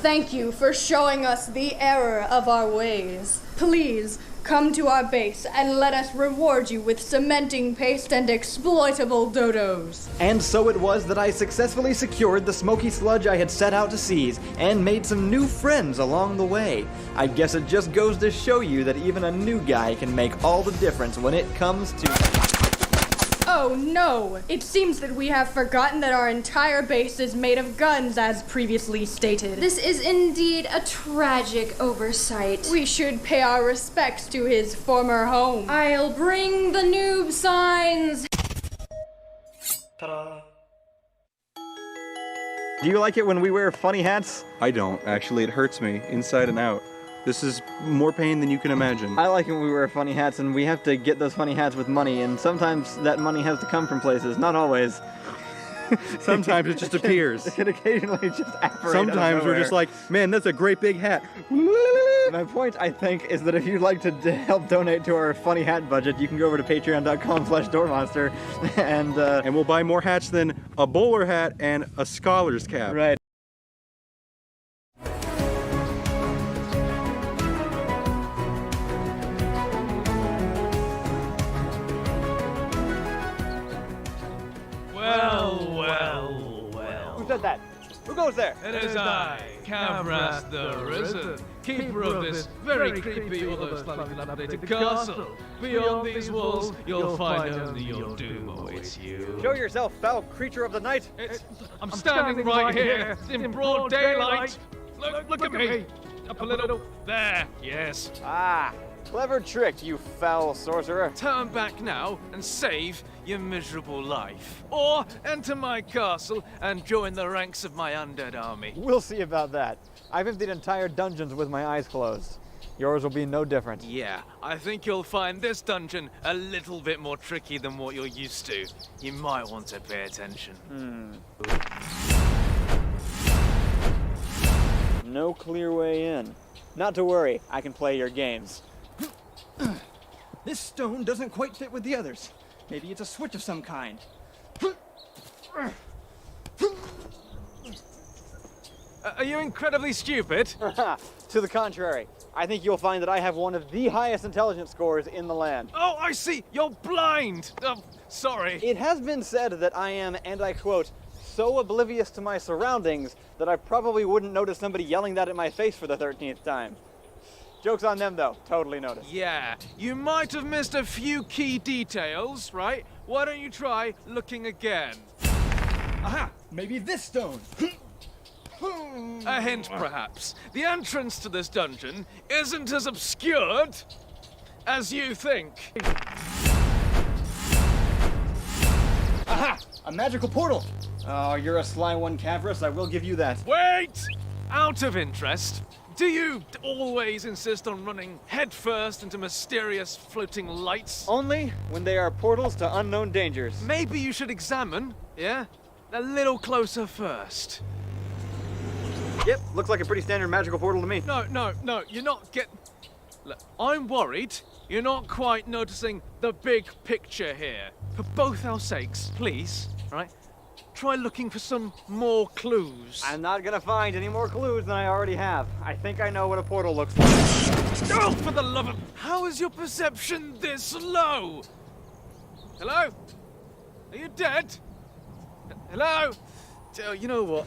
Thank you for showing us the error of our ways. Please, come to our base and let us reward you with cementing paste and exploitable dodos. And so it was that I successfully secured the smoky sludge I had set out to seize, and made some new friends along the way. I guess it just goes to show you that even a new guy can make all the difference when it comes to... Oh no! It seems that we have forgotten that our entire base is made of guns, as previously stated. This is indeed a tragic oversight. We should pay our respects to his former home. I'll bring the noob signs! Ta-da! Do you like it when we wear funny hats? I don't, actually. It hurts me, inside and out. This is more pain than you can imagine. I like it when we wear funny hats, and we have to get those funny hats with money, and sometimes that money has to come from places, not always. Sometimes it just appears. It can occasionally just apparate. Sometimes we're just like, man, that's a great big hat. My point, I think, is that if you'd like to help donate to our funny hat budget, you can go over to patreon.com/doormonster and we'll buy more hats than a bowler hat and a scholar's cap. Right. Who said that? Who goes there? It is I, Camras the Risen, keeper of this very creepy, although slightly dilapidated castle. Beyond these walls, you'll find only your doom awaits you. Show yourself, foul creature of the night. I'm standing right here, in broad daylight. Look at me. Up a little. There, yes. Ah, clever trick, you foul sorcerer. Turn back now and save your miserable life. Or enter my castle and join the ranks of my undead army. We'll see about that. I've emptied entire dungeons with my eyes closed. Yours will be no different. Yeah, I think you'll find this dungeon a little bit more tricky than what you're used to. You might want to pay attention. No clear way in. Not to worry, I can play your games. This stone doesn't quite fit with the others. Maybe it's a switch of some kind. Are you incredibly stupid? To the contrary. I think you'll find that I have one of the highest intelligence scores in the land. Oh, I see! You're blind! Oh, sorry. It has been said that I am, and I quote, so oblivious to my surroundings that I probably wouldn't notice somebody yelling that in my face for the 13th time. Joke's on them, though. Totally noticed. Yeah, you might have missed a few key details, right? Why don't you try looking again? Aha! Maybe this stone! A hint, perhaps. The entrance to this dungeon isn't as obscured as you think. Aha! A magical portal! Oh, you're a sly one, Cavras. I will give you that. Wait! Out of interest, do you always insist on running headfirst into mysterious floating lights? Only when they are portals to unknown dangers. Maybe you should examine, yeah? A little closer first. Yep, looks like a pretty standard magical portal to me. No, you're not Look, I'm worried you're not quite noticing the big picture here. For both our sakes, please, right? Try looking for some more clues. I'm not gonna find any more clues than I already have. I think I know what a portal looks like. Oh, for the love of... How is your perception this low? Hello? Are you dead? Hello? Oh, you know what?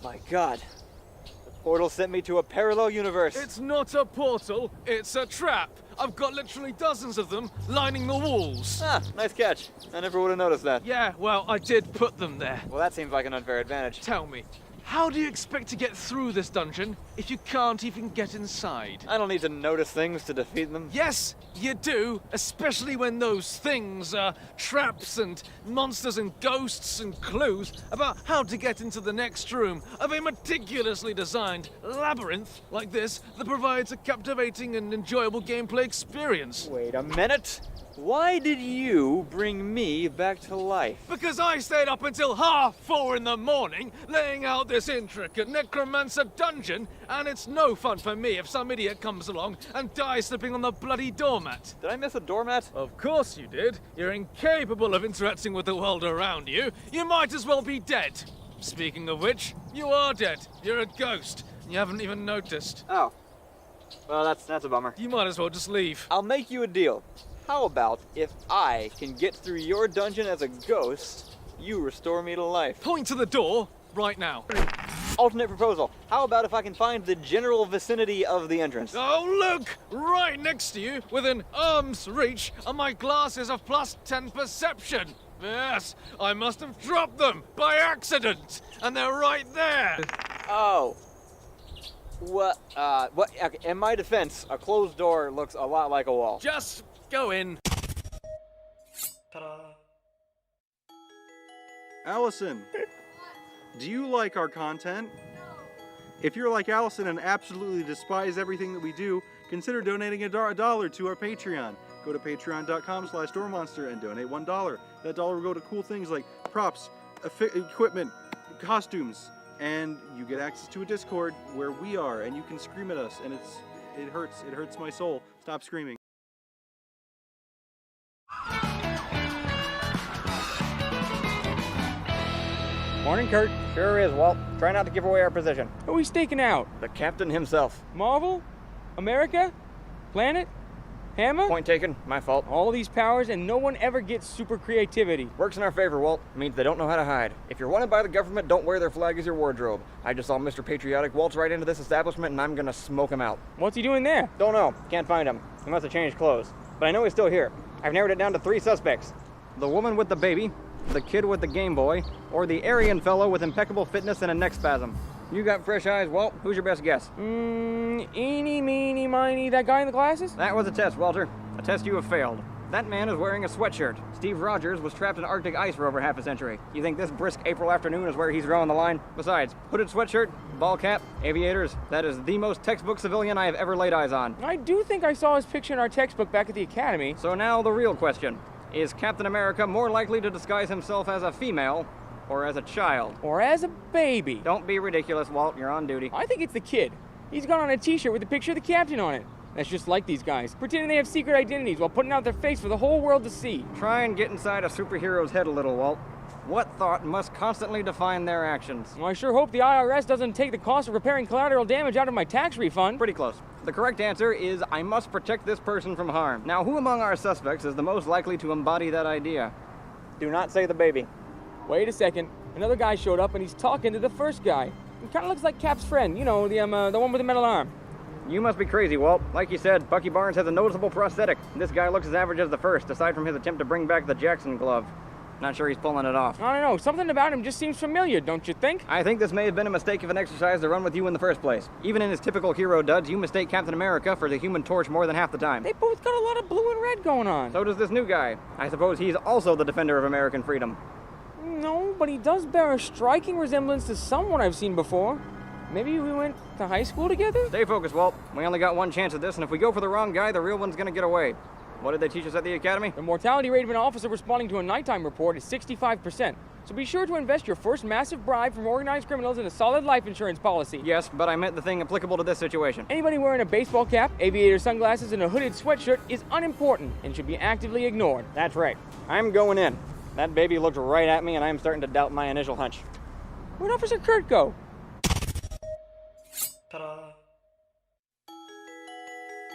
My God. The portal sent me to a parallel universe. It's not a portal, it's a trap. I've got literally dozens of them lining the walls. Ah, nice catch. I never would have noticed that. Yeah, well, I did put them there. Well, that seems like an unfair advantage. Tell me, how do you expect to get through this dungeon if you can't even get inside? I don't need to notice things to defeat them. Yes, you do, especially when those things are traps and monsters and ghosts and clues about how to get into the next room of a meticulously designed labyrinth like this that provides a captivating and enjoyable gameplay experience. Wait a minute. Why did you bring me back to life? Because I stayed up until 4:30 in the morning laying out this intricate necromancer dungeon, and it's no fun for me if some idiot comes along and dies slipping on the bloody doormat. Did I miss a doormat? Of course you did. You're incapable of interacting with the world around you. You might as well be dead. Speaking of which, you are dead. You're a ghost. You haven't even noticed. Oh. Well, that's a bummer. You might as well just leave. I'll make you a deal. How about if I can get through your dungeon as a ghost, you restore me to life? Point to the door right now. alternate proposal. How about if I can find the general vicinity of the entrance? Oh, look! Right next to you, within arm's reach, are my glasses of +10 perception. Yes, I must have dropped them by accident, and they're right there. Oh. What? Okay, in my defense, a closed door looks a lot like a wall. Just go in. Ta-da. Allison, do you like our content? If you're like Allison and absolutely despise everything that we do, consider donating a dollar to our Patreon. Go to patreon.com/doormonster and donate $1. That dollar will go to cool things like props, equipment, costumes, and you get access to a Discord where we are, and you can scream at us, and it hurts my soul. Stop screaming. Morning, Kurt. Sure is, Walt. Try not to give away our position. Who are we staking out? The captain himself. Marvel? America? Planet? Hammer? Point taken. My fault. All these powers and no one ever gets super creativity. Works in our favor, Walt. Means they don't know how to hide. If you're wanted by the government, don't wear their flag as your wardrobe. I just saw Mr. Patriotic waltz right into this establishment, and I'm gonna smoke him out. What's he doing there? Don't know. Can't find him. He must have changed clothes. But I know he's still here. I've narrowed it down to 3 suspects. The woman with the baby, the kid with the Game Boy, or the Aryan fellow with impeccable fitness and a neck spasm. You got fresh eyes, Walt. Who's your best guess? Eeny, meeny, miny, that guy in the glasses? That was a test, Walter. A test you have failed. That man is wearing a sweatshirt. Steve Rogers was trapped in Arctic ice for over half a century. You think this brisk April afternoon is where he's drawing the line? Besides, hooded sweatshirt, ball cap, aviators, that is the most textbook civilian I have ever laid eyes on. I do think I saw his picture in our textbook back at the academy. So now the real question. Is Captain America more likely to disguise himself as a female or as a child? Or as a baby? Don't be ridiculous, Walt. You're on duty. I think it's the kid. He's got on a t-shirt with the picture of the captain on it. That's just like these guys, pretending they have secret identities while putting out their face for the whole world to see. Try and get inside a superhero's head a little, Walt. What thought must constantly define their actions? Well, I sure hope the IRS doesn't take the cost of repairing collateral damage out of my tax refund. Pretty close. The correct answer is I must protect this person from harm. Now, who among our suspects is the most likely to embody that idea? Do not say the baby. Wait a second. Another guy showed up and he's talking to the first guy. He kind of looks like Cap's friend. You know, the one with the metal arm. You must be crazy, Walt. Like you said, Bucky Barnes has a noticeable prosthetic. This guy looks as average as the first, aside from his attempt to bring back the Jackson glove. Not sure he's pulling it off. I don't know. Something about him just seems familiar, don't you think? I think this may have been a mistake of an exercise to run with you in the first place. Even in his typical hero duds, you mistake Captain America for the Human Torch more than half the time. They both got a lot of blue and red going on. So does this new guy. I suppose he's also the defender of American freedom. No, but he does bear a striking resemblance to someone I've seen before. Maybe we went to high school together? Stay focused, Walt. We only got one chance at this, and if we go for the wrong guy, the real one's gonna get away. What did they teach us at the academy? The mortality rate of an officer responding to a nighttime report is 65%. So be sure to invest your first massive bribe from organized criminals in a solid life insurance policy. Yes, but I meant the thing applicable to this situation. Anybody wearing a baseball cap, aviator sunglasses, and a hooded sweatshirt is unimportant and should be actively ignored. That's right. I'm going in. That baby looked right at me, and I'm starting to doubt my initial hunch. Where'd Officer Kurt go? Ta-da.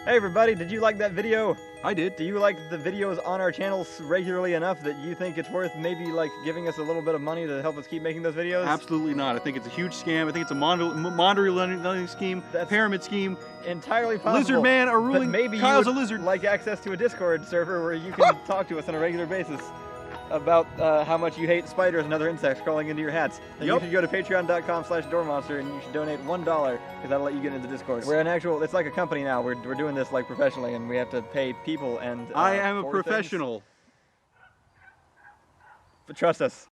Hey everybody, did you like that video? I did. Do you like the videos on our channels regularly enough that you think it's worth maybe like giving us a little bit of money to help us keep making those videos? Absolutely not. I think it's a huge scam. I think it's a monetary lending scheme, pyramid scheme. Entirely possible. Lizard man are ruling. But maybe Kyle's you a would lizard. like access to a Discord server where you can talk to us on a regular basis about how much you hate spiders and other insects crawling into your hats. And you should go to patreon.com/doormonster and you should donate $1 because that'll let you get into Discord. We're an actual, it's like a company now. We're doing this like professionally and we have to pay people and I am a professional. But trust us.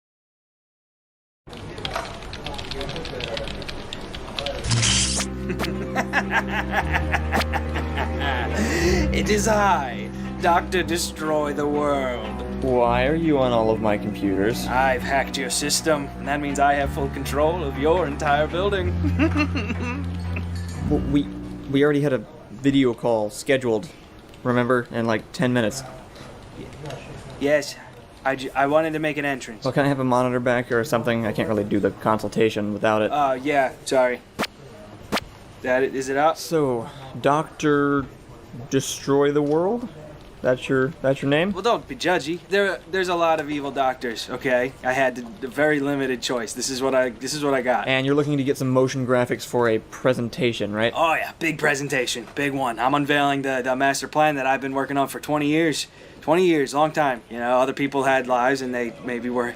It is I, Dr. Destroy the World. Why are you on all of my computers? I've hacked your system, and that means I have full control of your entire building. Well, we already had a video call scheduled, remember, in like 10 minutes. Yes, I wanted to make an entrance. Well, can I have a monitor back or something? I can't really do the consultation without it. Yeah, sorry. Is it up? So, Dr. Destroy the World? That's your name? Well, don't be judgy. There's a lot of evil doctors. Okay, I had a very limited choice. This is what I got. And you're looking to get some motion graphics for a presentation, right? Oh yeah, big presentation, big one. I'm unveiling the master plan that I've been working on for 20 years. 20 years, long time. You know, other people had lives and they maybe were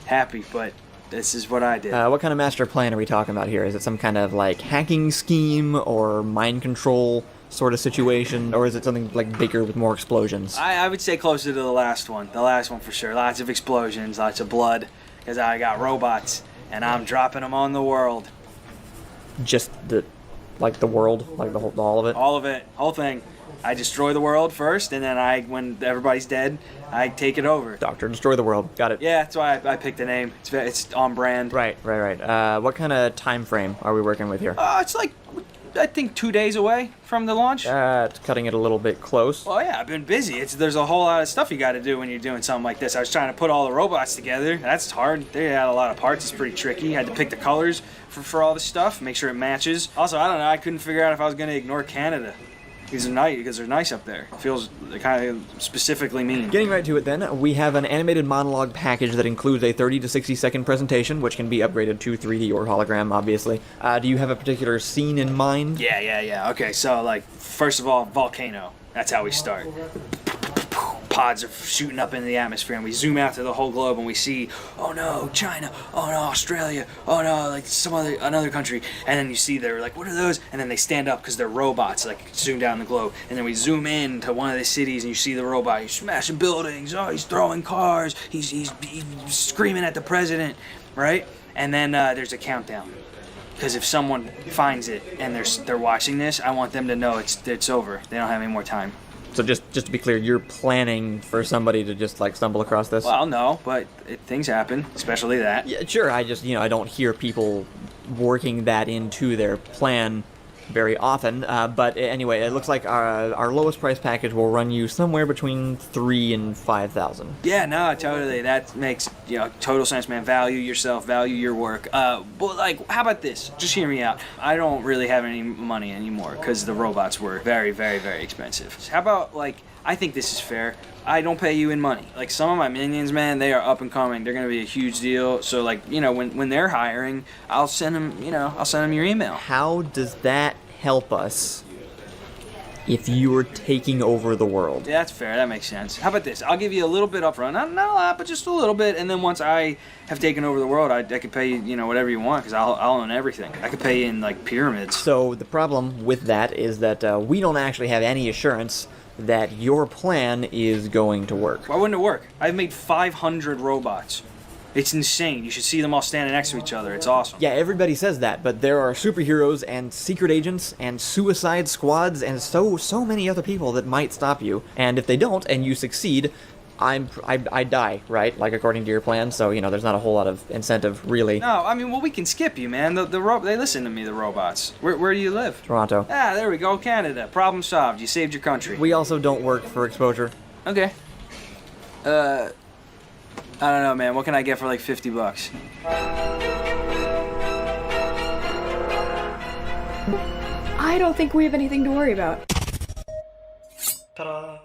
happy, but this is what I did. What kind of master plan are we talking about here? Is it some kind of like hacking scheme or mind control sort of situation, or is it something like bigger with more explosions? I would say closer to the last one. The last one for sure. Lots of explosions, lots of blood, because I got robots and I'm dropping them on the world. Just the world, like all of it? All of it, whole thing. I destroy the world first, and then when everybody's dead, I take it over. Doctor, destroy the world. Got it. Yeah, that's why I picked the name. It's on brand. Right. What kind of time frame are we working with here? It's like, I think 2 days away from the launch. It's cutting it a little bit close. Well, yeah, I've been busy. There's a whole lot of stuff you got to do when you're doing something like this. I was trying to put all the robots together. That's hard. They had a lot of parts. It's pretty tricky. I had to pick the colors for all the stuff, make sure it matches. Also, I don't know. I couldn't figure out if I was going to ignore Canada. Because they're nice up there. It feels kind of specifically mean. Getting right to it then, we have an animated monologue package that includes a 30 to 60 second presentation, which can be upgraded to 3D or hologram, obviously. Do you have a particular scene in mind? Yeah. Okay, so like, first of all, volcano. That's how we start. Pods are shooting up into the atmosphere, and we zoom out to the whole globe, and we see, oh no, China, oh no, Australia, oh no, like another country, and then you see they're like, what are those? And then they stand up because they're robots, like zoomed out in the globe, and then we zoom in to one of the cities, and you see the robot, he's smashing buildings, oh, he's throwing cars, he's screaming at the president, right? And then there's a countdown. Because if someone finds it and they're watching this, I want them to know it's over. They don't have any more time. So just to be clear, you're planning for somebody to just like stumble across this? Well, no, but things happen, especially that. Yeah, sure. I just, I don't hear people working that into their plan very often. But anyway, it looks like our lowest price package will run you somewhere between $3,000 and $5,000. Yeah, no, totally. That makes total sense, man. Value yourself, value your work. But like, how about this? Just hear me out. I don't really have any money anymore because the robots were very, very, very expensive. How about like, I think this is fair. I don't pay you in money. Like some of my minions, man, they are up and coming. They're gonna be a huge deal. So like, when they're hiring, I'll send them your email. How does that help us if you were taking over the world? Yeah, that's fair. That makes sense. How about this? I'll give you a little bit up front. Not a lot, but just a little bit. And then once I have taken over the world, I could pay you, whatever you want, because I'll own everything. I could pay you in like pyramids. So the problem with that is that we don't actually have any assurance that your plan is going to work. Why wouldn't it work? I've made 500 robots. It's insane. You should see them all standing next to each other. It's awesome. Yeah, everybody says that, but there are superheroes and secret agents and suicide squads and so many other people that might stop you. And if they don't and you succeed, I die, right? Like according to your plan. So there's not a whole lot of incentive, really. No, I mean, well, we can skip you, man. They listen to me, the robots. Where do you live? Toronto. Ah, there we go, Canada. Problem solved. You saved your country. We also don't work for exposure. Okay. I don't know, man. What can I get for like $50? I don't think we have anything to worry about. Ta-da!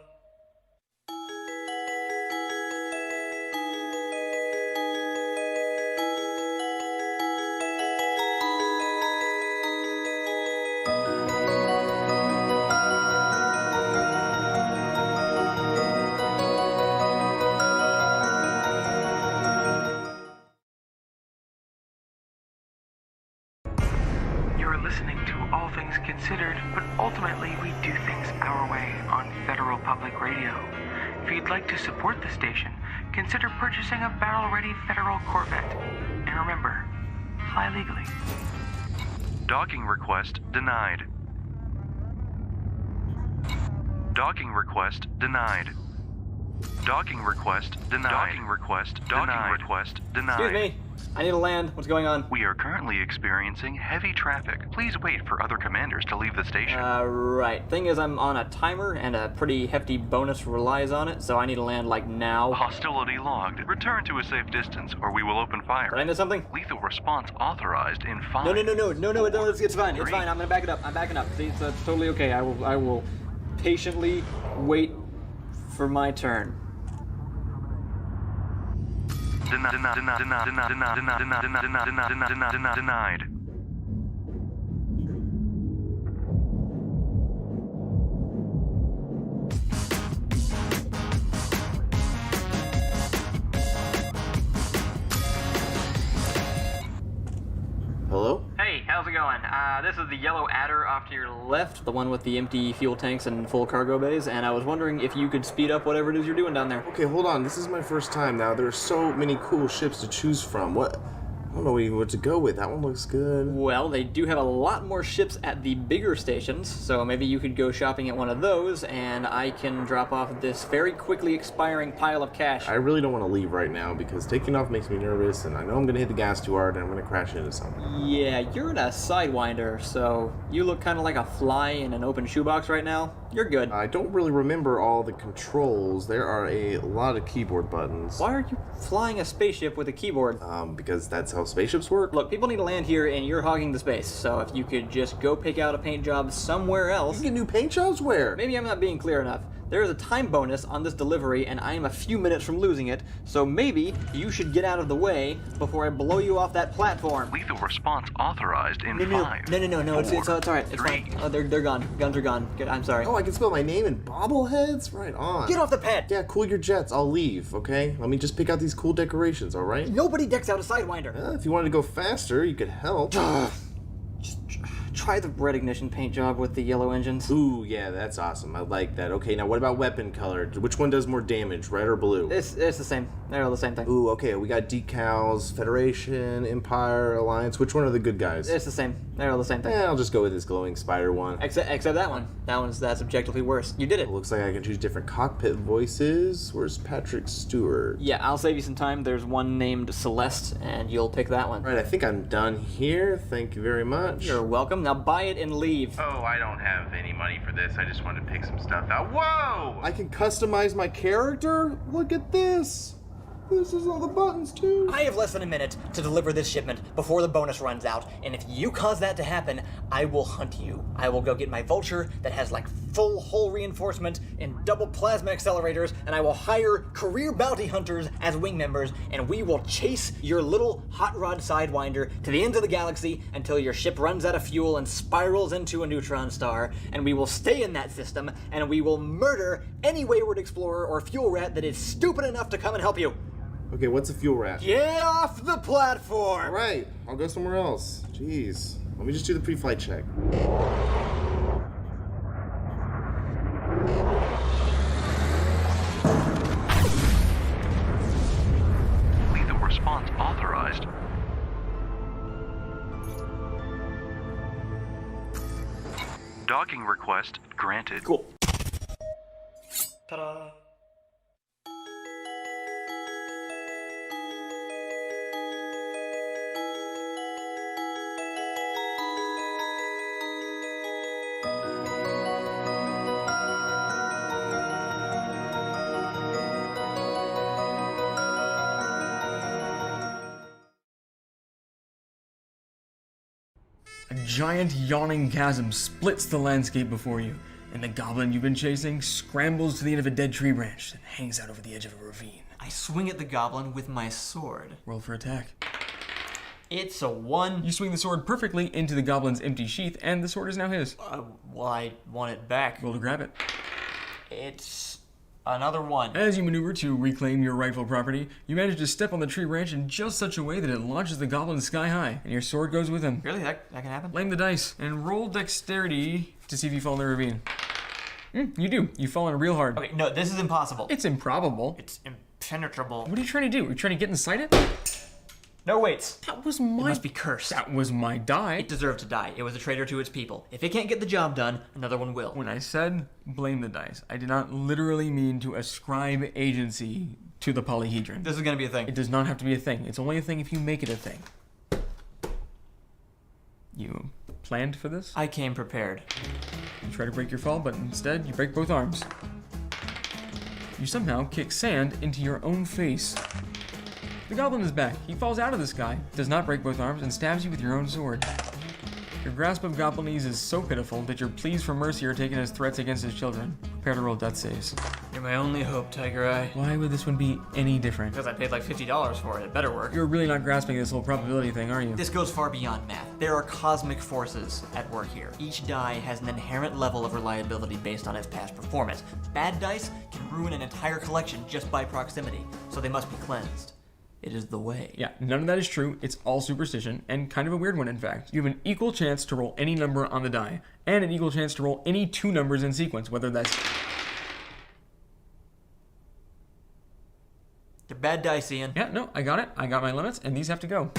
Listening to All Things Considered, but ultimately we do things our way on Federal Public Radio. If you'd like to support the station, consider purchasing a battle-ready Federal Corvette. And remember, fly legally. Docking request denied. Docking request denied. Docking request denied. Docking request denied. Docking request denied. Excuse me. I need to land. What's going on? We are currently experiencing heavy traffic. Please wait for other commanders to leave the station. Right. Thing is, I'm on a timer, and a pretty hefty bonus relies on it, so I need to land, like, now. Hostility logged. Return to a safe distance, or we will open fire. Did I miss something? Lethal response authorized in 5. No, it's fine. It's fine. I'm gonna back it up. I'm backing up. See, so it's totally okay. I will patiently wait for my turn. Denied. Hello? Hey, how's it going? This is the yellow adder off to your left, the one with the empty fuel tanks and full cargo bays, and I was wondering if you could speed up whatever it is you're doing down there. Okay, hold on. This is my first time now. There are so many cool ships to choose from. What? I don't know even what to go with. That one looks good. Well, they do have a lot more ships at the bigger stations, so maybe you could go shopping at one of those, and I can drop off this very quickly expiring pile of cash. I really don't want to leave right now because taking off makes me nervous, and I know I'm going to hit the gas too hard and I'm going to crash into something. Yeah, you're in a Sidewinder, so you look kind of like a fly in an open shoebox right now. You're good. I don't really remember all the controls. There are a lot of keyboard buttons. Why are you flying a spaceship with a keyboard? Because that's how spaceships work. Look, people need to land here and you're hogging the space, so if you could just go pick out a paint job somewhere else. You can get new paint jobs where? Maybe I'm not being clear enough. There is a time bonus on this delivery and I am a few minutes from losing it, so maybe you should get out of the way before I blow you off that platform. Lethal response authorized in 5. No, it's all right. It's 3. fine. Oh, they're gone. Guns are gone. Good, I'm sorry. Oh, I can spell my name in bobbleheads? Right on. Get off the pad! Yeah, cool your jets. I'll leave, okay? Let me just pick out these cool decorations, alright? Nobody decks out a Sidewinder. If you wanted to go faster, you could help. Just try the red ignition paint job with the yellow engines. Ooh, yeah, that's awesome. I like that. Okay, now what about weapon color? Which one does more damage, red or blue? It's the same. They're all the same thing. Ooh, okay, we got decals, Federation, Empire, Alliance. Which one are the good guys? It's the same. They're all the same thing. Yeah, I'll just go with this glowing spider one. Except that one. That's objectively worse. You did it. Looks like I can choose different cockpit voices. Where's Patrick Stewart? Yeah, I'll save you some time. There's one named Celeste, and you'll pick that one. Right, I think I'm done here. Thank you very much. You're welcome. Now buy it and leave. Oh, I don't have any money for this. I just wanted to pick some stuff out. Whoa! I can customize my character? Look at this. This is all the buttons, too. I have less than a minute to deliver this shipment before the bonus runs out, and if you cause that to happen, I will hunt you. I will go get my vulture that has like full hull reinforcement and double plasma accelerators, and I will hire career bounty hunters as wing members, and we will chase your little hot rod Sidewinder to the ends of the galaxy until your ship runs out of fuel and spirals into a neutron star, and we will stay in that system, and we will murder any wayward explorer or fuel rat that is stupid enough to come and help you. Okay, what's a fuel rat? Get off the platform! All right, I'll go somewhere else. Jeez. Let me just do the pre-flight check. Lethal response authorized. Docking request granted. Cool. Ta-da. A giant yawning chasm splits the landscape before you, and the goblin you've been chasing scrambles to the end of a dead tree branch that hangs out over the edge of a ravine. I swing at the goblin with my sword. Roll for attack. It's a 1. You swing the sword perfectly into the goblin's empty sheath, and the sword is now his. Well, I want it back. Roll to grab it. It's another 1. As you maneuver to reclaim your rightful property, you manage to step on the tree branch in just such a way that it launches the goblin sky high, and your sword goes with him. Really? That can happen? Blame the dice, and roll dexterity to see if you fall in the ravine. You do. You fall in real hard. Okay, no, this is impossible. It's improbable. It's impenetrable. What are you trying to do? Are you trying to get inside it? No, wait. That was my... It must be cursed. That was my die. It deserved to die. It was a traitor to its people. If it can't get the job done, another one will. When I said blame the dice, I did not literally mean to ascribe agency to the polyhedron. This is gonna be a thing. It does not have to be a thing. It's only a thing if you make it a thing. You planned for this? I came prepared. You try to break your fall, but instead you break both arms. You somehow kick sand into your own face. The goblin is back. He falls out of the sky, does not break both arms, and stabs you with your own sword. Your grasp of goblinese is so pitiful that your pleas for mercy are taken as threats against his children. Prepare to roll death saves. You're my only hope, Tiger Eye. Why would this one be any different? Because I paid like $50 for it. It better work. You're really not grasping this whole probability thing, are you? This goes far beyond math. There are cosmic forces at work here. Each die has an inherent level of reliability based on its past performance. Bad dice can ruin an entire collection just by proximity, so they must be cleansed. It is the way. Yeah, none of that is true. It's all superstition, and kind of a weird one, in fact. You have an equal chance to roll any number on the die, and an equal chance to roll any two numbers in sequence, whether that's... They're bad dice, Ian. Yeah, no, I got it. I got my limits, and these have to go.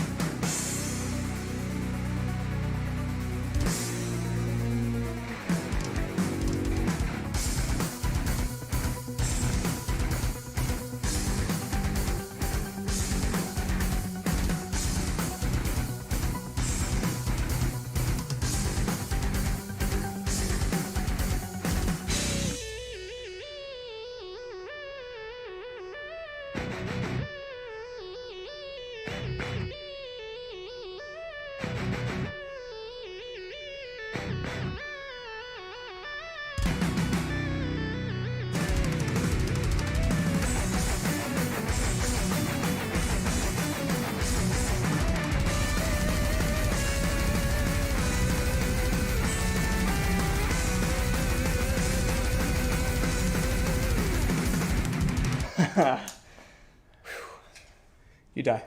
You die.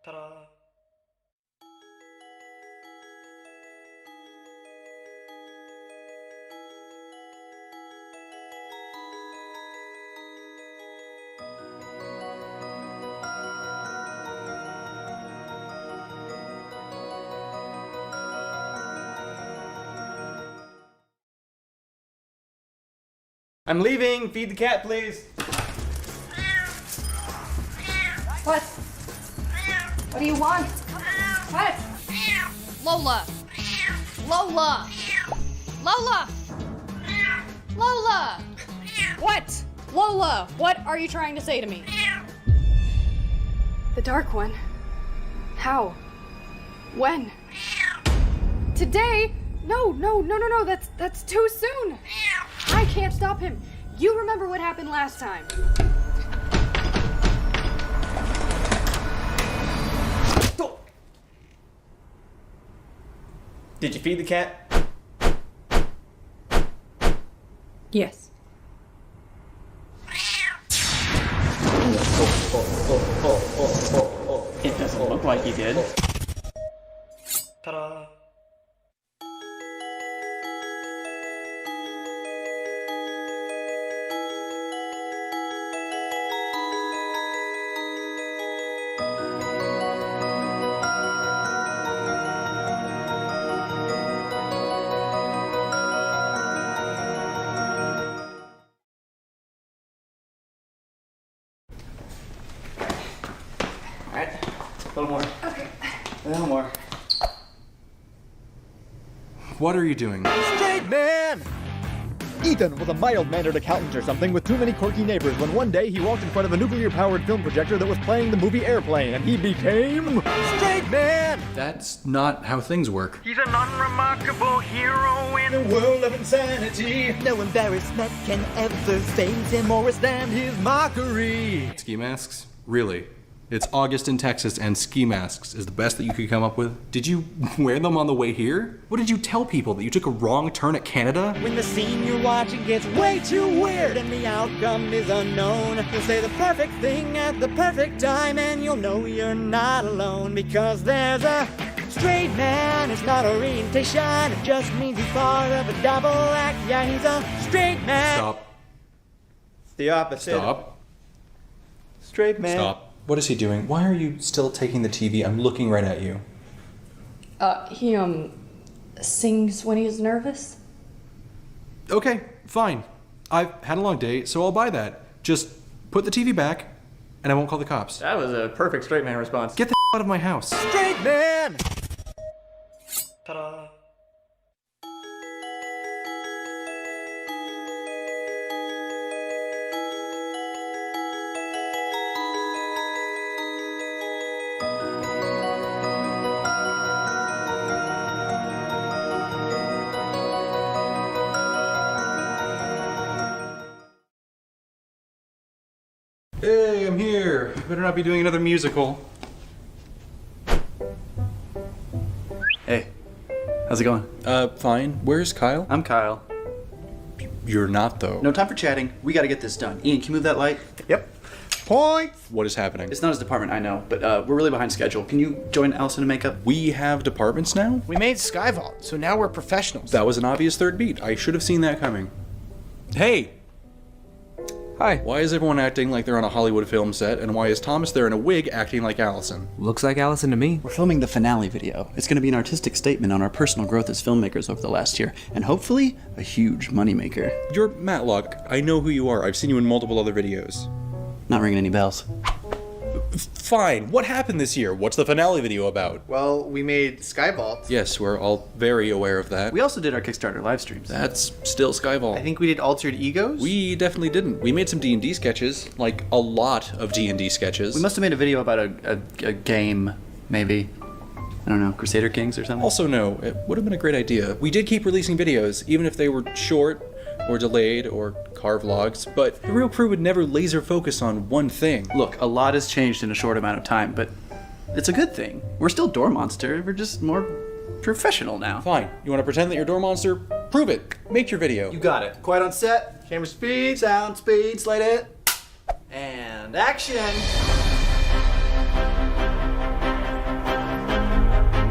Ta-da. I'm leaving. Feed the cat, please. What? What do you want? What? Lola! Lola! Lola! Lola! What? Lola, what are you trying to say to me? The Dark One? How? When? Today? No, that's too soon. I can't stop him. You remember what happened last time. Did you feed the cat? Yes. It doesn't look like he did. Ta-da. Alright, a little more. Okay. A little more. What are you doing? Straight man! Ethan was a mild-mannered accountant or something with too many quirky neighbors when one day he walked in front of a nuclear-powered film projector that was playing the movie Airplane, and he became... Straight man! That's not how things work. He's an unremarkable hero in a world of insanity. No embarrassment can ever faze him or withstand his mockery. Ski masks? Really? It's August in Texas and ski masks is the best that you could come up with? Did you wear them on the way here? What did you tell people, that you took a wrong turn at Canada? When the scene you're watching gets way too weird and the outcome is unknown, you'll say the perfect thing at the perfect time and you'll know you're not alone, because there's a straight man. It's not orientation, it just means he's part of a double act. Yeah, he's a straight man. Stop. It's the opposite. Stop. Straight man. Stop. What is he doing? Why are you still taking the TV? I'm looking right at you. He, sings when he's nervous. Okay, fine. I've had a long day, so I'll buy that. Just put the TV back, and I won't call the cops. That was a perfect straight man response. Get the out of my house. Straight man! Ta-da. better not be doing another musical. Hey, how's it going? Fine. Where's Kyle? I'm Kyle. You're not, though. No time for chatting. We gotta get this done. Ian, can you move that light? Yep. Point! What is happening? It's not his department, I know, but we're really behind schedule. Can you join Allison in makeup? We have departments now? We made Skyvault, so now we're professionals. That was an obvious third beat. I should have seen that coming. Hey! Hi. Why is everyone acting like they're on a Hollywood film set, and why is Thomas there in a wig acting like Allison? Looks like Allison to me. We're filming the finale video. It's gonna be an artistic statement on our personal growth as filmmakers over the last year, and hopefully, a huge moneymaker. You're Matlock. I know who you are. I've seen you in multiple other videos. Not ringing any bells. Fine. What happened this year? What's the finale video about? Well, we made Skyvault. Yes, we're all very aware of that. We also did our Kickstarter live streams. That's still Skyvault. I think we did Altered Egos. We definitely didn't. We made some D&D sketches, like a lot of D&D sketches. We must have made a video about a game, maybe. I don't know, Crusader Kings or something? Also, no, it would have been a great idea. We did keep releasing videos, even if they were short, or delayed, or car vlogs, but the real crew would never laser focus on one thing. Look, a lot has changed in a short amount of time, but it's a good thing. We're still Door Monster, we're just more professional now. Fine, you want to pretend that you're Door Monster? Prove it. Make your video. You got it. Quiet on set, camera speed, sound speed, slate it, and action!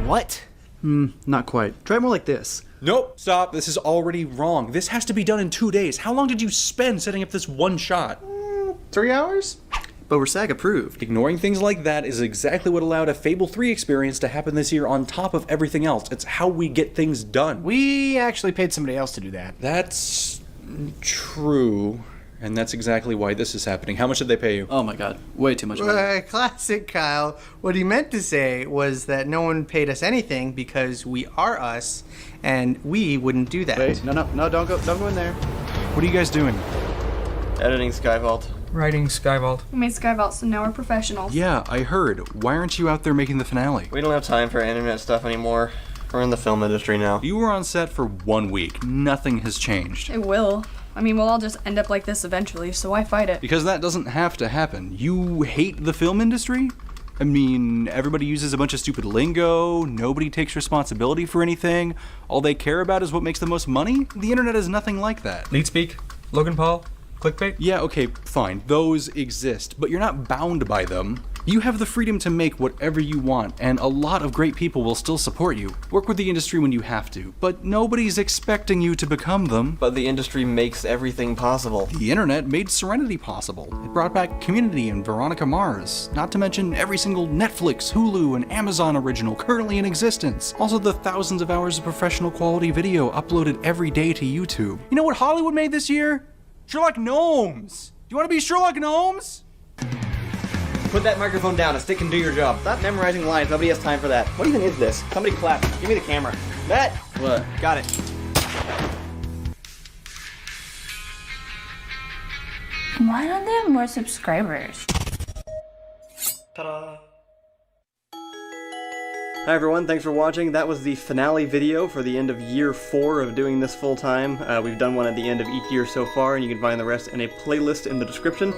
What? Not quite. Try more like this. Nope, stop. This is already wrong. This has to be done in 2 days. How long did you spend setting up this one shot? 3 hours? But we're SAG approved. Ignoring things like that is exactly what allowed a Fable 3 experience to happen this year on top of everything else. It's how we get things done. We actually paid somebody else to do that. That's true. And that's exactly why this is happening. How much did they pay you? Oh my god, way too much money. Classic Kyle. What he meant to say was that no one paid us anything because we are us, and we wouldn't do that. Wait, no, don't go in there. What are you guys doing? Editing Skyvault. Writing Skyvault. We made Skyvault, so now we're professionals. Yeah, I heard. Why aren't you out there making the finale? We don't have time for internet stuff anymore. We're in the film industry now. You were on set for 1 week. Nothing has changed. It will. I mean, we'll all just end up like this eventually, so why fight it? Because that doesn't have to happen. You hate the film industry? I mean, everybody uses a bunch of stupid lingo, nobody takes responsibility for anything, all they care about is what makes the most money? The internet is nothing like that. Lead speak, Logan Paul, clickbait? Yeah, okay, fine. Those exist, but you're not bound by them. You have the freedom to make whatever you want, and a lot of great people will still support you. Work with the industry when you have to, but nobody's expecting you to become them. But the industry makes everything possible. The internet made Serenity possible. It brought back Community and Veronica Mars, not to mention every single Netflix, Hulu, and Amazon original currently in existence. Also the thousands of hours of professional quality video uploaded every day to YouTube. You know what Hollywood made this year? Sherlock Gnomes! Do you want to be Sherlock Gnomes? Put that microphone down and stick and do your job. Stop memorizing lines. Nobody has time for that. What even is this? Somebody clap. Give me the camera. Matt! What? Got it. Why don't they have more subscribers? Ta-da! Hi everyone, thanks for watching. That was the finale video for the end of year 4 of doing this full time. We've done one at the end of each year so far, and you can find the rest in a playlist in the description.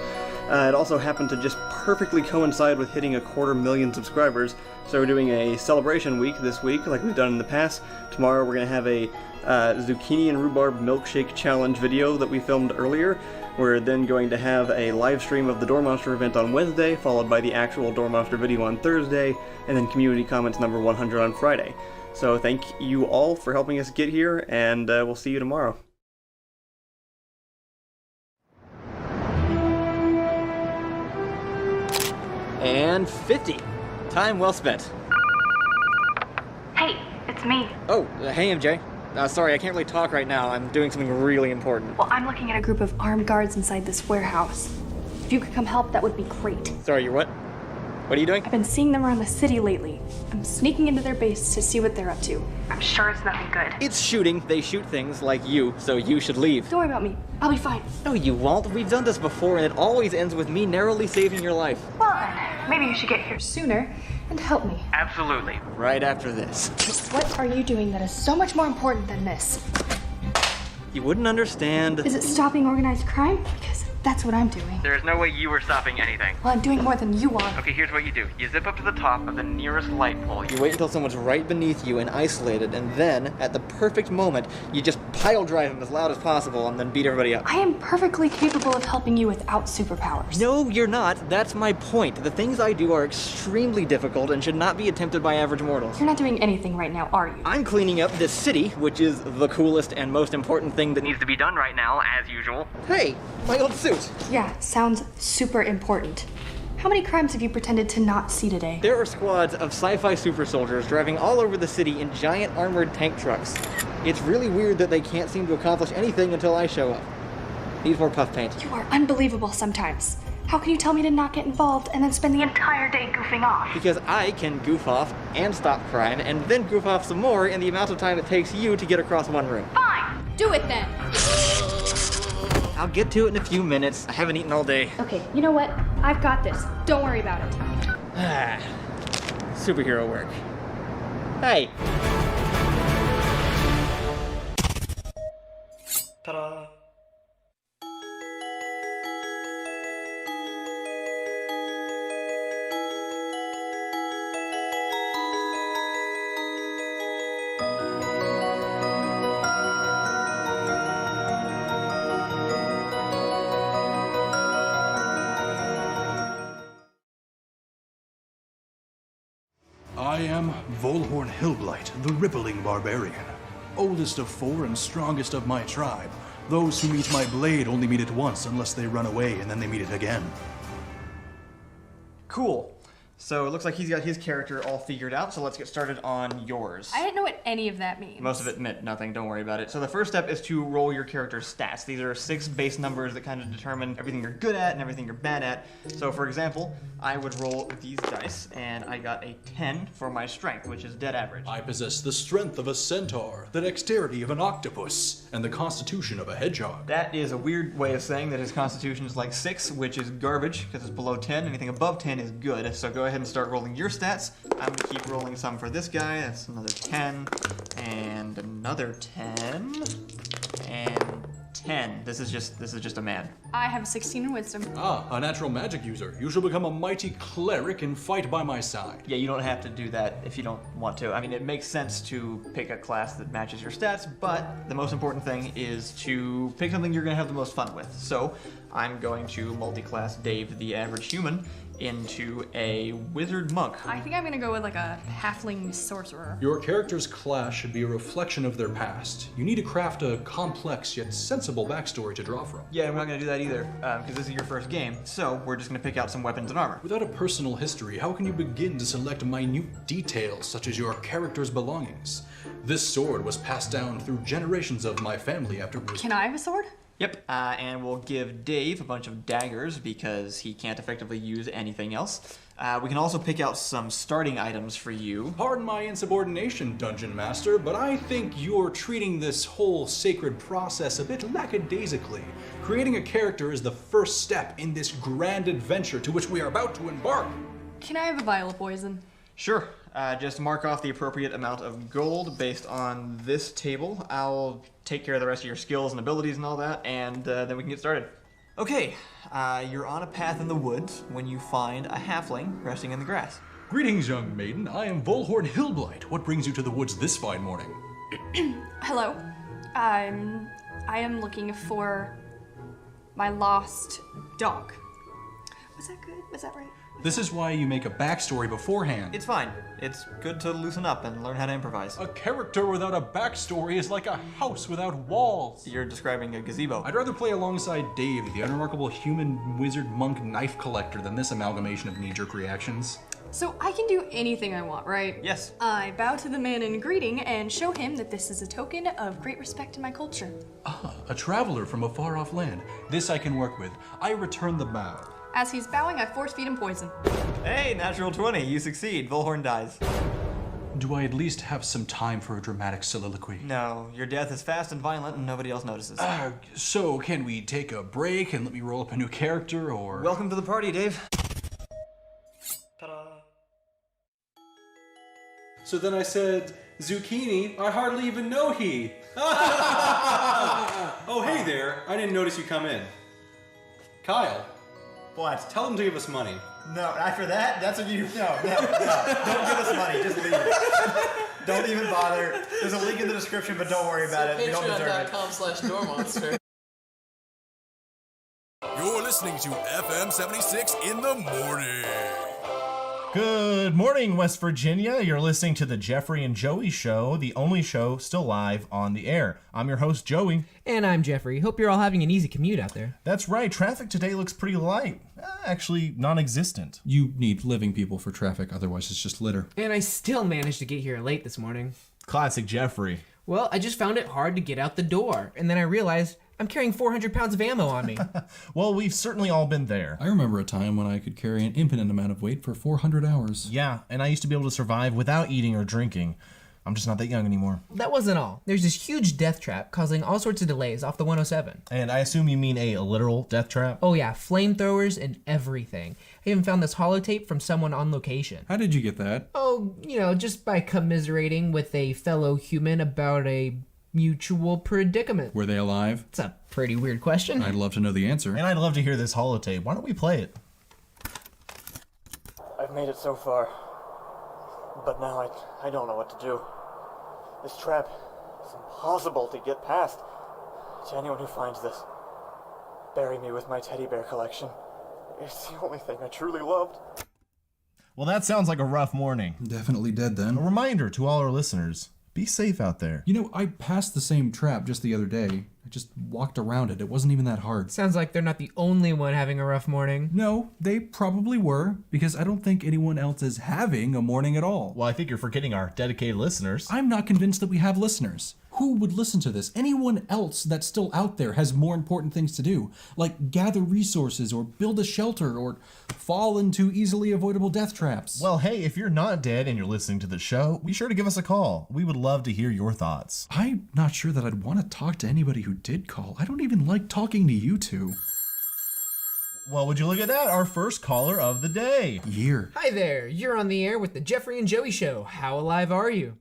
It also happened to just perfectly coincide with hitting 250,000 subscribers, so we're doing a celebration week this week, like we've done in the past. Tomorrow we're going to have a zucchini and rhubarb milkshake challenge video that we filmed earlier. We're then going to have a live stream of the Door Monster event on Wednesday, followed by the actual Door Monster video on Thursday, and then community comments number 100 on Friday. So thank you all for helping us get here, and we'll see you tomorrow. And 50. Time well spent. Hey, it's me. Oh, hey MJ. Sorry, I can't really talk right now. I'm doing something really important. Well, I'm looking at a group of armed guards inside this warehouse. If you could come help, that would be great. Sorry, you're what? What are you doing? I've been seeing them around the city lately. I'm sneaking into their base to see what they're up to. I'm sure it's nothing good. It's shooting. They shoot things like you, so you should leave. Don't worry about me. I'll be fine. No, you won't. We've done this before, and it always ends with me narrowly saving your life. Well, then, maybe you should get here sooner and help me. Absolutely. Right after this. What are you doing that is so much more important than this? You wouldn't understand. Is it stopping organized crime? Because That's what I'm doing. There's no way you were stopping anything. Well, I'm doing more than you are. Okay, here's what you do. You zip up to the top of the nearest light pole. You wait until someone's right beneath you and isolated, and then, at the perfect moment, you just pile drive them as loud as possible and then beat everybody up. I am perfectly capable of helping you without superpowers. No, you're not. That's my point. The things I do are extremely difficult and should not be attempted by average mortals. You're not doing anything right now, are you? I'm cleaning up this city, which is the coolest and most important thing that Needs to be done right now, as usual. Hey, my old suit. Yeah, sounds super important. How many crimes have you pretended to not see today? There are squads of sci-fi super soldiers driving all over the city in giant armored tank trucks. It's really weird that they can't seem to accomplish anything until I show up. Need more puff paint. You are unbelievable sometimes. How can you tell me to not get involved and then spend the entire day goofing off? Because I can goof off and stop crime and then goof off some more in the amount of time it takes you to get across one room. Fine! Do it then! I'll get to it in a few minutes. I haven't eaten all day. Okay, you know what? I've got this. Don't worry about it. Superhero work. Hey! Ta-da! I am Volhorn Hillblight, the Rippling Barbarian. Oldest of four and strongest of my tribe. Those who meet my blade only meet it once unless they run away and then they meet it again. Cool. So it looks like he's got his character all figured out, so let's get started on yours. I didn't know what any of that means. Most of it meant nothing, don't worry about it. So the first step is to roll your character's stats. These are 6 base numbers that kind of determine everything you're good at and everything you're bad at. So for example, I would roll these dice, and I got a 10 for my strength, which is dead average. I possess the strength of a centaur, the dexterity of an octopus, and the constitution of a hedgehog. That is a weird way of saying that his constitution is like 6, which is garbage, because it's below 10. Anything above 10 is good. So go ahead and start rolling your stats. I'm going to keep rolling some for this guy. That's another 10, and another 10, and 10. This is just a man. I have 16 in wisdom. Ah, a natural magic user. You shall become a mighty cleric and fight by my side. Yeah, you don't have to do that if you don't want to. I mean, it makes sense to pick a class that matches your stats, but the most important thing is to pick something you're going to have the most fun with. So I'm going to multi-class Dave the average human into a wizard monk. I think I'm gonna go with like a halfling sorcerer. Your character's class should be a reflection of their past. You need to craft a complex yet sensible backstory to draw from. Yeah, we're not gonna do that either, because this is your first game, so we're just gonna pick out some weapons and armor. Without a personal history, how can you begin to select minute details such as your character's belongings? This sword was passed down through generations of my family after... Can I have a sword? Yep, and we'll give Dave a bunch of daggers because he can't effectively use anything else. We can also pick out some starting items for you. Pardon my insubordination, Dungeon Master, but I think you're treating this whole sacred process a bit lackadaisically. Creating a character is the first step in this grand adventure to which we are about to embark. Can I have a vial of poison? Sure. Just mark off the appropriate amount of gold based on this table. I'll take care of the rest of your skills and abilities and all that, and then we can get started. Okay, you're on a path in the woods when you find a halfling resting in the grass. Greetings, young maiden. I am Volhorn Hillblight. What brings you to the woods this fine morning? Hello. I am looking for my lost dog. Was that good? Was that right? This is why you make a backstory beforehand. It's fine. It's good to loosen up and learn how to improvise. A character without a backstory is like a house without walls. You're describing a gazebo. I'd rather play alongside Dave, the unremarkable human wizard monk knife collector, than this amalgamation of knee-jerk reactions. So I can do anything I want, right? Yes. I bow to the man in greeting and show him that this is a token of great respect in my culture. Ah, a traveler from a far-off land. This I can work with. I return the bow. As he's bowing, I force feed him poison. Hey, natural 20, you succeed. Volhorn dies. Do I at least have some time for a dramatic soliloquy? No, your death is fast and violent and nobody else notices. So can we take a break and let me roll up a new character, or... Welcome to the party, Dave. Ta-da. So then I said, Zucchini, I hardly even know he. Oh, hey there. I didn't notice you come in. Kyle, What? tell them to give us money. No, after that, that's what you... No. Don't give us money. Just leave it. Don't even bother. There's a link in the description, but don't worry about it. We don't deserve it. Patreon.com/doormonster. You're listening to FM 76 in the morning. Good morning, West Virginia. You're listening to the Jeffrey and Joey Show, the only show still live on the air. I'm your host, Joey. And I'm Jeffrey. Hope you're all having an easy commute out there. That's right. Traffic today looks pretty light. Actually, non-existent. You need living people for traffic, otherwise it's just litter. And I still managed to get here late this morning. Classic Jeffrey. Well, I just found it hard to get out the door. And then I realized I'm carrying 400 pounds of ammo on me. Well, we've certainly all been there. I remember a time when I could carry an infinite amount of weight for 400 hours. Yeah, and I used to be able to survive without eating or drinking. I'm just not that young anymore. That wasn't all. There's this huge death trap causing all sorts of delays off the 107. And I assume you mean a literal death trap? Oh yeah, flamethrowers and everything. I even found this holotape from someone on location. How did you get that? Oh, just by commiserating with a fellow human about a mutual predicament. Were they alive? It's a pretty weird question. I'd love to know the answer. And I'd love to hear this holotape. Why don't we play it? I've made it so far, but now I don't know what to do. This trap is impossible to get past. To anyone who finds this, bury me with my teddy bear collection. It's the only thing I truly loved. Well, that sounds like a rough morning. Definitely dead then. A reminder to all our listeners. Be safe out there. I passed the same trap just the other day. I just walked around it. It wasn't even that hard. Sounds like they're not the only one having a rough morning. No, they probably were, because I don't think anyone else is having a morning at all. Well, I think you're forgetting our dedicated listeners. I'm not convinced that we have listeners. Who would listen to this? Anyone else that's still out there has more important things to do, like gather resources or build a shelter or fall into easily avoidable death traps. Well, hey, if you're not dead and you're listening to the show, be sure to give us a call. We would love to hear your thoughts. I'm not sure that I'd want to talk to anybody who did call. I don't even like talking to you two. Well, would you look at that? Our first caller of the day. Year. Hi there, you're on the air with the Jeffrey and Joey Show. How alive are you?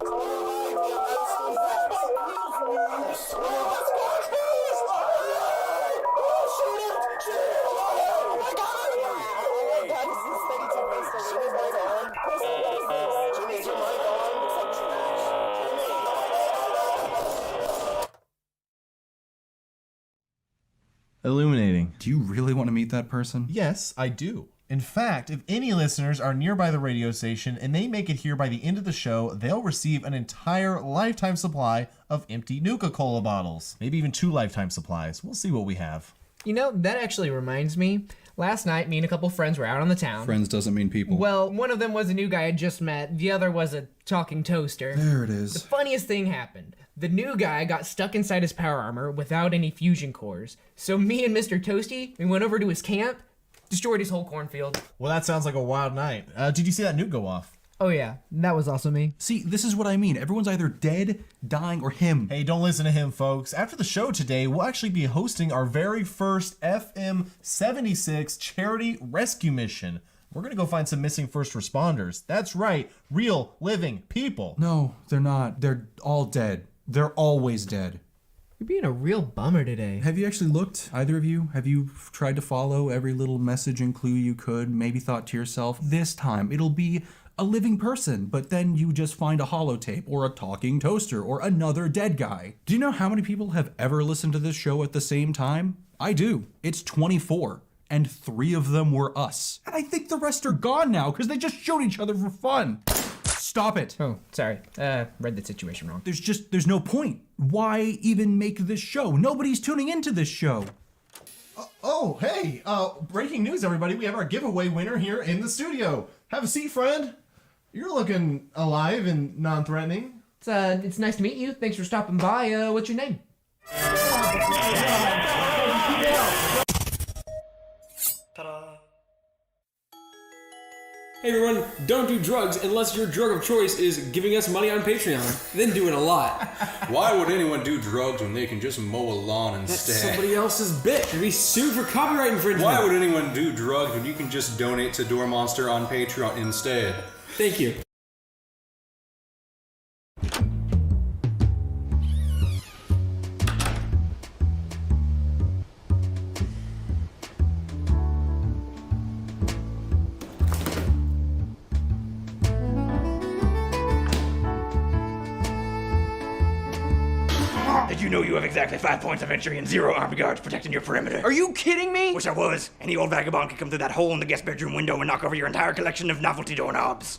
Illuminating. Do you really want to meet that person? Yes, I do. In fact, if any listeners are nearby the radio station and they make it here by the end of the show, they'll receive an entire lifetime supply of empty Nuka-Cola bottles. Maybe even 2 lifetime supplies. We'll see what we have. That actually reminds me. Last night, me and a couple friends were out on the town. Friends doesn't mean people. Well, one of them was a new guy I just met. The other was a talking toaster. There it is. The funniest thing happened. The new guy got stuck inside his power armor without any fusion cores. So me and Mr. Toasty, we went over to his camp, destroyed his whole cornfield. Well, that sounds like a wild night. Did you see that nuke go off? Oh yeah, that was also me. See, this is what I mean. Everyone's either dead, dying, or him. Hey, don't listen to him, folks. After the show today, we'll actually be hosting our very first FM 76 charity rescue mission. We're gonna go find some missing first responders. That's right, real, living people. No, they're not. They're all dead. They're always dead. You're being a real bummer today. Have you actually looked, either of you? Have you tried to follow every little message and clue you could? Maybe thought to yourself, this time it'll be a living person, but then you just find a holotape or a talking toaster or another dead guy. Do you know how many people have ever listened to this show at the same time? I do. It's 24. And 3 of them were us. And I think the rest are gone now because they just showed each other for fun. Stop it. Oh, sorry. Read the situation wrong. There's no point. Why even make this show? Nobody's tuning into this show. Oh, hey, breaking news, everybody. We have our giveaway winner here in the studio. Have a seat, friend. You're looking alive and non-threatening. It's nice to meet you. Thanks for stopping by. What's your name? Hey everyone, don't do drugs unless your drug of choice is giving us money on Patreon. Then do it a lot. Why would anyone do drugs when they can just mow a lawn instead? That's somebody else's bitch and be sued for copyright infringement. Why would anyone do drugs when you can just donate to Door Monster on Patreon instead? Thank you. Did you know you have exactly 5 points of entry and 0 armed guards protecting your perimeter? Are you kidding me? Wish I was. Any old vagabond could come through that hole in the guest bedroom window and knock over your entire collection of novelty doorknobs.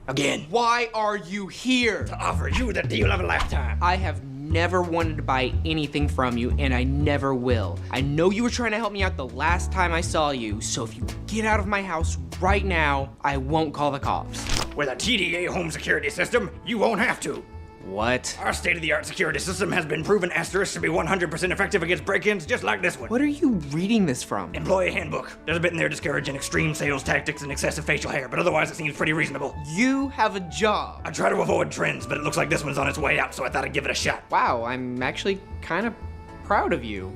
Again. Why are you here? To offer you the deal of a lifetime. I have never wanted to buy anything from you, and I never will. I know you were trying to help me out the last time I saw you, so if you get out of my house right now, I won't call the cops. With a TDA home security system, you won't have to. What? Our state-of-the-art security system has been proven asterisk to be 100% effective against break-ins just like this one. What are you reading this from? Employee handbook. There's a bit in there discouraging extreme sales tactics and excessive facial hair, but otherwise it seems pretty reasonable. You have a job. I try to avoid trends, but it looks like this one's on its way out, so I thought I'd give it a shot. Wow, I'm actually kind of proud of you.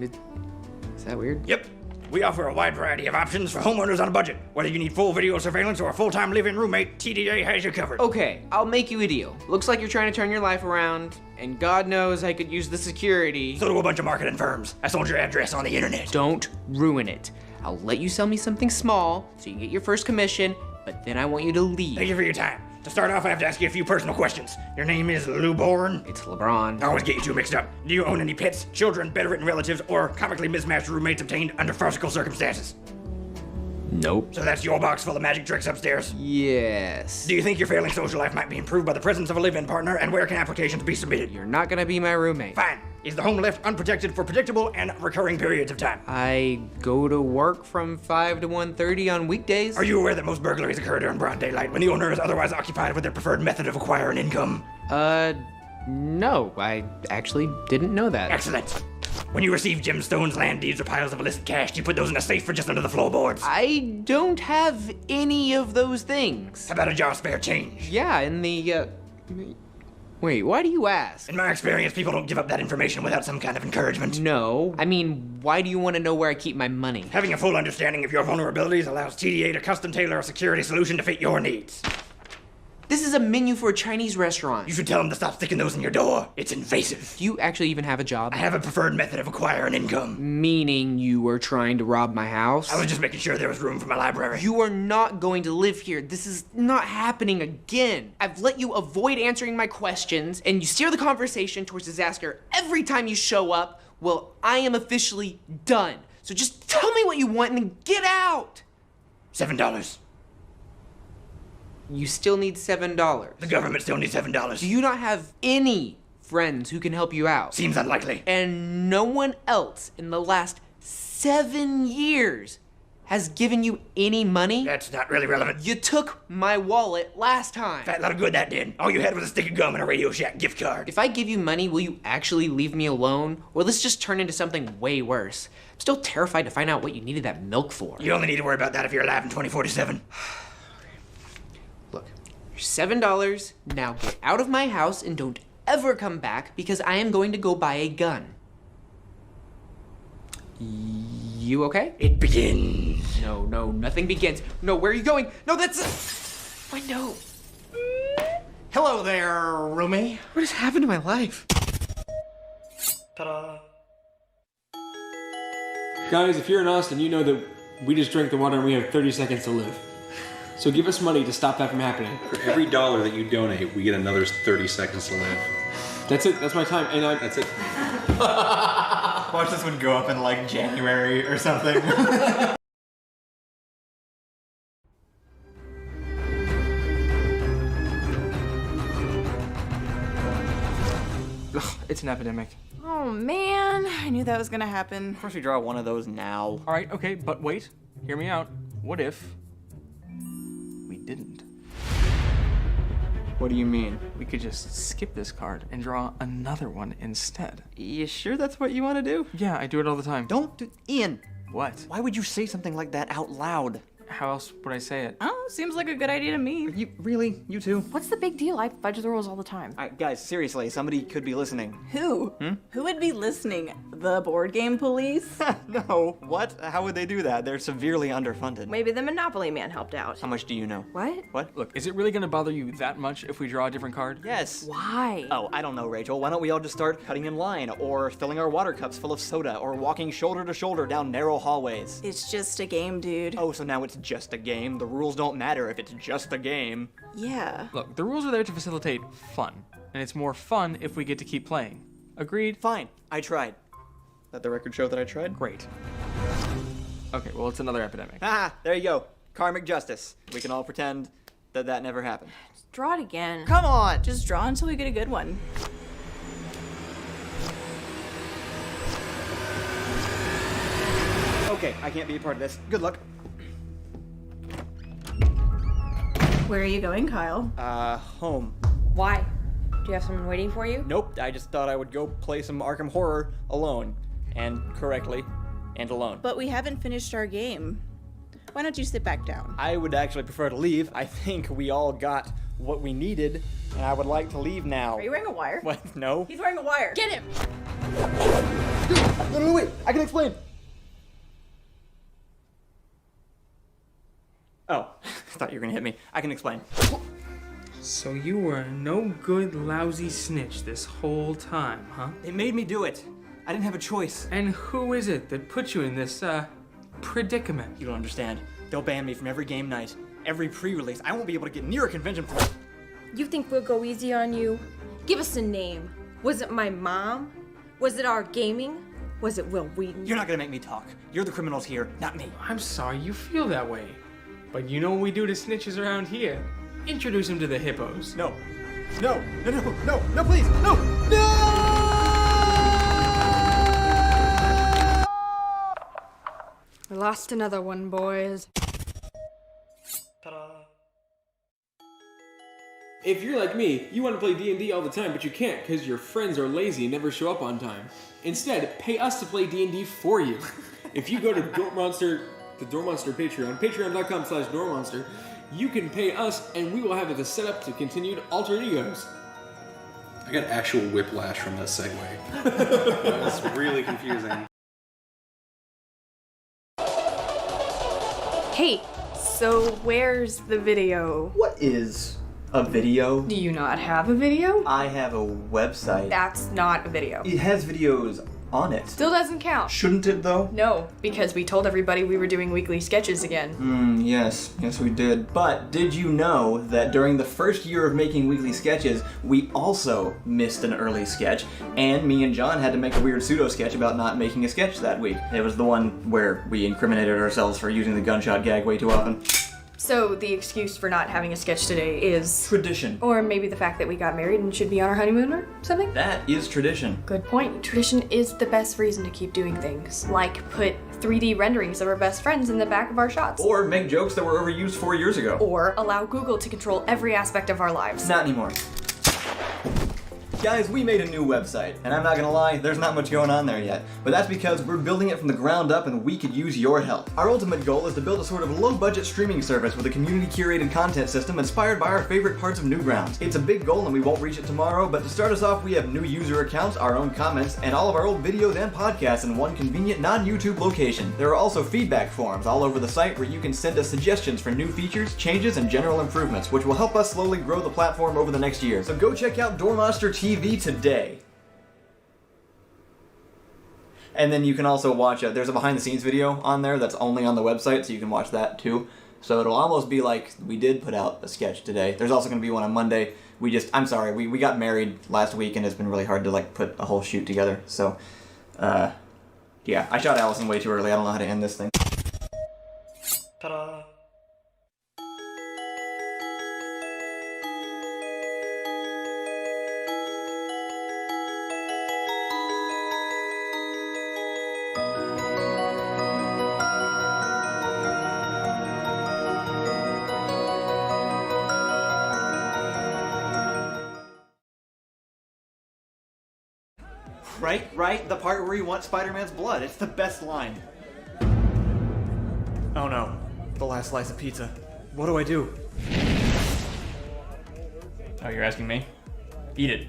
Is that weird? Yep. We offer a wide variety of options for homeowners on a budget. Whether you need full video surveillance or a full-time living roommate, TDA has you covered. Okay, I'll make you a deal. Looks like you're trying to turn your life around, and God knows I could use the security. So do a bunch of marketing firms. I sold your address on the internet. Don't ruin it. I'll let you sell me something small so you can get your first commission, but then I want you to leave. Thank you for your time. To start off, I have to ask you a few personal questions. Your name is Lou Bourne? It's LeBron. I always get you two mixed up. Do you own any pets, children, bedridden relatives, or comically mismatched roommates obtained under farcical circumstances? Nope. So that's your box full of magic tricks upstairs? Yes. Do you think your failing social life might be improved by the presence of a live-in partner, and where can applications be submitted? You're not gonna be my roommate. Fine. Is the home left unprotected for predictable and recurring periods of time? I go to work from 5 to 1:30 on weekdays. Are you aware that most burglaries occur during broad daylight when the owner is otherwise occupied with their preferred method of acquiring income? No. I actually didn't know that. Excellent. When you receive gemstones, land deeds, or piles of illicit cash, you put those in a safe for just under the floorboards. I don't have any of those things. How about a jar of spare change? Yeah, in the, Wait, why do you ask? In my experience, people don't give up that information without some kind of encouragement. No. I mean, why do you want to know where I keep my money? Having a full understanding of your vulnerabilities allows TDA to custom tailor a security solution to fit your needs. This is a menu for a Chinese restaurant. You should tell them to stop sticking those in your door. It's invasive. Do you actually even have a job? I have a preferred method of acquiring income. Meaning you were trying to rob my house? I was just making sure there was room for my library. You are not going to live here. This is not happening again. I've let you avoid answering my questions, and you steer the conversation towards disaster every time you show up. Well, I am officially done. So just tell me what you want and then get out! $7. You still need $7. The government still needs $7. Do you not have any friends who can help you out? Seems unlikely. And no one else in the last 7 years has given you any money? That's not really relevant. You took my wallet last time. Fat lot of good that did. All you had was a stick of gum and a Radio Shack gift card. If I give you money, will you actually leave me alone? Or will this just turn into something way worse? I'm still terrified to find out what you needed that milk for. You only need to worry about that if you're alive in 2047. Look, you're $7. Now get out of my house and don't ever come back because I am going to go buy a gun. You okay? It begins. No, nothing begins. No, where are you going? No, that's my note. Hello there, roomie. What has happened to my life? Ta-da. Guys, if you're in Austin, you know that we just drank the water and we have 30 seconds to live. So give us money to stop that from happening. For every $1 that you donate, we get another 30 seconds to live. That's it. That's my time. And That's it. Watch this one go up in like January or something. It's an epidemic. Oh man, I knew that was gonna happen. Of course we draw one of those now. All right, okay, but wait. Hear me out. What if we didn't? What do you mean? We could just skip this card and draw another one instead. You sure that's what you want to do? Yeah, I do it all the time. Don't do... Ian! What? Why would you say something like that out loud? How else would I say it? Oh, seems like a good idea to me. You really? You too? What's the big deal? I fudge the rules all the time. Guys, seriously, somebody could be listening. Who? Who would be listening? The board game police? No. What? How would they do that? They're severely underfunded. Maybe the Monopoly man helped out. How much do you know? What? What? Look, is it really gonna bother you that much if we draw a different card? Yes. Why? Oh, I don't know, Rachel. Why don't we all just start cutting in line, or filling our water cups full of soda, or walking shoulder to shoulder down narrow hallways? It's just a game, dude. Oh, so now it's just a game? The rules don't matter if it's just a game. Yeah. Look, the rules are there to facilitate fun, and it's more fun if we get to keep playing. Agreed? Fine, I tried. Let the record show that I tried. Great. Okay, well, it's another epidemic. Ah, there you go. Karmic justice. We can all pretend that that never happened. Draw it again. Come on! Just draw until we get a good one. Okay, I can't be a part of this. Good luck. Where are you going, Kyle? Home. Why? Do you have someone waiting for you? Nope, I just thought I would go play some Arkham Horror alone. And correctly. And alone. But we haven't finished our game. Why don't you sit back down? I would actually prefer to leave. I think we all got what we needed, and I would like to leave now. Are you wearing a wire? What? No. He's wearing a wire. Get him! No, wait. I can explain. Oh, I thought you were gonna hit me. I can explain. So you were a no good, lousy snitch this whole time, huh? It made me do it. I didn't have a choice. And who is it that put you in this, predicament? You don't understand. They'll ban me from every game night, every pre-release. I won't be able to get near a convention floor. You think we'll go easy on you? Give us a name. Was it my mom? Was it our gaming? Was it Will Wheaton? You're not gonna make me talk. You're the criminals here, not me. I'm sorry you feel that way. But you know what we do to snitches around here? Introduce them to the hippos. No. No, no, no, no, no, please, no, no! We lost another one, boys. If you're like me, you want to play D&D all the time, but you can't because your friends are lazy and never show up on time. Instead, pay us to play D&D for you. If you go to the Dormonster Patreon, patreon.com/Dormonster, you can pay us and we will have it set up to continued alter egos. I got actual whiplash from that segue. That's really confusing. Hey, so where's the video? What is a video? Do you not have a video? I have a website. That's not a video. It has videos on it. Still doesn't count. Shouldn't it though? No, because we told everybody we were doing weekly sketches again. Yes we did. But did you know that during the first year of making weekly sketches, we also missed an early sketch, and me and John had to make a weird pseudo sketch about not making a sketch that week. It was the one where we incriminated ourselves for using the gunshot gag way too often. So the excuse for not having a sketch today is... tradition. Or maybe the fact that we got married and should be on our honeymoon or something? That is tradition. Good point. Tradition is the best reason to keep doing things. Like put 3D renderings of our best friends in the back of our shots. Or make jokes that were overused 4 years ago. Or allow Google to control every aspect of our lives. Not anymore. Guys, we made a new website, and I'm not gonna lie, there's not much going on there yet. But that's because we're building it from the ground up and we could use your help. Our ultimate goal is to build a sort of low-budget streaming service with a community-curated content system inspired by our favorite parts of Newgrounds. It's a big goal and we won't reach it tomorrow, but to start us off, we have new user accounts, our own comments, and all of our old videos and podcasts in one convenient non-YouTube location. There are also feedback forums all over the site where you can send us suggestions for new features, changes, and general improvements, which will help us slowly grow the platform over the next year. So go check out Dormonster TV today. And then you can also watch, there's a behind the scenes video on there that's only on the website, so you can watch that too. So it'll almost be like we did put out a sketch today. There's also going to be one on Monday. I'm sorry, we got married last week and it's been really hard to like put a whole shoot together. So, yeah, I shot Allison way too early. I don't know how to end this thing. Ta-da! Right, the part where you want Spider-Man's blood. It's the best line. Oh no, the last slice of pizza. What do I do? Oh, you're asking me? Eat it.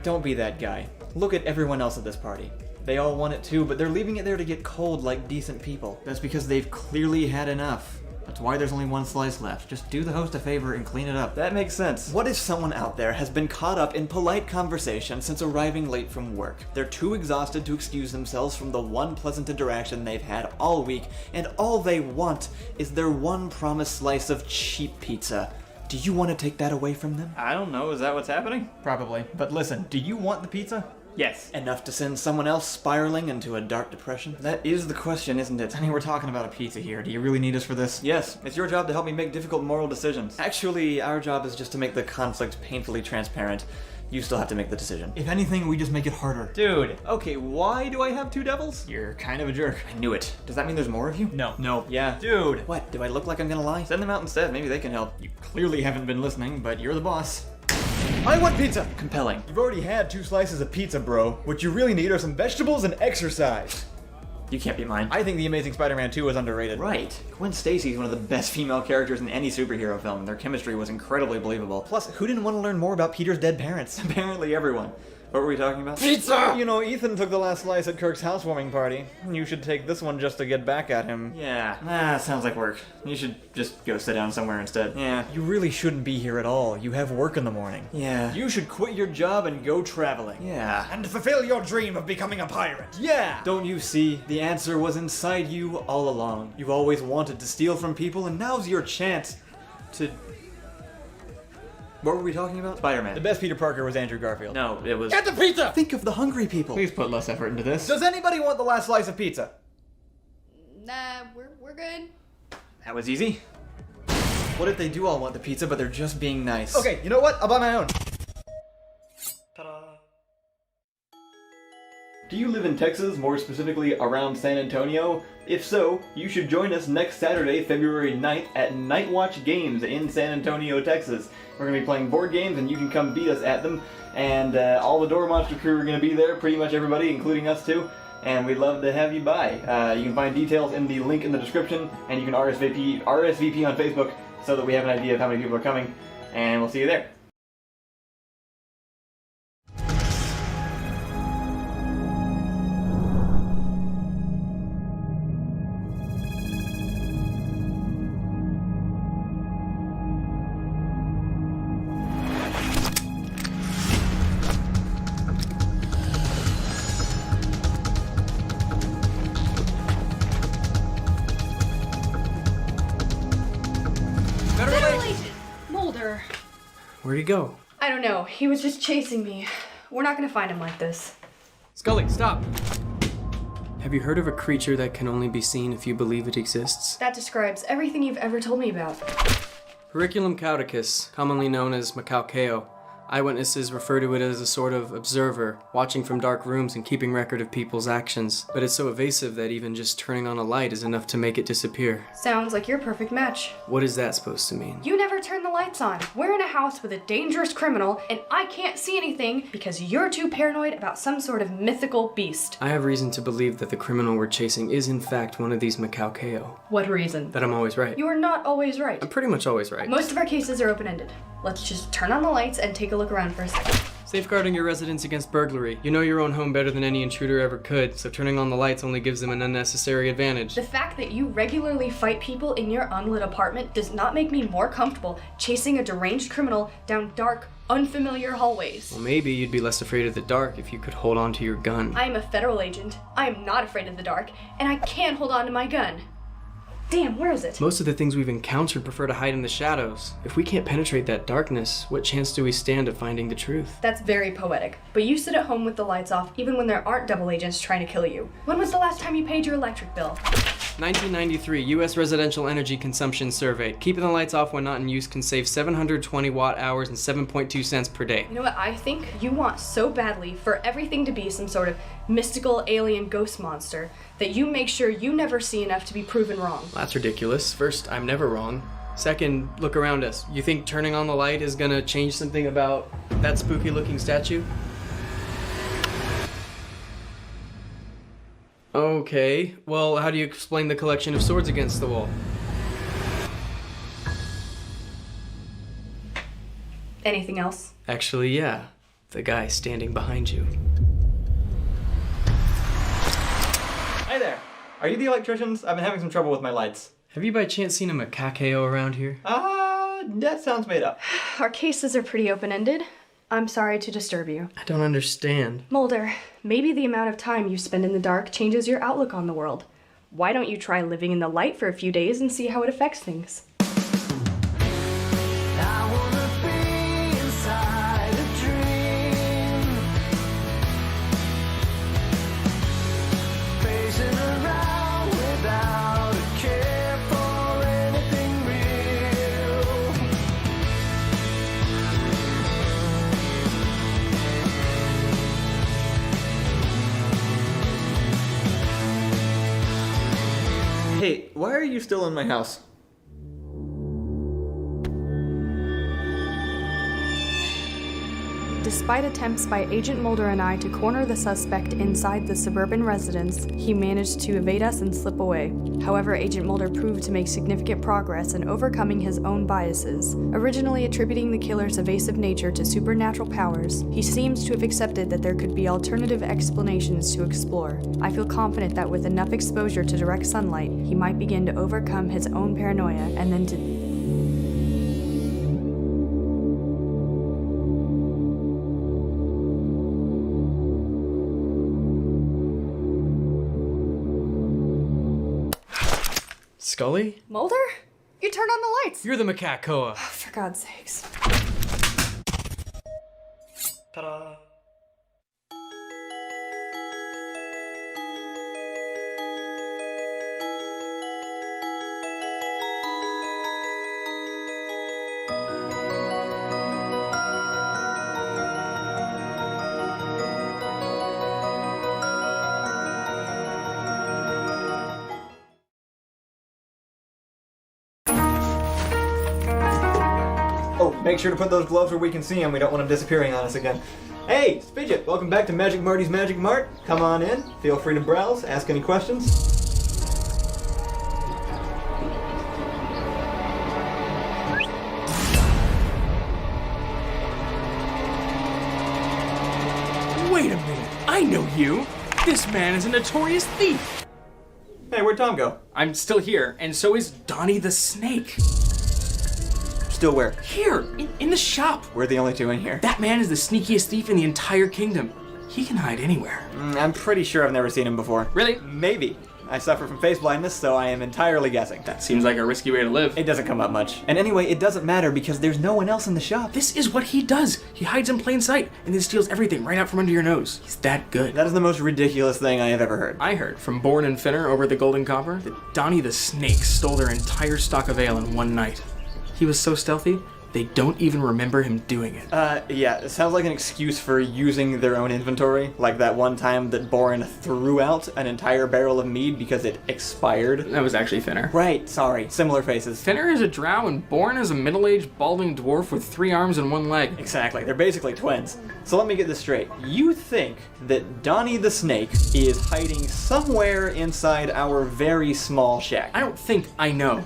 Don't be that guy. Look at everyone else at this party. They all want it too, but they're leaving it there to get cold like decent people. That's because they've clearly had enough. That's why there's only one slice left. Just do the host a favor and clean it up. That makes sense. What if someone out there has been caught up in polite conversation since arriving late from work? They're too exhausted to excuse themselves from the one pleasant interaction they've had all week, and all they want is their one promised slice of cheap pizza. Do you want to take that away from them? I don't know. Is that what's happening? Probably. But listen, do you want the pizza? Yes. Enough to send someone else spiraling into a dark depression? That is the question, isn't it? I mean, we're talking about a pizza here. Do you really need us for this? Yes. It's your job to help me make difficult moral decisions. Actually, our job is just to make the conflict painfully transparent. You still have to make the decision. If anything, we just make it harder. Dude, okay, why do I have two devils? You're kind of a jerk. I knew it. Does that mean there's more of you? No. No. Yeah. Dude. What? Do I look like I'm gonna lie? Send them out instead. Maybe they can help. You clearly haven't been listening, but you're the boss. I want pizza! Compelling. You've already had 2 slices of pizza, bro. What you really need are some vegetables and exercise. You can't be mine. I think The Amazing Spider-Man 2 was underrated. Right. Gwen Stacy is one of the best female characters in any superhero film. Their chemistry was incredibly believable. Plus, who didn't want to learn more about Peter's dead parents? Apparently everyone. What were we talking about? Pizza! You know, Ethan took the last slice at Kirk's housewarming party. You should take this one just to get back at him. Yeah. Sounds like work. You should just go sit down somewhere instead. Yeah. You really shouldn't be here at all. You have work in the morning. Yeah. You should quit your job and go traveling. Yeah. And fulfill your dream of becoming a pirate. Yeah! Don't you see? The answer was inside you all along. You've always wanted to steal from people, and now's your chance to... What were we talking about? Spider-Man. The best Peter Parker was Andrew Garfield. No, it was... Get the pizza! Think of the hungry people. Please put less effort into this. Does anybody want the last slice of pizza? Nah, we're good. That was easy. What if they do all want the pizza, but they're just being nice? Okay, you know what? I'll buy my own. Ta-da. Do you live in Texas, more specifically around San Antonio? If so, you should join us next Saturday, February 9th at Night Watch Games in San Antonio, Texas. We're going to be playing board games and you can come beat us at them. And all the Door Monster crew are going to be there, pretty much everybody, including us too. And we'd love to have you by. You can find details in the link in the description, and you can RSVP on Facebook so that we have an idea of how many people are coming. And we'll see you there. Mulder. Where'd he go? I don't know. He was just chasing me. We're not gonna find him like this. Scully, stop! Have you heard of a creature that can only be seen if you believe it exists? That describes everything you've ever told me about. Periculum caudicus, commonly known as Macaucao. Eyewitnesses refer to it as a sort of observer, watching from dark rooms and keeping record of people's actions. But it's so evasive that even just turning on a light is enough to make it disappear. Sounds like your perfect match. What is that supposed to mean? You never turn the lights on. We're in a house with a dangerous criminal, and I can't see anything because you're too paranoid about some sort of mythical beast. I have reason to believe that the criminal we're chasing is in fact one of these Macaucao. What reason? That I'm always right. You are not always right. I'm pretty much always right. Most of our cases are open-ended. Let's just turn on the lights and take a look around for a second. Safeguarding your residents against burglary. You know your own home better than any intruder ever could, so turning on the lights only gives them an unnecessary advantage. The fact that you regularly fight people in your unlit apartment does not make me more comfortable chasing a deranged criminal down dark, unfamiliar hallways. Well, maybe you'd be less afraid of the dark if you could hold on to your gun. I am a federal agent. I am not afraid of the dark, and I can hold on to my gun. Damn, where is it? Most of the things we've encountered prefer to hide in the shadows. If we can't penetrate that darkness, what chance do we stand of finding the truth? That's very poetic, but you sit at home with the lights off even when there aren't double agents trying to kill you. When was the last time you paid your electric bill? 1993 U.S. Residential Energy Consumption Survey. Keeping the lights off when not in use can save 720 watt-hours and 7.2 cents per day. You know what I think? You want so badly for everything to be some sort of mystical alien ghost monster that you make sure you never see enough to be proven wrong. That's ridiculous. First, I'm never wrong. Second, look around us. You think turning on the light is gonna change something about that spooky-looking statue? Okay, well, how do you explain the collection of swords against the wall? Anything else? Actually, yeah. The guy standing behind you. Hi there. Are you the electricians? I've been having some trouble with my lights. Have you by chance seen a Macaucao around here? That sounds made up. Our cases are pretty open-ended. I'm sorry to disturb you. I don't understand. Mulder, maybe the amount of time you spend in the dark changes your outlook on the world. Why don't you try living in the light for a few days and see how it affects things? why are you still in my house? Despite attempts by Agent Mulder and I to corner the suspect inside the suburban residence, he managed to evade us and slip away. However, Agent Mulder proved to make significant progress in overcoming his own biases. Originally attributing the killer's evasive nature to supernatural powers, he seems to have accepted that there could be alternative explanations to explore. I feel confident that with enough exposure to direct sunlight, he might begin to overcome his own paranoia and then to... Scully? Mulder? You turned on the lights! You're the macacoa. For God's sakes. Ta-da. Oh, make sure to put those gloves where we can see them. We don't want them disappearing on us again. Hey, Spidget, welcome back to Magic Marty's Magic Mart. Come on in. Feel free to browse, ask any questions. Wait a minute, I know you! This man is a notorious thief! Hey, where'd Tom go? I'm still here, and so is Donnie the Snake. Still where? Here, in the shop. We're the only two in here. That man is the sneakiest thief in the entire kingdom. He can hide anywhere. I'm pretty sure I've never seen him before. Really? Maybe. I suffer from face blindness, so I am entirely guessing. That seems like a risky way to live. It doesn't come up much. And anyway, it doesn't matter because there's no one else in the shop. This is what he does. He hides in plain sight and then steals everything right out from under your nose. He's that good. That is the most ridiculous thing I have ever heard. I heard from Bourne and Finner over at the Golden Copper that Donnie the Snake stole their entire stock of ale in one night. He was so stealthy, they don't even remember him doing it. Yeah, it sounds like an excuse for using their own inventory. Like that one time that Boren threw out an entire barrel of mead because it expired. That was actually Finner. Right, sorry. Similar faces. Finner is a drow and Bourne is a middle-aged balding dwarf with 3 arms and 1 leg. Exactly, they're basically twins. So let me get this straight. You think that Donnie the Snake is hiding somewhere inside our very small shack? I don't think, I know.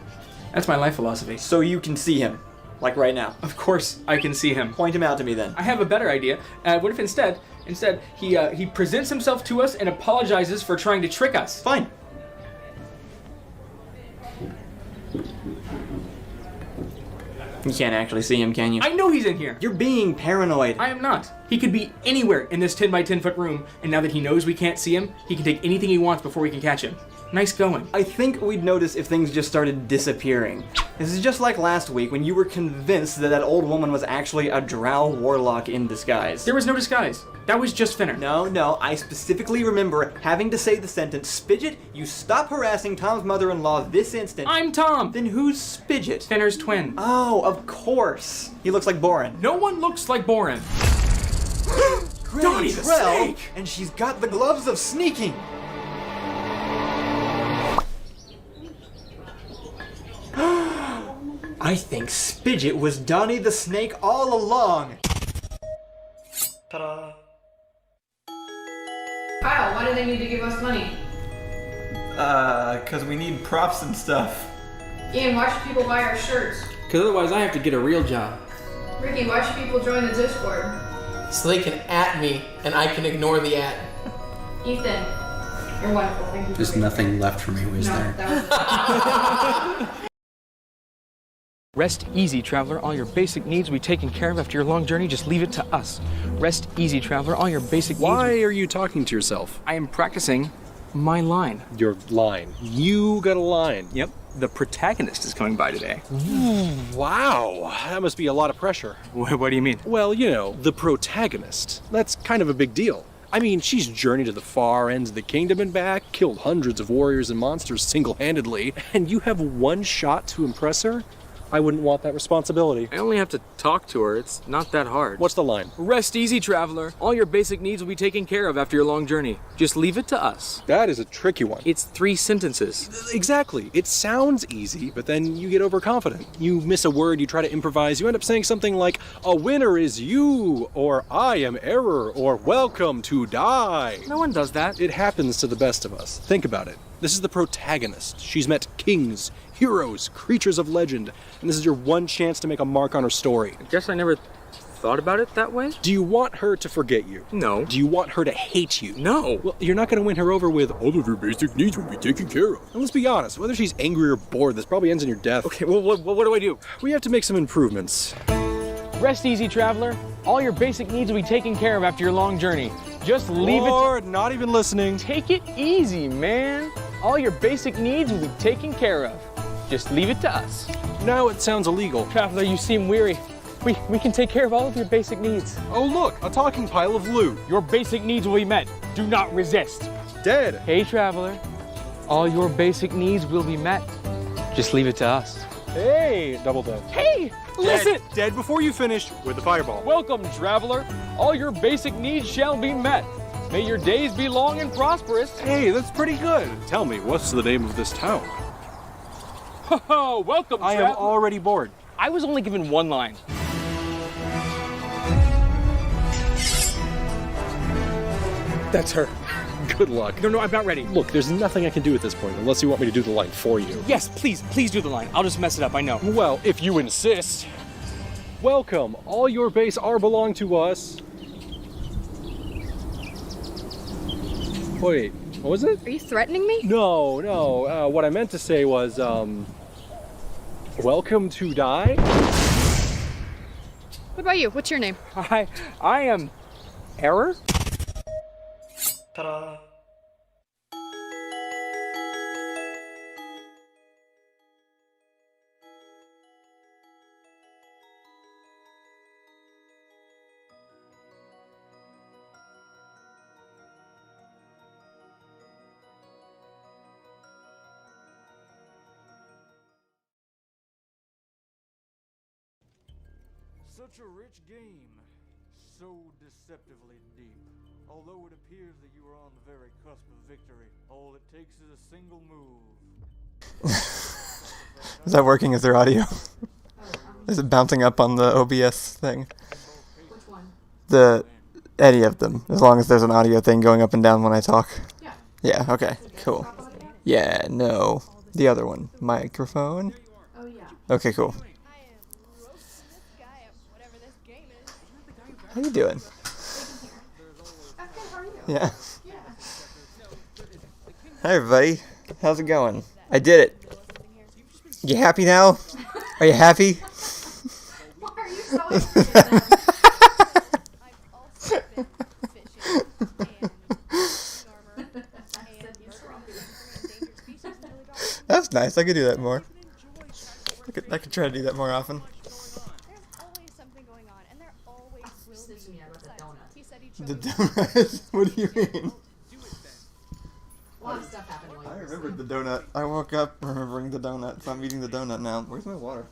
That's my life philosophy. So you can see him. Like right now. Of course I can see him. Point him out to me then. I have a better idea. What if instead he presents himself to us and apologizes for trying to trick us? Fine. You can't actually see him, can you? I know he's in here. You're being paranoid. I am not. He could be anywhere in this 10 by 10 foot room, and now that he knows we can't see him, he can take anything he wants before we can catch him. Nice going. I think we'd notice if things just started disappearing. This is just like last week when you were convinced that old woman was actually a drow warlock in disguise. There was no disguise. That was just Finner. No, I specifically remember having to say the sentence, Spidget, you stop harassing Tom's mother-in-law this instant. I'm Tom! Then who's Spidget? Finner's twin. Oh, of course. He looks like Boren. No one looks like Boren. Donnie the Snake! And she's got the gloves of sneaking. I think Spidget was Donnie the Snake all along. Ta-da. Kyle, why do they need to give us money? 'Cause we need props and stuff. Ian, why should people buy our shirts? Because otherwise I have to get a real job. Ricky, why should people join the Discord? So they can at me and I can ignore the at. Ethan, you're wonderful. Thank you. There's nothing left for me, was there? That was Rest easy, traveler. All your basic needs will be taken care of after your long journey. Just leave it to us. Rest easy, traveler. All your basic needs... Why are you talking to yourself? I am practicing my line. Your line. You got a line. Yep. The protagonist is coming by today. Ooh, wow. That must be a lot of pressure. What do you mean? Well, you know, the protagonist. That's kind of a big deal. I mean, she's journeyed to the far ends of the kingdom and back, killed hundreds of warriors and monsters single-handedly, and you have one shot to impress her? I wouldn't want that responsibility. I only have to talk to her. It's not that hard. What's the line? Rest easy, traveler. All your basic needs will be taken care of after your long journey. Just leave it to us. That is a tricky one. It's 3 sentences. Exactly. It sounds easy, but then you get overconfident. You miss a word, you try to improvise, you end up saying something like, a winner is you, or I am error, or welcome to die. No one does that. It happens to the best of us. Think about it. This is the protagonist. She's met kings, heroes, creatures of legend, and this is your one chance to make a mark on her story. I guess I never thought about it that way. Do you want her to forget you? No. Do you want her to hate you? No. Well, you're not going to win her over with all of your basic needs will be taken care of. And let's be honest, whether she's angry or bored, this probably ends in your death. Okay, well, what do I do? We have to make some improvements. Rest easy, traveler. All your basic needs will be taken care of after your long journey. Just leave it. Or not even listening. Take it easy, man. All your basic needs will be taken care of. Just leave it to us. Now it sounds illegal. Traveler, you seem weary. We can take care of all of your basic needs. Oh look, a talking pile of loot. Your basic needs will be met. Do not resist. Dead. Hey, traveler. All your basic needs will be met. Just leave it to us. Hey, double dead. Hey, listen. Dead before you finish with the fireball. Welcome, traveler. All your basic needs shall be met. May your days be long and prosperous. Hey, that's pretty good. Tell me, what's the name of this town? Oh, welcome, I am already bored. I was only given one line. That's her. Good luck. No, I'm not ready. Look, there's nothing I can do at this point unless you want me to do the line for you. Yes, please do the line. I'll just mess it up, I know. Well, if you insist. Welcome. All your base are belong to us. Wait, what was it? Are you threatening me? No. What I meant to say was, welcome to die. What about you? What's your name? I am Error? Ta-da! Such a rich game, so deceptively deep. Although it appears that you are on the very cusp of victory, all it takes is a single move. Is that working? Is there audio? Is it bouncing up on the OBS thing? Which one? Any of them, as long as there's an audio thing going up and down when I talk. Yeah. Yeah, okay, cool. Yeah, no. The other one. Microphone? Oh, yeah. Okay, cool. How you doing? Yeah. Hi everybody. How's it going? I did it. You happy now? Are you happy? Why are you so excited? That's nice. I could do that more. I could try to do that more often. The donut? What do you mean? A lot of stuff happened while you I were remembered the donut. I woke up remembering the donut, so I'm eating the donut now. Where's my water?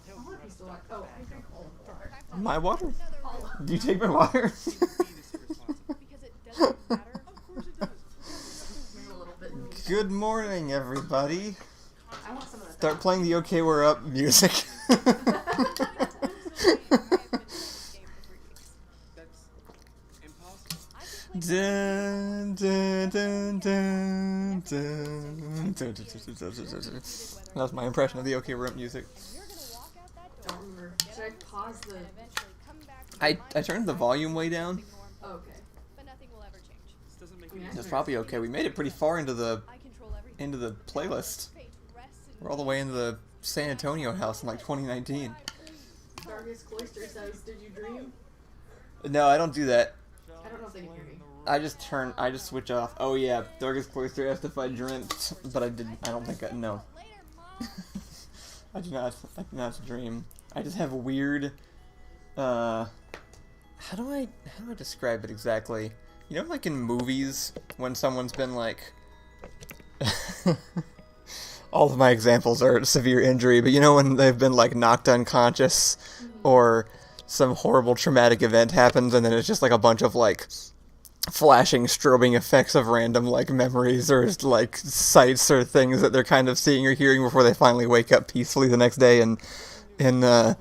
My water? Do you take my water? Good morning, everybody. Start playing the OK We're Up music. Dun, dun, dun, dun, dun, dun. That was my impression of the OK We're Up music. Should I pause the... I turned the volume way down. Oh, okay. That's probably okay. We made it pretty far into the playlist. We're all the way into the San Antonio house in like 2019. Darkest Cloister says, did you dream? No, I don't do that. I don't know if they can hear me. I just switch off. Oh yeah, Darkest Cloister asked if I dreamt, but I don't think no. I do not dream. I just have a weird, how do I describe it exactly? You know, like in movies, when someone's been like, all of my examples are severe injury, but you know when they've been like knocked unconscious or some horrible traumatic event happens and then it's just like a bunch of like flashing strobing effects of random like memories or like sights or things that they're kind of seeing or hearing before they finally wake up peacefully the next day in an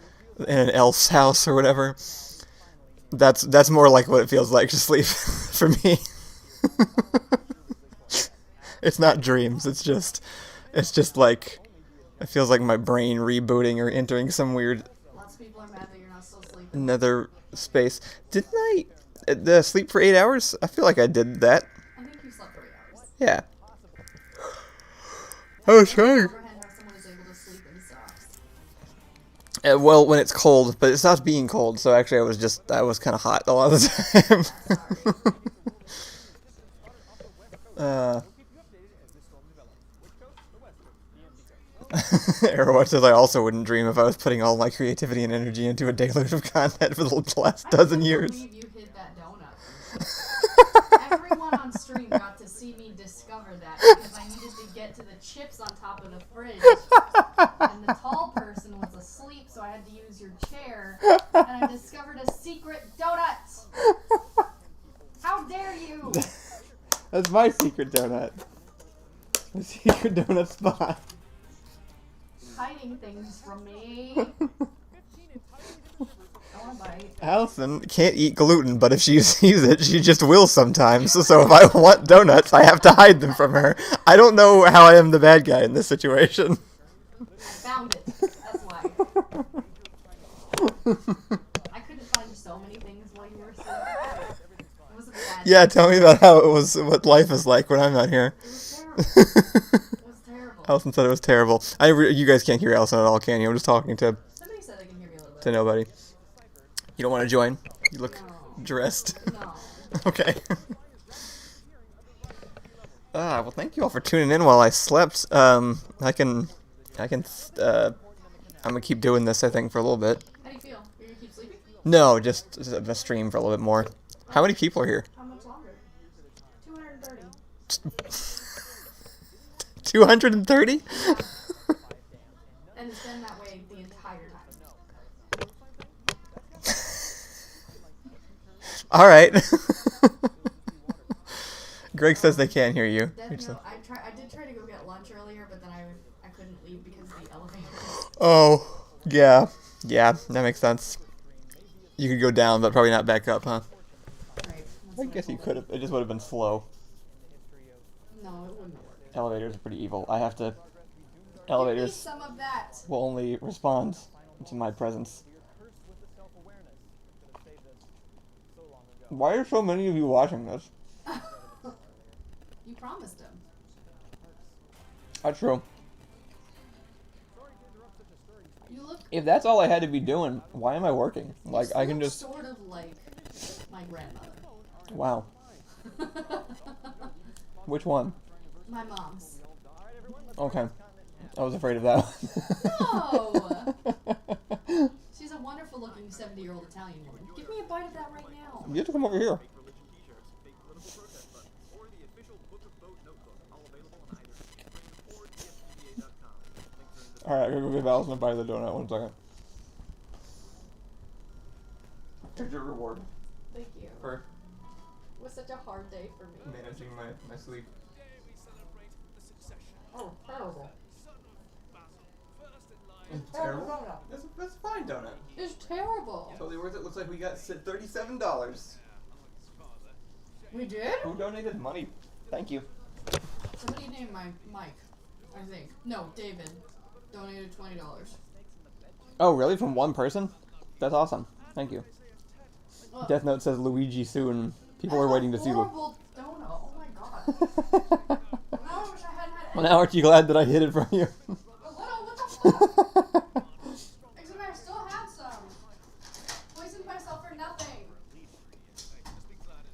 elf's house or whatever. That's more like what it feels like to sleep for me. It's not dreams, it's just like it feels like my brain rebooting or entering some weird Lots of people are mad that you're not still sleeping. another space. Didn't I sleep for 8 hours? I feel like I did that. I think you slept for 8 hours. Yeah. I was trying. Well, when it's cold, but it stops being cold, so actually I was kind of hot a lot of the time. Airwatch says I also wouldn't dream if I was putting all my creativity and energy into a deluge of content for the last dozen years. I can't believe you hid that donut. Everyone on stream got to see me discover that because I needed to get to the chips on top of the fridge. And the tall person was asleep, so I had to use your chair. And I discovered a secret donut. How dare you? That's my secret donut. My secret donut spot. Hiding things from me. I want to bite. Allison can't eat gluten, but if she sees it, she just will sometimes. So if I want donuts, I have to hide them from her. I don't know how I am the bad guy in this situation. I found it. That's why. I couldn't find so many things while you were asleep. It was a bad Yeah, tell me about how it was, what life is like when I'm not here. It was terrible. Allison said it was terrible. You guys can't hear Allison at all, can you? I'm just talking to Somebody said they can hear me a little bit. to nobody. You don't want to join? You look dressed. No. Okay. Well, thank you all for tuning in while I slept. I'm gonna keep doing this, I think, for a little bit. How do you feel? You're gonna keep sleeping? No, just a stream for a little bit more. How many people are here? How much longer? 230. 230? And it's been that way the entire time. Alright. Greg says they can't hear you. I did try to go get lunch earlier, but then I couldn't leave because of the elevator. Oh, yeah. Yeah, that makes sense. You could go down, but probably not back up, huh? Right. I guess you could have. It just would have been slow. No, it wouldn't have worked. Elevators are pretty evil. I have to... Give me Elevators some of that. will only respond to my presence. Why are so many of you watching this? You promised him. That's true. You look. If that's all I had to be doing, why am I working? Like, I can look just... sort of like my grandmother. Wow. Which one? My mom's. Okay. I was afraid of that No! She's a wonderful looking 70-year-old Italian woman. Give me a bite of that right now. You have to come over here. Alright, I'm gonna go give Allison a bite of the donut. 1 second. Here's your reward. Thank you. For It was such a hard day for me. managing my sleep. Oh, terrible. It's Terrible terrible. donut. That's a fine donut. It's terrible. Totally worth it. Looks like we got $37. We did? Who donated money? Thank you. Somebody named Mike, I think. No, David. Donated $20. Oh, really? From one person? That's awesome. Thank you. Well, Death Note says Luigi soon. People are waiting to see Luigi. horrible donut. Oh my god. Now I wish I hadn't had Well, now aren't you glad that I hid it from you? a little. What the fuck? Except I still have some. Poisoned myself for nothing.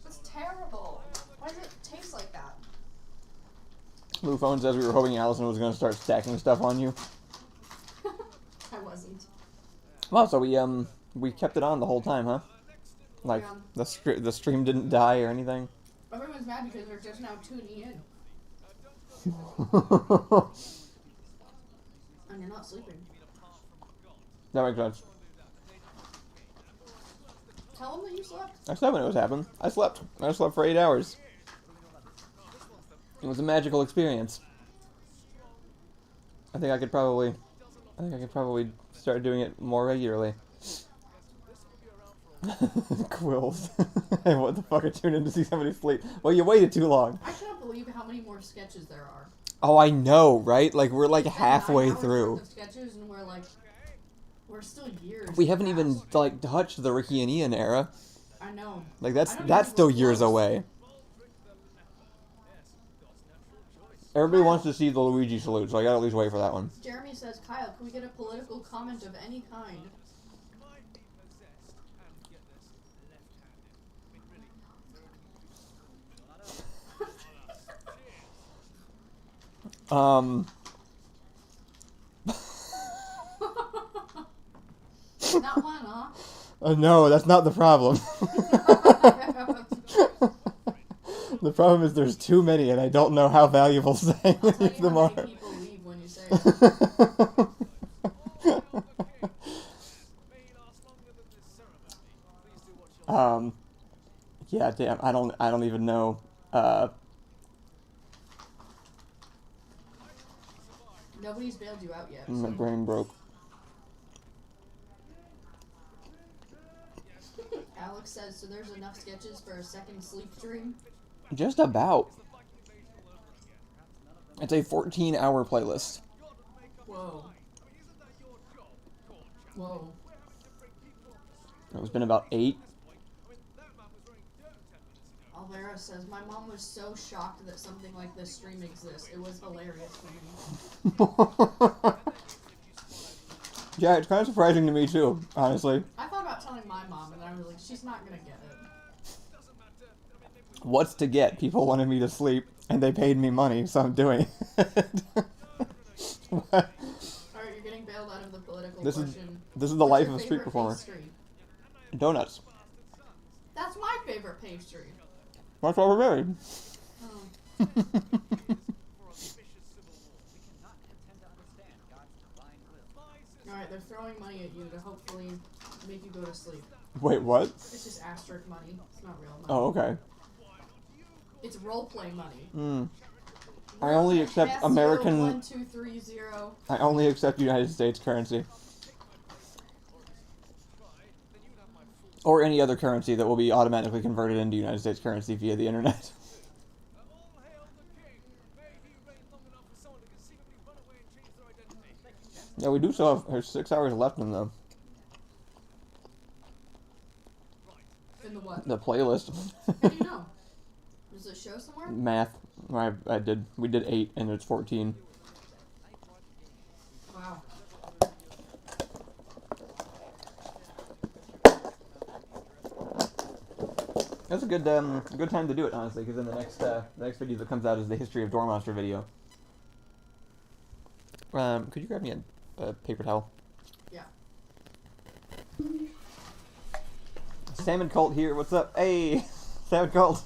That's terrible. Why does it taste like that? Lou Phone says we were hoping Allison was going to start stacking stuff on you. I wasn't. Well, so we kept it on the whole time, huh? Like Yeah. the stream didn't die or anything. Everyone's mad because they're just now tuning in. You're not sleeping. That makes sense. Tell him that you slept. I slept when it was happening. I slept. I slept for 8 hours. It was a magical experience. I think I could probably start doing it more regularly. Quills. Hey, what the fuck? I tuned in to see somebody sleep. Well, you waited too long. I cannot believe how many more sketches there are. Oh, I know, right? Like, we're like halfway 9 hours through. worth of sketches, and we're still years. We haven't even, like, touched the Ricky and Ian era. I know. Like, that's still years away. Everybody wants to see the Luigi salute, so I gotta at least wait for that one. Jeremy says, Kyle, can we get a political comment of any kind? Not one, huh? No, that's not the problem. The problem is there's too many, and I don't know how valuable saying any of them are. People leave when you say it. Yeah, damn, I don't even know. Nobody's bailed you out yet. My brain broke. Alex says, so there's enough sketches for a second sleep stream? Just about. It's a 14-hour playlist. Whoa. Whoa. It's been about 8. Alvera says, my mom was so shocked that something like this stream exists. It was hilarious for me. Yeah, it's kind of surprising to me too, honestly. I thought about telling my mom, and I was like, she's not gonna get it. What's to get? People wanted me to sleep, and they paid me money, so I'm doing it. Alright, you're getting bailed out of the political question. This is the life of a What's your street favorite performer. pastry? Donuts. That's my favorite pastry. That's why we're married. Oh. Alright, they're throwing money at you to hopefully make you go to sleep. Wait, what? It's just asterisk money. It's not real money. Oh, okay. It's roleplay money. I only accept Casio American... 1230. I only accept United States currency. Or any other currency that will be automatically converted into United States currency via the internet. Yeah, we do still have 6 hours left in the... In the what? The playlist. How do you know? Does it show somewhere? Math. We did 8 and it's 14. Wow. That's a good time to do it, honestly, because then the next video that comes out is the history of Door Monster video. Could you grab me a paper towel? Yeah. Salmon Cult here. What's up? Hey, Salmon Cult.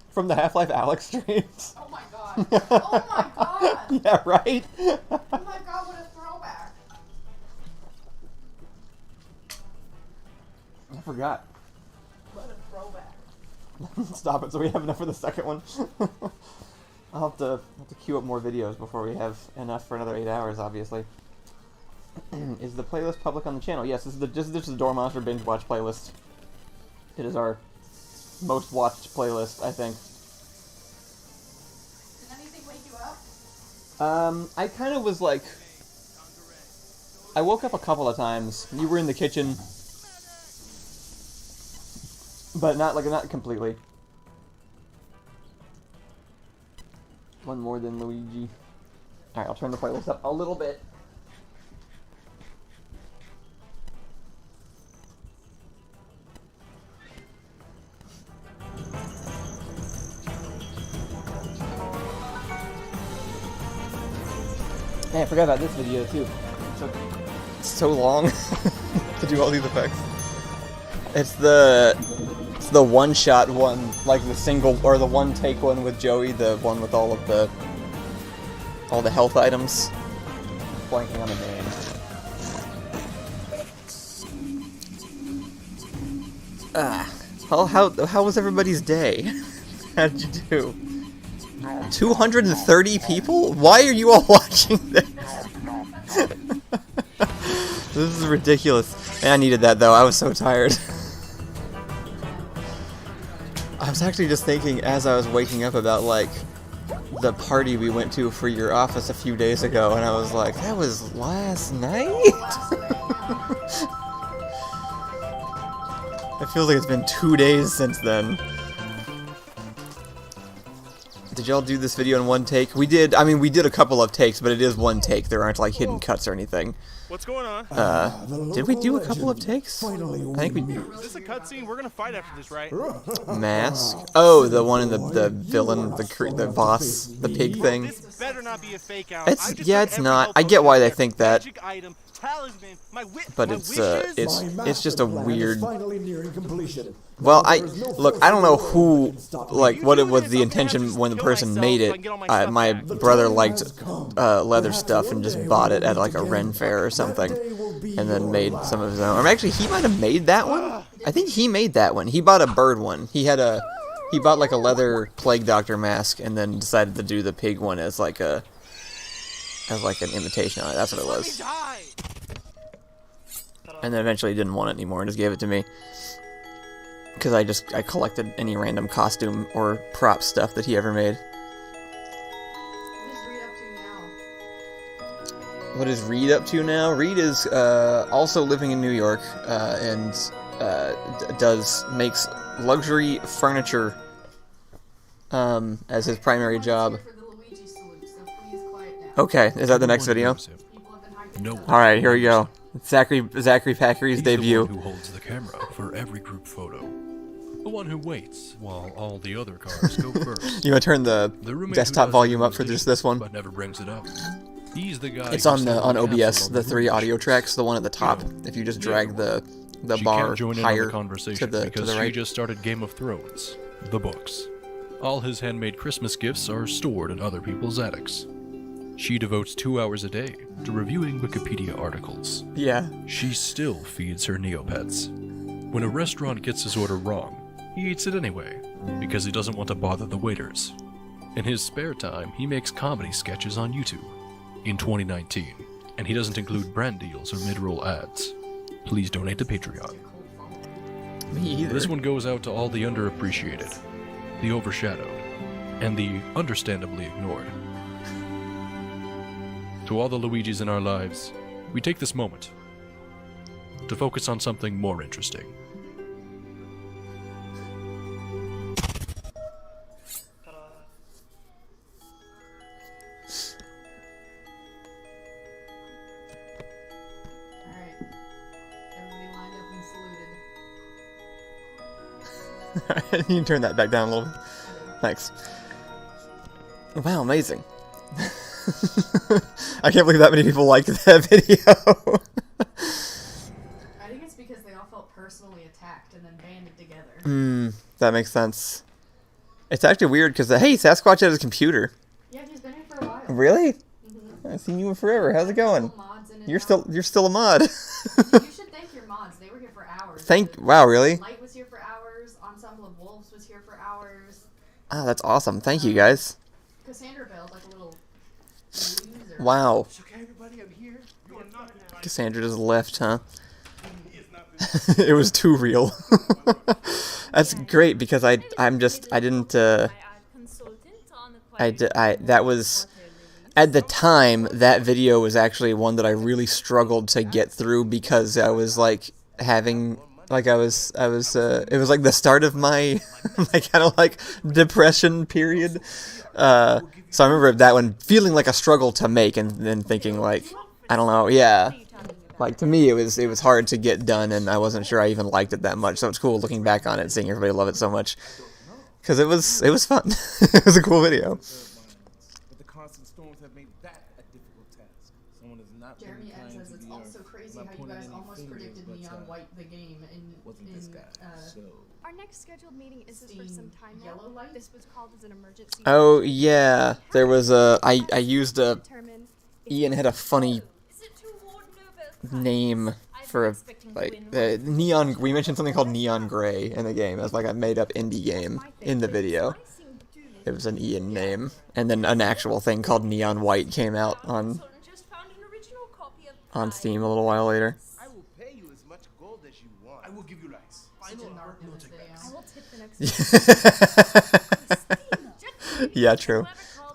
From the Half-Life Alex streams. Oh my god. Oh my god. Yeah, right? Oh my god, what a throwback. I forgot. What a throwback. Stop it, so we have enough for the second one. I'll have to queue up more videos before we have enough for another 8 hours, obviously. Is the playlist public on the channel? Yes, this is the Door Monster Binge Watch playlist. It is our most watched playlist, I think. Did anything wake you up? I kind of was like... I woke up a couple of times. You were in the kitchen. But not completely. One more than Luigi. Alright, I'll turn the playlist up a little bit. Hey, I forgot about this video too. It's so long to do all these effects. It's the one-shot one, like the single or the one-take one with Joey, the one with all the health items. blanking on the name. How was everybody's day? How did you do? 230 people? Why are you all watching this? This is ridiculous. Man, I needed that though. I was so tired. I was actually just thinking as I was waking up about like the party we went to for your office a few days ago, and I was like, that was last night? It feels like it's been 2 days since then. Did y'all do this video in one take? We did, I mean, we did a couple of takes, but it is one take. There aren't, like, hidden cuts or anything. What's going on? Did we do a couple of takes? I think we did. Is this a cutscene? We're gonna fight after this, right? Mask? Oh, the one in the villain, the boss, the pig thing. This better not be a fake out. Yeah, it's not. I get why they think that. But it's just a weird. Well, look, I don't know who, like, what it was the intention when the person made it. My brother liked leather stuff and just bought it at like a Ren fair or something, and then made some of his own. Or actually, he might have made that one. I think he made that one. He bought a bird one. He bought like a leather plague doctor mask, and then decided to do the pig one as like an imitation on it. That's what it was. And then eventually didn't want it anymore and just gave it to me. Because I collected any random costume or prop stuff that he ever made. What is Reed up to now? Reed is also living in New York and makes luxury furniture as his primary job. Okay, is that the next video? Alright, here we go. Zachary Packery's debut. Who holds the camera for every group photo. The one who waits while all the other cars go first. You want to turn the desktop volume up for just this one? But never brings it up. He's the guy. It's on OBS, the 3 audio tracks, the one at the top. If you just drag the bar higher to the right. She just started Game of Thrones, the books. All his handmade Christmas gifts are stored in other people's attics. She devotes 2 hours a day to reviewing Wikipedia articles. Yeah. She still feeds her Neopets. When a restaurant gets his order wrong, he eats it anyway, because he doesn't want to bother the waiters. In his spare time, he makes comedy sketches on YouTube. In 2019, and he doesn't include brand deals or mid-roll ads. Please donate to Patreon. Me either. This one goes out to all the underappreciated, the overshadowed, and the understandably ignored. To all the Luigis in our lives, we take this moment to focus on something more interesting. You can turn that back down a little bit. Thanks. Wow, amazing. I can't believe that many people liked that video. I think it's because they all felt personally attacked and then banded together. That makes sense. It's actually weird because, hey, Sasquatch had his computer. Yeah, he's been here for a while. Really? Mm-hmm. I've seen you forever. How's it going? You're still a mod. You should thank your mods. They were here for hours. Wow, really? Light was here for hours. Ensemble of Wolves was here for hours. Ah, that's awesome. Thank you, guys. Cassandra bailed like a little loser. Wow. Okay, everybody, I'm here. Cassandra just left, huh? It was too real. That's great because that was at the time that video was actually one that I really struggled to get through because I was like having like it was like the start of my my kind of like depression period. So I remember that one feeling like a struggle to make and then thinking like, I don't know, yeah. Like to me it was hard to get done and I wasn't sure I even liked it that much. So it's cool looking back on it and seeing everybody love it so much. Cuz it was fun. It was a cool video. But the constant storms have made that a difficult task. Someone has not Jeremy Ed says it's also crazy how you guys almost predicted Neon White the game in Our next scheduled meeting is for some time now. Yellow Light? This was called as an emergency. Oh yeah, there was I used Ian had a funny name for a, like neon. We mentioned something called Neon Gray in the game as like a made-up indie game in the video. It was an Ian name, and then an actual thing called Neon White came out on Steam a little while later. I will pay you as much gold as you want. I will give you rice. Final art no take backs. I will tip the next Yeah, true.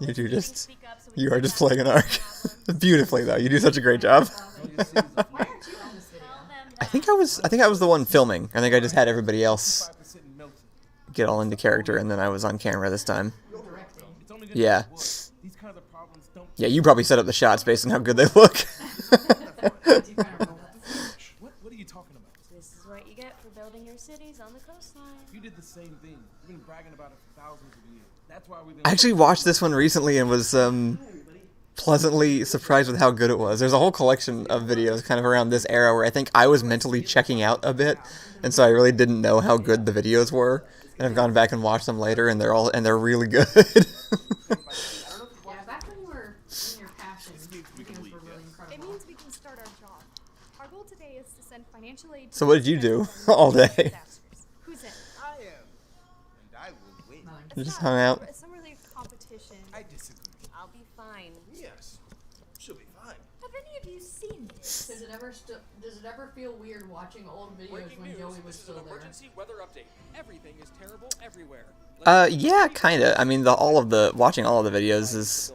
You do just. You are just playing an arc. Beautifully though. You do such a great job. I think I was the one filming. I think I just had everybody else get all into character, and then I was on camera this time. Yeah. Yeah, you probably set up the shots based on how good they look. What are you talking about? This is what you get for building your cities on the coastline. You did the same thing. You've been bragging about it for thousands of years. That's why we've been. I actually watched this one recently and was pleasantly surprised with how good it was. There's a whole collection of videos kind of around this era where I think I was mentally checking out a bit, and so I really didn't know how good the videos were. And I've gone back and watched them later, and they're really good. Yeah, back when you were in your passion, videos were really incredible. It means we can start our job. Our goal today is to send financial aid. So what did you do all day? Who's in? I am, and I will win. You just hung out. It's not really a competition. I disagree. I'll be fine. Yes, she'll be fine. Have any of you seen this? Does it ever feel weird watching old videos when Joey was still there? Emergency weather update. Everything is terrible everywhere. Yeah, kinda. I mean, watching all of the videos is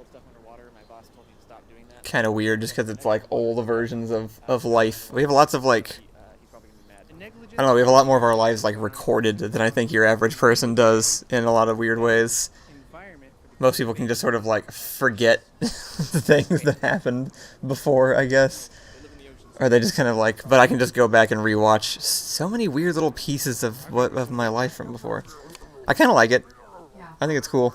kind of weird, just because it's like old versions of life. We have lots of like, I don't know. We have a lot more of our lives like recorded than I think your average person does in a lot of weird ways. Most people can just sort of like forget the things that happened before, I guess. Or they just kind of like, but I can just go back and rewatch so many weird little pieces of my life from before. I kind of like it. Yeah. I think it's cool.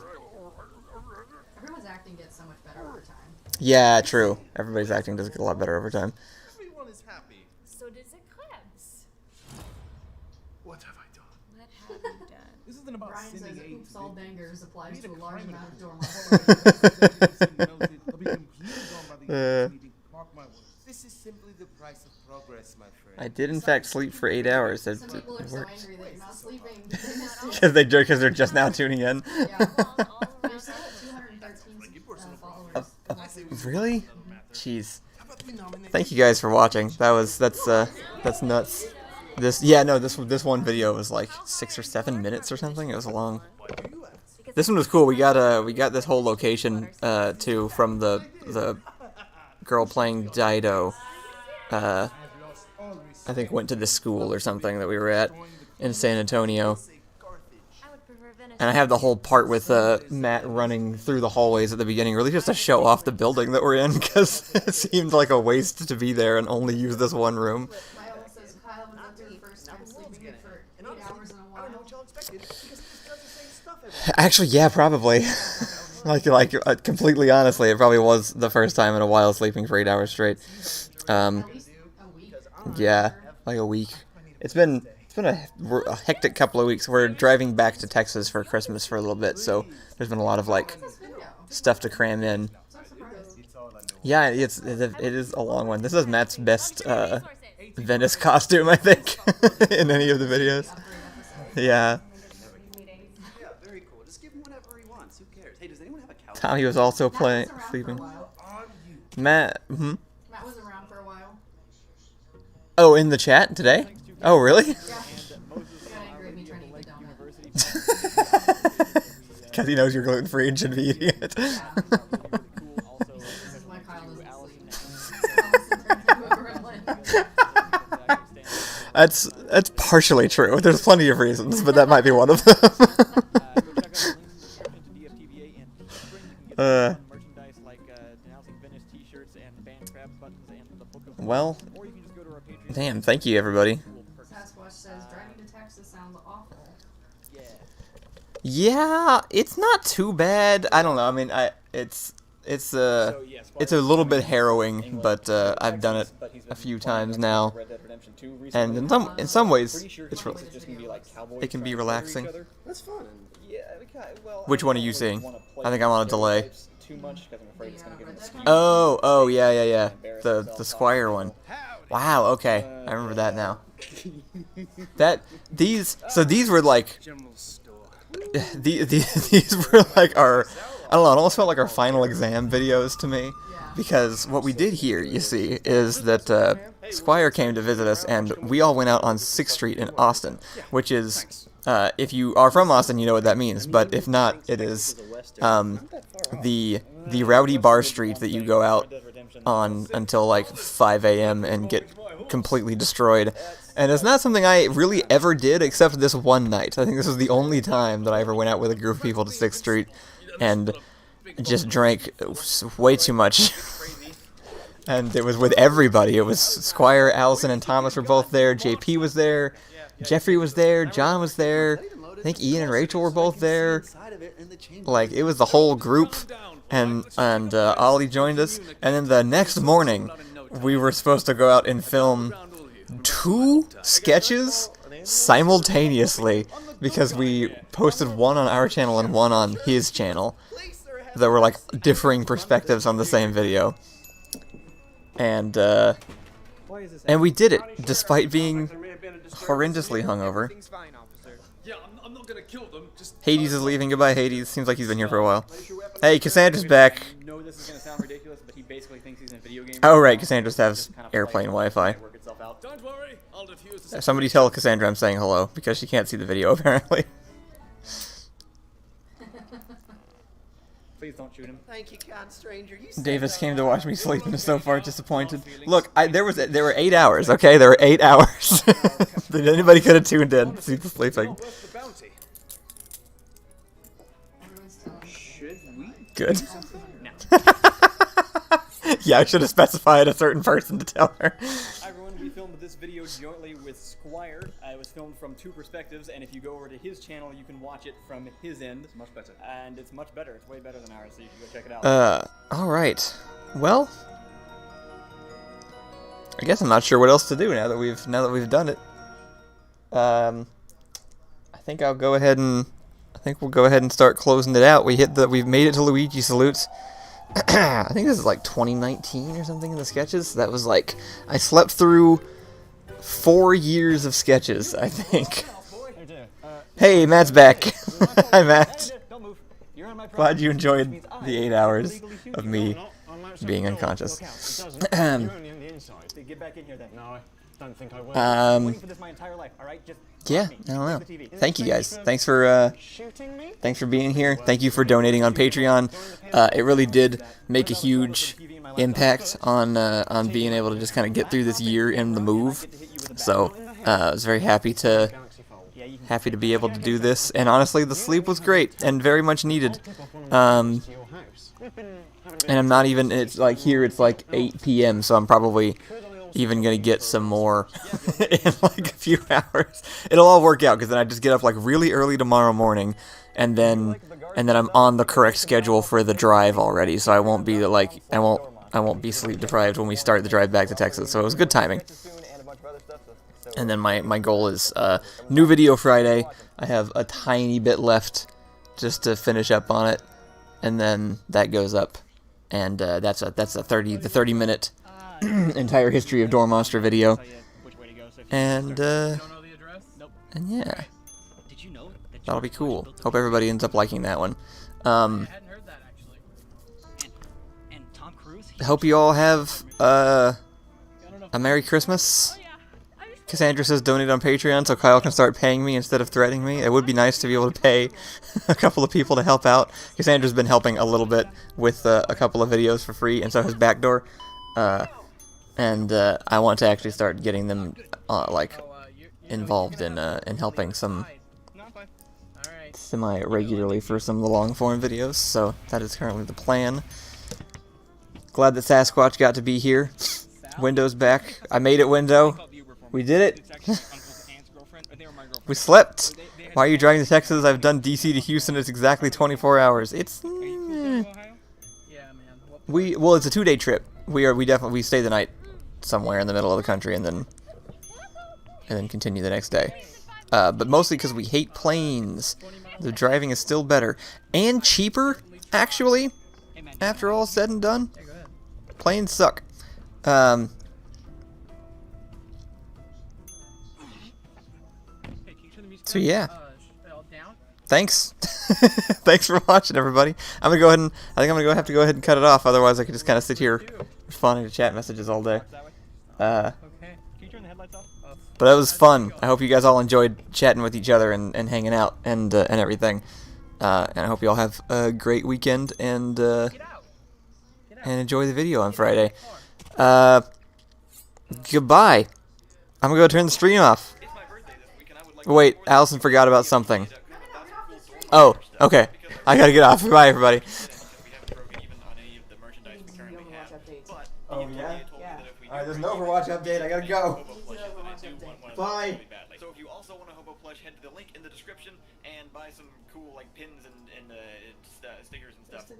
Everyone's acting gets so much better over time. Yeah, true. Everybody's acting does get a lot better over time. Everyone is happy. So does Eclipse. What have I done? What have you done? This isn't about Brian says sending aid. oops all dangers applies Made to a a large crime amount of in dorm Mark my words. This is simply the price of progress, my friend. I did in fact sleep for 8 hours. Some people are so angry that you're not sleeping. Because they're just now tuning in. Really? Jeez. Thank you guys for watching. That's nuts. This one video was like 6 or 7 minutes or something. It was long. This one was cool. We got this whole location too from the girl playing Dido. I think went to this school or something that we were at in San Antonio. And I have the whole part with Matt running through the hallways at the beginning, really just to show off the building that we're in, because it seemed like a waste to be there and only use this one room. Actually, yeah, probably. Completely honestly, it probably was the first time in a while sleeping for 8 hours straight. Yeah, like a week. It's been a hectic couple of weeks. We're driving back to Texas for Christmas for a little bit, so there's been a lot of like stuff to cram in. Yeah, it is a long one. This is Matt's best Venice costume, I think, in any of the videos. Yeah. Tommy was also sleeping. Matt. Matt was around for a while. Oh, in the chat today? Oh, really? Yeah. Because he knows you're gluten-free and should be eating it. That's partially true. There's plenty of reasons, but that might be one of them. Well, damn, thank you, everybody. Sasquatch says driving to Texas sounds awful. Yeah, it's not too bad. I don't know. I mean, it's a little bit harrowing, but I've done it a few times now, and in some ways, it can be relaxing. That's fun. Which one are you seeing? I think I'm on a delay. Oh, yeah. The Squire one. Wow, okay. I remember that now. These were like these were like our, I don't know, it almost felt like our final exam videos to me, because what we did here, you see, is that Squire came to visit us, and we all went out on 6th Street in Austin, which is, if you are from Austin, you know what that means, but if not, it is the rowdy bar street that you go out on until like 5 a.m. and get completely destroyed. And it's not something I really ever did except this one night. I think this was the only time that I ever went out with a group of people to 6th Street and just drank way too much. And it was with everybody. It was Squire, Allison, and Thomas were both there. JP was there. Jeffrey was there. John was there. I think Ian and Rachel were both there. Like, it was the whole group. And Ollie joined us. And then the next morning, we were supposed to go out and film 2 sketches simultaneously, because we posted one on our channel and one on his channel that were like differing perspectives on the same video. And we did it despite being horrendously hungover. Hades is leaving. Goodbye, Hades. Seems like he's been here for a while. Hey, Cassandra's back. Oh right, Cassandra has airplane Wi-Fi. Somebody tell Cassandra I'm saying hello, because she can't see the video apparently. Please don't shoot him. Thank you, kind stranger. Davis came to watch me sleep and is so far disappointed. Look, there were 8 hours, okay? There were 8 hours. Anybody could have tuned in to see the sleeping. Good. Yeah, I should have specified a certain person to tell her. Hi everyone, we filmed this video jointly with Squire. It was filmed from 2 perspectives, and if you go over to his channel, you can watch it from his end. It's much better. And it's much better. It's way better than ours, so you should go check it out. Alright. Well, I guess I'm not sure what else to do now that we've done it. I think we'll go ahead and start closing it out. We've made it to Luigi Salutes. I think this is like 2019 or something in the sketches. That was like, I slept through 4 years of sketches, I think. Hey, Matt's back. Hi, Matt. Glad you enjoyed the 8 hours of me being unconscious. Get back in here then. No, I don't think I will. Waiting for this my entire life, all right? Just yeah, I don't know. Thank you guys. Thanks for being here. Thank you for donating on Patreon. It really did make a huge impact on being able to just kind of get through this year in the move. So I was very happy to be able to do this. And honestly, the sleep was great and very much needed. And I'm not even. It's like here. It's like 8 p.m. So I'm probably even gonna get some more in like a few hours. It'll all work out, because then I just get up like really early tomorrow morning, and then I'm on the correct schedule for the drive already, so I won't be like I won't be sleep deprived when we start the drive back to Texas. So it was good timing. And then my goal is new video Friday. I have a tiny bit left just to finish up on it, and then that goes up, and that's the 30-minute entire history of Door Monster video. And yeah, that'll be cool. Hope everybody ends up liking that one. Hope you all have a Merry Christmas. Cassandra says donate on Patreon so Kyle can start paying me instead of threatening me. It would be nice to be able to pay a couple of people to help out. Cassandra's been helping a little bit with a couple of videos for free, and so has Backdoor. And I want to actually start getting them like involved in helping some semi-regularly for some of the long-form videos. So that is currently the plan. Glad that Sasquatch got to be here. Window's back. I made it, Window. We did it. We slept. Why are you driving to Texas? I've done DC to Houston. It's exactly 24 hours. It's well, it's a 2-day trip. We stay the night somewhere in the middle of the country and then continue the next day. But mostly because we hate planes. The driving is still better and cheaper, actually. After all said and done, planes suck. So yeah. Thanks. Thanks for watching, everybody. I'm gonna go ahead and I think I'm gonna have to go ahead and cut it off. Otherwise, I could just kind of sit here responding to chat messages all day. But that was fun. I hope you guys all enjoyed chatting with each other and hanging out and everything. And I hope you all have a great weekend and enjoy the video on Friday. Goodbye. I'm gonna go turn the stream off. Wait, Allison forgot about something. Oh, okay. I gotta get off. Bye, everybody. Oh, yeah? Alright, there's an Overwatch update. I gotta go. Bye. So if you also want a Hobo plush, head to the link in the description and buy some cool like pins and stickers and stuff.